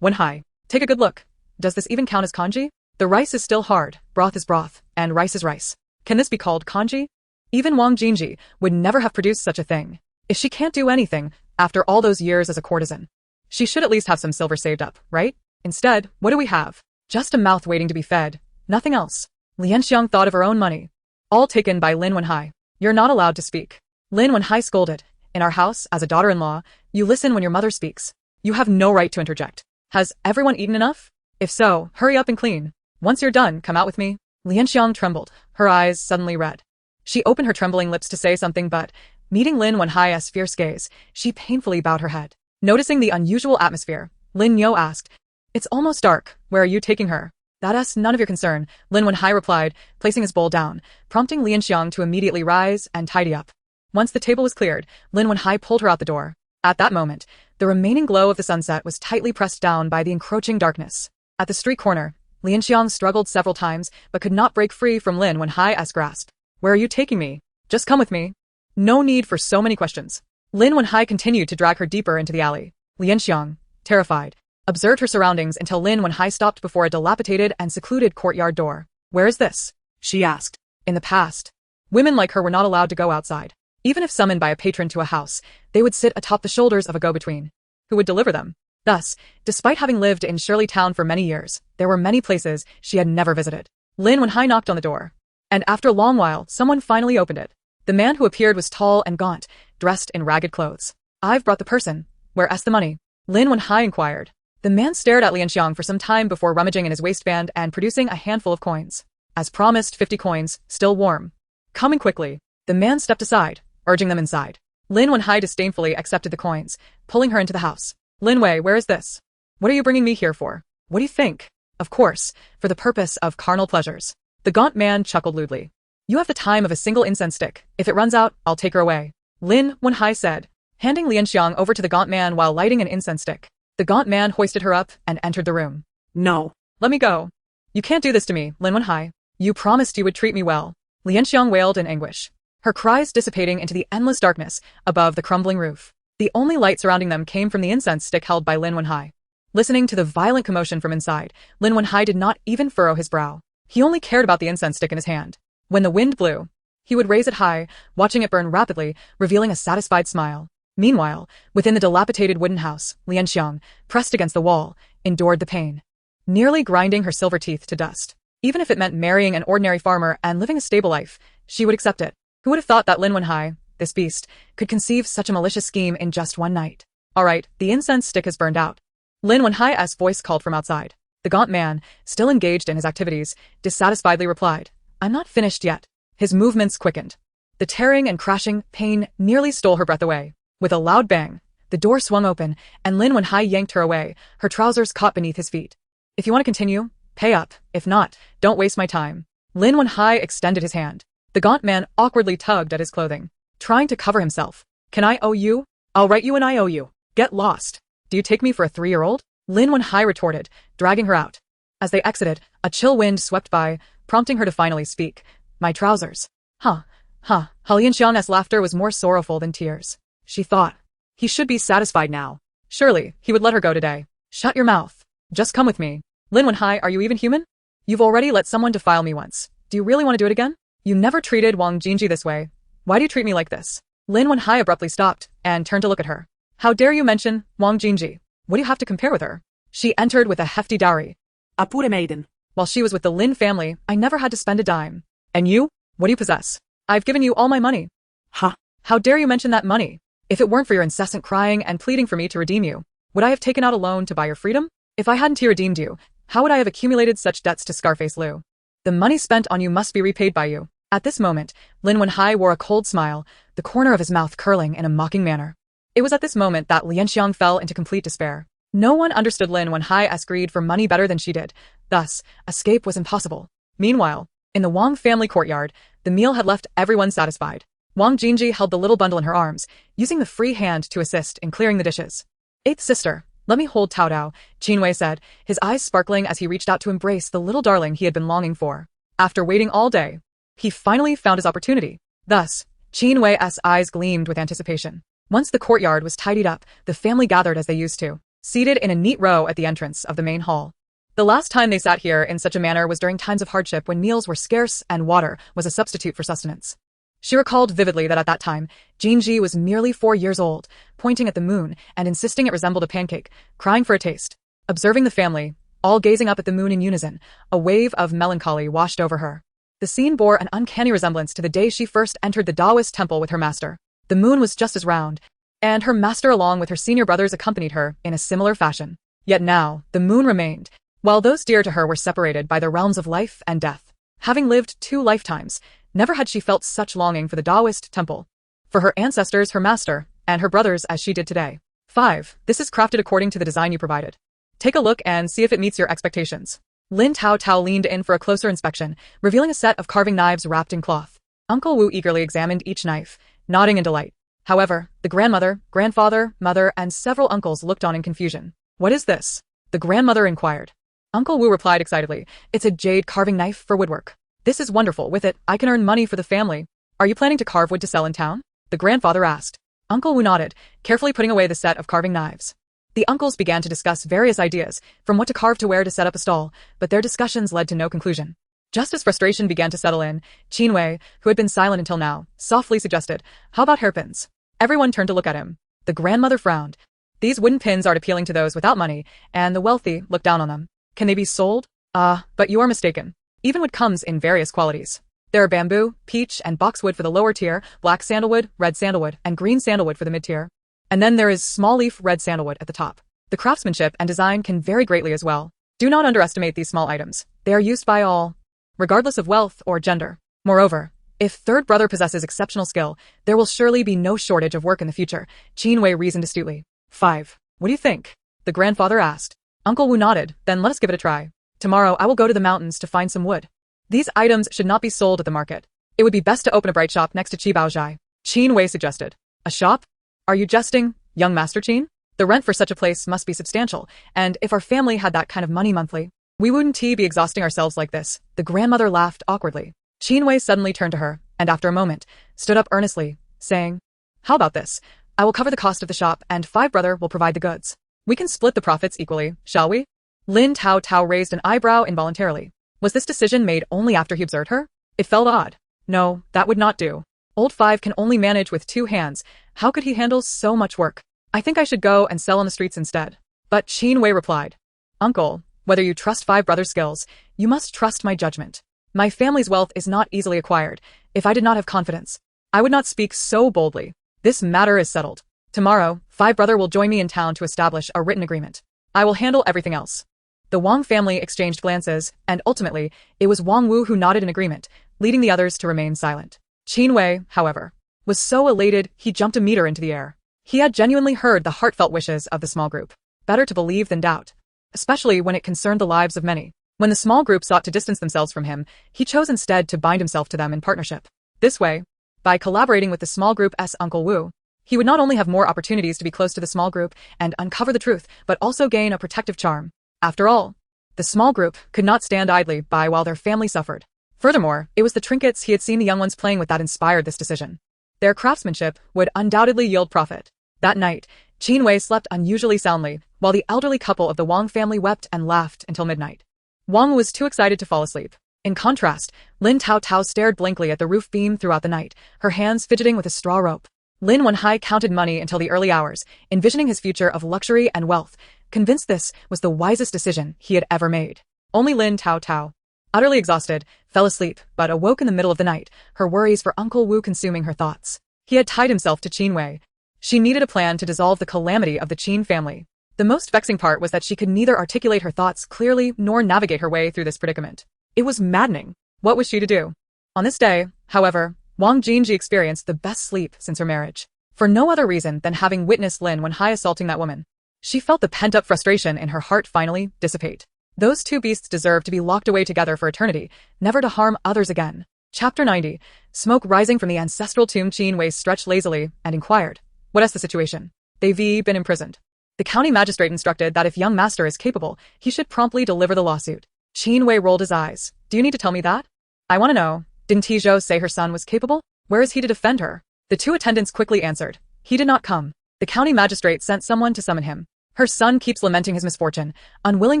Wenhai, take a good look. Does this even count as congee? The rice is still hard, broth is broth, and rice is rice. Can this be called congee? Even Wang Jinji would never have produced such a thing. If she can't do anything, after all those years as a courtesan, she should at least have some silver saved up, right? Instead, what do we have? Just a mouth waiting to be fed. Nothing else. Lianxiang thought of her own money. All taken by Lin Wenhai. You're not allowed to speak. Lin Wenhai scolded. In our house, as a daughter-in-law, you listen when your mother speaks. You have no right to interject. Has everyone eaten enough? If so, hurry up and clean. Once you're done, come out with me. Lianxiang trembled, her eyes suddenly red. She opened her trembling lips to say something but, meeting Lin Wenhai's fierce gaze, she painfully bowed her head. Noticing the unusual atmosphere, Lin Yo asked, "It's almost dark. Where are you taking her?" "That's none of your concern," Lin Wenhai replied, placing his bowl down, prompting Lianxiang to immediately rise and tidy up. Once the table was cleared, Lin Wenhai pulled her out the door. At that moment, the remaining glow of the sunset was tightly pressed down by the encroaching darkness. At the street corner, Lianxiang struggled several times but could not break free from Lin Wenhai's grasp. "Where are you taking me? Just come with me. No need for so many questions." Lin Wenhai continued to drag her deeper into the alley. Lianxiang, terrified, observed her surroundings until Lin Wenhai stopped before a dilapidated and secluded courtyard door. "Where is this?" she asked. "In the past. Women like her were not allowed to go outside. Even if summoned by a patron to a house, they would sit atop the shoulders of a go-between, who would deliver them. Thus, despite having lived in Shirley Town for many years, there were many places she had never visited. Lin Wenhai knocked on the door, and after a long while, someone finally opened it. The man who appeared was tall and gaunt, dressed in ragged clothes. "I've brought the person. Where's the money?" Lin Wenhai inquired. The man stared at Lianxiang for some time before rummaging in his waistband and producing a handful of coins. As promised, 50 coins, still warm. Coming quickly, the man stepped aside, urging them inside. Lin Wenhai disdainfully accepted the coins, pulling her into the house. "Lin Wei, where is this? What are you bringing me here for? What do you think?" "Of course, for the purpose of carnal pleasures." The gaunt man chuckled lewdly. "You have the time of a single incense stick. If it runs out, I'll take her away," Lin Wenhai said, handing Lianxiang over to the gaunt man while lighting an incense stick. The gaunt man hoisted her up and entered the room. No. "Let me go. You can't do this to me, Lin Wenhai. You promised you would treat me well." Lianxiang wailed in anguish, her cries dissipating into the endless darkness above the crumbling roof. The only light surrounding them came from the incense stick held by Lin Wenhai. Listening to the violent commotion from inside, Lin Wenhai did not even furrow his brow. He only cared about the incense stick in his hand. When the wind blew, he would raise it high, watching it burn rapidly, revealing a satisfied smile. Meanwhile, within the dilapidated wooden house, Lianxiang, pressed against the wall, endured the pain, nearly grinding her silver teeth to dust. Even if it meant marrying an ordinary farmer and living a stable life, she would accept it. Who would have thought that Lin Wenhai, this beast, could conceive such a malicious scheme in just one night? "All right, the incense stick has burned out." Lin Wenhai's voice called from outside. The gaunt man, still engaged in his activities, dissatisfiedly replied, "I'm not finished yet." His movements quickened. The tearing and crashing pain nearly stole her breath away. With a loud bang, the door swung open, and Lin Wenhai yanked her away, her trousers caught beneath his feet. "If you want to continue, pay up. If not, don't waste my time." Lin Wenhai extended his hand. The gaunt man awkwardly tugged at his clothing, trying to cover himself. "Can I owe you? I'll write you an IOU. Get lost. Do you take me for a 3-year-old? Lin Wenhai retorted, dragging her out. As they exited, a chill wind swept by, prompting her to finally speak. "My trousers." Lianxiang's laughter was more sorrowful than tears. She thought, he should be satisfied now. Surely, he would let her go today. "Shut your mouth. Just come with me." "Lin Wenhai, are you even human? You've already let someone defile me once. Do you really want to do it again? You never treated Wang Jinji this way. Why do you treat me like this?" Lin Wenhai abruptly stopped and turned to look at her. "How dare you mention Wang Jinji? What do you have to compare with her? She entered with a hefty dowry. A poor maiden. While she was with the Lin family, I never had to spend a dime. And you? What do you possess? I've given you all my money." "Huh? How dare you mention that money? If it weren't for your incessant crying and pleading for me to redeem you, would I have taken out a loan to buy your freedom? If I hadn't redeemed you, how would I have accumulated such debts to Scarface Liu? The money spent on you must be repaid by you." At this moment, Lin Wenhai wore a cold smile, the corner of his mouth curling in a mocking manner. It was at this moment that Lianxiang fell into complete despair. No one understood Lin Wenhai's greed for money better than she did. Thus, escape was impossible. Meanwhile, in the Wang family courtyard, the meal had left everyone satisfied. Wang Jinji held the little bundle in her arms, using the free hand to assist in clearing the dishes. "Eighth sister, let me hold Taotao," Qin Wei said, his eyes sparkling as he reached out to embrace the little darling he had been longing for. After waiting all day, he finally found his opportunity. Thus, Qin Wei's eyes gleamed with anticipation. Once the courtyard was tidied up, the family gathered as they used to, seated in a neat row at the entrance of the main hall. The last time they sat here in such a manner was during times of hardship when meals were scarce and water was a substitute for sustenance. She recalled vividly that at that time, Jinji was merely 4 years old, pointing at the moon and insisting it resembled a pancake, crying for a taste. Observing the family, all gazing up at the moon in unison, a wave of melancholy washed over her. The scene bore an uncanny resemblance to the day she first entered the Taoist temple with her master. The moon was just as round, and her master along with her senior brothers accompanied her in a similar fashion. Yet now, the moon remained, while those dear to her were separated by the realms of life and death. Having lived 2 lifetimes, never had she felt such longing for the Taoist temple, for her ancestors, her master, and her brothers as she did today. 5. This is crafted according to the design you provided. Take a look and see if it meets your expectations. Lin Taotao leaned in for a closer inspection, revealing a set of carving knives wrapped in cloth. Uncle Wu eagerly examined each knife, nodding in delight. However, the grandmother, grandfather, mother, and several uncles looked on in confusion. "What is this?" the grandmother inquired. Uncle Wu replied excitedly, "It's a jade carving knife for woodwork. This is wonderful. With it, I can earn money for the family." "Are you planning to carve wood to sell in town?" the grandfather asked. Uncle Wu nodded, carefully putting away the set of carving knives. The uncles began to discuss various ideas, from what to carve to where to set up a stall, but their discussions led to no conclusion. Just as frustration began to settle in, Qin Wei, who had been silent until now, softly suggested, "How about hairpins?" Everyone turned to look at him. The grandmother frowned. "These wooden pins aren't appealing to those without money, and the wealthy look down on them. Can they be sold?" But you are mistaken. Even wood comes in various qualities. There are bamboo, peach, and boxwood for the lower tier, black sandalwood, red sandalwood, and green sandalwood for the mid-tier. And then there is small leaf red sandalwood at the top. The craftsmanship and design can vary greatly as well. Do not underestimate these small items. They are used by all, regardless of wealth or gender. Moreover, if third brother possesses exceptional skill, there will surely be no shortage of work in the future, Qin Wei reasoned astutely. 5. What do you think? The grandfather asked. Uncle Wu nodded, then let us give it a try. Tomorrow I will go to the mountains to find some wood. These items should not be sold at the market. It would be best to open a bright shop next to Qibaozhai. Qin Wei suggested. A shop? Are you jesting, young Master Qin? The rent for such a place must be substantial, and if our family had that kind of money monthly, we wouldn't be exhausting ourselves like this. The grandmother laughed awkwardly. Qin Wei suddenly turned to her, and after a moment, stood up earnestly, saying, "How about this? I will cover the cost of the shop, and 5 brother will provide the goods. We can split the profits equally, shall we?" Lin Taotao raised an eyebrow involuntarily. Was this decision made only after he observed her? It felt odd. No, that would not do. Old 5 can only manage with 2 hands. How could he handle so much work? I think I should go and sell on the streets instead. But Qin Wei replied, "Uncle, whether you trust 5 brothers' skills, you must trust my judgment. My family's wealth is not easily acquired. If I did not have confidence, I would not speak so boldly. This matter is settled. Tomorrow, 5 brother will join me in town to establish a written agreement. I will handle everything else." The Wang family exchanged glances, and ultimately, it was Wang Wu who nodded in agreement, leading the others to remain silent. Qin Wei, however, was so elated he jumped a meter into the air. He had genuinely heard the heartfelt wishes of the small group. Better to believe than doubt, especially when it concerned the lives of many. When the small group sought to distance themselves from him, he chose instead to bind himself to them in partnership. This way, by collaborating with the small group's Uncle Wu, he would not only have more opportunities to be close to the small group and uncover the truth, but also gain a protective charm. After all, the small group could not stand idly by while their family suffered. Furthermore, it was the trinkets he had seen the young ones playing with that inspired this decision. Their craftsmanship would undoubtedly yield profit. That night, Qin Wei slept unusually soundly, while the elderly couple of the Wang family wept and laughed until midnight. Wang was too excited to fall asleep. In contrast, Lin Taotao stared blankly at the roof beam throughout the night, her hands fidgeting with a straw rope. Lin Wenhai counted money until the early hours, envisioning his future of luxury and wealth, convinced this was the wisest decision he had ever made. Only Lin Taotao, utterly exhausted, fell asleep, but awoke in the middle of the night, her worries for Uncle Wu consuming her thoughts. He had tied himself to Qin Wei. She needed a plan to dissolve the calamity of the Qin family. The most vexing part was that she could neither articulate her thoughts clearly nor navigate her way through this predicament. It was maddening. What was she to do? On this day, however, Wang Jinji experienced the best sleep since her marriage. For no other reason than having witnessed Lin Wenhai assaulting that woman. She felt the pent-up frustration in her heart finally dissipate. Those two beasts deserved to be locked away together for eternity, never to harm others again. Chapter 90. Smoke rising from the ancestral tomb. Qin Wei stretched lazily and inquired, "What is the situation? They've been imprisoned." The county magistrate instructed that if young master is capable, he should promptly deliver the lawsuit. Qin Wei rolled his eyes. "Do you need to tell me that? I want to know. Didn't Tizhou say her son was capable? Where is he to defend her?" The 2 attendants quickly answered. "He did not come. The county magistrate sent someone to summon him. Her son keeps lamenting his misfortune, unwilling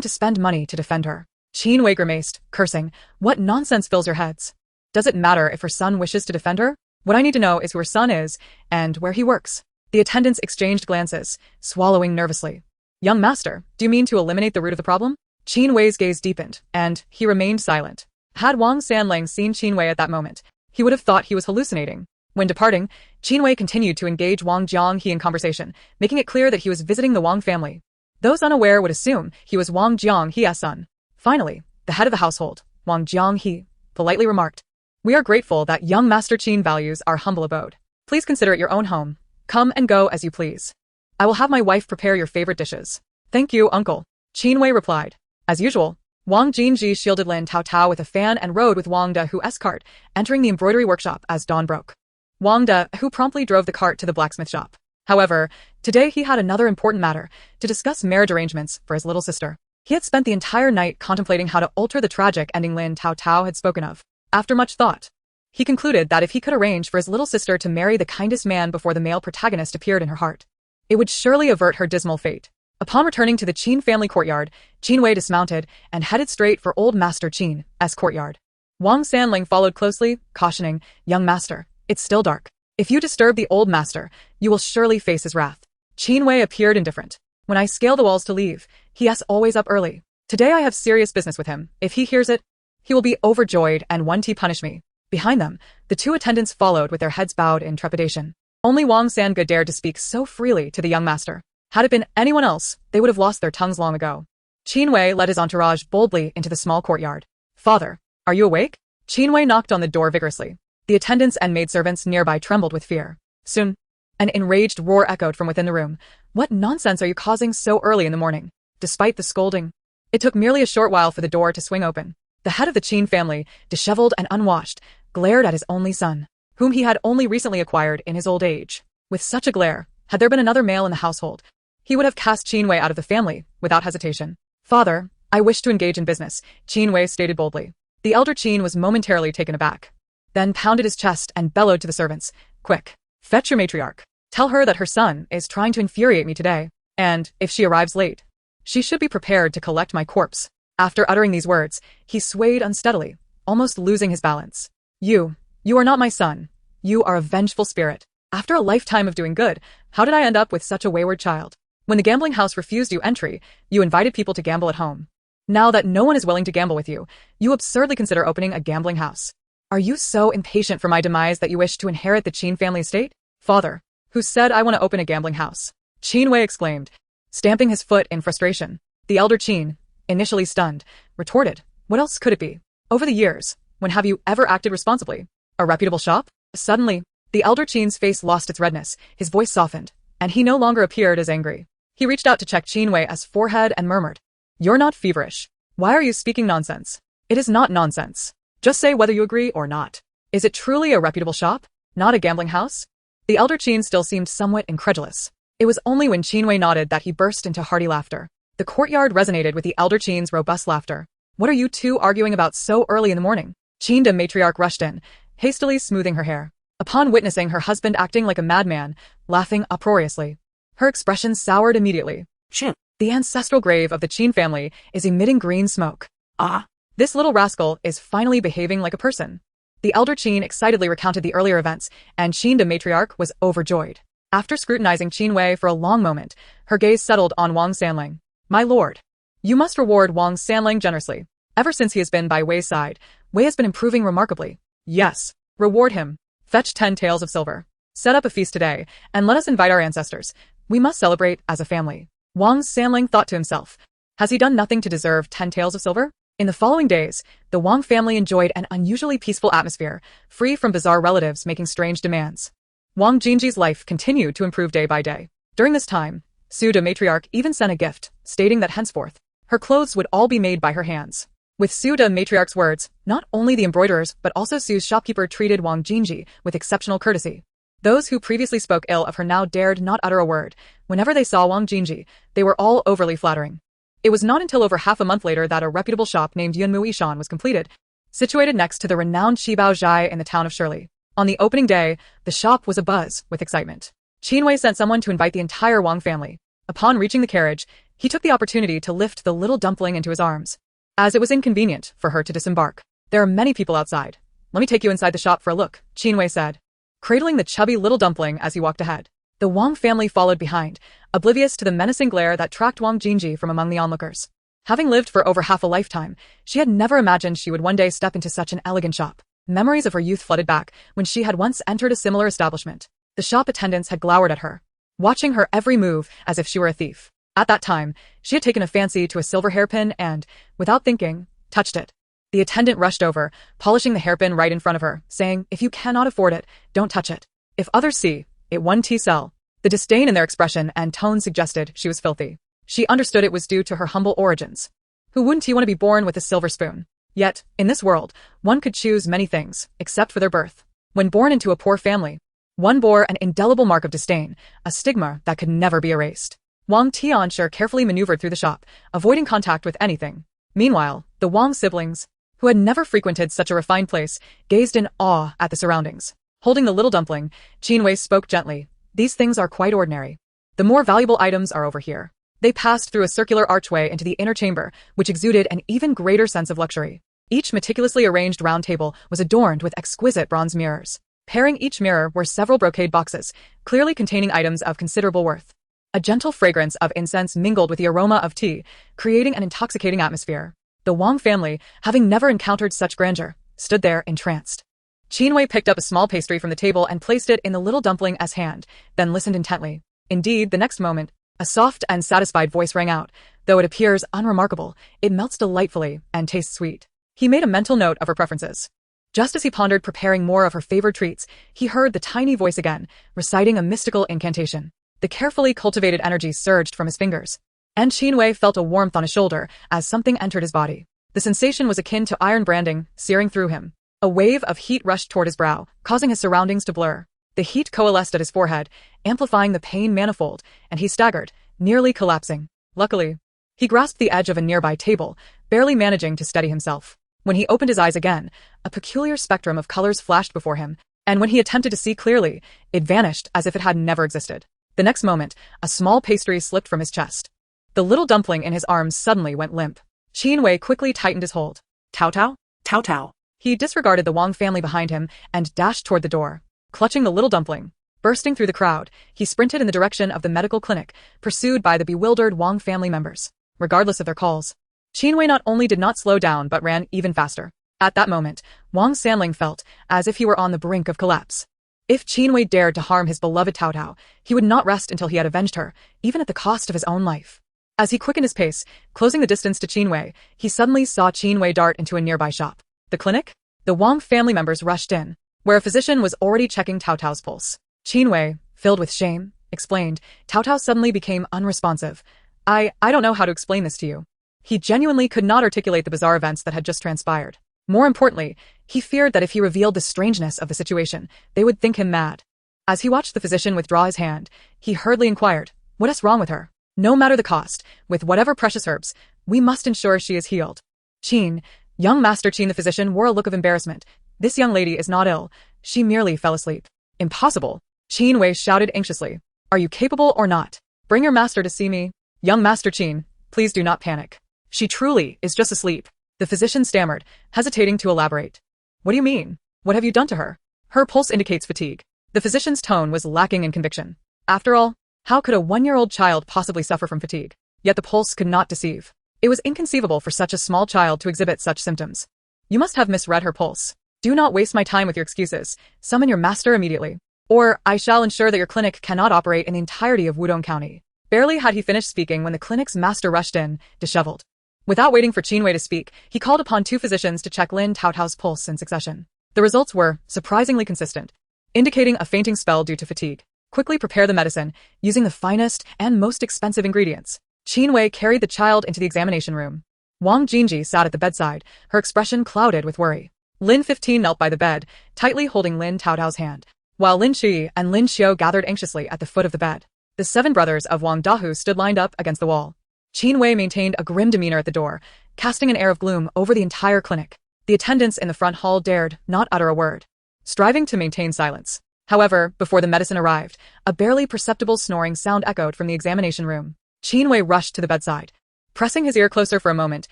to spend money to defend her." Qin Wei grimaced, cursing. "What nonsense fills your heads? Does it matter if her son wishes to defend her? What I need to know is who her son is, and where he works." The attendants exchanged glances, swallowing nervously. "Young master, do you mean to eliminate the root of the problem?" Qin Wei's gaze deepened, and he remained silent. Had Wang Sanlang seen Qin Wei at that moment, he would have thought he was hallucinating. When departing, Qin Wei continued to engage Wang Jianghe in conversation, making it clear that he was visiting the Wang family. Those unaware would assume he was Wang Jianghe's son. Finally, the head of the household, Wang Jianghe, politely remarked, "We are grateful that young Master Qin values our humble abode. Please consider it your own home. Come and go as you please. I will have my wife prepare your favorite dishes." "Thank you, uncle," Qin Wei replied. As usual, Wang Jinji shielded Lin Taotao with a fan and rode with Wang Dehu's cart, entering the embroidery workshop as dawn broke. Wang Dehu promptly drove the cart to the blacksmith shop. However, today he had another important matter, to discuss marriage arrangements for his little sister. He had spent the entire night contemplating how to alter the tragic ending Lin Taotao had spoken of. After much thought, he concluded that if he could arrange for his little sister to marry the kindest man before the male protagonist appeared in her heart, it would surely avert her dismal fate. Upon returning to the Qin family courtyard, Qin Wei dismounted and headed straight for old Master Qin's courtyard. Wang Sanling followed closely, cautioning, "Young master, it's still dark. If you disturb the old master, you will surely face his wrath." Qin Wei appeared indifferent. "When I scale the walls to leave, he is always up early. Today I have serious business with him. If he hears it, he will be overjoyed and one tea punish me." Behind them, the two attendants followed with their heads bowed in trepidation. Only Wang Sanga dared to speak so freely to the young master. Had it been anyone else, they would have lost their tongues long ago. Qin Wei led his entourage boldly into the small courtyard. "Father, are you awake?" Qin Wei knocked on the door vigorously. The attendants and maidservants nearby trembled with fear. Soon, an enraged roar echoed from within the room. "What nonsense are you causing so early in the morning?" Despite the scolding, it took merely a short while for the door to swing open. The head of the Qin family, disheveled and unwashed, glared at his only son, whom he had only recently acquired in his old age. With such a glare, had there been another male in the household, he would have cast Qin Wei out of the family without hesitation. "Father, I wish to engage in business," Qin Wei stated boldly. The elder Qin was momentarily taken aback, then pounded his chest and bellowed to the servants, "Quick, fetch your matriarch. Tell her that her son is trying to infuriate me today, and, if she arrives late, she should be prepared to collect my corpse." After uttering these words, he swayed unsteadily, almost losing his balance. You are not my son. You are a vengeful spirit. After a lifetime of doing good, how did I end up with such a wayward child? When the gambling house refused you entry, you invited people to gamble at home. Now that no one is willing to gamble with you, you absurdly consider opening a gambling house. Are you so impatient for my demise that you wish to inherit the Qin family estate? Father, who said I want to open a gambling house? Qin Wei exclaimed, stamping his foot in frustration. The elder Qin, initially stunned, retorted, "What else could it be? Over the years, when have you ever acted responsibly? A reputable shop?" Suddenly, the elder Qin's face lost its redness, his voice softened, and he no longer appeared as angry. He reached out to check Qin Wei's forehead and murmured, "You're not feverish. Why are you speaking nonsense?" "It is not nonsense. Just say whether you agree or not. Is it truly a reputable shop, not a gambling house?" The elder Qin still seemed somewhat incredulous. It was only when Qin Wei nodded that he burst into hearty laughter. The courtyard resonated with the elder Qin's robust laughter. "What are you two arguing about so early in the morning?" Qin, the matriarch, rushed in, hastily smoothing her hair. Upon witnessing her husband acting like a madman, laughing uproariously, her expression soured immediately. "Qin, The ancestral grave of the Qin family is emitting green smoke. ah, This little rascal is finally behaving like a person." The elder Qin excitedly recounted the earlier events, and Qin, the matriarch, was overjoyed. After scrutinizing Qin Wei for a long moment, her gaze settled on Wang Sanling. "My lord, you must reward Wang Sanling generously. Ever since he has been by Wei's side, Wei has been improving remarkably." "Yes, reward him. Fetch 10 taels of silver. Set up a feast today, and let us invite our ancestors. We must celebrate as a family." Wang Sanling thought to himself, has he done nothing to deserve 10 taels of silver? In the following days, the Wang family enjoyed an unusually peaceful atmosphere, free from bizarre relatives making strange demands. Wang Jingji's life continued to improve day by day. During this time, Su, the matriarch, even sent a gift, stating that henceforth, her clothes would all be made by her hands. With Su, the matriarch's words, not only the embroiderers but also Su's shopkeeper treated Wang Jingji with exceptional courtesy. Those who previously spoke ill of her now dared not utter a word. Whenever they saw Wang Jingji, they were all overly flattering. It was not until over half a month later that a reputable shop named Yunmu Ishan was completed, situated next to the renowned Shibao Zhai in the town of Shirley. On the opening day, the shop was abuzz with excitement. Qin Wei sent someone to invite the entire Wang family. Upon reaching the carriage, he took the opportunity to lift the little dumpling into his arms, as it was inconvenient for her to disembark. "There are many people outside. Let me take you inside the shop for a look," Qin Wei said, cradling the chubby little dumpling as he walked ahead. The Wang family followed behind, oblivious to the menacing glare that tracked Wang Jingji from among the onlookers. Having lived for over half a lifetime, she had never imagined she would one day step into such an elegant shop. Memories of her youth flooded back when she had once entered a similar establishment. The shop attendants had glowered at her, watching her every move as if she were a thief. At that time, she had taken a fancy to a silver hairpin and, without thinking, touched it. The attendant rushed over, polishing the hairpin right in front of her, saying, "If you cannot afford it, don't touch it. If others see, it won't sell." The disdain in their expression and tone suggested she was filthy. She understood it was due to her humble origins. Who wouldn't want to be born with a silver spoon? Yet, in this world, one could choose many things, except for their birth. When born into a poor family, one bore an indelible mark of disdain, a stigma that could never be erased. Wang Tianxiang carefully maneuvered through the shop, avoiding contact with anything. Meanwhile, the Wang siblings, who had never frequented such a refined place, gazed in awe at the surroundings. Holding the little dumpling, Qin Wei spoke gently, "These things are quite ordinary. The more valuable items are over here." They passed through a circular archway into the inner chamber, which exuded an even greater sense of luxury. Each meticulously arranged round table was adorned with exquisite bronze mirrors. Pairing each mirror were several brocade boxes, clearly containing items of considerable worth. A gentle fragrance of incense mingled with the aroma of tea, creating an intoxicating atmosphere. The Wang family, having never encountered such grandeur, stood there entranced. Qinwei picked up a small pastry from the table and placed it in the little dumpling's hand, then listened intently. Indeed, the next moment, a soft and satisfied voice rang out. Though it appears unremarkable, it melts delightfully and tastes sweet. He made a mental note of her preferences. Just as he pondered preparing more of her favored treats, he heard the tiny voice again, reciting a mystical incantation. The carefully cultivated energy surged from his fingers, and Qinwei felt a warmth on his shoulder as something entered his body. The sensation was akin to iron branding, searing through him. A wave of heat rushed toward his brow, causing his surroundings to blur. The heat coalesced at his forehead, amplifying the pain manifold, and he staggered, nearly collapsing. Luckily, he grasped the edge of a nearby table, barely managing to steady himself. When he opened his eyes again, a peculiar spectrum of colors flashed before him, and when he attempted to see clearly, it vanished as if it had never existed. The next moment, a small pastry slipped from his chest. The little dumpling in his arms suddenly went limp. Qinwei quickly tightened his hold. Taotao? Taotao. He disregarded the Wang family behind him and dashed toward the door. Clutching the little dumpling, bursting through the crowd, he sprinted in the direction of the medical clinic, pursued by the bewildered Wang family members. Regardless of their calls, Qinwei not only did not slow down but ran even faster. At that moment, Wang Sanling felt as if he were on the brink of collapse. If Qinwei dared to harm his beloved Taotao, he would not rest until he had avenged her, even at the cost of his own life. As he quickened his pace, closing the distance to Qinwei, he suddenly saw Qinwei dart into a nearby shop. The clinic? The Wang family members rushed in, where a physician was already checking Taotao's pulse. Qinwei, filled with shame, explained. Taotao suddenly became unresponsive. I don't know how to explain this to you. He genuinely could not articulate the bizarre events that had just transpired. More importantly, he feared that if he revealed the strangeness of the situation, they would think him mad. As he watched the physician withdraw his hand, he hurriedly inquired, "What is wrong with her? No matter the cost, with whatever precious herbs, we must ensure she is healed." Qin, young Master Qin the physician wore a look of embarrassment. "This young lady is not ill. She merely fell asleep." "Impossible!" Qinwei shouted anxiously. "Are you capable or not? Bring your master to see me." "Young Master Qin, please do not panic. She truly is just asleep." The physician stammered, hesitating to elaborate. "What do you mean? What have you done to her? Her pulse indicates fatigue." The physician's tone was lacking in conviction. After all, how could a 1-year-old child possibly suffer from fatigue? Yet the pulse could not deceive. It was inconceivable for such a small child to exhibit such symptoms. "You must have misread her pulse. Do not waste my time with your excuses. Summon your master immediately, or I shall ensure that your clinic cannot operate in the entirety of Wudong County." Barely had he finished speaking when the clinic's master rushed in, disheveled. Without waiting for Qinwei to speak, he called upon 2 physicians to check Lin Taotao's pulse in succession. The results were surprisingly consistent, indicating a fainting spell due to fatigue. Quickly prepare the medicine, using the finest and most expensive ingredients. Qinwei carried the child into the examination room. Wang Jinji sat at the bedside, her expression clouded with worry. Lin 15 knelt by the bed, tightly holding Lin Taotao's hand, while Lin Qi and Lin Xiu gathered anxiously at the foot of the bed. The 7 brothers of Wang Dahu stood lined up against the wall. Qinwei maintained a grim demeanor at the door, casting an air of gloom over the entire clinic. The attendants in the front hall dared not utter a word, striving to maintain silence. However, before the medicine arrived, a barely perceptible snoring sound echoed from the examination room. Qinwei rushed to the bedside, pressing his ear closer for a moment,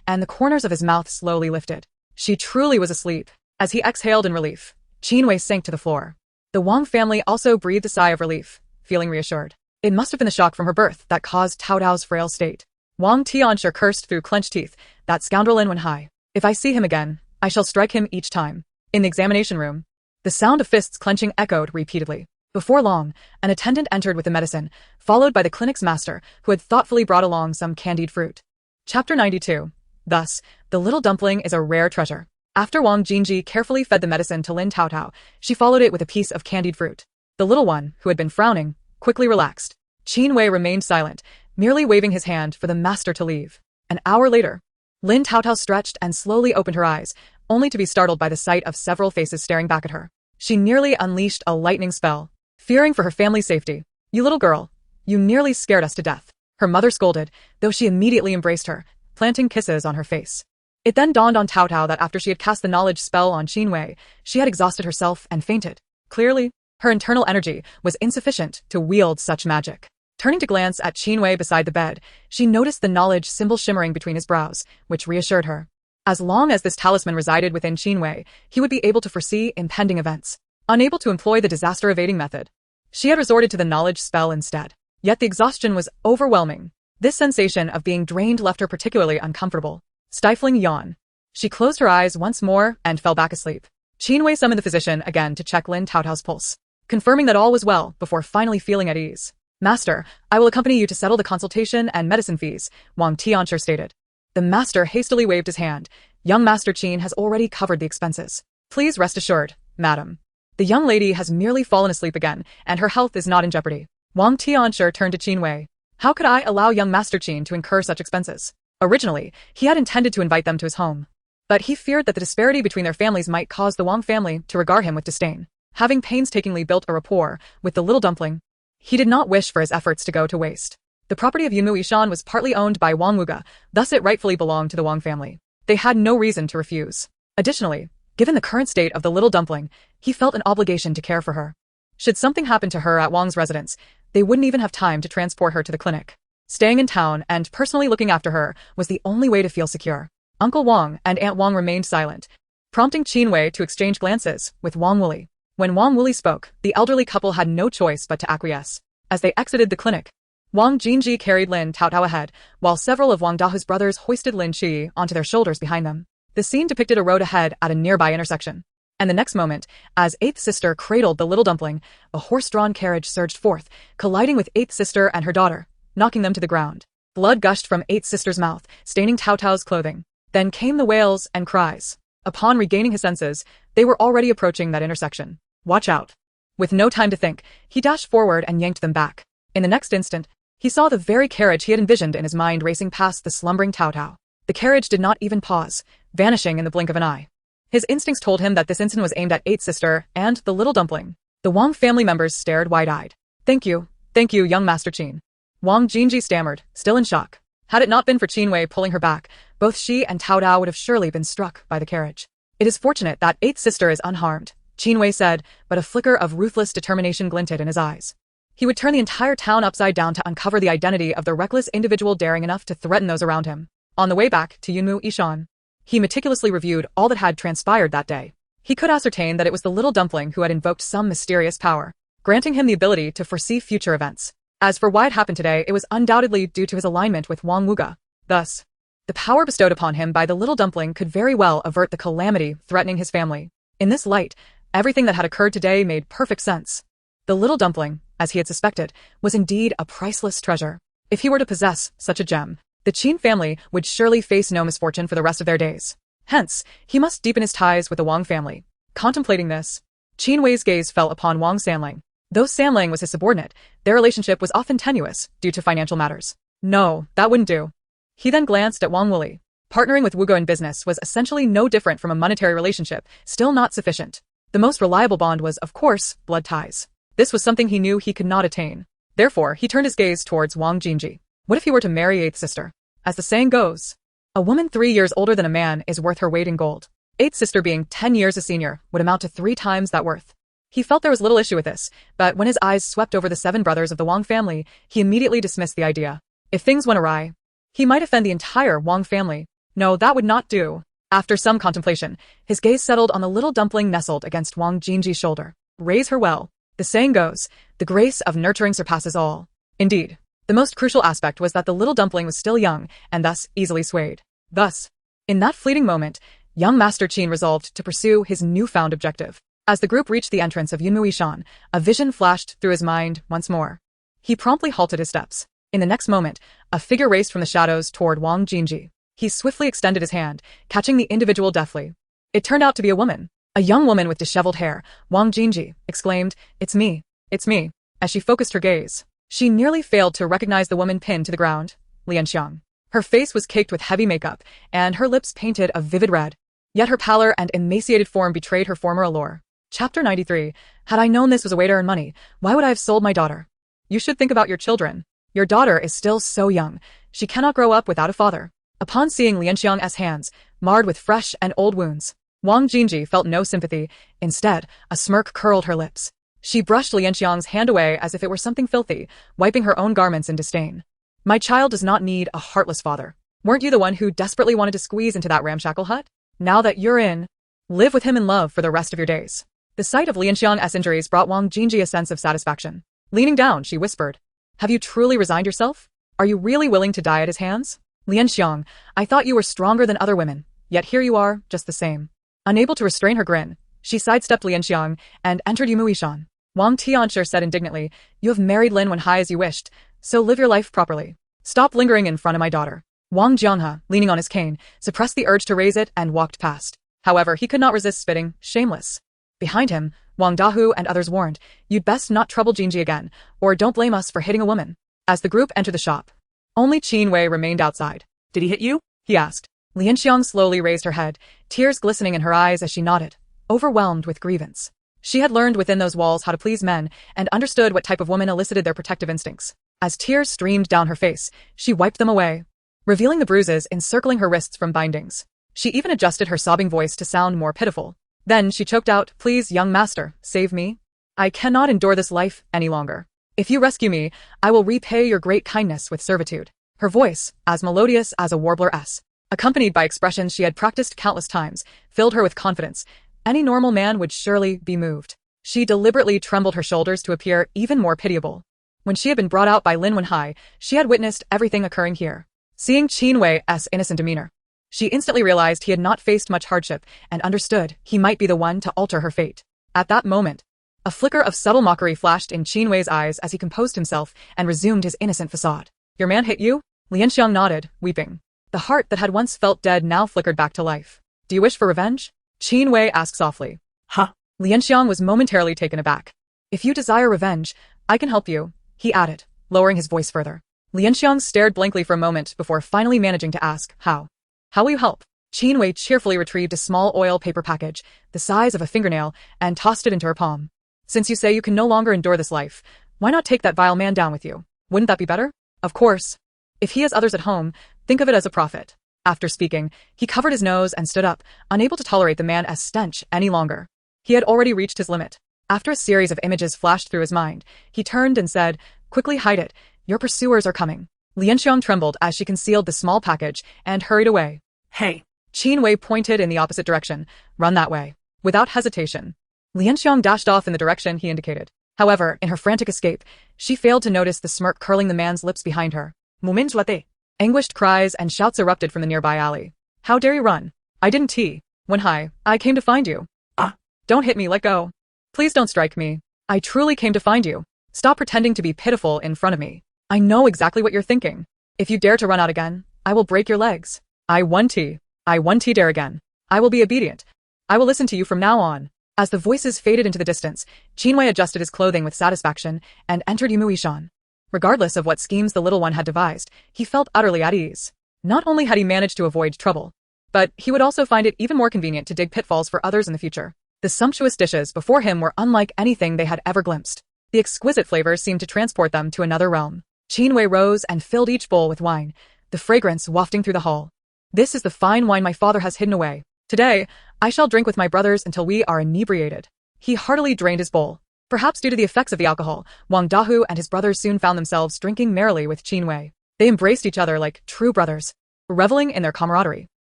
and the corners of his mouth slowly lifted. She truly was asleep. As he exhaled in relief, Qinwei sank to the floor. The Wang family also breathed a sigh of relief, feeling reassured. It must have been the shock from her birth that caused Taotao's frail state. Wang Tianxiang cursed through clenched teeth. "That scoundrel Lin Wenhai. If I see him again, I shall strike him each time." In the examination room, the sound of fists clenching echoed repeatedly. Before long, an attendant entered with the medicine, followed by the clinic's master, who had thoughtfully brought along some candied fruit. Chapter 92. Thus, the little dumpling is a rare treasure. After Wang Jinji carefully fed the medicine to Lin Taotao, she followed it with a piece of candied fruit. The little one, who had been frowning, quickly relaxed. Qinwei remained silent, merely waving his hand for the master to leave. An hour later, Lin Taotao stretched and slowly opened her eyes, only to be startled by the sight of several faces staring back at her. She nearly unleashed a lightning spell, fearing for her family's safety. "You little girl, you nearly scared us to death," her mother scolded, though she immediately embraced her, planting kisses on her face. It then dawned on Taotao that after she had cast the knowledge spell on Qinwei, she had exhausted herself and fainted. Clearly, her internal energy was insufficient to wield such magic. Turning to glance at Qinwei beside the bed, she noticed the knowledge symbol shimmering between his brows, which reassured her. As long as this talisman resided within Qinwei, he would be able to foresee impending events. Unable to employ the disaster-evading method, she had resorted to the knowledge spell instead. Yet the exhaustion was overwhelming. This sensation of being drained left her particularly uncomfortable. Stifling a yawn, she closed her eyes once more and fell back asleep. Qinwei summoned the physician again to check Lin Taotao's pulse, confirming that all was well before finally feeling at ease. "Master, I will accompany you to settle the consultation and medicine fees," Wang Tianxiang stated. The master hastily waved his hand. "Young Master Qin has already covered the expenses. Please rest assured, madam. The young lady has merely fallen asleep again, and her health is not in jeopardy." Wang Tianxiang turned to Qinwei. "How could I allow young Master Qin to incur such expenses?" Originally, he had intended to invite them to his home, but he feared that the disparity between their families might cause the Wang family to regard him with disdain. Having painstakingly built a rapport with the little dumpling, he did not wish for his efforts to go to waste. The property of Yunmu Yishan was partly owned by Wang Wuge, thus it rightfully belonged to the Wang family. They had no reason to refuse. Additionally, given the current state of the little dumpling, he felt an obligation to care for her. Should something happen to her at Wang's residence, they wouldn't even have time to transport her to the clinic. Staying in town and personally looking after her was the only way to feel secure. Uncle Wang and Aunt Wang remained silent, prompting Qinwei to exchange glances with Wang Wuli. When Wang Wuli spoke, the elderly couple had no choice but to acquiesce. As they exited the clinic, Wang Jinji carried Lin Taotao ahead, while several of Wang Dahu's brothers hoisted Lin Qi onto their shoulders behind them. The scene depicted a road ahead at a nearby intersection. And the next moment, as Eighth Sister cradled the little dumpling, a horse-drawn carriage surged forth, colliding with Eighth Sister and her daughter, knocking them to the ground. Blood gushed from Eighth Sister's mouth, staining Taotao's clothing. Then came the wails and cries. Upon regaining his senses, they were already approaching that intersection. "Watch out." With no time to think, he dashed forward and yanked them back. In the next instant, he saw the very carriage he had envisioned in his mind racing past the slumbering Taotao. The carriage did not even pause, vanishing in the blink of an eye. His instincts told him that this incident was aimed at Eighth Sister and the little dumpling. The Wang family members stared wide-eyed. Thank you, young Master Qin." Wang Jinji stammered, still in shock. Had it not been for Qinwei pulling her back, both she and Taotao would have surely been struck by the carriage. "It is fortunate that Eighth Sister is unharmed," Qinwei said, but a flicker of ruthless determination glinted in his eyes. He would turn the entire town upside down to uncover the identity of the reckless individual daring enough to threaten those around him. On the way back to Yunmu Yishan, he meticulously reviewed all that had transpired that day. He could ascertain that it was the little dumpling who had invoked some mysterious power, granting him the ability to foresee future events. As for why it happened today, it was undoubtedly due to his alignment with Wang Wuge. Thus, the power bestowed upon him by the little dumpling could very well avert the calamity threatening his family. In this light, everything that had occurred today made perfect sense. The little dumpling, as he had suspected, was indeed a priceless treasure. If he were to possess such a gem, the Qin family would surely face no misfortune for the rest of their days. Hence, he must deepen his ties with the Wang family. Contemplating this, Qinwei's gaze fell upon Wang Sanlang. Though Sanlang was his subordinate, their relationship was often tenuous due to financial matters. No, that wouldn't do. He then glanced at Wang Wuli. Partnering with Wuge in business was essentially no different from a monetary relationship, still not sufficient. The most reliable bond was, of course, blood ties. This was something he knew he could not attain. Therefore, he turned his gaze towards Wang Jinji. What if he were to marry Eighth Sister? As the saying goes, a woman 3 years older than a man is worth her weight in gold. Eighth Sister being 10 years a senior would amount to 3 times that worth. He felt there was little issue with this, but when his eyes swept over the 7 brothers of the Wang family, he immediately dismissed the idea. If things went awry, he might offend the entire Wang family. No, that would not do. After some contemplation, his gaze settled on the little dumpling nestled against Wang Jinji's shoulder. Raise her well. The saying goes, the grace of nurturing surpasses all. Indeed, the most crucial aspect was that the little dumpling was still young and thus easily swayed. Thus, in that fleeting moment, young Master Qin resolved to pursue his newfound objective. As the group reached the entrance of Yunmu Yishan, a vision flashed through his mind once more. He promptly halted his steps. In the next moment, a figure raced from the shadows toward Wang Jinji. He swiftly extended his hand, catching the individual deftly. It turned out to be a woman. A young woman with disheveled hair. Wang Jinji exclaimed, "It's me. It's me." As she focused her gaze, she nearly failed to recognize the woman pinned to the ground, Lianxiang. Her face was caked with heavy makeup, and her lips painted a vivid red. Yet her pallor and emaciated form betrayed her former allure. Chapter 93. Had I known this was a way to earn money, why would I have sold my daughter? You should think about your children. Your daughter is still so young. She cannot grow up without a father. Upon seeing Lianxiang's hands, marred with fresh and old wounds, Wang Jinji felt no sympathy. Instead, a smirk curled her lips. She brushed Lianxiang's hand away as if it were something filthy, wiping her own garments in disdain. My child does not need a heartless father. Weren't you the one who desperately wanted to squeeze into that ramshackle hut? Now that you're in, live with him in love for the rest of your days. The sight of Lianxiang's injuries brought Wang Jingji a sense of satisfaction. Leaning down, she whispered, "Have you truly resigned yourself? Are you really willing to die at his hands? Lianxiang, I thought you were stronger than other women, yet here you are, just the same." Unable to restrain her grin, she sidestepped Lianxiang and entered Yumuishan. Wang Tianshi said indignantly, "You have married Lin Wenhai as you wished, so live your life properly. Stop lingering in front of my daughter." Wang Jianghe, leaning on his cane, suppressed the urge to raise it and walked past. However, he could not resist spitting, shameless. Behind him, Wang Dahu and others warned, "You'd best not trouble Jinji again, or don't blame us for hitting a woman." As the group entered the shop, only Qin Wei remained outside. Did he hit you? He asked. Lianxiang slowly raised her head, tears glistening in her eyes as she nodded, overwhelmed with grievance. She had learned within those walls how to please men and understood what type of woman elicited their protective instincts. As tears streamed down her face, she wiped them away, revealing the bruises encircling her wrists from bindings. She even adjusted her sobbing voice to sound more pitiful. Then she choked out, "Please, young master, save me. I cannot endure this life any longer. If you rescue me, I will repay your great kindness with servitude." Her voice, as melodious as a warbler's, accompanied by expressions she had practiced countless times, filled her with confidence. Any normal man would surely be moved. She deliberately trembled her shoulders to appear even more pitiable. When she had been brought out by Lin Wenhai, she had witnessed everything occurring here. Seeing Qin Wei's innocent demeanor, she instantly realized he had not faced much hardship and understood he might be the one to alter her fate. At that moment, a flicker of subtle mockery flashed in Qin Wei's eyes as he composed himself and resumed his innocent facade. "Your man hit you?" Lianxiang nodded, weeping. The heart that had once felt dead now flickered back to life. "Do you wish for revenge?" Qin Wei asked softly. Huh? Lianxiang was momentarily taken aback. "If you desire revenge, I can help you," he added, lowering his voice further. Lianxiang stared blankly for a moment before finally managing to ask, "How? How will you help?" Qin Wei cheerfully retrieved a small oil paper package, the size of a fingernail, and tossed it into her palm. "Since you say you can no longer endure this life, why not take that vile man down with you? Wouldn't that be better? Of course. If he has others at home, think of it as a profit." After speaking, he covered his nose and stood up, unable to tolerate the man's stench any longer. He had already reached his limit. After a series of images flashed through his mind, he turned and said, "Quickly hide it. Your pursuers are coming." Lianxiang trembled as she concealed the small package and hurried away. Hey. Qin Wei pointed in the opposite direction. "Run that way." Without hesitation, Lianxiang dashed off in the direction he indicated. However, in her frantic escape, she failed to notice the smirk curling the man's lips behind her. Muminjlate. Anguished cries and shouts erupted from the nearby alley. "How dare you run? I didn't tea. Wenhai, I came to find you." Ah. "Don't hit me, let go. Please don't strike me. I truly came to find you. Stop pretending to be pitiful in front of me. I know exactly what you're thinking. If you dare to run out again, I will break your legs. I won't dare again. I will be obedient. I will listen to you from now on." As the voices faded into the distance, Qin Wei adjusted his clothing with satisfaction and entered Yumuishan. Regardless of what schemes the little one had devised, he felt utterly at ease. Not only had he managed to avoid trouble, but he would also find it even more convenient to dig pitfalls for others in the future. The sumptuous dishes before him were unlike anything they had ever glimpsed. The exquisite flavors seemed to transport them to another realm. Qin Wei rose and filled each bowl with wine, the fragrance wafting through the hall. "This is the fine wine my father has hidden away. Today, I shall drink with my brothers until we are inebriated." He heartily drained his bowl. Perhaps due to the effects of the alcohol, Wang Dahu and his brothers soon found themselves drinking merrily with Qin Wei. They embraced each other like true brothers, reveling in their camaraderie.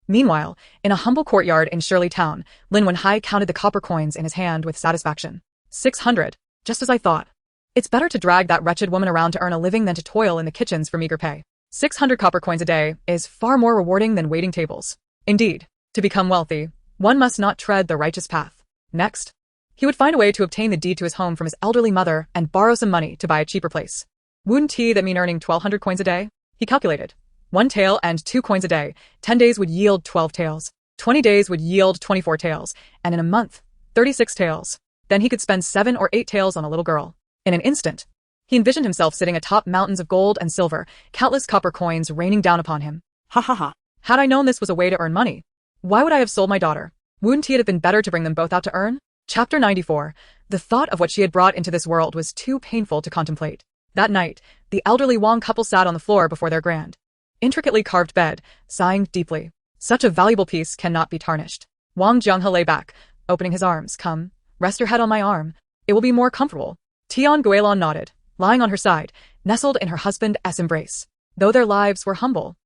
Meanwhile, in a humble courtyard in Shirley Town, Lin Wenhai counted the copper coins in his hand with satisfaction. 600, just as I thought. It's better to drag that wretched woman around to earn a living than to toil in the kitchens for meager pay. 600 copper coins a day is far more rewarding than waiting tables. Indeed, to become wealthy, one must not tread the righteous path. Next, he would find a way to obtain the deed to his home from his elderly mother and borrow some money to buy a cheaper place. Wouldn't that mean earning 1,200 coins a day? He calculated. 1 tael and 2 coins a day. 10 days would yield 12 taels. 20 days would yield 24 taels. And in a month, 36 taels. Then he could spend 7 or 8 taels on a little girl. In an instant, he envisioned himself sitting atop mountains of gold and silver, countless copper coins raining down upon him. Ha ha ha. Had I known this was a way to earn money, why would I have sold my daughter? Wouldn't it have been better to bring them both out to earn? Chapter 94. The thought of what she had brought into this world was too painful to contemplate. That night, the elderly Wang couple sat on the floor before their grand, intricately carved bed, sighing deeply. Such a valuable piece cannot be tarnished. Wang Jianghe lay back, opening his arms. "Come, rest your head on my arm. It will be more comfortable." Tian Guilin nodded, lying on her side, nestled in her husband's embrace. Though their lives were humble,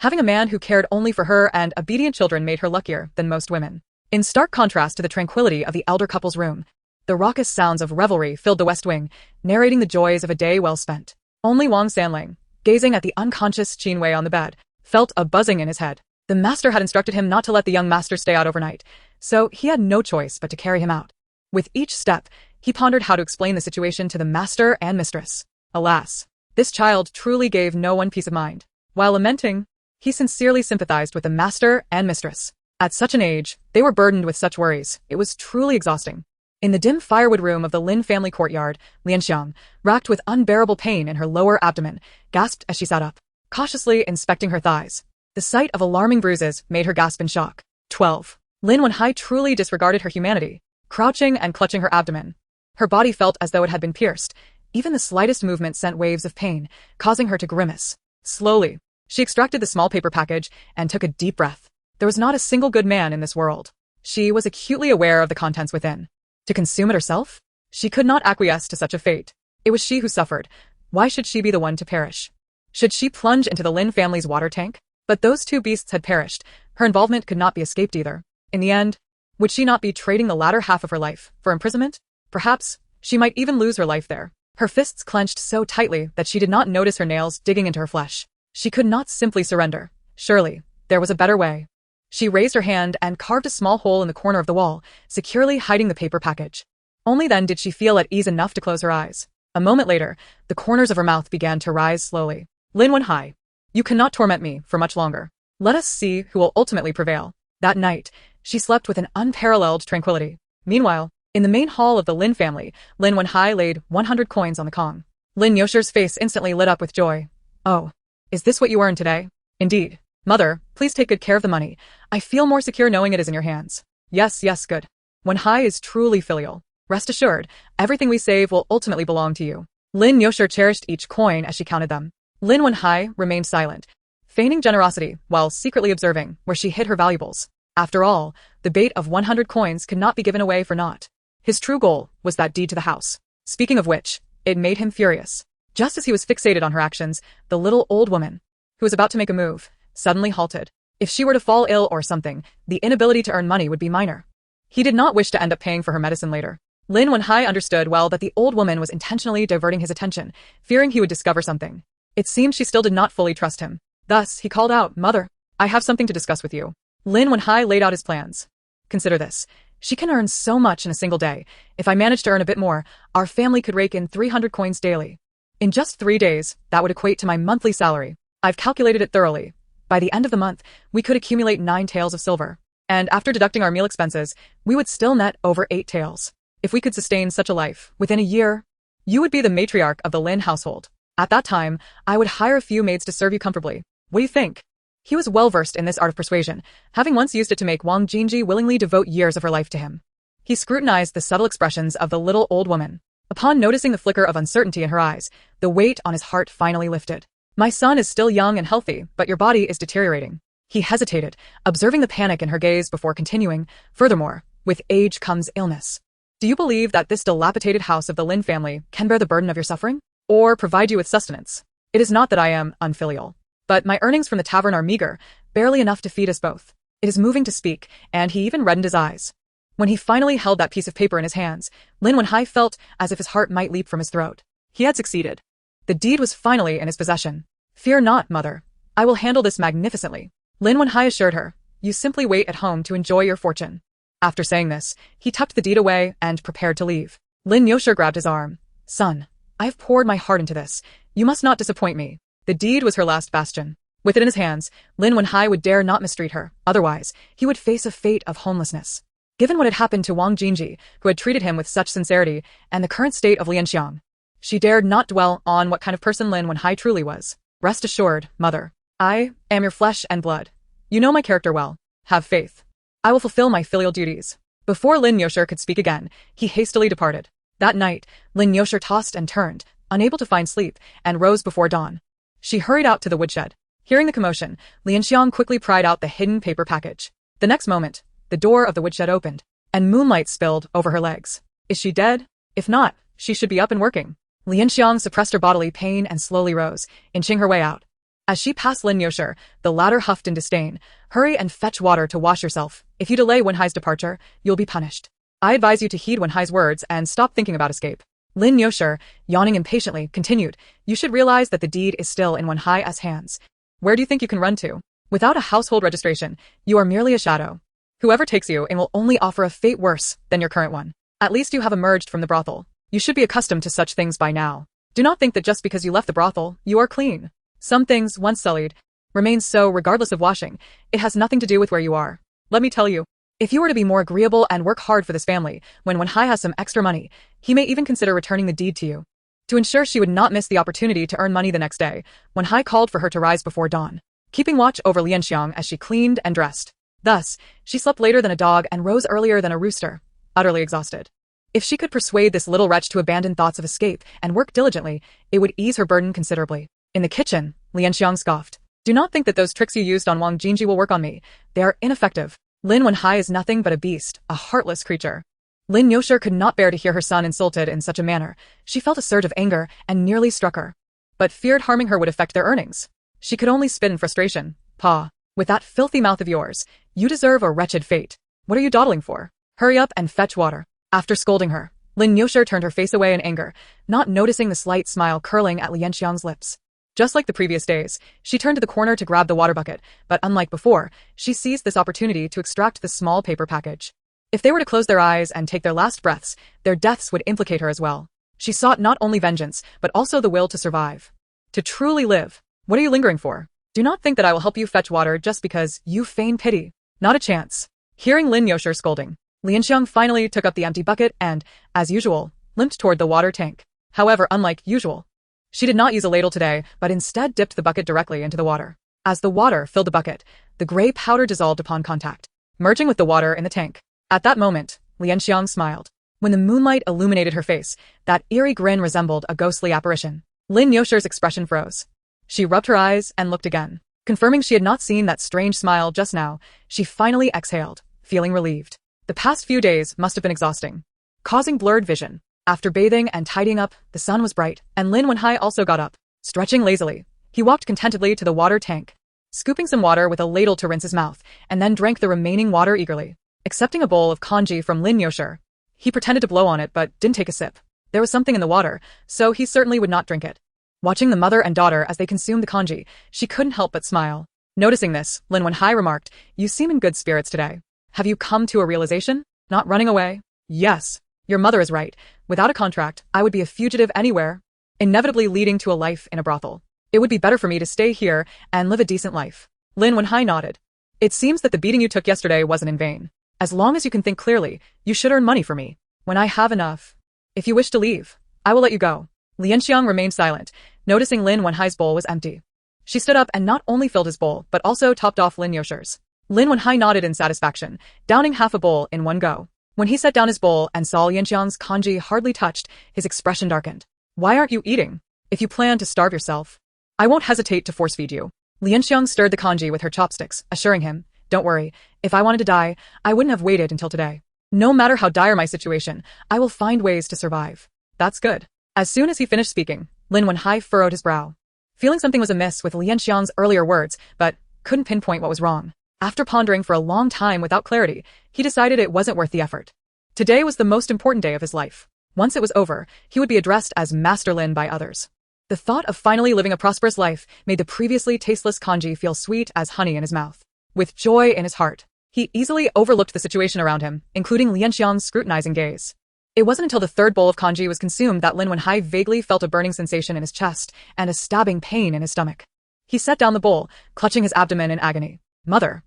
Having a man who cared only for her and obedient children made her luckier than most women. In stark contrast to the tranquility of the elder couple's room, the raucous sounds of revelry filled the West Wing, narrating the joys of a day well spent. Only Wang Sanling, gazing at the unconscious Qin Wei on the bed, felt a buzzing in his head. The master had instructed him not to let the young master stay out overnight, so he had no choice but to carry him out. With each step, he pondered how to explain the situation to the master and mistress. Alas, this child truly gave no one peace of mind. While lamenting, he sincerely sympathized with the master and mistress. At such an age, they were burdened with such worries. It was truly exhausting. In the dim firewood room of the Lin family courtyard, Lianxiang, racked with unbearable pain in her lower abdomen, gasped as she sat up, cautiously inspecting her thighs. The sight of alarming bruises made her gasp in shock. 12. Lin Wenhai truly disregarded her humanity, crouching and clutching her abdomen. Her body felt as though it had been pierced. Even the slightest movement sent waves of pain, causing her to grimace. Slowly, she extracted the small paper package and took a deep breath. There was not a single good man in this world. She was acutely aware of the contents within. To consume it herself? She could not acquiesce to such a fate. It was she who suffered. Why should she be the one to perish? Should she plunge into the Lin family's water tank? But those two beasts had perished. Her involvement could not be escaped either. In the end, would she not be trading the latter half of her life for imprisonment? Perhaps she might even lose her life there. Her fists clenched so tightly that she did not notice her nails digging into her flesh. She could not simply surrender. Surely, there was a better way. She raised her hand and carved a small hole in the corner of the wall, securely hiding the paper package. Only then did she feel at ease enough to close her eyes. A moment later, the corners of her mouth began to rise slowly. Lin Wenhai, you cannot torment me for much longer. Let us see who will ultimately prevail. That night, she slept with an unparalleled tranquility. Meanwhile, in the main hall of the Lin family, Lin Wenhai laid 100 coins on the Kong. Lin Yosher's face instantly lit up with joy. Oh, is this what you earned today? Indeed. Mother, please take good care of the money. I feel more secure knowing it is in your hands. Yes, good. Wenhai is truly filial. Rest assured, everything we save will ultimately belong to you. Lin Yosher cherished each coin as she counted them. Lin Wenhai remained silent, feigning generosity while secretly observing where she hid her valuables. After all, the bait of 100 coins could not be given away for naught. His true goal was that deed to the house. Speaking of which, it made him furious. Just as he was fixated on her actions, the little old woman, who was about to make a move, suddenly halted. If she were to fall ill or something, the inability to earn money would be minor. He did not wish to end up paying for her medicine later. Lin Wenhai understood well that the old woman was intentionally diverting his attention, fearing he would discover something. It seemed she still did not fully trust him. Thus, he called out, "Mother, I have something to discuss with you." Lin Wenhai laid out his plans. Consider this. She can earn so much in a single day. If I manage to earn a bit more, our family could rake in 300 coins daily. In just 3 days, that would equate to my monthly salary. I've calculated it thoroughly. By the end of the month, we could accumulate 9 taels of silver. And after deducting our meal expenses, we would still net over 8 taels. If we could sustain such a life, within a year, you would be the matriarch of the Lin household. At that time, I would hire a few maids to serve you comfortably. What do you think? He was well versed in this art of persuasion, having once used it to make Wang Jinji willingly devote years of her life to him. He scrutinized the subtle expressions of the little old woman. Upon noticing the flicker of uncertainty in her eyes, the weight on his heart finally lifted. My son is still young and healthy, but your body is deteriorating. He hesitated, observing the panic in her gaze before continuing. Furthermore, with age comes illness. Do you believe that this dilapidated house of the Lin family can bear the burden of your suffering? Or provide you with sustenance? It is not that I am unfilial, but my earnings from the tavern are meager, barely enough to feed us both. It is moving to speak, and he even reddened his eyes. When he finally held that piece of paper in his hands, Lin Wenhai felt as if his heart might leap from his throat. He had succeeded. The deed was finally in his possession. Fear not, mother. I will handle this magnificently. Lin Wenhai assured her. You simply wait at home to enjoy your fortune. After saying this, he tucked the deed away and prepared to leave. Lin Yosher grabbed his arm. Son, I have poured my heart into this. You must not disappoint me. The deed was her last bastion. With it in his hands, Lin Wenhai would dare not mistreat her. Otherwise, he would face a fate of homelessness. Given what had happened to Wang Jinji, who had treated him with such sincerity, and the current state of Lianxiang, she dared not dwell on what kind of person Lin Wenhai truly was. Rest assured, mother. I am your flesh and blood. You know my character well. Have faith. I will fulfill my filial duties. Before Lin Yosher could speak again, he hastily departed. That night, Lin Yosher tossed and turned, unable to find sleep, and rose before dawn. She hurried out to the woodshed. Hearing the commotion, Lianxiang quickly pried out the hidden paper package. The next moment, the door of the woodshed opened, and moonlight spilled over her legs. Is she dead? If not, she should be up and working. Lianxiang suppressed her bodily pain and slowly rose, inching her way out. As she passed Lin Yosher, the latter huffed in disdain. Hurry and fetch water to wash yourself. If you delay Wenhai's departure, you'll be punished. I advise you to heed Wenhai's words and stop thinking about escape. Lin Yosher, yawning impatiently, continued, you should realize that the deed is still in Wenhai's hands. Where do you think you can run to? Without a household registration, you are merely a shadow. Whoever takes you in will only offer a fate worse than your current one. At least you have emerged from the brothel. You should be accustomed to such things by now. Do not think that just because you left the brothel, you are clean. Some things, once sullied, remain so regardless of washing. It has nothing to do with where you are. Let me tell you, if you were to be more agreeable and work hard for this family, when Wenhai has some extra money, he may even consider returning the deed to you. To ensure she would not miss the opportunity to earn money the next day, Wenhai called for her to rise before dawn, keeping watch over Lianxiang as she cleaned and dressed. Thus, she slept later than a dog and rose earlier than a rooster, utterly exhausted. If she could persuade this little wretch to abandon thoughts of escape and work diligently, it would ease her burden considerably. In the kitchen, Lianxiang scoffed. Do not think that those tricks you used on Wang Jinji will work on me. They are ineffective. Lin Wenhai is nothing but a beast, a heartless creature. Lin Yosher could not bear to hear her son insulted in such a manner. She felt a surge of anger and nearly struck her, but feared harming her would affect their earnings. She could only spit in frustration. Pa, with that filthy mouth of yours, you deserve a wretched fate. What are you dawdling for? Hurry up and fetch water. After scolding her, Lin Yosher turned her face away in anger, not noticing the slight smile curling at Lianxiang's lips. Just like the previous days, she turned to the corner to grab the water bucket, but unlike before, she seized this opportunity to extract the small paper package. If they were to close their eyes and take their last breaths, their deaths would implicate her as well. She sought not only vengeance, but also the will to survive. To truly live. What are you lingering for? Do not think that I will help you fetch water just because you feign pity. Not a chance. Hearing Lin Yosher scolding, Lianxiang finally took up the empty bucket and, as usual, limped toward the water tank. However, unlike usual, she did not use a ladle today, but instead dipped the bucket directly into the water. As the water filled the bucket, the gray powder dissolved upon contact, merging with the water in the tank. At that moment, Lianxiang smiled. When the moonlight illuminated her face, that eerie grin resembled a ghostly apparition. Lin Yosher's expression froze. She rubbed her eyes and looked again. Confirming she had not seen that strange smile just now, she finally exhaled, feeling relieved. The past few days must have been exhausting, causing blurred vision. After bathing and tidying up, the sun was bright, and Lin Wenhai also got up. Stretching lazily, he walked contentedly to the water tank, scooping some water with a ladle to rinse his mouth, and then drank the remaining water eagerly. Accepting a bowl of congee from Lin Yosher, he pretended to blow on it but didn't take a sip. There was something in the water, so he certainly would not drink it. Watching the mother and daughter as they consumed the congee, she couldn't help but smile. Noticing this, Lin Wenhai remarked, you seem in good spirits today. Have you come to a realization? Not running away? Yes. Your mother is right. Without a contract, I would be a fugitive anywhere, inevitably leading to a life in a brothel. It would be better for me to stay here and live a decent life. Lin Wenhai nodded. It seems that the beating you took yesterday wasn't in vain. As long as you can think clearly, you should earn money for me. When I have enough. If you wish to leave, I will let you go. Lianxiang remained silent, noticing Lin Wenhai's bowl was empty. She stood up and not only filled his bowl, but also topped off Lin Yosher's. Lin Wenhai nodded in satisfaction, downing half a bowl in one go. When he set down his bowl and saw Lianxiang's congee hardly touched, his expression darkened. Why aren't you eating? If you plan to starve yourself, I won't hesitate to force-feed you. Lianxiang stirred the congee with her chopsticks, assuring him, don't worry, if I wanted to die, I wouldn't have waited until today. No matter how dire my situation, I will find ways to survive. That's good. As soon as he finished speaking, Lin Wenhai furrowed his brow, feeling something was amiss with Lianxiang's earlier words, but couldn't pinpoint what was wrong. After pondering for a long time without clarity, he decided it wasn't worth the effort. Today was the most important day of his life. Once it was over, he would be addressed as Master Lin by others. The thought of finally living a prosperous life made the previously tasteless congee feel sweet as honey in his mouth. With joy in his heart, he easily overlooked the situation around him, including Lianxiang's scrutinizing gaze. It wasn't until the third bowl of congee was consumed that Lin Wenhai vaguely felt a burning sensation in his chest and a stabbing pain in his stomach. He set down the bowl, clutching his abdomen in agony. Mother.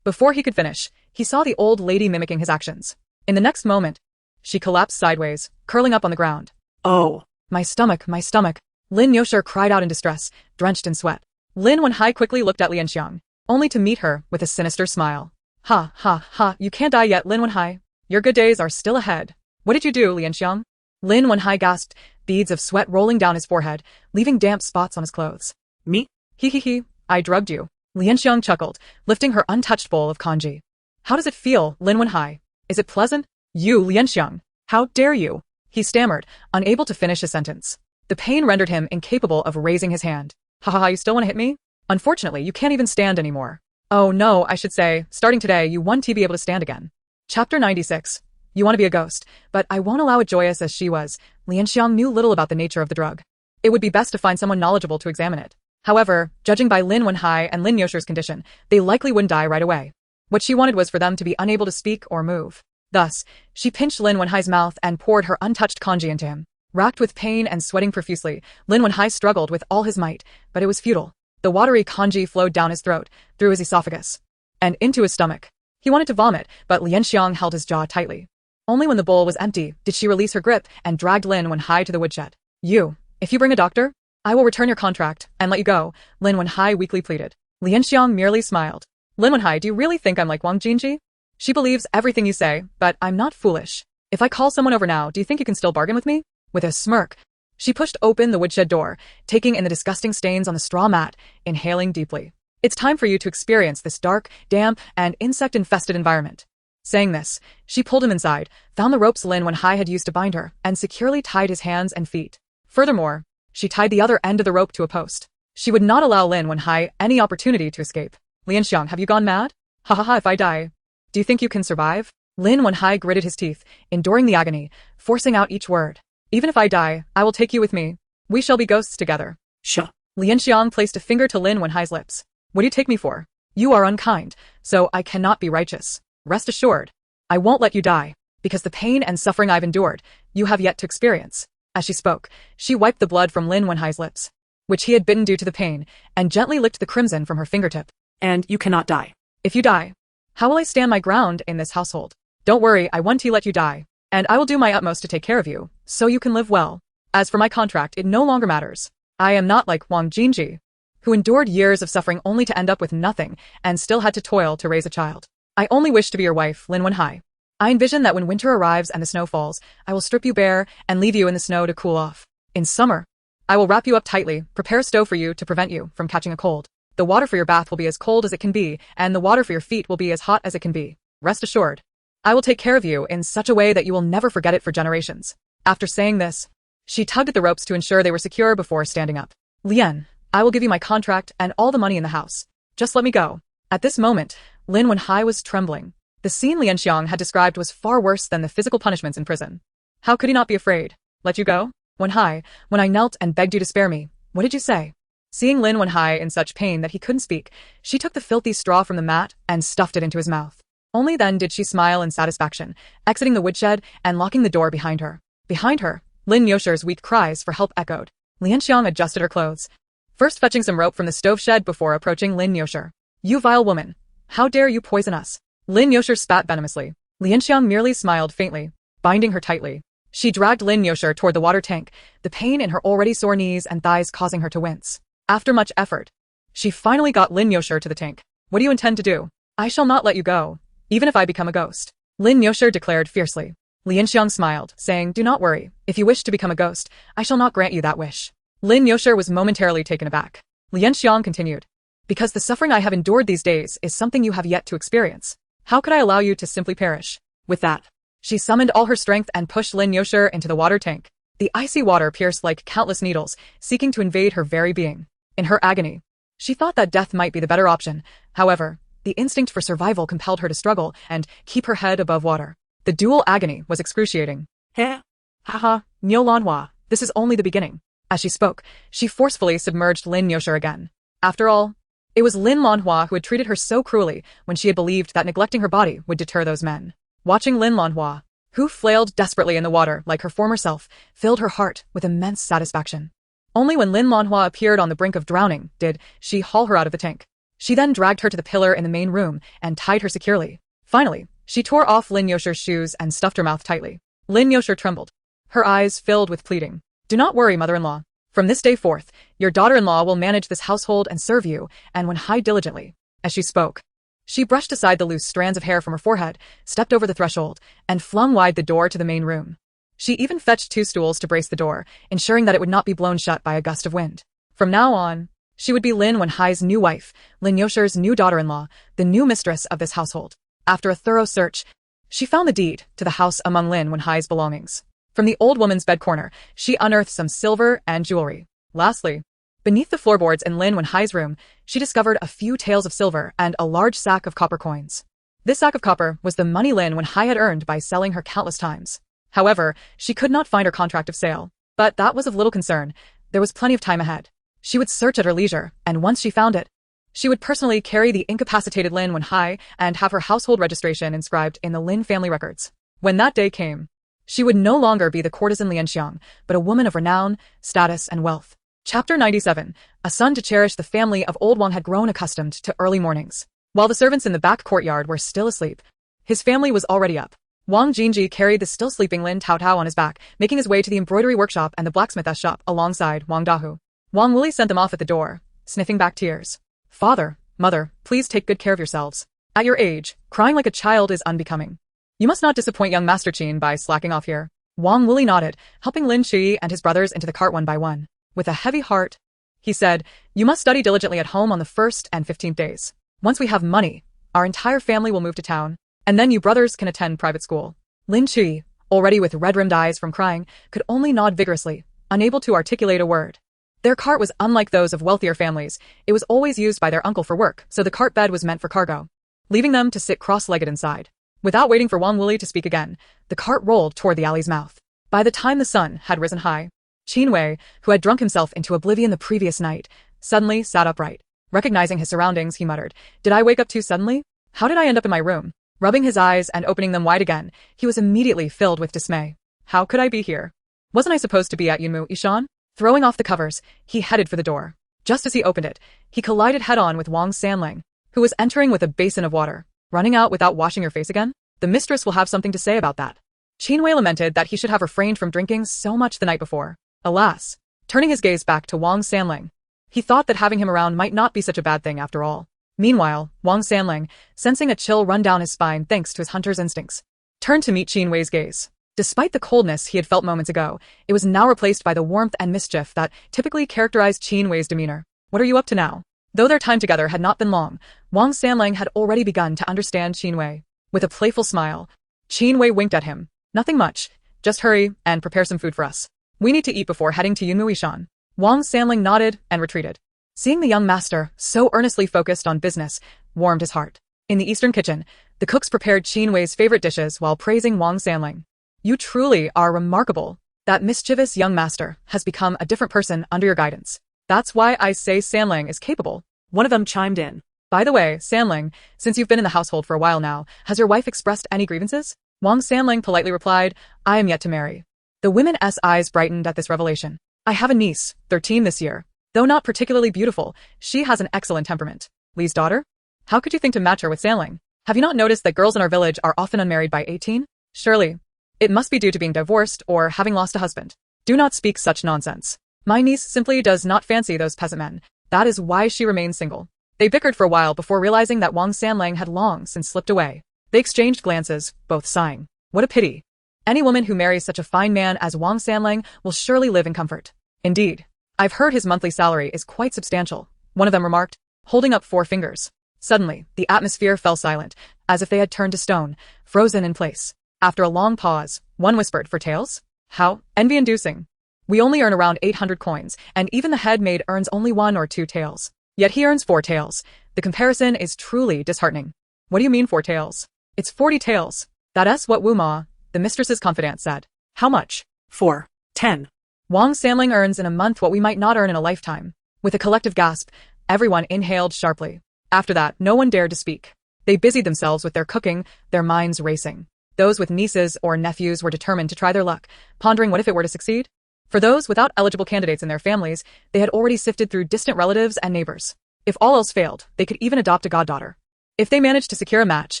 Before he could finish, he saw the old lady mimicking his actions. In the next moment, she collapsed sideways, curling up on the ground. Oh, my stomach, my stomach. Lin Yosher cried out in distress, drenched in sweat. Lin Wenhai quickly looked at Lianxiang, only to meet her with a sinister smile. Ha, ha, ha, you can't die yet, Lin Wenhai. Your good days are still ahead. What did you do, Lianxiang? Lin Wenhai gasped, beads of sweat rolling down his forehead, leaving damp spots on his clothes. Me? He, I drugged you. Lianxiang chuckled, lifting her untouched bowl of congee. How does it feel, Lin Wenhai? Is it pleasant? You, Lianxiang. How dare you? He stammered, unable to finish his sentence. The pain rendered him incapable of raising his hand. Ha ha ha, you still want to hit me? Unfortunately, you can't even stand anymore. Oh no, I should say, starting today, you want to be able to stand again. Chapter 96. You want to be a ghost, but I won't allow it. Joyous as she was, Lianxiang knew little about the nature of the drug. It would be best to find someone knowledgeable to examine it. However, judging by Lin Wenhai and Lin Yosher's condition, they likely wouldn't die right away. What she wanted was for them to be unable to speak or move. Thus, she pinched Lin Wenhai's mouth and poured her untouched kanji into him. Racked with pain and sweating profusely, Lin Wenhai struggled with all his might, but it was futile. The watery kanji flowed down his throat, through his esophagus, and into his stomach. He wanted to vomit, but Lianxiang held his jaw tightly. Only when the bowl was empty did she release her grip and dragged Lin Wenhai to the woodshed. If you bring a doctor, I will return your contract and let you go, Lin Wenhai weakly pleaded. Lianxiang merely smiled. Lin Wenhai, do you really think I'm like Wang Jinji? She believes everything you say, but I'm not foolish. If I call someone over now, do you think you can still bargain with me? With a smirk, she pushed open the woodshed door, taking in the disgusting stains on the straw mat, inhaling deeply. It's time for you to experience this dark, damp, and insect-infested environment. Saying this, she pulled him inside, found the ropes Lin Wenhai had used to bind her, and securely tied his hands and feet. Furthermore, she tied the other end of the rope to a post. She would not allow Lin Wenhai any opportunity to escape. Lianxiang, have you gone mad? Ha ha ha, if I die, do you think you can survive? Lin Wenhai gritted his teeth, enduring the agony, forcing out each word. Even if I die, I will take you with me. We shall be ghosts together. Shh. Lianxiang placed a finger to Lin Wenhai's lips. What do you take me for? You are unkind, so I cannot be righteous. Rest assured, I won't let you die, because the pain and suffering I've endured, you have yet to experience. As she spoke, she wiped the blood from Lin Wenhai's lips, which he had bitten due to the pain, and gently licked the crimson from her fingertip. And you cannot die. If you die, how will I stand my ground in this household? Don't worry, I want to let you die, and I will do my utmost to take care of you, so you can live well. As for my contract, it no longer matters. I am not like Wang Jinji, who endured years of suffering only to end up with nothing, and still had to toil to raise a child. I only wish to be your wife, Lin Wenhai. I envision that when winter arrives and the snow falls, I will strip you bare and leave you in the snow to cool off. In summer, I will wrap you up tightly, prepare a stove for you to prevent you from catching a cold. The water for your bath will be as cold as it can be, and the water for your feet will be as hot as it can be. Rest assured, I will take care of you in such a way that you will never forget it for generations. After saying this, she tugged at the ropes to ensure they were secure before standing up. Lian, I will give you my contract and all the money in the house. Just let me go. At this moment, Lin Wenhai was trembling. The scene Lianxiang had described was far worse than the physical punishments in prison. How could he not be afraid? Let you go? Wenhai, when I knelt and begged you to spare me, what did you say? Seeing Lin Wenhai in such pain that he couldn't speak, she took the filthy straw from the mat and stuffed it into his mouth. Only then did she smile in satisfaction, exiting the woodshed and locking the door behind her. Behind her, Lin Yosher's weak cries for help echoed. Lianxiang adjusted her clothes, first fetching some rope from the stove shed before approaching Lin Yosher. You vile woman! How dare you poison us? Lin Yosher spat venomously. Lianxiang merely smiled faintly, binding her tightly. She dragged Lin Yosher toward the water tank, the pain in her already sore knees and thighs causing her to wince. After much effort, she finally got Lin Yosher to the tank. What do you intend to do? I shall not let you go, even if I become a ghost. Lin Yosher declared fiercely. Lianxiang smiled, saying, do not worry. If you wish to become a ghost, I shall not grant you that wish. Lin Yosher was momentarily taken aback. Lianxiang continued. Because the suffering I have endured these days is something you have yet to experience. How could I allow you to simply perish? With that, she summoned all her strength and pushed Lin Yosher into the water tank. The icy water pierced like countless needles, seeking to invade her very being. In her agony, she thought that death might be the better option. However, the instinct for survival compelled her to struggle and keep her head above water. The dual agony was excruciating. Ha ha, Niu Lanhua, this is only the beginning. As she spoke, she forcefully submerged Lin Yosher again. After all, it was Lin Lanhua who had treated her so cruelly when she had believed that neglecting her body would deter those men. Watching Lin Lanhua, who flailed desperately in the water like her former self, filled her heart with immense satisfaction. Only when Lin Lanhua appeared on the brink of drowning did she haul her out of the tank. She then dragged her to the pillar in the main room and tied her securely. Finally, she tore off Lin Yosher's shoes and stuffed her mouth tightly. Lin Yosher trembled, her eyes filled with pleading. Do not worry, mother-in-law. From this day forth, your daughter-in-law will manage this household and serve you, and Wenhai diligently. As she spoke, she brushed aside the loose strands of hair from her forehead, stepped over the threshold, and flung wide the door to the main room. She even fetched 2 stools to brace the door, ensuring that it would not be blown shut by a gust of wind. From now on, she would be Lin Wenhai's new wife, Lin Yosher's new daughter-in-law, the new mistress of this household. After a thorough search, she found the deed to the house among Lin Wenhai's belongings. From the old woman's bed corner, she unearthed some silver and jewelry. Lastly, Beneath the floorboards in Lin Wenhai's room, she discovered a few taels of silver and a large sack of copper coins. This sack of copper was the money Lin Wenhai had earned by selling her countless times. However, she could not find her contract of sale. But that was of little concern. There was plenty of time ahead. She would search at her leisure, and once she found it, she would personally carry the incapacitated Lin Wenhai and have her household registration inscribed in the Lin family records. When that day came, she would no longer be the courtesan Lianxiang, but a woman of renown, status, and wealth. Chapter 97. A son to cherish. The family of old Wang had grown accustomed to early mornings. While the servants in the back courtyard were still asleep, his family was already up. Wang Jinji carried the still sleeping Lin Taotao on his back, making his way to the embroidery workshop and the blacksmith shop alongside Wang Dahu. Wang Wuli sent them off at the door, sniffing back tears. Father, mother, please take good care of yourselves. At your age, crying like a child is unbecoming. You must not disappoint young Master Qin by slacking off here. Wang Wuli nodded, helping Lin Qi and his brothers into the cart one by one. With a heavy heart, he said, you must study diligently at home on the 1st and 15th days. Once we have money, our entire family will move to town, and then you brothers can attend private school. Lin Qi, already with red-rimmed eyes from crying, could only nod vigorously, unable to articulate a word. Their cart was unlike those of wealthier families. It was always used by their uncle for work, so the cart bed was meant for cargo, leaving them to sit cross-legged inside. Without waiting for Wang Wuli to speak again, the cart rolled toward the alley's mouth. By the time the sun had risen high, Qin Wei, who had drunk himself into oblivion the previous night, suddenly sat upright. Recognizing his surroundings, he muttered, "Did I wake up too suddenly? How did I end up in my room?" Rubbing his eyes and opening them wide again, he was immediately filled with dismay. How could I be here? Wasn't I supposed to be at Yunmu Ishan? Throwing off the covers, he headed for the door. Just as he opened it, he collided head-on with Wang Sanling, who was entering with a basin of water. Running out without washing your face again? The mistress will have something to say about that. Qin Wei lamented that he should have refrained from drinking so much the night before. Alas, turning his gaze back to Wang Sanling, he thought that having him around might not be such a bad thing after all. Meanwhile, Wang Sanling, sensing a chill run down his spine thanks to his hunter's instincts, turned to meet Qin Wei's gaze. Despite the coldness he had felt moments ago, it was now replaced by the warmth and mischief that typically characterized Qin Wei's demeanor. What are you up to now? Though their time together had not been long, Wang Sanling had already begun to understand Qin Wei. With a playful smile, Qin Wei winked at him. Nothing much. Just hurry and prepare some food for us. We need to eat before heading to Yunmu Ishan. Wang Sanling nodded and retreated. Seeing the young master so earnestly focused on business warmed his heart. In the eastern kitchen, the cooks prepared Qin Wei's favorite dishes while praising Wang Sanling. You truly are remarkable. That mischievous young master has become a different person under your guidance. That's why I say Sanling is capable. One of them chimed in. By the way, Sanling, since you've been in the household for a while now, has your wife expressed any grievances? Wang Sanling politely replied, I am yet to marry. The women's eyes brightened at this revelation. I have a niece, 13 this year. Though not particularly beautiful, she has an excellent temperament. Li's daughter? How could you think to match her with Sanling? Have you not noticed that girls in our village are often unmarried by 18? Surely, it must be due to being divorced or having lost a husband. Do not speak such nonsense. My niece simply does not fancy those peasant men. That is why she remains single. They bickered for a while before realizing that Wang Sanling had long since slipped away. They exchanged glances, both sighing. What a pity. Any woman who marries such a fine man as Wang Sanling will surely live in comfort. Indeed, I've heard his monthly salary is quite substantial, one of them remarked, holding up 4 fingers. Suddenly, the atmosphere fell silent, as if they had turned to stone, frozen in place. After a long pause, one whispered, for taels? How envy-inducing. We only earn around 800 coins, and even the head maid earns only 1 or 2 taels. Yet he earns 4 taels. The comparison is truly disheartening. What do you mean 4 taels? It's 40 taels. That's what Wu Ma, the mistress's confidant, said. How much? 4. 10. Wang Sanling earns in a month what we might not earn in a lifetime. With a collective gasp, everyone inhaled sharply. After that, no one dared to speak. They busied themselves with their cooking, their minds racing. Those with nieces or nephews were determined to try their luck, pondering what if it were to succeed? For those without eligible candidates in their families, they had already sifted through distant relatives and neighbors. If all else failed, they could even adopt a goddaughter. If they managed to secure a match,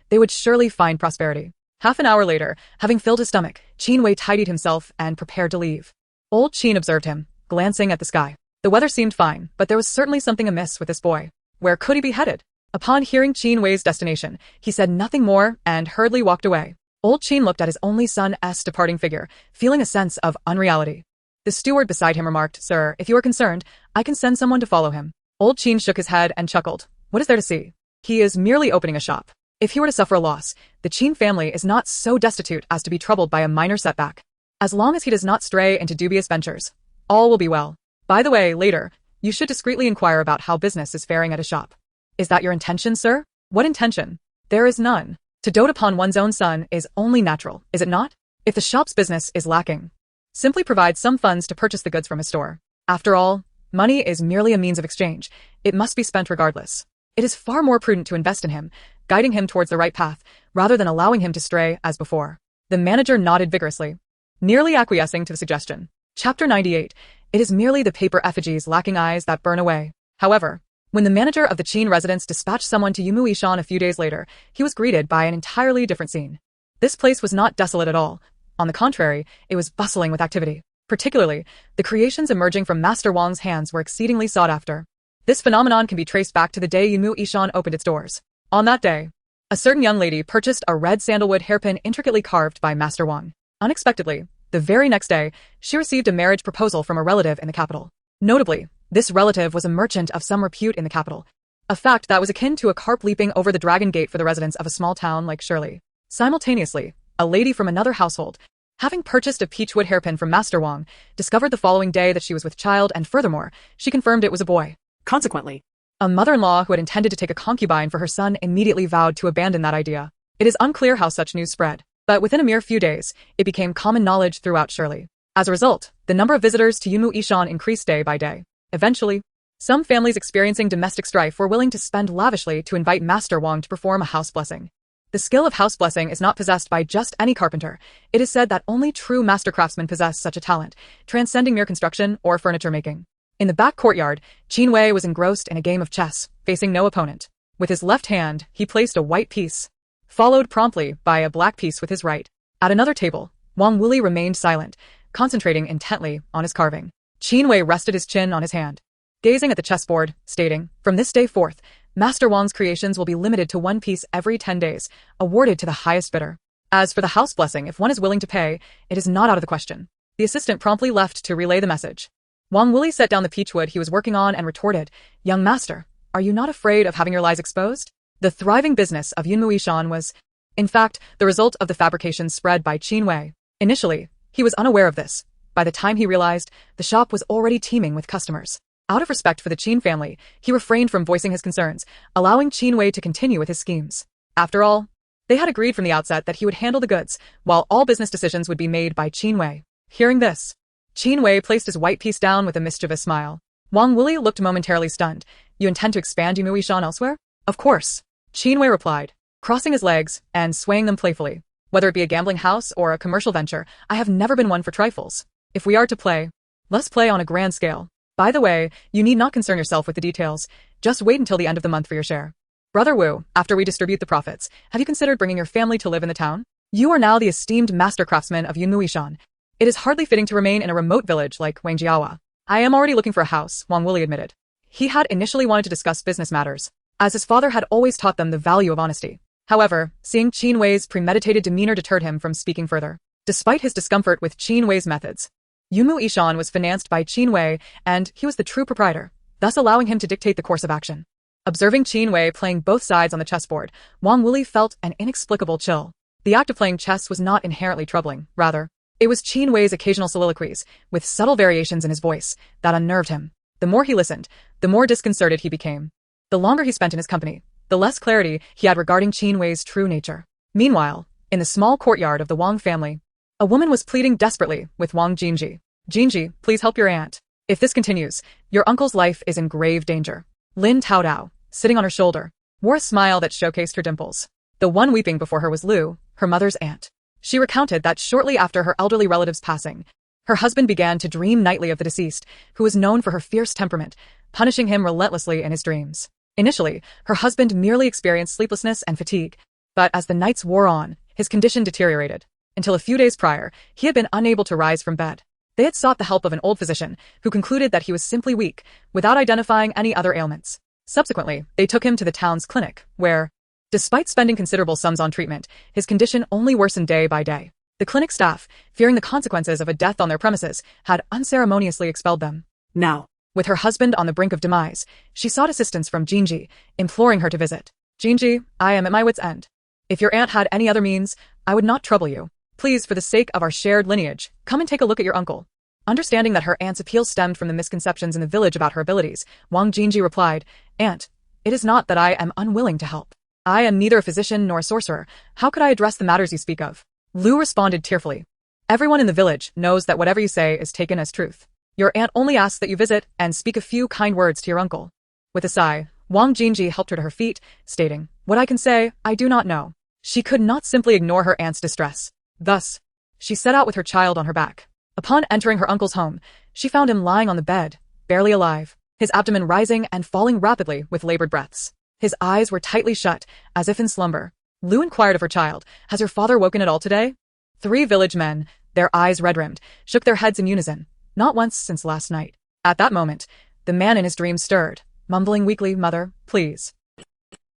they would surely find prosperity. Half an hour later, having filled his stomach, Qin Wei tidied himself and prepared to leave. Old Qin observed him, glancing at the sky. The weather seemed fine, but there was certainly something amiss with this boy. Where could he be headed? Upon hearing Qin Wei's destination, he said nothing more and hurriedly walked away. Old Qin looked at his only son's departing figure, feeling a sense of unreality. The steward beside him remarked, Sir, if you are concerned, I can send someone to follow him. Old Qin shook his head and chuckled. What is there to see? He is merely opening a shop. If he were to suffer a loss, the Qin family is not so destitute as to be troubled by a minor setback. As long as he does not stray into dubious ventures, all will be well. By the way, later, You should discreetly inquire about how business is faring at a shop. Is that your intention, sir? What intention? There is none. To dote upon one's own son is only natural, is it not? If the shop's business is lacking, simply provide some funds to purchase the goods from his store. After all, money is merely a means of exchange. It must be spent regardless. It is far more prudent to invest in him, guiding him towards the right path, rather than allowing him to stray as before. The manager nodded vigorously, nearly acquiescing to the suggestion. Chapter 98. It is merely the paper effigies lacking eyes that burn away. However, when the manager of the Qin residence dispatched someone to Yumuishan a few days later, he was greeted by an entirely different scene. This place was not desolate at all. On the contrary, it was bustling with activity. Particularly, the creations emerging from Master Wang's hands were exceedingly sought after. This phenomenon can be traced back to the day Yumuishan opened its doors. On that day, a certain young lady purchased a red sandalwood hairpin intricately carved by Master Wang. Unexpectedly, the very next day, she received a marriage proposal from a relative in the capital. Notably, this relative was a merchant of some repute in the capital, a fact that was akin to a carp leaping over the dragon gate for the residents of a small town like Shirley. Simultaneously, a lady from another household, having purchased a peachwood hairpin from Master Wang, discovered the following day that she was with child, and furthermore, she confirmed it was a boy. Consequently, A mother-in-law who had intended to take a concubine for her son immediately vowed to abandon that idea. It is unclear how such news spread, but within a mere few days, it became common knowledge throughout Shirley. As a result, the number of visitors to Yumuishan increased day by day. Eventually, some families experiencing domestic strife were willing to spend lavishly to invite Master Wang to perform a house blessing. The skill of house blessing is not possessed by just any carpenter. It is said that only true master craftsmen possess such a talent, transcending mere construction or furniture making. In the back courtyard, Qin Wei was engrossed in a game of chess, facing no opponent. With his left hand, he placed a white piece, followed promptly by a black piece with his right. At another table, Wang Wuli remained silent, concentrating intently on his carving. Qin Wei rested his chin on his hand, gazing at the chessboard, stating, "From this day forth, Master Wang's creations will be limited to one piece every 10 days, awarded to the highest bidder. As for the house blessing, if one is willing to pay, it is not out of the question." The assistant promptly left to relay the message. Wang Wuli set down the peachwood he was working on and retorted, "Young master, are you not afraid of having your lies exposed?" The thriving business of Yunmuishan was, in fact, the result of the fabrications spread by Qin Wei. Initially, he was unaware of this. By the time he realized, the shop was already teeming with customers. Out of respect for the Qin family, he refrained from voicing his concerns, allowing Qin Wei to continue with his schemes. After all, they had agreed from the outset that he would handle the goods, while all business decisions would be made by Qin Wei. Hearing this, Qin Wei placed his white piece down with a mischievous smile. Wang Wuli looked momentarily stunned. "You intend to expand Yumuishan elsewhere?" "Of course," Qin Wei replied, crossing his legs and swaying them playfully. "Whether it be a gambling house or a commercial venture, I have never been one for trifles. If we are to play, let's play on a grand scale. By the way, you need not concern yourself with the details. Just wait until the end of the month for your share. Brother Wu, after we distribute the profits, have you considered bringing your family to live in the town? You are now the esteemed master craftsman of Yunmuishan. It is hardly fitting to remain in a remote village like Wangjiawa." "I am already looking for a house," Wang Wuli admitted. He had initially wanted to discuss business matters, as his father had always taught them the value of honesty. However, seeing Qin Wei's premeditated demeanor deterred him from speaking further. Despite his discomfort with Qin Wei's methods, Yumuishan was financed by Qin Wei, and he was the true proprietor, thus allowing him to dictate the course of action. Observing Qin Wei playing both sides on the chessboard, Wang Wuli felt an inexplicable chill. The act of playing chess was not inherently troubling, rather, it was Qin Wei's occasional soliloquies, with subtle variations in his voice, that unnerved him. The more he listened, the more disconcerted he became. The longer he spent in his company, the less clarity he had regarding Qin Wei's true nature. Meanwhile, in the small courtyard of the Wang family, a woman was pleading desperately with Wang Jinji. "Jinji, please help your aunt. If this continues, your uncle's life is in grave danger." Lin Taotao, sitting on her shoulder, wore a smile that showcased her dimples. The one weeping before her was Lu, her mother's aunt. She recounted that shortly after her elderly relative's passing, her husband began to dream nightly of the deceased, who was known for her fierce temperament, punishing him relentlessly in his dreams. Initially, her husband merely experienced sleeplessness and fatigue, but as the nights wore on, his condition deteriorated. Until a few days prior, he had been unable to rise from bed. They had sought the help of an old physician, who concluded that he was simply weak, without identifying any other ailments. Subsequently, they took him to the town's clinic, where, despite spending considerable sums on treatment, his condition only worsened day by day. The clinic staff, fearing the consequences of a death on their premises, had unceremoniously expelled them. Now, with her husband on the brink of demise, she sought assistance from Jinji, imploring her to visit. "Jinji, I am at my wit's end. If your aunt had any other means, I would not trouble you. Please, for the sake of our shared lineage, come and take a look at your uncle." Understanding that her aunt's appeal stemmed from the misconceptions in the village about her abilities, Wang Jingji replied, "Aunt, it is not that I am unwilling to help. I am neither a physician nor a sorcerer. How could I address the matters you speak of?" Lu responded tearfully, "Everyone in the village knows that whatever you say is taken as truth. Your aunt only asks that you visit and speak a few kind words to your uncle." With a sigh, Wang Jingji helped her to her feet, stating, "What I can say, I do not know." She could not simply ignore her aunt's distress. Thus, she set out with her child on her back. Upon entering her uncle's home, she found him lying on the bed, barely alive, his abdomen rising and falling rapidly with labored breaths. His eyes were tightly shut, as if in slumber. Lu inquired of her child, "Has your father woken at all today?" 3 village men, their eyes red-rimmed, shook their heads in unison. "Not once since last night." At that moment, the man in his dream stirred, mumbling weakly, "Mother, please.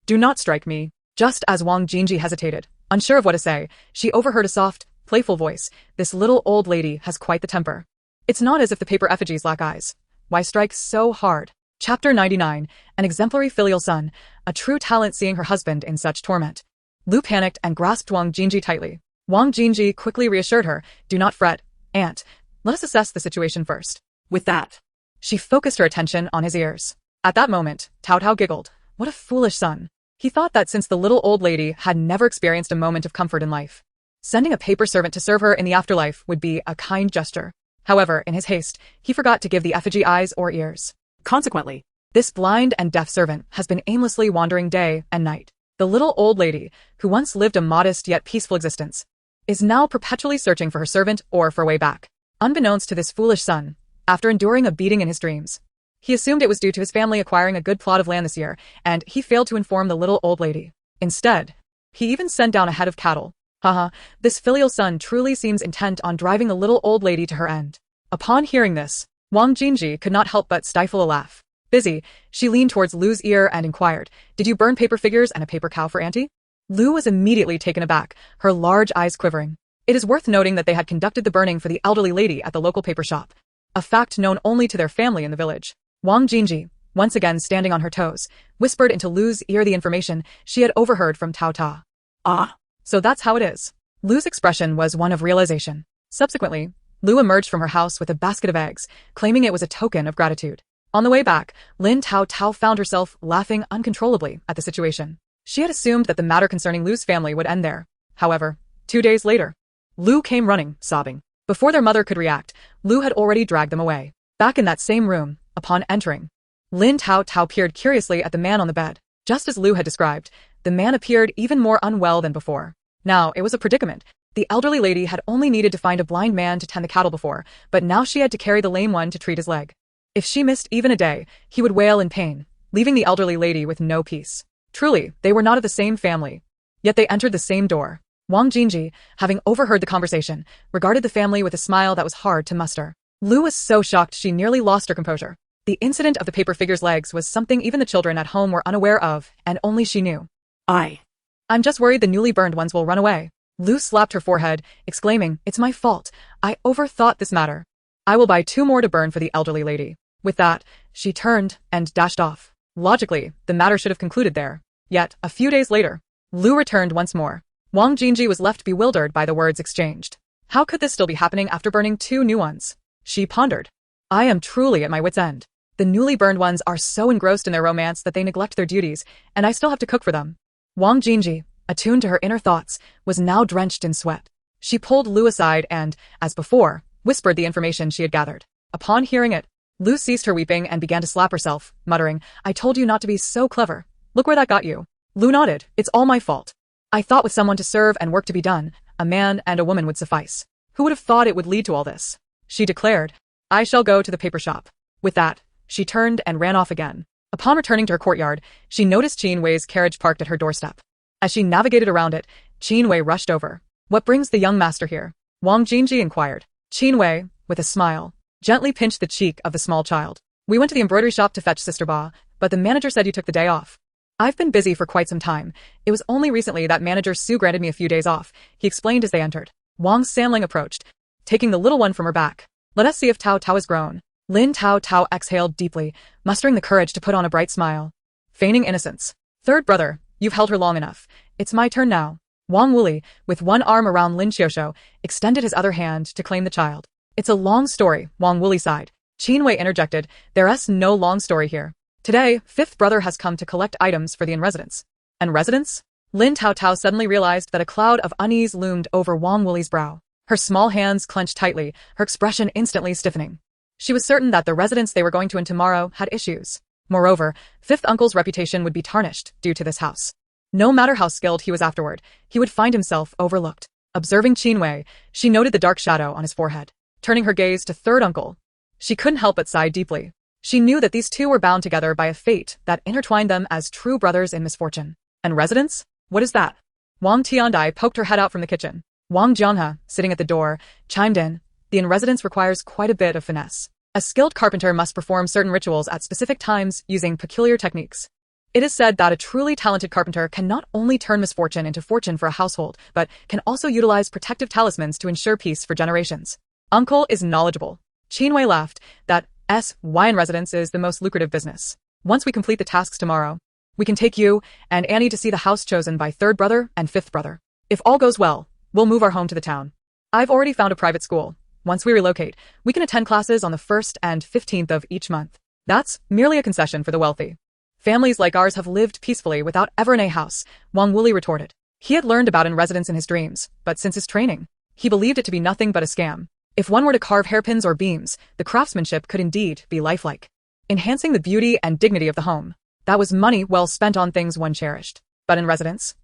Do not strike me." Just as Wang Jingji hesitated, unsure of what to say, she overheard a soft, playful voice. "This little old lady has quite the temper. It's not as if the paper effigies lack eyes. Why strike so hard?" Chapter 99, An exemplary filial son, a true talent seeing her husband in such torment. Lu panicked and grasped Wang Jingji tightly. Wang Jingji quickly reassured her, "Do not fret, aunt. Let us assess the situation first." With that, she focused her attention on his ears. At that moment, Taotao giggled. What a foolish son. He thought that since the little old lady had never experienced a moment of comfort in life, sending a paper servant to serve her in the afterlife would be a kind gesture. However, in his haste, he forgot to give the effigy eyes or ears. Consequently, this blind and deaf servant has been aimlessly wandering day and night. The little old lady, who once lived a modest yet peaceful existence, is now perpetually searching for her servant or for a way back. Unbeknownst to this foolish son, after enduring a beating in his dreams, he assumed it was due to his family acquiring a good plot of land this year, and he failed to inform the little old lady. Instead, he even sent down a head of cattle. Haha, this filial son truly seems intent on driving the little old lady to her end. Upon hearing this, Wang Jingji could not help but stifle a laugh. Busy, she leaned towards Lu's ear and inquired, "Did you burn paper figures and a paper cow for Auntie?" Lu was immediately taken aback, her large eyes quivering. It is worth noting that they had conducted the burning for the elderly lady at the local paper shop, a fact known only to their family in the village. Wang Jingji, once again standing on her toes, whispered into Lu's ear the information she had overheard from Taotao. "Ah, so that's how it is." Lu's expression was one of realization. Subsequently, Lu emerged from her house with a basket of eggs, claiming it was a token of gratitude. On the way back, Lin Taotao found herself laughing uncontrollably at the situation. She had assumed that the matter concerning Lu's family would end there. However, 2 days later, Lu came running, sobbing. Before their mother could react, Lu had already dragged them away. Back in that same room, upon entering, Lin Taotao peered curiously at the man on the bed. Just as Lu had described, the man appeared even more unwell than before. Now, it was a predicament. The elderly lady had only needed to find a blind man to tend the cattle before, but now she had to carry the lame one to treat his leg. If she missed even a day, he would wail in pain, leaving the elderly lady with no peace. Truly, they were not of the same family. Yet they entered the same door. Wang Jingji, having overheard the conversation, regarded the family with a smile that was hard to muster. Lu was so shocked she nearly lost her composure. The incident of the paper figure's legs was something even the children at home were unaware of, and only she knew. I'm just worried the newly burned ones will run away." Lu slapped her forehead, exclaiming, "It's my fault. I overthought this matter. I will buy 2 more to burn for the elderly lady." With that, she turned and dashed off. Logically, the matter should have concluded there. Yet, a few days later, Lu returned once more. Wang Jingji was left bewildered by the words exchanged. How could this still be happening after burning 2 new ones? She pondered. I am truly at my wit's end. The newly burned ones are so engrossed in their romance that they neglect their duties, and I still have to cook for them. Wang Jingji, attuned to her inner thoughts, was now drenched in sweat. She pulled Lu aside and, as before, whispered the information she had gathered. Upon hearing it, Lu ceased her weeping and began to slap herself, muttering, "I told you not to be so clever. Look where that got you." Lu nodded. "It's all my fault. I thought with someone to serve and work to be done, a man and a woman would suffice. Who would have thought it would lead to all this?" She declared, "I shall go to the paper shop." With that, she turned and ran off again. Upon returning to her courtyard, she noticed Qin Wei's carriage parked at her doorstep. As she navigated around it, Qin Wei rushed over. "What brings the young master here?" Wang Jingji inquired. Qin Wei, with a smile, gently pinched the cheek of the small child. "We went to the embroidery shop to fetch Sister Ba, but the manager said you took the day off." "I've been busy for quite some time. It was only recently that manager Su granted me a few days off," he explained as they entered. Wang Sanling approached, taking the little one from her back. "Let us see if Taotao has grown." Lin Taotao exhaled deeply, mustering the courage to put on a bright smile. Feigning innocence. "Third brother, you've held her long enough. It's my turn now." Wang Wuli, with one arm around Lin Xiaoshu, extended his other hand to claim the child. It's a long story, Wang Wuli sighed. Qin Wei interjected, there's no long story here. Today, fifth brother has come to collect items for the in-residence. And residence? Lin Taotao suddenly realized that a cloud of unease loomed over Wang Wuli's brow. Her small hands clenched tightly, her expression instantly stiffening. She was certain that the residence they were going to in tomorrow had issues. Moreover, fifth uncle's reputation would be tarnished due to this house. No matter how skilled he was afterward, he would find himself overlooked. Observing Qin Wei, she noted the dark shadow on his forehead. Turning her gaze to third uncle, she couldn't help but sigh deeply. She knew that these two were bound together by a fate that intertwined them as true brothers in misfortune. And residence? What is that? Wang Tiandai poked her head out from the kitchen. Wang Jianhe, sitting at the door, chimed in. The in-residence requires quite a bit of finesse. A skilled carpenter must perform certain rituals at specific times using peculiar techniques. It is said that a truly talented carpenter can not only turn misfortune into fortune for a household, but can also utilize protective talismans to ensure peace for generations. Uncle is knowledgeable. Qin Wei laughed. That S.Y. in residence is the most lucrative business. Once we complete the tasks tomorrow, we can take you and Annie to see the house chosen by third brother and fifth brother. If all goes well, we'll move our home to the town. I've already found a private school. Once we relocate, we can attend classes on the 1st and 15th of each month. That's merely a concession for the wealthy. Families like ours have lived peacefully without ever in a house, Wang Wuli retorted. He had learned about in-residence in his dreams, but since his training, he believed it to be nothing but a scam. If one were to carve hairpins or beams, the craftsmanship could indeed be lifelike, enhancing the beauty and dignity of the home. That was money well spent on things one cherished. But in residence,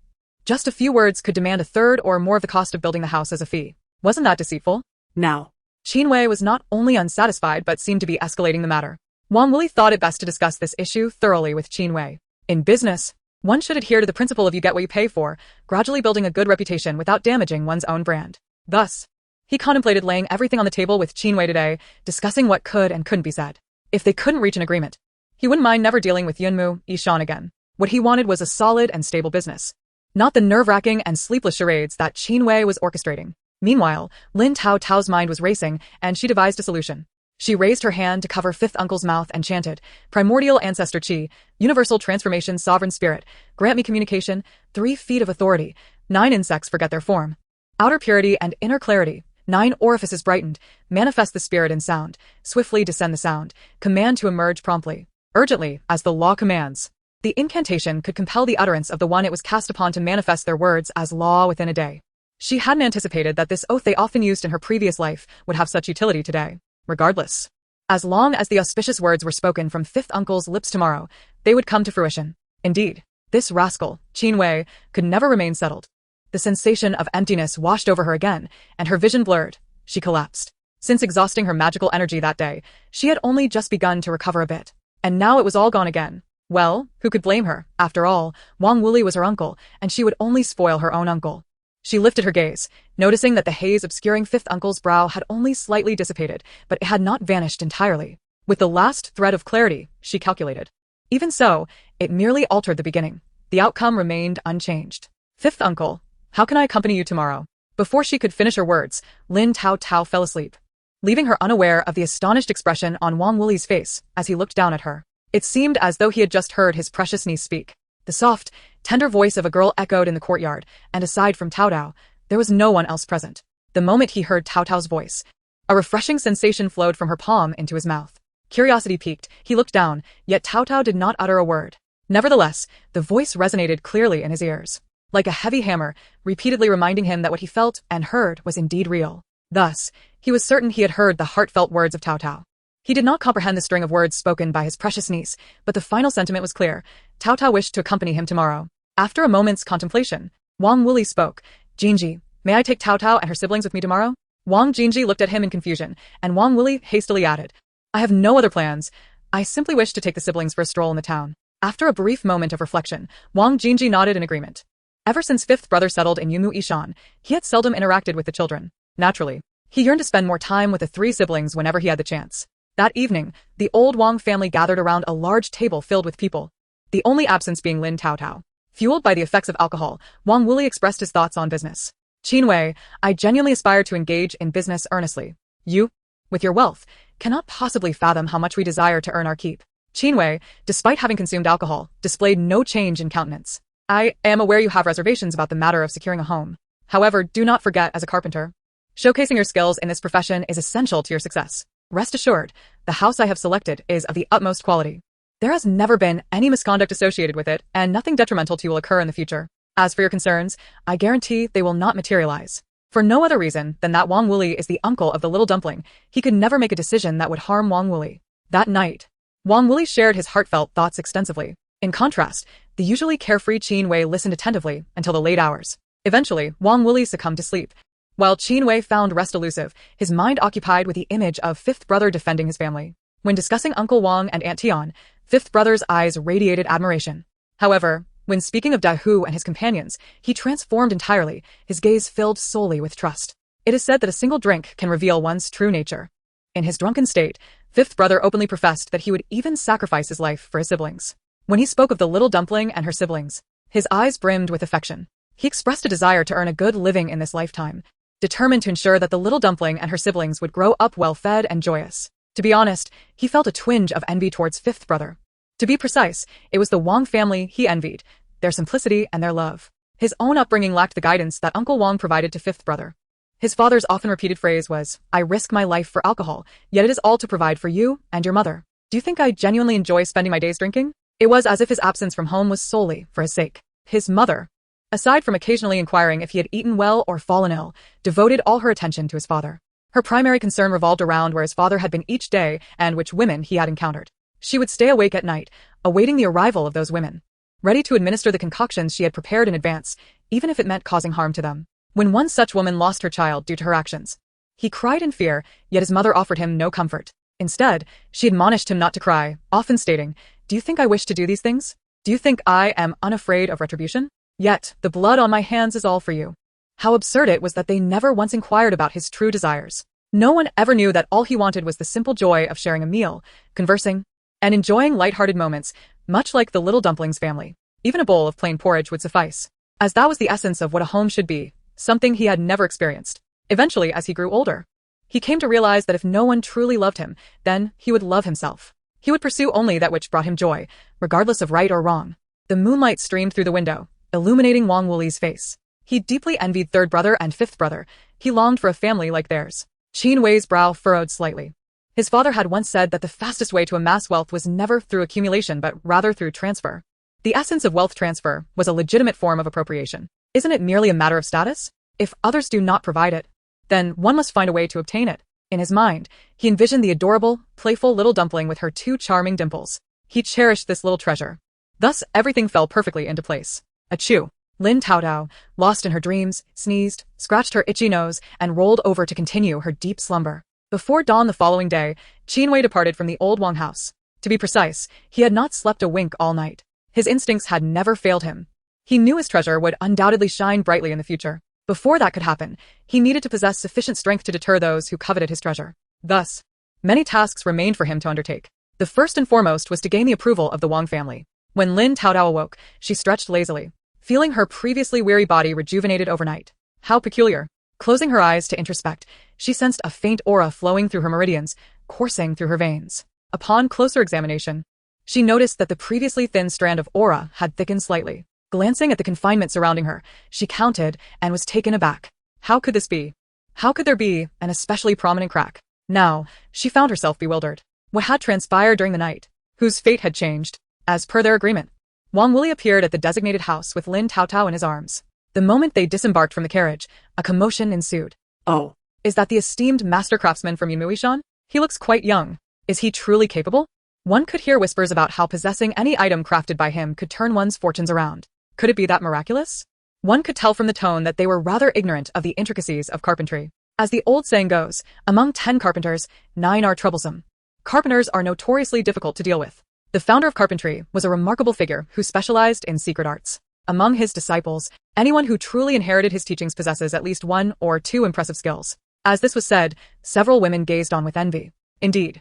just a few words could demand a third or more of the cost of building the house as a fee. Wasn't that deceitful? Now, Qin Wei was not only unsatisfied but seemed to be escalating the matter. Wang Wuli thought it best to discuss this issue thoroughly with Qin Wei. In business, one should adhere to the principle of you get what you pay for, gradually building a good reputation without damaging one's own brand. Thus, he contemplated laying everything on the table with Qin Wei today, discussing what could and couldn't be said. If they couldn't reach an agreement, he wouldn't mind never dealing with Yunmu Yishan again. What he wanted was a solid and stable business, not the nerve-wracking and sleepless charades that Qin Wei was orchestrating. Meanwhile, Lin Taotao's mind was racing, and she devised a solution. She raised her hand to cover fifth uncle's mouth and chanted, Primordial Ancestor Qi, Universal Transformation Sovereign Spirit, grant me communication, 3 feet of authority, 9 insects forget their form. Outer purity and inner clarity, 9 orifices brightened, manifest the spirit in sound, swiftly descend the sound, command to emerge promptly, urgently, as the law commands. The incantation could compel the utterance of the one it was cast upon to manifest their words as law within a day. She hadn't anticipated that this oath they often used in her previous life would have such utility today. Regardless, as long as the auspicious words were spoken from fifth uncle's lips tomorrow, they would come to fruition. Indeed, this rascal, Qin Wei, could never remain settled. The sensation of emptiness washed over her again, and her vision blurred. She collapsed. Since exhausting her magical energy that day, she had only just begun to recover a bit. And now it was all gone again. Well, who could blame her? After all, Wang Wuli was her uncle, and she would only spoil her own uncle. She lifted her gaze, noticing that the haze obscuring fifth uncle's brow had only slightly dissipated, but it had not vanished entirely. With the last thread of clarity, she calculated. Even so, it merely altered the beginning. The outcome remained unchanged. Fifth uncle, how can I accompany you tomorrow? Before she could finish her words, Lin Taotao fell asleep, leaving her unaware of the astonished expression on Wang Wuli's face as he looked down at her. It seemed as though he had just heard his precious niece speak. The soft, tender voice of a girl echoed in the courtyard, and aside from Taotao, there was no one else present. The moment he heard Taotao's voice, a refreshing sensation flowed from her palm into his mouth. Curiosity piqued, he looked down, yet Taotao did not utter a word. Nevertheless, the voice resonated clearly in his ears, like a heavy hammer, repeatedly reminding him that what he felt and heard was indeed real. Thus, he was certain he had heard the heartfelt words of Taotao. He did not comprehend the string of words spoken by his precious niece, but the final sentiment was clear. Taotao wished to accompany him tomorrow. After a moment's contemplation, Wang Wuli spoke. Jinji, may I take Taotao and her siblings with me tomorrow? Wang Jinji looked at him in confusion, and Wang Wuli hastily added, I have no other plans. I simply wish to take the siblings for a stroll in the town. After a brief moment of reflection, Wang Jinji nodded in agreement. Ever since fifth brother settled in Yumu Ishan, he had seldom interacted with the children. Naturally, he yearned to spend more time with the 3 siblings whenever he had the chance. That evening, the old Wang family gathered around a large table filled with people, the only absence being Lin Taotao. Fueled by the effects of alcohol, Wang Wuli expressed his thoughts on business. Qin Wei, I genuinely aspire to engage in business earnestly. You, with your wealth, cannot possibly fathom how much we desire to earn our keep. Qin Wei, despite having consumed alcohol, displayed no change in countenance. I am aware you have reservations about the matter of securing a home. However, do not forget, as a carpenter, Showcasing your skills in this profession is essential to your success. Rest assured, the house I have selected is of the utmost quality. There has never been any misconduct associated with it, and nothing detrimental to you will occur in the future. As for your concerns, I guarantee they will not materialize. For no other reason than that Wang Wuli is the uncle of the little dumpling, he could never make a decision that would harm Wang Wuli. That night, Wang Wuli shared his heartfelt thoughts extensively. In contrast, the usually carefree Qin Wei listened attentively until the late hours. Eventually, Wang Wuli succumbed to sleep. While Qin Wei found rest elusive, his mind occupied with the image of fifth brother defending his family. When discussing Uncle Wang and Aunt Tian, fifth brother's eyes radiated admiration. However, when speaking of Dahu and his companions, he transformed entirely, his gaze filled solely with trust. It is said that a single drink can reveal one's true nature. In his drunken state, fifth brother openly professed that he would even sacrifice his life for his siblings. When he spoke of the little dumpling and her siblings, his eyes brimmed with affection. He expressed a desire to earn a good living in this lifetime, determined to ensure that the little dumpling and her siblings would grow up well-fed and joyous. To be honest, he felt a twinge of envy towards fifth brother. To be precise, it was the Wang family he envied, their simplicity and their love. His own upbringing lacked the guidance that Uncle Wang provided to fifth brother. His father's often repeated phrase was, "I risk my life for alcohol, yet it is all to provide for you and your mother. Do you think I genuinely enjoy spending my days drinking?" It was as if his absence from home was solely for his sake. His mother, aside from occasionally inquiring if he had eaten well or fallen ill, devoted all her attention to his father. Her primary concern revolved around where his father had been each day and which women he had encountered. She would stay awake at night, awaiting the arrival of those women, ready to administer the concoctions she had prepared in advance, even if it meant causing harm to them. When one such woman lost her child due to her actions, he cried in fear, yet his mother offered him no comfort. Instead, she admonished him not to cry, often stating, "Do you think I wish to do these things? Do you think I am unafraid of retribution? Yet, the blood on my hands is all for you." How absurd it was that they never once inquired about his true desires. No one ever knew that all he wanted was the simple joy of sharing a meal, conversing, and enjoying light-hearted moments, much like the little dumpling's family. Even a bowl of plain porridge would suffice, as that was the essence of what a home should be, something he had never experienced. Eventually, as he grew older, he came to realize that if no one truly loved him, then he would love himself. He would pursue only that which brought him joy, regardless of right or wrong. The moonlight streamed through the window, illuminating Wang Wuli's face. He deeply envied third brother and fifth brother. He longed for a family like theirs. Qin Wei's brow furrowed slightly. His father had once said that the fastest way to amass wealth was never through accumulation but rather through transfer. The essence of wealth transfer was a legitimate form of appropriation. Isn't it merely a matter of status? If others do not provide it, then one must find a way to obtain it. In his mind, he envisioned the adorable, playful little dumpling with her two charming dimples. He cherished this little treasure. Thus, everything fell perfectly into place. Achoo! Lin Taotao, lost in her dreams, sneezed, scratched her itchy nose, and rolled over to continue her deep slumber. Before dawn the following day, Qin Wei departed from the old Wang house. To be precise, he had not slept a wink all night. His instincts had never failed him. He knew his treasure would undoubtedly shine brightly in the future. Before that could happen, he needed to possess sufficient strength to deter those who coveted his treasure. Thus, many tasks remained for him to undertake. The first and foremost was to gain the approval of the Wang family. When Lin Taotao awoke, she stretched lazily, feeling her previously weary body rejuvenated overnight. How peculiar. Closing her eyes to introspect, she sensed a faint aura flowing through her meridians, coursing through her veins. Upon closer examination, she noticed that the previously thin strand of aura had thickened slightly. Glancing at the confinement surrounding her, she counted and was taken aback. How could this be? How could there be an especially prominent crack? Now, she found herself bewildered. What had transpired during the night? Whose fate had changed? As per their agreement, Wang Wuli appeared at the designated house with Lin Taotao in his arms. The moment they disembarked from the carriage, a commotion ensued. Oh, Is that the esteemed master craftsman from Yunmuishan? He looks quite young. Is he truly capable? One could hear whispers about how possessing any item crafted by him could turn one's fortunes around. Could it be that miraculous? One could tell from the tone that they were rather ignorant of the intricacies of carpentry. As the old saying goes, among 10 carpenters, 9 are troublesome. Carpenters are notoriously difficult to deal with. The founder of carpentry was a remarkable figure who specialized in secret arts. Among his disciples, anyone who truly inherited his teachings possesses at least 1 or 2 impressive skills. As this was said, several women gazed on with envy. Indeed,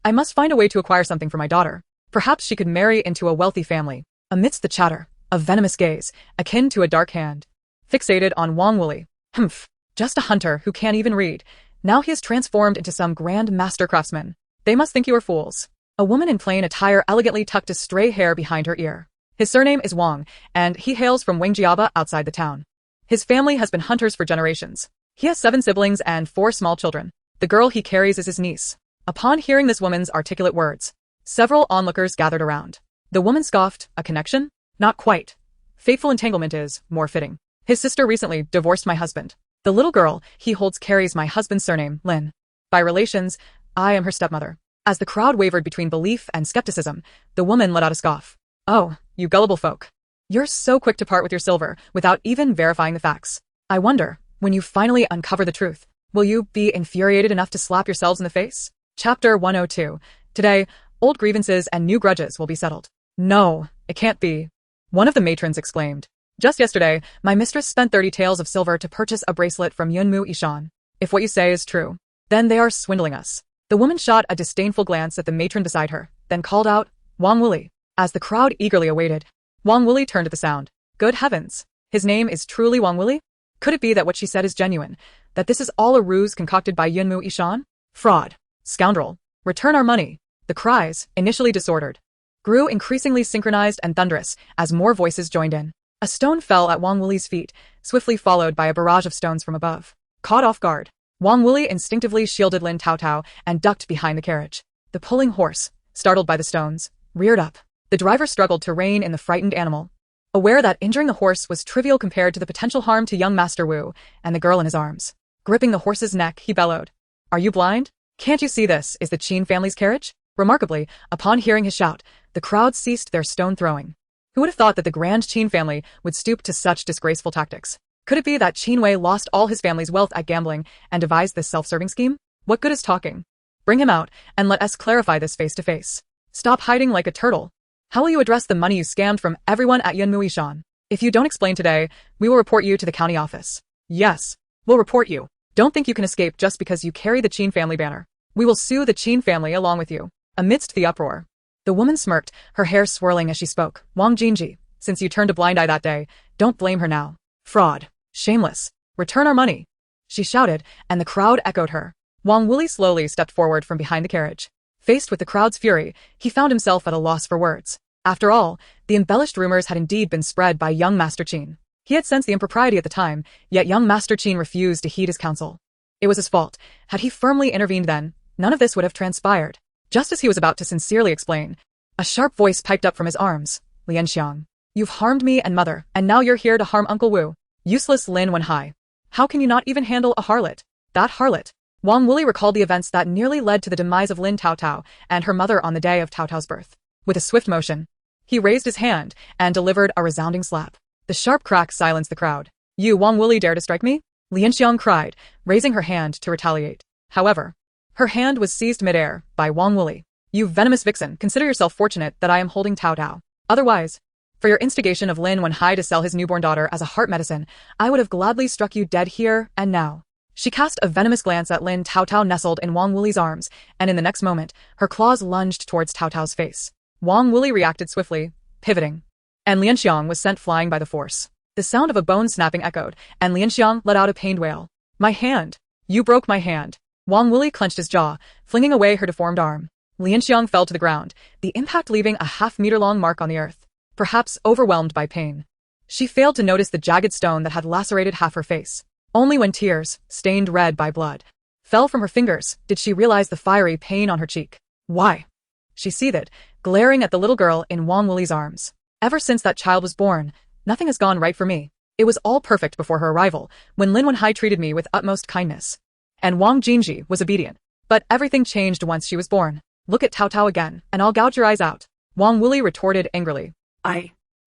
I must find a way to acquire something for my daughter. Perhaps she could marry into a wealthy family. Amidst the chatter, a venomous gaze, akin to a dark hand, fixated on Wang Wuli. Humph, just a hunter who can't even read. Now he is transformed into some grand master craftsman. They must think you are fools. A woman in plain attire elegantly tucked a stray hair behind her ear. His surname is Wang, and he hails from Wangjiaba outside the town. His family has been hunters for generations. He has 7 siblings and 4 small children. The girl he carries is his niece. Upon hearing this woman's articulate words, several onlookers gathered around. The woman scoffed, a connection? Not quite. Fateful entanglement is more fitting. His sister recently divorced my husband. The little girl he holds carries my husband's surname, Lin. By relations, I am her stepmother. As the crowd wavered between belief and skepticism, the woman let out a scoff. Oh, you gullible folk. You're so quick to part with your silver without even verifying the facts. I wonder, when you finally uncover the truth, will you be infuriated enough to slap yourselves in the face? Chapter 102. Today, old grievances and new grudges will be settled. No, it can't be. One of the matrons exclaimed. Just yesterday, my mistress spent 30 taels of silver to purchase a bracelet from Yunmu Ishan. If what you say is true, then they are swindling us. The woman shot a disdainful glance at the matron beside her, then called out, Wang Wuli. As the crowd eagerly awaited, Wang Wuli turned at the sound. Good heavens! His name is truly Wang Wuli? Could it be that what she said is genuine? That this is all a ruse concocted by Yunmu Ishan? Fraud! Scoundrel! Return our money! The cries, initially disordered, grew increasingly synchronized and thunderous as more voices joined in. A stone fell at Wang Wuli's feet, swiftly followed by a barrage of stones from above. Caught off guard, Wang Wuli instinctively shielded Lin Taotao and ducked behind the carriage. The pulling horse, startled by the stones, reared up. The driver struggled to rein in the frightened animal, aware that injuring the horse was trivial compared to the potential harm to young Master Wu and the girl in his arms. Gripping the horse's neck, he bellowed. Are you blind? Can't you see this is the Qin family's carriage? Remarkably, upon hearing his shout, the crowd ceased their stone throwing. Who would have thought that the grand Qin family would stoop to such disgraceful tactics? Could it be that Qin Wei lost all his family's wealth at gambling and devised this self-serving scheme? What good is talking? Bring him out, and let us clarify this face to face. Stop hiding like a turtle. How will you address the money you scammed from everyone at Yunmu Ishan? If you don't explain today, we will report you to the county office. Yes, we'll report you. Don't think you can escape just because you carry the Qin family banner. We will sue the Qin family along with you. Amidst the uproar, the woman smirked, her hair swirling as she spoke. Wang Jinji, since you turned a blind eye that day, don't blame her now. Fraud. Shameless. Return our money. She shouted, and the crowd echoed her. Wang Wuli slowly stepped forward from behind the carriage. Faced with the crowd's fury, he found himself at a loss for words. After all, the embellished rumors had indeed been spread by young Master Qin. He had sensed the impropriety at the time, yet young Master Qin refused to heed his counsel. It was his fault. Had he firmly intervened then, none of this would have transpired. Just as he was about to sincerely explain, a sharp voice piped up from his arms. Lianxiang, you've harmed me and mother, and now you're here to harm Uncle Wu. Useless Lin Wenhai. How can you not even handle a harlot? That harlot. Wang Wuli recalled the events that nearly led to the demise of Lin Taotao and her mother on the day of Taotao's birth. With a swift motion, he raised his hand and delivered a resounding slap. The sharp crack silenced the crowd. You Wang Wuli dare to strike me? Lianxiang cried, raising her hand to retaliate. However, her hand was seized midair by Wang Wuli. You venomous vixen, consider yourself fortunate that I am holding Taotao. Otherwise, for your instigation of Lin Wenhai to sell his newborn daughter as a heart medicine, I would have gladly struck you dead here and now. She cast a venomous glance at Lin Taotao nestled in Wang Wuli's arms, and in the next moment, her claws lunged towards Taotao's face. Wang Wuli reacted swiftly, pivoting, and Lianxiang was sent flying by the force. The sound of a bone snapping echoed, and Lianxiang let out a pained wail. My hand! You broke my hand! Wang Wuli clenched his jaw, flinging away her deformed arm. Lianxiang fell to the ground, the impact leaving a half-meter-long mark on the earth. Perhaps overwhelmed by pain, she failed to notice the jagged stone that had lacerated half her face. Only when tears, stained red by blood, fell from her fingers did she realize the fiery pain on her cheek. Why? She seethed, glaring at the little girl in Wang Wuli's arms. Ever since that child was born, nothing has gone right for me. It was all perfect before her arrival, when Lin Wenhai treated me with utmost kindness. And Wang Jinji was obedient. But everything changed once she was born. Look at Taotao again, and I'll gouge your eyes out. Wang Wuli retorted angrily.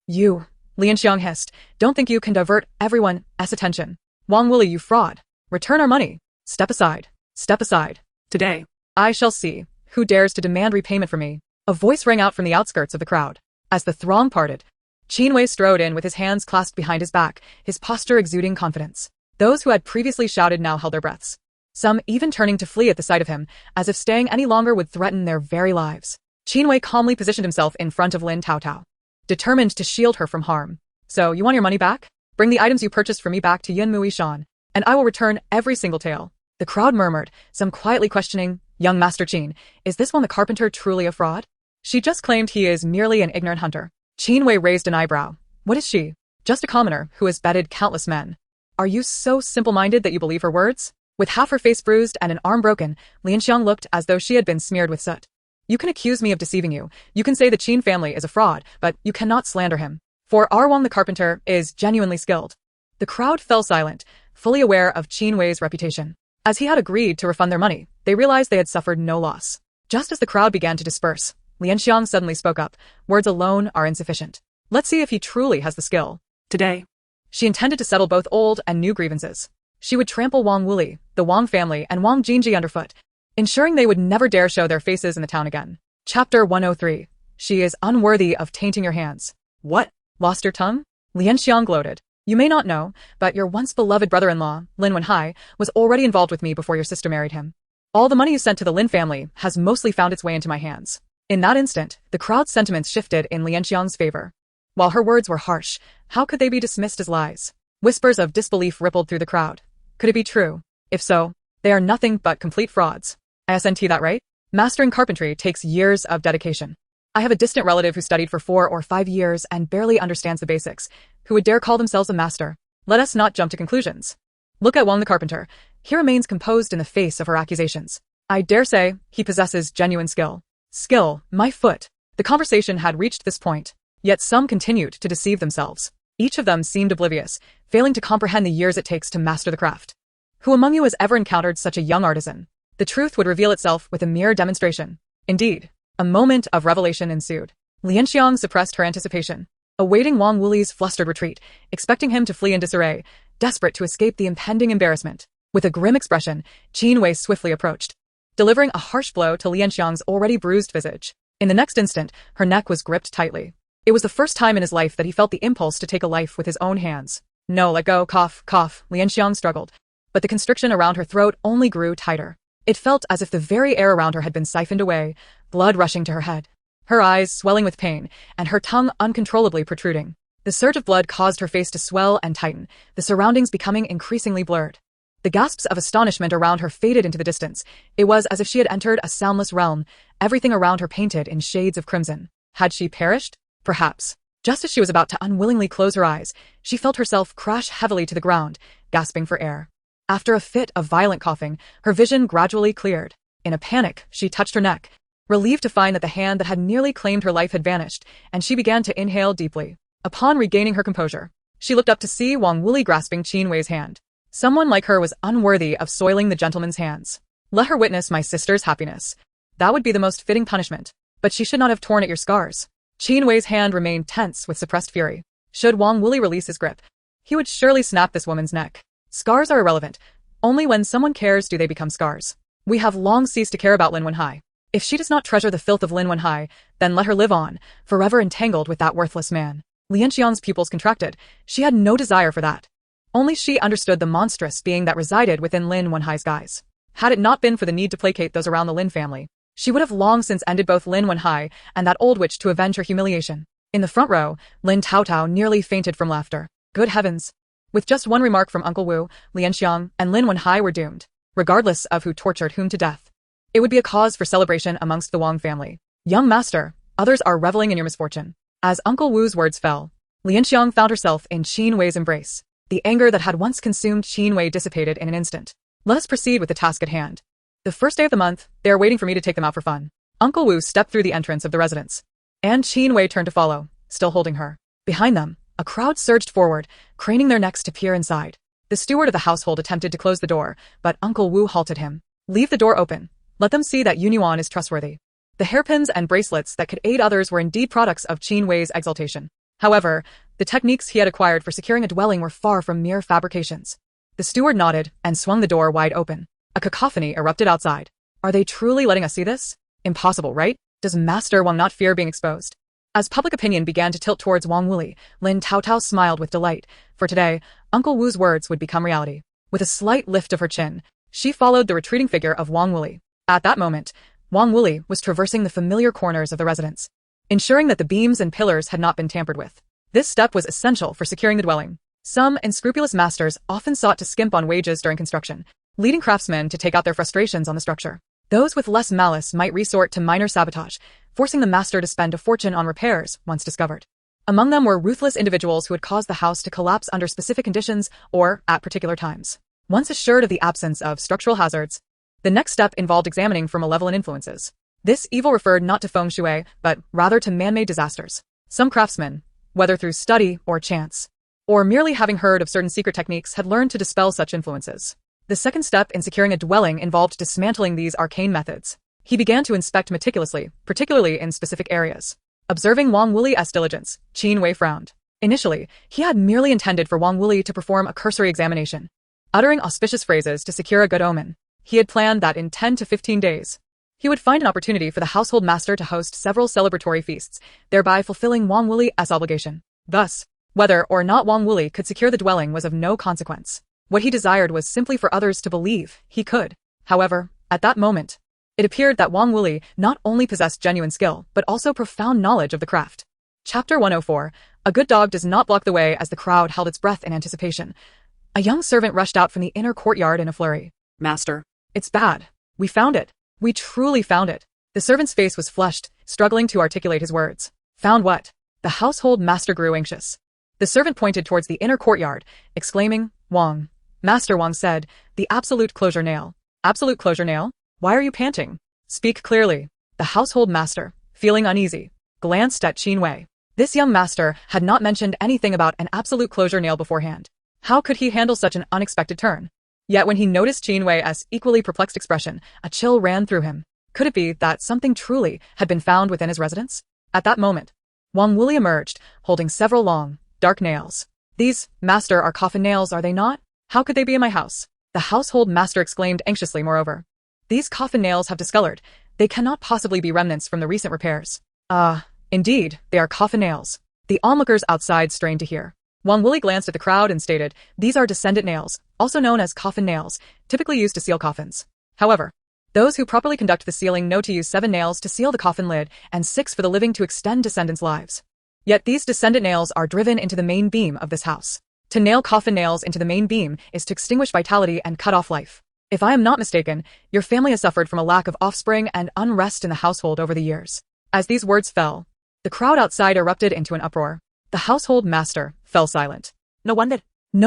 You, Lianxiang hissed, don't think you can divert everyone's attention. Wang Wuli, you fraud. Return our money. Step aside. Step aside. Today, I shall see who dares to demand repayment from me. A voice rang out from the outskirts of the crowd. As the throng parted, Qin Wei strode in with his hands clasped behind his back, his posture exuding confidence. Those who had previously shouted now held their breaths, some even turning to flee at the sight of him, as if staying any longer would threaten their very lives. Qin Wei calmly positioned himself in front of Lin Taotao, determined to shield her from harm. So, you want your money back? Bring the items you purchased from me back to Yunmu Ishan, and I will return every single tael. The crowd murmured, some quietly questioning, young Master Qin, is this one the carpenter truly a fraud? She just claimed he is merely an ignorant hunter. Qin Wei raised an eyebrow. What is she? Just a commoner who has bedded countless men. Are you so simple-minded that you believe her words? With half her face bruised and an arm broken, Lianxiang looked as though she had been smeared with soot. You can accuse me of deceiving you. You can say the Qin family is a fraud, but you cannot slander him. For our Wang the carpenter is genuinely skilled. The crowd fell silent, fully aware of Qin Wei's reputation. As he had agreed to refund their money, they realized they had suffered no loss. Just as the crowd began to disperse, Lianxiang suddenly spoke up. Words alone are insufficient. Let's see if he truly has the skill. Today, She intended to settle both old and new grievances. She would trample Wang Wuli, the Wang family, and Wang Jingji underfoot, ensuring they would never dare show their faces in the town again. Chapter 103. She is unworthy of tainting your hands. What? Lost your tongue? Lianxiang gloated. You may not know, but your once beloved brother-in-law, Lin Wenhai, was already involved with me before your sister married him. All the money you sent to the Lin family has mostly found its way into my hands. In that instant, the crowd's sentiments shifted in Lianxiang's favor. While her words were harsh, how could they be dismissed as lies? Whispers of disbelief rippled through the crowd. Could it be true? If so, they are nothing but complete frauds. ISNT that right? Mastering carpentry takes years of dedication. I have a distant relative who studied for 4 or 5 years and barely understands the basics, who would dare call themselves a master. Let us not jump to conclusions. Look at Wang the carpenter. He remains composed in the face of her accusations. I dare say he possesses genuine skill. Skill, my foot. The conversation had reached this point, yet some continued to deceive themselves. Each of them seemed oblivious, failing to comprehend the years it takes to master the craft. Who among you has ever encountered such a young artisan? The truth would reveal itself with a mere demonstration. Indeed, a moment of revelation ensued. Lianxiang suppressed her anticipation, awaiting Wang Wuli's flustered retreat, expecting him to flee in disarray, desperate to escape the impending embarrassment. With a grim expression, Qin Wei swiftly approached, delivering a harsh blow to Lianxiang's already bruised visage. In the next instant, her neck was gripped tightly. It was the first time in his life that he felt the impulse to take a life with his own hands. No, let go, cough, cough, Lianxiang struggled. But the constriction around her throat only grew tighter. It felt as if the very air around her had been siphoned away, blood rushing to her head. Her eyes swelling with pain, and her tongue uncontrollably protruding. The surge of blood caused her face to swell and tighten, the surroundings becoming increasingly blurred. The gasps of astonishment around her faded into the distance. It was as if she had entered a soundless realm, everything around her painted in shades of crimson. Had she perished? Perhaps. Just as she was about to unwillingly close her eyes, she felt herself crash heavily to the ground, gasping for air. After a fit of violent coughing, her vision gradually cleared. In a panic, she touched her neck, relieved to find that the hand that had nearly claimed her life had vanished, and she began to inhale deeply. Upon regaining her composure, she looked up to see Wang Wuli grasping Qin Wei's hand. Someone like her was unworthy of soiling the gentleman's hands. Let her witness my sister's happiness. That would be the most fitting punishment. But she should not have torn at your scars. Qin Wei's hand remained tense with suppressed fury. Should Wang Wuli release his grip, he would surely snap this woman's neck. Scars are irrelevant. Only when someone cares do they become scars. We have long ceased to care about Lin Wenhai. If she does not treasure the filth of Lin Wenhai, then let her live on, forever entangled with that worthless man. Lianxiang's pupils contracted. She had no desire for that. Only she understood the monstrous being that resided within Lin Wenhai's guise. Had it not been for the need to placate those around the Lin family, she would have long since ended both Lin Wenhai and that old witch to avenge her humiliation. In the front row, Lin Taotao nearly fainted from laughter. Good heavens! With just one remark from Uncle Wu, Lianxiang and Lin Wenhai were doomed, regardless of who tortured whom to death. It would be a cause for celebration amongst the Wang family. Young master, others are reveling in your misfortune. As Uncle Wu's words fell, Lianxiang found herself in Qin Wei's embrace. The anger that had once consumed Qin Wei dissipated in an instant. Let us proceed with the task at hand. The first day of the month, they are waiting for me to take them out for fun. Uncle Wu stepped through the entrance of the residence, and Qin Wei turned to follow, still holding her. Behind them, a crowd surged forward, craning their necks to peer inside. The steward of the household attempted to close the door, but Uncle Wu halted him. Leave the door open. Let them see that Yunyuan is trustworthy. The hairpins and bracelets that could aid others were indeed products of Qin Wei's exaltation. However, the techniques he had acquired for securing a dwelling were far from mere fabrications. The steward nodded and swung the door wide open. A cacophony erupted outside. Are they truly letting us see this? Impossible, right? Does Master Wang not fear being exposed? As public opinion began to tilt towards Wang Wuli, Lin Taotao smiled with delight, for today, Uncle Wu's words would become reality. With a slight lift of her chin, she followed the retreating figure of Wang Wuli. At that moment, Wang Wuli was traversing the familiar corners of the residence, ensuring that the beams and pillars had not been tampered with. This step was essential for securing the dwelling. Some unscrupulous masters often sought to skimp on wages during construction, leading craftsmen to take out their frustrations on the structure. Those with less malice might resort to minor sabotage, forcing the master to spend a fortune on repairs once discovered. Among them were ruthless individuals who had caused the house to collapse under specific conditions or at particular times. Once assured of the absence of structural hazards, the next step involved examining for malevolent influences. This evil referred not to feng shui, but rather to man-made disasters. Some craftsmen, whether through study or chance, or merely having heard of certain secret techniques, had learned to dispel such influences. The second step in securing a dwelling involved dismantling these arcane methods. He began to inspect meticulously, particularly in specific areas. Observing Wang Wuli's diligence, Qin Wei frowned. Initially, he had merely intended for Wang Wuli to perform a cursory examination, uttering auspicious phrases to secure a good omen. He had planned that in 10 to 15 days, he would find an opportunity for the household master to host several celebratory feasts, thereby fulfilling Wang Wuli's obligation. Thus, whether or not Wang Wuli could secure the dwelling was of no consequence. What he desired was simply for others to believe he could. However, at that moment, it appeared that Wang Wuli not only possessed genuine skill, but also profound knowledge of the craft. Chapter 104. A good dog does not block the way. As the crowd held its breath in anticipation, a young servant rushed out from the inner courtyard in a flurry. Master. It's bad. We found it. We truly found it. The servant's face was flushed, struggling to articulate his words. Found what? The household master grew anxious. The servant pointed towards the inner courtyard, exclaiming, Wang. Master Wang said, the absolute closure nail. Absolute closure nail? Why are you panting? Speak clearly. The household master, feeling uneasy, glanced at Qin Wei. This young master had not mentioned anything about an absolute closure nail beforehand. How could he handle such an unexpected turn? Yet when he noticed Qin Wei's equally perplexed expression, a chill ran through him. Could it be that something truly had been found within his residence? At that moment, Wang Wuli emerged, holding several long, dark nails. These, master, are coffin nails, are they not? How could they be in my house? The household master exclaimed anxiously. Moreover, these coffin nails have discolored. They cannot possibly be remnants from the recent repairs. Indeed, they are coffin nails. The onlookers outside strained to hear. Wang Wuli glanced at the crowd and stated, these are descendant nails, also known as coffin nails, typically used to seal coffins. However, those who properly conduct the sealing know to use 7 nails to seal the coffin lid and 6 for the living to extend descendants' lives. Yet these descendant nails are driven into the main beam of this house. To nail coffin nails into the main beam is to extinguish vitality and cut off life. If I am not mistaken, your family has suffered from a lack of offspring and unrest in the household over the years. As these words fell, the crowd outside erupted into an uproar. The household master fell silent. No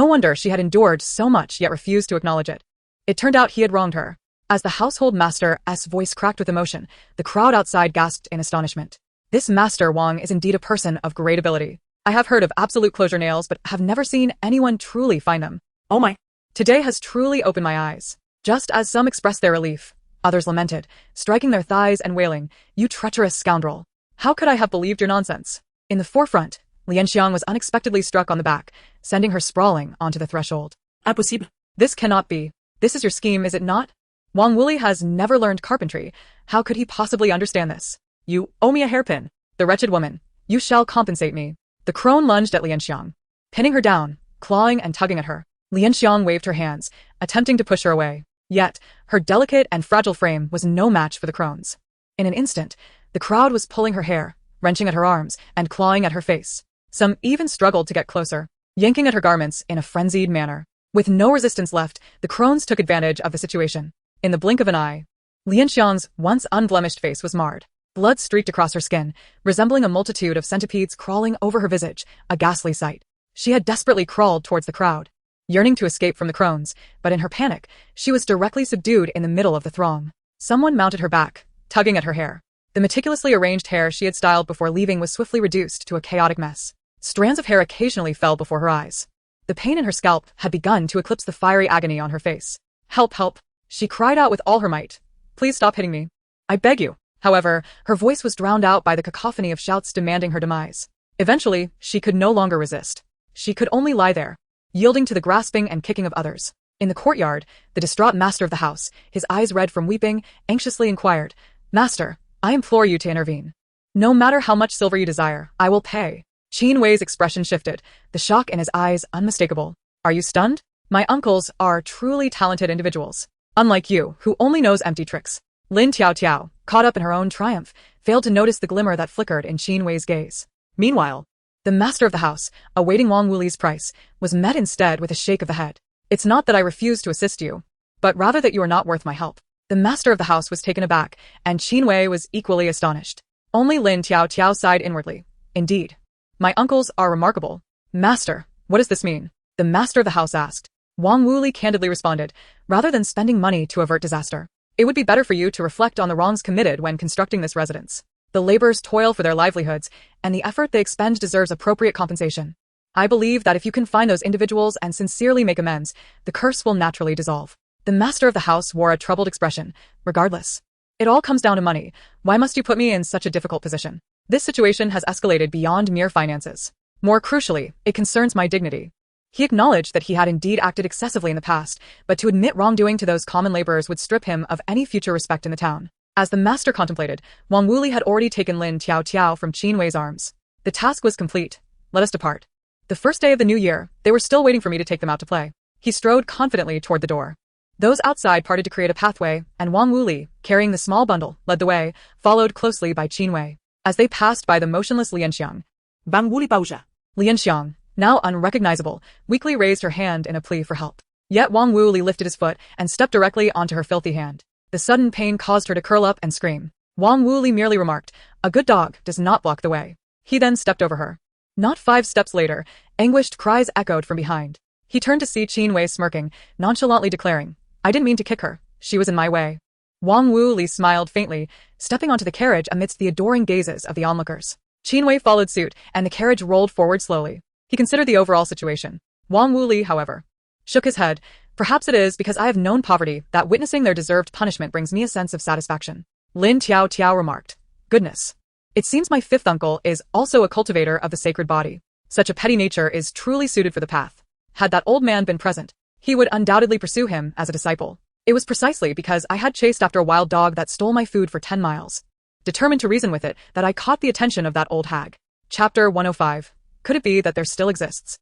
wonder she had endured so much yet refused to acknowledge it. It turned out he had wronged her. As the household master's voice cracked with emotion, the crowd outside gasped in astonishment. This Master Wang is indeed a person of great ability. I have heard of absolute closure nails but have never seen anyone truly find them. Oh my. Today has truly opened my eyes. Just as some expressed their relief, others lamented, striking their thighs and wailing, you treacherous scoundrel. How could I have believed your nonsense? In the forefront, Lianxiang was unexpectedly struck on the back, sending her sprawling onto the threshold. Impossible. This cannot be. This is your scheme, is it not? Wang Wuli has never learned carpentry. How could he possibly understand this? You owe me a hairpin. The wretched woman. You shall compensate me. The crone lunged at Lianxiang, pinning her down, clawing and tugging at her. Lianxiang waved her hands, attempting to push her away. Yet, her delicate and fragile frame was no match for the crone's. In an instant, the crowd was pulling her hair, wrenching at her arms, and clawing at her face. Some even struggled to get closer, yanking at her garments in a frenzied manner. With no resistance left, the crones took advantage of the situation. In the blink of an eye, Lianxiang's once unblemished face was marred. Blood streaked across her skin, resembling a multitude of centipedes crawling over her visage, a ghastly sight. She had desperately crawled towards the crowd, yearning to escape from the crones, but in her panic, she was directly subdued in the middle of the throng. Someone mounted her back, tugging at her hair. The meticulously arranged hair she had styled before leaving was swiftly reduced to a chaotic mess. Strands of hair occasionally fell before her eyes. The pain in her scalp had begun to eclipse the fiery agony on her face. Help, help! She cried out with all her might. Please stop hitting me. I beg you. However, her voice was drowned out by the cacophony of shouts demanding her demise. Eventually, she could no longer resist. She could only lie there, yielding to the grasping and kicking of others. In the courtyard, the distraught master of the house, his eyes red from weeping, anxiously inquired, Master, I implore you to intervene. No matter how much silver you desire, I will pay. Qin Wei's expression shifted, the shock in his eyes unmistakable. Are you stunned? My uncles are truly talented individuals. Unlike you, who only knows empty tricks. Lin Taotao, caught up in her own triumph, failed to notice the glimmer that flickered in Qin Wei's gaze. Meanwhile, the master of the house, awaiting Wang Wuli's price, was met instead with a shake of the head. It's not that I refuse to assist you, but rather that you are not worth my help. The master of the house was taken aback, and Qin Wei was equally astonished. Only Lin Taotao sighed inwardly. Indeed, My uncles are remarkable. Master, what does this mean? The master of the house asked. Wang Wuli candidly responded, rather than spending money to avert disaster, it would be better for you to reflect on the wrongs committed when constructing this residence. The laborers toil for their livelihoods, and the effort they expend deserves appropriate compensation. I believe that if you can find those individuals and sincerely make amends, the curse will naturally dissolve. The master of the house wore a troubled expression. Regardless, it all comes down to money. Why must you put me in such a difficult position? This situation has escalated beyond mere finances. More crucially, it concerns my dignity. He acknowledged that he had indeed acted excessively in the past, but to admit wrongdoing to those common laborers would strip him of any future respect in the town. As the master contemplated, Wang Wuli had already taken Lin Taotao from Qin Wei's arms. The task was complete. Let us depart. The first day of the new year, they were still waiting for me to take them out to play. He strode confidently toward the door. Those outside parted to create a pathway, and Wang Wuli, carrying the small bundle, led the way, followed closely by Qin Wei. As they passed by the motionless Lianxiang, Wang Wuli pausa. Lianxiang, now unrecognizable, weakly raised her hand in a plea for help. Yet Wang Wuli lifted his foot and stepped directly onto her filthy hand. The sudden pain caused her to curl up and scream. Wang Wuli merely remarked, "A good dog does not block the way." He then stepped over her. Not 5 steps later, anguished cries echoed from behind. He turned to see Qin Wei smirking, nonchalantly declaring, "I didn't mean to kick her. She was in my way." Wang Wuli smiled faintly, stepping onto the carriage amidst the adoring gazes of the onlookers. Qin Wei followed suit, and the carriage rolled forward slowly. He considered the overall situation. Wang Wuli, however, shook his head. Perhaps it is because I have known poverty that witnessing their deserved punishment brings me a sense of satisfaction. Lin Taotao remarked, "Goodness. It seems my 5th uncle is also a cultivator of the sacred body. Such a petty nature is truly suited for the path. Had that old man been present, he would undoubtedly pursue him as a disciple. It was precisely because I had chased after a wild dog that stole my food for 10 miles. Determined to reason with it, that I caught the attention of that old hag." Chapter 105. Could it be that there still exists?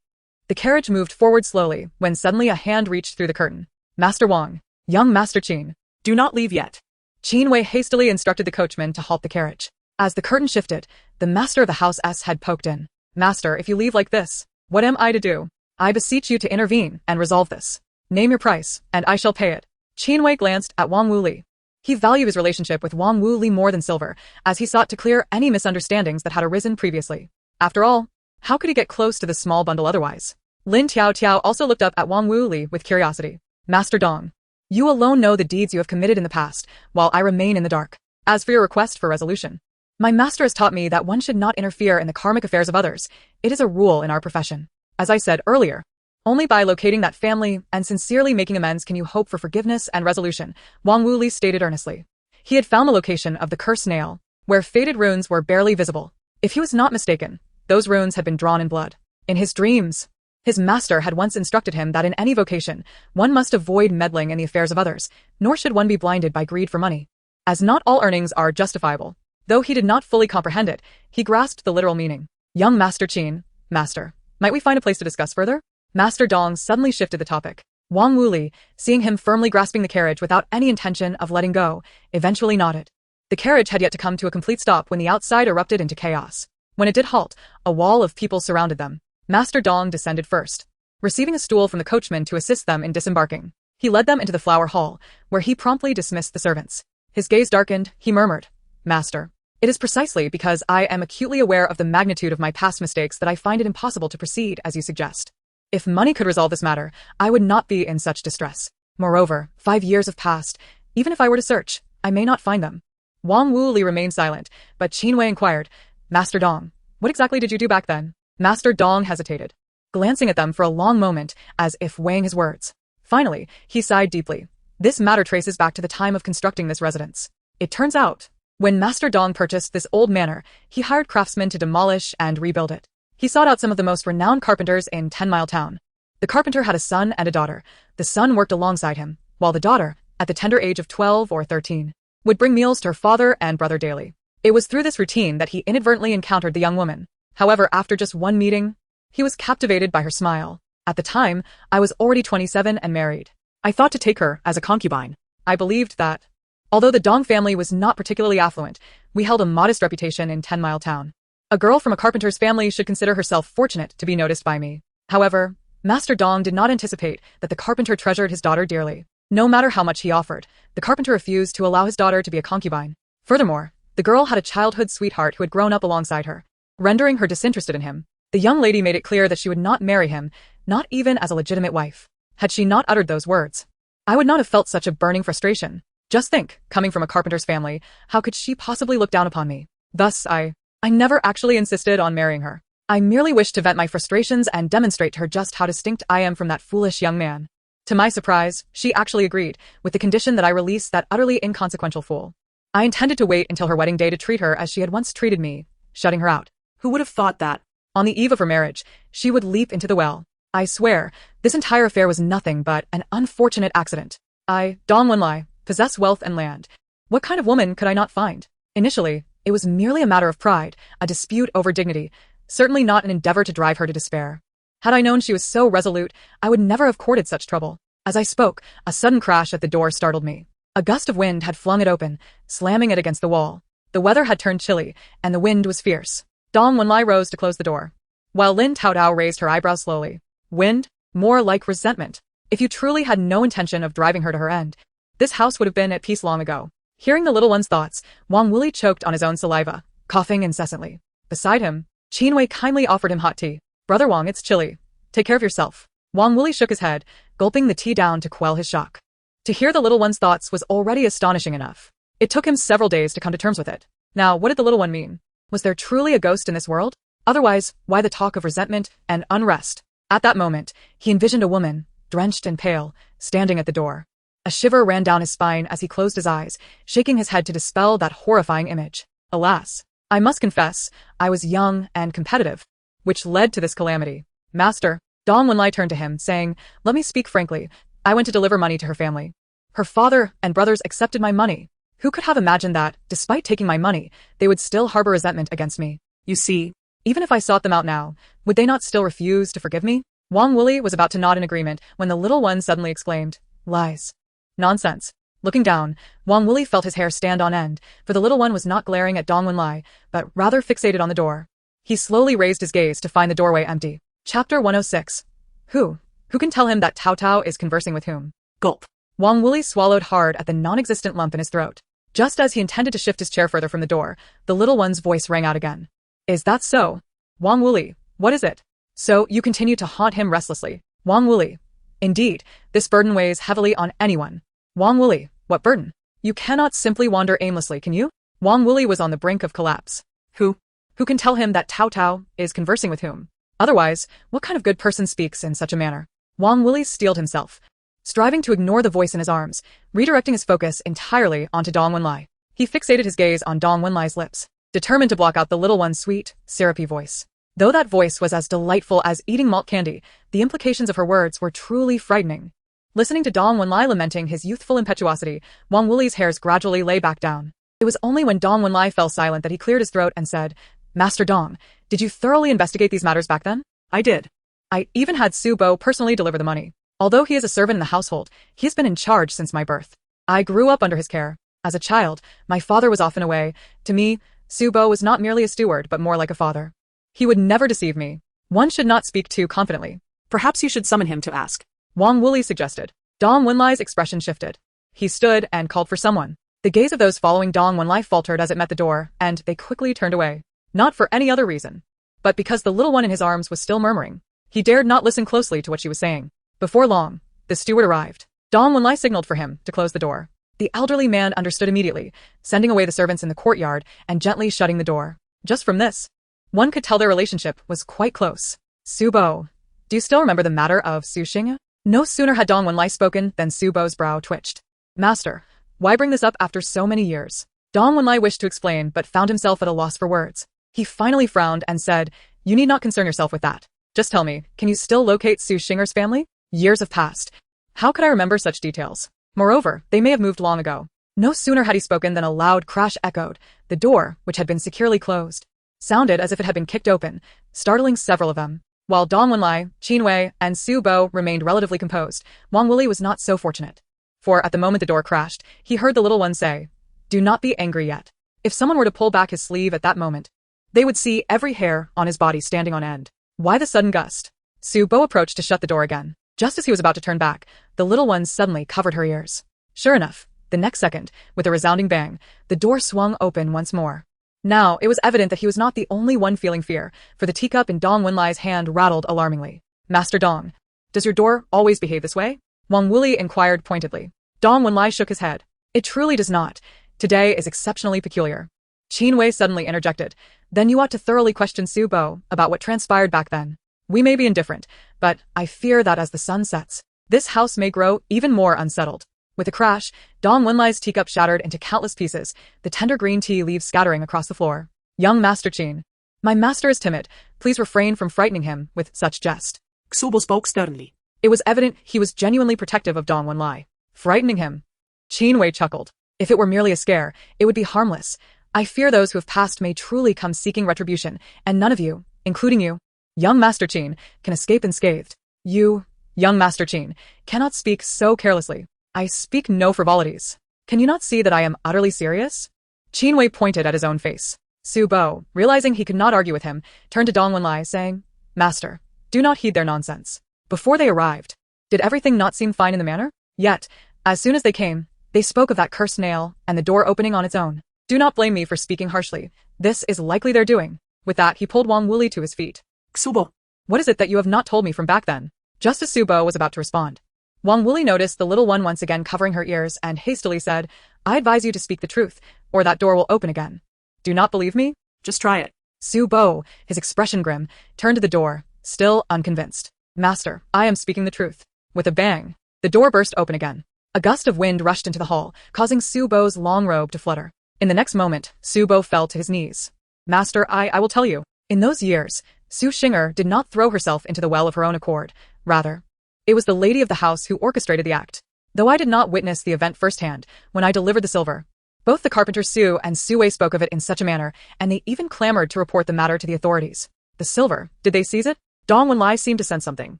The carriage moved forward slowly, when suddenly a hand reached through the curtain. "Master Wang, young Master Qin, Do not leave yet." Qin Wei hastily instructed the coachman to halt the carriage. As the curtain shifted, the master of the house's head poked in. "Master, if you leave like this, what am I to do? I beseech you to intervene and resolve this. Name your price, and I shall pay it." Qin Wei glanced at Wang Wuli. He valued his relationship with Wang Wuli more than silver, as he sought to clear any misunderstandings that had arisen previously. After all, how could he get close to the small bundle otherwise? Lin Taotao also looked up at Wang Wuli with curiosity. "Master Dong, you alone know the deeds you have committed in the past, while I remain in the dark. As for your request for resolution, my master has taught me that one should not interfere in the karmic affairs of others. It is a rule in our profession. As I said earlier, only by locating that family and sincerely making amends can you hope for forgiveness and resolution," Wang Wuli stated earnestly. He had found the location of the cursed nail, where faded runes were barely visible. If he was not mistaken, those runes had been drawn in blood. In his dreams, his master had once instructed him that in any vocation, one must avoid meddling in the affairs of others, nor should one be blinded by greed for money, as not all earnings are justifiable. Though he did not fully comprehend it, he grasped the literal meaning. "Young Master Qin, Master, might we find a place to discuss further?" Master Dong suddenly shifted the topic. Wang Wuli, seeing him firmly grasping the carriage without any intention of letting go, eventually nodded. The carriage had yet to come to a complete stop when the outside erupted into chaos. When it did halt, a wall of people surrounded them. Master Dong descended first, receiving a stool from the coachman to assist them in disembarking. He led them into the flower hall, where he promptly dismissed the servants. His gaze darkened, he murmured, "Master, it is precisely because I am acutely aware of the magnitude of my past mistakes that I find it impossible to proceed as you suggest. If money could resolve this matter, I would not be in such distress. Moreover, 5 years have passed. Even if I were to search, I may not find them." Wang Wuli remained silent, but Qin Wei inquired, "Master Dong, what exactly did you do back then?" Master Dong hesitated, glancing at them for a long moment as if weighing his words. Finally, he sighed deeply. "This matter traces back to the time of constructing this residence. It turns out, when Master Dong purchased this old manor, he hired craftsmen to demolish and rebuild it. He sought out some of the most renowned carpenters in 10 Mile Town. The carpenter had a son and a daughter. The son worked alongside him, while the daughter, at the tender age of 12 or 13, would bring meals to her father and brother daily. It was through this routine that he inadvertently encountered the young woman. However, after just one meeting, he was captivated by her smile. At the time, I was already 27 and married. I thought to take her as a concubine. I believed that, although the Dong family was not particularly affluent, we held a modest reputation in 10 Mile Town. A girl from a carpenter's family should consider herself fortunate to be noticed by me. However, Master Dong did not anticipate that the carpenter treasured his daughter dearly. No matter how much he offered, the carpenter refused to allow his daughter to be a concubine. Furthermore, the girl had a childhood sweetheart who had grown up alongside her. rendering her disinterested in him. The young lady made it clear that she would not marry him, not even as a legitimate wife. Had she not uttered those words, I would not have felt such a burning frustration. Just think, coming from a carpenter's family, how could she possibly look down upon me? Thus, I never actually insisted on marrying her. I merely wished to vent my frustrations and demonstrate to her just how distinct I am from that foolish young man. To my surprise, she actually agreed, with the condition that I release that utterly inconsequential fool. I intended to wait until her wedding day to treat her as she had once treated me, shutting her out. Who would have thought that? On the eve of her marriage, she would leap into the well. I swear, this entire affair was nothing but an unfortunate accident. I, Dong Wenlai, possess wealth and land. What kind of woman could I not find? Initially, it was merely a matter of pride, a dispute over dignity, certainly not an endeavor to drive her to despair. Had I known she was so resolute, I would never have courted such trouble. As I spoke, a sudden crash at the door startled me. A gust of wind had flung it open, slamming it against the wall. The weather had turned chilly, and the wind was fierce. Dong Wenlai rose to close the door, while Lin Taotao raised her eyebrows slowly. Wind? More like resentment. If you truly had no intention of driving her to her end, this house would have been at peace long ago. Hearing the little one's thoughts, Wang Wuli choked on his own saliva, coughing incessantly. Beside him, Qin Wei kindly offered him hot tea. Brother Wang, it's chilly. Take care of yourself. Wang Wuli shook his head, gulping the tea down to quell his shock. To hear the little one's thoughts was already astonishing enough. It took him several days to come to terms with it. Now, what did the little one mean? Was there truly a ghost in this world? Otherwise, why the talk of resentment and unrest? At that moment, he envisioned a woman, drenched and pale, standing at the door. A shiver ran down his spine as he closed his eyes, shaking his head to dispel that horrifying image. Alas, I must confess, I was young and competitive, which led to this calamity. Master, Dong Wenlai turned to him, saying, let me speak frankly, I went to deliver money to her family. Her father and brothers accepted my money. Who could have imagined that, despite taking my money, they would still harbor resentment against me? You see, even if I sought them out now, would they not still refuse to forgive me? Wang Wuli was about to nod in agreement when the little one suddenly exclaimed, lies. Nonsense. Looking down, Wang Wuli felt his hair stand on end, for the little one was not glaring at Dong Wenlai, but rather fixated on the door. He slowly raised his gaze to find the doorway empty. Chapter 106. Who can tell him that Taotao is conversing with whom? Gulp. Wang Wuli swallowed hard at the non-existent lump in his throat. Just as he intended to shift his chair further from the door, the little one's voice rang out again. Is that so? Wang Wuli, what is it? So you continue to haunt him restlessly. Wang Wuli. Indeed, this burden weighs heavily on anyone. Wang Wuli, what burden? You cannot simply wander aimlessly, can you? Wang Wuli was on the brink of collapse. Who can tell him that Taotao is conversing with whom? Otherwise, what kind of good person speaks in such a manner? Wang Wuli steeled himself, striving to ignore the voice in his arms, redirecting his focus entirely onto Dong Wenlai. He fixated his gaze on Dong Wenlai's lips, determined to block out the little one's sweet, syrupy voice. Though that voice was as delightful as eating malt candy, the implications of her words were truly frightening. Listening to Dong Wenlai lamenting his youthful impetuosity, Wang Wuli's hairs gradually lay back down. It was only when Dong Wenlai fell silent that he cleared his throat and said, Master Dong, did you thoroughly investigate these matters back then? I did. I even had Su Bo personally deliver the money. Although he is a servant in the household, he has been in charge since my birth. I grew up under his care. As a child, my father was often away. To me, Su Bo was not merely a steward but more like a father. He would never deceive me. One should not speak too confidently. Perhaps you should summon him to ask. Wang Wuli suggested. Dong Wenlai's expression shifted. He stood and called for someone. The gaze of those following Dong Wenlai faltered as it met the door, and they quickly turned away. Not for any other reason, but because the little one in his arms was still murmuring. He dared not listen closely to what she was saying. Before long, the steward arrived. Dong Wenlai signaled for him to close the door. The elderly man understood immediately, sending away the servants in the courtyard and gently shutting the door. Just from this, one could tell their relationship was quite close. Su Bo. Do you still remember the matter of Su Xing? No sooner had Dong Wenlai spoken than Su Bo's brow twitched. Master, why bring this up after so many years? Dong Wenlai wished to explain but found himself at a loss for words. He finally frowned and said, you need not concern yourself with that. Just tell me, can you still locate Su Xinger's family? Years have passed. How could I remember such details? Moreover, they may have moved long ago. No sooner had he spoken than a loud crash echoed. The door, which had been securely closed, sounded as if it had been kicked open, startling several of them. While Dong Wenlai, Qin Wei, and Su Bo remained relatively composed, Wang Wuli was not so fortunate. For at the moment the door crashed, he heard the little one say, do not be angry yet. If someone were to pull back his sleeve at that moment, they would see every hair on his body standing on end. Why the sudden gust? Su Bo approached to shut the door again. Just as he was about to turn back, the little one suddenly covered her ears. Sure enough, the next second, with a resounding bang, the door swung open once more. Now, it was evident that he was not the only one feeling fear, for the teacup in Dong Wenlai's hand rattled alarmingly. Master Dong, does your door always behave this way? Wang Wuli inquired pointedly. Dong Wenlai shook his head. It truly does not. Today is exceptionally peculiar. Qin Wei suddenly interjected. Then you ought to thoroughly question Su Bo about what transpired back then. We may be indifferent, but I fear that as the sun sets, this house may grow even more unsettled. With a crash, Dong Wenlai's teacup shattered into countless pieces, the tender green tea leaves scattering across the floor. Young Master Qin. My master is timid. Please refrain from frightening him with such jest. Su Bo spoke sternly. It was evident he was genuinely protective of Dong Wenlai. Frightening him. Qin Wei chuckled. If it were merely a scare, it would be harmless. I fear those who have passed may truly come seeking retribution, and none of you, including you, young Master Qin, can escape unscathed. You, young Master Qin, cannot speak so carelessly. I speak no frivolities. Can you not see that I am utterly serious? Qin Wei pointed at his own face. Su Bo, realizing he could not argue with him, turned to Dong Wenlai, saying, Master, do not heed their nonsense. Before they arrived, did everything not seem fine in the manor? Yet, as soon as they came, they spoke of that cursed nail and the door opening on its own. Do not blame me for speaking harshly. This is likely their doing. With that, he pulled Wang Wuli to his feet. Su Bo. What is it that you have not told me from back then? Just as Su Bo was about to respond, Wang Wuli noticed the little one once again covering her ears and hastily said, I advise you to speak the truth, or that door will open again. Do not believe me? Just try it. Su Bo, his expression grim, turned to the door, still unconvinced. Master, I am speaking the truth. With a bang, the door burst open again. A gust of wind rushed into the hall, causing Su Bo's long robe to flutter. In the next moment, Su Bo fell to his knees. Master, I will tell you. In those years, Su Xinger did not throw herself into the well of her own accord. Rather, it was the lady of the house who orchestrated the act. Though I did not witness the event firsthand, when I delivered the silver, both the carpenter Su and Su Wei spoke of it in such a manner, and they even clamored to report the matter to the authorities. The silver, did they seize it? Dong Wenlai seemed to sense something.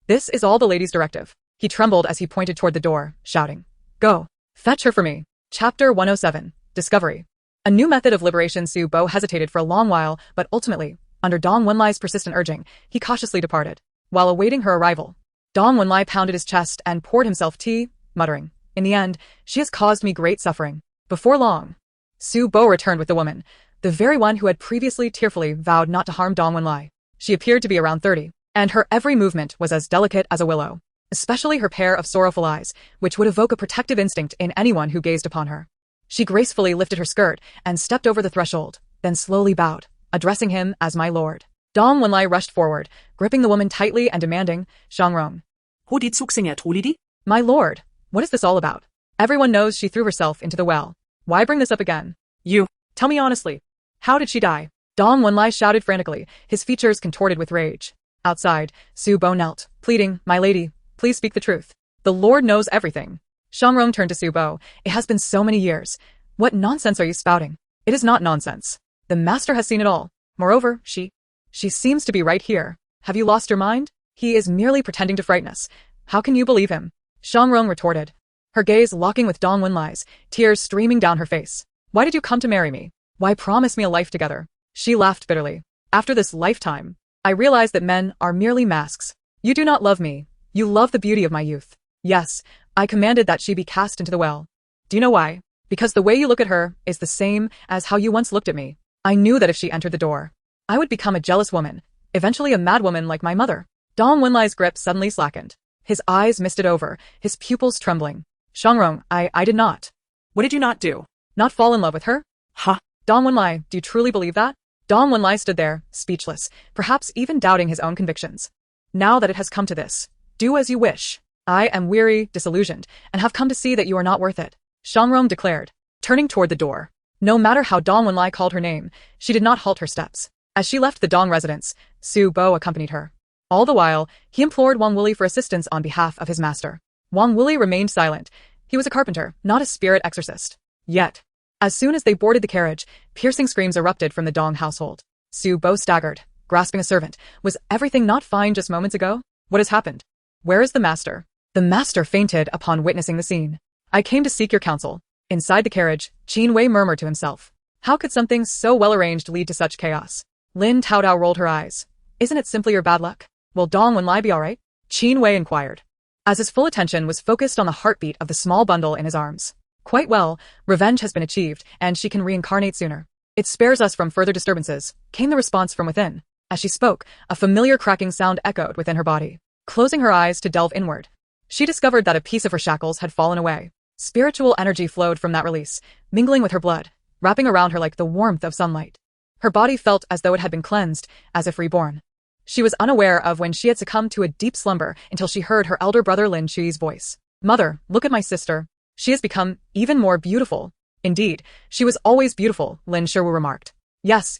This is all the lady's directive. He trembled as he pointed toward the door, shouting, Go, fetch her for me. Chapter 107, Discovery. A new method of liberation. Su Bo hesitated for a long while, but ultimately, under Dong Wenlai's persistent urging, he cautiously departed. While awaiting her arrival, Dong Wenlai pounded his chest and poured himself tea, muttering, In the end, she has caused me great suffering. Before long, Su Bo returned with the woman, the very one who had previously tearfully vowed not to harm Dong Wenlai. She appeared to be around 30, and her every movement was as delicate as a willow, especially her pair of sorrowful eyes, which would evoke a protective instinct in anyone who gazed upon her. She gracefully lifted her skirt and stepped over the threshold, then slowly bowed, addressing him as my lord. Dong Wenlai rushed forward, gripping the woman tightly and demanding, Shangrong. Hodit suksingert holidi? My lord, what is this all about? Everyone knows she threw herself into the well. Why bring this up again? You. Tell me honestly. How did she die? Dong Wenlai shouted frantically, his features contorted with rage. Outside, Su Bo knelt, pleading, My lady, please speak the truth. The Lord knows everything. Shangrong turned to Su Bo. It has been so many years. What nonsense are you spouting? It is not nonsense. The master has seen it all. Moreover, she seems to be right here. Have you lost your mind? He is merely pretending to frighten us. How can you believe him? Shangrong retorted, her gaze locking with Dong Wenlai's, tears streaming down her face. Why did you come to marry me? Why promise me a life together? She laughed bitterly. After this lifetime, I realize that men are merely masks. You do not love me. You love the beauty of my youth. Yes, I commanded that she be cast into the well. Do you know why? Because the way you look at her is the same as how you once looked at me. I knew that if she entered the door, I would become a jealous woman, eventually a mad woman like my mother. Dong Wenlai's grip suddenly slackened. His eyes misted over, his pupils trembling. Shangrong, I did not. What did you not do? Not fall in love with her? Huh? Dong Wenlai, do you truly believe that? Dong Wenlai stood there, speechless, perhaps even doubting his own convictions. Now that it has come to this, do as you wish. I am weary, disillusioned, and have come to see that you are not worth it, Shangrong declared, turning toward the door. No matter how Dong Wenlai called her name, she did not halt her steps. As she left the Dong residence, Su Bo accompanied her. All the while, he implored Wang Wuli for assistance on behalf of his master. Wang Wuli remained silent. He was a carpenter, not a spirit exorcist. Yet, as soon as they boarded the carriage, piercing screams erupted from the Dong household. Su Bo staggered, grasping a servant. Was everything not fine just moments ago? What has happened? Where is the master? The master fainted upon witnessing the scene. I came to seek your counsel. Inside the carriage, Qin Wei murmured to himself. How could something so well arranged lead to such chaos? Lin Taotao rolled her eyes. Isn't it simply your bad luck? Will Dong Wenlai be all right? Qin Wei inquired, as his full attention was focused on the heartbeat of the small bundle in his arms. Quite well, revenge has been achieved, and she can reincarnate sooner. It spares us from further disturbances, came the response from within. As she spoke, a familiar cracking sound echoed within her body. Closing her eyes to delve inward, she discovered that a piece of her shackles had fallen away. Spiritual energy flowed from that release, mingling with her blood, wrapping around her like the warmth of sunlight. Her body felt as though it had been cleansed, as if reborn. She was unaware of when she had succumbed to a deep slumber until she heard her elder brother Lin Chui's voice. "Mother, look at my sister. She has become even more beautiful." "Indeed, she was always beautiful," Lin Shuwu remarked. Yes,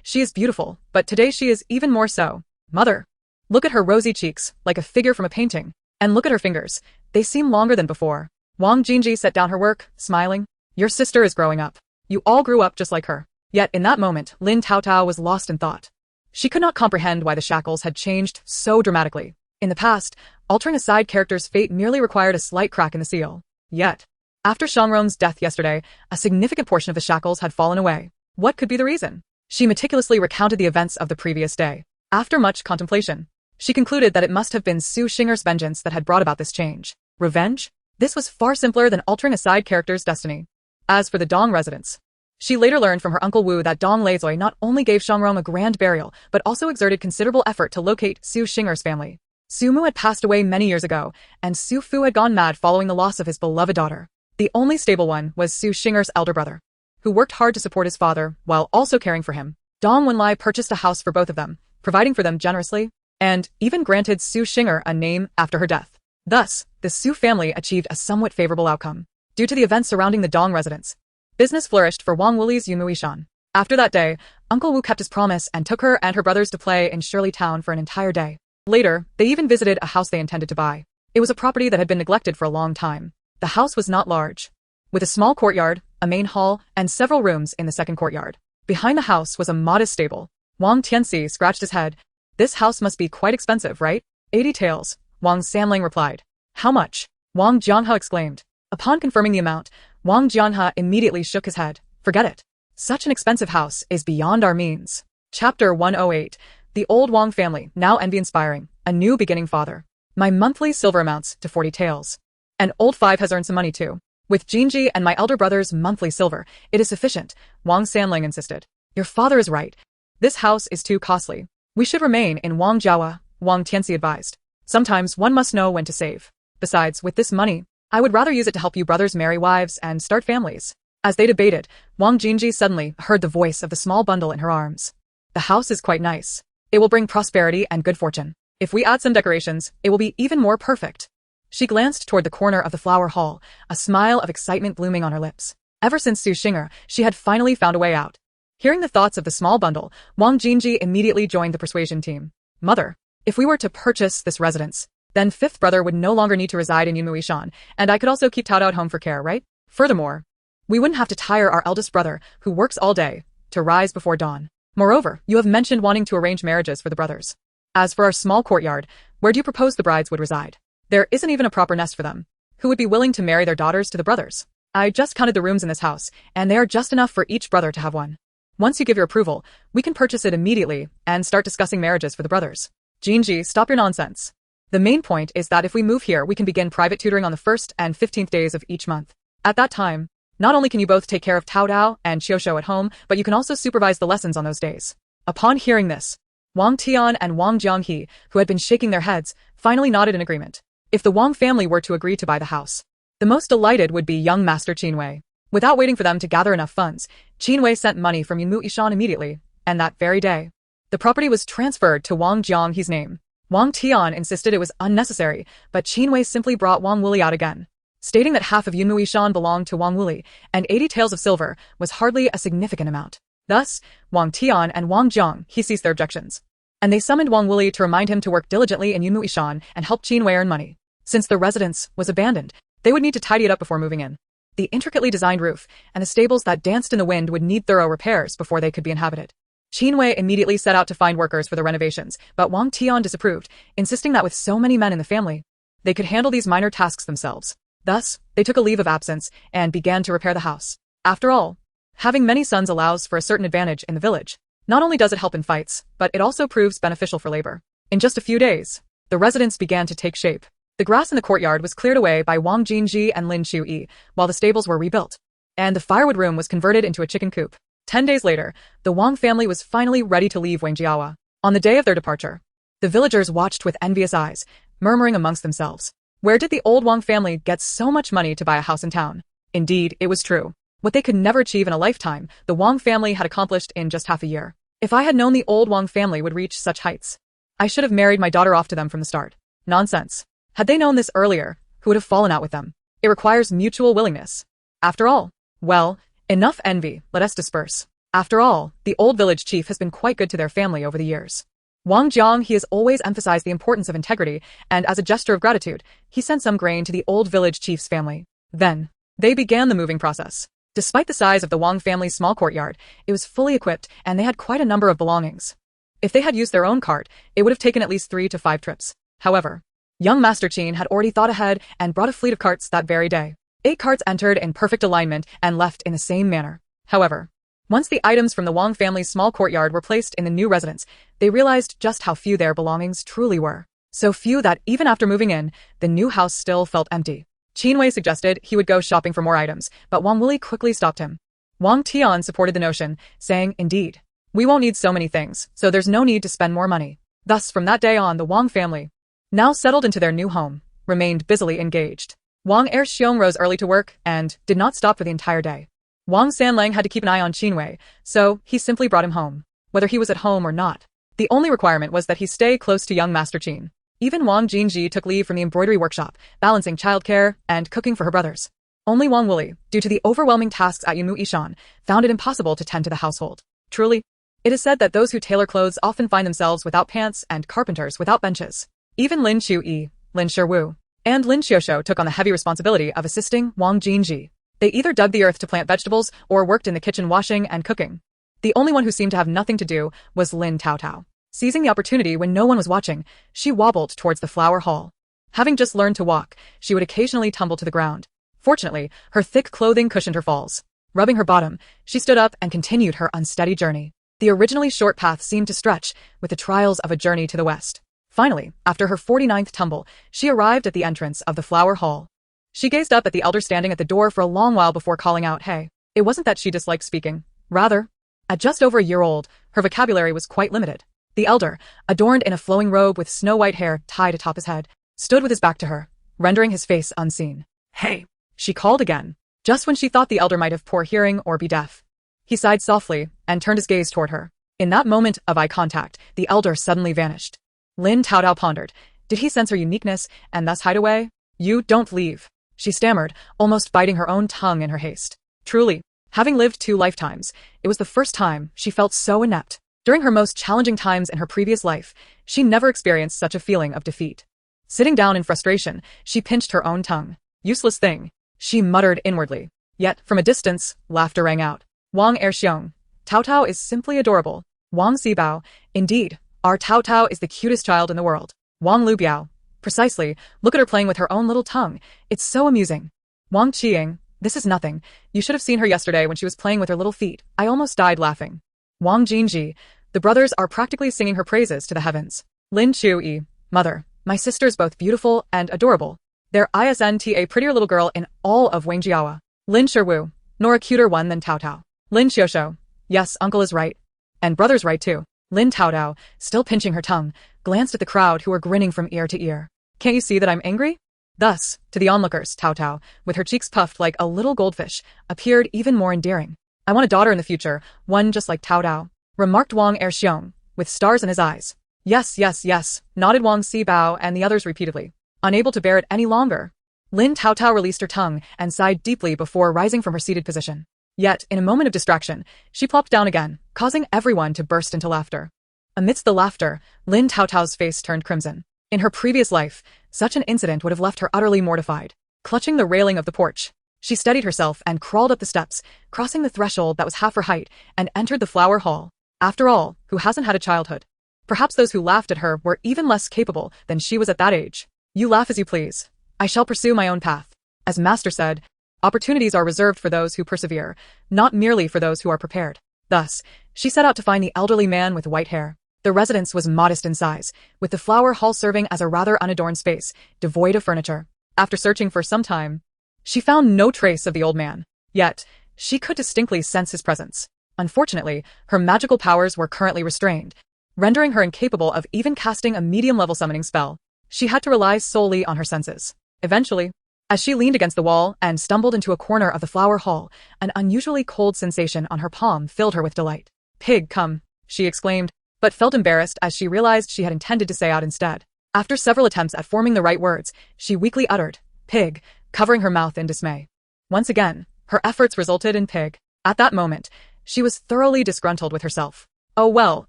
she is beautiful, but today she is even more so. Mother, look at her rosy cheeks, like a figure from a painting. And look at her fingers. They seem longer than before." Wang Jinji set down her work, smiling. "Your sister is growing up. You all grew up just like her." Yet in that moment, Lin Taotao was lost in thought. She could not comprehend why the shackles had changed so dramatically. In the past, altering a side character's fate merely required a slight crack in the seal. Yet, after Shangrong's death yesterday, a significant portion of the shackles had fallen away. What could be the reason? She meticulously recounted the events of the previous day. After much contemplation, she concluded that it must have been Su Xinger's vengeance that had brought about this change. Revenge? This was far simpler than altering a side character's destiny. As for the Dong residence, she later learned from her uncle Wu that Dong Leizoi not only gave Shangrong a grand burial, but also exerted considerable effort to locate Su Xinger's family. Su Mu had passed away many years ago, and Su Fu had gone mad following the loss of his beloved daughter. The only stable one was Su Xinger's elder brother, who worked hard to support his father while also caring for him. Dong Wenlai purchased a house for both of them, providing for them generously, and even granted Su Xinger a name after her death. Thus, the Su family achieved a somewhat favorable outcome. Due to the events surrounding the Dong residence, business flourished for Wang Wuli's Yumuishan. After that day, Uncle Wu kept his promise and took her and her brothers to play in Shirley Town for an entire day. Later, they even visited a house they intended to buy. It was a property that had been neglected for a long time. The house was not large, with a small courtyard, a main hall, and several rooms in the second courtyard. Behind the house was a modest stable. Wang Tianxi scratched his head. "This house must be quite expensive, right?" 80 taels, Wang Sanling replied. "How much?" Wang Jianhe exclaimed. Upon confirming the amount, Wang Jianhe immediately shook his head. "Forget it. Such an expensive house is beyond our means." Chapter 108. The Old Wang Family, now envy-inspiring. A new beginning father. "My monthly silver amounts to 40 taels. And old Five has earned some money too. With Jinji and my elder brother's monthly silver, it is sufficient," Wang Sanling insisted. "Your father is right. This house is too costly. We should remain in Wangjiawa," Wang Tianxi advised. "Sometimes one must know when to save. Besides, with this money, I would rather use it to help you brothers marry wives and start families." As they debated, Wang Jinji suddenly heard the voice of the small bundle in her arms. "The house is quite nice. It will bring prosperity and good fortune. If we add some decorations, it will be even more perfect." She glanced toward the corner of the flower hall, a smile of excitement blooming on her lips. Ever since Su Xinger, she had finally found a way out. Hearing the thoughts of the small bundle, Wang Jinji immediately joined the persuasion team. "Mother, if we were to purchase this residence, then fifth brother would no longer need to reside in Yunmuishan, and I could also keep Taotao at home for care, right? Furthermore, we wouldn't have to tire our eldest brother, who works all day, to rise before dawn. Moreover, you have mentioned wanting to arrange marriages for the brothers. As for our small courtyard, where do you propose the brides would reside? There isn't even a proper nest for them. Who would be willing to marry their daughters to the brothers? I just counted the rooms in this house, and they are just enough for each brother to have one. Once you give your approval, we can purchase it immediately and start discussing marriages for the brothers." "Jinji, stop your nonsense. The main point is that if we move here, we can begin private tutoring on the 1st and 15th days of each month. At that time, not only can you both take care of Taotao and Qiushou at home, but you can also supervise the lessons on those days." Upon hearing this, Wang Tian and Wang Jianghe, who had been shaking their heads, finally nodded in agreement. If the Wang family were to agree to buy the house, the most delighted would be young Master Qinwei. Without waiting for them to gather enough funds, Qinwei sent money from Yunmuishan immediately, and that very day, the property was transferred to Wang Jianghe's name. Wang Tian insisted it was unnecessary, but Qinwei simply brought Wang Wuli out again, stating that half of Yunmuishan belonged to Wang Wuli, and 80 taels of silver was hardly a significant amount. Thus, Wang Tian and Wang Jianghe ceased their objections, and they summoned Wang Wuli to remind him to work diligently in Yunmuishan and help Qinwei earn money. Since the residence was abandoned, they would need to tidy it up before moving in. The intricately designed roof and the stables that danced in the wind would need thorough repairs before they could be inhabited. Qinwei immediately set out to find workers for the renovations, but Wang Tian disapproved, insisting that with so many men in the family, they could handle these minor tasks themselves. Thus, they took a leave of absence and began to repair the house. After all, having many sons allows for a certain advantage in the village. Not only does it help in fights, but it also proves beneficial for labor. In just a few days, the residence began to take shape. The grass in the courtyard was cleared away by Wang Jinji and Lin Chuyi, while the stables were rebuilt, and the firewood room was converted into a chicken coop. 10 days later, the Wang family was finally ready to leave Wangjiawa. On the day of their departure, the villagers watched with envious eyes, murmuring amongst themselves. Where did the old Wang family get so much money to buy a house in town? Indeed, it was true. What they could never achieve in a lifetime, the Wang family had accomplished in just half a year. If I had known the old Wang family would reach such heights, I should have married my daughter off to them from the start. Nonsense. Had they known this earlier, who would have fallen out with them? It requires mutual willingness. After all, well, enough envy, let us disperse. After all, the old village chief has been quite good to their family over the years. Wang Jiang, he has always emphasized the importance of integrity, and as a gesture of gratitude, he sent some grain to the old village chief's family. Then, they began the moving process. Despite the size of the Wang family's small courtyard, it was fully equipped and they had quite a number of belongings. If they had used their own cart, it would have taken at least 3 to 5 trips. However, young Master Qin had already thought ahead and brought a fleet of carts that very day. 8 carts entered in perfect alignment and left in the same manner. However, once the items from the Wang family's small courtyard were placed in the new residence, they realized just how few their belongings truly were. So few that even after moving in, the new house still felt empty. Qin Wei suggested he would go shopping for more items, but Wang Wuli quickly stopped him. Wang Tian supported the notion, saying, indeed, we won't need so many things, so there's no need to spend more money. Thus, from that day on, the Wang family, now settled into their new home, remained busily engaged. Wang Erxiong rose early to work and did not stop for the entire day. Wang Sanlang had to keep an eye on Qin Wei, so he simply brought him home, whether he was at home or not. The only requirement was that he stay close to young Master Qin. Even Wang Jinji took leave from the embroidery workshop, balancing childcare and cooking for her brothers. Only Wang Wuli, due to the overwhelming tasks at Yunmu Yishan, found it impossible to tend to the household. Truly, it is said that those who tailor clothes often find themselves without pants and carpenters without benches. Even Lin Chu-yi, Lin Shiwu, and Lin Xiuxiu took on the heavy responsibility of assisting Wang Jinji. They either dug the earth to plant vegetables or worked in the kitchen washing and cooking. The only one who seemed to have nothing to do was Lin Taotao. Seizing the opportunity when no one was watching, she wobbled towards the flower hall. Having just learned to walk, she would occasionally tumble to the ground. Fortunately, her thick clothing cushioned her falls. Rubbing her bottom, she stood up and continued her unsteady journey. The originally short path seemed to stretch with the trials of a journey to the west. Finally, after her 49th tumble, she arrived at the entrance of the flower hall. She gazed up at the elder standing at the door for a long while before calling out, hey. It wasn't that she disliked speaking. Rather, at just over a year old, her vocabulary was quite limited. The elder, adorned in a flowing robe with snow-white hair tied atop his head, stood with his back to her, rendering his face unseen. Hey, she called again, just when she thought the elder might have poor hearing or be deaf. He sighed softly and turned his gaze toward her. In that moment of eye contact, the elder suddenly vanished. Lin Taotao pondered. Did he sense her uniqueness and thus hide away? You don't leave, she stammered, almost biting her own tongue in her haste. Truly, having lived 2 lifetimes, it was the first time she felt so inept. During her most challenging times in her previous life, she never experienced such a feeling of defeat. Sitting down in frustration, she pinched her own tongue. Useless thing, she muttered inwardly. Yet, from a distance, laughter rang out. Wang Erxiong, Taotao is simply adorable. Wang Sibao, indeed, our Taotao is the cutest child in the world. Wang Lubiao, precisely, look at her playing with her own little tongue. It's so amusing. Wang Qiying, this is nothing. You should have seen her yesterday when she was playing with her little feet. I almost died laughing. Wang Jinji, the brothers are practically singing her praises to the heavens. Lin Chu-yi, mother, my sister's both beautiful and adorable. There isn't a prettier little girl in all of Wangjiawa. Lin Shiwu, nor a cuter one than Taotao. Lin Xiuxiu, yes, uncle is right. And brother's right too. Lin Taotao, still pinching her tongue, glanced at the crowd who were grinning from ear to ear. Can't you see that I'm angry? Thus, to the onlookers, Taotao, with her cheeks puffed like a little goldfish, appeared even more endearing. I want a daughter in the future, one just like Taotao, remarked Wang Erxiong, with stars in his eyes. Yes, yes, yes, nodded Wang Sibao and the others repeatedly. Unable to bear it any longer, Lin Taotao released her tongue and sighed deeply before rising from her seated position. Yet, in a moment of distraction, she plopped down again, causing everyone to burst into laughter. Amidst the laughter, Lin Taotao's face turned crimson. In her previous life, such an incident would have left her utterly mortified. Clutching the railing of the porch, she steadied herself and crawled up the steps, crossing the threshold that was half her height, and entered the flower hall. After all, who hasn't had a childhood? Perhaps those who laughed at her were even less capable than she was at that age. You laugh as you please. I shall pursue my own path. As Master said, opportunities are reserved for those who persevere, not merely for those who are prepared. Thus, she set out to find the elderly man with white hair. The residence was modest in size, with the flower hall serving as a rather unadorned space, devoid of furniture. After searching for some time, she found no trace of the old man. Yet, she could distinctly sense his presence. Unfortunately, her magical powers were currently restrained, rendering her incapable of even casting a medium-level summoning spell. She had to rely solely on her senses. Eventually, as she leaned against the wall and stumbled into a corner of the flower hall, an unusually cold sensation on her palm filled her with delight. "Pig, come," she exclaimed, but felt embarrassed as she realized she had intended to say out instead. After several attempts at forming the right words, she weakly uttered, "Pig," covering her mouth in dismay. Once again, her efforts resulted in pig. At that moment, she was thoroughly disgruntled with herself. Oh well,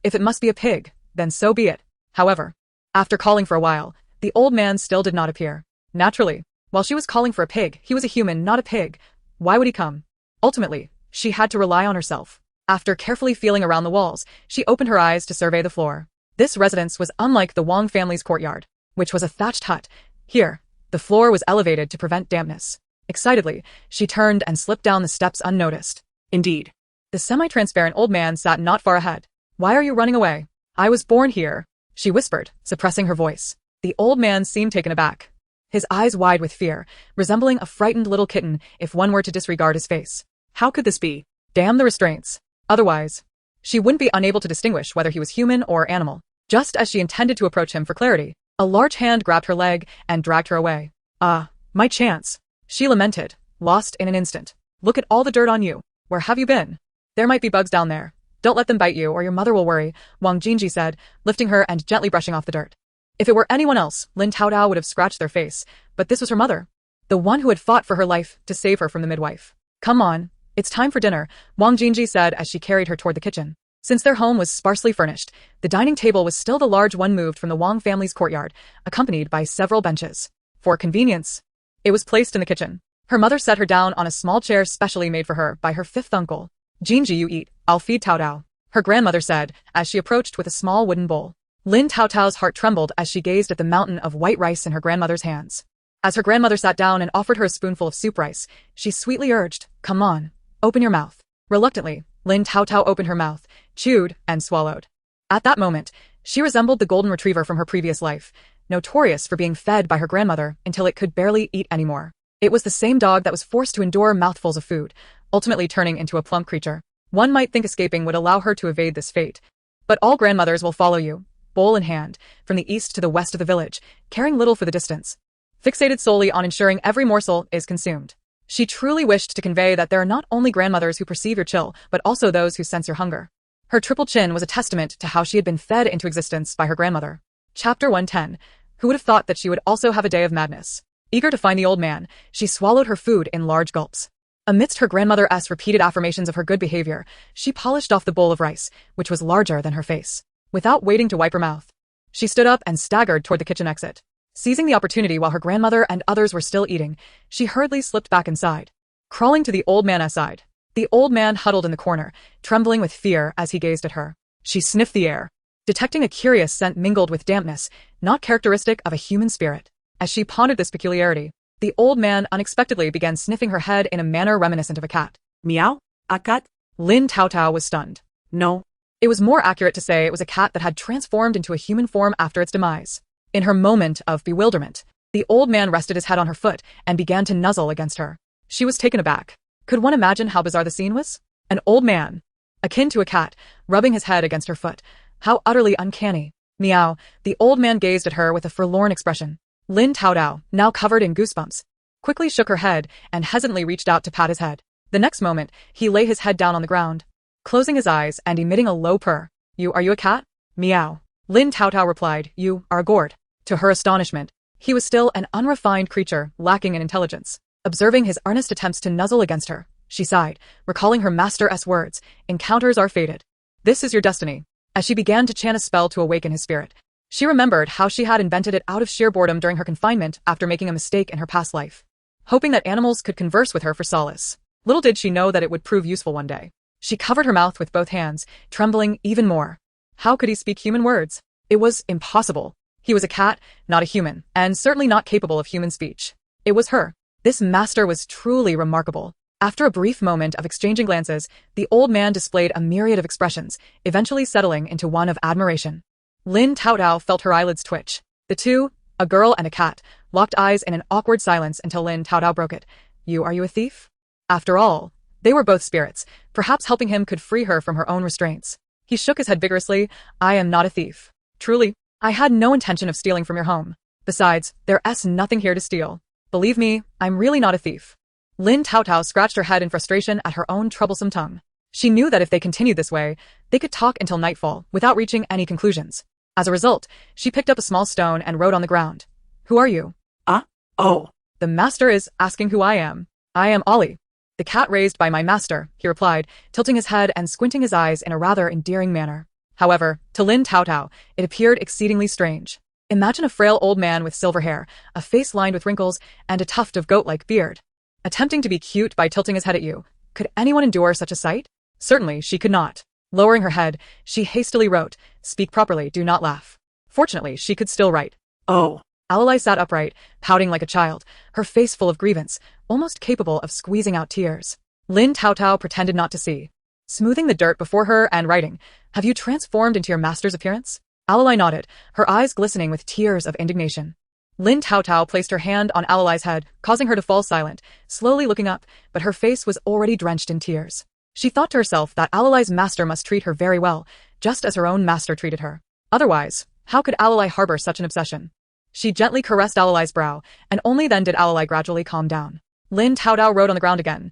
if it must be a pig, then so be it. However, after calling for a while, the old man still did not appear. Naturally, while she was calling for a pig, he was a human, not a pig. Why would he come? Ultimately, she had to rely on herself. After carefully feeling around the walls, she opened her eyes to survey the floor. This residence was unlike the Wang family's courtyard, which was a thatched hut. Here, the floor was elevated to prevent dampness. Excitedly, she turned and slipped down the steps unnoticed. Indeed. The semi-transparent old man sat not far ahead. "Why are you running away?" "I was born here," she whispered, suppressing her voice. The old man seemed taken aback, his eyes wide with fear, resembling a frightened little kitten if one were to disregard his face. How could this be? Damn the restraints. Otherwise, she wouldn't be unable to distinguish whether he was human or animal. Just as she intended to approach him for clarity, a large hand grabbed her leg and dragged her away. "Ah, my chance," she lamented, lost in an instant. "Look at all the dirt on you. Where have you been?" "There might be bugs down there. Don't let them bite you or your mother will worry," Wang Jinji said, lifting her and gently brushing off the dirt. If it were anyone else, Lin Taotao would have scratched their face, but this was her mother, the one who had fought for her life to save her from the midwife. "Come on, it's time for dinner," Wang Jinji said as she carried her toward the kitchen. Since their home was sparsely furnished, the dining table was still the large one moved from the Wang family's courtyard, accompanied by several benches. For convenience, it was placed in the kitchen. Her mother set her down on a small chair specially made for her by her fifth uncle. "Jinji, you eat, I'll feed Taotao," her grandmother said as she approached with a small wooden bowl. Lin Taotao's heart trembled as she gazed at the mountain of white rice in her grandmother's hands. As her grandmother sat down and offered her a spoonful of soup rice, she sweetly urged, "Come on, open your mouth." Reluctantly, Lin Taotao opened her mouth, chewed, and swallowed. At that moment, she resembled the golden retriever from her previous life, notorious for being fed by her grandmother until it could barely eat anymore. It was the same dog that was forced to endure mouthfuls of food, ultimately turning into a plump creature. One might think escaping would allow her to evade this fate. But all grandmothers will follow you, bowl in hand, from the east to the west of the village, caring little for the distance, fixated solely on ensuring every morsel is consumed. She truly wished to convey that there are not only grandmothers who perceive your chill, but also those who sense your hunger. Her triple chin was a testament to how she had been fed into existence by her grandmother. Chapter 110. Who would have thought that she would also have a day of madness? Eager to find the old man, she swallowed her food in large gulps. Amidst her grandmother's repeated affirmations of her good behavior, she polished off the bowl of rice, which was larger than her face. Without waiting to wipe her mouth, she stood up and staggered toward the kitchen exit. Seizing the opportunity while her grandmother and others were still eating, she hurriedly slipped back inside. Crawling to the old man's side, the old man huddled in the corner, trembling with fear as he gazed at her. She sniffed the air, detecting a curious scent mingled with dampness, not characteristic of a human spirit. As she pondered this peculiarity, the old man unexpectedly began sniffing her head in a manner reminiscent of a cat. "Meow? A cat?" Lin Taotao was stunned. No. It was more accurate to say it was a cat that had transformed into a human form after its demise. In her moment of bewilderment, the old man rested his head on her foot and began to nuzzle against her. She was taken aback. Could one imagine how bizarre the scene was? An old man, akin to a cat, rubbing his head against her foot. How utterly uncanny. Meow, the old man gazed at her with a forlorn expression. Lin Taotao, now covered in goosebumps, quickly shook her head and hesitantly reached out to pat his head. The next moment, he lay his head down on the ground, closing his eyes and emitting a low purr. Are you a cat?" "Meow." Lin Taotao replied, "You are a gourd." To her astonishment, he was still an unrefined creature, lacking in intelligence. Observing his earnest attempts to nuzzle against her, she sighed, recalling her master's words, "Encounters are fated. This is your destiny." As she began to chant a spell to awaken his spirit, she remembered how she had invented it out of sheer boredom during her confinement after making a mistake in her past life, hoping that animals could converse with her for solace. Little did she know that it would prove useful one day. She covered her mouth with both hands, trembling even more. How could he speak human words? It was impossible. He was a cat, not a human, and certainly not capable of human speech. It was her. This master was truly remarkable. After a brief moment of exchanging glances, the old man displayed a myriad of expressions, eventually settling into one of admiration. Lin Taotao felt her eyelids twitch. The two, a girl and a cat, locked eyes in an awkward silence until Lin Taotao broke it. Are you a thief?" After all, They were both spirits. Perhaps helping him could free her from her own restraints. He shook his head vigorously. I am not a thief. Truly, I had no intention of stealing from your home. Besides, there's nothing here to steal. Believe me, I'm really not a thief. Lin Taotao scratched her head in frustration at her own troublesome tongue. She knew that if they continued this way, they could talk until nightfall without reaching any conclusions. As a result, she picked up a small stone and wrote on the ground. Who are you? Oh. The master is asking who I am. I am Ollie. The cat raised by my master, he replied, tilting his head and squinting his eyes in a rather endearing manner. However, to Lin Taotao, it appeared exceedingly strange. Imagine a frail old man with silver hair, a face lined with wrinkles, and a tuft of goat-like beard. Attempting to be cute by tilting his head at you. Could anyone endure such a sight? Certainly, she could not. Lowering her head, she hastily wrote, Speak properly, do not laugh. Fortunately, she could still write. Oh. Alalai sat upright, pouting like a child, her face full of grievance, almost capable of squeezing out tears. Lin Taotao pretended not to see. Smoothing the dirt before her and writing, Have you transformed into your master's appearance? Alalai nodded, her eyes glistening with tears of indignation. Lin Taotao placed her hand on Alalai's head, causing her to fall silent, slowly looking up, but her face was already drenched in tears. She thought to herself that Alalai's master must treat her very well, just as her own master treated her. Otherwise, how could Alalai harbor such an obsession? She gently caressed Alalai's brow, and only then did Alalai gradually calm down. Lin Taotao wrote on the ground again.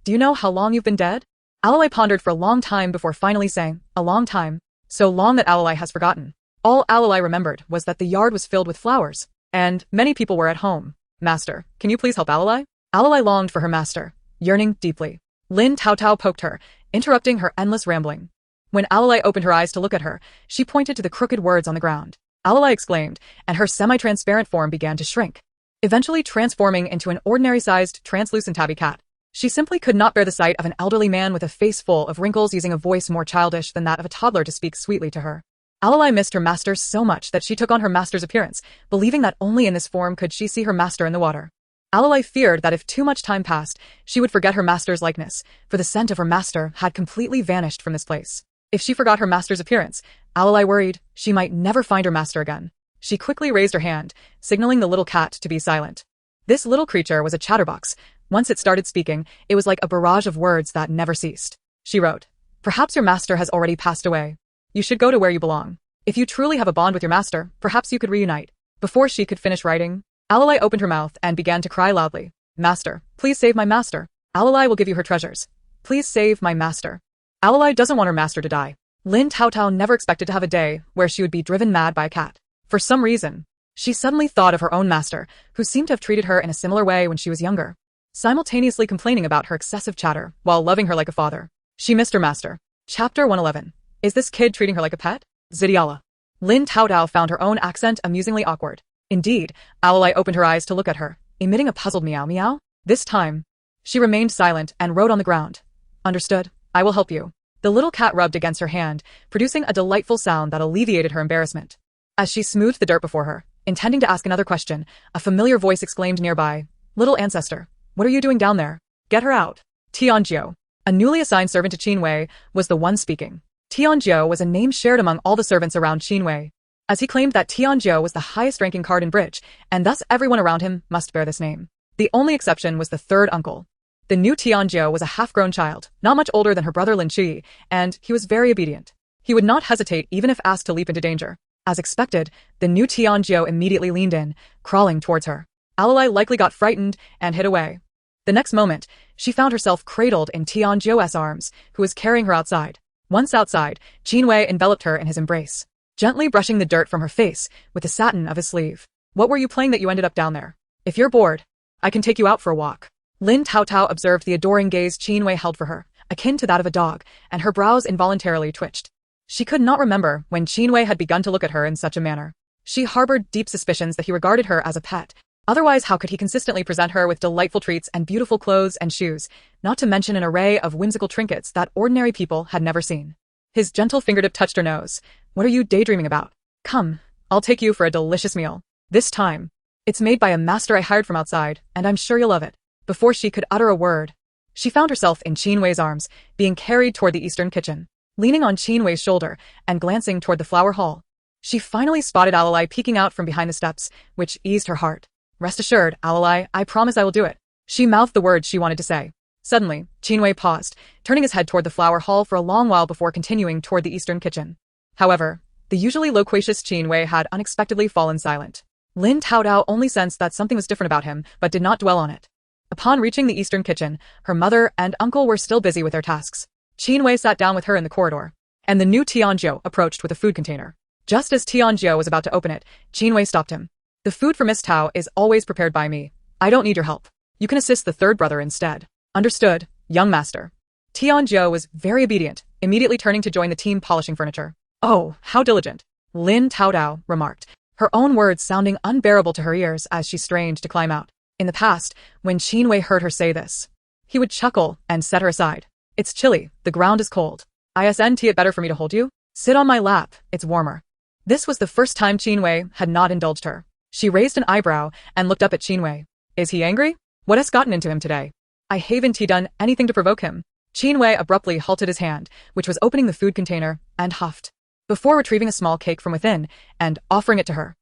Do you know how long you've been dead? Alalai pondered for a long time before finally saying, A long time. So long that Alalai has forgotten. All Alalai remembered was that the yard was filled with flowers, and many people were at home. Master, can you please help Alalai? Alalai longed for her master, yearning deeply. Lin Taotao poked her, interrupting her endless rambling. When Alalai opened her eyes to look at her, she pointed to the crooked words on the ground. Alalai exclaimed, and her semi-transparent form began to shrink, eventually transforming into an ordinary-sized, translucent tabby cat. She simply could not bear the sight of an elderly man with a face full of wrinkles using a voice more childish than that of a toddler to speak sweetly to her. Alalai missed her master so much that she took on her master's appearance, believing that only in this form could she see her master in the water. Alalai feared that if too much time passed, she would forget her master's likeness, for the scent of her master had completely vanished from this place. If she forgot her master's appearance, Alalai worried she might never find her master again. She quickly raised her hand, signaling the little cat to be silent. This little creature was a chatterbox. Once it started speaking, it was like a barrage of words that never ceased. She wrote, Perhaps your master has already passed away. You should go to where you belong. If you truly have a bond with your master, perhaps you could reunite. Before she could finish writing, Alalai opened her mouth and began to cry loudly. Master, please save my master. Alalai will give you her treasures. Please save my master. Alalai doesn't want her master to die. Lin Taotao never expected to have a day where she would be driven mad by a cat. For some reason, she suddenly thought of her own master, who seemed to have treated her in a similar way when she was younger, simultaneously complaining about her excessive chatter while loving her like a father. She missed her master. Chapter 111. Is this kid treating her like a pet? Zidiala. Lin Taotao found her own accent amusingly awkward. Indeed, Alalai opened her eyes to look at her, emitting a puzzled meow meow. This time, she remained silent and wrote on the ground. Understood. I will help you. The little cat rubbed against her hand, producing a delightful sound that alleviated her embarrassment. As she smoothed the dirt before her, intending to ask another question, a familiar voice exclaimed nearby, Little ancestor, what are you doing down there? Get her out. Tianxiang, a newly assigned servant to Qinwei, was the one speaking. Tianxiang was a name shared among all the servants around Qinwei, as he claimed that Tianxiang was the highest-ranking card in bridge, and thus everyone around him must bear this name. The only exception was the third uncle. The new Tianxiang was a half-grown child, not much older than her brother Lin Chui, and he was very obedient. He would not hesitate even if asked to leap into danger. As expected, the new Tianxiang immediately leaned in, crawling towards her. Alalai likely got frightened and hid away. The next moment, she found herself cradled in Tianxiang's arms, who was carrying her outside. Once outside, Qinwei enveloped her in his embrace, gently brushing the dirt from her face with the satin of his sleeve. What were you playing that you ended up down there? If you're bored, I can take you out for a walk. Lin Taotao observed the adoring gaze Qinwei held for her, akin to that of a dog, and her brows involuntarily twitched. She could not remember when Qinwei had begun to look at her in such a manner. She harbored deep suspicions that he regarded her as a pet. Otherwise, how could he consistently present her with delightful treats and beautiful clothes and shoes, not to mention an array of whimsical trinkets that ordinary people had never seen? His gentle fingertip touched her nose. What are you daydreaming about? Come, I'll take you for a delicious meal. This time, it's made by a master I hired from outside, and I'm sure you'll love it. Before she could utter a word, she found herself in Qinwei's arms, being carried toward the eastern kitchen. Leaning on Qinwei's shoulder and glancing toward the flower hall, she finally spotted Alalai peeking out from behind the steps, which eased her heart. Rest assured, Alalai, I promise I will do it. She mouthed the words she wanted to say. Suddenly, Qinwei paused, turning his head toward the flower hall for a long while before continuing toward the eastern kitchen. However, the usually loquacious Qinwei had unexpectedly fallen silent. Lin Taotao only sensed that something was different about him, but did not dwell on it. Upon reaching the eastern kitchen, her mother and uncle were still busy with their tasks. Qinwei sat down with her in the corridor, and the new Tianxiang approached with a food container. Just as Tianxiang was about to open it, Qinwei stopped him. The food for Miss Tao is always prepared by me. I don't need your help. You can assist the third brother instead. Understood, young master. Tianxiang was very obedient, immediately turning to join the team polishing furniture. Oh, how diligent, Lin Taotao remarked, her own words sounding unbearable to her ears as she strained to climb out. In the past, when Qinwei heard her say this, he would chuckle and set her aside. It's chilly, the ground is cold. Isn't it better for me to hold you? Sit on my lap, it's warmer. This was the first time Qinwei had not indulged her. She raised an eyebrow and looked up at Qinwei. Is he angry? What has gotten into him today? I haven't done anything to provoke him. Qinwei abruptly halted his hand, which was opening the food container, and huffed, before retrieving a small cake from within and offering it to her.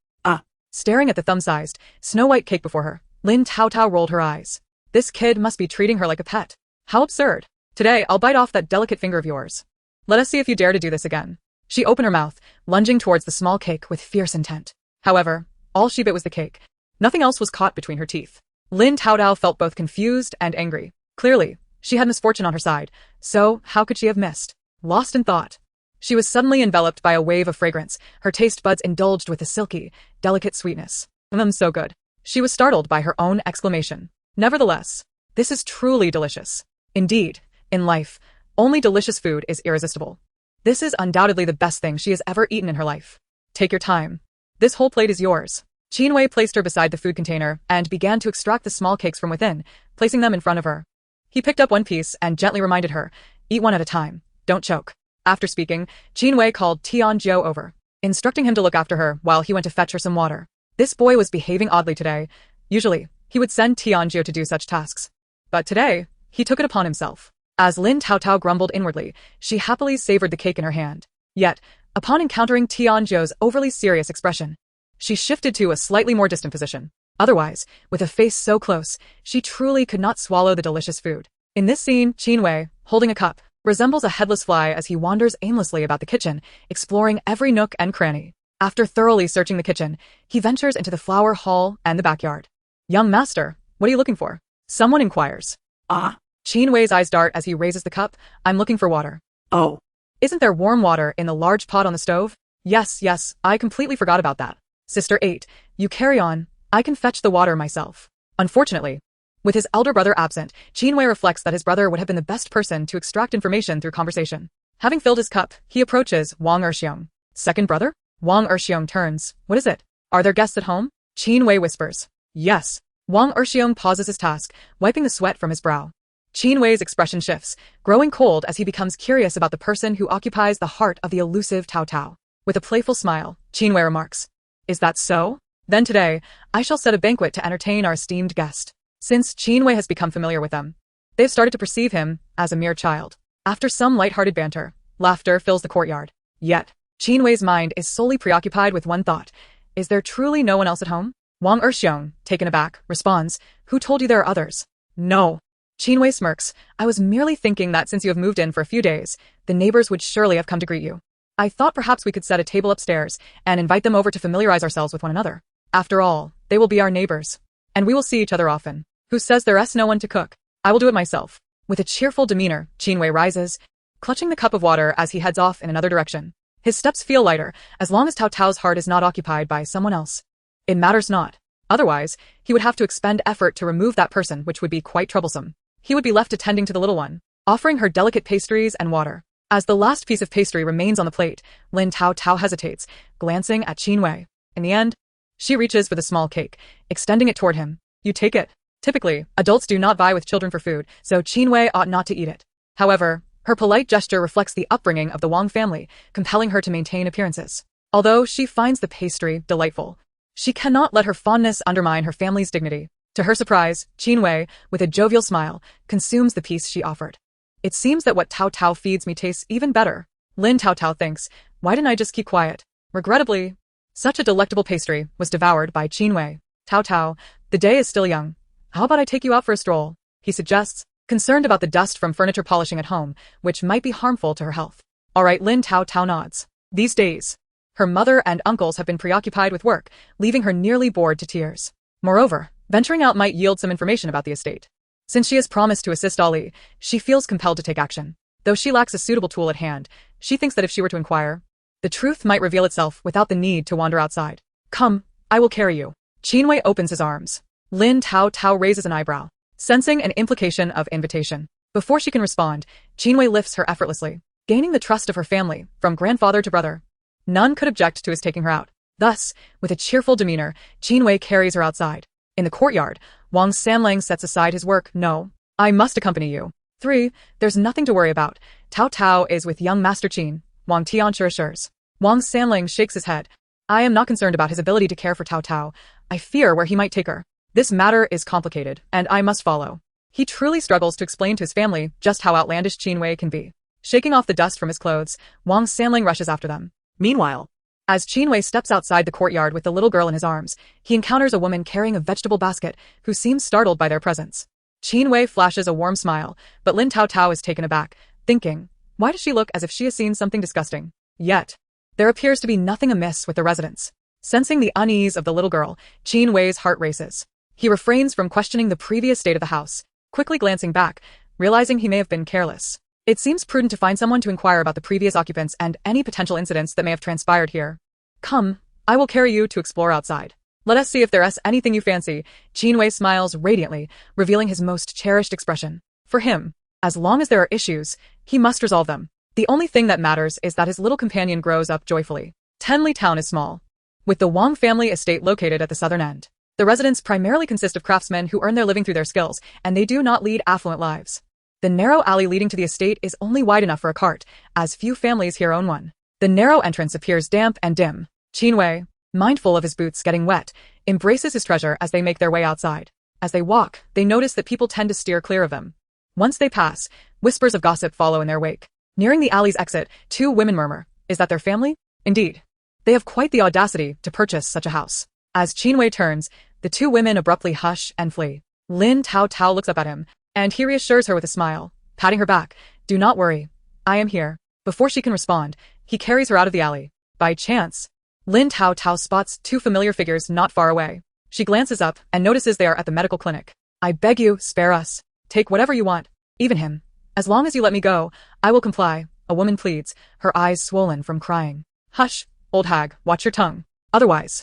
Staring at the thumb-sized, snow-white cake before her, Lin Taotao rolled her eyes. This kid must be treating her like a pet. How absurd. Today, I'll bite off that delicate finger of yours. Let us see if you dare to do this again. She opened her mouth, lunging towards the small cake with fierce intent. However, all she bit was the cake. Nothing else was caught between her teeth. Lin Taotao felt both confused and angry. Clearly, she had misfortune on her side, so how could she have missed? Lost in thought, she was suddenly enveloped by a wave of fragrance, her taste buds indulged with a silky, delicate sweetness. So good. She was startled by her own exclamation. Nevertheless, this is truly delicious. Indeed, in life, only delicious food is irresistible. This is undoubtedly the best thing she has ever eaten in her life. Take your time. This whole plate is yours. Qinwei placed her beside the food container and began to extract the small cakes from within, placing them in front of her. He picked up one piece and gently reminded her, eat one at a time, don't choke. After speaking, Qinwei called Tianxiang over, instructing him to look after her while he went to fetch her some water. This boy was behaving oddly today. Usually, he would send Tianxiang to do such tasks. But today, he took it upon himself. As Lin Taotao grumbled inwardly, she happily savored the cake in her hand. Yet, upon encountering Tianxiang's overly serious expression, she shifted to a slightly more distant position. Otherwise, with a face so close, she truly could not swallow the delicious food. In this scene, Qinwei, holding a cup, resembles a headless fly as he wanders aimlessly about the kitchen, exploring every nook and cranny. After thoroughly searching the kitchen, he ventures into the flower hall and the backyard. Young master, what are you looking for? Someone inquires. Qinwei's eyes dart as he raises the cup. I'm looking for water. Oh. Isn't there warm water in the large pot on the stove? Yes, I completely forgot about that. Sister 8, you carry on. I can fetch the water myself. Unfortunately, with his elder brother absent, Qinwei reflects that his brother would have been the best person to extract information through conversation. Having filled his cup, he approaches Wang Erxiong. Second brother? Wang Erxiong turns. What is it? Are there guests at home? Qinwei whispers. Yes. Wang Erxiong pauses his task, wiping the sweat from his brow. Qinwei's expression shifts, growing cold as he becomes curious about the person who occupies the heart of the elusive Taotao. With a playful smile, Qinwei remarks. Is that so? Then today, I shall set a banquet to entertain our esteemed guest. Since Qinwei has become familiar with them, they've started to perceive him as a mere child. After some light-hearted banter, laughter fills the courtyard. Yet, Qinwei's mind is solely preoccupied with one thought. Is there truly no one else at home? Wang Erxiong, taken aback, responds, who told you there are others? No. Qinwei smirks. I was merely thinking that since you have moved in for a few days, the neighbors would surely have come to greet you. I thought perhaps we could set a table upstairs and invite them over to familiarize ourselves with one another. After all, they will be our neighbors. And we will see each other often. Who says there's no one to cook? I will do it myself. With a cheerful demeanor, Qinwei rises, clutching the cup of water as he heads off in another direction. His steps feel lighter, as long as Taotao's heart is not occupied by someone else. It matters not. Otherwise, he would have to expend effort to remove that person, which would be quite troublesome. He would be left attending to the little one, offering her delicate pastries and water. As the last piece of pastry remains on the plate, Lin Taotao hesitates, glancing at Qinwei. In the end, she reaches for the small cake, extending it toward him. You take it. Typically, adults do not vie with children for food, so Qinwei ought not to eat it. However, her polite gesture reflects the upbringing of the Wang family, compelling her to maintain appearances. Although she finds the pastry delightful, she cannot let her fondness undermine her family's dignity. To her surprise, Qinwei, with a jovial smile, consumes the piece she offered. It seems that what Taotao feeds me tastes even better. Lin Taotao thinks, why didn't I just keep quiet? Regrettably, such a delectable pastry was devoured by Qinwei. Taotao, the day is still young. How about I take you out for a stroll? He suggests. concerned about the dust from furniture polishing at home, which might be harmful to her health. All right, Lin Taotao nods. These days, her mother and uncles have been preoccupied with work, leaving her nearly bored to tears. Moreover, venturing out might yield some information about the estate. Since she has promised to assist Ali, she feels compelled to take action. Though she lacks a suitable tool at hand, she thinks that if she were to inquire, the truth might reveal itself without the need to wander outside. Come, I will carry you. Qinwei opens his arms. Lin Taotao raises an eyebrow, sensing an implication of invitation. Before she can respond, Qinwei lifts her effortlessly, gaining the trust of her family, from grandfather to brother. None could object to his taking her out. Thus, with a cheerful demeanor, Qinwei carries her outside. In the courtyard, Wang Sanlang sets aside his work. No, I must accompany you. 3. There's nothing to worry about. Tao Tao is with young Master Qin, Wang Tianxiang assures. Wang Sanlang shakes his head. I am not concerned about his ability to care for Tao Tao. I fear where he might take her. This matter is complicated, and I must follow. He truly struggles to explain to his family just how outlandish Qinwei can be. Shaking off the dust from his clothes, Wang Sanlang rushes after them. Meanwhile, as Qinwei steps outside the courtyard with the little girl in his arms, he encounters a woman carrying a vegetable basket who seems startled by their presence. Qinwei flashes a warm smile, but Lin Taotao is taken aback, thinking, why does she look as if she has seen something disgusting? Yet, there appears to be nothing amiss with the residents. Sensing the unease of the little girl, Qinwei's heart races. He refrains from questioning the previous state of the house, quickly glancing back, realizing he may have been careless. It seems prudent to find someone to inquire about the previous occupants and any potential incidents that may have transpired here. Come, I will carry you to explore outside. Let us see if there is anything you fancy. Qinwei smiles radiantly, revealing his most cherished expression. For him, as long as there are issues, he must resolve them. The only thing that matters is that his little companion grows up joyfully. Tenli town is small, with the Wang family estate located at the southern end. The residents primarily consist of craftsmen who earn their living through their skills, and they do not lead affluent lives. The narrow alley leading to the estate is only wide enough for a cart, as few families here own one. The narrow entrance appears damp and dim. Qinwei, mindful of his boots getting wet, embraces his treasure as they make their way outside. As they walk, they notice that people tend to steer clear of them. Once they pass, whispers of gossip follow in their wake. Nearing the alley's exit, 2 women murmur, is that their family? Indeed. They have quite the audacity to purchase such a house. As Qinwei turns, the 2 women abruptly hush and flee. Lin Taotao looks up at him, and he reassures her with a smile, patting her back. Do not worry. I am here. Before she can respond, he carries her out of the alley. By chance, Lin Taotao spots 2 familiar figures not far away. She glances up and notices they are at the medical clinic. I beg you, spare us. Take whatever you want, even him. As long as you let me go, I will comply, a woman pleads, her eyes swollen from crying. Hush, old hag, watch your tongue. Otherwise.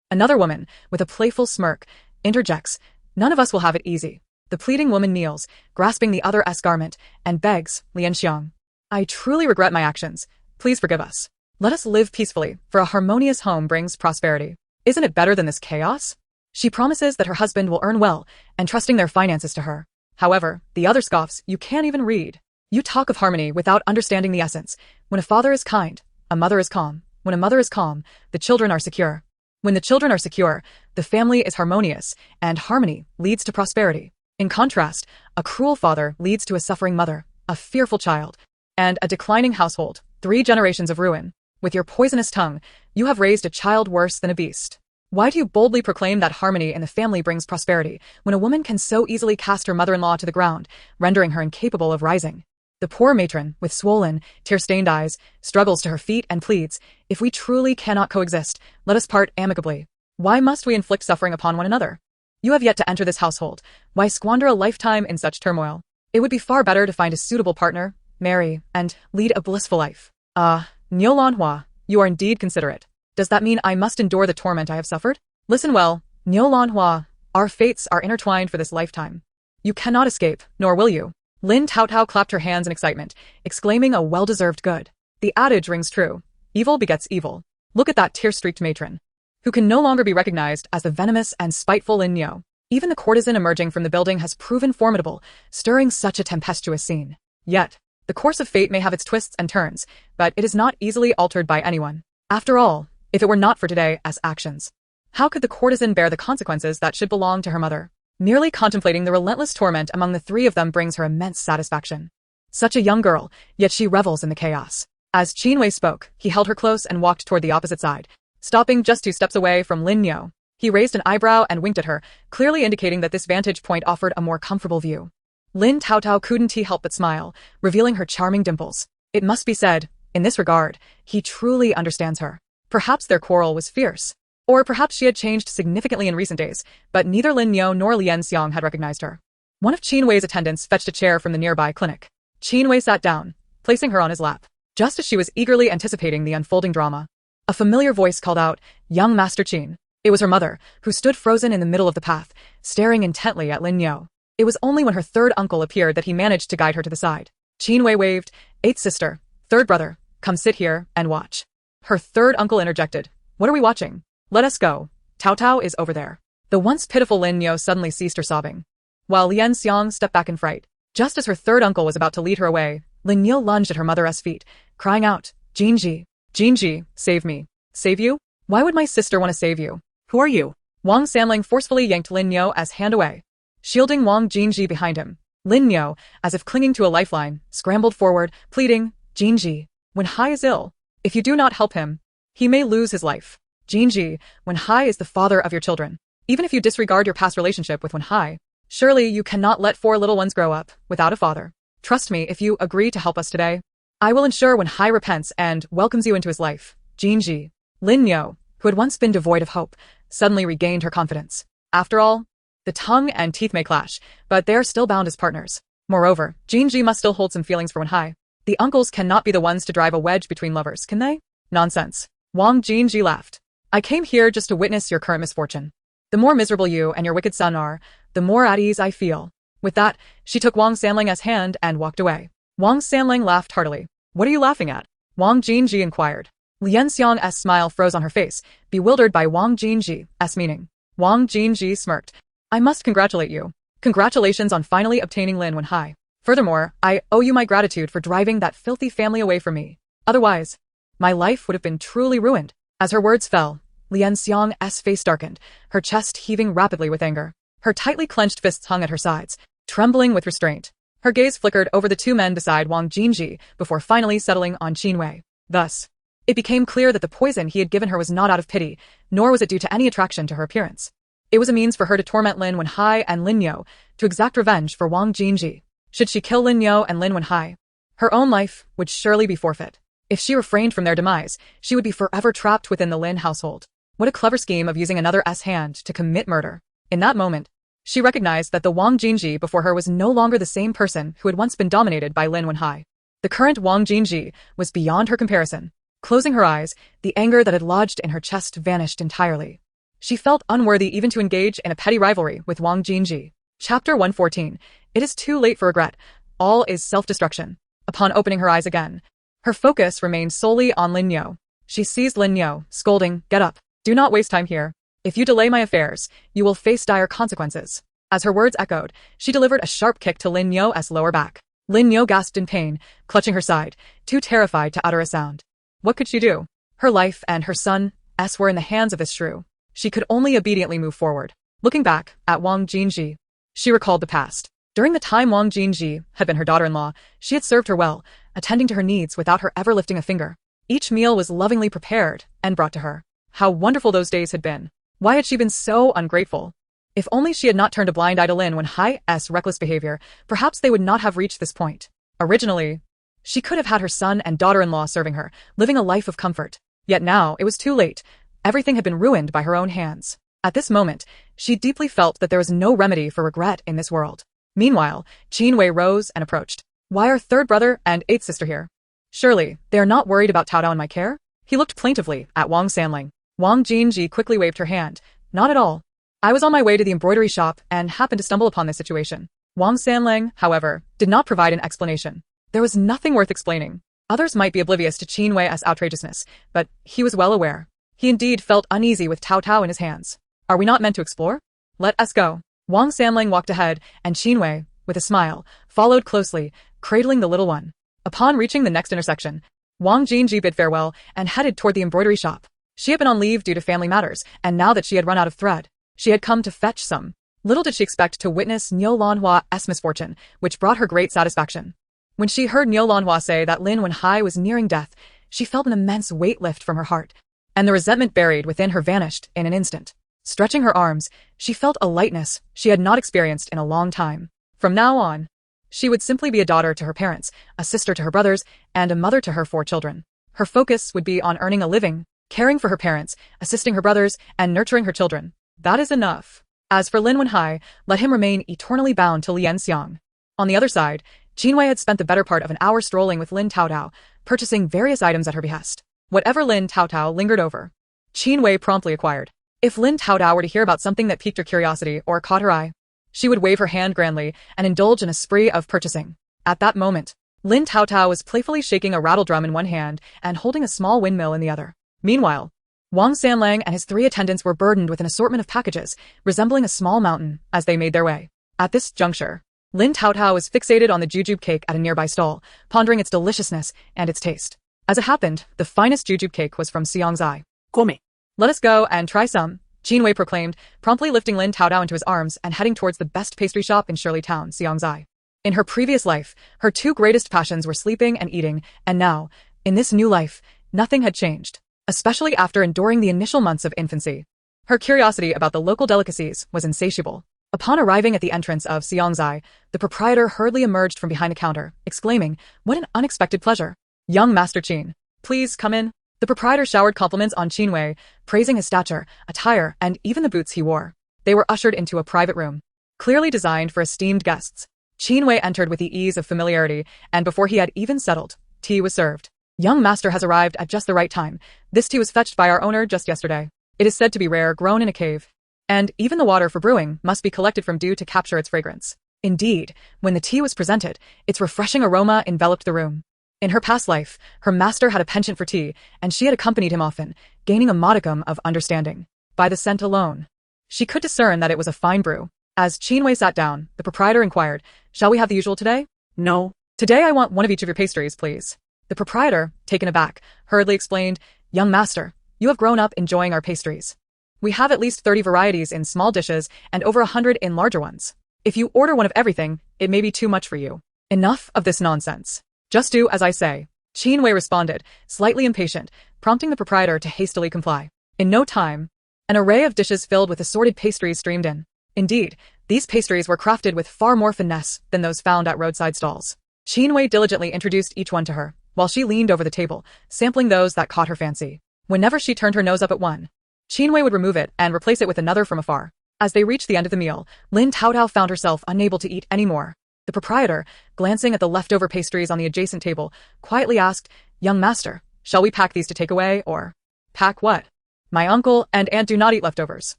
Another woman, with a playful smirk, interjects, none of us will have it easy. The pleading woman kneels, grasping the other's garment, and begs, Lianxiang, I truly regret my actions. Please forgive us. Let us live peacefully, for a harmonious home brings prosperity. Isn't it better than this chaos? She promises that her husband will earn well, entrusting their finances to her. However, the other scoffs, you can't even read. You talk of harmony without understanding the essence. When a father is kind, a mother is calm. When a mother is calm, the children are secure. When the children are secure, the family is harmonious, and harmony leads to prosperity. In contrast, a cruel father leads to a suffering mother, a fearful child, and a declining household, 3 generations of ruin. With your poisonous tongue, you have raised a child worse than a beast. Why do you boldly proclaim that harmony in the family brings prosperity, when a woman can so easily cast her mother-in-law to the ground, rendering her incapable of rising? The poor matron, with swollen, tear-stained eyes, struggles to her feet and pleads, if we truly cannot coexist, let us part amicably. Why must we inflict suffering upon one another? You have yet to enter this household. Why squander a lifetime in such turmoil? It would be far better to find a suitable partner, marry, and lead a blissful life. Niu Lanhua, you are indeed considerate. Does that mean I must endure the torment I have suffered? Listen well, Niu Lanhua, our fates are intertwined for this lifetime. You cannot escape, nor will you. Lin Taotao clapped her hands in excitement, exclaiming a well-deserved good. The adage rings true. Evil begets evil. Look at that tear-streaked matron, who can no longer be recognized as the venomous and spiteful Lin Niu. Even the courtesan emerging from the building has proven formidable, stirring such a tempestuous scene. Yet, the course of fate may have its twists and turns, but it is not easily altered by anyone. After all, if it were not for today as actions, how could the courtesan bear the consequences that should belong to her mother? Merely contemplating the relentless torment among the 3 of them brings her immense satisfaction. Such a young girl, yet she revels in the chaos. As Qinwei spoke, he held her close and walked toward the opposite side, stopping just 2 steps away from Lin Niu. He raised an eyebrow and winked at her, clearly indicating that this vantage point offered a more comfortable view. Lin Taotao couldn't help but smile, revealing her charming dimples. It must be said, in this regard, he truly understands her. Perhaps their quarrel was fierce. Or perhaps she had changed significantly in recent days, but neither Lin Niu nor Lian Xiang had recognized her. One of Qin Wei's attendants fetched a chair from the nearby clinic. Qin Wei sat down, placing her on his lap. Just as she was eagerly anticipating the unfolding drama, a familiar voice called out, "Young Master Qin." It was her mother, who stood frozen in the middle of the path, staring intently at Lin Niu. It was only when her third uncle appeared that he managed to guide her to the side. Qin Wei waved, "Eighth sister, third brother, come sit here and watch." Her third uncle interjected, "What are we watching? Let us go. Taotao is over there." The once pitiful Lin Niu suddenly ceased her sobbing, while Lian Xiang stepped back in fright. Just as her third uncle was about to lead her away, Lin Niu lunged at her mother's feet, crying out, "Jinji, Jinji, save me." "Save you? Why would my sister want to save you? Who are you?" Wang Sanling forcefully yanked Lin Niu's hand away, shielding Wang Jinji behind him. Lin Niu, as if clinging to a lifeline, scrambled forward, pleading, "Jinji, Wen Hai is ill. If you do not help him, he may lose his life. Jinji, Wen Hai is the father of your children. Even if you disregard your past relationship with Wen Hai, surely you cannot let 4 little ones grow up without a father. Trust me, if you agree to help us today, I will ensure Wen Hai repents and welcomes you into his life." Jinji. Lin Niu, who had once been devoid of hope, suddenly regained her confidence. After all, the tongue and teeth may clash, but they are still bound as partners. Moreover, Jinji must still hold some feelings for Wen Hai. The uncles cannot be the ones to drive a wedge between lovers, can they? Nonsense. Wang Jinji laughed. "I came here just to witness your current misfortune. The more miserable you and your wicked son are, the more at ease I feel." With that, she took Wang Sanling's hand and walked away. Wang Sanling laughed heartily. "What are you laughing at?" Wang Jinji inquired. Lian Xiang's smile froze on her face, bewildered by Wang Jinji's meaning. Wang Jinji smirked. "I must congratulate you. Congratulations on finally obtaining Lin Wen Hai. Furthermore, I owe you my gratitude for driving that filthy family away from me. Otherwise, my life would have been truly ruined." As her words fell, Lian Xiang's face darkened, her chest heaving rapidly with anger. Her tightly clenched fists hung at her sides, trembling with restraint. Her gaze flickered over the two men beside Wang Jinji before finally settling on Qin Wei. Thus, it became clear that the poison he had given her was not out of pity, nor was it due to any attraction to her appearance. It was a means for her to torment Lin Wen Hai and Lin Niu, to exact revenge for Wang Jinji. Should she kill Lin Niu and Lin Wen Hai, her own life would surely be forfeit. If she refrained from their demise, she would be forever trapped within the Lin household. What a clever scheme of using another's hand to commit murder. In that moment, she recognized that the Wang Jinji before her was no longer the same person who had once been dominated by Lin Wen Hai. The current Wang Jinji was beyond her comparison. Closing her eyes, the anger that had lodged in her chest vanished entirely. She felt unworthy even to engage in a petty rivalry with Wang Jinji. Chapter 114. It is too late for regret. All is self-destruction. Upon opening her eyes again, her focus remained solely on Lin Niu. She seized Lin Niu, scolding, "Get up. Do not waste time here. If you delay my affairs, you will face dire consequences." As her words echoed, she delivered a sharp kick to Lin Niu's lower back. Lin Niu gasped in pain, clutching her side, too terrified to utter a sound. What could she do? Her life and her son's were in the hands of this shrew. She could only obediently move forward. Looking back at Wang Jinji, she recalled the past. During the time Wang Jinji had been her daughter-in-law, she had served her well, attending to her needs without her ever lifting a finger. Each meal was lovingly prepared and brought to her. How wonderful those days had been. Why had she been so ungrateful? If only she had not turned a blind eye to Lin Wen Hai's reckless behavior, perhaps they would not have reached this point. Originally, she could have had her son and daughter-in-law serving her, living a life of comfort. Yet now, it was too late. Everything had been ruined by her own hands. At this moment, she deeply felt that there was no remedy for regret in this world. Meanwhile, Qin Wei rose and approached. "Why are third brother and eighth sister here? Surely, they are not worried about Taotao and my care?" He looked plaintively at Wang Sanling. Wang Jinji quickly waved her hand. "Not at all. I was on my way to the embroidery shop and happened to stumble upon this situation." Wang Sanling, however, did not provide an explanation. There was nothing worth explaining. Others might be oblivious to Qin Wei's outrageousness, but he was well aware. He indeed felt uneasy with Taotao in his hands. "Are we not meant to explore? Let us go." Wang Sanling walked ahead, and Qin Wei, with a smile, followed closely, cradling the little one. Upon reaching the next intersection, Wang Jinji bid farewell and headed toward the embroidery shop. She had been on leave due to family matters, and now that she had run out of thread, she had come to fetch some. Little did she expect to witness Niu Lanhua's misfortune, which brought her great satisfaction. When she heard Niu Lanhua say that Lin Wen Hai was nearing death, she felt an immense weight lift from her heart, and the resentment buried within her vanished in an instant. Stretching her arms, she felt a lightness she had not experienced in a long time. From now on, She would simply be a daughter to her parents, a sister to her brothers, and a mother to her 4 children. Her focus would be on earning a living, caring for her parents, assisting her brothers, and nurturing her children. That is enough. As for Lin Wenhai, let him remain eternally bound to Lianxiang. On the other side, Qinwei had spent the better part of an hour strolling with Lin Taotao, purchasing various items at her behest. Whatever Lin Taotao lingered over, Qinwei promptly acquired. If Lin Taotao were to hear about something that piqued her curiosity or caught her eye, she would wave her hand grandly and indulge in a spree of purchasing. At that moment, Lin Taotao was playfully shaking a rattle drum in one hand and holding a small windmill in the other. Meanwhile, Wang Sanlang and his 3 attendants were burdened with an assortment of packages, resembling a small mountain, as they made their way. At this juncture, Lin Taotao was fixated on the jujube cake at a nearby stall, pondering its deliciousness and its taste. As it happened, the finest jujube cake was from Xiangzai. Come. Let us go and try some, Qinwei proclaimed, promptly lifting Lin Taotao into his arms and heading towards the best pastry shop in Shirley Town, Xiangzai. In her previous life, her 2 greatest passions were sleeping and eating, and now, in this new life, nothing had changed, especially after enduring the initial months of infancy. Her curiosity about the local delicacies was insatiable. Upon arriving at the entrance of Xiangzai, the proprietor hurriedly emerged from behind a counter, exclaiming, "What an unexpected pleasure! Young Master Qin, please come in." The proprietor showered compliments on Qinwei, praising his stature, attire, and even the boots he wore. They were ushered into a private room, clearly designed for esteemed guests. Qinwei entered with the ease of familiarity, and before he had even settled, tea was served. "Young master has arrived at just the right time. This tea was fetched by our owner just yesterday. It is said to be rare, grown in a cave. And even the water for brewing must be collected from dew to capture its fragrance." Indeed, when the tea was presented, its refreshing aroma enveloped the room. In her past life, her master had a penchant for tea, and she had accompanied him often, gaining a modicum of understanding. By the scent alone, she could discern that it was a fine brew. As Qinwei sat down, the proprietor inquired, "Shall we have the usual today?" No. "Today I want one of each of your pastries, please." The proprietor, taken aback, hurriedly explained, "Young master, you have grown up enjoying our pastries. We have at least 30 varieties in small dishes and over 100 in larger ones. If you order one of everything, it may be too much for you." "Enough of this nonsense. Just do as I say," Qinwei responded, slightly impatient, prompting the proprietor to hastily comply. In no time, an array of dishes filled with assorted pastries streamed in. Indeed, these pastries were crafted with far more finesse than those found at roadside stalls. Qinwei diligently introduced each one to her, while she leaned over the table, sampling those that caught her fancy. Whenever she turned her nose up at one, Qinwei would remove it and replace it with another from afar. As they reached the end of the meal, Lin Taotao found herself unable to eat any more. The proprietor, glancing at the leftover pastries on the adjacent table, quietly asked, "Young master, shall we pack these to take away, or—" "Pack what? My uncle and aunt do not eat leftovers.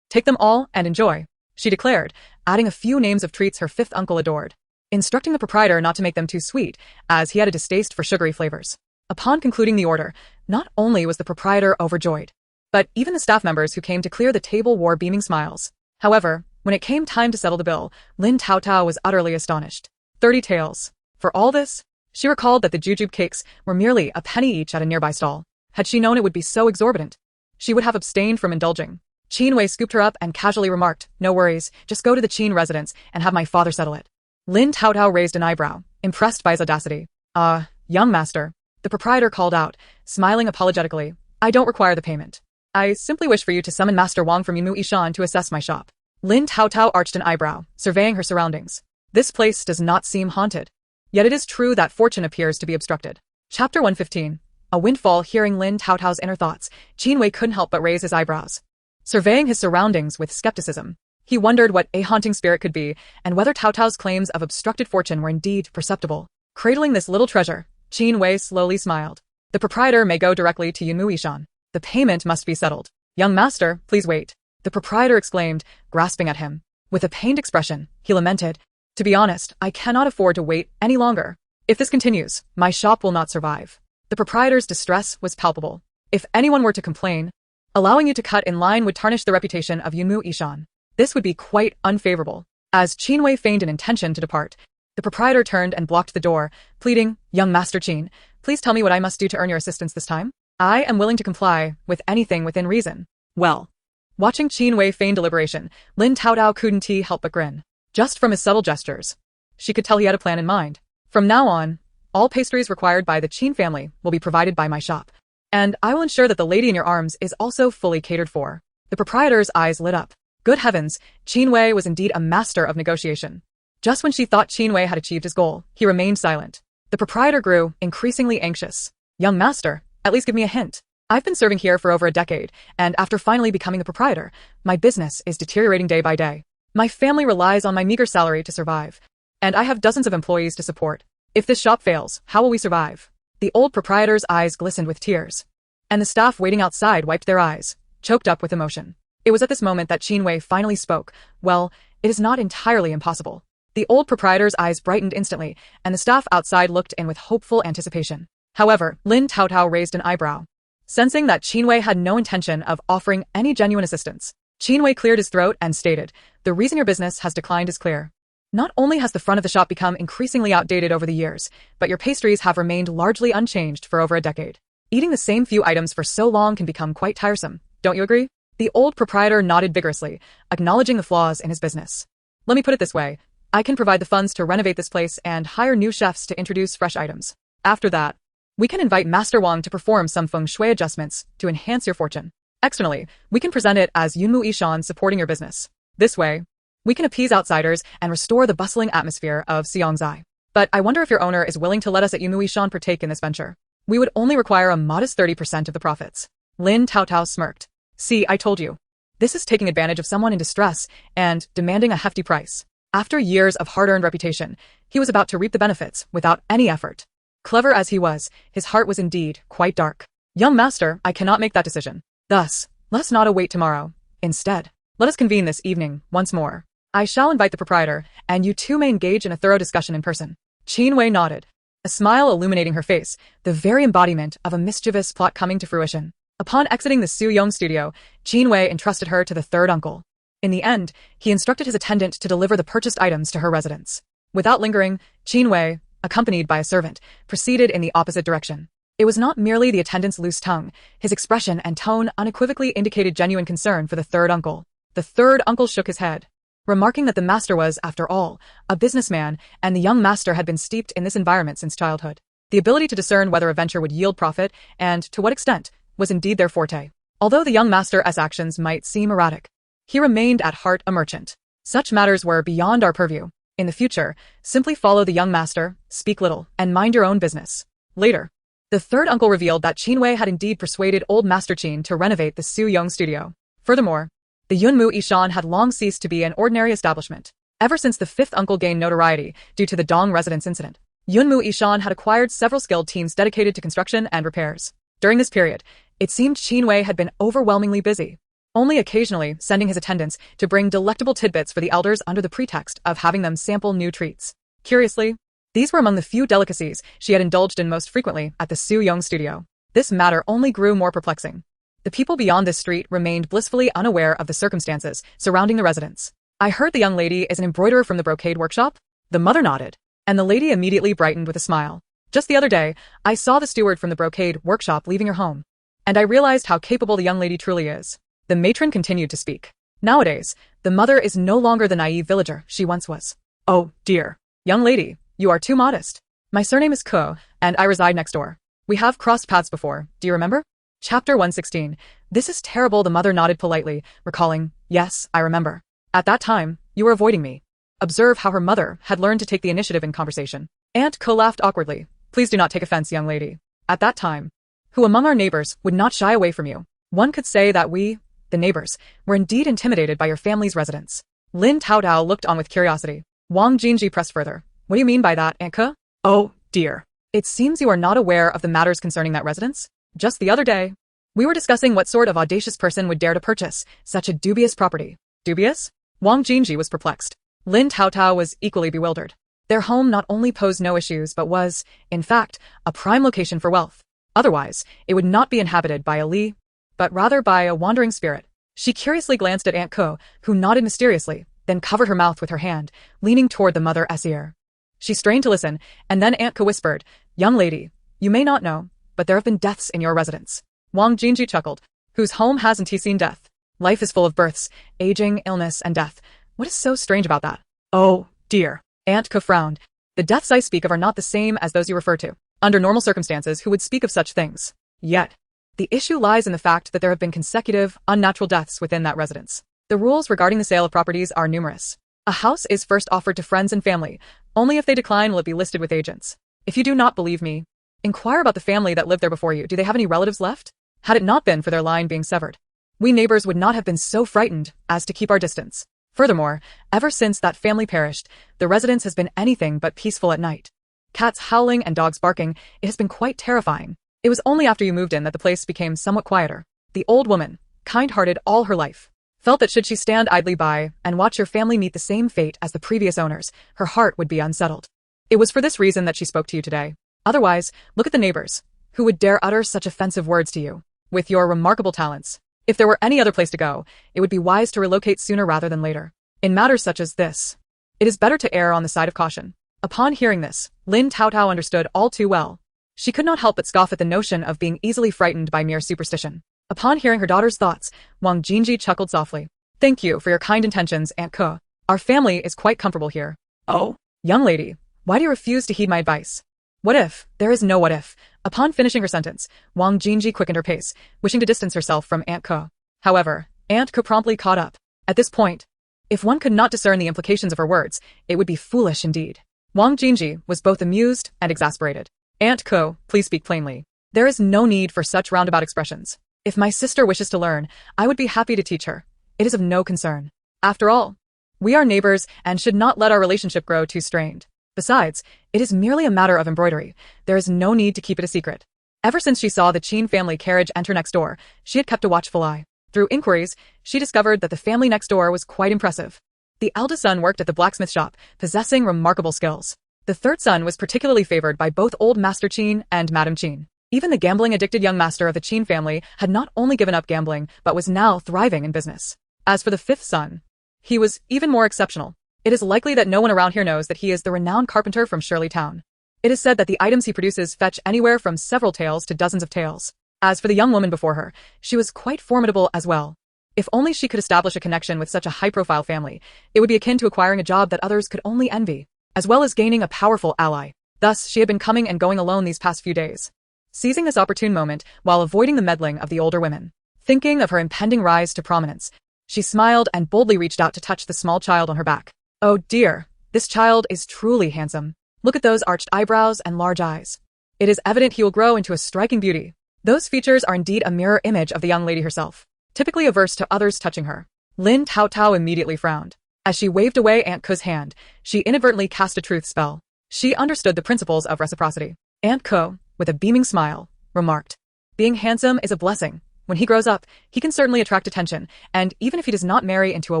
Take them all and enjoy," she declared, adding a few names of treats her 5th uncle adored, instructing the proprietor not to make them too sweet, as he had a distaste for sugary flavors. Upon concluding the order, not only was the proprietor overjoyed, but even the staff members who came to clear the table wore beaming smiles. However, when it came time to settle the bill, Lin Taotao was utterly astonished. 30 taels. For all this? She recalled that the jujube cakes were merely a penny each at a nearby stall. Had she known it would be so exorbitant, she would have abstained from indulging. Qinwei scooped her up and casually remarked, "No worries, just go to the Qin residence and have my father settle it." Lin Taotao raised an eyebrow, impressed by his audacity. Young master," the proprietor called out, smiling apologetically, "I don't require the payment. I simply wish for you to summon Master Wang from Yimu Yishan to assess my shop." Lin Taotao arched an eyebrow, surveying her surroundings. This place does not seem haunted. Yet it is true that fortune appears to be obstructed. Chapter 115. A windfall. Hearing Lin Taotao's inner thoughts, Qinwei couldn't help but raise his eyebrows. Surveying his surroundings with skepticism, he wondered what a haunting spirit could be, and whether Taotao's claims of obstructed fortune were indeed perceptible. Cradling this little treasure, Qinwei slowly smiled. "The proprietor may go directly to Yimu Yishan. The payment must be settled." "Young master, please wait," the proprietor exclaimed, grasping at him. With a pained expression, he lamented, "To be honest, I cannot afford to wait any longer. If this continues, my shop will not survive." The proprietor's distress was palpable. If anyone were to complain, allowing you to cut in line would tarnish the reputation of Yimu Yishan. This would be quite unfavorable. As Qinwei feigned an intention to depart, the proprietor turned and blocked the door, pleading, "Young Master Qin, please tell me what I must do to earn your assistance this time. I am willing to comply with anything within reason." "Well." Watching Qinwei feign deliberation, Lin Taotao couldn't help but grin. Just from his subtle gestures, she could tell he had a plan in mind. "From now on, all pastries required by the Qin family will be provided by my shop. And I will ensure that the lady in your arms is also fully catered for." The proprietor's eyes lit up. Good heavens, Qinwei was indeed a master of negotiation. Just when she thought Qin Wei had achieved his goal, he remained silent. The proprietor grew increasingly anxious. Young master, at least give me a hint. I've been serving here for over a decade, and after finally becoming the proprietor, my business is deteriorating day by day. My family relies on my meager salary to survive, and I have dozens of employees to support. If this shop fails, how will we survive? The old proprietor's eyes glistened with tears, and the staff waiting outside wiped their eyes, choked up with emotion. It was at this moment that Qin Wei finally spoke. Well, it is not entirely impossible. The old proprietor's eyes brightened instantly, and the staff outside looked in with hopeful anticipation. However, Lin Taotao raised an eyebrow. Sensing that Qin Wei had no intention of offering any genuine assistance, Qin Wei cleared his throat and stated, "The reason your business has declined is clear. Not only has the front of the shop become increasingly outdated over the years, but your pastries have remained largely unchanged for over a decade. Eating the same few items for so long can become quite tiresome, don't you agree?" The old proprietor nodded vigorously, acknowledging the flaws in his business. "Let me put it this way. I can provide the funds to renovate this place and hire new chefs to introduce fresh items. After that, we can invite Master Wang to perform some feng shui adjustments to enhance your fortune. Externally, we can present it as Yunmu Yishan supporting your business. This way, we can appease outsiders and restore the bustling atmosphere of Xiangzai. But I wonder if your owner is willing to let us at Yunmu Yishan partake in this venture. We would only require a modest 30% of the profits." Lin Taotao smirked. "See, I told you. This is taking advantage of someone in distress and demanding a hefty price." After years of hard-earned reputation, he was about to reap the benefits without any effort. Clever as he was, his heart was indeed quite dark. "Young master, I cannot make that decision. Thus, let's not await tomorrow. Instead, let us convene this evening once more. I shall invite the proprietor, and you two may engage in a thorough discussion in person." Qin Wei nodded, a smile illuminating her face, the very embodiment of a mischievous plot coming to fruition. Upon exiting the Su Yong studio, Qin Wei entrusted her to the third uncle. In the end, he instructed his attendant to deliver the purchased items to her residence. Without lingering, Qin Wei, accompanied by a servant, proceeded in the opposite direction. It was not merely the attendant's loose tongue. His expression and tone unequivocally indicated genuine concern for the third uncle. The third uncle shook his head, remarking that the master was, after all, a businessman, and the young master had been steeped in this environment since childhood. The ability to discern whether a venture would yield profit, and to what extent, was indeed their forte. Although the young master's actions might seem erratic, he remained at heart a merchant. Such matters were beyond our purview. In the future, simply follow the young master, speak little, and mind your own business. Later, the third uncle revealed that Qin Wei had indeed persuaded old Master Qin to renovate the Su Yong studio. Furthermore, the Yunmu Yishan had long ceased to be an ordinary establishment. Ever since the fifth uncle gained notoriety due to the Dong residence incident, Yunmu Yishan had acquired several skilled teams dedicated to construction and repairs. During this period, it seemed Qin Wei had been overwhelmingly busy, only occasionally sending his attendants to bring delectable tidbits for the elders under the pretext of having them sample new treats. Curiously, these were among the few delicacies she had indulged in most frequently at the Su Yong studio. This matter only grew more perplexing. The people beyond this street remained blissfully unaware of the circumstances surrounding the residence. "I heard the young lady is an embroiderer from the brocade workshop?" The mother nodded, and the lady immediately brightened with a smile. "Just the other day, I saw the steward from the brocade workshop leaving your home, and I realized how capable the young lady truly is." The matron continued to speak. "Nowadays, the mother is no longer the naive villager she once was." "Oh, dear. Young lady, you are too modest. My surname is Ko, and I reside next door. We have crossed paths before, do you remember?" Chapter 116. "This is terrible," the mother nodded politely, recalling, "Yes, I remember. At that time, you were avoiding me." Observe how her mother had learned to take the initiative in conversation. Aunt Ko laughed awkwardly. "Please do not take offense, young lady. At that time, who among our neighbors would not shy away from you? One could say that we, the neighbors, were indeed intimidated by your family's residence." Lin Taotao looked on with curiosity. Wang Jinji pressed further. "What do you mean by that, Aunt Ke?" "Oh, dear. It seems you are not aware of the matters concerning that residence? Just the other day, we were discussing what sort of audacious person would dare to purchase such a dubious property." "Dubious?" Wang Jinji was perplexed. Lin Taotao was equally bewildered. Their home not only posed no issues but was, in fact, a prime location for wealth. Otherwise, it would not be inhabited by a Li, but rather by a wandering spirit. She curiously glanced at Aunt Ko, who nodded mysteriously, then covered her mouth with her hand, leaning toward the mother's ear. She strained to listen, and then Aunt Ko whispered, "Young lady, you may not know, but there have been deaths in your residence." Wang Jinji chuckled. "Whose home hasn't he seen death? Life is full of births, aging, illness, and death. What is so strange about that?" "Oh, dear." Aunt Ko frowned. "The deaths I speak of are not the same as those you refer to. Under normal circumstances, who would speak of such things? Yet, the issue lies in the fact that there have been consecutive, unnatural deaths within that residence. The rules regarding the sale of properties are numerous. A house is first offered to friends and family. Only if they decline will it be listed with agents. If you do not believe me, inquire about the family that lived there before you. Do they have any relatives left? Had it not been for their line being severed, we neighbors would not have been so frightened as to keep our distance. Furthermore, ever since that family perished, the residence has been anything but peaceful at night. Cats howling and dogs barking, it has been quite terrifying. It was only after you moved in that the place became somewhat quieter. The old woman, kind-hearted all her life, felt that should she stand idly by and watch her family meet the same fate as the previous owners, her heart would be unsettled. It was for this reason that she spoke to you today. Otherwise, look at the neighbors, who would dare utter such offensive words to you. With your remarkable talents, if there were any other place to go, it would be wise to relocate sooner rather than later. In matters such as this, it is better to err on the side of caution. Upon hearing this, Lin Taotao understood all too well. She could not help but scoff at the notion of being easily frightened by mere superstition. Upon hearing her daughter's thoughts, Wang Jinji chuckled softly. Thank you for your kind intentions, Aunt Ke. Our family is quite comfortable here. Oh? Young lady, why do you refuse to heed my advice? What if? There is no what if. Upon finishing her sentence, Wang Jinji quickened her pace, wishing to distance herself from Aunt Ke. However, Aunt Ke promptly caught up. At this point, if one could not discern the implications of her words, it would be foolish indeed. Wang Jinji was both amused and exasperated. Aunt Ke, please speak plainly. There is no need for such roundabout expressions. If my sister wishes to learn, I would be happy to teach her. It is of no concern. After all, we are neighbors and should not let our relationship grow too strained. Besides, it is merely a matter of embroidery. There is no need to keep it a secret. Ever since she saw the Qin family carriage enter next door, she had kept a watchful eye. Through inquiries, she discovered that the family next door was quite impressive. The eldest son worked at the blacksmith shop, possessing remarkable skills. The third son was particularly favored by both old Master Qin and Madam Qin. Even the gambling-addicted young master of the Qin family had not only given up gambling, but was now thriving in business. As for the fifth son, he was even more exceptional. It is likely that no one around here knows that he is the renowned carpenter from Shirley Town. It is said that the items he produces fetch anywhere from several taels to dozens of taels. As for the young woman before her, she was quite formidable as well. If only she could establish a connection with such a high-profile family, it would be akin to acquiring a job that others could only envy, as well as gaining a powerful ally. Thus, she had been coming and going alone these past few days, seizing this opportune moment while avoiding the meddling of the older women. Thinking of her impending rise to prominence, she smiled and boldly reached out to touch the small child on her back. Oh dear, this child is truly handsome. Look at those arched eyebrows and large eyes. It is evident he will grow into a striking beauty. Those features are indeed a mirror image of the young lady herself, typically averse to others touching her. Lin Taotao immediately frowned. As she waved away Aunt Ke's hand, she inadvertently cast a truth spell. She understood the principles of reciprocity. Aunt Ke, with a beaming smile, remarked, being handsome is a blessing. When he grows up, he can certainly attract attention, and even if he does not marry into a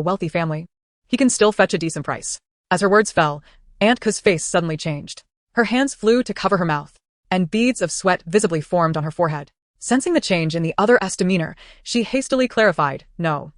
wealthy family, he can still fetch a decent price. As her words fell, Aunt Ke's face suddenly changed. Her hands flew to cover her mouth, and beads of sweat visibly formed on her forehead. Sensing the change in the other's demeanor, she hastily clarified, No,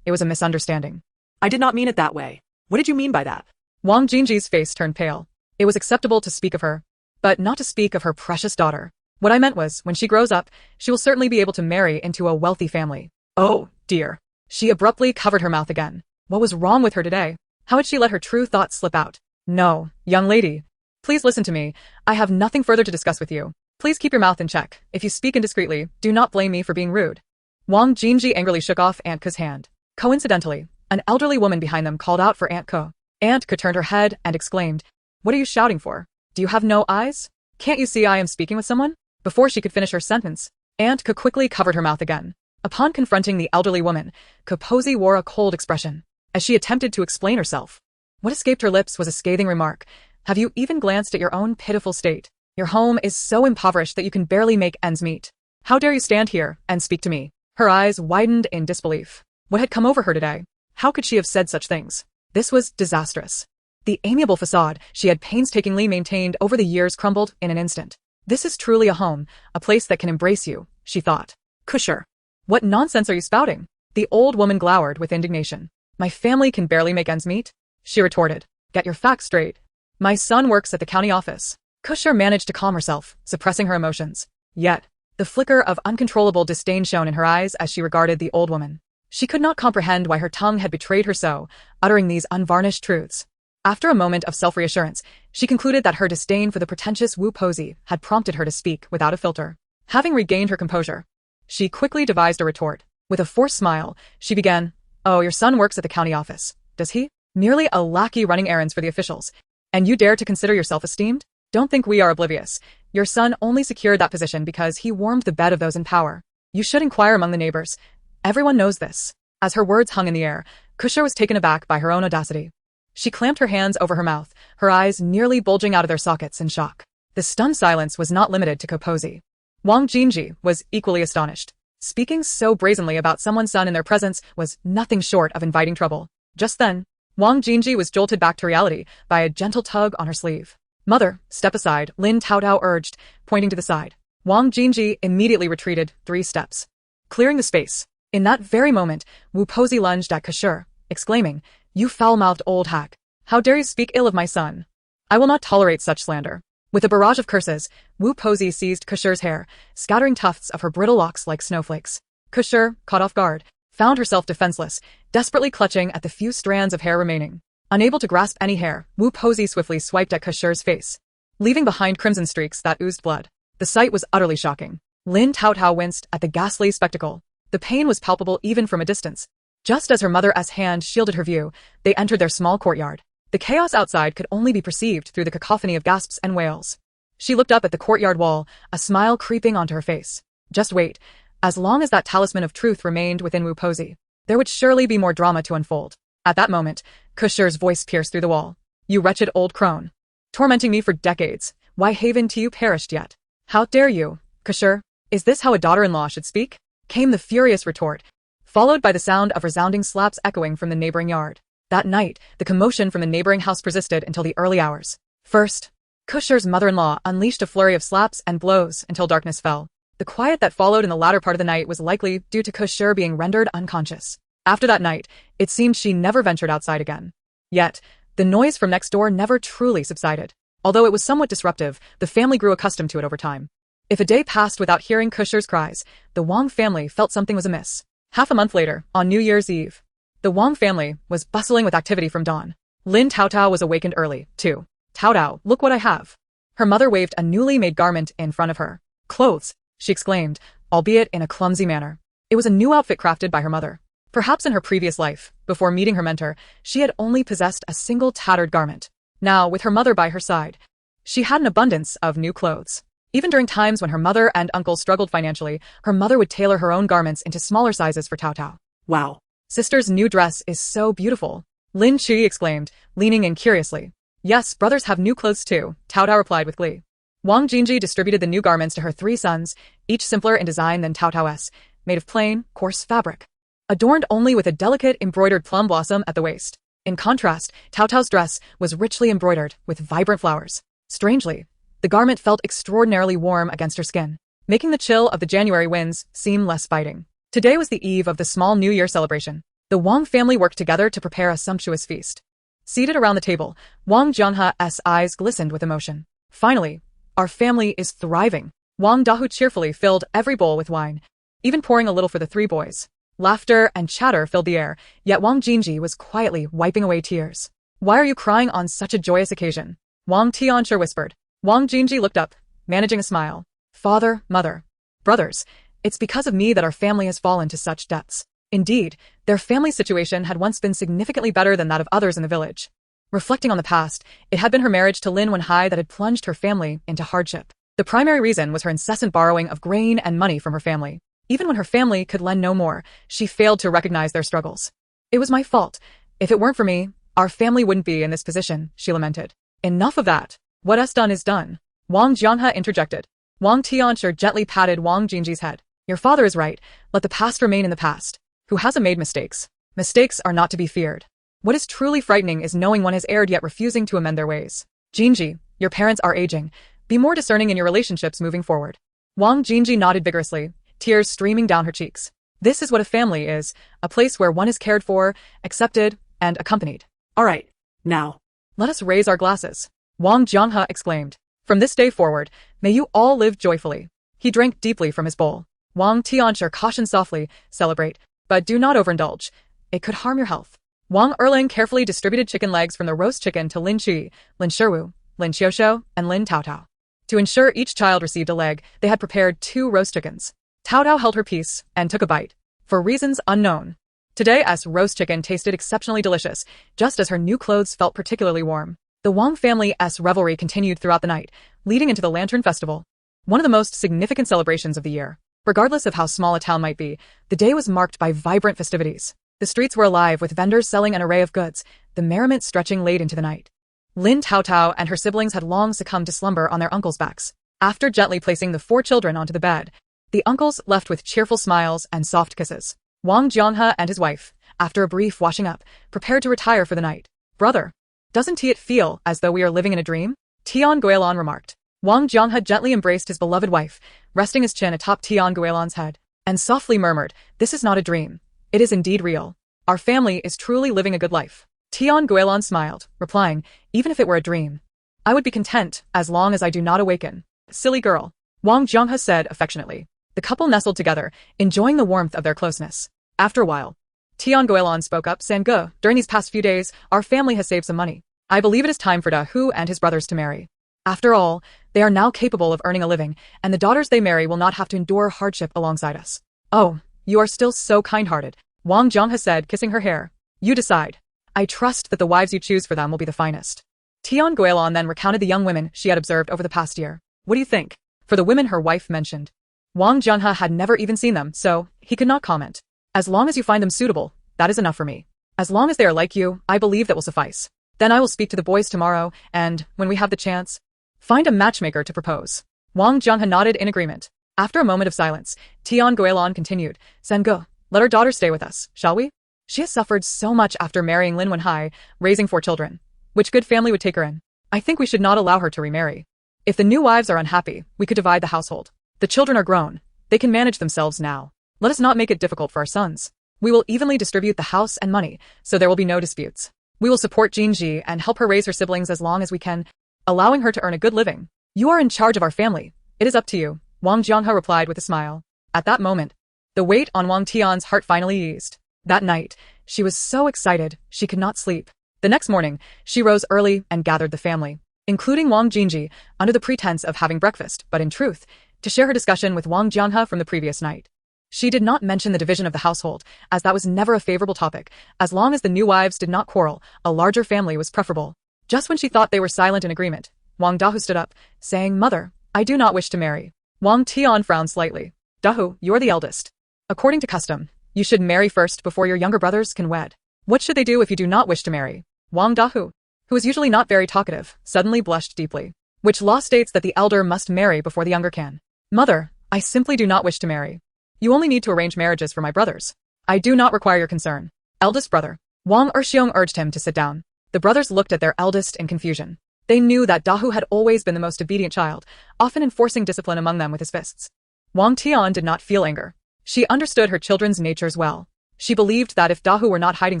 it was a misunderstanding. I did not mean it that way. What did you mean by that? Wang Jinji's face turned pale. It was acceptable to speak of her, but not to speak of her precious daughter. What I meant was, when she grows up, she will certainly be able to marry into a wealthy family. Oh, dear. She abruptly covered her mouth again. What was wrong with her today? How had she let her true thoughts slip out? No, young lady. Please listen to me. I have nothing further to discuss with you. Please keep your mouth in check. If you speak indiscreetly, do not blame me for being rude. Wang Jinji angrily shook off Aunt Ke's hand. Coincidentally, an elderly woman behind them called out for Aunt Ke. Aunt Ke turned her head and exclaimed, What are you shouting for? Do you have no eyes? Can't you see I am speaking with someone? Before she could finish her sentence, Aunt Ke quickly covered her mouth again. Upon confronting the elderly woman, Ke wore a cold expression, as she attempted to explain herself. What escaped her lips was a scathing remark. Have you even glanced at your own pitiful state? Your home is so impoverished that you can barely make ends meet. How dare you stand here and speak to me? Her eyes widened in disbelief. What had come over her today? How could she have said such things? This was disastrous. The amiable facade she had painstakingly maintained over the years crumbled in an instant. This is truly a home, a place that can embrace you, she thought. Kusher. What nonsense are you spouting? The old woman glowered with indignation. My family can barely make ends meet? She retorted. Get your facts straight. My son works at the county office. Kusher managed to calm herself, suppressing her emotions. Yet, the flicker of uncontrollable disdain shone in her eyes as she regarded the old woman. She could not comprehend why her tongue had betrayed her so, uttering these unvarnished truths. After a moment of self-reassurance, she concluded that her disdain for the pretentious Wu Posey had prompted her to speak without a filter. Having regained her composure, she quickly devised a retort. With a forced smile, she began, Oh, your son works at the county office, does he? merely a lackey running errands for the officials. And you dare to consider yourself esteemed? Don't think we are oblivious. Your son only secured that position because he warmed the bed of those in power. You should inquire among the neighbors. Everyone knows this. As her words hung in the air, Kusher was taken aback by her own audacity. She clamped her hands over her mouth, her eyes nearly bulging out of their sockets in shock. The stunned silence was not limited to Koposi. Wang Jinji was equally astonished. Speaking so brazenly about someone's son in their presence was nothing short of inviting trouble. Just then, Wang Jinji was jolted back to reality by a gentle tug on her sleeve. Mother, step aside, Lin Taotao urged, pointing to the side. Wang Jinji immediately retreated 3 steps, clearing the space. In that very moment, Wu Pozi lunged at Kusher, exclaiming, "You foul-mouthed old hack! How dare you speak ill of my son? I will not tolerate such slander." With a barrage of curses, Wu Pozi seized Kusher's hair, scattering tufts of her brittle locks like snowflakes. Kusher, caught off guard, found herself defenseless, desperately clutching at the few strands of hair remaining. Unable to grasp any hair, Wu Pozi swiftly swiped at Kusher's face, leaving behind crimson streaks that oozed blood. The sight was utterly shocking. Lin Taotao winced at the ghastly spectacle. The pain was palpable even from a distance. Just as her mother's hand shielded her view, they entered their small courtyard. The chaos outside could only be perceived through the cacophony of gasps and wails. She looked up at the courtyard wall, a smile creeping onto her face. Just wait. As long as that talisman of truth remained within Wu Pozi, there would surely be more drama to unfold. At that moment, Kusher's voice pierced through the wall. "You wretched old crone. Tormenting me for decades. Why haven't you perished yet? How dare you, Kusher? Is this how a daughter-in-law should speak?" Came the furious retort, followed by the sound of resounding slaps echoing from the neighboring yard. That night, the commotion from the neighboring house persisted until the early hours. First, Kusher's mother-in-law unleashed a flurry of slaps and blows until darkness fell. The quiet that followed in the latter part of the night was likely due to Kusher being rendered unconscious. After that night, it seemed she never ventured outside again. Yet, the noise from next door never truly subsided. Although it was somewhat disruptive, the family grew accustomed to it over time. If a day passed without hearing Kusher's cries, the Wang family felt something was amiss. Half a month later, on New Year's Eve, the Wang family was bustling with activity from dawn. Lin Taotao was awakened early, too. "Taotao, look what I have." Her mother waved a newly made garment in front of her. "Clothes," she exclaimed, albeit in a clumsy manner. It was a new outfit crafted by her mother. Perhaps in her previous life, before meeting her mentor, she had only possessed a single tattered garment. Now, with her mother by her side, she had an abundance of new clothes. Even during times when her mother and uncle struggled financially, her mother would tailor her own garments into smaller sizes for Taotao. Wow. "Sister's new dress is so beautiful," Lin Qi exclaimed, leaning in curiously. "Yes, brothers have new clothes too," Taotao replied with glee. Wang Jinji distributed the new garments to her 3 sons, each simpler in design than Taotao's, made of plain, coarse fabric, adorned only with a delicate embroidered plum blossom at the waist. In contrast, Taotao's dress was richly embroidered with vibrant flowers. Strangely, the garment felt extraordinarily warm against her skin, making the chill of the January winds seem less biting. Today was the eve of the small New Year celebration. The Wang family worked together to prepare a sumptuous feast. Seated around the table, Wang Jianghe's eyes glistened with emotion. "Finally, our family is thriving." Wang Dahu cheerfully filled every bowl with wine, even pouring a little for the 3 boys. Laughter and chatter filled the air, yet Wang Jinji was quietly wiping away tears. "Why are you crying on such a joyous occasion?" Wang Tianxiang whispered. Wang Jinji looked up, managing a smile. "Father, mother, brothers, it's because of me that our family has fallen to such depths." Indeed, their family situation had once been significantly better than that of others in the village. Reflecting on the past, it had been her marriage to Lin Wenhai that had plunged her family into hardship. The primary reason was her incessant borrowing of grain and money from her family. Even when her family could lend no more, she failed to recognize their struggles. "It was my fault. If it weren't for me, our family wouldn't be in this position," she lamented. "Enough of that. What is done is done," Wang Jianghe interjected. Wang Tianxiang gently patted Wang Jinji's head. "Your father is right. Let the past remain in the past. Who hasn't made mistakes? Mistakes are not to be feared. What is truly frightening is knowing one has erred yet refusing to amend their ways. Jinji, your parents are aging. Be more discerning in your relationships moving forward." Wang Jinji nodded vigorously, tears streaming down her cheeks. This is what a family is, a place where one is cared for, accepted, and accompanied. All right. Now, "Let us raise our glasses," Wang Jianghe exclaimed. "From this day forward, may you all live joyfully." He drank deeply from his bowl. Wang Tianxiang cautioned softly, "Celebrate, but do not overindulge. It could harm your health." Wang Erling carefully distributed chicken legs from the roast chicken to Lin Qi, Lin Shiwu, Lin Xiuxiu, and Lin Taotao. To ensure each child received a leg, they had prepared 2 roast chickens. Taotao held her peace and took a bite. For reasons unknown, Today's roast chicken tasted exceptionally delicious, just as her new clothes felt particularly warm. The Wang family's revelry continued throughout the night, leading into the Lantern Festival, one of the most significant celebrations of the year. Regardless of how small a town might be, the day was marked by vibrant festivities. The streets were alive with vendors selling an array of goods, the merriment stretching late into the night. Lin Taotao and her siblings had long succumbed to slumber on their uncles' backs. After gently placing the 4 children onto the bed, the uncles left with cheerful smiles and soft kisses. Wang Jianghe and his wife, after a brief washing up, prepared to retire for the night. Brother, doesn't it feel as though we are living in a dream? Tian Guilin remarked. Wang Jianghe gently embraced his beloved wife, resting his chin atop Tian Guilin's head, and softly murmured, "This is not a dream. It is indeed real. Our family is truly living a good life." Tian Guilin smiled, replying, "Even if it were a dream, I would be content as long as I do not awaken." "Silly girl," Wang Jianghe said affectionately. The couple nestled together, enjoying the warmth of their closeness. After a while, Tian Guilin spoke up, "Sange, during these past few days, our family has saved some money. I believe it is time for Da Hu and his brothers to marry. After all, they are now capable of earning a living, and the daughters they marry will not have to endure hardship alongside us." "Oh, you are still so kind-hearted," Wang Jianghe said, kissing her hair. "You decide. I trust that the wives you choose for them will be the finest." Tian Guilin then recounted the young women she had observed over the past year. "What do you think?" For the women her wife mentioned, Wang Jianghe had never even seen them, so he could not comment. "As long as you find them suitable, that is enough for me. As long as they are like you, I believe that will suffice. Then I will speak to the boys tomorrow, and, when we have the chance, find a matchmaker to propose." Wang Jianghe nodded in agreement. After a moment of silence, Tian Guilin continued, "Sange, let our daughter stay with us, shall we? She has suffered so much after marrying Lin Wenhai, raising 4 children. Which good family would take her in? I think we should not allow her to remarry. If the new wives are unhappy, we could divide the household. The children are grown. They can manage themselves now. Let us not make it difficult for our sons. We will evenly distribute the house and money, so there will be no disputes. We will support Jinji and help her raise her siblings as long as we can, allowing her to earn a good living. You are in charge of our family. It is up to you," Wang Jianghe replied with a smile. At that moment, the weight on Wang Tian's heart finally eased. That night, she was so excited, she could not sleep. The next morning, she rose early and gathered the family, including Wang Jinji, under the pretense of having breakfast, but in truth, to share her discussion with Wang Jianghe from the previous night. She did not mention the division of the household, as that was never a favorable topic. As long as the new wives did not quarrel, a larger family was preferable. Just when she thought they were silent in agreement, Wang Dahu stood up, saying, "Mother, I do not wish to marry." Wang Tian frowned slightly. "Dahu, you're the eldest. According to custom, you should marry first before your younger brothers can wed. What should they do if you do not wish to marry?" Wang Dahu, who was usually not very talkative, suddenly blushed deeply. "Which law states that the elder must marry before the younger can?" "Mother, I simply do not wish to marry. You only need to arrange marriages for my brothers. I do not require your concern." "Eldest brother." Wang Erxiong urged him to sit down. The brothers looked at their eldest in confusion. They knew that Dahu had always been the most obedient child, often enforcing discipline among them with his fists. Wang Tian did not feel anger. She understood her children's natures well. She believed that if Dahu were not hiding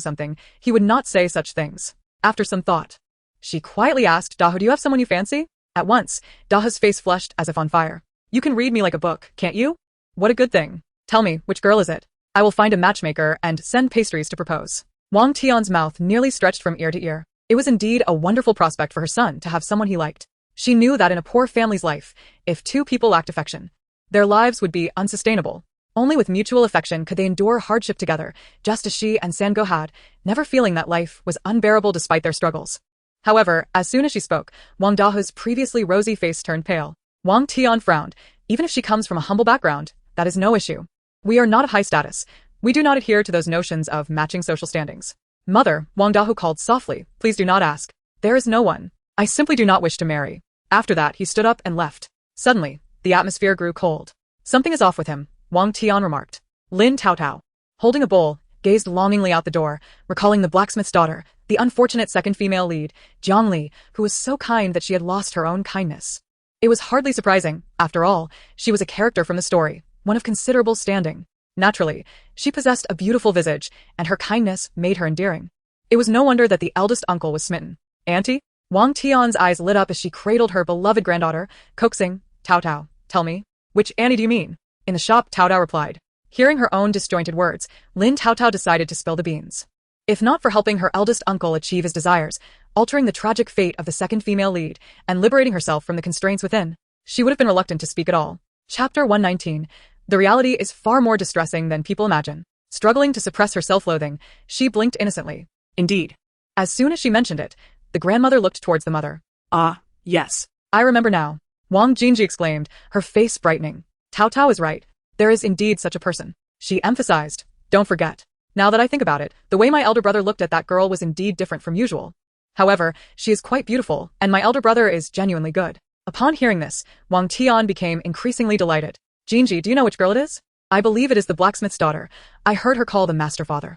something, he would not say such things. After some thought, she quietly asked, "Dahu, do you have someone you fancy?" At once, Dahu's face flushed as if on fire. "You can read me like a book, can't you? What a good thing. Tell me, which girl is it? I will find a matchmaker and send pastries to propose." Wang Tian's mouth nearly stretched from ear to ear. It was indeed a wonderful prospect for her son to have someone he liked. She knew that in a poor family's life, if 2 people lacked affection, their lives would be unsustainable. Only with mutual affection could they endure hardship together, just as she and Sango had, never feeling that life was unbearable despite their struggles. However, as soon as she spoke, Wang Dahu's previously rosy face turned pale. Wang Tian frowned. "Even if she comes from a humble background, that is no issue. We are not of high status. We do not adhere to those notions of matching social standings." "Mother," Wang Dahu called softly, "please do not ask. There is no one. I simply do not wish to marry." After that, he stood up and left. Suddenly, the atmosphere grew cold. "Something is off with him," Wang Tian remarked. Lin Taotao, holding a bowl, gazed longingly out the door, recalling the blacksmith's daughter, the unfortunate second female lead, Jiang Li, who was so kind that she had lost her own kindness. It was hardly surprising. After all, she was a character from the story, one of considerable standing. Naturally, she possessed a beautiful visage, and her kindness made her endearing. It was no wonder that the eldest uncle was smitten. "Auntie?" Wang Tian's eyes lit up as she cradled her beloved granddaughter, coaxing, "Taotao, tell me, which Annie do you mean?" In the shop, Taotao replied. Hearing her own disjointed words, Lin Taotao decided to spill the beans. If not for helping her eldest uncle achieve his desires, altering the tragic fate of the second female lead, and liberating herself from the constraints within, she would have been reluctant to speak at all. Chapter 119. The reality is far more distressing than people imagine. Struggling to suppress her self-loathing, she blinked innocently. Indeed. As soon as she mentioned it, the grandmother looked towards the mother. Ah, yes. I remember now. Wang Jinji exclaimed, her face brightening. Taotao is right. There is indeed such a person. She emphasized, don't forget. Now that I think about it, the way my elder brother looked at that girl was indeed different from usual. However, she is quite beautiful, and my elder brother is genuinely good. Upon hearing this, Wang Tian became increasingly delighted. Jinji, do you know which girl it is? I believe it is the blacksmith's daughter. I heard her call the master father.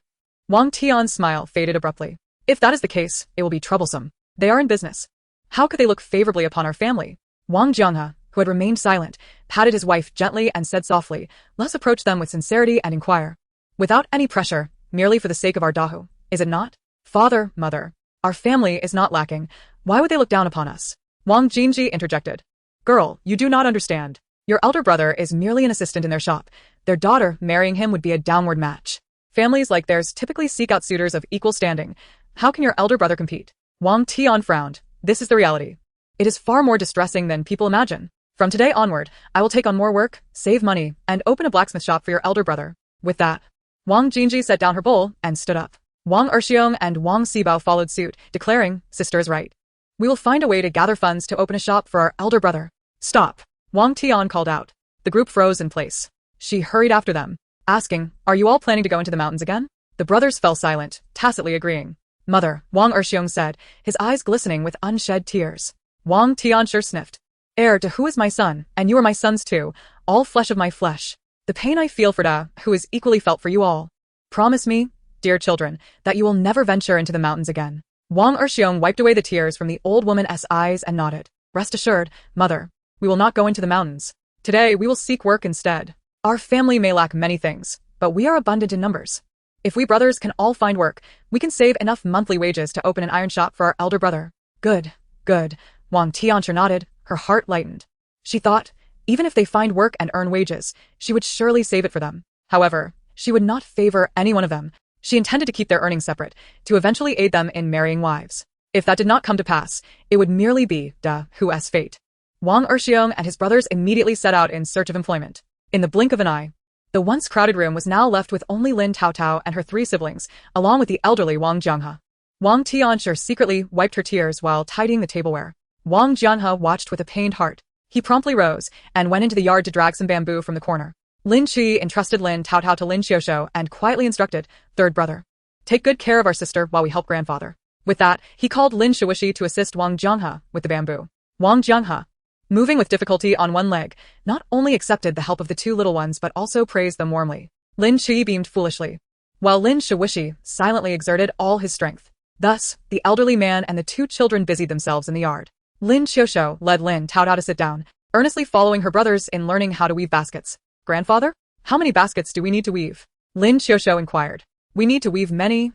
Wang Tian's smile faded abruptly. If that is the case, it will be troublesome. They are in business. How could they look favorably upon our family? Wang Jianghe, who had remained silent, patted his wife gently and said softly, let's approach them with sincerity and inquire. Without any pressure, merely for the sake of our dahu, is it not? Father, mother, our family is not lacking. Why would they look down upon us? Wang Jinji interjected. Girl, you do not understand. Your elder brother is merely an assistant in their shop. Their daughter marrying him would be a downward match. Families like theirs typically seek out suitors of equal standing. How can your elder brother compete? Wang Tian frowned. This is the reality. It is far more distressing than people imagine. From today onward, I will take on more work, save money, and open a blacksmith shop for your elder brother. With that, Wang Jinji set down her bowl and stood up. Wang Erxiong and Wang Sibao followed suit, declaring, sister is right. We will find a way to gather funds to open a shop for our elder brother. Stop. Wang Tian called out. The group froze in place. She hurried after them, asking, are you all planning to go into the mountains again? The brothers fell silent, tacitly agreeing. Mother, Wang Erxiong said, his eyes glistening with unshed tears. Wang Tian sure sniffed. Heir to who is my son, and you are my sons too, all flesh of my flesh. The pain I feel for Da, who is equally felt for you all. Promise me, dear children, that you will never venture into the mountains again. Wang Erxiong wiped away the tears from the old woman's eyes and nodded. Rest assured, mother, we will not go into the mountains. Today we will seek work instead. Our family may lack many things, but we are abundant in numbers. If we brothers can all find work, we can save enough monthly wages to open an iron shop for our elder brother. Good, good. Wang Tianchi nodded, her heart lightened. She thought, even if they find work and earn wages, she would surely save it for them. However, she would not favor any one of them. She intended to keep their earnings separate, to eventually aid them in marrying wives. If that did not come to pass, it would merely be who's fate. Wang Erxiong and his brothers immediately set out in search of employment. In the blink of an eye, the once crowded room was now left with only Lin Taotao and her 3 siblings, along with the elderly Wang Jianghe. Wang Tianchi secretly wiped her tears while tidying the tableware. Wang Jianghe watched with a pained heart. He promptly rose and went into the yard to drag some bamboo from the corner. Lin Qi entrusted Lin Taotao to Lin Xiuxiu and quietly instructed, third brother, take good care of our sister while we help grandfather. With that, he called Lin Xiuxi to assist Wang Jianghe with the bamboo. Wang Jianghe, moving with difficulty on one leg, not only accepted the help of the 2 little ones but also praised them warmly. Lin Qi beamed foolishly, while Lin Xiuxi silently exerted all his strength. Thus, the elderly man and the 2 children busied themselves in the yard. Lin Xiuxiu led Lin Taotao to sit down, earnestly following her brothers in learning how to weave baskets. Grandfather, how many baskets do we need to weave? Lin Xiuxiu inquired. We need to weave many,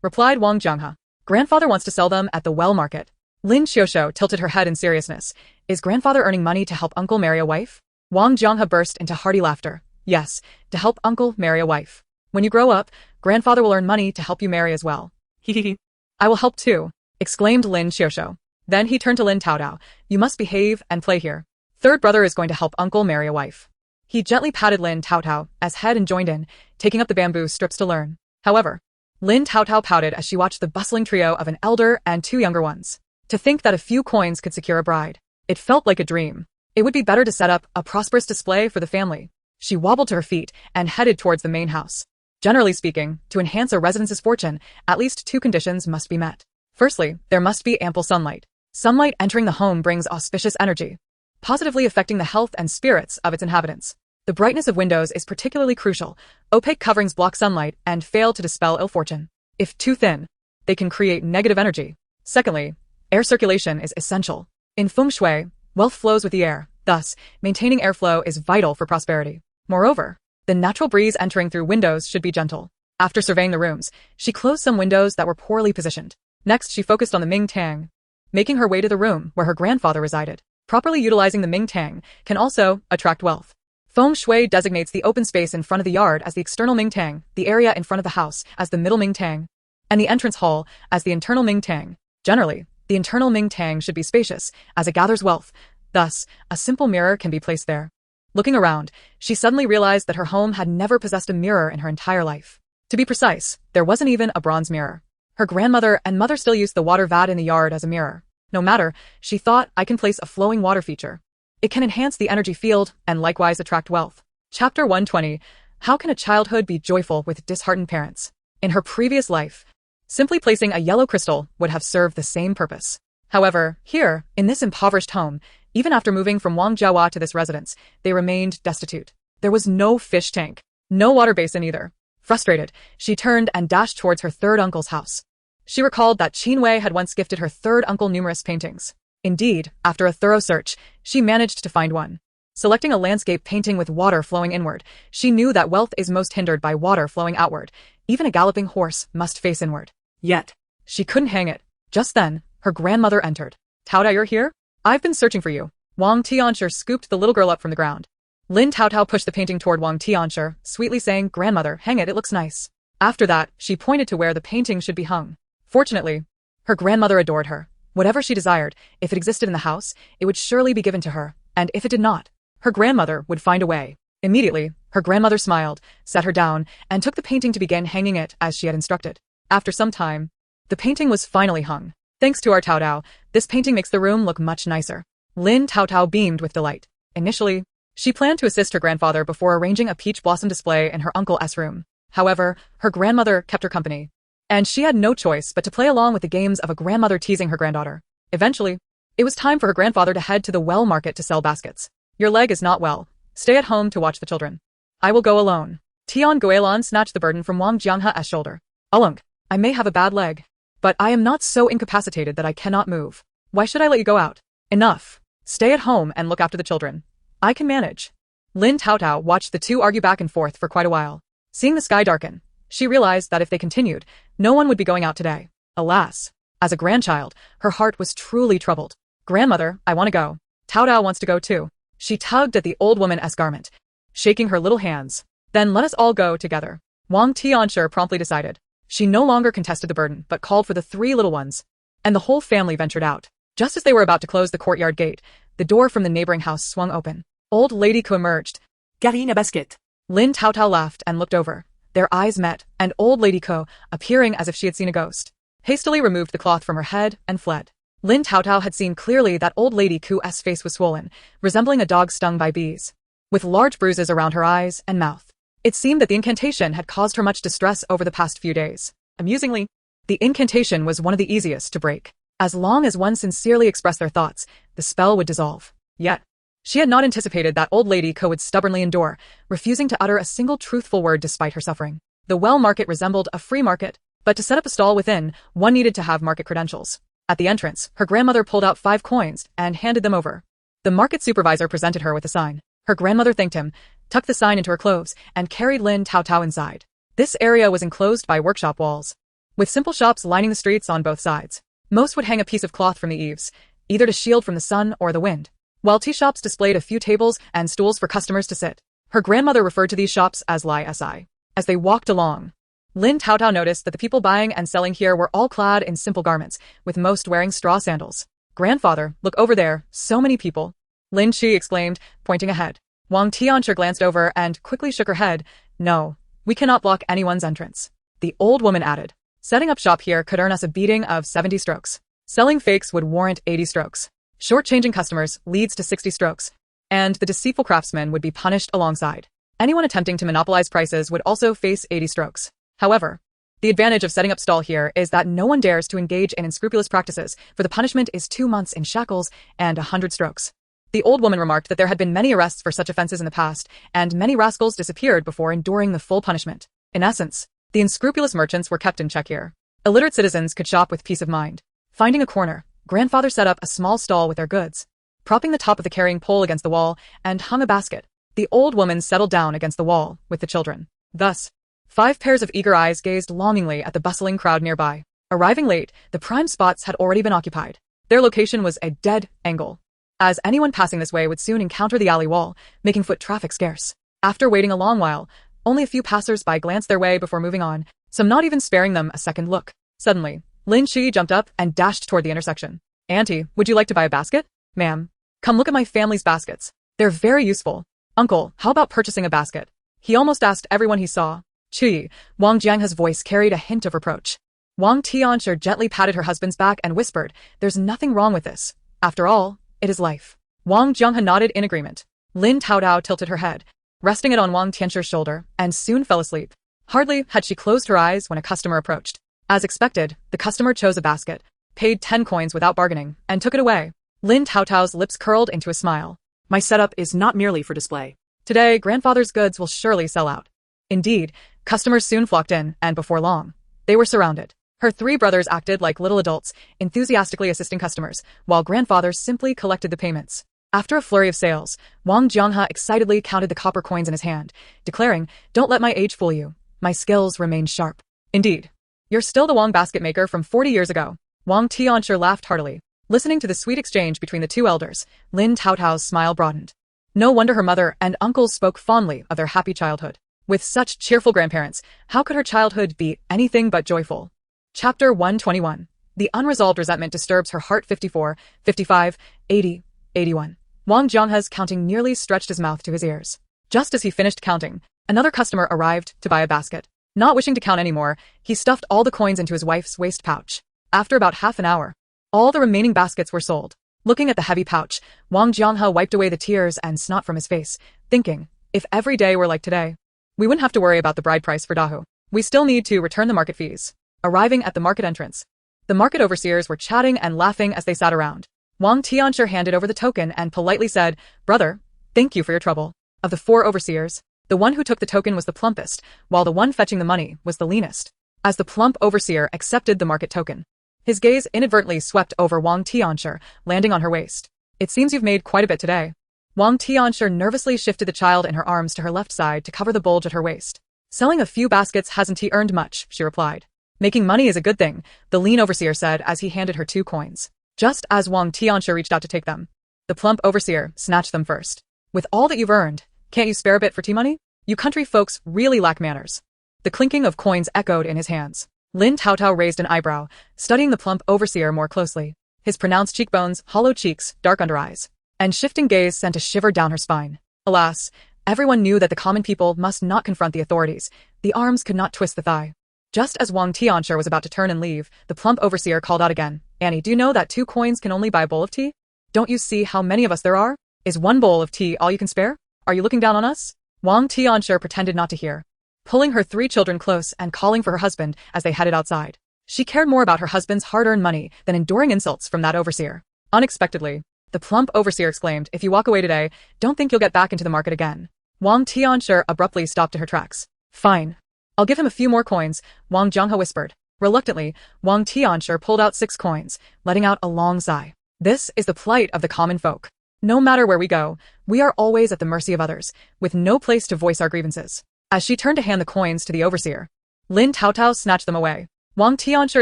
replied Wang Jianghe. Grandfather wants to sell them at the well market. Lin Xiuxiu tilted her head in seriousness. Is grandfather earning money to help uncle marry a wife? Wang Jianghe burst into hearty laughter. Yes, to help uncle marry a wife. When you grow up, grandfather will earn money to help you marry as well. Hehehe. I will help too, exclaimed Lin Xiuxiu. Then he turned to Lin Taotao. You must behave and play here. Third brother is going to help uncle marry a wife. He gently patted Lin Taotao as head and joined in, taking up the bamboo strips to learn. However, Lin Taotao pouted as she watched the bustling trio of an elder and 2 younger ones. To think that a few coins could secure a bride. It felt like a dream. It would be better to set up a prosperous display for the family. She wobbled to her feet and headed towards the main house. Generally speaking, to enhance a residence's fortune, at least 2 conditions must be met. Firstly, there must be ample sunlight. Sunlight entering the home brings auspicious energy, positively affecting the health and spirits of its inhabitants. The brightness of windows is particularly crucial. Opaque coverings block sunlight and fail to dispel ill fortune. If too thin, they can create negative energy. Secondly, air circulation is essential. In feng shui, wealth flows with the air. Thus, maintaining airflow is vital for prosperity. Moreover, the natural breeze entering through windows should be gentle. After surveying the rooms, she closed some windows that were poorly positioned. Next, she focused on the Ming Tang, making her way to the room where her grandfather resided. Properly utilizing the Ming Tang can also attract wealth. Feng Shui designates the open space in front of the yard as the external Ming Tang, the area in front of the house as the middle Ming Tang, and the entrance hall as the internal Ming Tang. Generally, the internal Ming Tang should be spacious, as it gathers wealth. Thus, a simple mirror can be placed there. Looking around, she suddenly realized that her home had never possessed a mirror in her entire life. To be precise, there wasn't even a bronze mirror. Her grandmother and mother still used the water vat in the yard as a mirror. No matter, she thought, I can place a flowing water feature. It can enhance the energy field and likewise attract wealth. Chapter 120. How can a childhood be joyful with disheartened parents? In her previous life, simply placing a yellow crystal would have served the same purpose. However, here, in this impoverished home, even after moving from Wangjiawa to this residence, they remained destitute. There was no fish tank, no water basin either. Frustrated, she turned and dashed towards her third uncle's house. She recalled that Qin Wei had once gifted her third uncle numerous paintings. Indeed, after a thorough search, she managed to find one. Selecting a landscape painting with water flowing inward, she knew that wealth is most hindered by water flowing outward. Even a galloping horse must face inward. Yet, she couldn't hang it. Just then, her grandmother entered. Taotao, you're here? I've been searching for you. Wang Tianshi scooped the little girl up from the ground. Lin Taotao pushed the painting toward Wang Tianshi, sweetly saying, Grandmother, hang it, it looks nice. After that, she pointed to where the painting should be hung. Fortunately, her grandmother adored her. Whatever she desired, if it existed in the house, it would surely be given to her, and if it did not, her grandmother would find a way. Immediately, her grandmother smiled, sat her down, and took the painting to begin hanging it as she had instructed. After some time, the painting was finally hung. Thanks to our Taotao, this painting makes the room look much nicer. Lin Taotao beamed with delight. Initially, she planned to assist her grandfather before arranging a peach blossom display in her uncle's room. However, her grandmother kept her company, and she had no choice but to play along with the games of a grandmother teasing her granddaughter. Eventually, it was time for her grandfather to head to the well market to sell baskets. Your leg is not well. Stay at home to watch the children. I will go alone. Tian Guilin snatched the burden from Wang Jianghe's shoulder. Alunk, I may have a bad leg, but I am not so incapacitated that I cannot move. Why should I let you go out? Enough. Stay at home and look after the children. I can manage. Lin Taotao watched the two argue back and forth for quite a while. Seeing the sky darken, she realized that if they continued, no one would be going out today. Alas, as a grandchild, her heart was truly troubled. Grandmother, I want to go. Taotao wants to go too. She tugged at the old woman's garment, shaking her little hands. Then let us all go together. Wang Tianshi promptly decided. She no longer contested the burden but called for the three little ones, and the whole family ventured out. Just as they were about to close the courtyard gate, the door from the neighboring house swung open. Old Lady Ko emerged. Getting a biscuit. Lin Taotao laughed and looked over. Their eyes met, and Old Lady Ko, appearing as if she had seen a ghost, hastily removed the cloth from her head and fled. Lin Taotao had seen clearly that Old Lady Ko's face was swollen, resembling a dog stung by bees, with large bruises around her eyes and mouth. It seemed that the incantation had caused her much distress over the past few days. Amusingly, the incantation was one of the easiest to break. As long as one sincerely expressed their thoughts, the spell would dissolve. Yet, she had not anticipated that Old Lady Ko would stubbornly endure, refusing to utter a single truthful word despite her suffering. The well market resembled a free market, but to set up a stall within, one needed to have market credentials. At the entrance, her grandmother pulled out 5 coins and handed them over. The market supervisor presented her with a sign. Her grandmother thanked him, tucked the sign into her clothes, and carried Lin Taotao inside. This area was enclosed by workshop walls, with simple shops lining the streets on both sides. Most would hang a piece of cloth from the eaves, either to shield from the sun or the wind, while tea shops displayed a few tables and stools for customers to sit. Her grandmother referred to these shops as Li Si. As they walked along, Lin Taotao noticed that the people buying and selling here were all clad in simple garments, with most wearing straw sandals. Grandfather, look over there, so many people. Lin Qi exclaimed, pointing ahead. Wang Tianshi glanced over and quickly shook her head. No, we cannot block anyone's entrance. The old woman added. Setting up shop here could earn us a beating of 70 strokes. Selling fakes would warrant 80 strokes. Shortchanging customers leads to 60 strokes. And the deceitful craftsman would be punished alongside. Anyone attempting to monopolize prices would also face 80 strokes. However, the advantage of setting up stall here is that no one dares to engage in unscrupulous practices, for the punishment is 2 months in shackles and 100 strokes. The old woman remarked that there had been many arrests for such offenses in the past, and many rascals disappeared before enduring the full punishment. In essence, the unscrupulous merchants were kept in check here. Illiterate citizens could shop with peace of mind. Finding a corner, grandfather set up a small stall with their goods, propping the top of the carrying pole against the wall, and hung a basket. The old woman settled down against the wall with the children. Thus, 5 pairs of eager eyes gazed longingly at the bustling crowd nearby. Arriving late, the prime spots had already been occupied. Their location was a dead angle, as anyone passing this way would soon encounter the alley wall, making foot traffic scarce. After waiting a long while, only a few passers-by glanced their way before moving on, some not even sparing them a second look. Suddenly, Lin Qi jumped up and dashed toward the intersection. Auntie, would you like to buy a basket? Ma'am, come look at my family's baskets. They're very useful. Uncle, how about purchasing a basket? He almost asked everyone he saw. Chui, Wang Jianghe's voice carried a hint of reproach. Wang Tianxiang gently patted her husband's back and whispered, "There's nothing wrong with this. After all, it is life." Wang Jianghe nodded in agreement. Lin Taotao tilted her head, resting it on Wang Tianxiang's shoulder, and soon fell asleep. Hardly had she closed her eyes when a customer approached. As expected, the customer chose a basket, paid 10 coins without bargaining, and took it away. Lin Taotao's lips curled into a smile. My setup is not merely for display. Today, grandfather's goods will surely sell out. Indeed, customers soon flocked in, and before long, they were surrounded. Her 3 brothers acted like little adults, enthusiastically assisting customers, while grandfather simply collected the payments. After a flurry of sales, Wang Jianghe excitedly counted the copper coins in his hand, declaring, "Don't let my age fool you. My skills remain sharp." Indeed. You're still the Wang basket maker from 40 years ago. Wang Tianxiang laughed heartily. Listening to the sweet exchange between the 2 elders, Lin Taotao's smile broadened. No wonder her mother and uncles spoke fondly of their happy childhood. With such cheerful grandparents, how could her childhood be anything but joyful? Chapter 121. The unresolved resentment disturbs her heart. 54, 55, 80, 81. Wang Jianghe's counting nearly stretched his mouth to his ears. Just as he finished counting, another customer arrived to buy a basket. Not wishing to count anymore, he stuffed all the coins into his wife's waist pouch. After about half an hour, all the remaining baskets were sold. Looking at the heavy pouch, Wang Jianghe wiped away the tears and snot from his face, thinking, if every day were like today, we wouldn't have to worry about the bride price for Dahu. We still need to return the market fees. Arriving at the market entrance, the market overseers were chatting and laughing as they sat around. Wang Tianxiang handed over the token and politely said, "Brother, thank you for your trouble." Of the 4 overseers, the one who took the token was the plumpest, while the one fetching the money was the leanest. As the plump overseer accepted the market token, his gaze inadvertently swept over Wang Tianxiang, landing on her waist. "It seems you've made quite a bit today." Wang Tianxiang nervously shifted the child in her arms to her left side to cover the bulge at her waist. "Selling a few baskets hasn't he earned much," she replied. "Making money is a good thing," the lean overseer said as he handed her 2 coins. Just as Wang Tianxiang reached out to take them, the plump overseer snatched them first. "With all that you've earned, can't you spare a bit for tea money? You country folks really lack manners." The clinking of coins echoed in his hands. Lin Taotao raised an eyebrow, studying the plump overseer more closely. His pronounced cheekbones, hollow cheeks, dark under eyes, and shifting gaze sent a shiver down her spine. Alas, everyone knew that the common people must not confront the authorities. The arms could not twist the thigh. Just as Wang Tianxiang was about to turn and leave, the plump overseer called out again, "Annie, do you know that 2 coins can only buy a bowl of tea? Don't you see how many of us there are? Is 1 bowl of tea all you can spare? Are you looking down on us?" Wang Tianxiang pretended not to hear, pulling her 3 children close and calling for her husband as they headed outside. She cared more about her husband's hard-earned money than enduring insults from that overseer. Unexpectedly, the plump overseer exclaimed, "If you walk away today, don't think you'll get back into the market again." Wang Tianxiang abruptly stopped in her tracks. "Fine. I'll give him a few more coins," Wang Jianghe whispered. Reluctantly, Wang Tianxiang pulled out 6 coins, letting out a long sigh. This is the plight of the common folk. No matter where we go, we are always at the mercy of others, with no place to voice our grievances. As she turned to hand the coins to the overseer, Lin Taotao snatched them away. Wang Tianxiang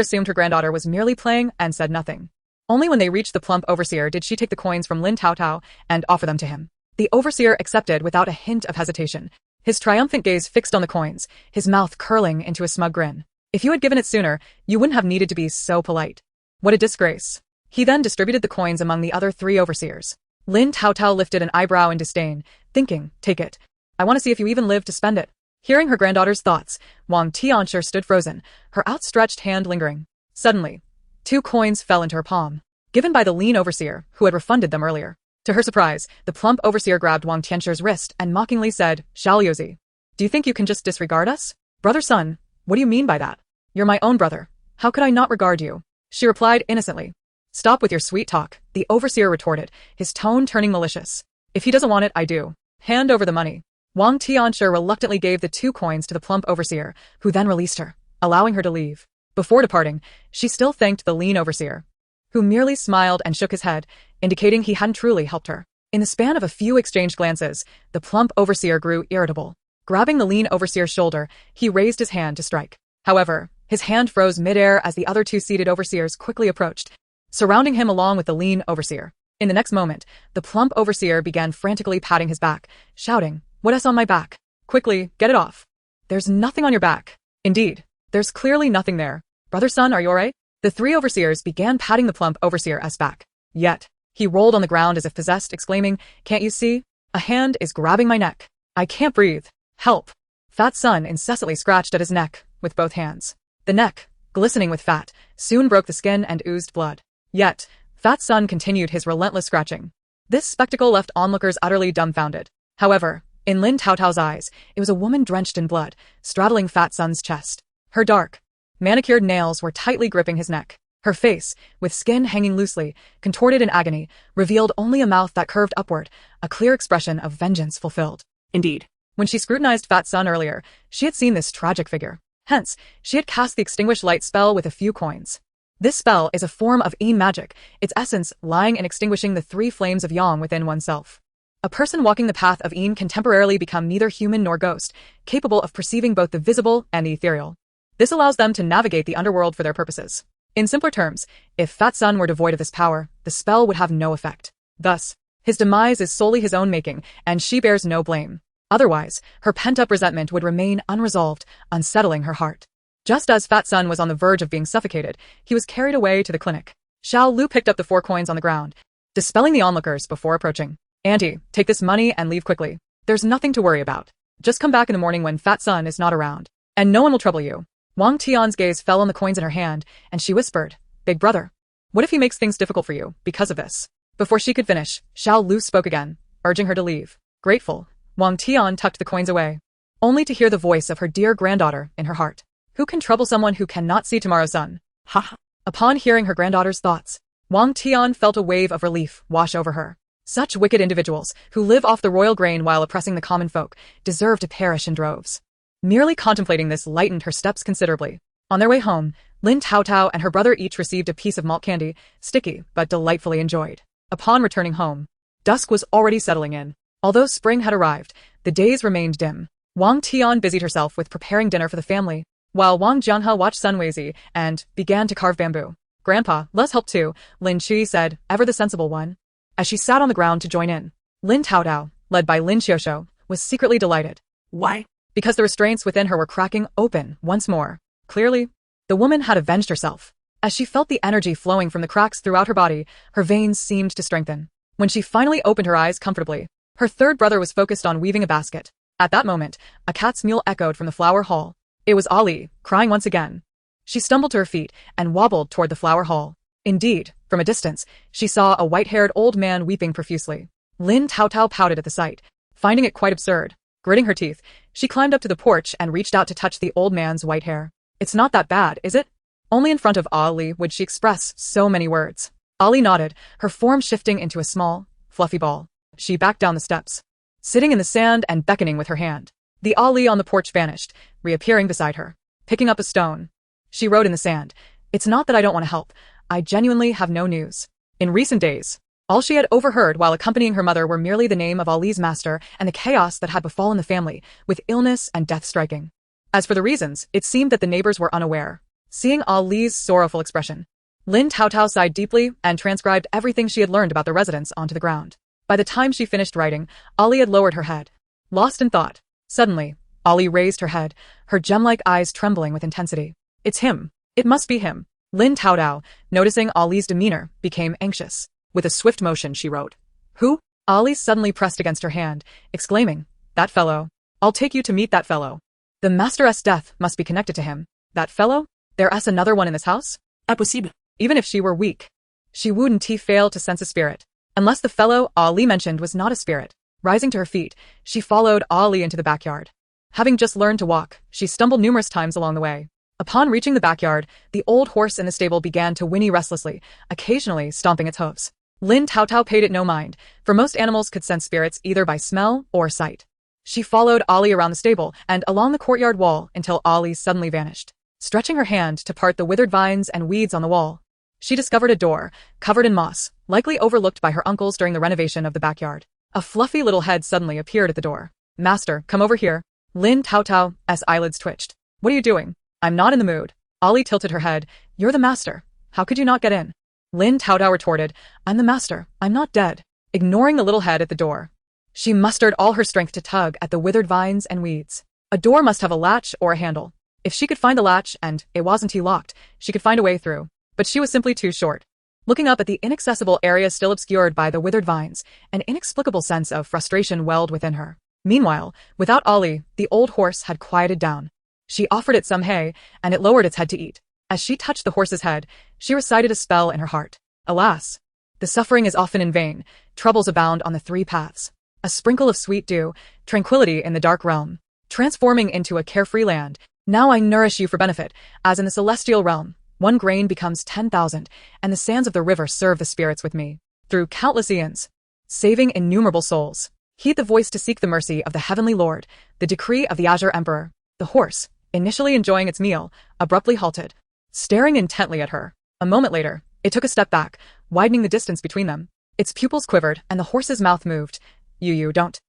assumed her granddaughter was merely playing and said nothing. Only when they reached the plump overseer did she take the coins from Lin Taotao and offer them to him. The overseer accepted without a hint of hesitation, his triumphant gaze fixed on the coins, his mouth curling into a smug grin. "If you had given it sooner, you wouldn't have needed to be so polite. What a disgrace." He then distributed the coins among the other 3 overseers. Lin Taotao lifted an eyebrow in disdain, thinking, "Take it. I want to see if you even live to spend it." Hearing her granddaughter's thoughts, Wang Tianxiang stood frozen, her outstretched hand lingering. Suddenly, 2 coins fell into her palm, given by the lean overseer, who had refunded them earlier. To her surprise, the plump overseer grabbed Wang Tianxiang's wrist and mockingly said, "Xiaoyozi, do you think you can just disregard us? Brother son, what do you mean by that? You're my own brother. How could I not regard you?" She replied innocently. "Stop with your sweet talk," the overseer retorted, his tone turning malicious. "If he doesn't want it, I do. Hand over the money." Wang Tianxiang reluctantly gave the 2 coins to the plump overseer, who then released her, allowing her to leave. Before departing, she still thanked the lean overseer, who merely smiled and shook his head, indicating he hadn't truly helped her. In the span of a few exchanged glances, the plump overseer grew irritable. Grabbing the lean overseer's shoulder, he raised his hand to strike. However, his hand froze midair as the other 2 seated overseers quickly approached, surrounding him along with the lean overseer. In the next moment, the plump overseer began frantically patting his back, shouting, "What's on my back? Quickly, get it off. There's nothing on your back." Indeed, there's clearly nothing there. "Brother son, are you alright?" The 3 overseers began patting the plump overseer's back. Yet, he rolled on the ground as if possessed, exclaiming, "Can't you see? A hand is grabbing my neck. I can't breathe. Help. Fat Sun incessantly scratched at his neck with both hands. The neck, glistening with fat, soon broke the skin and oozed blood. Yet, Fat Sun continued his relentless scratching. This spectacle left onlookers utterly dumbfounded. However, in Lin Taotao's eyes, it was a woman drenched in blood, straddling Fat Sun's chest. Her dark, manicured nails were tightly gripping his neck. Her face, with skin hanging loosely, contorted in agony, revealed only a mouth that curved upward, a clear expression of vengeance fulfilled. Indeed. When she scrutinized Fat Sun earlier, she had seen this tragic figure. Hence, she had cast the extinguish light spell with a few coins. This spell is a form of Yin magic, its essence lying in extinguishing the 3 flames of Yang within oneself. A person walking the path of Yin can temporarily become neither human nor ghost, capable of perceiving both the visible and the ethereal. This allows them to navigate the underworld for their purposes. In simpler terms, if Fat Sun were devoid of this power, the spell would have no effect. Thus, his demise is solely his own making, and she bears no blame. Otherwise, her pent-up resentment would remain unresolved, unsettling her heart. Just as Fat Sun was on the verge of being suffocated, he was carried away to the clinic. Xiao Lu picked up the 4 coins on the ground, dispelling the onlookers before approaching. Auntie, take this money and leave quickly. There's nothing to worry about. Just come back in the morning when Fat Sun is not around, and no one will trouble you. Wang Tian's gaze fell on the coins in her hand, and she whispered, Big brother, what if he makes things difficult for you because of this? Before she could finish, Xiao Lu spoke again, urging her to leave. Grateful, Wang Tian tucked the coins away, only to hear the voice of her dear granddaughter in her heart. Who can trouble someone who cannot see tomorrow's sun? Ha ha. Upon hearing her granddaughter's thoughts, Wang Tian felt a wave of relief wash over her. Such wicked individuals, who live off the royal grain while oppressing the common folk, deserve to perish in droves. Merely contemplating this lightened her steps considerably. On their way home, Lin Taotao and her brother each received a piece of malt candy, sticky but delightfully enjoyed. Upon returning home, dusk was already settling in. Although spring had arrived, the days remained dim. Wang Tian busied herself with preparing dinner for the family, while Wang Jianghe watched Sun Weizi and began to carve bamboo. Grandpa, let's help too, Lin Qi said, ever the sensible one. As she sat on the ground to join in, Lin Taotao, led by Lin Xiuxiu, was secretly delighted. Why? Because the restraints within her were cracking open once more. Clearly, the woman had avenged herself. As she felt the energy flowing from the cracks throughout her body, her veins seemed to strengthen. When she finally opened her eyes comfortably, her third brother was focused on weaving a basket. At that moment, a cat's mewl echoed from the flower hall. It was Ali, crying once again. She stumbled to her feet and wobbled toward the flower hall. Indeed, from a distance, she saw a white-haired old man weeping profusely. Lin Taotao pouted at the sight, finding it quite absurd. Gritting her teeth, she climbed up to the porch and reached out to touch the old man's white hair. It's not that bad, is it? Only in front of Ali would she express so many words. Ali nodded, her form shifting into a small, fluffy ball. She backed down the steps, sitting in the sand and beckoning with her hand. The Ali on the porch vanished, reappearing beside her. Picking up a stone, she wrote in the sand, It's not that I don't want to help. I genuinely have no news. In recent days, all she had overheard while accompanying her mother were merely the name of Ali's master and the chaos that had befallen the family, with illness and death striking. As for the reasons, it seemed that the neighbors were unaware. Seeing Ali's sorrowful expression, Lin Taotao sighed deeply and transcribed everything she had learned about the residents onto the ground. By the time she finished writing, Ali had lowered her head, lost in thought. Suddenly, Ali raised her head, her gem-like eyes trembling with intensity. It's him. It must be him. Lin Taotao, noticing Ali's demeanor, became anxious. With a swift motion, she wrote, Who? Ali suddenly pressed against her hand, exclaiming, That fellow. I'll take you to meet that fellow. The master's death must be connected to him. That fellow? There's another one in this house? Impossible. Even if she were weak, she wouldn't fail to sense a spirit. Unless the fellow Ali mentioned was not a spirit. Rising to her feet, she followed Ali into the backyard. Having just learned to walk, she stumbled numerous times along the way. Upon reaching the backyard, the old horse in the stable began to whinny restlessly, occasionally stomping its hooves. Lin Taotao paid it no mind, for most animals could sense spirits either by smell or sight. She followed Ali around the stable and along the courtyard wall until Ali suddenly vanished. Stretching her hand to part the withered vines and weeds on the wall, she discovered a door, covered in moss, likely overlooked by her uncles during the renovation of the backyard. A fluffy little head suddenly appeared at the door. Master, come over here. Lin Taotao's eyelids twitched. What are you doing? I'm not in the mood. Ali tilted her head. You're the master. How could you not get in? Lin Taotao retorted, I'm the master. I'm not dead. Ignoring the little head at the door, she mustered all her strength to tug at the withered vines and weeds. A door must have a latch or a handle. If she could find the latch and it wasn't locked, she could find a way through. But she was simply too short. Looking up at the inaccessible area still obscured by the withered vines, an inexplicable sense of frustration welled within her. Meanwhile, without Ollie, the old horse had quieted down. She offered it some hay, and it lowered its head to eat. As she touched the horse's head, she recited a spell in her heart. Alas! The suffering is often in vain, troubles abound on the three paths. A sprinkle of sweet dew, tranquility in the dark realm, transforming into a carefree land. Now I nourish you for benefit, as in the celestial realm. 1 grain becomes 10,000, and the sands of the river serve the spirits with me, through countless eons, saving innumerable souls. Heed the voice to seek the mercy of the heavenly Lord, the decree of the Azure Emperor. The horse, initially enjoying its meal, abruptly halted, staring intently at her. A moment later, it took a step back, widening the distance between them. Its pupils quivered, and the horse's mouth moved. You don't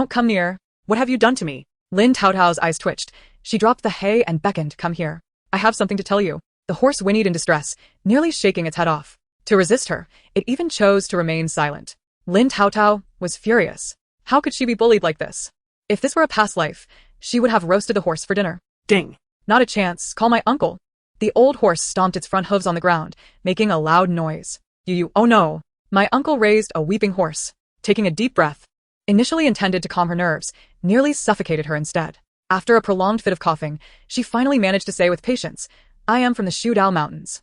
come near. What have you done to me? Lin Taotao's eyes twitched. She dropped the hay and beckoned, come here. I have something to tell you. The horse whinnied in distress, nearly shaking its head off. To resist her, it even chose to remain silent. Lin Taotao was furious. How could she be bullied like this? If this were a past life, she would have roasted the horse for dinner. Ding. Not a chance, call my uncle. The old horse stomped its front hooves on the ground, making a loud noise. Oh no. My uncle raised a weeping horse, taking a deep breath. Initially intended to calm her nerves, nearly suffocated her instead. After a prolonged fit of coughing, she finally managed to say with patience, I am from the Shudao Mountains.